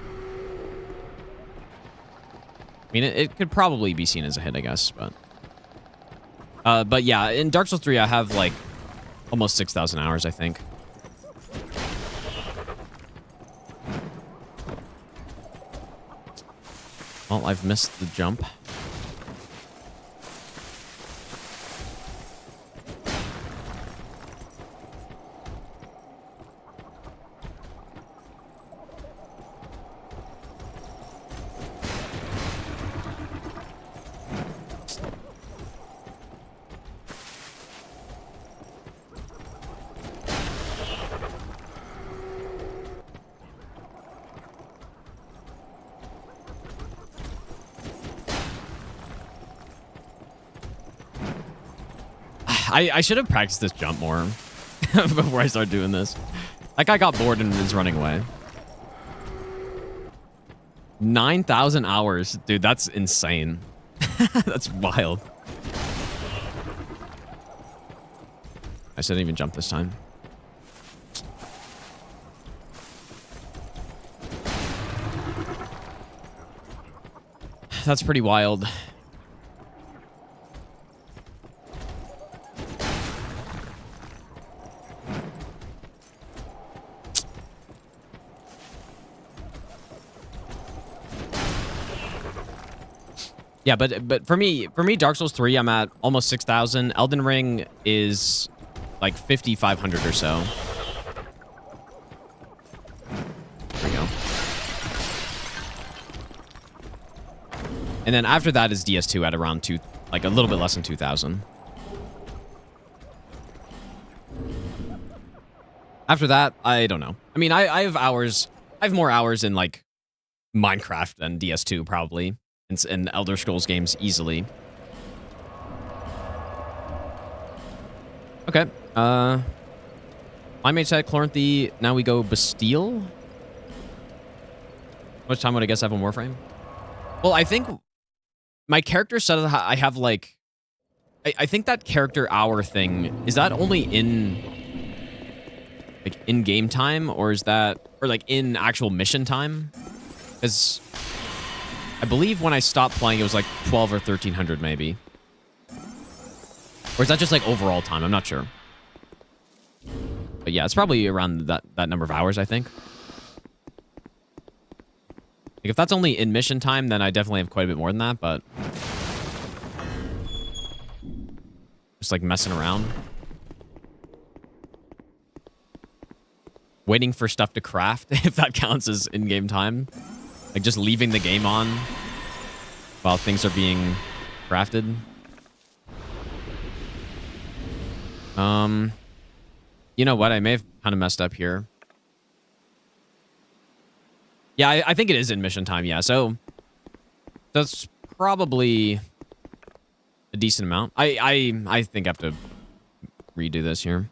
I mean, it could probably be seen as a hit, I guess, but yeah, in Dark Souls 3, I have like almost 6,000 hours, I think. Well, I've missed the jump. I should have practiced this jump more before I start doing this. That guy got bored and is running away. 9,000 hours. Dude, that's insane. That's wild. I shouldn't even jump this time. That's pretty wild. Yeah, but for me, Dark Souls 3, I'm at almost 6,000. Elden Ring is like 5,500 or so. There we go. And then after that is DS2 at around like a little bit less than 2,000. After that, I don't know. I mean, I have hours. I have more hours in like Minecraft than DS2 probably. And Elder Scrolls games easily. Okay. My mate said Chloranthy. Now we go Bastille. How much time would I guess I have on Warframe? Well, I think my character said I have like... I think that character hour thing, is that only in... like in-game time? Or is that... or like in actual mission time? Because... I believe when I stopped playing, it was like 12 or 1,300 maybe. Or is that just like overall time? I'm not sure. But yeah, it's probably around that number of hours, I think. Like if that's only in mission time, then I definitely have quite a bit more than that, but... just like messing around. Waiting for stuff to craft, if that counts as in-game time. Like just leaving the game on while things are being crafted. You know what? I may have kind of messed up here. Yeah, I think it is in mission time. Yeah, so that's probably a decent amount. I think I have to redo this here.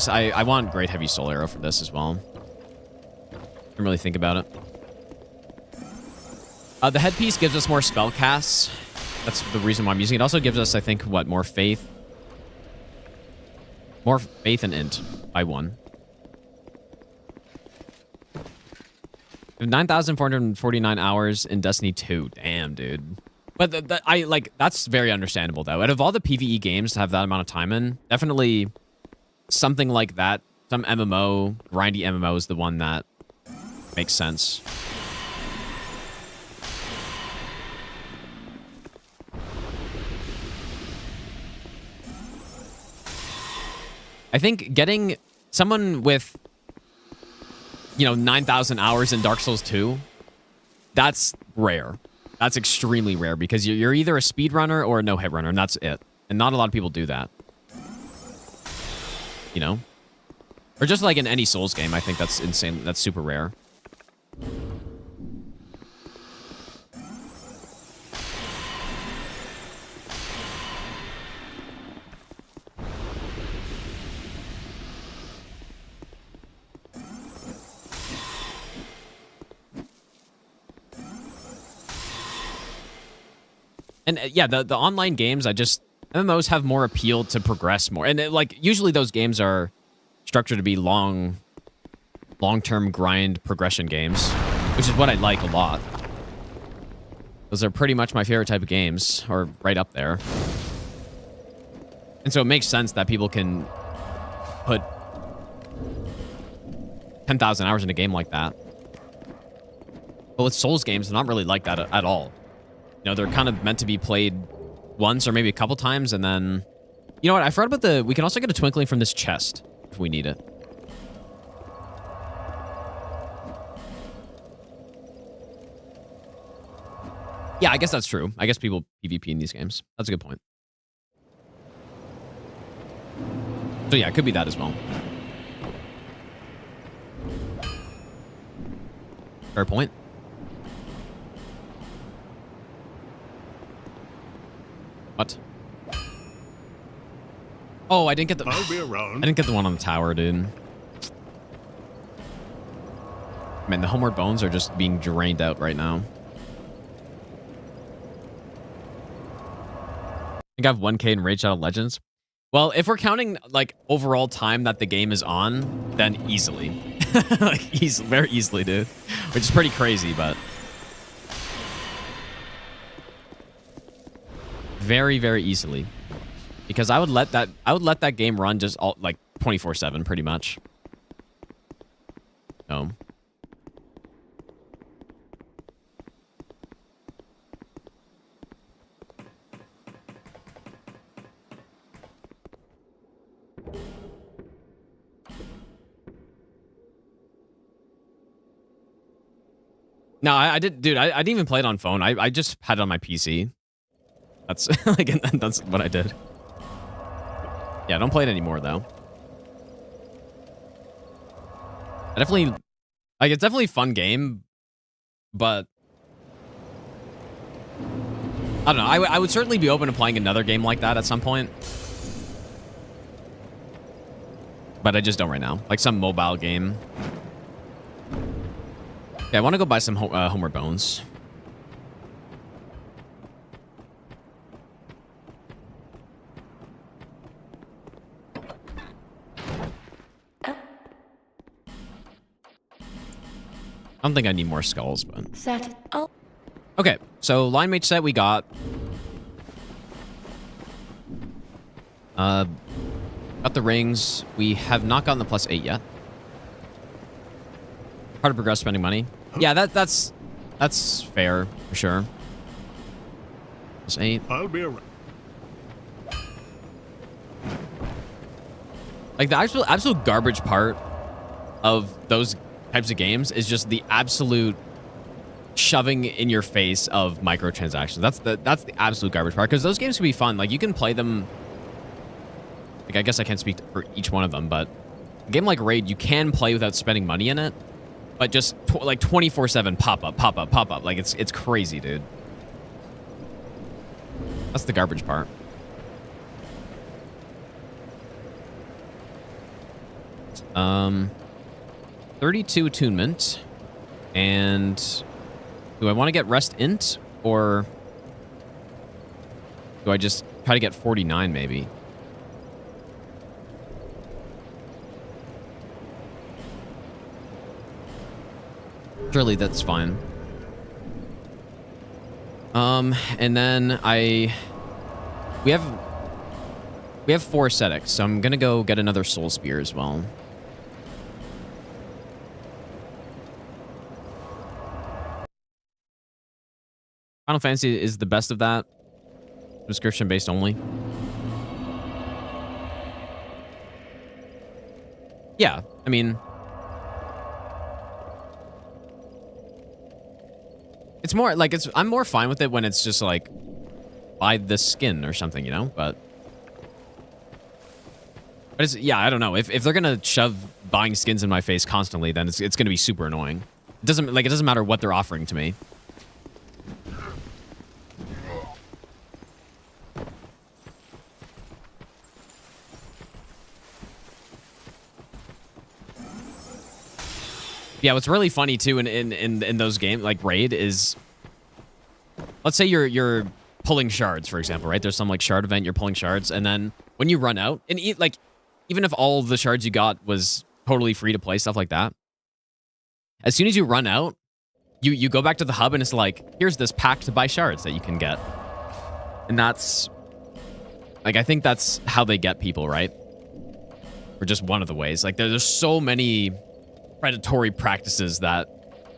I want Great Heavy Soul Arrow for this as well. Didn't really think about it. The headpiece gives us more spell casts. That's the reason why I'm using it. It also gives us, I think, what, more faith? More faith and int by 1. 9,449 hours in Destiny 2. Damn, dude. But that's very understandable, though. Out of all the PvE games to have that amount of time in, definitely... something like that, some MMO, grindy MMO is the one that makes sense. I think getting someone with, 9,000 hours in Dark Souls 2, that's rare. That's extremely rare because you're either a speedrunner or a no-hit runner, and that's it. And not a lot of people do that. Or just like in any Souls game, I think that's insane. That's super rare. And yeah, the online games, MMOs have more appeal to progress more. And usually those games are structured to be long-term grind progression games, which is what I like a lot. Those are pretty much my favorite type of games, or right up there. And so it makes sense that people can put 10,000 hours in a game like that. But with Souls games, they're not really like that at all. You know, they're kind of meant to be played once or maybe a couple times, and then... You know what? I forgot about we can also get a Twinkling from this chest if we need it. Yeah, I guess that's true. I guess people PvP in these games. That's a good point. So yeah, it could be that as well. Fair point. What? Oh, I didn't get the... I'll be around. I didn't get the one on the tower, dude. Man, the homeward bones are just being drained out right now. I think I have 1K in Raid Shadow Legends. Well, if we're counting, like, overall time that the game is on, then easily. Like, very easily, dude. Which is pretty crazy, but... Very, very easily. Because I would let that game run just all, like 24/7 pretty much. So. No, I did, dude. I didn't even play it on phone. I just had it on my PC. That's like that's what I did. Yeah, don't play it anymore though. I definitely like it's definitely a fun game, but I don't know. I would certainly be open to playing another game like that at some point, but I just don't right now. Like some mobile game. Yeah, I want to go buy some Homeward Bones. I don't think I need more skulls, but... Set. Oh. Okay, so line mage set we got. Got the rings. We have not gotten the +8 yet. Hard to progress spending money. Yeah, that's fair for sure. +8. I'll be around. Like the absolute garbage part of those types of games is just the absolute shoving in your face of microtransactions. That's the absolute garbage part, because those games can be fun. Like you can play them. Like I guess I can't speak for each one of them, but a game like Raid you can play without spending money in it, but just like 24/7 pop up. Like it's crazy, dude. That's the garbage part. Um. 32 attunement, and do I want to get rest int, or do I just try to get 49 maybe? Surely that's fine. And then we have 4 ascetics, so I'm gonna go get another soul spear as well. Final Fantasy is the best of that. Subscription based only. Yeah, I mean, it's more like I'm more fine with it when it's just like buy the skin or something, you know, but it's, yeah, I don't know. If they're gonna shove buying skins in my face constantly, then it's gonna be super annoying. It doesn't matter what they're offering to me. Yeah, what's really funny too in those games like Raid is, let's say you're pulling shards, for example, right? There's some like shard event, you're pulling shards, and then when you run out, and like even if all the shards you got was totally free to play, stuff like that, as soon as you run out, you go back to the hub and it's like, here's this pack to buy shards that you can get, and that's Like, I think that's how they get people, right? Or just one of the ways. Like, there's so many predatory practices that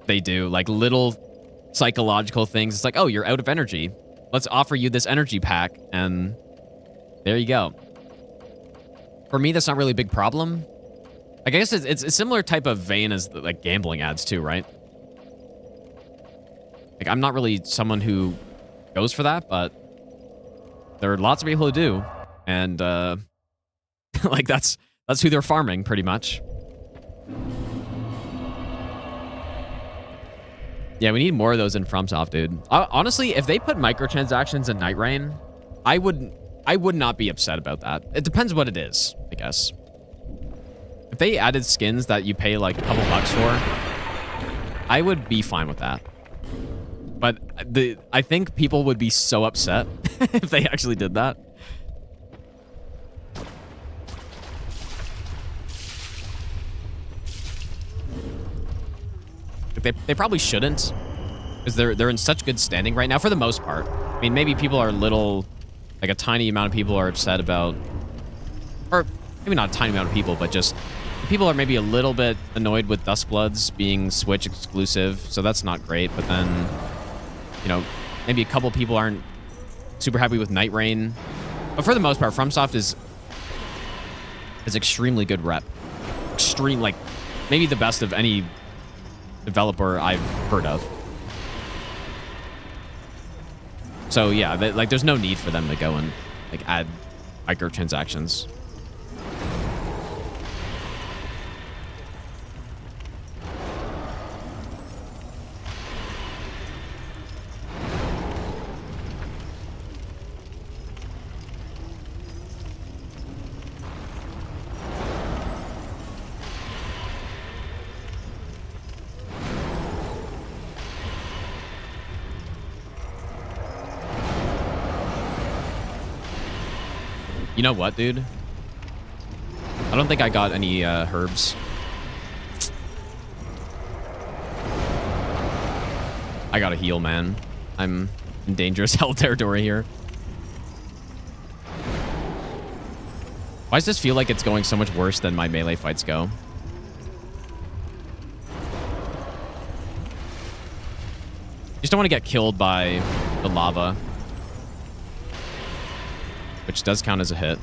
they do. Like, little psychological things. It's like, oh, you're out of energy. Let's offer you this energy pack. And there you go. For me, that's not really a big problem. I guess it's a similar type of vein as, like, gambling ads, too, right? Like, I'm not really someone who goes for that, but there are lots of people who do. And, like, that's who they're farming, pretty much. Yeah, we need more of those in FromSoft, dude. Honestly, if they put microtransactions in Night Rain, I would not be upset about that. It depends what it is, I guess. If they added skins that you pay like a couple bucks for, I would be fine with that. But I think people would be so upset if they actually did that. They probably shouldn't, because they're in such good standing right now for the most part. I mean, maybe people are like a tiny amount of people are upset about, or maybe not a tiny amount of people, but just people are maybe a little bit annoyed with Duskbloods being Switch exclusive, so that's not great. But then, you know, maybe a couple people aren't super happy with Night Rain. But for the most part, FromSoft is extremely good rep. Extreme, like, maybe the best of any developer I've heard of. So yeah, like, there's no need for them to go and like add microtransactions. You know what, dude? I don't think I got any herbs. I gotta heal, man. I'm in dangerous health territory here. Why does this feel like it's going so much worse than my melee fights go? Just don't want to get killed by the lava. Which does count as a hit.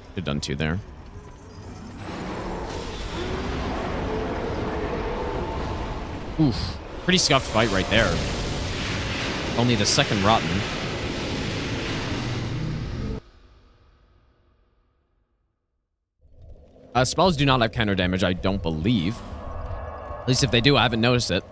Should have done 2 there. Oof. Pretty scuffed fight right there. Only the second rotten. Spells do not have counter damage, I don't believe. At least if they do, I haven't noticed it.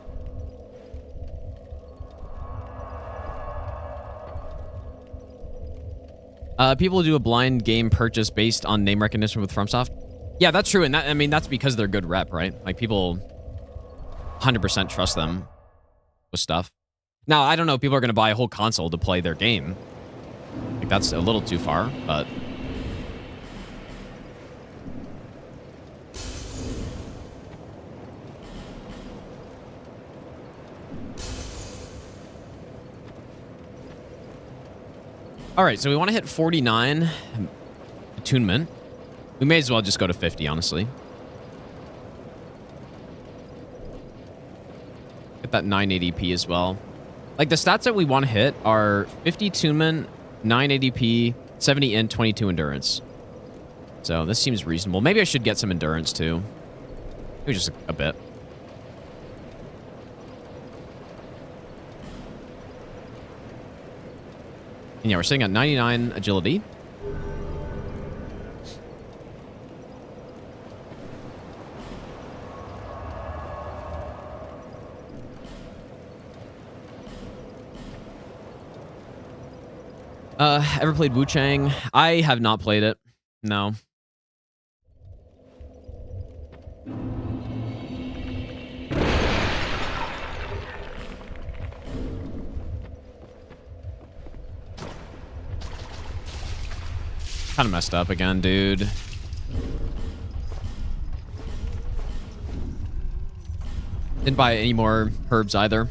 People do a blind game purchase based on name recognition with FromSoft. Yeah, that's true, and that, I mean, that's because they're good rep, right? Like, people 100% trust them with stuff. Now, I don't know if people are going to buy a whole console to play their game. Like, that's a little too far, but... All right, so we want to hit 49 attunement. We may as well just go to 50, honestly. Get that 980p as well. Like, the stats that we want to hit are 50 attunement, 980p, 70 int, 22 endurance. So this seems reasonable. Maybe I should get some endurance too. Maybe just a bit. And yeah, we're sitting at 99 agility. Ever played Wu Chang? I have not played it. No. Kind of messed up again, dude. Didn't buy any more herbs either.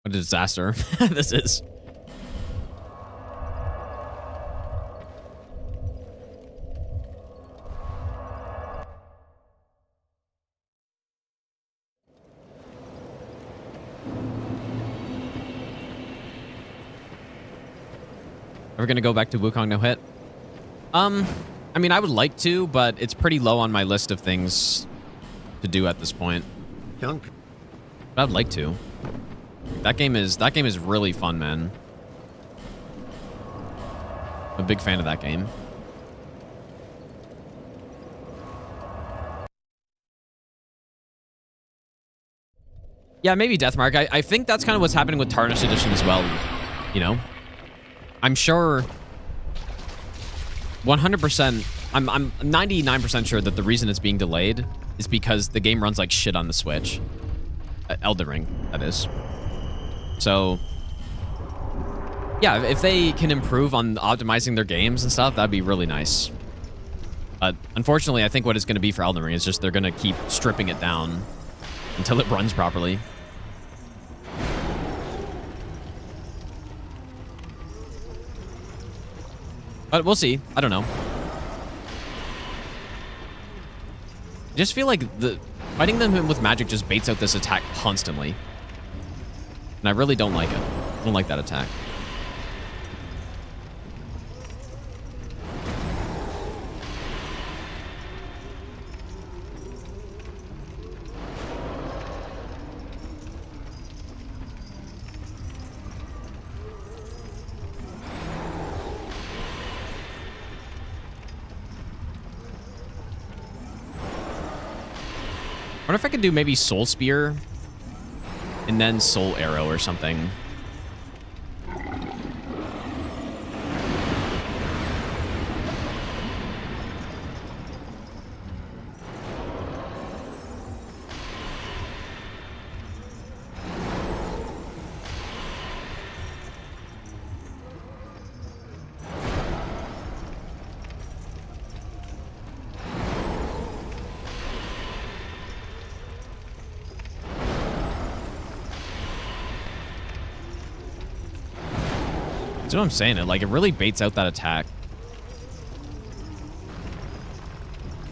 What a disaster this is. We're gonna go back to Wukong no hit. I mean, I would like to, but it's pretty low on my list of things to do at this point. But I'd like to. That game is really fun, man. I'm a big fan of that game. Yeah, maybe Deathmark. I think that's kind of what's happening with Tarnished Edition as well. You know? I'm sure 100%, I'm 99% sure that the reason it's being delayed is because the game runs like shit on the Switch. Elden Ring, that is. So, yeah, if they can improve on optimizing their games and stuff, that'd be really nice. But unfortunately, I think what it's going to be for Elden Ring is just they're going to keep stripping it down until it runs properly. But we'll see. I don't know. I just feel like fighting them with magic just baits out this attack constantly. And I really don't like it. I don't like that attack. I wonder if I could do maybe Soul Spear and then Soul Arrow or something. That's what I'm saying. It really baits out that attack.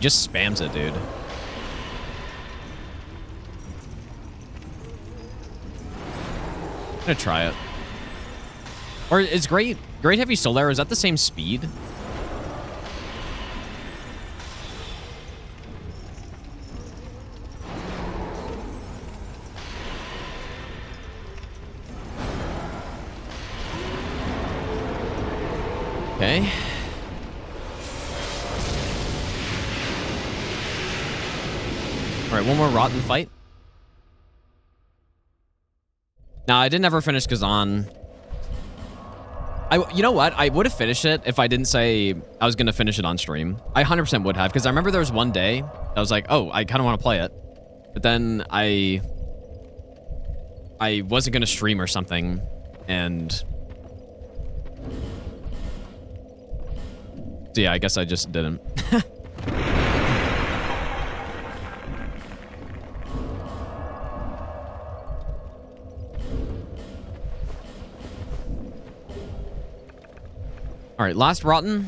Just spams it, dude. I'm gonna try it. Or is Great Heavy Soul Arrow, is that the same speed? Okay. All right, one more rotten fight. Nah, I didn't ever finish Kazan. You know what? I would have finished it if I didn't say I was going to finish it on stream. I 100% would have, because I remember there was one day I was like, oh, I kind of want to play it. But then I wasn't going to stream or something, and... So yeah, I guess I just didn't. All right, last rotten.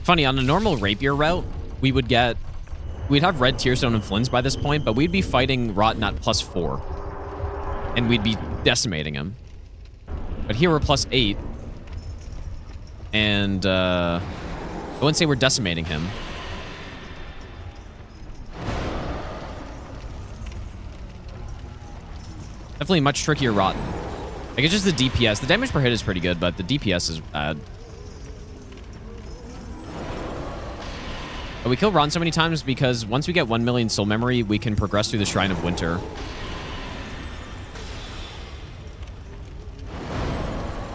Funny, on a normal rapier route, we'd have red tearstone and flints by this point, but we'd be fighting rotten at +4. And we'd be decimating him. But here we're +8. And I wouldn't say we're decimating him. Definitely much trickier rotten. Like, it's just the DPS. The damage per hit is pretty good, but the DPS is bad. But we kill Ron so many times because once we get 1 million soul memory, we can progress through the Shrine of Winter.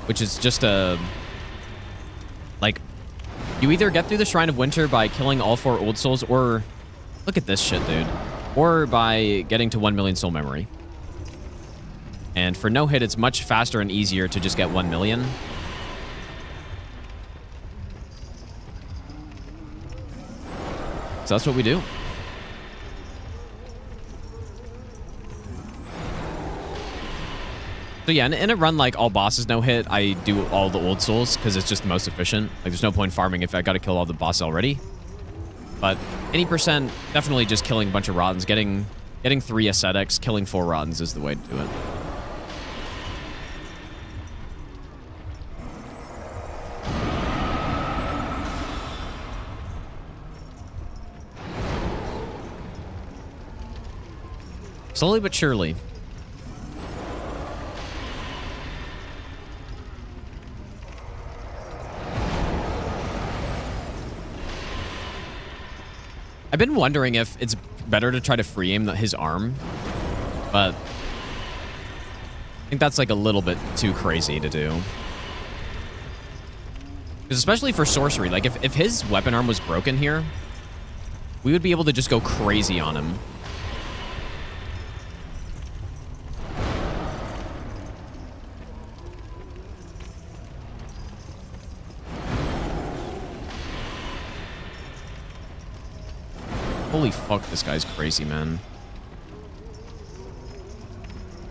Which is just a... Like, you either get through the Shrine of Winter by killing all 4 old souls, or... Look at this shit, dude. or by getting to 1 million soul memory. And for no hit, it's much faster and easier to just get 1 million. So that's what we do. So yeah, in a run like all bosses no hit, I do all the old souls because it's just the most efficient. Like there's no point farming if I got to kill all the bosses already. But any percent, definitely just killing a bunch of rottens, getting 3 ascetics, killing 4 rottens is the way to do it. Slowly but surely. I've been wondering if it's better to try to free aim his arm, but I think that's like a little bit too crazy to do. Because especially for sorcery, like if his weapon arm was broken here, we would be able to just go crazy on him. Holy fuck, this guy's crazy, man.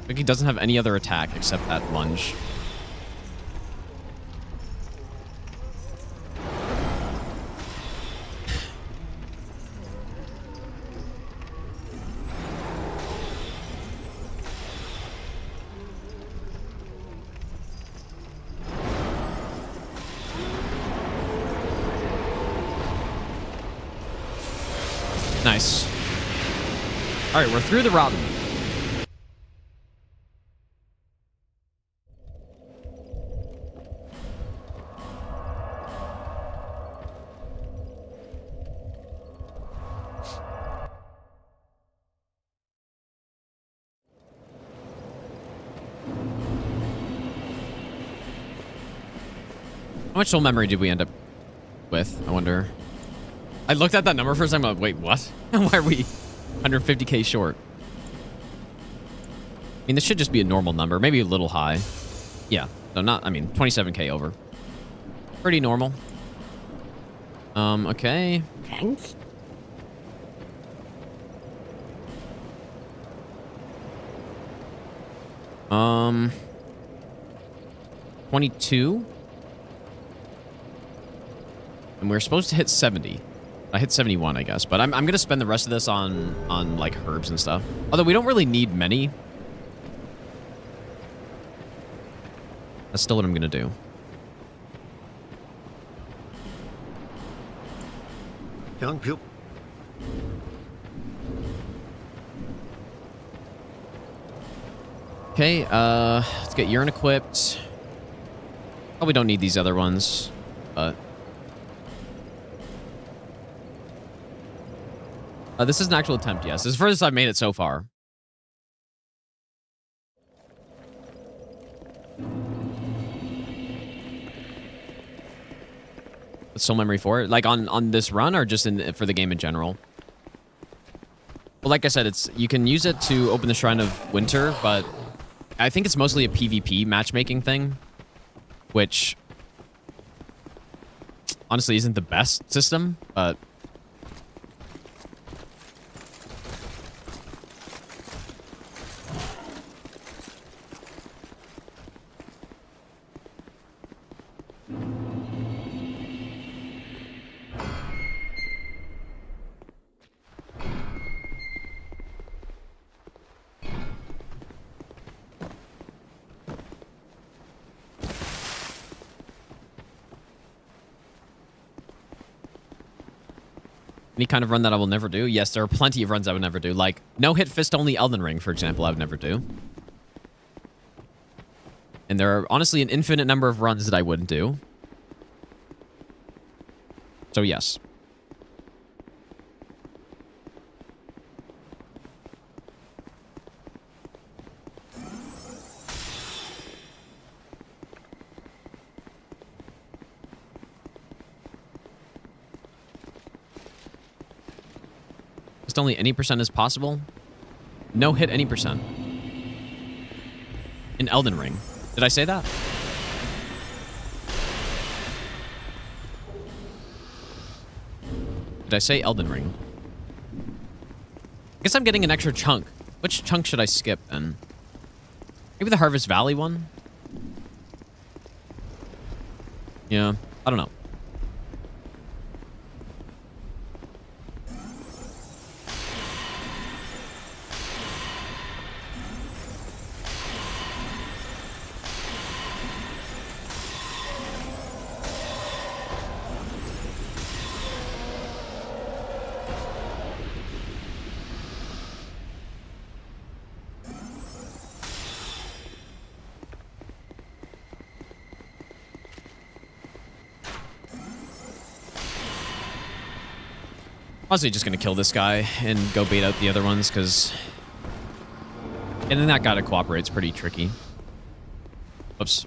I think he doesn't have any other attack except that lunge. Nice. All right, we're through the rotten. How much soul memory did we end up with? I wonder. I looked at that number first time. I'm like, wait, what? Why are we 150k short? I mean, this should just be a normal number. Maybe a little high. Yeah. No, not, I mean, 27k over. Pretty normal. Okay. Thanks. Um, 22. And we're supposed to hit 70. I hit 71, I guess. But I'm going to spend the rest of this on like herbs and stuff. Although we don't really need many. That's still what I'm going to do. Young people. Okay, let's get urine equipped. Probably don't need these other ones, but... this is an actual attempt, yes. This is the furthest I've made it so far. Soul memory for it? Like on this run or just for the game in general? Well, like I said, you can use it to open the Shrine of Winter, but I think it's mostly a PvP matchmaking thing, which honestly isn't the best system, but... Any kind of run that I will never do? Yes, there are plenty of runs I would never do. Like, no-hit fist-only Elden Ring, for example, I would never do. And there are, honestly, an infinite number of runs that I wouldn't do. So, yes. Just only any percent is possible. No hit any percent. In Elden Ring. Did I say that? Did I say Elden Ring? I guess I'm getting an extra chunk. Which chunk should I skip then? Maybe the Harvest Valley one? Yeah, I don't know. Honestly, just gonna kill this guy and go bait out the other ones, because... And then that guy to cooperate's pretty tricky. Oops.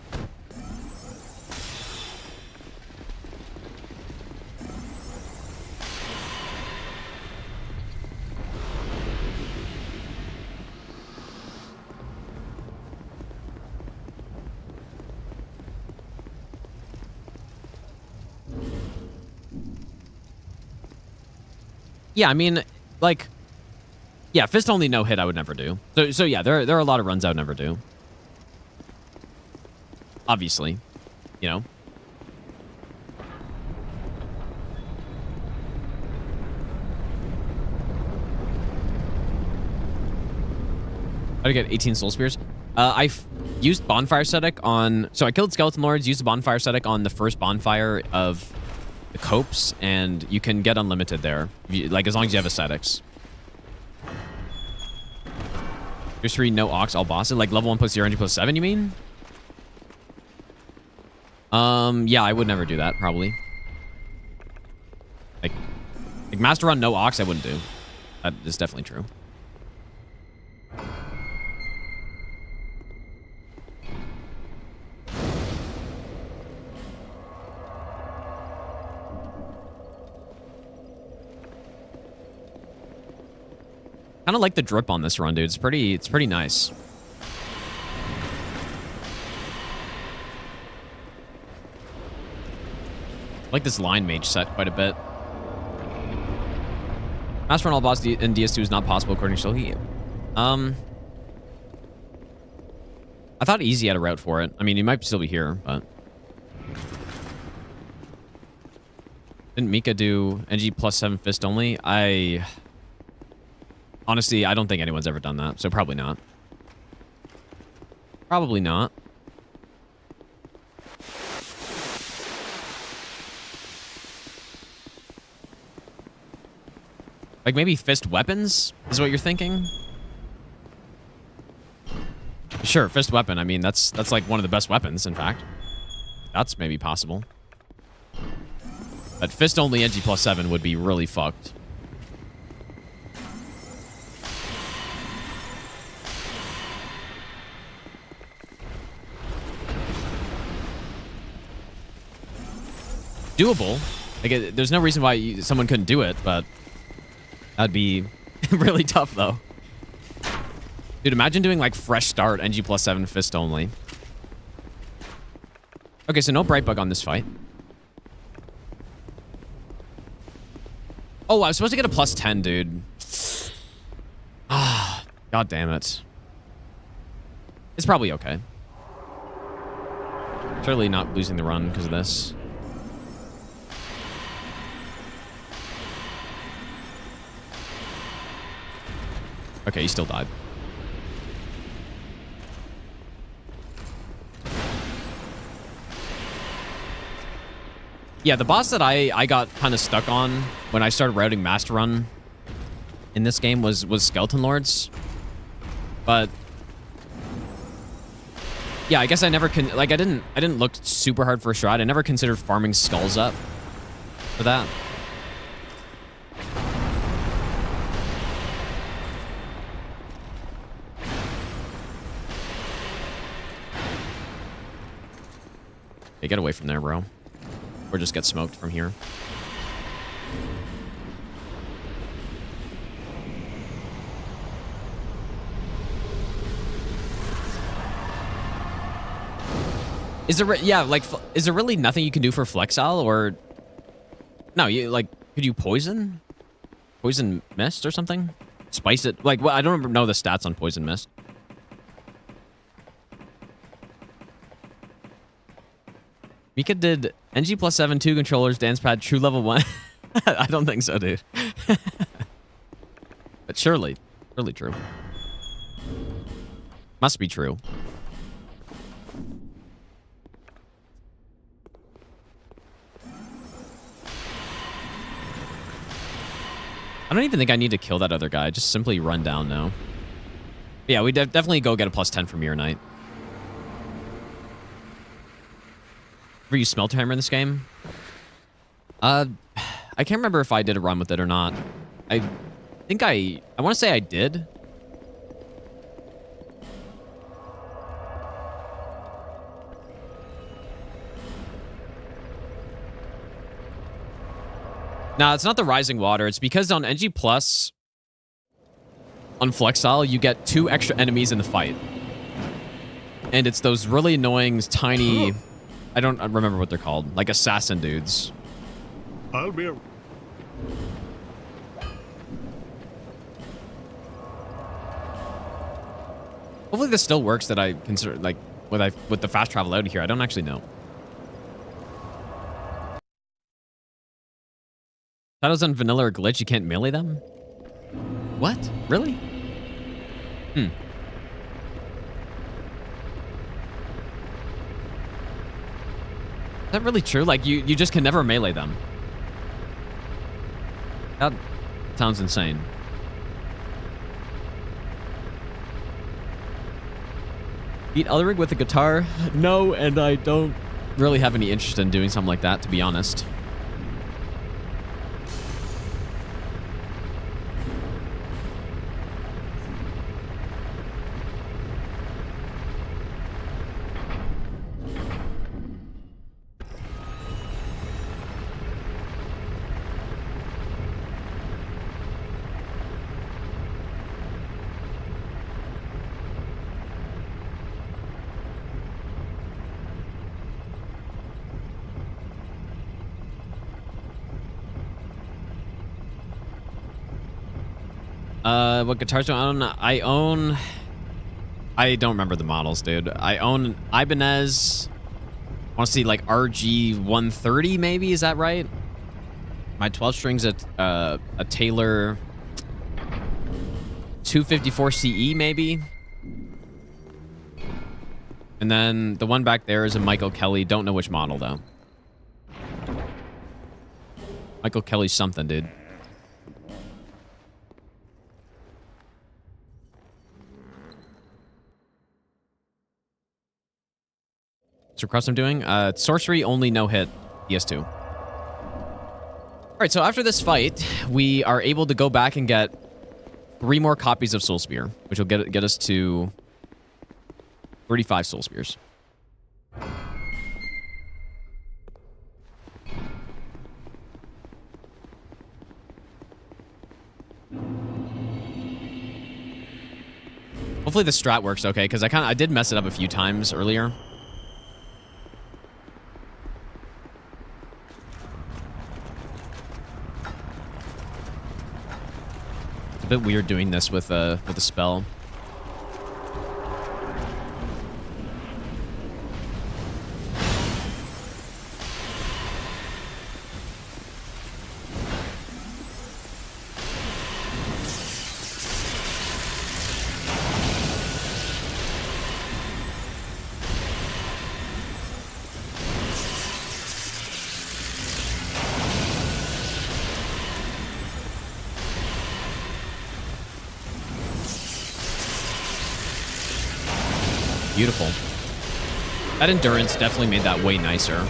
Yeah, I mean, like, yeah, fist only no hit I would never do. So yeah, there are a lot of runs I would never do. Obviously, you know. How to get 18 soul spears? I used bonfire static on, so I killed skeleton lords, used the bonfire static on the first bonfire of the copes, and you can get unlimited there, like as long as you have aesthetics. There's 3 no ox all bosses, like level 1 plus 0 and plus 7, you mean? Yeah, I would never do that, probably. Like master run no ox, I wouldn't do. That is definitely true. Kind of like the drip on this run, dude. It's pretty nice. I like this line mage set quite a bit. Master run all boss in DS2 is not possible according to Shilhi. I thought Easy had a route for it. I mean, he might still be here, but... Didn't Mika do NG plus 7 fist only? Honestly, I don't think anyone's ever done that, so probably not. Probably not. Like maybe fist weapons is what you're thinking? Sure, fist weapon. I mean, that's like one of the best weapons, in fact. That's maybe possible. But fist only NG plus 7 would be really fucked. Doable. Like, there's no reason why someone couldn't do it, but that'd be really tough, though. Dude, imagine doing, like, fresh start, NG plus 7, fist only. Okay, so no bright bug on this fight. Oh, I was supposed to get a plus 10, dude. Ah, god damn it. It's probably okay. Surely not losing the run because of this. Okay, he still died. Yeah, the boss that I got kind of stuck on when I started routing Master Run in this game was Skeleton Lords. But yeah, I guess I never I didn't look super hard for a shot. I never considered farming skulls up for that. Okay, get away from there, bro. Or just get smoked from here. Is there, yeah, like, is there really nothing you can do for Flexile, or... No, you, like, could you poison? Poison Mist or something? Spice it? Like, well, I don't know the stats on Poison Mist. Mika did NG plus 7, 2 controllers, dance pad, true level 1. I don't think so, dude. But surely true. Must be true. I don't even think I need to kill that other guy. Just simply run down now. But yeah, we definitely go get a plus 10 from Mirror Knight. Ever use Smelter Hammer in this game? I can't remember if I did a run with it or not. I think I want to say I did. No, it's not the Rising Water. It's because on NG Plus, on Flexile, you get 2 extra enemies in the fight. And it's those really annoying, tiny... I don't remember what they're called. Like assassin dudes. I'll be... Hopefully this still works that I consider, like, with the fast travel out of here. I don't actually know. Shadows on vanilla are glitch. You can't melee them? What? Really? Is that really true? Like, you just can never melee them. That sounds insane. Beat Elric with a guitar? No, and I don't really have any interest in doing something like that, to be honest. What guitars do I own? I don't remember the models, dude. I own Ibanez. I want to see like RG 130, maybe. Is that right? My 12 strings at a Taylor 254 CE, maybe. And then the one back there is a Michael Kelly. Don't know which model though. Michael Kelly something, dude. So cross I'm doing? Sorcery only no hit DS2. All right, so after this fight, we are able to go back and get 3 more copies of Soul Spear, which will get us to 35 Soul Spears. Hopefully the strat works okay, because I did mess it up a few times earlier. It's a bit weird doing this with a spell. Beautiful. That endurance definitely made that way nicer.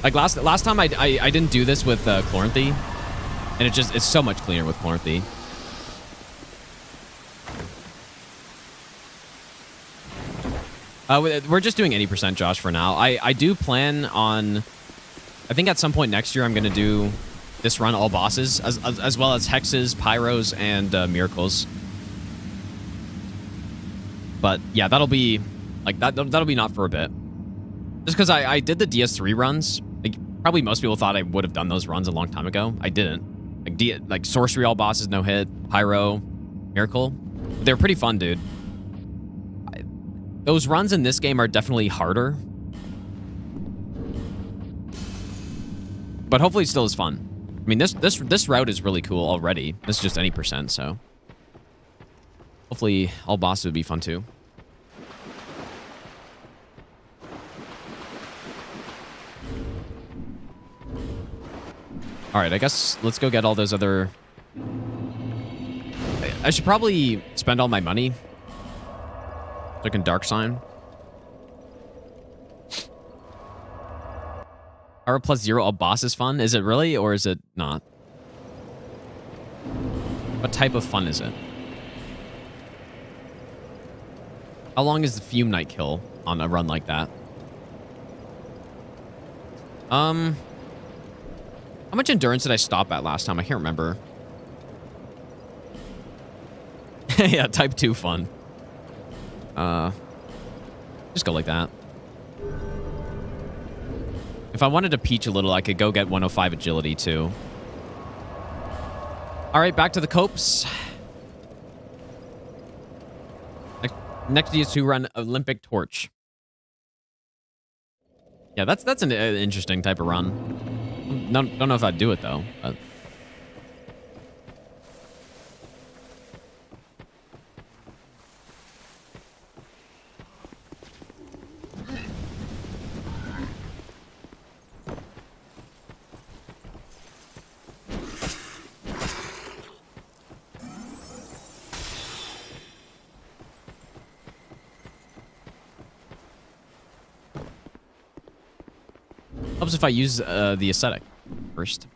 Like last time I didn't do this with Chloranthy, and it's so much cleaner with Chloranthy. We're just doing 80%, Josh, for now. I do plan on, I think at some point next year I'm going to do this run all bosses, as well as Hexes, Pyros, and Miracles. But yeah, that'll be Like, that'll be not for a bit. Just because I did the DS3 runs. Like, probably most people thought I would have done those runs a long time ago. I didn't. Like Sorcery all bosses, no hit. Pyro, Miracle. They're pretty fun, dude. Those runs in this game are definitely harder. But hopefully it still is fun. I mean, this route is really cool already. This is just any percent, so. Hopefully all bosses would be fun too. All right, I guess let's go get all those other... I should probably spend all my money so I can Dark Sign. Power plus 0, all boss is fun. Is it really, or is it not? What type of fun is it? How long is the Fume Knight kill on a run like that? How much endurance did I stop at last time? I can't remember. Yeah, type 2 fun. Just go like that. If I wanted to peach a little, I could go get 105 agility too. All right, back to the copes. Next DS2 run, Olympic Torch. Yeah, that's an interesting type of run. Don't know if I'd do it though. But. Helps if I use the aesthetic first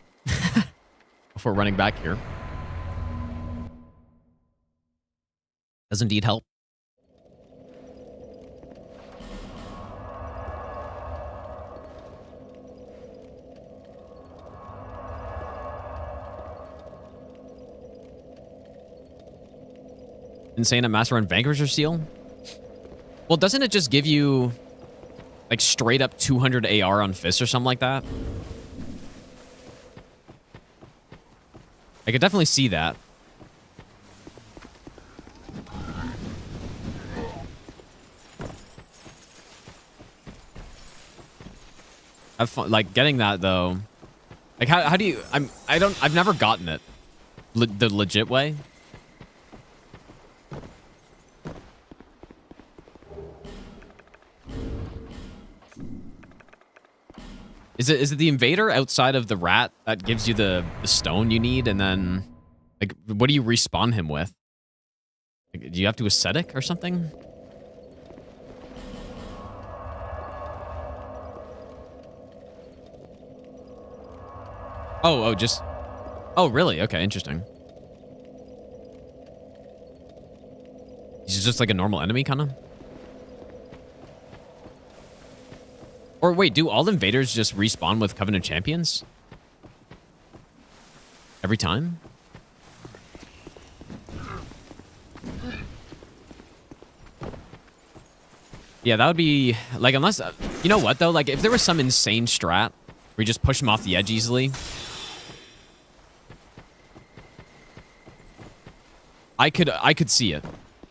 before running back here. Does indeed help. Insane at Master Run Vanquisher Seal? Well, doesn't it just give you like straight up 200 AR on Fist or something like that? I could definitely see that. Have fun, like getting that though. Like how do you? I've never gotten it the legit way. Is it the invader outside of the rat that gives you the stone you need, and then like what do you respawn him with? Like, do you have to ascetic or something? Oh, just... Oh, really? Okay, interesting. He's just like a normal enemy, kind of? Or wait, do all invaders just respawn with Covenant Champions? Every time? Yeah, that would be... Like, unless... you know what, though? Like, if there was some insane strat where you just push them off the edge easily... I could see it.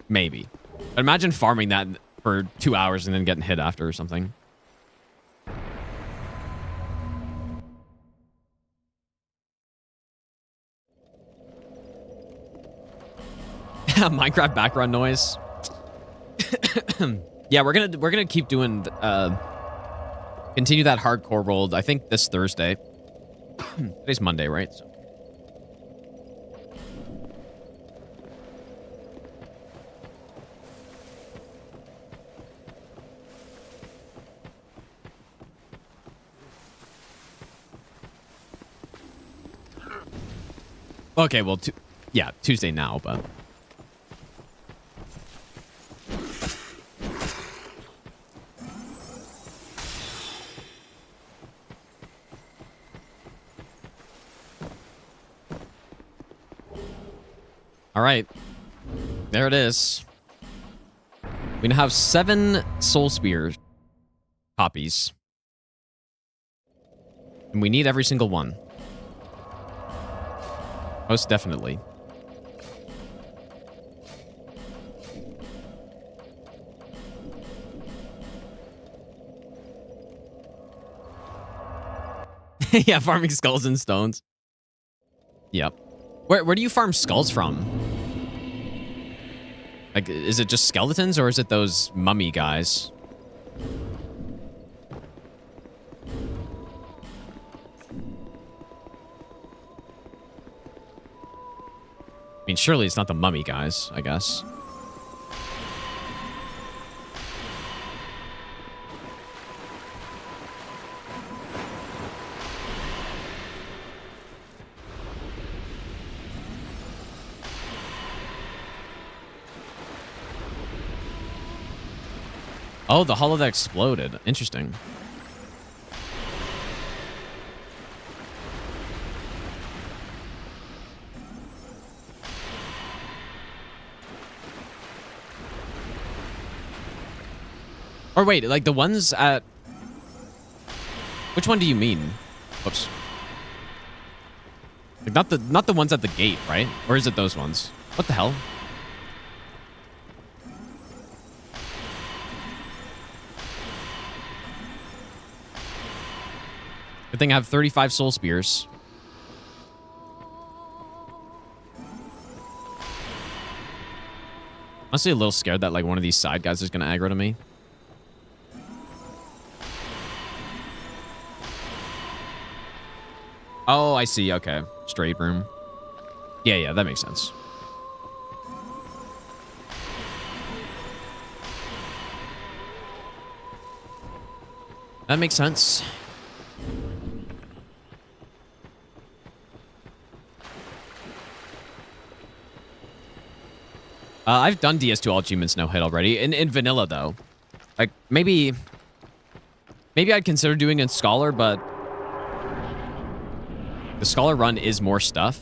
Maybe. But imagine farming that for 2 hours and then getting hit after or something. Minecraft background noise. Yeah, we're gonna keep doing continue that hardcore world. I think this Thursday. Today's Monday, right? So. Okay, well, yeah, Tuesday now, but... All right. There it is. We now have 7 Soul Spear copies. And we need every single one. Most definitely. Yeah, farming skulls and stones. Yep. Where do you farm skulls from? Like, is it just skeletons or is it those mummy guys? I mean, surely it's not the mummy guys, I guess. Oh, the hollow that exploded. Interesting. Or wait, like the ones at... Which one do you mean? Whoops. Like not the ones at the gate, right? Or is it those ones? What the hell? Good thing I have 35 soul spears. Honestly, a little scared that like one of these side guys is gonna aggro to me. Oh, I see. Okay. Straight room. Yeah, that makes sense. That makes sense. I've done DS2 all achievements no hit already. In vanilla, though. Like, maybe I'd consider doing a Scholar, but the Scholar run is more stuff.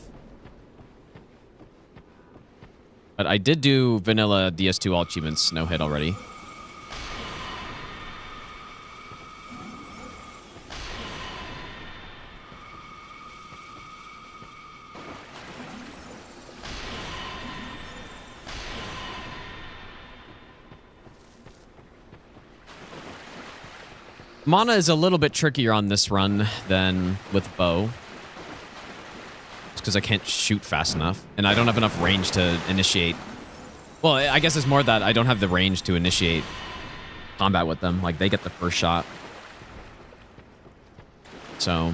But I did do vanilla DS2 all achievements no hit already. Mana is a little bit trickier on this run than with bow. It's because I can't shoot fast enough, and I don't have enough range to initiate. Well, I guess it's more that I don't have the range to initiate combat with them. Like, they get the first shot. So...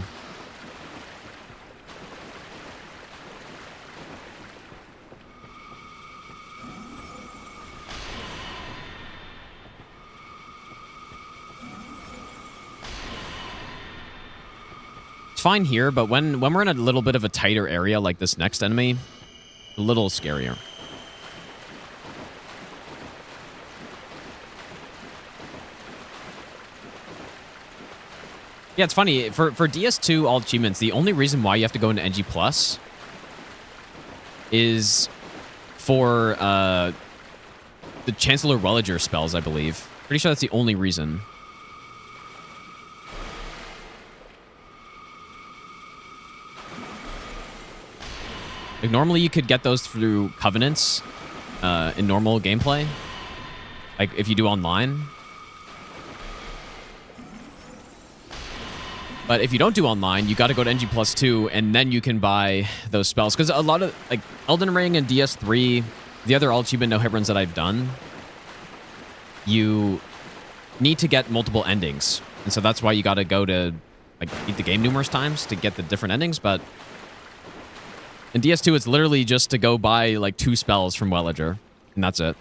fine here, but when we're in a little bit of a tighter area like this next enemy, a little scarier. Yeah, it's funny. For DS2 all achievements, the only reason why you have to go into NG Plus is for the Chancellor Welliger spells, I believe. Pretty sure that's the only reason. Like, normally you could get those through Covenants in normal gameplay. Like, if you do online. But if you don't do online, you got to go to NG Plus 2, and then you can buy those spells. Because a lot of, like, Elden Ring and DS3, the other all-achievement no-hit runs that I've done, you need to get multiple endings. And so that's why you got to go to, like, beat the game numerous times to get the different endings, but... in DS2, it's literally just to go buy, like, 2 spells from Welliger, and that's it.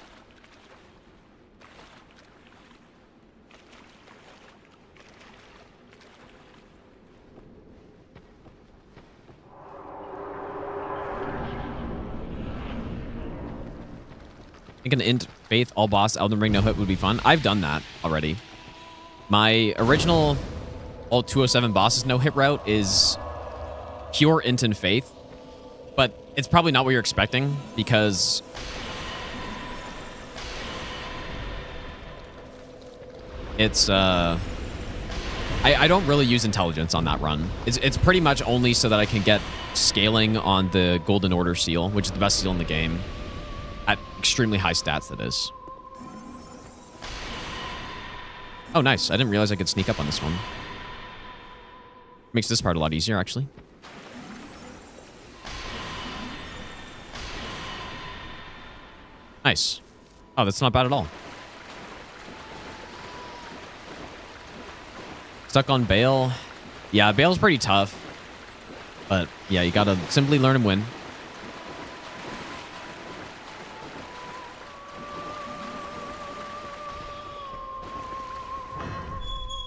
I think an Int Faith all boss Elden Ring no hit would be fun. I've done that already. My original all 207 bosses no hit route is pure Int and Faith. But it's probably not what you're expecting, because It's I don't really use intelligence on that run. It's pretty much only so that I can get scaling on the Golden Order seal, which is the best seal in the game, at extremely high stats, that is. Oh, nice. I didn't realize I could sneak up on this one. Makes this part a lot easier, actually. Nice. Oh, that's not bad at all. Stuck on Bale. Yeah, Bale's pretty tough. But, yeah, you gotta simply learn and win.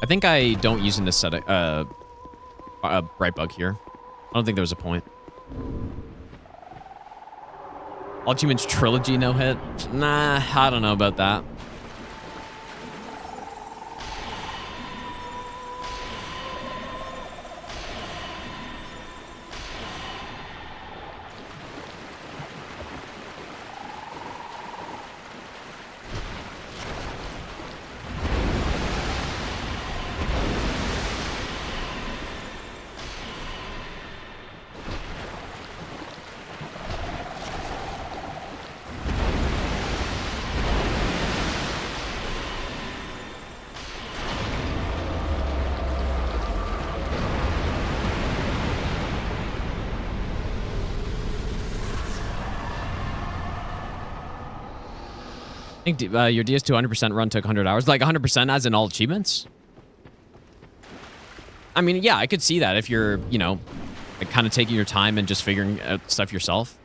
I think I don't use an aesthetic, a bright bug here. I don't think there was a point. All Achievements Trilogy no hit? Nah, I don't know about that. I think your DS2 100% run took 100 hours. Like 100% as in all achievements? I mean, yeah, I could see that if you're, you know, like kind of taking your time and just figuring out stuff yourself.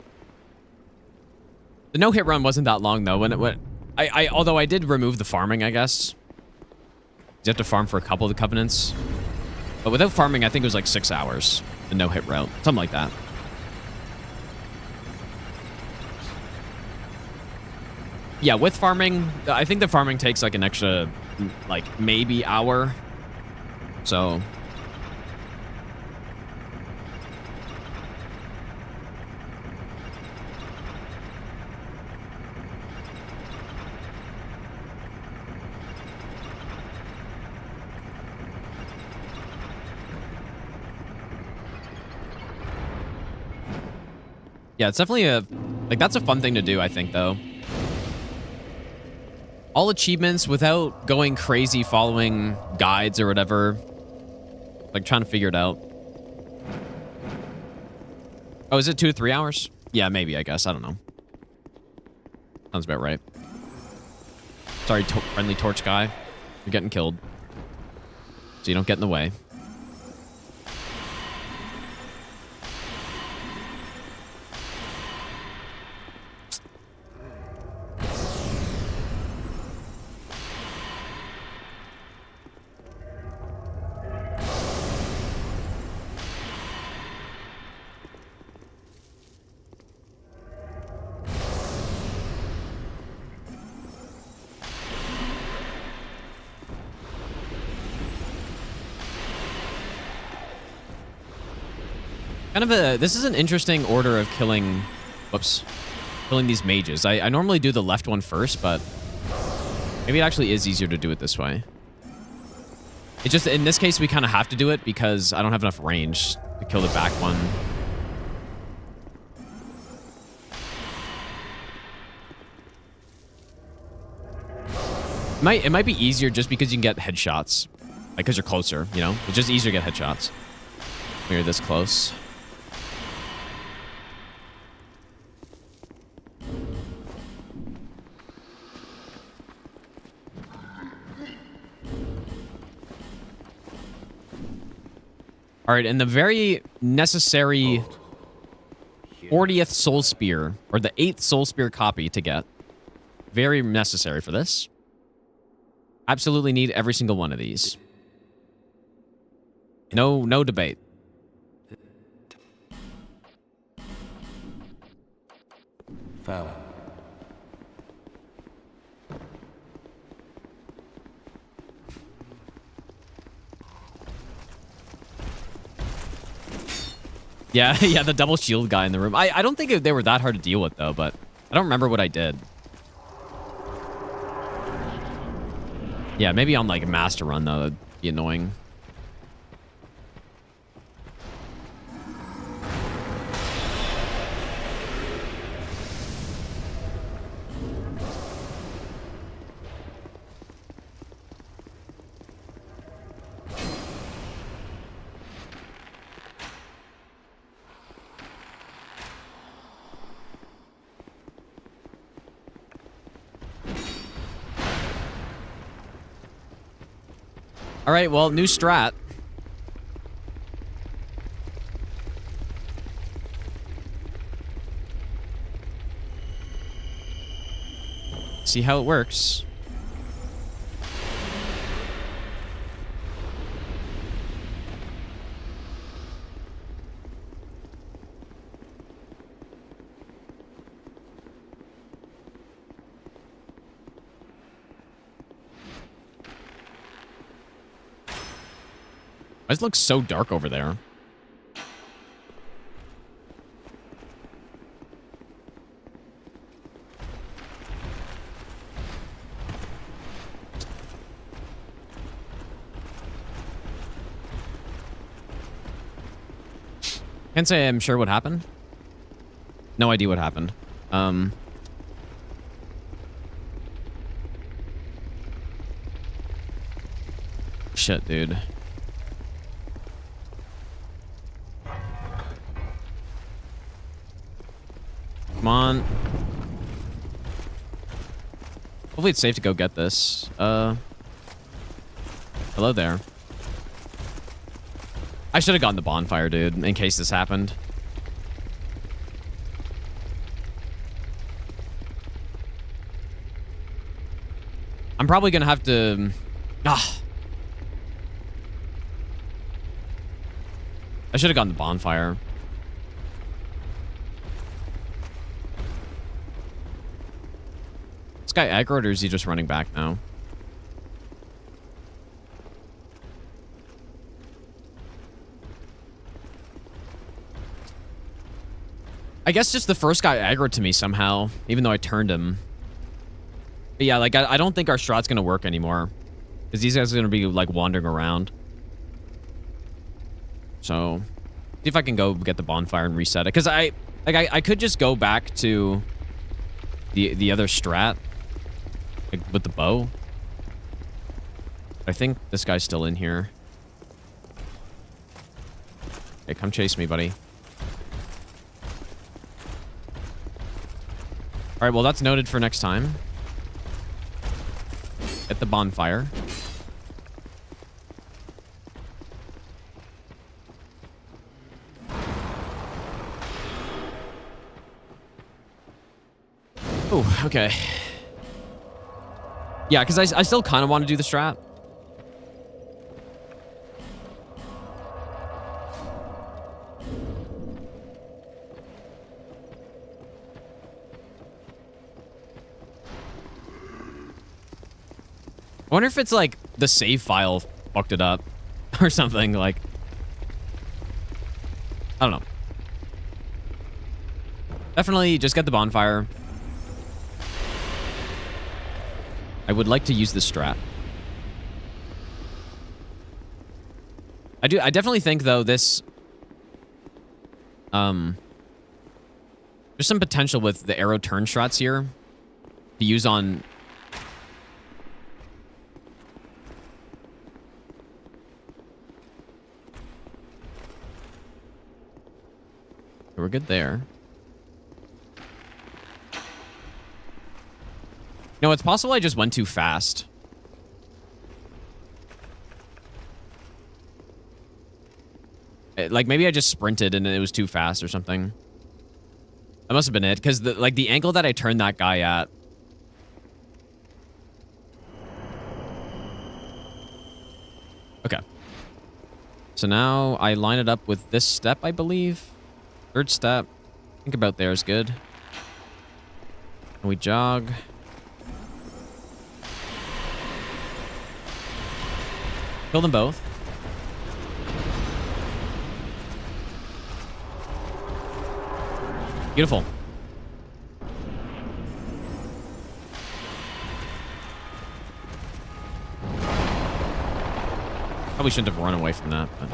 The no-hit run wasn't that long, though. Although I did remove the farming, I guess. You have to farm for a couple of the covenants. But without farming, I think it was like 6 hours. The no-hit route. Something like that. Yeah, with farming, I think the farming takes like an extra, like, maybe hour. So. Yeah, it's definitely that's a fun thing to do, I think, though. All achievements without going crazy following guides or whatever. Like trying to figure it out. Oh, is it 2 to 3 hours? Yeah, maybe, I guess. I don't know. Sounds about right. Sorry, friendly torch guy. You're getting killed. So you don't get in the way. This is an interesting order of killing, killing these mages. I normally do the left one first, but maybe it actually is easier to do it this way. It's just, in this case, we kind of have to do it because I don't have enough range to kill the back one. It might be easier just because you can get headshots. Like, because you're closer, you know? It's just easier to get headshots when you're this close. All right, and the very necessary 40th Soul Spear, or the 8th Soul Spear copy to get. Very necessary for this. Absolutely need every single one of these. No debate. Foul. Yeah, yeah, the double shield guy in the room. I don't think they were that hard to deal with, though, but I don't remember what I did. Yeah, maybe on like a master run though, that'd be annoying. All right, well, new strat. See how it works. Why does it look so dark over there? Can't say I'm sure what happened. No idea what happened. Shit, dude. Come on. Hopefully it's safe to go get this. Hello there. I should have gotten the bonfire, dude, in case this happened. I'm probably gonna have to... I should have gotten the bonfire. This guy aggroed, or is he just running back now? I guess just the first guy aggroed to me somehow, even though I turned him. But yeah, like, I don't think our strat's gonna work anymore. Because these guys are gonna be, like, wandering around. So, see if I can go get the bonfire and reset it. Because I could just go back to the other strat. Like, with the bow. I think this guy's still in here. Hey, come chase me, buddy. Alright, well, that's noted for next time. Get the bonfire. Oh, okay. Yeah, because I still kind of want to do the strat. I wonder if it's like the save file fucked it up or something, like, I don't know. Definitely just get the bonfire. I would like to use this strat. I definitely think though this there's some potential with the arrow turn strats here to use on we're good there. No, it's possible I just went too fast. Like, maybe I just sprinted and it was too fast or something. That must have been it, because the angle that I turned that guy at. Okay. So now I line it up with this step, I believe. Third step. I think about there is good. And we jog. Kill them both. Beautiful. Probably shouldn't have run away from that, but...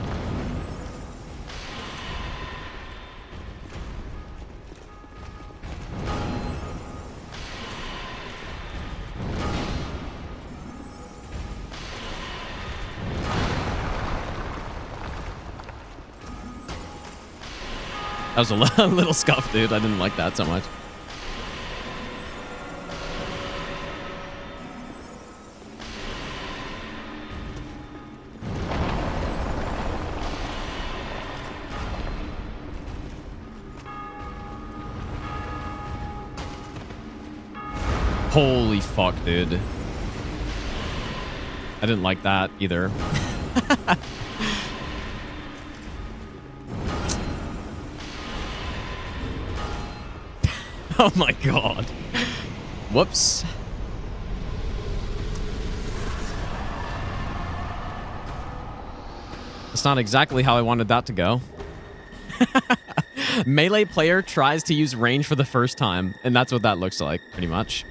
That was a little scuff, dude. I didn't like that so much. Holy fuck, dude. I didn't like that either. Oh my god. Whoops. That's not exactly how I wanted that to go. Melee player tries to use range for the first time, and that's what that looks like, pretty much.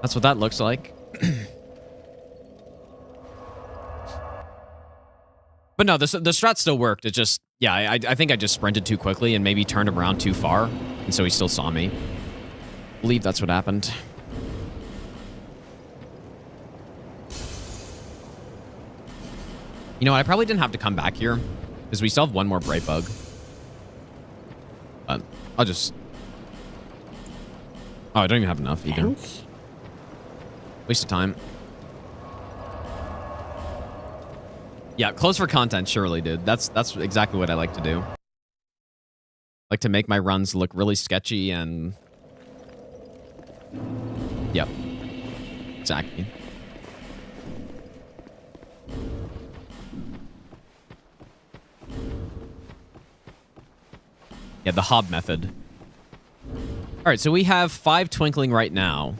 That's what that looks like. But no, the strat still worked. It just, yeah, I think I just sprinted too quickly and maybe turned him around too far. And so he still saw me. I believe that's what happened. You know what? I probably didn't have to come back here because we still have one more Bright Bug. But I'll just... Oh, I don't even have enough either. Waste of time. Yeah, close for content, surely, dude. That's exactly what I like to do. I like to make my runs look really sketchy and... Yep. Exactly. Yeah, the Hob method. Alright, so we have 5 Twinkling right now.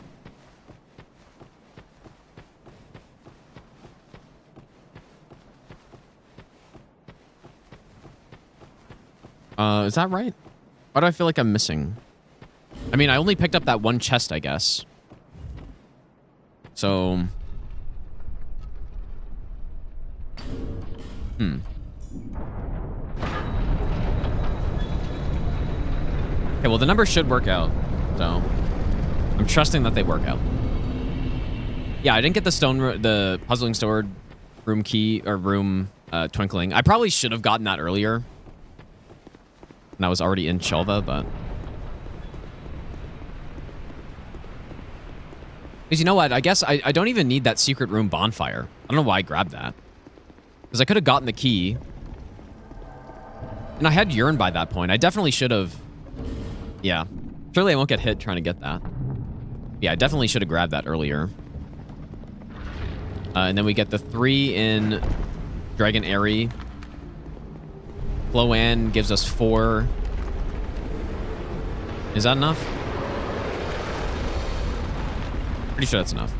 Is that right? Why do I feel like I'm missing? I mean, I only picked up that one chest, I guess. So... Okay, well, the numbers should work out. So, I'm trusting that they work out. Yeah, I didn't get the puzzling stored room key, or room Twinkling. I probably should have gotten that earlier. And I was already in Chelva, but... Because you know what? I guess I don't even need that secret room bonfire. I don't know why I grabbed that. Because I could have gotten the key. And I had urine by that point. I definitely should have... Yeah. Surely I won't get hit trying to get that. Yeah, I definitely should have grabbed that earlier. And then we get the 3 in Dragon Airy. Floan gives us 4. Is that enough? Pretty sure that's enough.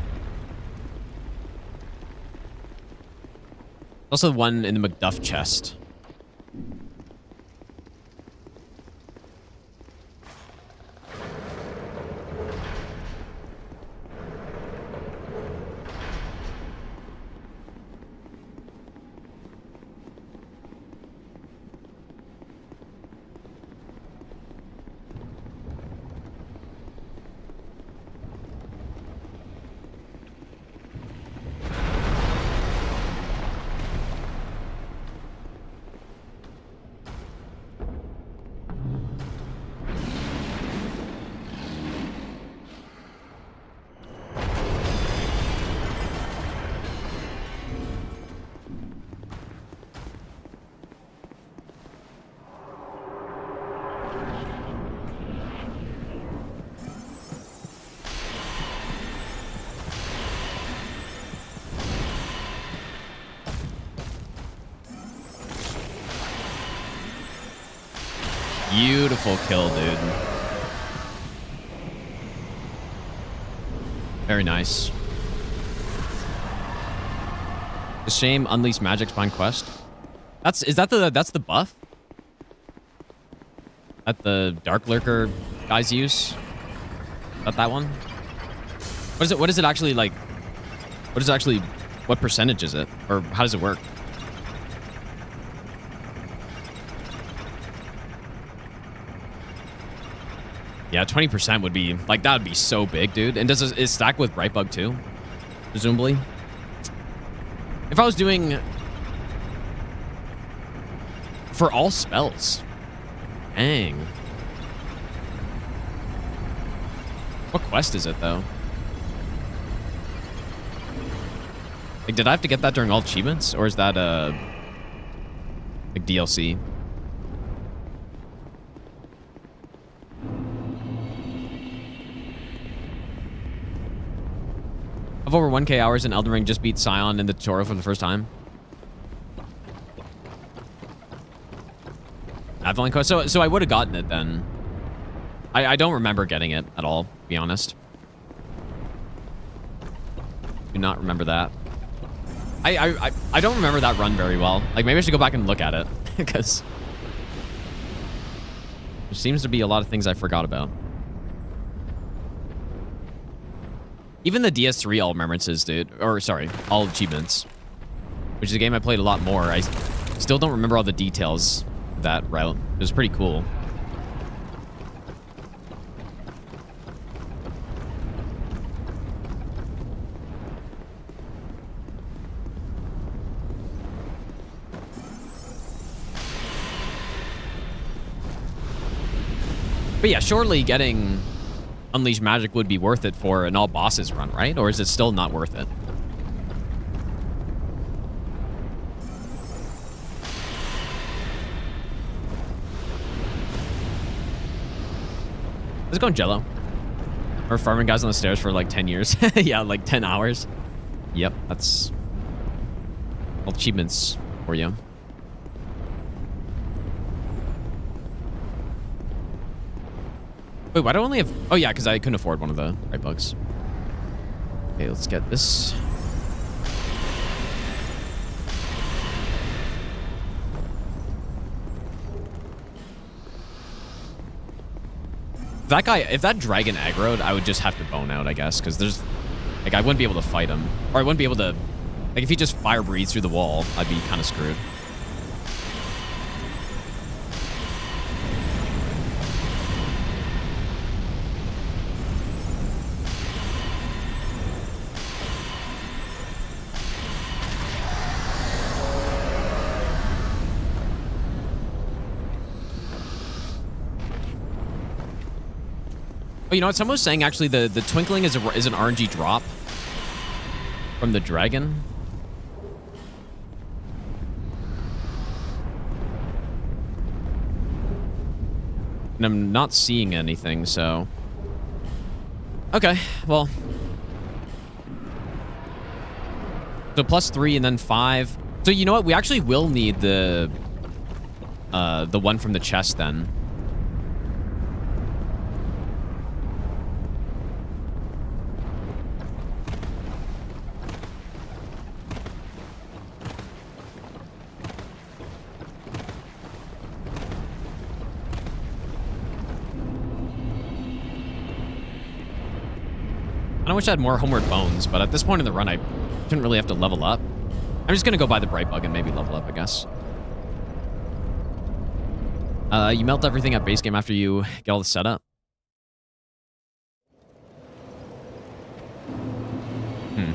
Also one in the McDuff chest. Beautiful kill, dude. Very nice. The shame Unleash Magic's behind quest. That's the buff that the Dark Lurker guys use. that one? What is it? What is it actually like? What is it actually? What percentage is it? Or how does it work? Yeah, 20% would be like, that would be so big, dude. And does it stack with Brightbug too? Presumably. If I was doing for all spells, dang. What quest is it though? Like, did I have to get that during all achievements, or is that like DLC? I've over 1K hours in Elden Ring, just beat Scion in the tutorial for the first time. Avalon quest. So I would have gotten it then. I don't remember getting it at all, to be honest. Do not remember that. I don't remember that run very well. Like, maybe I should go back and look at it, because there seems to be a lot of things I forgot about. Even the DS3 all remembrances, dude. Or, sorry, all achievements. Which is a game I played a lot more. I still don't remember all the details of that route. It was pretty cool. But yeah, surely getting Unleash Magic would be worth it for an all bosses run, right? Or is it still not worth it? Let's go in Jello. We're farming guys on the stairs for like 10 years. Yeah, like 10 hours. Yep, that's all achievements for you. Wait, why do I only have... Oh, yeah, because I couldn't afford one of the right bugs. Okay, let's get this. That guy, if that dragon aggroed, I would just have to bone out, I guess, because there's... Like, I wouldn't be able to fight him. Or I wouldn't be able to... Like, if he just fire breathes through the wall, I'd be kind of screwed. Oh, you know what? Someone was saying, actually, the Twinkling is an RNG drop from the dragon. And I'm not seeing anything, so... Okay, well... So +3 and then 5. So you know what? We actually will need the one from the chest then. I wish I had more homeward bones, but at this point in the run, I shouldn't really have to level up. I'm just gonna go buy the bright bug and maybe level up, I guess. You melt everything at base game after you get all the setup. I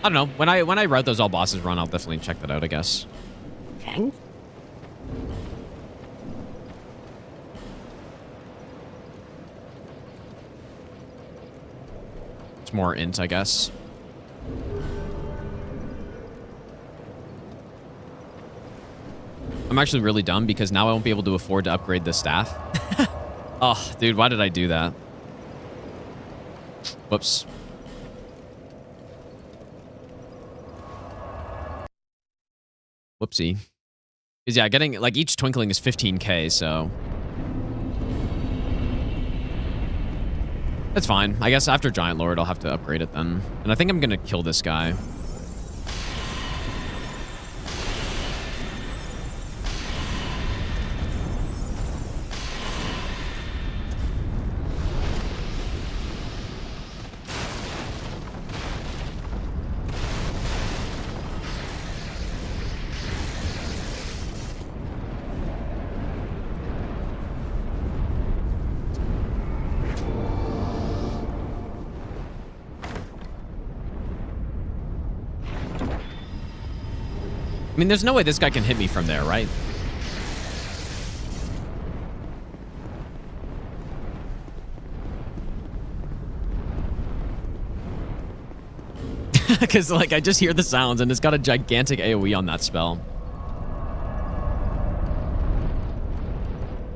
don't know. When I route those all bosses run, I'll definitely check that out, I guess. Okay. More int, I guess. I'm actually really dumb because now I won't be able to afford to upgrade the staff. Oh, dude, why did I do that? Whoops. Whoopsie. Because yeah, getting like each Twinkling is 15k, so that's fine. I guess after Giant Lord, I'll have to upgrade it then. And I think I'm going to kill this guy. mean, there's no way this guy can hit me from there, right? Because, like, I just hear the sounds, and it's got a gigantic AoE on that spell.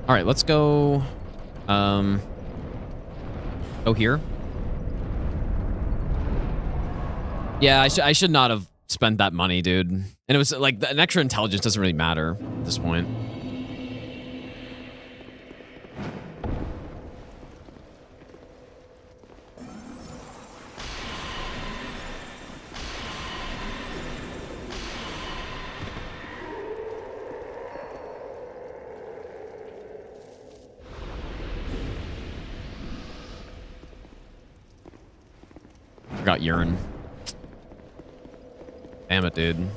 All right, let's go... go here. Yeah, I should not have spent that money, dude. And it was, like, an extra intelligence doesn't really matter at this point. Got urine. Damn it, dude.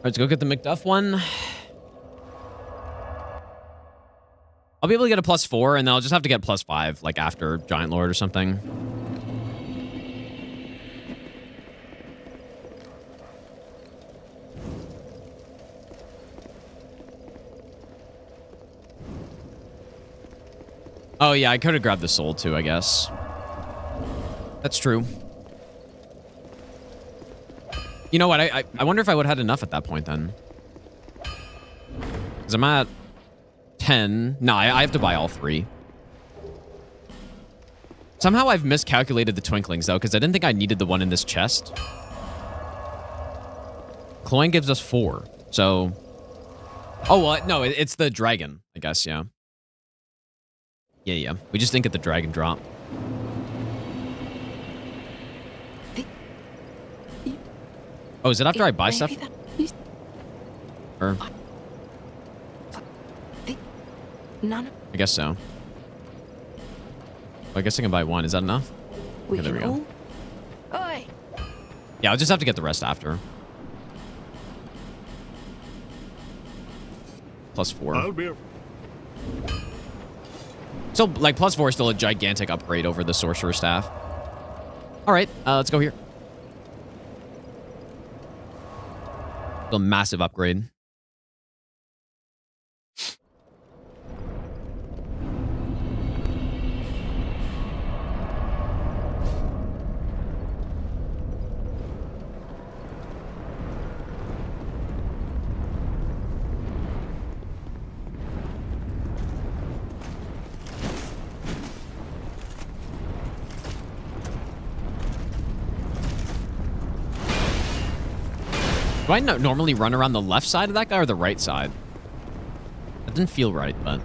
Let's go get the McDuff one. I'll be able to get a +4, and then I'll just have to get +5, like after Giant Lord or something. Oh yeah, I could have grabbed the soul too, I guess. That's true. You know what? I wonder if I would have had enough at that point then. Because I'm at 10. No, I have to buy all 3. Somehow I've miscalculated the Twinklings, though, because I didn't think I needed the one in this chest. Cloyne gives us 4. So... Oh, well, no, it's the dragon, I guess, yeah. Yeah. We just didn't get the dragon drop. Oh, is it after I buy stuff? Or... I guess so. Well, I guess I can buy 1. Is that enough? Okay, there we go. Yeah, I'll just have to get the rest after. +4. So, like, +4 is still a gigantic upgrade over the Sorcerer Staff. All right, let's go here. Still a massive upgrade. Do I normally run around the left side of that guy or the right side? That didn't feel right, but...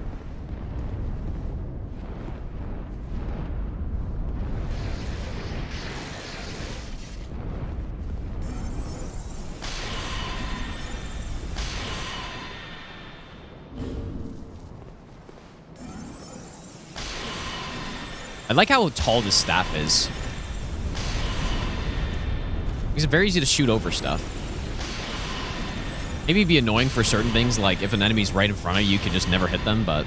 I like how tall this staff is. It's very easy to shoot over stuff. Maybe it'd be annoying for certain things, like if an enemy's right in front of you, you could just never hit them, but...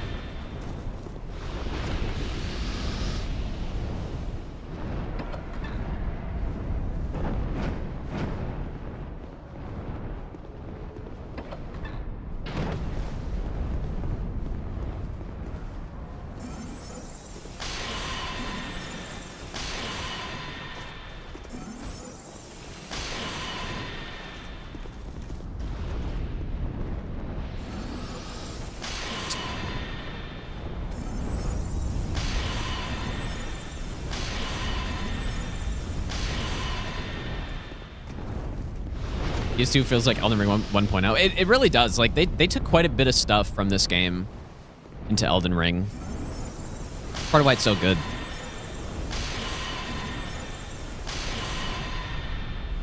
DS2 feels like Elden Ring 1.0. It really does. Like, they took quite a bit of stuff from this game into Elden Ring. Part of why it's so good.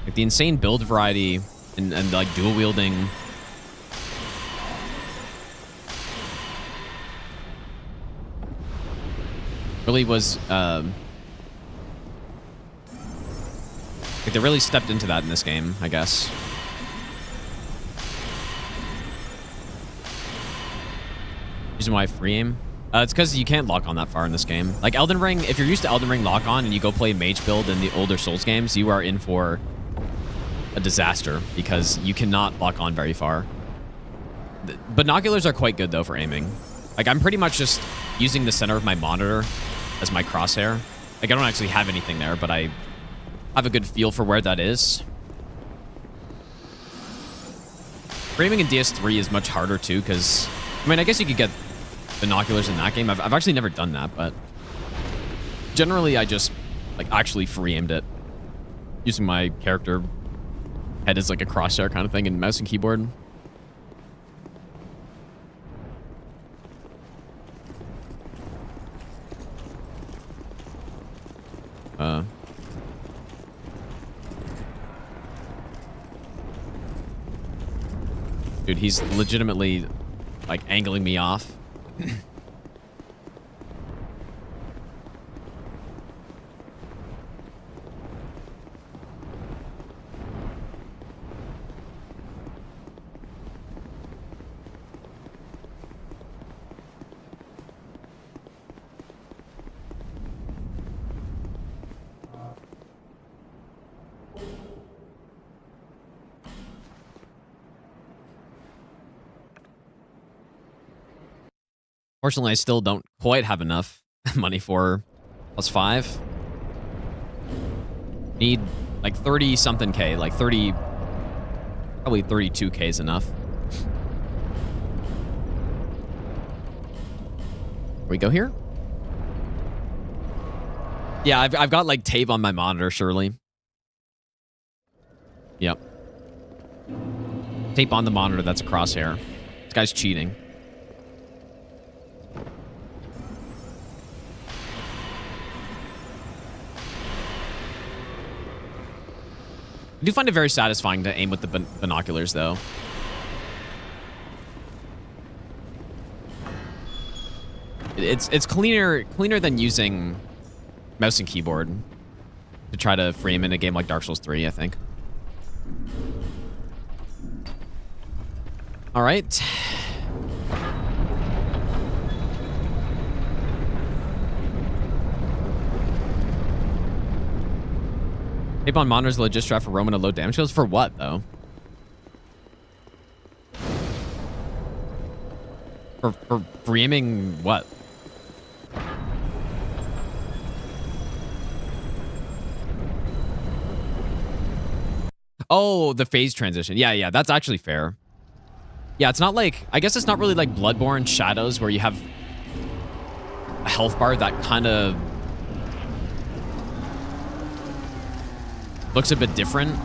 Like, the insane build variety and like, dual wielding. Really was, like, they really stepped into that in this game, I guess. Reason why free aim? It's because you can't lock on that far in this game. Like, Elden Ring, if you're used to Elden Ring lock on and you go play mage build in the older Souls games, you are in for a disaster because you cannot lock on very far. The binoculars are quite good, though, for aiming. Like, I'm pretty much just using the center of my monitor as my crosshair. Like, I don't actually have anything there, but I have a good feel for where that is. Framing in DS3 is much harder, too, because, I mean, I guess you could get binoculars in that game. I've actually never done that, but generally I just, like, actually free aimed it using my character head as, like, a crosshair kind of thing and mouse and keyboard. Dude, he's legitimately, like, angling me off. Fortunately, I still don't quite have enough money for +5. Need like 30 something K, like 30, probably 32K is enough. We go here? Yeah, I've got like tape on my monitor, surely. Yep. Tape on the monitor, that's a crosshair. This guy's cheating. I do find it very satisfying to aim with the binoculars, though. It's cleaner than using mouse and keyboard to try to frame in a game like Dark Souls 3, I think. All right. Tape on monitors, legit strat for Roman to low damage kills? For what, though? For framing what? Oh, the phase transition. Yeah, that's actually fair. Yeah, it's not like... I guess it's not really like Bloodborne Shadows where you have a health bar that kind of looks a bit different,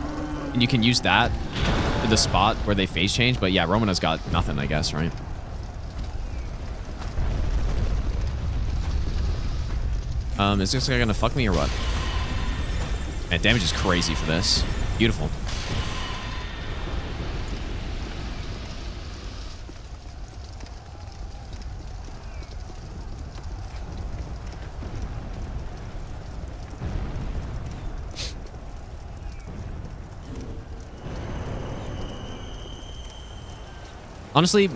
and you can use that for the spot where they phase change. But yeah, Roman has got nothing, I guess, right? Is this guy gonna fuck me or what? Man, damage is crazy for this. Beautiful. Honestly,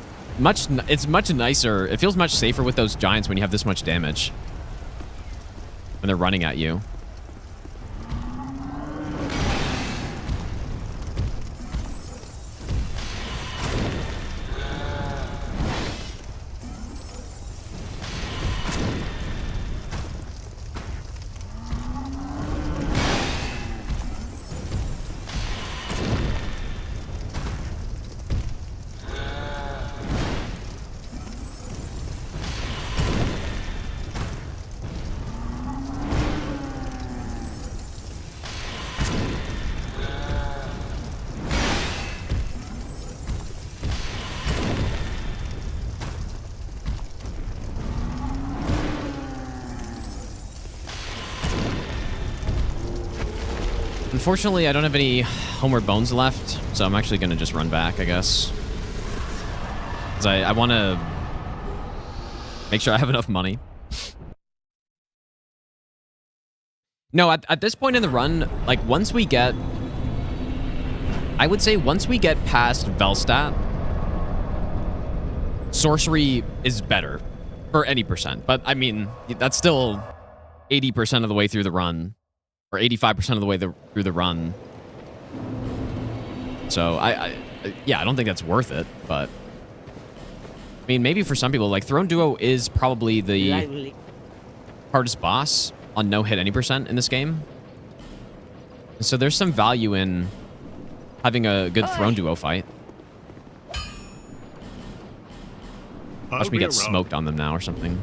it's much nicer. It feels much safer with those giants when you have this much damage. When they're running at you. Unfortunately, I don't have any Homeward Bones left, so I'm actually going to just run back, I guess. Because I want to make sure I have enough money. No, at this point in the run, like, once we get... I would say once we get past Velstadt, Sorcery is better for any percent. But, I mean, that's still 80% of the way through the run. Or 85% of the way through the run. So, yeah, I don't think that's worth it, but... I mean, maybe for some people, like, Throne Duo is probably the hardest boss on no-hit any percent in this game. So there's some value in having a good Throne Duo fight. Watch me get smoked on them now or something.